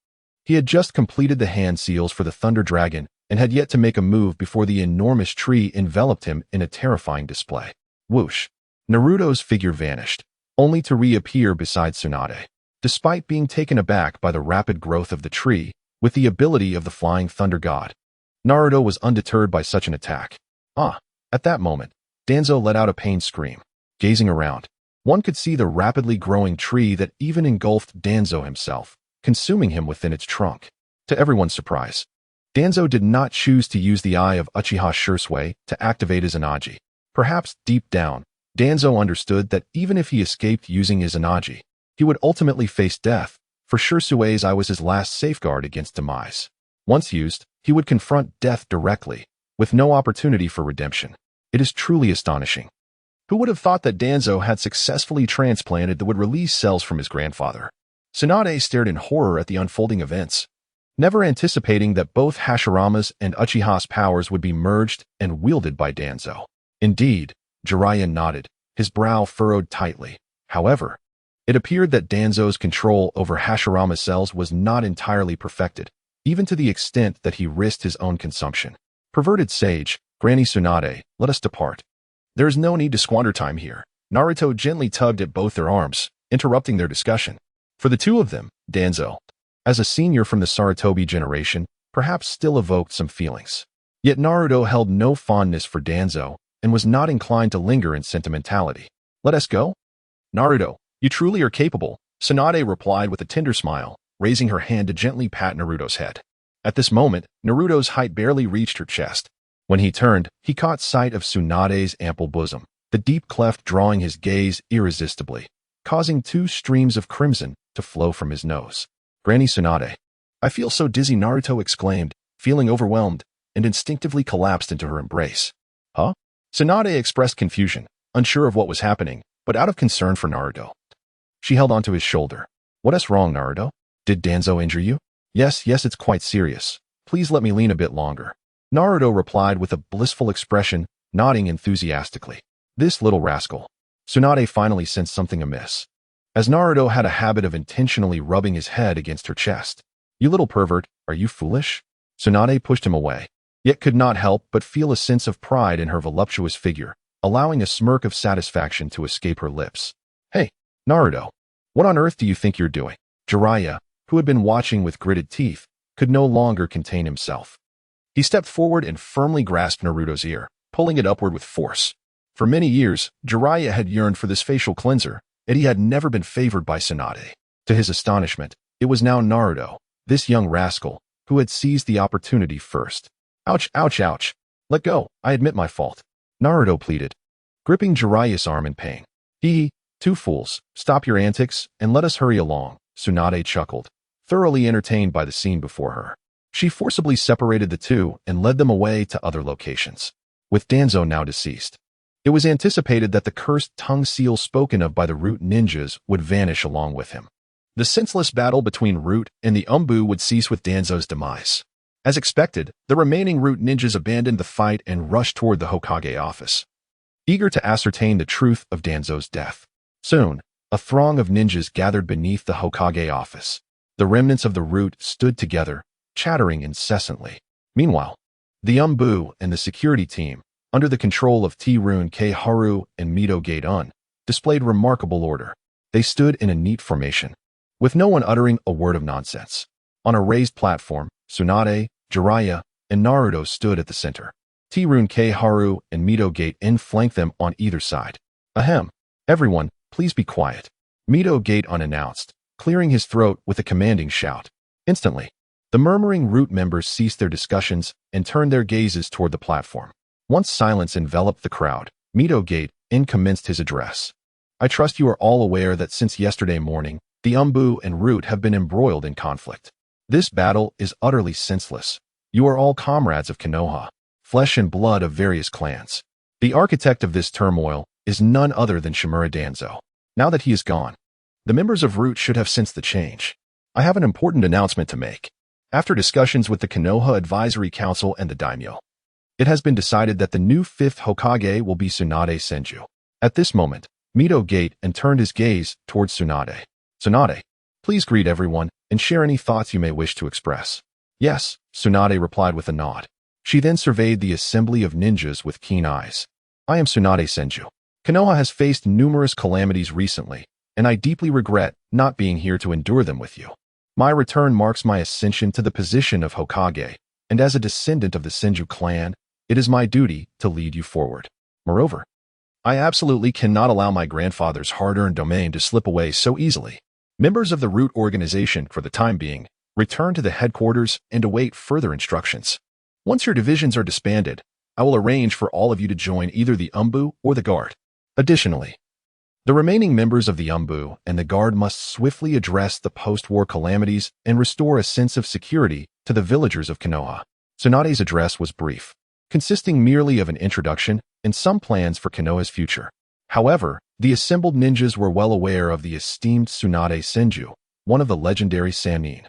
S1: He had just completed the hand seals for the Thunder Dragon and had yet to make a move before the enormous tree enveloped him in a terrifying display. Whoosh! Naruto's figure vanished, only to reappear beside Tsunade. Despite being taken aback by the rapid growth of the tree, with the ability of the Flying Thunder God, Naruto was undeterred by such an attack. At that moment, Danzo let out a pained scream. Gazing around, one could see the rapidly growing tree that even engulfed Danzo himself, consuming him within its trunk. To everyone's surprise, Danzo did not choose to use the eye of Uchiha Shursui to activate Izanagi. Perhaps deep down, Danzo understood that even if he escaped using Izanagi, he would ultimately face death, for Shursui's eye was his last safeguard against demise. Once used, he would confront death directly, with no opportunity for redemption. It is truly astonishing. Who would have thought that Danzo had successfully transplanted that would release cells from his grandfather? Tsunade stared in horror at the unfolding events, never anticipating that both Hashirama's and Uchiha's powers would be merged and wielded by Danzo. Indeed, Jiraiya nodded, his brow furrowed tightly. However, it appeared that Danzo's control over Hashirama's cells was not entirely perfected, even to the extent that he risked his own consumption. Perverted sage, Granny Tsunade, let us depart. There is no need to squander time here. Naruto gently tugged at both their arms, interrupting their discussion. For the two of them, Danzo, as a senior from the Sarutobi generation, perhaps still evoked some feelings. Yet Naruto held no fondness for Danzo and was not inclined to linger in sentimentality. Let us go? Naruto, you truly are capable, Tsunade replied with a tender smile, raising her hand to gently pat Naruto's head. At this moment, Naruto's height barely reached her chest. When he turned, he caught sight of Tsunade's ample bosom, the deep cleft drawing his gaze irresistibly, causing 2 streams of crimson to flow from his nose. Granny Tsunade. I feel so dizzy, Naruto exclaimed, feeling overwhelmed, and instinctively collapsed into her embrace. Huh? Tsunade expressed confusion, unsure of what was happening, but out of concern for Naruto. She held onto his shoulder. What is wrong, Naruto? Did Danzo injure you? Yes, it's quite serious. Please let me lean a bit longer. Naruto replied with a blissful expression, nodding enthusiastically. This little rascal. Tsunade finally sensed something amiss, as Naruto had a habit of intentionally rubbing his head against her chest. You little pervert, are you foolish? Tsunade pushed him away, yet could not help but feel a sense of pride in her voluptuous figure, allowing a smirk of satisfaction to escape her lips. Hey, Naruto, what on earth do you think you're doing? Jiraiya, who had been watching with gritted teeth, could no longer contain himself. He stepped forward and firmly grasped Naruto's ear, pulling it upward with force. For many years, Jiraiya had yearned for this facial cleanser, and he had never been favored by Tsunade. To his astonishment, it was now Naruto, this young rascal, who had seized the opportunity first. Ouch, ouch, ouch. Let go, I admit my fault. Naruto pleaded, gripping Jiraiya's arm in pain. Two fools, stop your antics and let us hurry along, Tsunade chuckled, thoroughly entertained by the scene before her. She forcibly separated the two and led them away to other locations. With Danzo now deceased, it was anticipated that the cursed tongue seal spoken of by the Root ninjas would vanish along with him. The senseless battle between Root and the Umbu would cease with Danzo's demise. As expected, the remaining Root ninjas abandoned the fight and rushed toward the Hokage office, eager to ascertain the truth of Danzo's death. Soon, a throng of ninjas gathered beneath the Hokage office. The remnants of the Root stood together, chattering incessantly. Meanwhile, the Umbu and the security team, under the control of T-Rune K. Haru and Mito Gate-un, displayed remarkable order. They stood in a neat formation, with no one uttering a word of nonsense. On a raised platform, Tsunade, Jiraiya, and Naruto stood at the center. T-Rune K. Haru and Mito Gate-un flanked them on either side. Ahem. Everyone, please be quiet. Mito Gate-un announced, clearing his throat with a commanding shout. Instantly, the murmuring Root members ceased their discussions and turned their gazes toward the platform. Once silence enveloped the crowd, Mito Gate-un commenced his address. I trust you are all aware that since yesterday morning, the Umbu and Root have been embroiled in conflict. This battle is utterly senseless. You are all comrades of Konoha, flesh and blood of various clans. The architect of this turmoil is none other than Shimura Danzo. Now that he is gone, the members of Root should have sensed the change. I have an important announcement to make. After discussions with the Konoha Advisory Council and the daimyo, it has been decided that the new 5th Hokage will be Tsunade Senju. At this moment, Mito Gate-un turned his gaze towards Tsunade. Tsunade, please greet everyone and share any thoughts you may wish to express. Yes, Tsunade replied with a nod. She then surveyed the assembly of ninjas with keen eyes. I am Tsunade Senju. Konoha has faced numerous calamities recently, and I deeply regret not being here to endure them with you. My return marks my ascension to the position of Hokage, and as a descendant of the Senju clan, it is my duty to lead you forward. Moreover, I absolutely cannot allow my grandfather's hard-earned domain to slip away so easily. Members of the Root organization, for the time being, return to the headquarters and await further instructions. Once your divisions are disbanded, I will arrange for all of you to join either the Umbu or the Guard. Additionally, the remaining members of the Umbu and the Guard must swiftly address the post-war calamities and restore a sense of security to the villagers of Konoha. Tsunade's address was brief, consisting merely of an introduction and some plans for Konoha's future. However, the assembled ninjas were well aware of the esteemed Tsunade Senju, one of the legendary Sannin.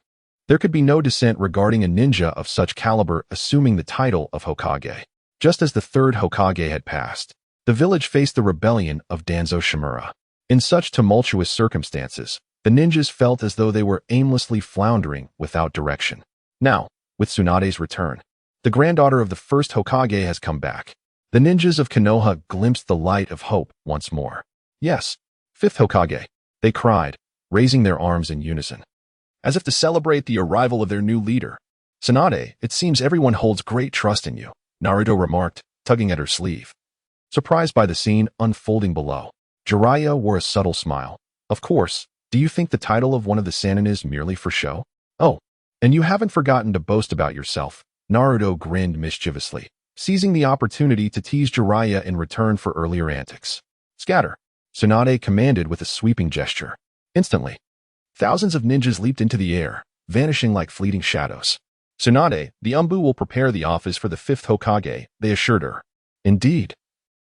S1: There could be no dissent regarding a ninja of such caliber assuming the title of Hokage. Just as the 3rd Hokage had passed, the village faced the rebellion of Danzo Shimura. In such tumultuous circumstances, the ninjas felt as though they were aimlessly floundering without direction. Now, with Tsunade's return, the granddaughter of the 1st Hokage has come back. The ninjas of Konoha glimpsed the light of hope once more. Yes, 5th Hokage, they cried, raising their arms in unison, as if to celebrate the arrival of their new leader. Tsunade, it seems everyone holds great trust in you, Naruto remarked, tugging at her sleeve. Surprised by the scene unfolding below, Jiraiya wore a subtle smile. Of course, do you think the title of one of the Sannin is merely for show? Oh, and you haven't forgotten to boast about yourself. Naruto grinned mischievously, seizing the opportunity to tease Jiraiya in return for earlier antics. Scatter, Tsunade commanded with a sweeping gesture. Instantly, thousands of ninjas leaped into the air, vanishing like fleeting shadows. Tsunade, the Umbu will prepare the office for the 5th Hokage, they assured her. Indeed.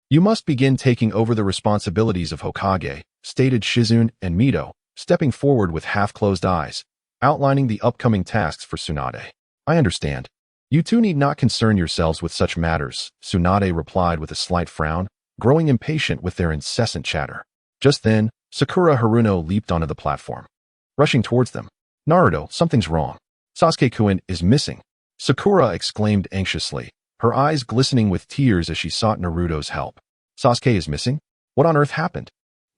S1: You must begin taking over the responsibilities of Hokage, stated Shizune and Mito, stepping forward with half-closed eyes, outlining the upcoming tasks for Tsunade. I understand. You two need not concern yourselves with such matters, Tsunade replied with a slight frown, growing impatient with their incessant chatter. Just then, Sakura Haruno leaped onto the platform. Rushing towards them. Naruto, something's wrong. Sasuke-kun is missing. Sakura exclaimed anxiously, her eyes glistening with tears as she sought Naruto's help. Sasuke is missing? What on earth happened?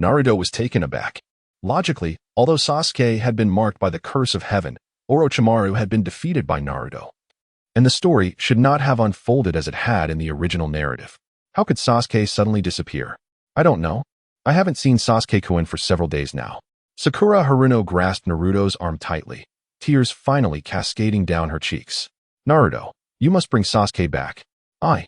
S1: Naruto was taken aback. Logically, although Sasuke had been marked by the curse of heaven, Orochimaru had been defeated by Naruto. And the story should not have unfolded as it had in the original narrative. How could Sasuke suddenly disappear? I don't know. I haven't seen Sasuke-kun for several days now. Sakura Haruno grasped Naruto's arm tightly, tears finally cascading down her cheeks. Naruto, you must bring Sasuke back. I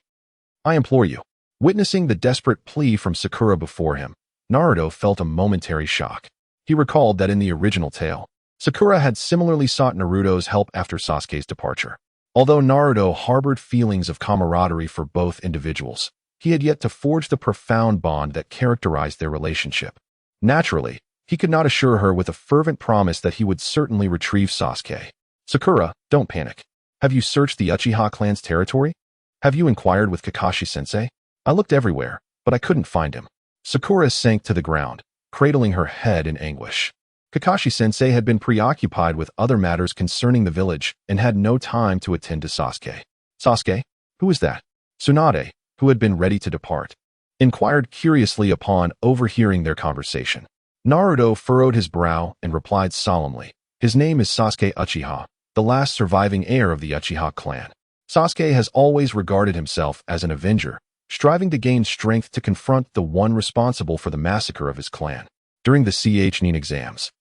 S1: implore you. Witnessing the desperate plea from Sakura before him, Naruto felt a momentary shock. He recalled that in the original tale, Sakura had similarly sought Naruto's help after Sasuke's departure. Although Naruto harbored feelings of camaraderie for both individuals, he had yet to forge the profound bond that characterized their relationship. Naturally, he could not assure her with a fervent promise that he would certainly retrieve Sasuke. Sakura, don't panic. Have you searched the Uchiha clan's territory? Have you inquired with Kakashi-sensei? I looked everywhere, but I couldn't find him. Sakura sank to the ground, cradling her head in anguish. Kakashi-sensei had been preoccupied with other matters concerning the village and had no time to attend to Sasuke. Sasuke? Who is that? Tsunade, who had been ready to depart, inquired curiously upon overhearing their conversation. Naruto furrowed his brow and replied solemnly, his name is Sasuke Uchiha, the last surviving heir of the Uchiha clan. Sasuke has always regarded himself as an avenger, striving to gain strength to confront the one responsible for the massacre of his clan. During the Ch-nin exams,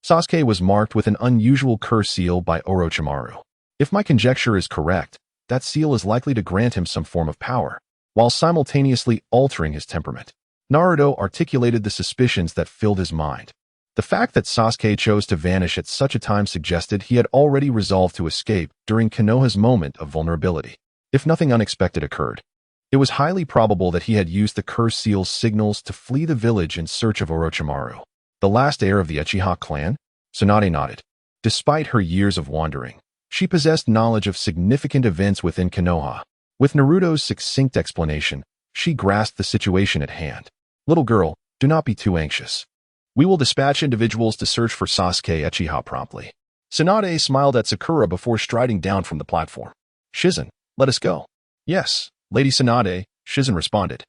S1: Sasuke was marked with an unusual curse seal by Orochimaru. If my conjecture is correct, that seal is likely to grant him some form of power, while simultaneously altering his temperament. Naruto articulated the suspicions that filled his mind. The fact that Sasuke chose to vanish at such a time suggested he had already resolved to escape during Konoha's moment of vulnerability. If nothing unexpected occurred, it was highly probable that he had used the curse seal's signals to flee the village in search of Orochimaru, the last heir of the Uchiha clan. Tsunade nodded. Despite her years of wandering, she possessed knowledge of significant events within Konoha. With Naruto's succinct explanation, she grasped the situation at hand. Little girl, do not be too anxious. We will dispatch individuals to search for Sasuke Uchiha promptly. Tsunade smiled at Sakura before striding down from the platform. Shizen, let us go. Yes, Lady Tsunade, Shizen responded,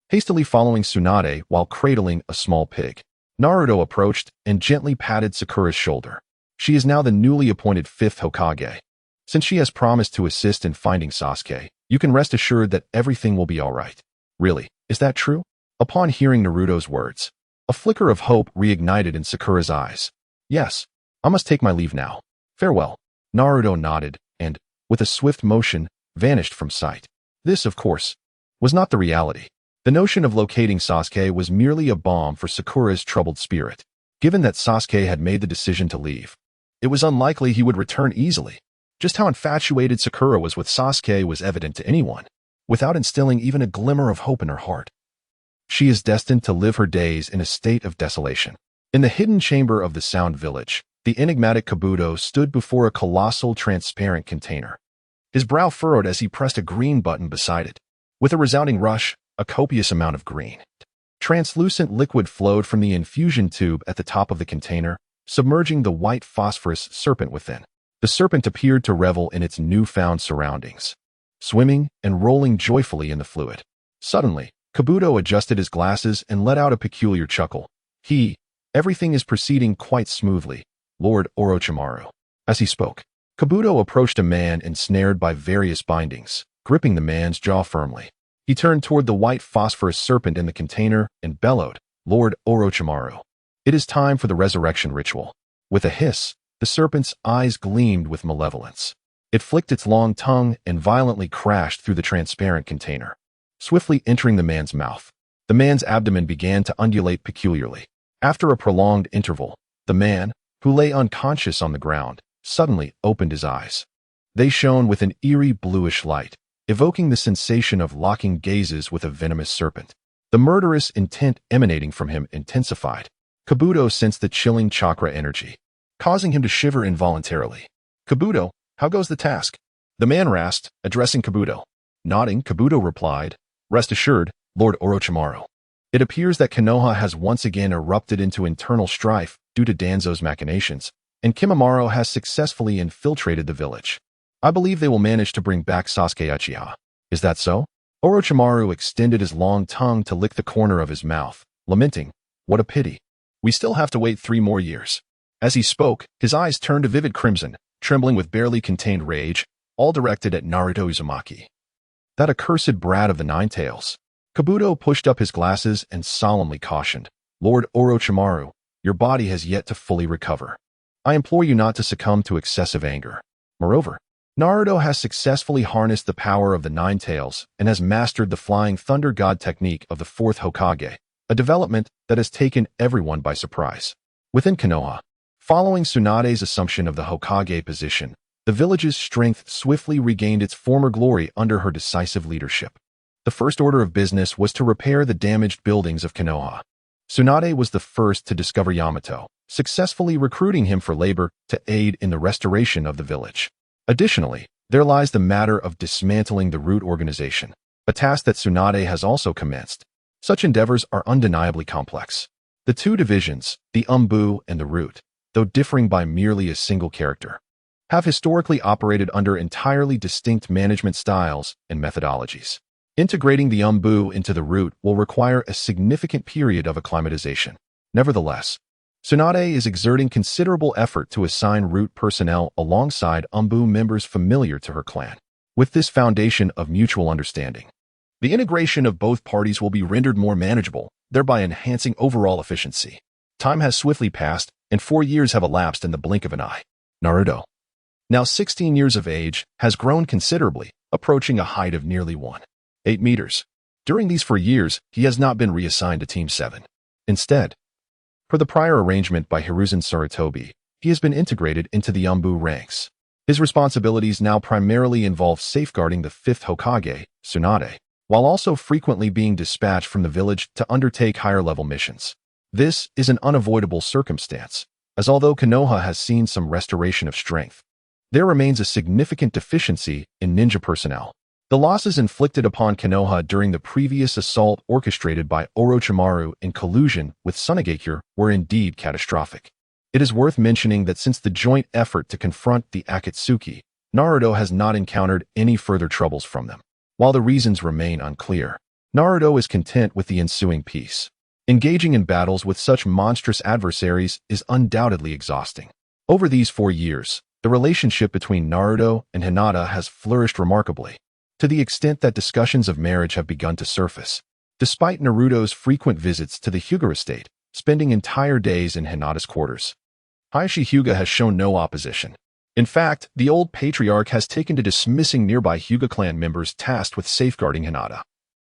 S1: hastily following Tsunade while cradling a small pig. Naruto approached and gently patted Sakura's shoulder. She is now the newly appointed 5th Hokage. Since she has promised to assist in finding Sasuke, you can rest assured that everything will be all right. Really, is that true? Upon hearing Naruto's words, a flicker of hope reignited in Sakura's eyes. Yes, I must take my leave now. Farewell. Naruto nodded and, with a swift motion, vanished from sight. This, of course, was not the reality. The notion of locating Sasuke was merely a balm for Sakura's troubled spirit. Given that Sasuke had made the decision to leave, it was unlikely he would return easily. Just how infatuated Sakura was with Sasuke was evident to anyone, without instilling even a glimmer of hope in her heart. She is destined to live her days in a state of desolation. In the hidden chamber of the Sound Village, the enigmatic Kabuto stood before a colossal transparent container. His brow furrowed as he pressed a green button beside it. With a resounding rush, a copious amount of green, translucent liquid flowed from the infusion tube at the top of the container, submerging the white phosphorus serpent within. The serpent appeared to revel in its newfound surroundings, swimming and rolling joyfully in the fluid. Suddenly, Kabuto adjusted his glasses and let out a peculiar chuckle. Everything is proceeding quite smoothly, Lord Orochimaru. As he spoke, Kabuto approached a man ensnared by various bindings, gripping the man's jaw firmly. He turned toward the white phosphorus serpent in the container and bellowed, Lord Orochimaru, it is time for the resurrection ritual. With a hiss, the serpent's eyes gleamed with malevolence. It flicked its long tongue and violently crashed through the transparent container, swiftly entering the man's mouth. The man's abdomen began to undulate peculiarly. After a prolonged interval, the man, who lay unconscious on the ground, suddenly opened his eyes. They shone with an eerie bluish light, evoking the sensation of locking gazes with a venomous serpent. The murderous intent emanating from him intensified. Kabuto sensed the chilling chakra energy, causing him to shiver involuntarily. Kabuto, how goes the task? The man rasped, addressing Kabuto. Nodding, Kabuto replied, "Rest assured, Lord Orochimaru. It appears that Konoha has once again erupted into internal strife due to Danzo's machinations, and Kimimaro has successfully infiltrated the village. I believe they will manage to bring back Sasuke Uchiha. Is that so?" Orochimaru extended his long tongue to lick the corner of his mouth, lamenting, "What a pity. We still have to wait 3 more years." As he spoke, his eyes turned a vivid crimson, trembling with barely contained rage, all directed at Naruto Uzumaki. That accursed brat of the Nine Tails. Kabuto pushed up his glasses and solemnly cautioned, "Lord Orochimaru, your body has yet to fully recover. I implore you not to succumb to excessive anger. Moreover, Naruto has successfully harnessed the power of the Nine Tails and has mastered the Flying Thunder God technique of the 4th Hokage, a development that has taken everyone by surprise." Within Konoha, following Tsunade's assumption of the Hokage position, the village's strength swiftly regained its former glory under her decisive leadership. The first order of business was to repair the damaged buildings of Konoha. Tsunade was the first to discover Yamato, successfully recruiting him for labor to aid in the restoration of the village. Additionally, there lies the matter of dismantling the root organization, a task that Tsunade has also commenced. Such endeavors are undeniably complex. The two divisions, the Umbu and the root, though differing by merely a single character, have historically operated under entirely distinct management styles and methodologies. Integrating the Umbu into the root will require a significant period of acclimatization. Nevertheless, Tsunade is exerting considerable effort to assign root personnel alongside Umbu members familiar to her clan. With this foundation of mutual understanding, the integration of both parties will be rendered more manageable, thereby enhancing overall efficiency. Time has swiftly passed, and 4 years have elapsed in the blink of an eye. Naruto, now 16 years of age, has grown considerably, approaching a height of nearly 1.8 meters. During these 4 years, he has not been reassigned to Team 7. Instead, per the prior arrangement by Hiruzen Sarutobi, he has been integrated into the Umbu ranks. His responsibilities now primarily involve safeguarding the 5th Hokage, Tsunade, while also frequently being dispatched from the village to undertake higher-level missions. This is an unavoidable circumstance, as although Konoha has seen some restoration of strength, there remains a significant deficiency in ninja personnel. The losses inflicted upon Konoha during the previous assault orchestrated by Orochimaru in collusion with Tsunade were indeed catastrophic. It is worth mentioning that since the joint effort to confront the Akatsuki, Naruto has not encountered any further troubles from them. While the reasons remain unclear, Naruto is content with the ensuing peace. Engaging in battles with such monstrous adversaries is undoubtedly exhausting. Over these 4 years, the relationship between Naruto and Hinata has flourished remarkably, to the extent that discussions of marriage have begun to surface. Despite Naruto's frequent visits to the Hyuga estate, spending entire days in Hinata's quarters, Hiashi Hyuga has shown no opposition. In fact, the old patriarch has taken to dismissing nearby Hyuga clan members tasked with safeguarding Hinata,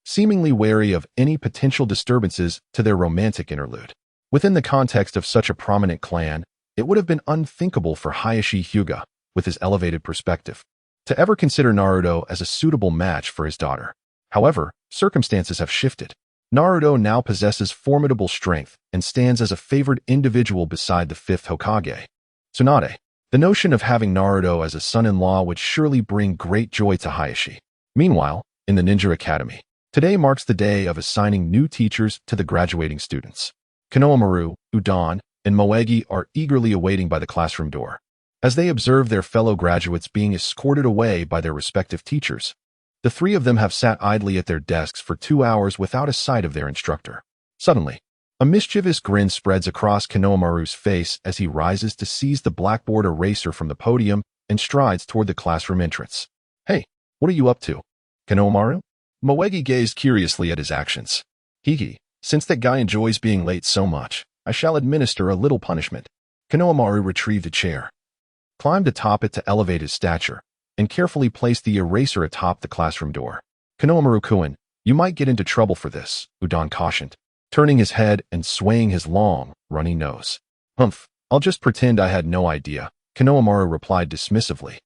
S1: seemingly wary of any potential disturbances to their romantic interlude. Within the context of such a prominent clan, it would have been unthinkable for Hiashi Hyuga, with his elevated perspective, to ever consider Naruto as a suitable match for his daughter. However, circumstances have shifted. Naruto now possesses formidable strength and stands as a favored individual beside the 5th Hokage, Tsunade. The notion of having Naruto as a son-in-law would surely bring great joy to Hiashi. Meanwhile, in the Ninja Academy, today marks the day of assigning new teachers to the graduating students. Konohamaru, Udon, and Moegi are eagerly awaiting by the classroom door. As they observe their fellow graduates being escorted away by their respective teachers, the 3 of them have sat idly at their desks for 2 hours without a sight of their instructor. Suddenly, a mischievous grin spreads across Konohamaru's face as he rises to seize the blackboard eraser from the podium and strides toward the classroom entrance. "Hey, what are you up to, Konohamaru?" Moegi gazed curiously at his actions. "Hiki, since that guy enjoys being late so much, I shall administer a little punishment." Konohamaru retrieved a chair, climbed atop it to elevate his stature, and carefully placed the eraser atop the classroom door. "Konohamaru-kun, you might get into trouble for this," Udon cautioned, turning his head and swaying his long, runny nose. "Humph, I'll just pretend I had no idea," Konohamaru replied dismissively,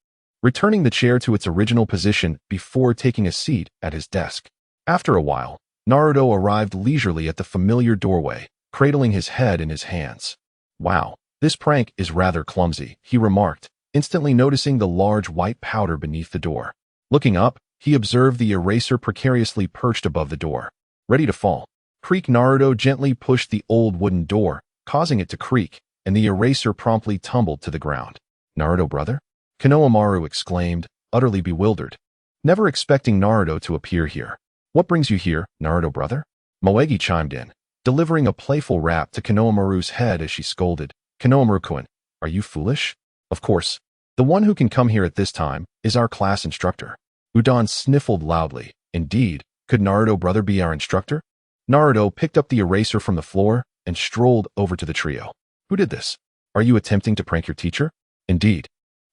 S1: returning the chair to its original position before taking a seat at his desk. After a while, Naruto arrived leisurely at the familiar doorway, cradling his head in his hands. "Wow, this prank is rather clumsy," he remarked, instantly noticing the large white powder beneath the door. Looking up, he observed the eraser precariously perched above the door, ready to fall. Creak. Naruto gently pushed the old wooden door, causing it to creak, and the eraser promptly tumbled to the ground. Naruto, brother? Konohamaru exclaimed, utterly bewildered, never expecting Naruto to appear here. What brings you here, Naruto, brother? Moegi chimed in, delivering a playful rap to Konohamaru's head as she scolded. Konohamaru-kun, are you foolish? Of course. The one who can come here at this time is our class instructor. Udon sniffled loudly. Indeed, could Naruto, brother, be our instructor? Naruto picked up the eraser from the floor and strolled over to the trio. Who did this? Are you attempting to prank your teacher? Indeed.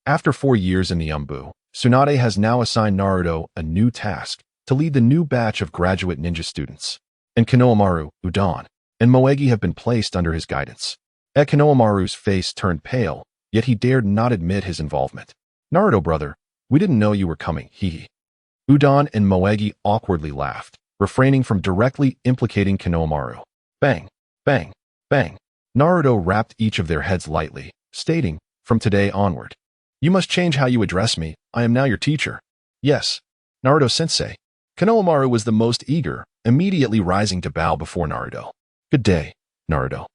S1: After 4 years in the Umbu, Tsunade has now assigned Naruto a new task to lead the new batch of graduate ninja students. And Konohamaru, Udon, and Moegi have been placed under his guidance. Konohamaru's face turned pale, yet he dared not admit his involvement. Naruto, brother, we didn't know you were coming, hee. Udon and Moegi awkwardly laughed, refraining from directly implicating Konohamaru. Bang, bang, bang. Naruto rapped each of their heads lightly, stating, from today onward, you must change how you address me. I am now your teacher. Yes, Naruto-sensei. Konohamaru was the most eager, immediately rising to bow before Naruto. Good day, Naruto.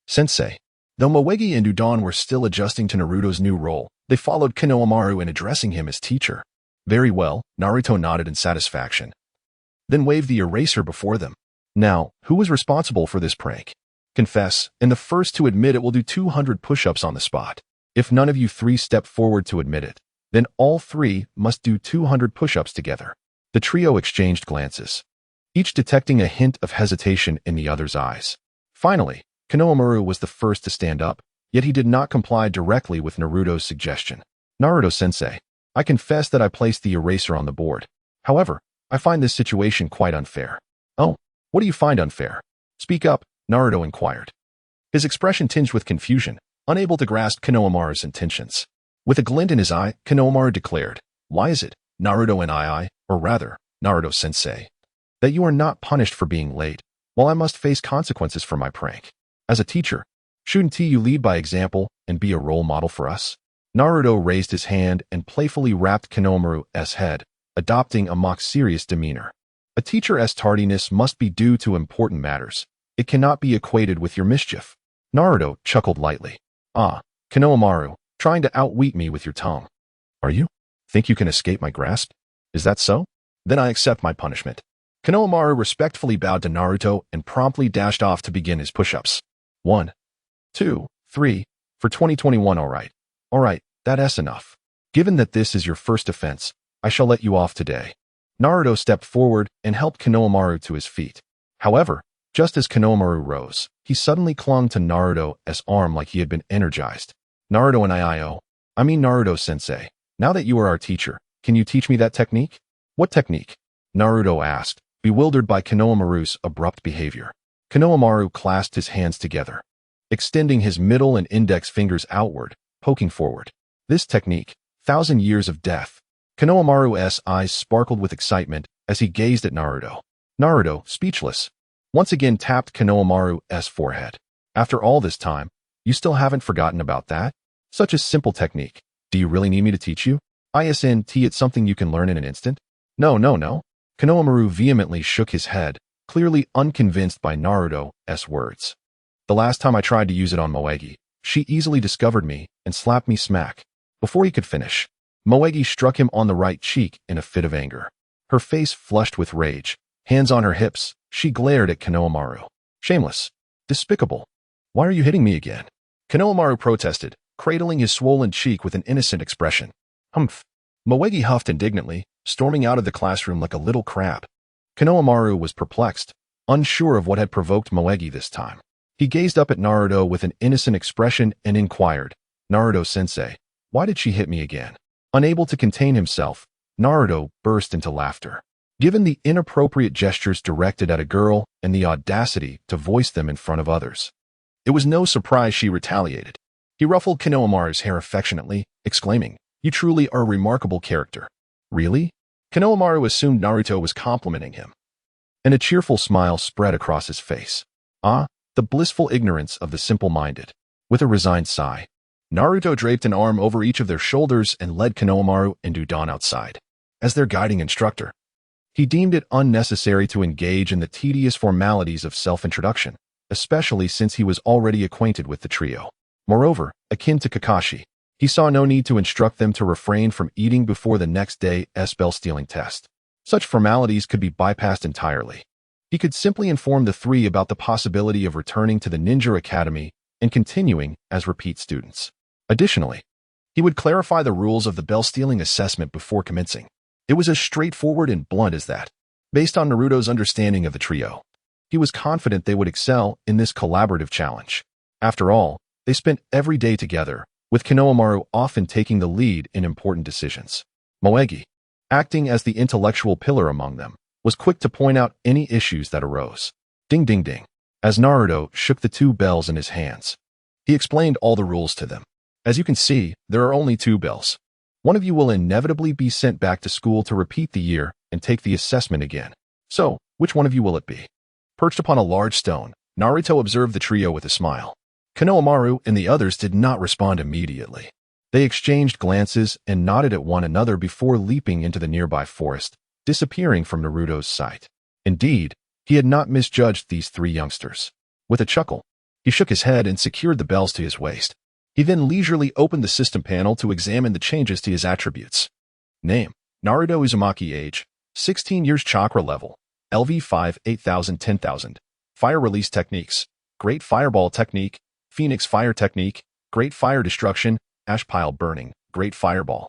S1: Sensei. Though Moegi and Udon were still adjusting to Naruto's new role, they followed Konohamaru in addressing him as teacher. Very well, Naruto nodded in satisfaction, then waved the eraser before them. Now, who was responsible for this prank? Confess, and the first to admit it will do 200 push-ups on the spot. If none of you 3 step forward to admit it, then all 3 must do 200 push-ups together. The trio exchanged glances, each detecting a hint of hesitation in the other's eyes. Finally, Konohamaru was the first to stand up, yet he did not comply directly with Naruto's suggestion. Naruto-sensei, I confess that I placed the eraser on the board. However, I find this situation quite unfair. Oh, what do you find unfair? Speak up, Naruto inquired, his expression tinged with confusion, unable to grasp Konohamaru's intentions. With a glint in his eye, Konohamaru declared, why is it, Naruto and or rather, Naruto-sensei, that you are not punished for being late, while I must face consequences for my prank? As a teacher, shouldn't you lead by example and be a role model for us? Naruto raised his hand and playfully rapped Konohamaru's head, adopting a mock-serious demeanor. A teacher's tardiness must be due to important matters. It cannot be equated with your mischief. Naruto chuckled lightly. Ah, Konohamaru, trying to outwit me with your tongue. Are you? Think you can escape my grasp? Is that so? Then I accept my punishment. Konohamaru respectfully bowed to Naruto and promptly dashed off to begin his push-ups. 1, 2, 3, for 2021 Alright, that's enough. Given that this is your first offense, I shall let you off today. Naruto stepped forward and helped Konohamaru to his feet. However, just as Konohamaru rose, he suddenly clung to Naruto's arm like he had been energized. Naruto and I mean Naruto-sensei, now that you are our teacher, can you teach me that technique? What technique? Naruto asked, bewildered by Konohamaru's abrupt behavior. Konohamaru clasped his hands together, extending his middle and index fingers outward, poking forward. This technique, 1,000 years of death. Konohamaru's eyes sparkled with excitement as he gazed at Naruto. Naruto, speechless, once again tapped Konohamaru's forehead. After all this time, you still haven't forgotten about that? Such a simple technique. Do you really need me to teach you? It's something you can learn in an instant? No. Konohamaru vehemently shook his head, clearly unconvinced by Naruto's words. The last time I tried to use it on Moegi, she easily discovered me and slapped me smack. Before he could finish, Moegi struck him on the right cheek in a fit of anger. Her face flushed with rage, hands on her hips, she glared at Konohamaru. Shameless. Despicable. Why are you hitting me again? Konohamaru protested, cradling his swollen cheek with an innocent expression. Humph. Moegi huffed indignantly, storming out of the classroom like a little crab. Konohamaru was perplexed, unsure of what had provoked Moegi this time. He gazed up at Naruto with an innocent expression and inquired, Naruto-sensei, why did she hit me again? Unable to contain himself, Naruto burst into laughter. Given the inappropriate gestures directed at a girl and the audacity to voice them in front of others, it was no surprise she retaliated. He ruffled Konohamaru's hair affectionately, exclaiming, you truly are a remarkable character. Really? Konohamaru assumed Naruto was complimenting him, and a cheerful smile spread across his face. Ah, the blissful ignorance of the simple-minded. With a resigned sigh, Naruto draped an arm over each of their shoulders and led Konohamaru and Udon outside. As their guiding instructor, he deemed it unnecessary to engage in the tedious formalities of self-introduction, especially since he was already acquainted with the trio. Moreover, akin to Kakashi, he saw no need to instruct them to refrain from eating before the next day's bell-stealing test. Such formalities could be bypassed entirely. He could simply inform the three about the possibility of returning to the Ninja Academy and continuing as repeat students. Additionally, he would clarify the rules of the bell-stealing assessment before commencing. It was as straightforward and blunt as that. Based on Naruto's understanding of the trio, he was confident they would excel in this collaborative challenge. After all, they spent every day together, with Konohamaru often taking the lead in important decisions. Moegi, acting as the intellectual pillar among them, was quick to point out any issues that arose. Ding ding ding. As Naruto shook the two bells in his hands, he explained all the rules to them. As you can see, there are only two bells. One of you will inevitably be sent back to school to repeat the year and take the assessment again. So, which one of you will it be? Perched upon a large stone, Naruto observed the trio with a smile. Konohamaru and the others did not respond immediately. They exchanged glances and nodded at one another before leaping into the nearby forest, disappearing from Naruto's sight. Indeed, he had not misjudged these three youngsters. With a chuckle, he shook his head and secured the bells to his waist. He then leisurely opened the system panel to examine the changes to his attributes. Name: Naruto Uzumaki. Age: 16 years. Chakra level: LV5 8000 10,000. Fire release techniques: Great Fireball Technique, Phoenix Fire Technique, Great Fire Destruction, Ash Pile Burning, Great Fireball.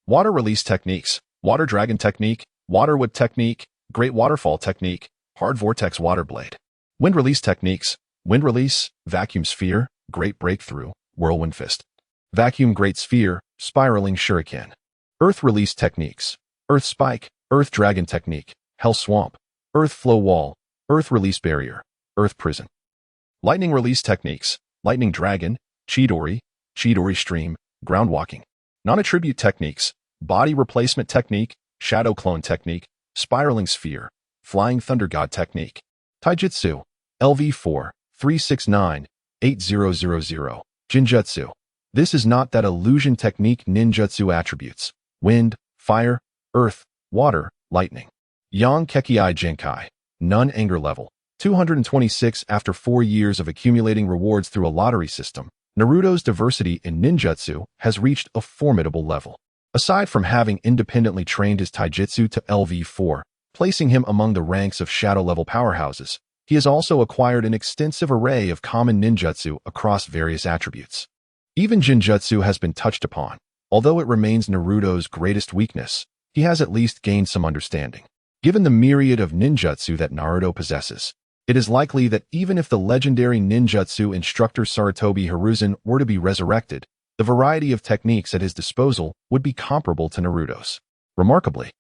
S1: Water release techniques: Water Dragon Technique, Water Whip Technique, Great Waterfall Technique, Hard Vortex Water Blade. Wind release techniques: Wind Release, Vacuum Sphere, Great Breakthrough, Whirlwind Fist. Vacuum Great Sphere, Spiraling Shuriken. Earth release techniques: Earth Spike, Earth Dragon Technique, Hell Swamp, Earth Flow Wall, Earth Release Barrier, Earth Prison. Lightning release techniques: Lightning Dragon, Chidori, Chidori Stream, Ground Walking. Non-attribute techniques: Body Replacement Technique, Shadow Clone Technique, Spiraling Sphere, Flying Thunder God Technique. Taijutsu: LV4 369 8000. Jinjutsu. This is not that illusion technique ninjutsu attributes: wind, fire, earth, water, lightning. Yang Kekiai Genkai. None anger level: 226. After 4 years of accumulating rewards through a lottery system, Naruto's diversity in ninjutsu has reached a formidable level. Aside from having independently trained his taijutsu to LV4, placing him among the ranks of shadow-level powerhouses, he has also acquired an extensive array of common ninjutsu across various attributes. Even Jinjutsu has been touched upon. Although it remains Naruto's greatest weakness, he has at least gained some understanding. Given the myriad of ninjutsu that Naruto possesses, it is likely that even if the legendary ninjutsu instructor Sarutobi Hiruzen were to be resurrected, the variety of techniques at his disposal would be comparable to Naruto's. Remarkably,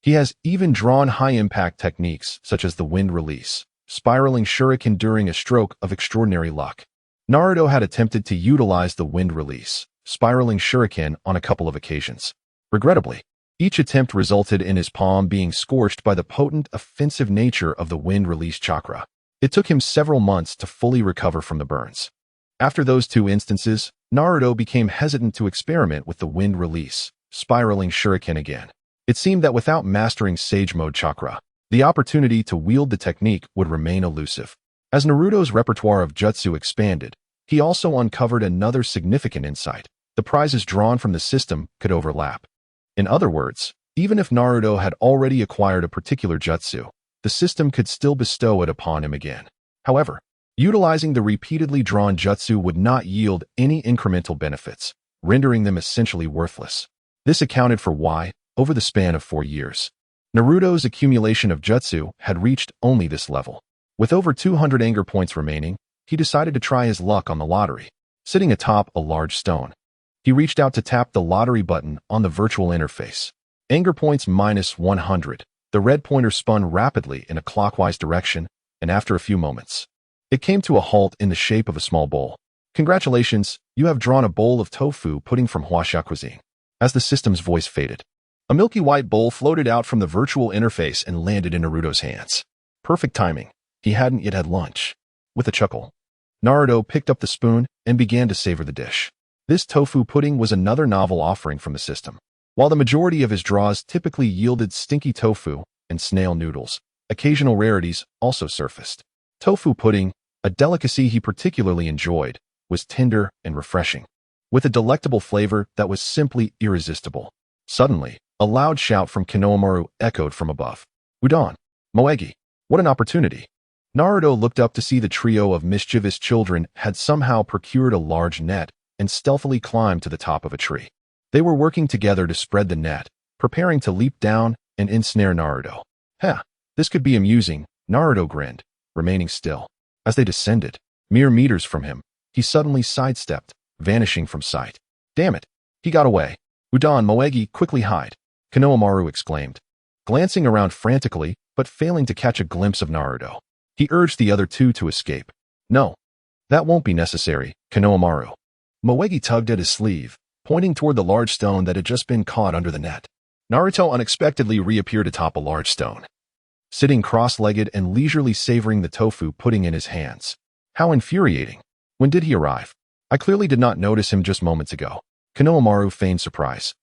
S1: he has even drawn high-impact techniques such as the wind release, spiraling shuriken during a stroke of extraordinary luck. Naruto had attempted to utilize the wind release, spiraling shuriken on a couple of occasions. Regrettably, each attempt resulted in his palm being scorched by the potent, offensive nature of the wind release chakra. It took him several months to fully recover from the burns. After those 2 instances, Naruto became hesitant to experiment with the wind release, spiraling shuriken again. It seemed that without mastering Sage Mode chakra, the opportunity to wield the technique would remain elusive. As Naruto's repertoire of jutsu expanded, he also uncovered another significant insight: the prizes drawn from the system could overlap. In other words, even if Naruto had already acquired a particular jutsu, the system could still bestow it upon him again. However, utilizing the repeatedly drawn jutsu would not yield any incremental benefits, rendering them essentially worthless. This accounted for why, over the span of 4 years, Naruto's accumulation of jutsu had reached only this level. With over 200 anger points remaining, he decided to try his luck on the lottery. Sitting atop a large stone, he reached out to tap the lottery button on the virtual interface. Anger points -100. The red pointer spun rapidly in a clockwise direction, and after a few moments, it came to a halt in the shape of a small bowl. Congratulations, you have drawn a bowl of tofu pudding from Huaxia cuisine. As the system's voice faded, a milky white bowl floated out from the virtual interface and landed in Naruto's hands. Perfect timing. He hadn't yet had lunch. With a chuckle, Naruto picked up the spoon and began to savor the dish. This tofu pudding was another novel offering from the system. While the majority of his draws typically yielded stinky tofu and snail noodles, occasional rarities also surfaced. Tofu pudding, a delicacy he particularly enjoyed, was tender and refreshing, with a delectable flavor that was simply irresistible. Suddenly, a loud shout from Konohamaru echoed from above. Udon! Moegi! What an opportunity! Naruto looked up to see the trio of mischievous children had somehow procured a large net and stealthily climbed to the top of a tree. They were working together to spread the net, preparing to leap down and ensnare Naruto. This could be amusing, Naruto grinned, remaining still. As they descended, mere meters from him, he suddenly sidestepped, vanishing from sight. Damn it! He got away. Udon Moegi, quickly hide! Konohamaru exclaimed, glancing around frantically but failing to catch a glimpse of Naruto. He urged the other two to escape. No, that won't be necessary, Konohamaru. Moegi tugged at his sleeve, pointing toward the large stone that had just been caught under the net. Naruto unexpectedly reappeared atop a large stone, sitting cross-legged and leisurely savoring the tofu pudding in his hands. How infuriating. When did he arrive? I clearly did not notice him just moments ago. Konohamaru feigned surprise.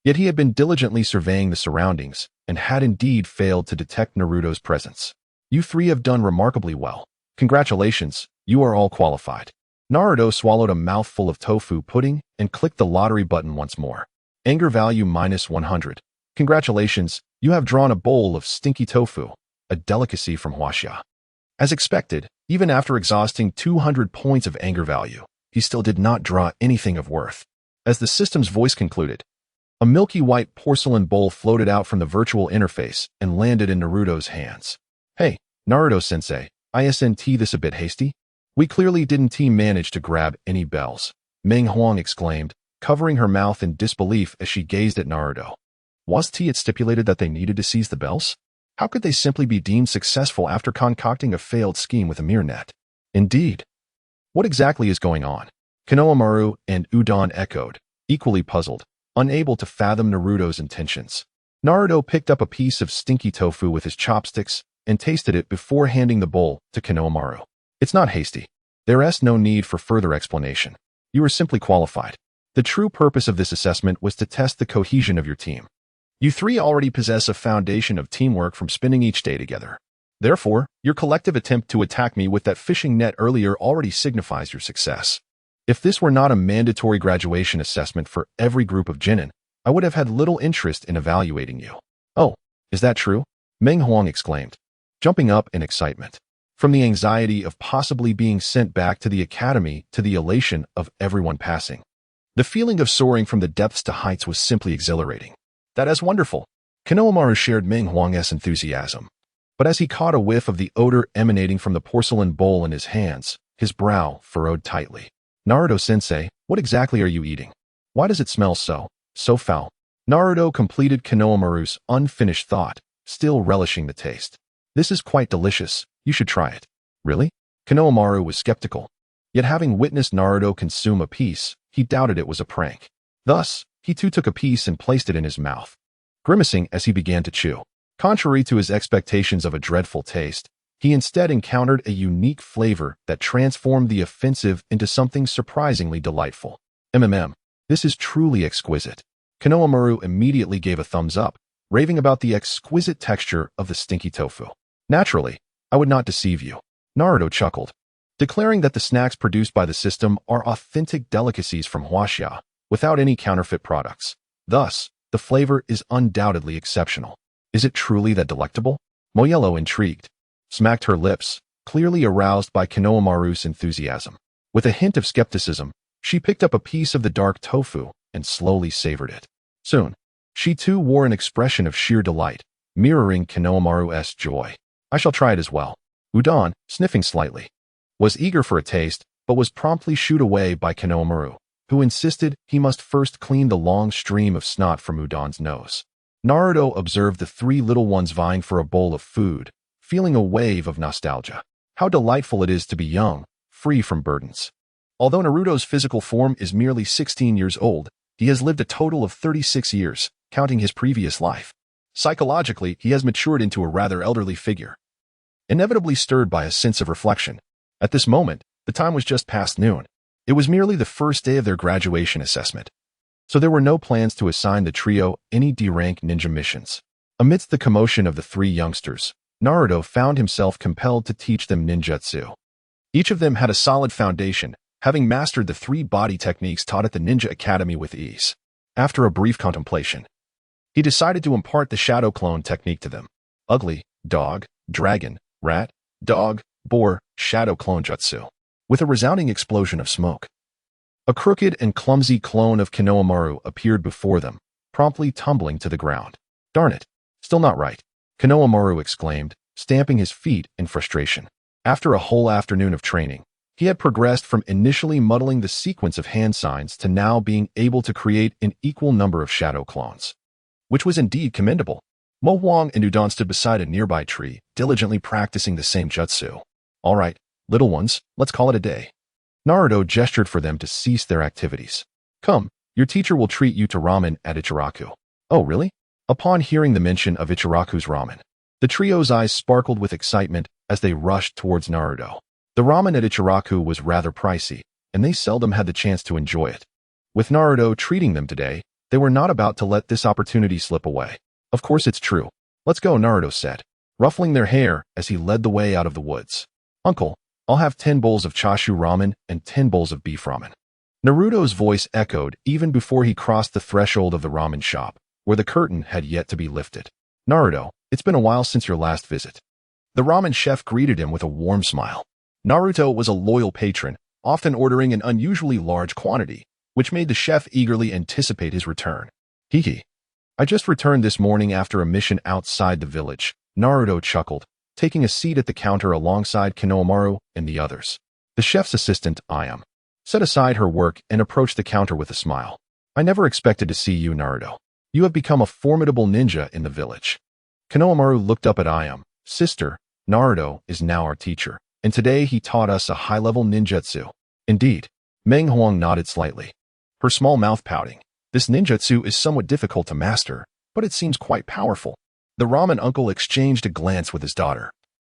S1: Yet he had been diligently surveying the surroundings and had indeed failed to detect Naruto's presence. You three have done remarkably well. Congratulations, you are all qualified. Naruto swallowed a mouthful of tofu pudding and clicked the lottery button once more. Anger value -100. Congratulations, you have drawn a bowl of stinky tofu, a delicacy from Huaxia. As expected, even after exhausting 200 points of anger value, he still did not draw anything of worth. As the system's voice concluded, a milky white porcelain bowl floated out from the virtual interface and landed in Naruto's hands. Hey, Naruto-sensei, isn't this a bit hasty? We clearly didn't manage to grab any bells, Meng Huang exclaimed, covering her mouth in disbelief as she gazed at Naruto. Was it stipulated that they needed to seize the bells? How could they simply be deemed successful after concocting a failed scheme with a mere net? Indeed. What exactly is going on? Konohamaru and Udon echoed, equally puzzled, unable to fathom Naruto's intentions. Naruto picked up a piece of stinky tofu with his chopsticks and tasted it before handing the bowl to Konohamaru. It's not hasty. There's no need for further explanation. You are simply qualified. The true purpose of this assessment was to test the cohesion of your team. You three already possess a foundation of teamwork from spending each day together. Therefore, your collective attempt to attack me with that fishing net earlier already signifies your success. If this were not a mandatory graduation assessment for every group of Genin, I would have had little interest in evaluating you. Oh, is that true? Meng Huang exclaimed, jumping up in excitement. From the anxiety of possibly being sent back to the academy to the elation of everyone passing. The feeling of soaring from the depths to heights was simply exhilarating. That is wonderful. Konohamaru shared Meng Huang's enthusiasm. But as he caught a whiff of the odor emanating from the porcelain bowl in his hands, his brow furrowed tightly. Naruto-sensei, what exactly are you eating? Why does it smell so foul? Naruto completed Konohamaru's unfinished thought, still relishing the taste. This is quite delicious. You should try it. Really? Konohamaru was skeptical. Yet having witnessed Naruto consume a piece, he doubted it was a prank. Thus, he too took a piece and placed it in his mouth, grimacing as he began to chew. Contrary to his expectations of a dreadful taste, he instead encountered a unique flavor that transformed the offensive into something surprisingly delightful. This is truly exquisite. Konohamaru immediately gave a thumbs up, raving about the exquisite texture of the stinky tofu. Naturally, I would not deceive you. Naruto chuckled, declaring that the snacks produced by the system are authentic delicacies from Huaxia, without any counterfeit products. Thus, the flavor is undoubtedly exceptional. Is it truly that delectable? Moyello, intrigued, smacked her lips, clearly aroused by Konohamaru's enthusiasm. With a hint of skepticism, she picked up a piece of the dark tofu and slowly savored it. Soon, she too wore an expression of sheer delight, mirroring Konohamaru's joy. I shall try it as well. Udon, sniffing slightly, was eager for a taste, but was promptly shooed away by Konohamaru, who insisted he must first clean the long stream of snot from Udon's nose. Naruto observed the three little ones vying for a bowl of food, feeling a wave of nostalgia. How delightful it is to be young, free from burdens. Although Naruto's physical form is merely 16 years old, he has lived a total of 36 years, counting his previous life. Psychologically, he has matured into a rather elderly figure. Inevitably stirred by a sense of reflection. At this moment, the time was just past noon. It was merely the first day of their graduation assessment, so there were no plans to assign the trio any D-rank ninja missions. Amidst the commotion of the three youngsters, Naruto found himself compelled to teach them ninjutsu. Each of them had a solid foundation, having mastered the 3 body techniques taught at the Ninja Academy with ease. After a brief contemplation, he decided to impart the shadow clone technique to them. Ugly, dog, dragon, rat, dog, boar, shadow clone jutsu. With a resounding explosion of smoke, a crooked and clumsy clone of Konohamaru appeared before them, promptly tumbling to the ground. Darn it, still not right, Konohamaru exclaimed, stamping his feet in frustration. After a whole afternoon of training, he had progressed from initially muddling the sequence of hand signs to now being able to create an equal number of shadow clones, which was indeed commendable. Mo Huang and Udon stood beside a nearby tree, diligently practicing the same jutsu. All right, little ones, let's call it a day. Naruto gestured for them to cease their activities. Come, your teacher will treat you to ramen at Ichiraku. Oh, really? Upon hearing the mention of Ichiraku's ramen, the trio's eyes sparkled with excitement as they rushed towards Naruto. The ramen at Ichiraku was rather pricey, and they seldom had the chance to enjoy it. With Naruto treating them today, they were not about to let this opportunity slip away. Of course it's true. Let's go, Naruto said, ruffling their hair as he led the way out of the woods. Uncle, I'll have 10 bowls of chashu ramen and 10 bowls of beef ramen. Naruto's voice echoed even before he crossed the threshold of the ramen shop, where the curtain had yet to be lifted. Naruto, it's been a while since your last visit. The ramen chef greeted him with a warm smile. Naruto was a loyal patron, often ordering an unusually large quantity, which made the chef eagerly anticipate his return. Hee. I just returned this morning after a mission outside the village, Naruto chuckled, taking a seat at the counter alongside Konohamaru and the others. The chef's assistant, Ayam, set aside her work and approached the counter with a smile. I never expected to see you, Naruto. You have become a formidable ninja in the village. Konohamaru looked up at Ayam. Sister, Naruto is now our teacher, and today he taught us a high-level ninjutsu. Indeed. Meng Huang nodded slightly, her small mouth pouting. This ninjutsu is somewhat difficult to master, but it seems quite powerful. The ramen uncle exchanged a glance with his daughter,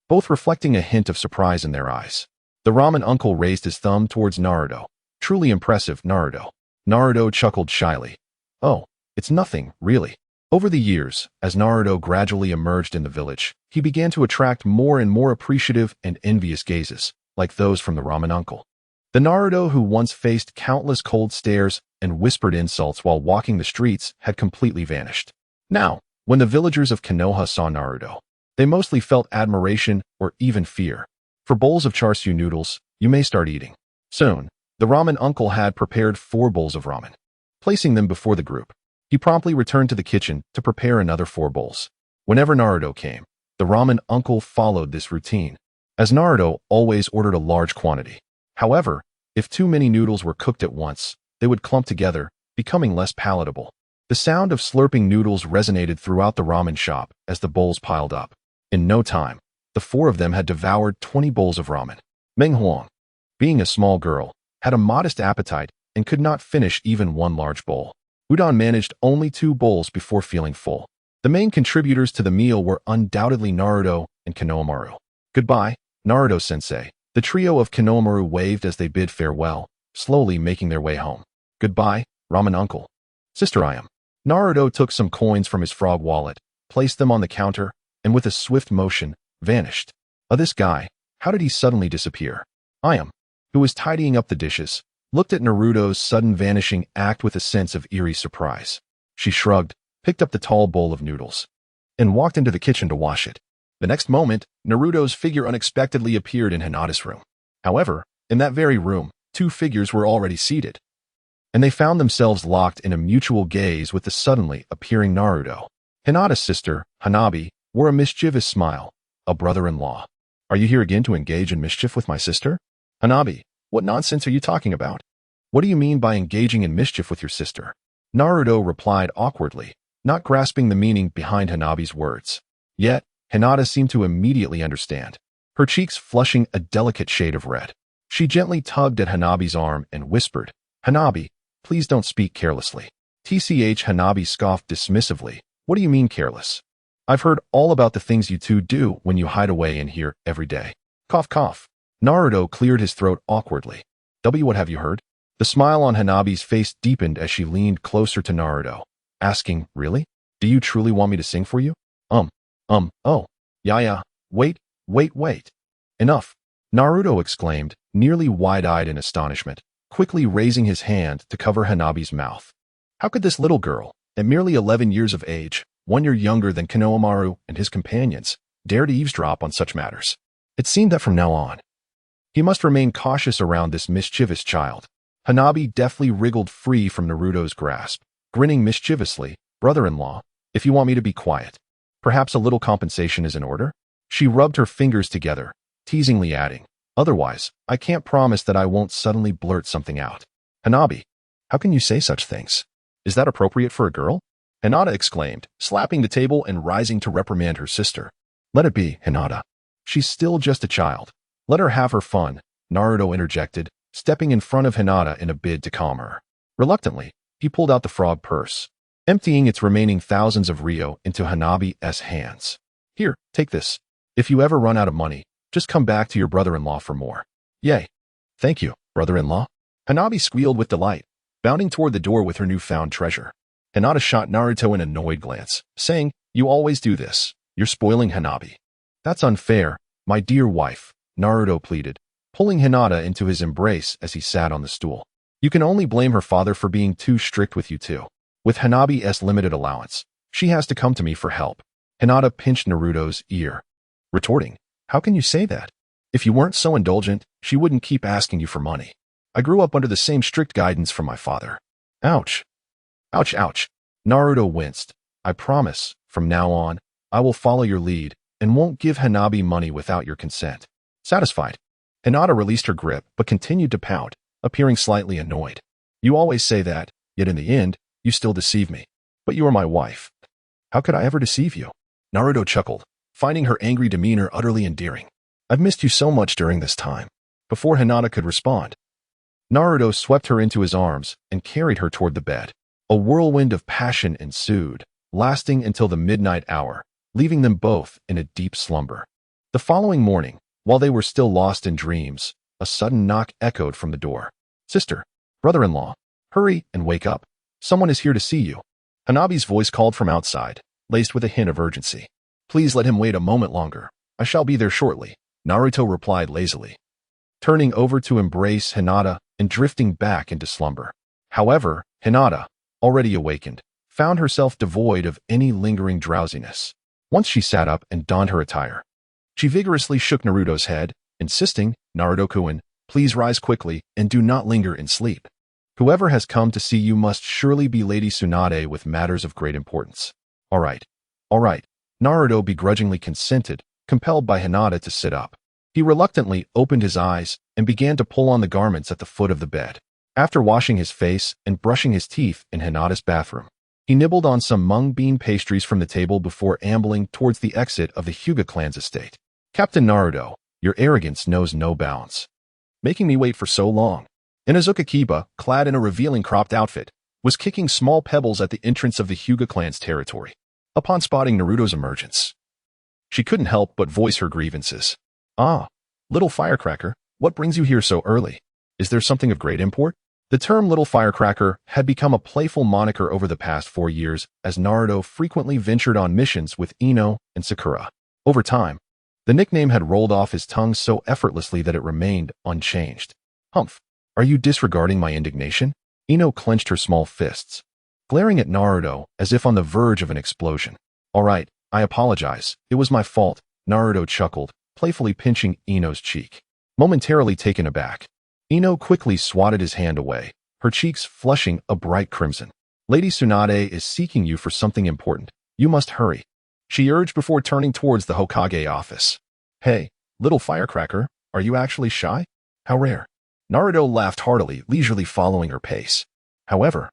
S1: both reflecting a hint of surprise in their eyes. The ramen uncle raised his thumb towards Naruto. Truly impressive, Naruto. Naruto chuckled shyly. Oh, it's nothing, really. Over the years, as Naruto gradually emerged in the village, he began to attract more and more appreciative and envious gazes, like those from the ramen uncle. The Naruto who once faced countless cold stares and whispered insults while walking the streets had completely vanished. Now, when the villagers of Konoha saw Naruto, they mostly felt admiration or even fear. For bowls of char-siu noodles, you may start eating. Soon, the ramen uncle had prepared 4 bowls of ramen. Placing them before the group, he promptly returned to the kitchen to prepare another 4 bowls. Whenever Naruto came, the ramen uncle followed this routine, as Naruto always ordered a large quantity. However, if too many noodles were cooked at once, they would clump together, becoming less palatable. The sound of slurping noodles resonated throughout the ramen shop as the bowls piled up. In no time, the 4 of them had devoured 20 bowls of ramen. Meng Huang, being a small girl, had a modest appetite and could not finish even 1 large bowl. Udon managed only 2 bowls before feeling full. The main contributors to the meal were undoubtedly Naruto and Konohamaru. Goodbye, Naruto-sensei. The trio of Konohamaru waved as they bid farewell, slowly making their way home. Goodbye, ramen uncle. Sister Ayam. Naruto took some coins from his frog wallet, placed them on the counter, and with a swift motion, vanished. This guy, how did he suddenly disappear? Ayam, who was tidying up the dishes, looked at Naruto's sudden vanishing act with a sense of eerie surprise. She shrugged, picked up the tall bowl of noodles, and walked into the kitchen to wash it. The next moment, Naruto's figure unexpectedly appeared in Hinata's room. However, in that very room, 2 figures were already seated, and they found themselves locked in a mutual gaze with the suddenly appearing Naruto. Hinata's sister, Hanabi, wore a mischievous smile. A brother-in-law. Are you here again to engage in mischief with my sister? Hanabi, what nonsense are you talking about? What do you mean by engaging in mischief with your sister? Naruto replied awkwardly, not grasping the meaning behind Hanabi's words. Yet, Hinata seemed to immediately understand, her cheeks flushing a delicate shade of red. She gently tugged at Hanabi's arm and whispered, Hanabi, please don't speak carelessly. Hanabi scoffed dismissively. What do you mean careless? I've heard all about the things you 2 do when you hide away in here every day. Cough cough. Naruto cleared his throat awkwardly. What have you heard? The smile on Hanabi's face deepened as she leaned closer to Naruto, asking, really? Do you truly want me to sing for you? Oh. Yeah. Wait. Enough. Naruto exclaimed, nearly wide-eyed in astonishment, quickly raising his hand to cover Hanabi's mouth. How could this little girl, at merely 11 years of age, 1 year younger than Konohamaru and his companions, dare to eavesdrop on such matters? It seemed that from now on, he must remain cautious around this mischievous child. Hanabi deftly wriggled free from Naruto's grasp, grinning mischievously. Brother-in-law, if you want me to be quiet, perhaps a little compensation is in order? She rubbed her fingers together, teasingly adding, otherwise, I can't promise that I won't suddenly blurt something out. Hanabi, how can you say such things? Is that appropriate for a girl? Hinata exclaimed, slapping the table and rising to reprimand her sister. Let it be, Hinata. She's still just a child. Let her have her fun, Naruto interjected, stepping in front of Hinata in a bid to calm her. Reluctantly, he pulled out the frog purse, emptying its remaining thousands of Ryo into Hanabi's hands. Here, take this. If you ever run out of money, just come back to your brother-in-law for more. Yay. Thank you, brother-in-law. Hanabi squealed with delight, bounding toward the door with her newfound treasure. Hinata shot Naruto an annoyed glance, saying, You always do this. You're spoiling Hanabi. That's unfair, my dear wife, Naruto pleaded, pulling Hinata into his embrace as he sat on the stool. You can only blame her father for being too strict with you too. With Hanabi's limited allowance, she has to come to me for help. Hinata pinched Naruto's ear, retorting, How can you say that? If you weren't so indulgent, she wouldn't keep asking you for money. I grew up under the same strict guidance from my father. Ouch. Naruto winced. I promise, from now on, I will follow your lead and won't give Hanabi money without your consent. Satisfied, Hinata released her grip but continued to pout, appearing slightly annoyed. You always say that, yet in the end, you still deceive me. But you are my wife. How could I ever deceive you? Naruto chuckled, finding her angry demeanor utterly endearing. I've missed you so much during this time. Before Hinata could respond, Naruto swept her into his arms and carried her toward the bed. A whirlwind of passion ensued, lasting until the midnight hour, leaving them both in a deep slumber. The following morning, while they were still lost in dreams, a sudden knock echoed from the door. Sister, brother-in-law, hurry and wake up. Someone is here to see you. Hanabi's voice called from outside, laced with a hint of urgency. Please let him wait a moment longer. I shall be there shortly, Naruto replied lazily, turning over to embrace Hinata and drifting back into slumber. However, Hinata, already awakened, found herself devoid of any lingering drowsiness. Once she sat up and donned her attire, she vigorously shook Naruto's head, insisting, Naruto-kun, please rise quickly and do not linger in sleep. Whoever has come to see you must surely be Lady Tsunade with matters of great importance. All right. Naruto begrudgingly consented, compelled by Hinata to sit up. He reluctantly opened his eyes and began to pull on the garments at the foot of the bed. After washing his face and brushing his teeth in Hinata's bathroom, he nibbled on some mung bean pastries from the table before ambling towards the exit of the Hyuga clan's estate. Captain Naruto, your arrogance knows no bounds. Making me wait for so long. Inazuka Kiba, clad in a revealing cropped outfit, was kicking small pebbles at the entrance of the Hyuga clan's territory. Upon spotting Naruto's emergence, she couldn't help but voice her grievances. Ah, little firecracker, what brings you here so early? Is there something of great import? The term Little Firecracker had become a playful moniker over the past 4 years as Naruto frequently ventured on missions with Ino and Sakura. Over time, the nickname had rolled off his tongue so effortlessly that it remained unchanged. Humph, are you disregarding my indignation? Ino clenched her small fists, glaring at Naruto as if on the verge of an explosion. All right, I apologize. It was my fault, Naruto chuckled, playfully pinching Ino's cheek. Momentarily taken aback, Ino quickly swatted his hand away, her cheeks flushing a bright crimson. Lady Tsunade is seeking you for something important. You must hurry, she urged before turning towards the Hokage office. Hey, little firecracker, are you actually shy? How rare. Naruto laughed heartily, leisurely following her pace. However,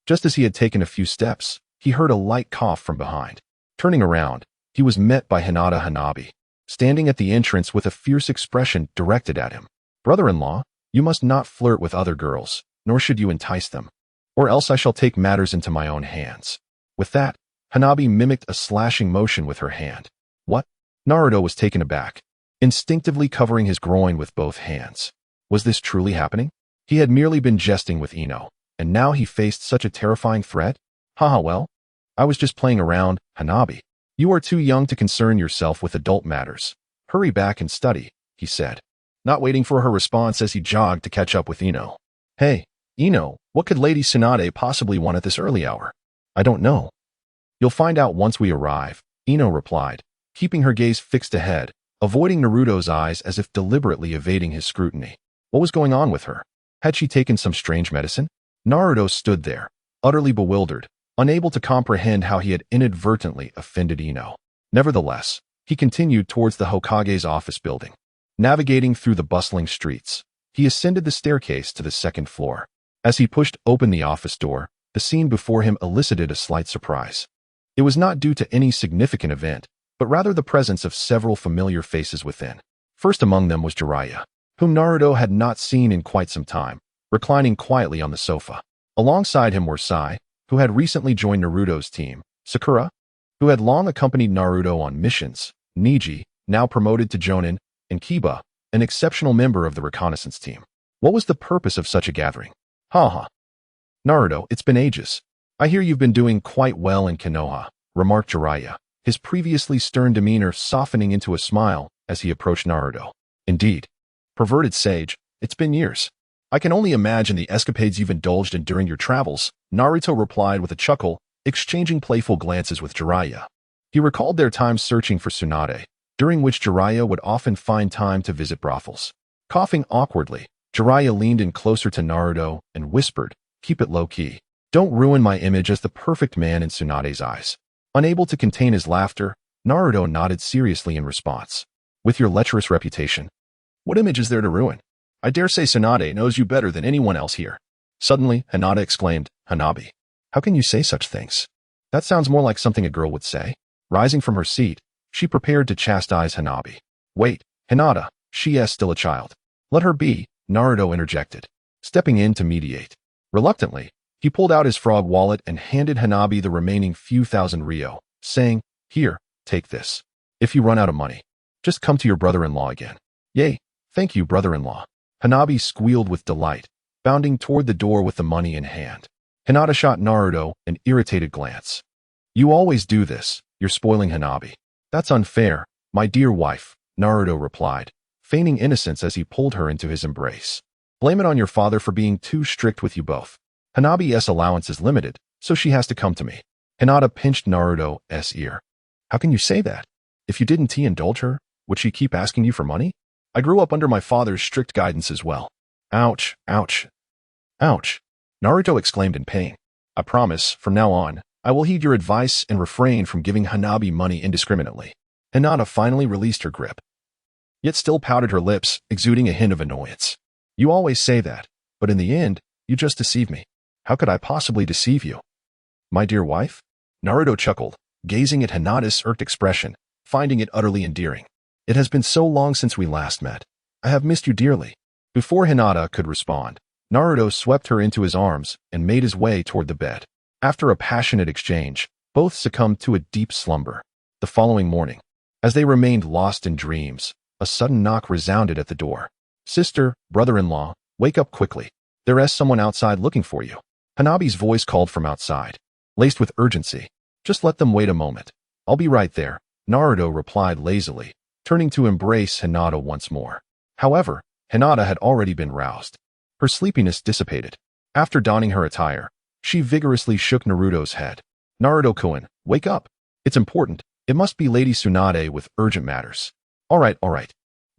S1: just as he had taken a few steps, he heard a light cough from behind. Turning around, he was met by Hinata Hanabi, standing at the entrance with a fierce expression directed at him. Brother-in-law, you must not flirt with other girls, nor should you entice them, or else I shall take matters into my own hands. With that, Hanabi mimicked a slashing motion with her hand. What? Naruto was taken aback, instinctively covering his groin with both hands. Was this truly happening? He had merely been jesting with Ino, and now he faced such a terrifying threat? Haha, well, I was just playing around, Hanabi. You are too young to concern yourself with adult matters. Hurry back and study, he said, not waiting for her response as he jogged to catch up with Ino. Hey, Ino, what could Lady Tsunade possibly want at this early hour? I don't know. You'll find out once we arrive, Ino replied, keeping her gaze fixed ahead, avoiding Naruto's eyes as if deliberately evading his scrutiny. What was going on with her? Had she taken some strange medicine? Naruto stood there, utterly bewildered, unable to comprehend how he had inadvertently offended Ino. Nevertheless, he continued towards the Hokage's office building. Navigating through the bustling streets, he ascended the staircase to the second floor. As he pushed open the office door, the scene before him elicited a slight surprise. It was not due to any significant event, but rather the presence of several familiar faces within. First among them was Jiraiya, whom Naruto had not seen in quite some time, reclining quietly on the sofa. Alongside him were Sai, who had recently joined Naruto's team, Sakura, who had long accompanied Naruto on missions, Neji, now promoted to Jonin, and Kiba, an exceptional member of the reconnaissance team. What was the purpose of such a gathering? Haha. Naruto, it's been ages. I hear you've been doing quite well in Konoha, remarked Jiraiya, his previously stern demeanor softening into a smile as he approached Naruto. Indeed. Perverted sage, it's been years. I can only imagine the escapades you've indulged in during your travels, Naruto replied with a chuckle, exchanging playful glances with Jiraiya. He recalled their time searching for Tsunade, during which Jiraiya would often find time to visit brothels. Coughing awkwardly, Jiraiya leaned in closer to Naruto and whispered, "Keep it low-key. Don't ruin my image as the perfect man in Tsunade's eyes." Unable to contain his laughter, Naruto nodded seriously in response. With your lecherous reputation, what image is there to ruin? I dare say Tsunade knows you better than anyone else here. Suddenly, Hinata exclaimed, Hanabi. How can you say such things? That sounds more like something a girl would say. Rising from her seat, she prepared to chastise Hanabi. Wait, Hinata, she is still a child. Let her be, Naruto interjected, stepping in to mediate. Reluctantly, he pulled out his frog wallet and handed Hanabi the remaining few thousand ryo, saying, Here, take this. If you run out of money, just come to your brother-in-law again. Yay, thank you, brother-in-law. Hanabi squealed with delight, bounding toward the door with the money in hand. Hinata shot Naruto an irritated glance. You always do this, you're spoiling Hanabi. That's unfair, my dear wife, Naruto replied, feigning innocence as he pulled her into his embrace. Blame it on your father for being too strict with you both. Hanabi's allowance is limited, so she has to come to me. Hinata pinched Naruto's ear. How can you say that? If you didn't indulge her, would she keep asking you for money? I grew up under my father's strict guidance as well. Ouch, ouch, ouch. Naruto exclaimed in pain. I promise, from now on, I will heed your advice and refrain from giving Hanabi money indiscriminately. Hinata finally released her grip, yet still pouted her lips, exuding a hint of annoyance. You always say that, but in the end, you just deceive me. How could I possibly deceive you? My dear wife? Naruto chuckled, gazing at Hinata's irked expression, finding it utterly endearing. It has been so long since we last met. I have missed you dearly. Before Hinata could respond, Naruto swept her into his arms and made his way toward the bed. After a passionate exchange, both succumbed to a deep slumber. The following morning, as they remained lost in dreams, a sudden knock resounded at the door. Sister, brother-in-law, wake up quickly. There is someone outside looking for you. Hanabi's voice called from outside, laced with urgency. Just let them wait a moment. I'll be right there, Naruto replied lazily, turning to embrace Hinata once more. However, Hinata had already been roused. Her sleepiness dissipated. After donning her attire, she vigorously shook Naruto's head. Naruto-kun, wake up. It's important. It must be Lady Tsunade with urgent matters. All right.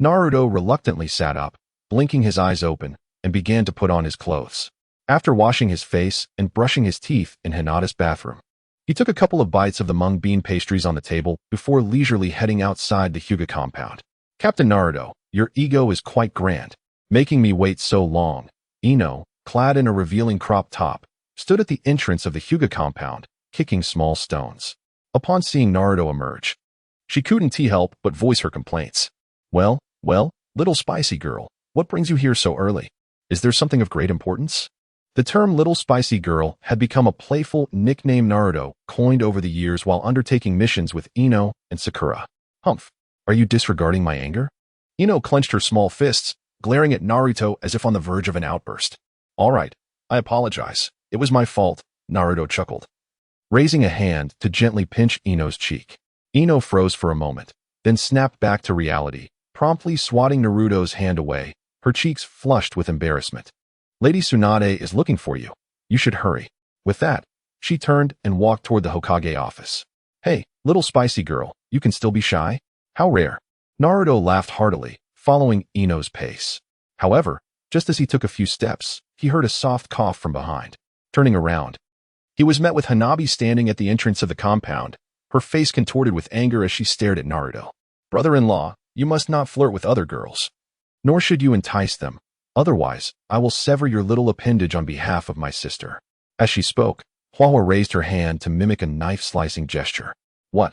S1: Naruto reluctantly sat up, blinking his eyes open, and began to put on his clothes. After washing his face and brushing his teeth in Hinata's bathroom, he took a couple of bites of the mung bean pastries on the table before leisurely heading outside the Hyuga compound. Captain Naruto, your ego is quite grand, making me wait so long. Ino, clad in a revealing crop top, stood at the entrance of the Hyuga compound, kicking small stones. Upon seeing Naruto emerge, she couldn't help but voice her complaints. Well, little spicy girl, what brings you here so early? Is there something of great importance? The term little spicy girl had become a playful nickname Naruto coined over the years while undertaking missions with Ino and Sakura. Humph, are you disregarding my anger? Ino clenched her small fists, glaring at Naruto as if on the verge of an outburst. All right, I apologize. It was my fault, Naruto chuckled, raising a hand to gently pinch Ino's cheek. Ino froze for a moment, then snapped back to reality, promptly swatting Naruto's hand away, her cheeks flushed with embarrassment. Lady Tsunade is looking for you. You should hurry. With that, she turned and walked toward the Hokage office. Hey, little spicy girl, you can still be shy? How rare. Naruto laughed heartily, following Ino's pace. However, just as he took a few steps, he heard a soft cough from behind. Turning around, he was met with Hanabi standing at the entrance of the compound, her face contorted with anger as she stared at Naruto. Brother-in-law, you must not flirt with other girls. Nor should you entice them. Otherwise, I will sever your little appendage on behalf of my sister. As she spoke, Hwawa raised her hand to mimic a knife-slicing gesture. What?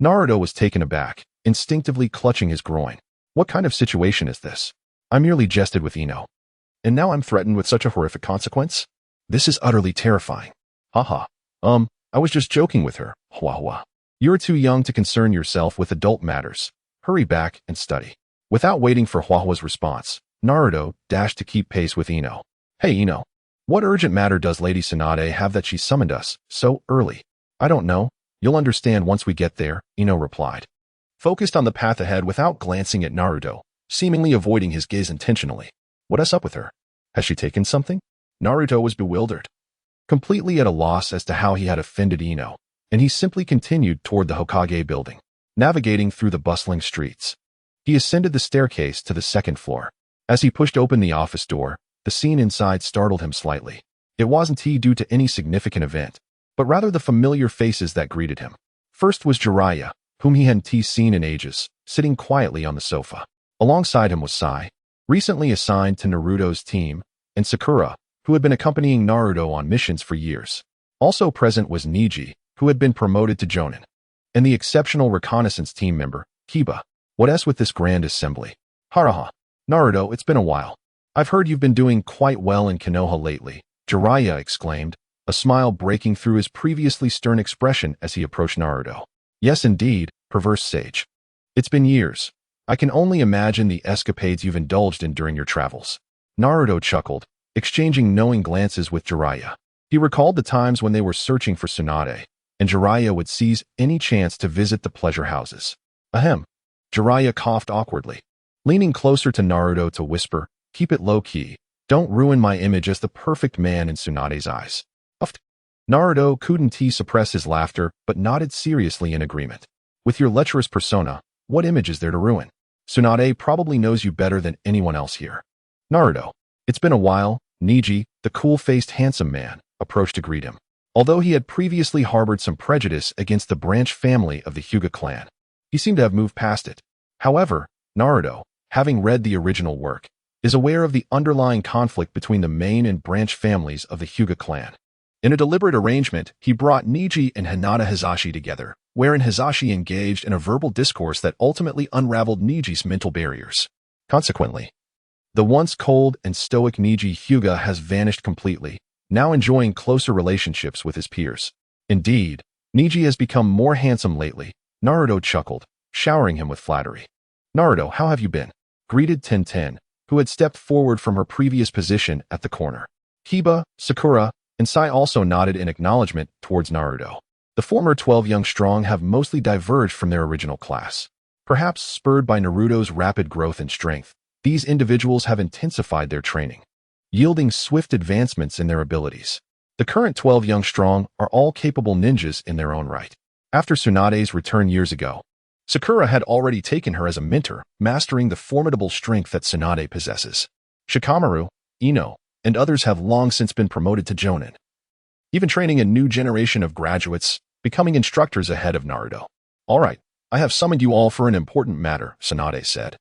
S1: Naruto was taken aback, instinctively clutching his groin. What kind of situation is this? I merely jested with Ino. And now I'm threatened with such a horrific consequence? This is utterly terrifying. Haha. I was just joking with her, Hwawa. You're too young to concern yourself with adult matters. Hurry back and study. Without waiting for Hwawa's response, Naruto dashed to keep pace with Ino. Hey Ino, what urgent matter does Lady Tsunade have that she summoned us so early? I don't know. You'll understand once we get there, Ino replied, focused on the path ahead without glancing at Naruto, seemingly avoiding his gaze intentionally. What's up with her? Has she taken something? Naruto was bewildered, completely at a loss as to how he had offended Ino, and he simply continued toward the Hokage building, navigating through the bustling streets. He ascended the staircase to the second floor. As he pushed open the office door, the scene inside startled him slightly. It wasn't due to any significant event, but rather the familiar faces that greeted him. First was Jiraiya, whom he hadn't seen in ages, sitting quietly on the sofa. Alongside him was Sai, recently assigned to Naruto's team, and Sakura, who had been accompanying Naruto on missions for years. Also present was Neji, who had been promoted to Jonin, and the exceptional reconnaissance team member, Kiba. What else with this grand assembly? Haraha. Naruto, it's been a while. I've heard you've been doing quite well in Konoha lately, Jiraiya exclaimed, a smile breaking through his previously stern expression as he approached Naruto. Yes indeed, perverse sage. It's been years. I can only imagine the escapades you've indulged in during your travels. Naruto chuckled, exchanging knowing glances with Jiraiya. He recalled the times when they were searching for Tsunade, and Jiraiya would seize any chance to visit the pleasure houses. Ahem. Jiraiya coughed awkwardly, leaning closer to Naruto to whisper, keep it low-key. Don't ruin my image as the perfect man in Tsunade's eyes. Uffed. Naruto couldn't suppress his laughter, but nodded seriously in agreement. With your lecherous persona, what image is there to ruin? Tsunade probably knows you better than anyone else here. Naruto. It's been a while. Neji, the cool-faced handsome man, approached to greet him. Although he had previously harbored some prejudice against the branch family of the Hyuga clan, he seemed to have moved past it. However, Naruto, having read the original work, is aware of the underlying conflict between the main and branch families of the Hyuga clan. In a deliberate arrangement, he brought Neji and Hinata Hizashi together, wherein Hizashi engaged in a verbal discourse that ultimately unraveled Neji's mental barriers. Consequently, the once cold and stoic Neji Hyuga has vanished completely, now enjoying closer relationships with his peers. Indeed, Neji has become more handsome lately, Naruto chuckled, showering him with flattery. Naruto, how have you been? Greeted Tenten, who had stepped forward from her previous position at the corner. Kiba, Sakura, and Sai also nodded in acknowledgement towards Naruto. The former 12 young strong have mostly diverged from their original class. Perhaps spurred by Naruto's rapid growth and strength, these individuals have intensified their training, yielding swift advancements in their abilities. The current 12 young strong are all capable ninjas in their own right. After Tsunade's return years ago, Sakura had already taken her as a mentor, mastering the formidable strength that Tsunade possesses. Shikamaru, Ino, and others have long since been promoted to Jonin, even training a new generation of graduates, becoming instructors ahead of Naruto. All right, I have summoned you all for an important matter, Tsunade said,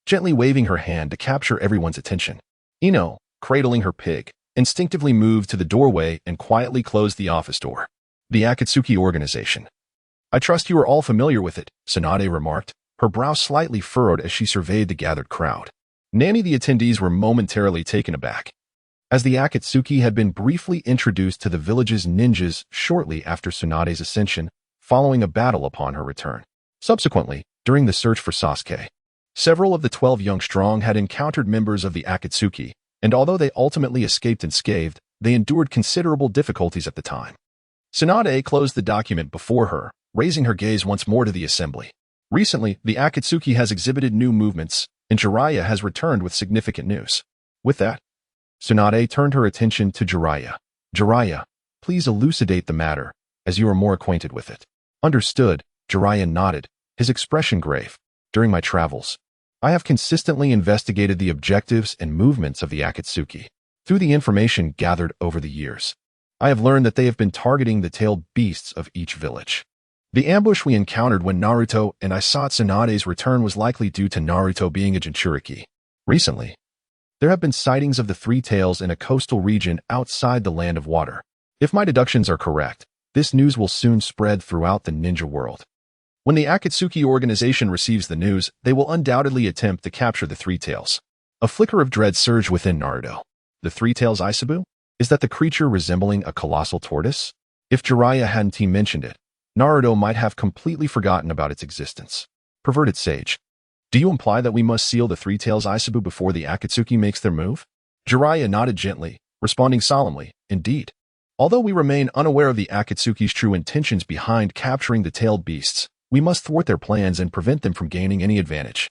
S1: gently waving her hand to capture everyone's attention. Ino, cradling her pig, instinctively moved to the doorway and quietly closed the office door. The Akatsuki organization. I trust you are all familiar with it, Tsunade remarked, her brow slightly furrowed as she surveyed the gathered crowd. Nanny the attendees were momentarily taken aback, as the Akatsuki had been briefly introduced to the village's ninjas shortly after Tsunade's ascension, following a battle upon her return. Subsequently, during the search for Sasuke, Several of the 12 young strong had encountered members of the Akatsuki, and although they ultimately escaped unscathed, they endured considerable difficulties at the time. Tsunade closed the document before her, raising her gaze once more to the assembly. Recently, the Akatsuki has exhibited new movements, and Jiraiya has returned with significant news. With that, Tsunade turned her attention to Jiraiya. Jiraiya, please elucidate the matter, as you are more acquainted with it. Understood, Jiraiya nodded, his expression grave. During my travels, I have consistently investigated the objectives and movements of the Akatsuki. Through the information gathered over the years, I have learned that they have been targeting the tailed beasts of each village. The ambush we encountered when Naruto and I sought Tsunade's return was likely due to Naruto being a Jinchuriki. Recently, there have been sightings of the three tails in a coastal region outside the Land of Water. If my deductions are correct, this news will soon spread throughout the ninja world. When the Akatsuki organization receives the news, they will undoubtedly attempt to capture the three tails. A flicker of dread surged within Naruto. The three tails Isabu? Is that the creature resembling a colossal tortoise? If Jiraiya hadn't mentioned it, Naruto might have completely forgotten about its existence. Perverted sage. Do you imply that we must seal the three tails Isabu before the Akatsuki makes their move? Jiraiya nodded gently, responding solemnly, indeed. Although we remain unaware of the Akatsuki's true intentions behind capturing the tailed beasts, we must thwart their plans and prevent them from gaining any advantage.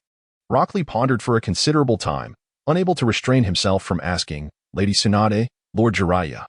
S1: Rock Lee pondered for a considerable time, unable to restrain himself from asking, Lady Tsunade, Lord Jiraiya,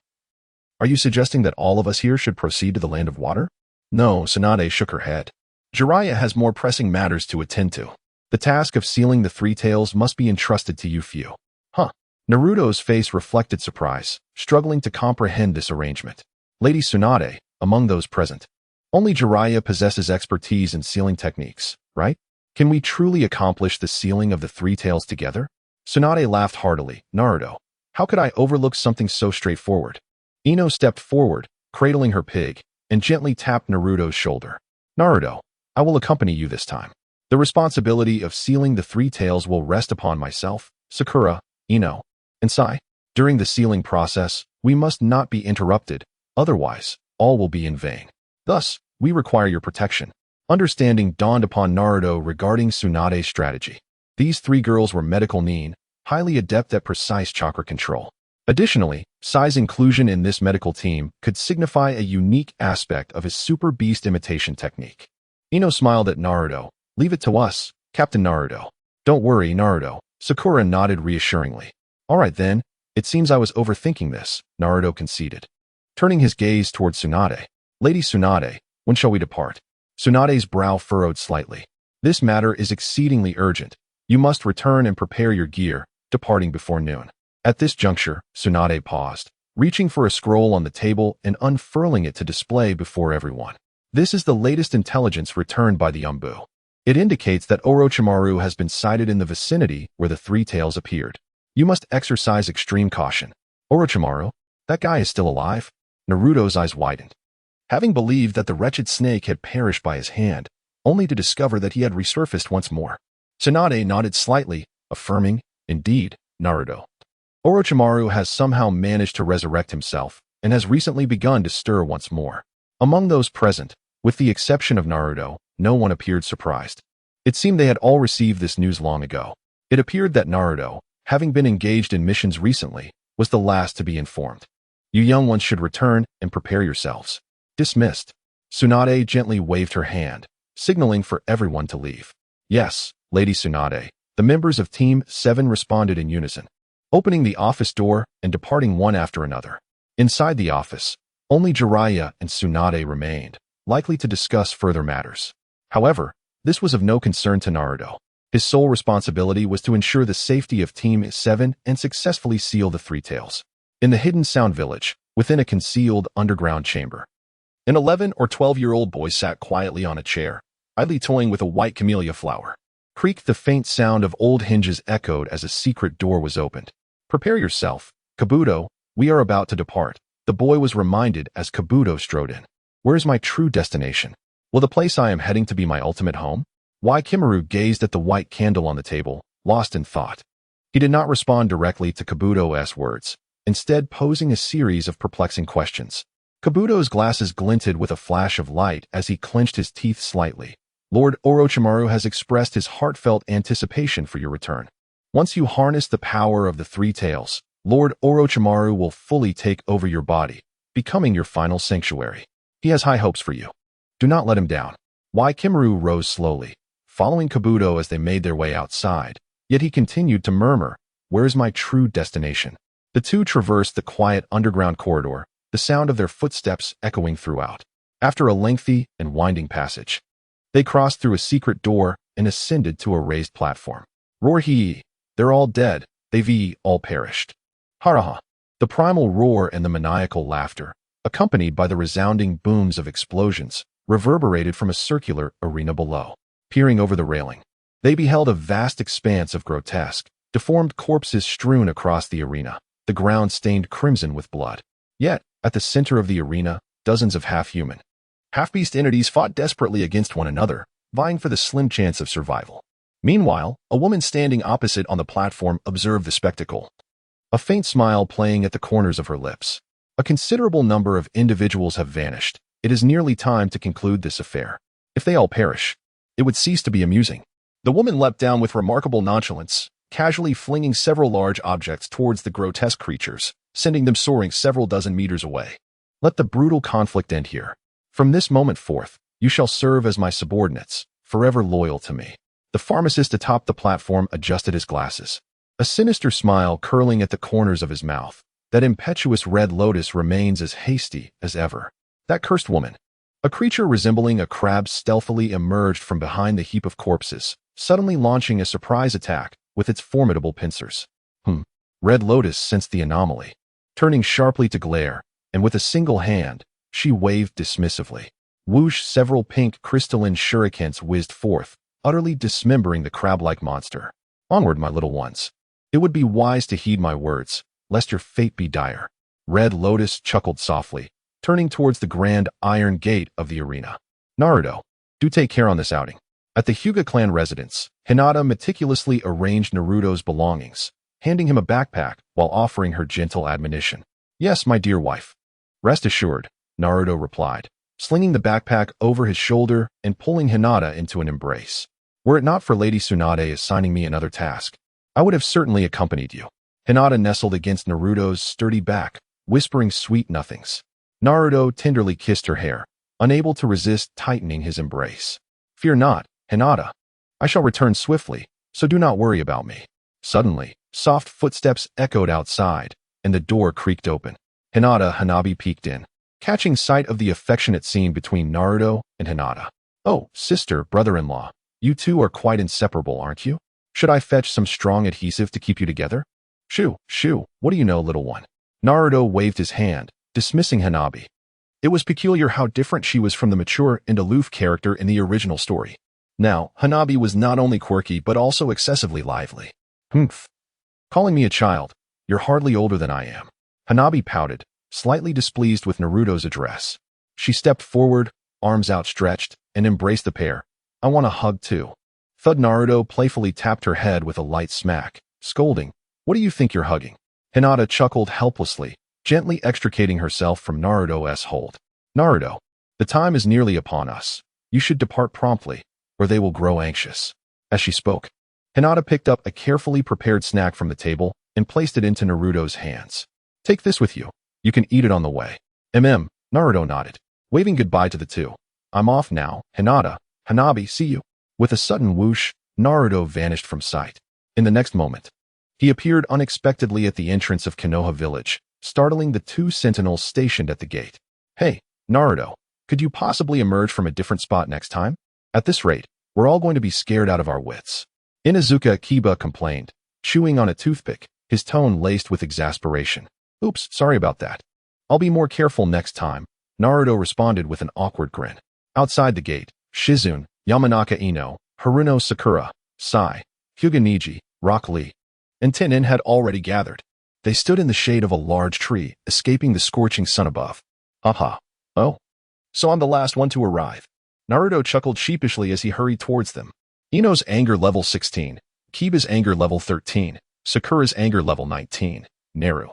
S1: are you suggesting that all of us here should proceed to the Land of Water? No, Tsunade shook her head. Jiraiya has more pressing matters to attend to. The task of sealing the three tails must be entrusted to you few. Huh. Naruto's face reflected surprise, struggling to comprehend this arrangement. Lady Tsunade, among those present, only Jiraiya possesses expertise in sealing techniques, right? Can we truly accomplish the sealing of the three tails together? Tsunade laughed heartily. Naruto, how could I overlook something so straightforward? Ino stepped forward, cradling her pig, and gently tapped Naruto's shoulder. Naruto, I will accompany you this time. The responsibility of sealing the three tails will rest upon myself, Sakura, Ino, and Sai. During the sealing process, we must not be interrupted, otherwise, all will be in vain. Thus, we require your protection. Understanding dawned upon Naruto regarding Tsunade's strategy. These three girls were medical nin, highly adept at precise chakra control. Additionally, Sai's inclusion in this medical team could signify a unique aspect of his super beast imitation technique. Ino smiled at Naruto. Leave it to us, Captain Naruto. Don't worry, Naruto. Sakura nodded reassuringly. All right then, it seems I was overthinking this, Naruto conceded. Turning his gaze toward Tsunade. Lady Tsunade, when shall we depart? Tsunade's brow furrowed slightly. This matter is exceedingly urgent. You must return and prepare your gear, departing before noon. At this juncture, Tsunade paused, reaching for a scroll on the table and unfurling it to display before everyone. This is the latest intelligence returned by the Umbu. It indicates that Orochimaru has been sighted in the vicinity where the three tails appeared. You must exercise extreme caution. Orochimaru, that guy is still alive? Naruto's eyes widened. Having believed that the wretched snake had perished by his hand, only to discover that he had resurfaced once more. Tsunade nodded slightly, affirming, indeed, Naruto. Orochimaru has somehow managed to resurrect himself, and has recently begun to stir once more. Among those present, with the exception of Naruto, no one appeared surprised. It seemed they had all received this news long ago. It appeared that Naruto, having been engaged in missions recently, was the last to be informed. You young ones should return and prepare yourselves. Dismissed. Tsunade gently waved her hand, signaling for everyone to leave. Yes, Lady Tsunade. The members of Team 7 responded in unison, opening the office door and departing one after another. Inside the office, only Jiraiya and Tsunade remained, likely to discuss further matters. However, this was of no concern to Naruto. His sole responsibility was to ensure the safety of Team 7 and successfully seal the three tails. In the hidden sound village, within a concealed underground chamber, an 11 or 12-year-old boy sat quietly on a chair, idly toying with a white camellia flower. Creaked the faint sound of old hinges echoed as a secret door was opened. Prepare yourself, Kabuto, we are about to depart, the boy was reminded as Kabuto strode in. Where is my true destination? Will the place I am heading to be my ultimate home? Why Kimaru gazed at the white candle on the table, lost in thought. He did not respond directly to Kabuto's words, instead posing a series of perplexing questions. Kabuto's glasses glinted with a flash of light as he clenched his teeth slightly, Lord Orochimaru has expressed his heartfelt anticipation for your return. Once you harness the power of the three tails, Lord Orochimaru will fully take over your body, becoming your final sanctuary. He has high hopes for you. Do not let him down. Why Kimaru rose slowly, following Kabuto as they made their way outside, yet he continued to murmur, "Where is my true destination?" The two traversed the quiet underground corridor, the sound of their footsteps echoing throughout. After a lengthy and winding passage, they crossed through a secret door and ascended to a raised platform. Roar hee! They're all dead, they've all perished. Haraha! The primal roar and the maniacal laughter, accompanied by the resounding booms of explosions, reverberated from a circular arena below. Peering over the railing, they beheld a vast expanse of grotesque, deformed corpses strewn across the arena, the ground stained crimson with blood. Yet, at the center of the arena, dozens of half-human, half-beast entities fought desperately against one another, vying for the slim chance of survival. Meanwhile, a woman standing opposite on the platform observed the spectacle, a faint smile playing at the corners of her lips. A considerable number of individuals have vanished. It is nearly time to conclude this affair. If they all perish, it would cease to be amusing. The woman leapt down with remarkable nonchalance, casually flinging several large objects towards the grotesque creatures, sending them soaring several dozen meters away. Let the brutal conflict end here. From this moment forth, you shall serve as my subordinates, forever loyal to me. The pharmacist atop the platform adjusted his glasses, a sinister smile curling at the corners of his mouth. That impetuous red lotus remains as hasty as ever. That cursed woman. A creature resembling a crab stealthily emerged from behind the heap of corpses, suddenly launching a surprise attack with its formidable pincers. Red Lotus sensed the anomaly. Turning sharply to glare, and with a single hand, she waved dismissively. Whoosh! Several pink crystalline shurikens whizzed forth, utterly dismembering the crab-like monster. Onward, my little ones. It would be wise to heed my words, lest your fate be dire. Red Lotus chuckled softly, turning towards the grand iron gate of the arena. Naruto, do take care on this outing. At the Hyuga clan residence, Hinata meticulously arranged Naruto's belongings, handing him a backpack while offering her gentle admonition. Yes, my dear wife. Rest assured, Naruto replied, slinging the backpack over his shoulder and pulling Hinata into an embrace. Were it not for Lady Tsunade assigning me another task, I would have certainly accompanied you. Hinata nestled against Naruto's sturdy back, whispering sweet nothings. Naruto tenderly kissed her hair, unable to resist tightening his embrace. Fear not, Hinata. I shall return swiftly, so do not worry about me. Suddenly, soft footsteps echoed outside, and the door creaked open. Hinata Hanabi peeked in, catching sight of the affectionate scene between Naruto and Hinata. Oh, sister, brother-in-law, you two are quite inseparable, aren't you? Should I fetch some strong adhesive to keep you together? Shoo, shoo, what do you know, little one? Naruto waved his hand, dismissing Hanabi. It was peculiar how different she was from the mature and aloof character in the original story. Now, Hanabi was not only quirky but also excessively lively. Humph. Calling me a child, you're hardly older than I am. Hanabi pouted, slightly displeased with Naruto's address. She stepped forward, arms outstretched, and embraced the pair. I want a hug too. Thud. Naruto playfully tapped her head with a light smack, scolding, what do you think you're hugging? Hinata chuckled helplessly, gently extricating herself from Naruto's hold. Naruto, the time is nearly upon us. You should depart promptly, or they will grow anxious. As she spoke, Hinata picked up a carefully prepared snack from the table and placed it into Naruto's hands. Take this with you. You can eat it on the way. Naruto nodded, waving goodbye to the two. I'm off now, Hinata. Hanabi, see you. With a sudden whoosh, Naruto vanished from sight. In the next moment, he appeared unexpectedly at the entrance of Konoha village, startling the two sentinels stationed at the gate. Hey, Naruto, could you possibly emerge from a different spot next time? At this rate, we're all going to be scared out of our wits. Inuzuka Kiba complained, chewing on a toothpick, his tone laced with exasperation. Oops, sorry about that. I'll be more careful next time, Naruto responded with an awkward grin. Outside the gate, Shizune, Yamanaka Ino, Haruno Sakura, Sai, Hyuga Niji, Rock Lee, and Tenin had already gathered. They stood in the shade of a large tree, escaping the scorching sun above. Aha. Oh. So I'm the last one to arrive. Naruto chuckled sheepishly as he hurried towards them. Ino's anger level 16, Kiba's anger level 13, Sakura's anger level 19, Naru.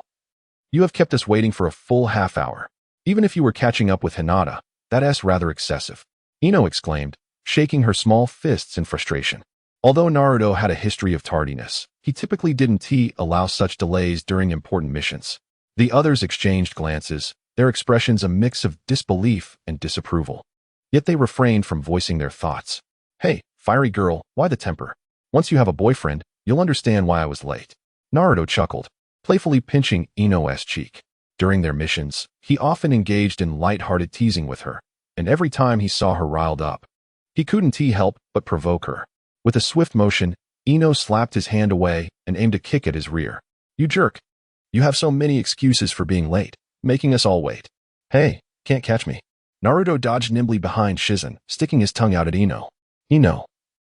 S1: You have kept us waiting for a full half hour. Even if you were catching up with Hinata, that's rather excessive. Ino exclaimed, shaking her small fists in frustration. Although Naruto had a history of tardiness, he typically didn't allow such delays during important missions. The others exchanged glances, their expressions a mix of disbelief and disapproval. Yet they refrained from voicing their thoughts. Hey, fiery girl, why the temper? Once you have a boyfriend, you'll understand why I was late. Naruto chuckled, playfully pinching Ino's cheek. During their missions, he often engaged in light-hearted teasing with her, and every time he saw her riled up, he couldn't help but provoke her. With a swift motion, Ino slapped his hand away and aimed a kick at his rear. You jerk. You have so many excuses for being late, making us all wait. Hey, can't catch me. Naruto dodged nimbly behind Shizen, sticking his tongue out at Ino. Ino,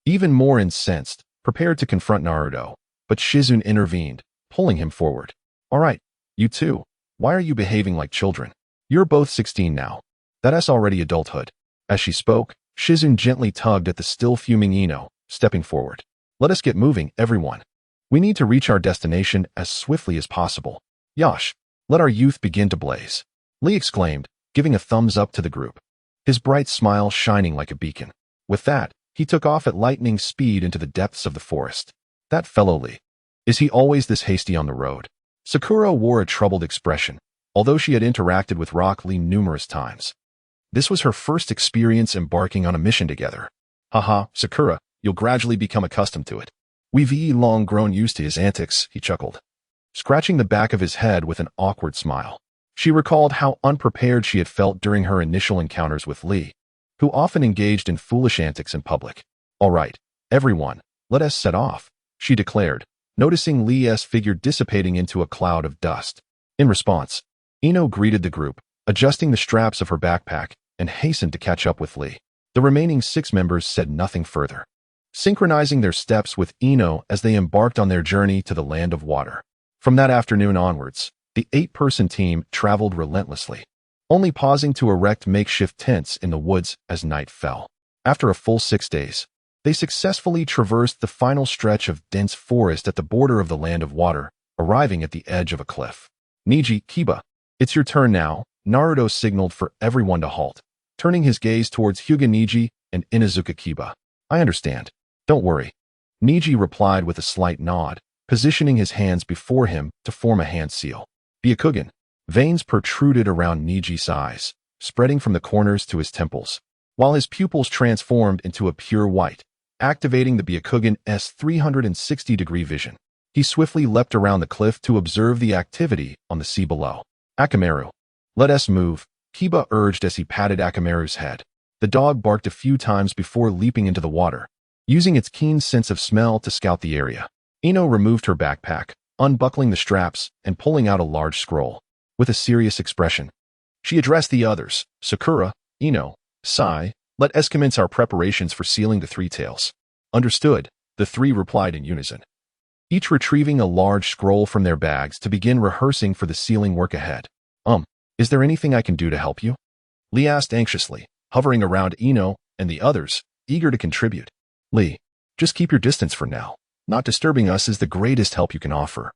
S1: even more incensed, prepared to confront Naruto, but Shizen intervened, pulling him forward. All right, you two, why are you behaving like children? You're both 16 now. That's already adulthood. As she spoke, Shizen gently tugged at the still fuming Ino, stepping forward. Let us get moving, everyone. We need to reach our destination as swiftly as possible. Yosh, let our youth begin to blaze. Lee exclaimed, giving a thumbs up to the group, his bright smile shining like a beacon. With that, he took off at lightning speed into the depths of the forest. That fellow Lee. Is he always this hasty on the road? Sakura wore a troubled expression, although she had interacted with Rock Lee numerous times. This was her first experience embarking on a mission together. Haha, Sakura, you'll gradually become accustomed to it. We've long grown used to his antics, he chuckled, scratching the back of his head with an awkward smile. She recalled how unprepared she had felt during her initial encounters with Lee, who often engaged in foolish antics in public. All right, everyone, let us set off, she declared, noticing Lee's figure dissipating into a cloud of dust. In response, Ino greeted the group, adjusting the straps of her backpack, and hastened to catch up with Lee. The remaining 6 members said nothing further, synchronizing their steps with Ino as they embarked on their journey to the land of water. From that afternoon onwards, the 8-person team traveled relentlessly, only pausing to erect makeshift tents in the woods as night fell. After a full 6 days, they successfully traversed the final stretch of dense forest at the border of the land of water, arriving at the edge of a cliff. Niji, Kiba, it's your turn now, Naruto signaled for everyone to halt, turning his gaze towards Hyuga Niji and Inuzuka Kiba. I understand. Don't worry. Niji replied with a slight nod, positioning his hands before him to form a hand seal. Byakugan. Veins protruded around Niji's eyes, spreading from the corners to his temples, while his pupils transformed into a pure white, activating the Byakugan's 360-degree vision. He swiftly leapt around the cliff to observe the activity on the sea below. Akamaru. Let us move, Kiba urged as he patted Akamaru's head. The dog barked a few times before leaping into the water, using its keen sense of smell to scout the area. Ino removed her backpack, unbuckling the straps and pulling out a large scroll. With a serious expression, she addressed the others. Sakura, Ino, Sai, let us commence our preparations for sealing the 3 tails. Understood, the 3 replied in unison, each retrieving a large scroll from their bags to begin rehearsing for the sealing work ahead. Is there anything I can do to help you? Lee asked anxiously, hovering around Ino and the others, eager to contribute. Lee, just keep your distance for now. Not disturbing us is the greatest help you can offer.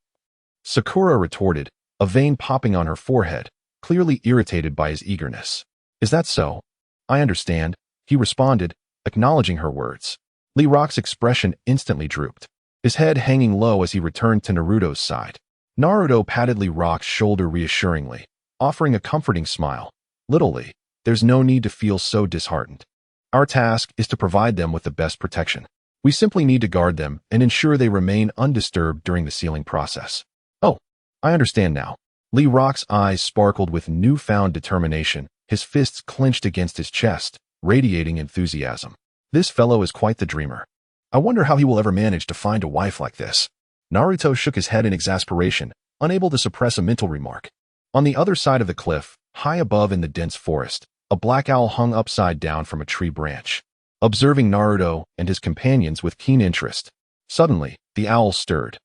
S1: Sakura retorted, a vein popping on her forehead, clearly irritated by his eagerness. Is that so? I understand, he responded, acknowledging her words. Lee Rock's expression instantly drooped, his head hanging low as he returned to Naruto's side. Naruto patted Lee Rock's shoulder reassuringly, offering a comforting smile. Little Lee, there's no need to feel so disheartened. Our task is to provide them with the best protection. We simply need to guard them and ensure they remain undisturbed during the sealing process. Oh, I understand now. Lee Rock's eyes sparkled with newfound determination, his fists clenched against his chest, radiating enthusiasm. This fellow is quite the dreamer. I wonder how he will ever manage to find a wife like this. Naruto shook his head in exasperation, unable to suppress a mental remark. On the other side of the cliff, high above in the dense forest, a black owl hung upside down from a tree branch, observing Naruto and his companions with keen interest. Suddenly, the owl stirred,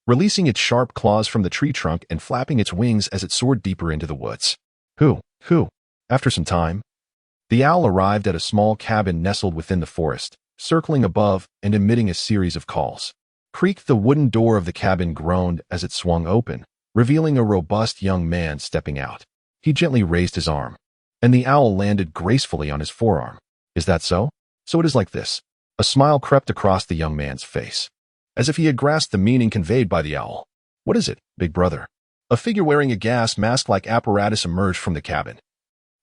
S1: releasing its sharp claws from the tree trunk and flapping its wings as it soared deeper into the woods. Who? After some time, the owl arrived at a small cabin nestled within the forest, circling above and emitting a series of calls. Creaked, the wooden door of the cabin groaned as it swung open, revealing a robust young man stepping out. He gently raised his arm, and the owl landed gracefully on his forearm. Is that so? So it is like this. A smile crept across the young man's face, as if he had grasped the meaning conveyed by the owl. What is it, big brother? A figure wearing a gas mask-like apparatus emerged from the cabin,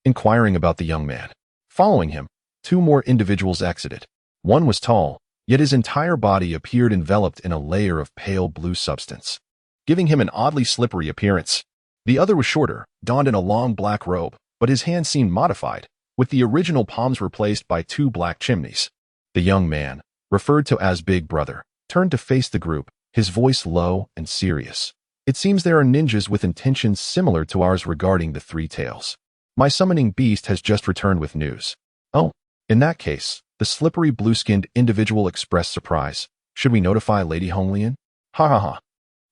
S1: inquiring about the young man. Following him, two more individuals exited. One was tall, yet his entire body appeared enveloped in a layer of pale blue substance, giving him an oddly slippery appearance. The other was shorter, donned in a long black robe, but his hands seemed modified, with the original palms replaced by two black chimneys. The young man, referred to as Big Brother, turned to face the group, his voice low and serious. It seems there are ninjas with intentions similar to ours regarding the three tails. My summoning beast has just returned with news. Oh, in that case, the slippery blue-skinned individual expressed surprise. Should we notify Lady Honglian? Ha ha ha.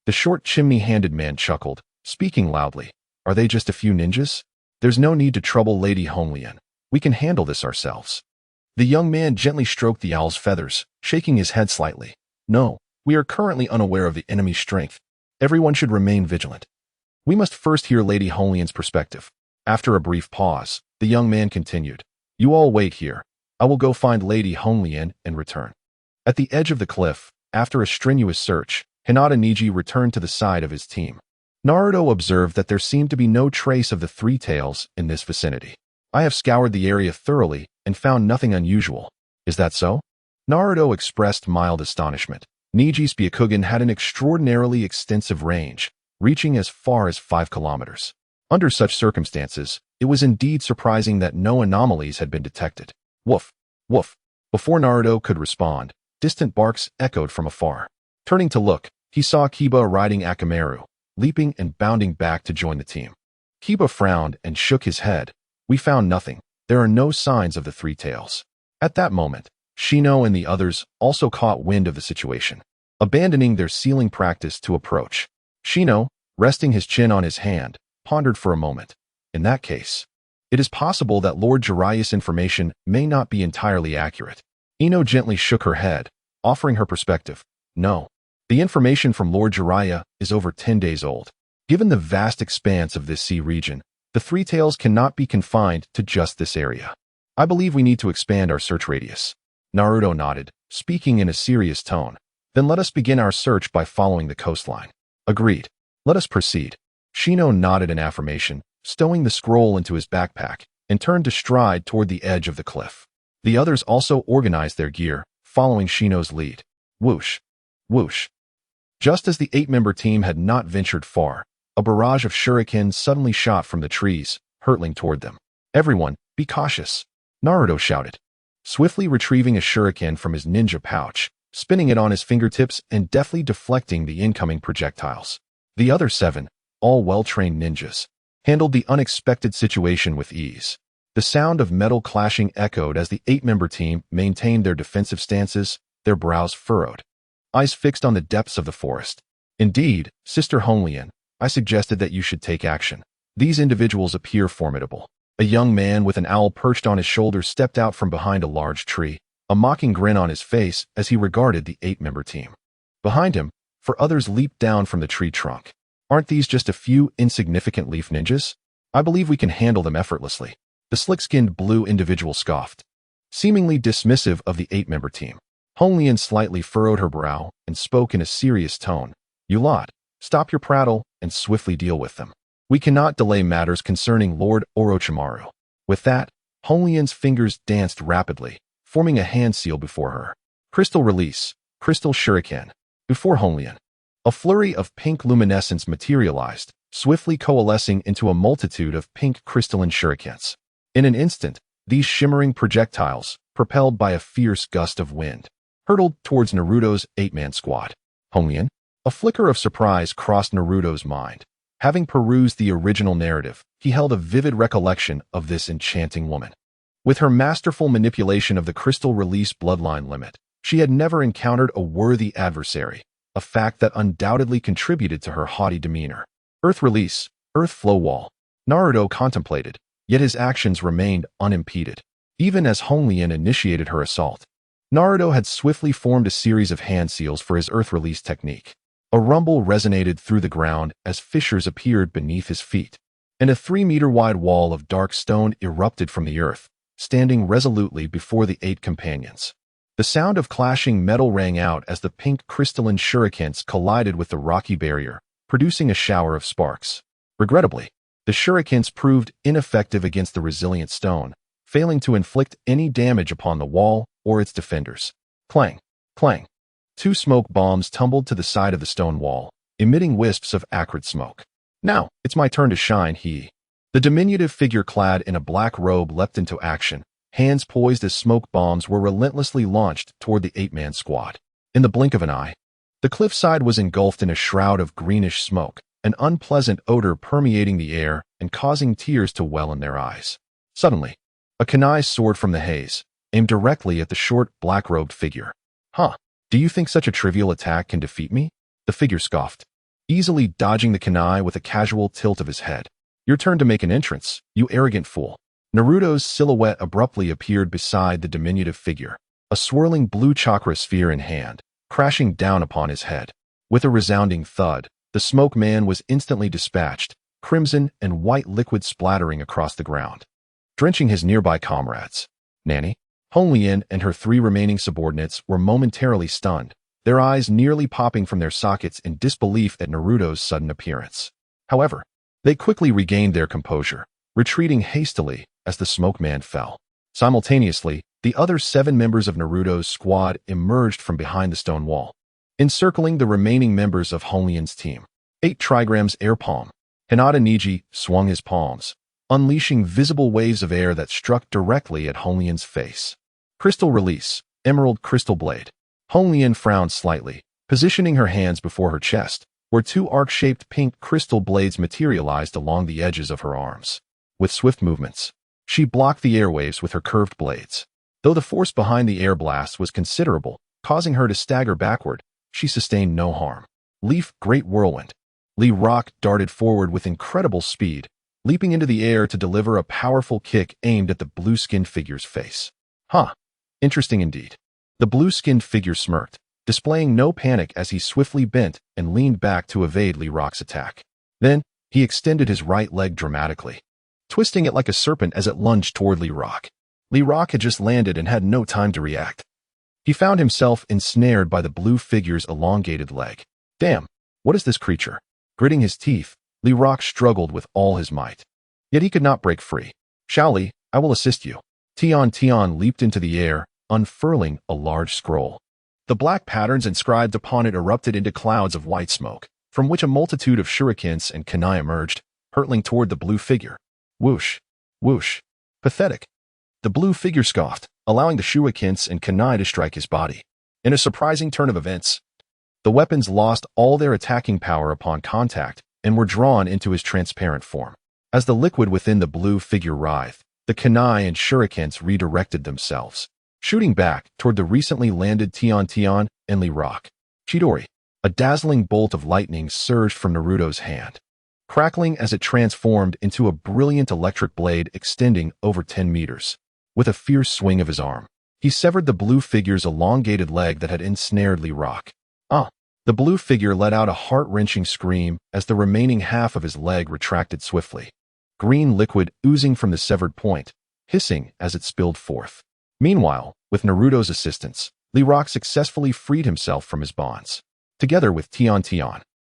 S1: The short chimney-handed man chuckled, speaking loudly. Are they just a few ninjas? There's no need to trouble Lady Honglian. We can handle this ourselves. The young man gently stroked the owl's feathers, shaking his head slightly. No, we are currently unaware of the enemy's strength. Everyone should remain vigilant. We must first hear Lady Honglian's perspective. After a brief pause, the young man continued. You all wait here. I will go find Lady Honglian and return. At the edge of the cliff, after a strenuous search, Hinata Niji returned to the side of his team. Naruto observed that there seemed to be no trace of the three tails in this vicinity. I have scoured the area thoroughly and found nothing unusual. Is that so? Naruto expressed mild astonishment. Niji's Byakugan had an extraordinarily extensive range, reaching as far as 5 kilometers. Under such circumstances, it was indeed surprising that no anomalies had been detected. Woof, woof. Before Naruto could respond, distant barks echoed from afar. Turning to look, he saw Kiba riding Akamaru, leaping and bounding back to join the team. Kiba frowned and shook his head. We found nothing. There are no signs of the three tails. At that moment, Shino and the others also caught wind of the situation, abandoning their sealing practice to approach. Shino, resting his chin on his hand, pondered for a moment. In that case, it is possible that Lord Jiraiya's information may not be entirely accurate. Ino gently shook her head, offering her perspective. No, the information from Lord Jiraiya is over 10 days old. Given the vast expanse of this sea region, the three tails cannot be confined to just this area. I believe we need to expand our search radius. Naruto nodded, speaking in a serious tone. Then let us begin our search by following the coastline. Agreed. Let us proceed. Shino nodded in affirmation, stowing the scroll into his backpack, and turned to stride toward the edge of the cliff. The others also organized their gear, following Shino's lead. Whoosh. Whoosh. Just as the 8-member team had not ventured far, a barrage of shurikens suddenly shot from the trees, hurtling toward them. Everyone, be cautious, Naruto shouted. Swiftly retrieving a shuriken from his ninja pouch, spinning it on his fingertips and deftly deflecting the incoming projectiles. The other 7, all well-trained ninjas, handled the unexpected situation with ease. The sound of metal clashing echoed as the 8-member team maintained their defensive stances, their brows furrowed, eyes fixed on the depths of the forest. Indeed, Sister Honglian, I suggested that you should take action. These individuals appear formidable. A young man with an owl perched on his shoulder stepped out from behind a large tree, a mocking grin on his face as he regarded the 8-member team. Behind him, 4 others leaped down from the tree trunk. Aren't these just a few insignificant leaf ninjas? I believe we can handle them effortlessly. The slick-skinned blue individual scoffed, seemingly dismissive of the 8-member team. Honglian slightly furrowed her brow and spoke in a serious tone. You lot, stop your prattle and swiftly deal with them. We cannot delay matters concerning Lord Orochimaru. With that, Honglian's fingers danced rapidly, forming a hand seal before her. Crystal release, crystal shuriken. Before Honglian, a flurry of pink luminescence materialized, swiftly coalescing into a multitude of pink crystalline shurikens. In an instant, these shimmering projectiles, propelled by a fierce gust of wind, hurtled towards Naruto's 8-man squad. Honglian? A flicker of surprise crossed Naruto's mind. Having perused the original narrative, he held a vivid recollection of this enchanting woman. With her masterful manipulation of the crystal release bloodline limit, she had never encountered a worthy adversary, a fact that undoubtedly contributed to her haughty demeanor. Earth release, earth flow wall. Naruto contemplated, yet his actions remained unimpeded. Even as Honglian initiated her assault, Naruto had swiftly formed a series of hand seals for his earth release technique. A rumble resonated through the ground as fissures appeared beneath his feet, and a 3-meter-wide wall of dark stone erupted from the earth, standing resolutely before the 8 companions. The sound of clashing metal rang out as the pink crystalline shurikens collided with the rocky barrier, producing a shower of sparks. Regrettably, the shurikens proved ineffective against the resilient stone, failing to inflict any damage upon the wall or its defenders. Clang! Clang! 2 smoke bombs tumbled to the side of the stone wall, emitting wisps of acrid smoke. Now, it's my turn to shine, The diminutive figure clad in a black robe leapt into action, hands poised as smoke bombs were relentlessly launched toward the 8-man squad. In the blink of an eye, the cliffside was engulfed in a shroud of greenish smoke, an unpleasant odor permeating the air and causing tears to well in their eyes. Suddenly, a kunai soared from the haze, aimed directly at the short, black-robed figure. Huh, do you think such a trivial attack can defeat me? The figure scoffed, easily dodging the kunai with a casual tilt of his head. Your turn to make an entrance, you arrogant fool. Naruto's silhouette abruptly appeared beside the diminutive figure, a swirling blue chakra sphere in hand, crashing down upon his head. With a resounding thud, the smoke man was instantly dispatched, crimson and white liquid splattering across the ground, drenching his nearby comrades. Nanny, Honglin and her 3 remaining subordinates were momentarily stunned, their eyes nearly popping from their sockets in disbelief at Naruto's sudden appearance. However, they quickly regained their composure, retreating hastily as the smoke man fell. Simultaneously, the other 7 members of Naruto's squad emerged from behind the stone wall, encircling the remaining members of Honlin's team. 8 trigrams air palm. Hinata Niji swung his palms, unleashing visible waves of air that struck directly at Honlin's face. Crystal release, emerald crystal blade. Honglin frowned slightly, positioning her hands before her chest, where 2 arc-shaped pink crystal blades materialized along the edges of her arms. With swift movements, she blocked the airwaves with her curved blades. Though the force behind the air blast was considerable, causing her to stagger backward, she sustained no harm. Leaf Great Whirlwind. Lee Rock darted forward with incredible speed, leaping into the air to deliver a powerful kick aimed at the blue-skinned figure's face. Huh. Interesting indeed. The blue-skinned figure smirked, displaying no panic as he swiftly bent and leaned back to evade Lee Rock's attack. Then, he extended his right leg dramatically, twisting it like a serpent as it lunged toward Lee Rock. Lee Rock had just landed and had no time to react. He found himself ensnared by the blue figure's elongated leg. Damn, what is this creature? Gritting his teeth, Lee Rock struggled with all his might. Yet he could not break free. Shao Li, I will assist you. Tian leaped into the air, unfurling a large scroll. The black patterns inscribed upon it erupted into clouds of white smoke, from which a multitude of shurikens and kunai emerged, hurtling toward the blue figure. Whoosh! Whoosh! Pathetic! The blue figure scoffed, allowing the shurikens and kunai to strike his body. In a surprising turn of events, the weapons lost all their attacking power upon contact and were drawn into his transparent form. As the liquid within the blue figure writhed, the kunai and shurikens redirected themselves, shooting back toward the recently landed Tian and Lee Rock. Chidori, a dazzling bolt of lightning surged from Naruto's hand, crackling as it transformed into a brilliant electric blade extending over 10 meters. With a fierce swing of his arm, he severed the blue figure's elongated leg that had ensnared Lee Rock. The blue figure let out a heart-wrenching scream as the remaining half of his leg retracted swiftly, green liquid oozing from the severed point, hissing as it spilled forth. Meanwhile, with Naruto's assistance, Lee Rock successfully freed himself from his bonds. Together with Tian,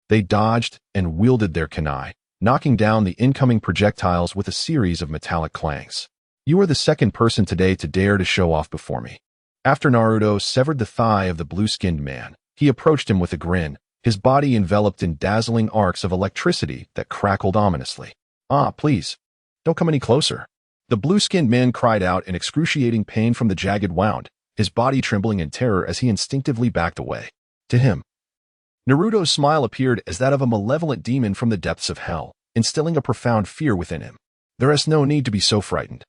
S1: they dodged and wielded their kunai, knocking down the incoming projectiles with a series of metallic clangs. You are the second person today to dare to show off before me. After Naruto severed the thigh of the blue-skinned man, he approached him with a grin, his body enveloped in dazzling arcs of electricity that crackled ominously. Please, don't come any closer. The blue-skinned man cried out in excruciating pain from the jagged wound, his body trembling in terror as he instinctively backed away. To him, Naruto's smile appeared as that of a malevolent demon from the depths of hell, instilling a profound fear within him. There is no need to be so frightened.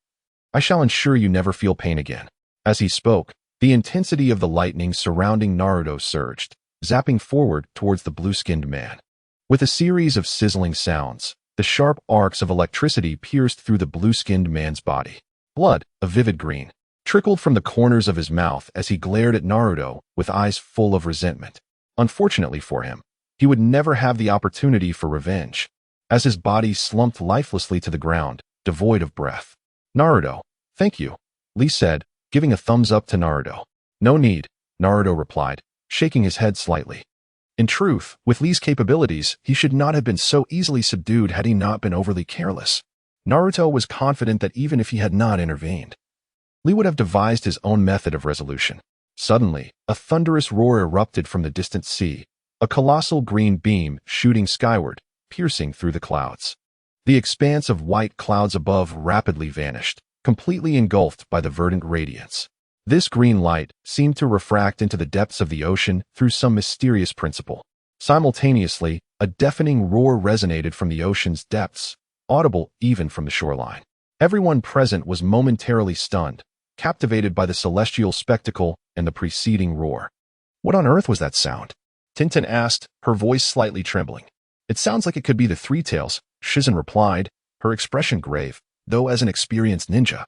S1: I shall ensure you never feel pain again. As he spoke, the intensity of the lightning surrounding Naruto surged, zapping forward towards the blue-skinned man. With a series of sizzling sounds, the sharp arcs of electricity pierced through the blue-skinned man's body. Blood, a vivid green, trickled from the corners of his mouth as he glared at Naruto with eyes full of resentment. Unfortunately for him, he would never have the opportunity for revenge, as his body slumped lifelessly to the ground, devoid of breath. Naruto, thank you, Lee said, giving a thumbs up to Naruto. No need, Naruto replied, shaking his head slightly. In truth, with Lee's capabilities, he should not have been so easily subdued had he not been overly careless. Naruto was confident that even if he had not intervened, Lee would have devised his own method of resolution. Suddenly, a thunderous roar erupted from the distant sea, a colossal green beam shooting skyward, piercing through the clouds. The expanse of white clouds above rapidly vanished, completely engulfed by the verdant radiance. This green light seemed to refract into the depths of the ocean through some mysterious principle. Simultaneously, a deafening roar resonated from the ocean's depths, audible even from the shoreline. Everyone present was momentarily stunned, captivated by the celestial spectacle and the preceding roar. What on earth was that sound? Tintin asked, her voice slightly trembling. It sounds like it could be the Three Tails, Shizen replied, her expression grave, though as an experienced ninja.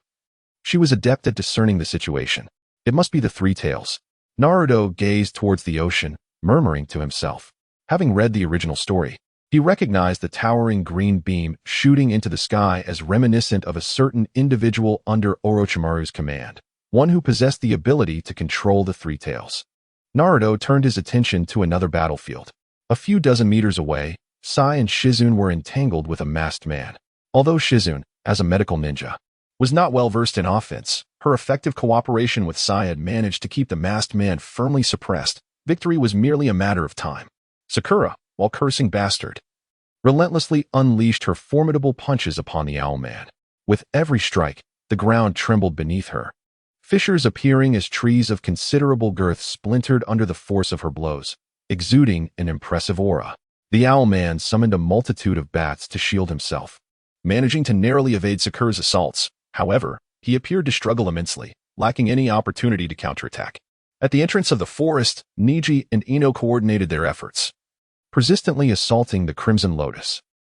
S1: She was adept at discerning the situation. It must be the Three Tails. Naruto gazed towards the ocean, murmuring to himself. Having read the original story, he recognized the towering green beam shooting into the sky as reminiscent of a certain individual under Orochimaru's command, one who possessed the ability to control the Three Tails. Naruto turned his attention to another battlefield. A few dozen meters away, Sai and Shizune were entangled with a masked man. Although Shizune, as a medical ninja, was not well versed in offense, her effective cooperation with Sai had managed to keep the masked man firmly suppressed. Victory was merely a matter of time. Sakura, while cursing bastard, relentlessly unleashed her formidable punches upon the Owlman. With every strike, the ground trembled beneath her. Fissures appearing as trees of considerable girth splintered under the force of her blows, exuding an impressive aura. The Owlman summoned a multitude of bats to shield himself. Managing to narrowly evade Sakura's assaults, however, he appeared to struggle immensely, lacking any opportunity to counterattack. At the entrance of the forest, Niji and Ino coordinated their efforts, persistently assaulting the Crimson Lotus.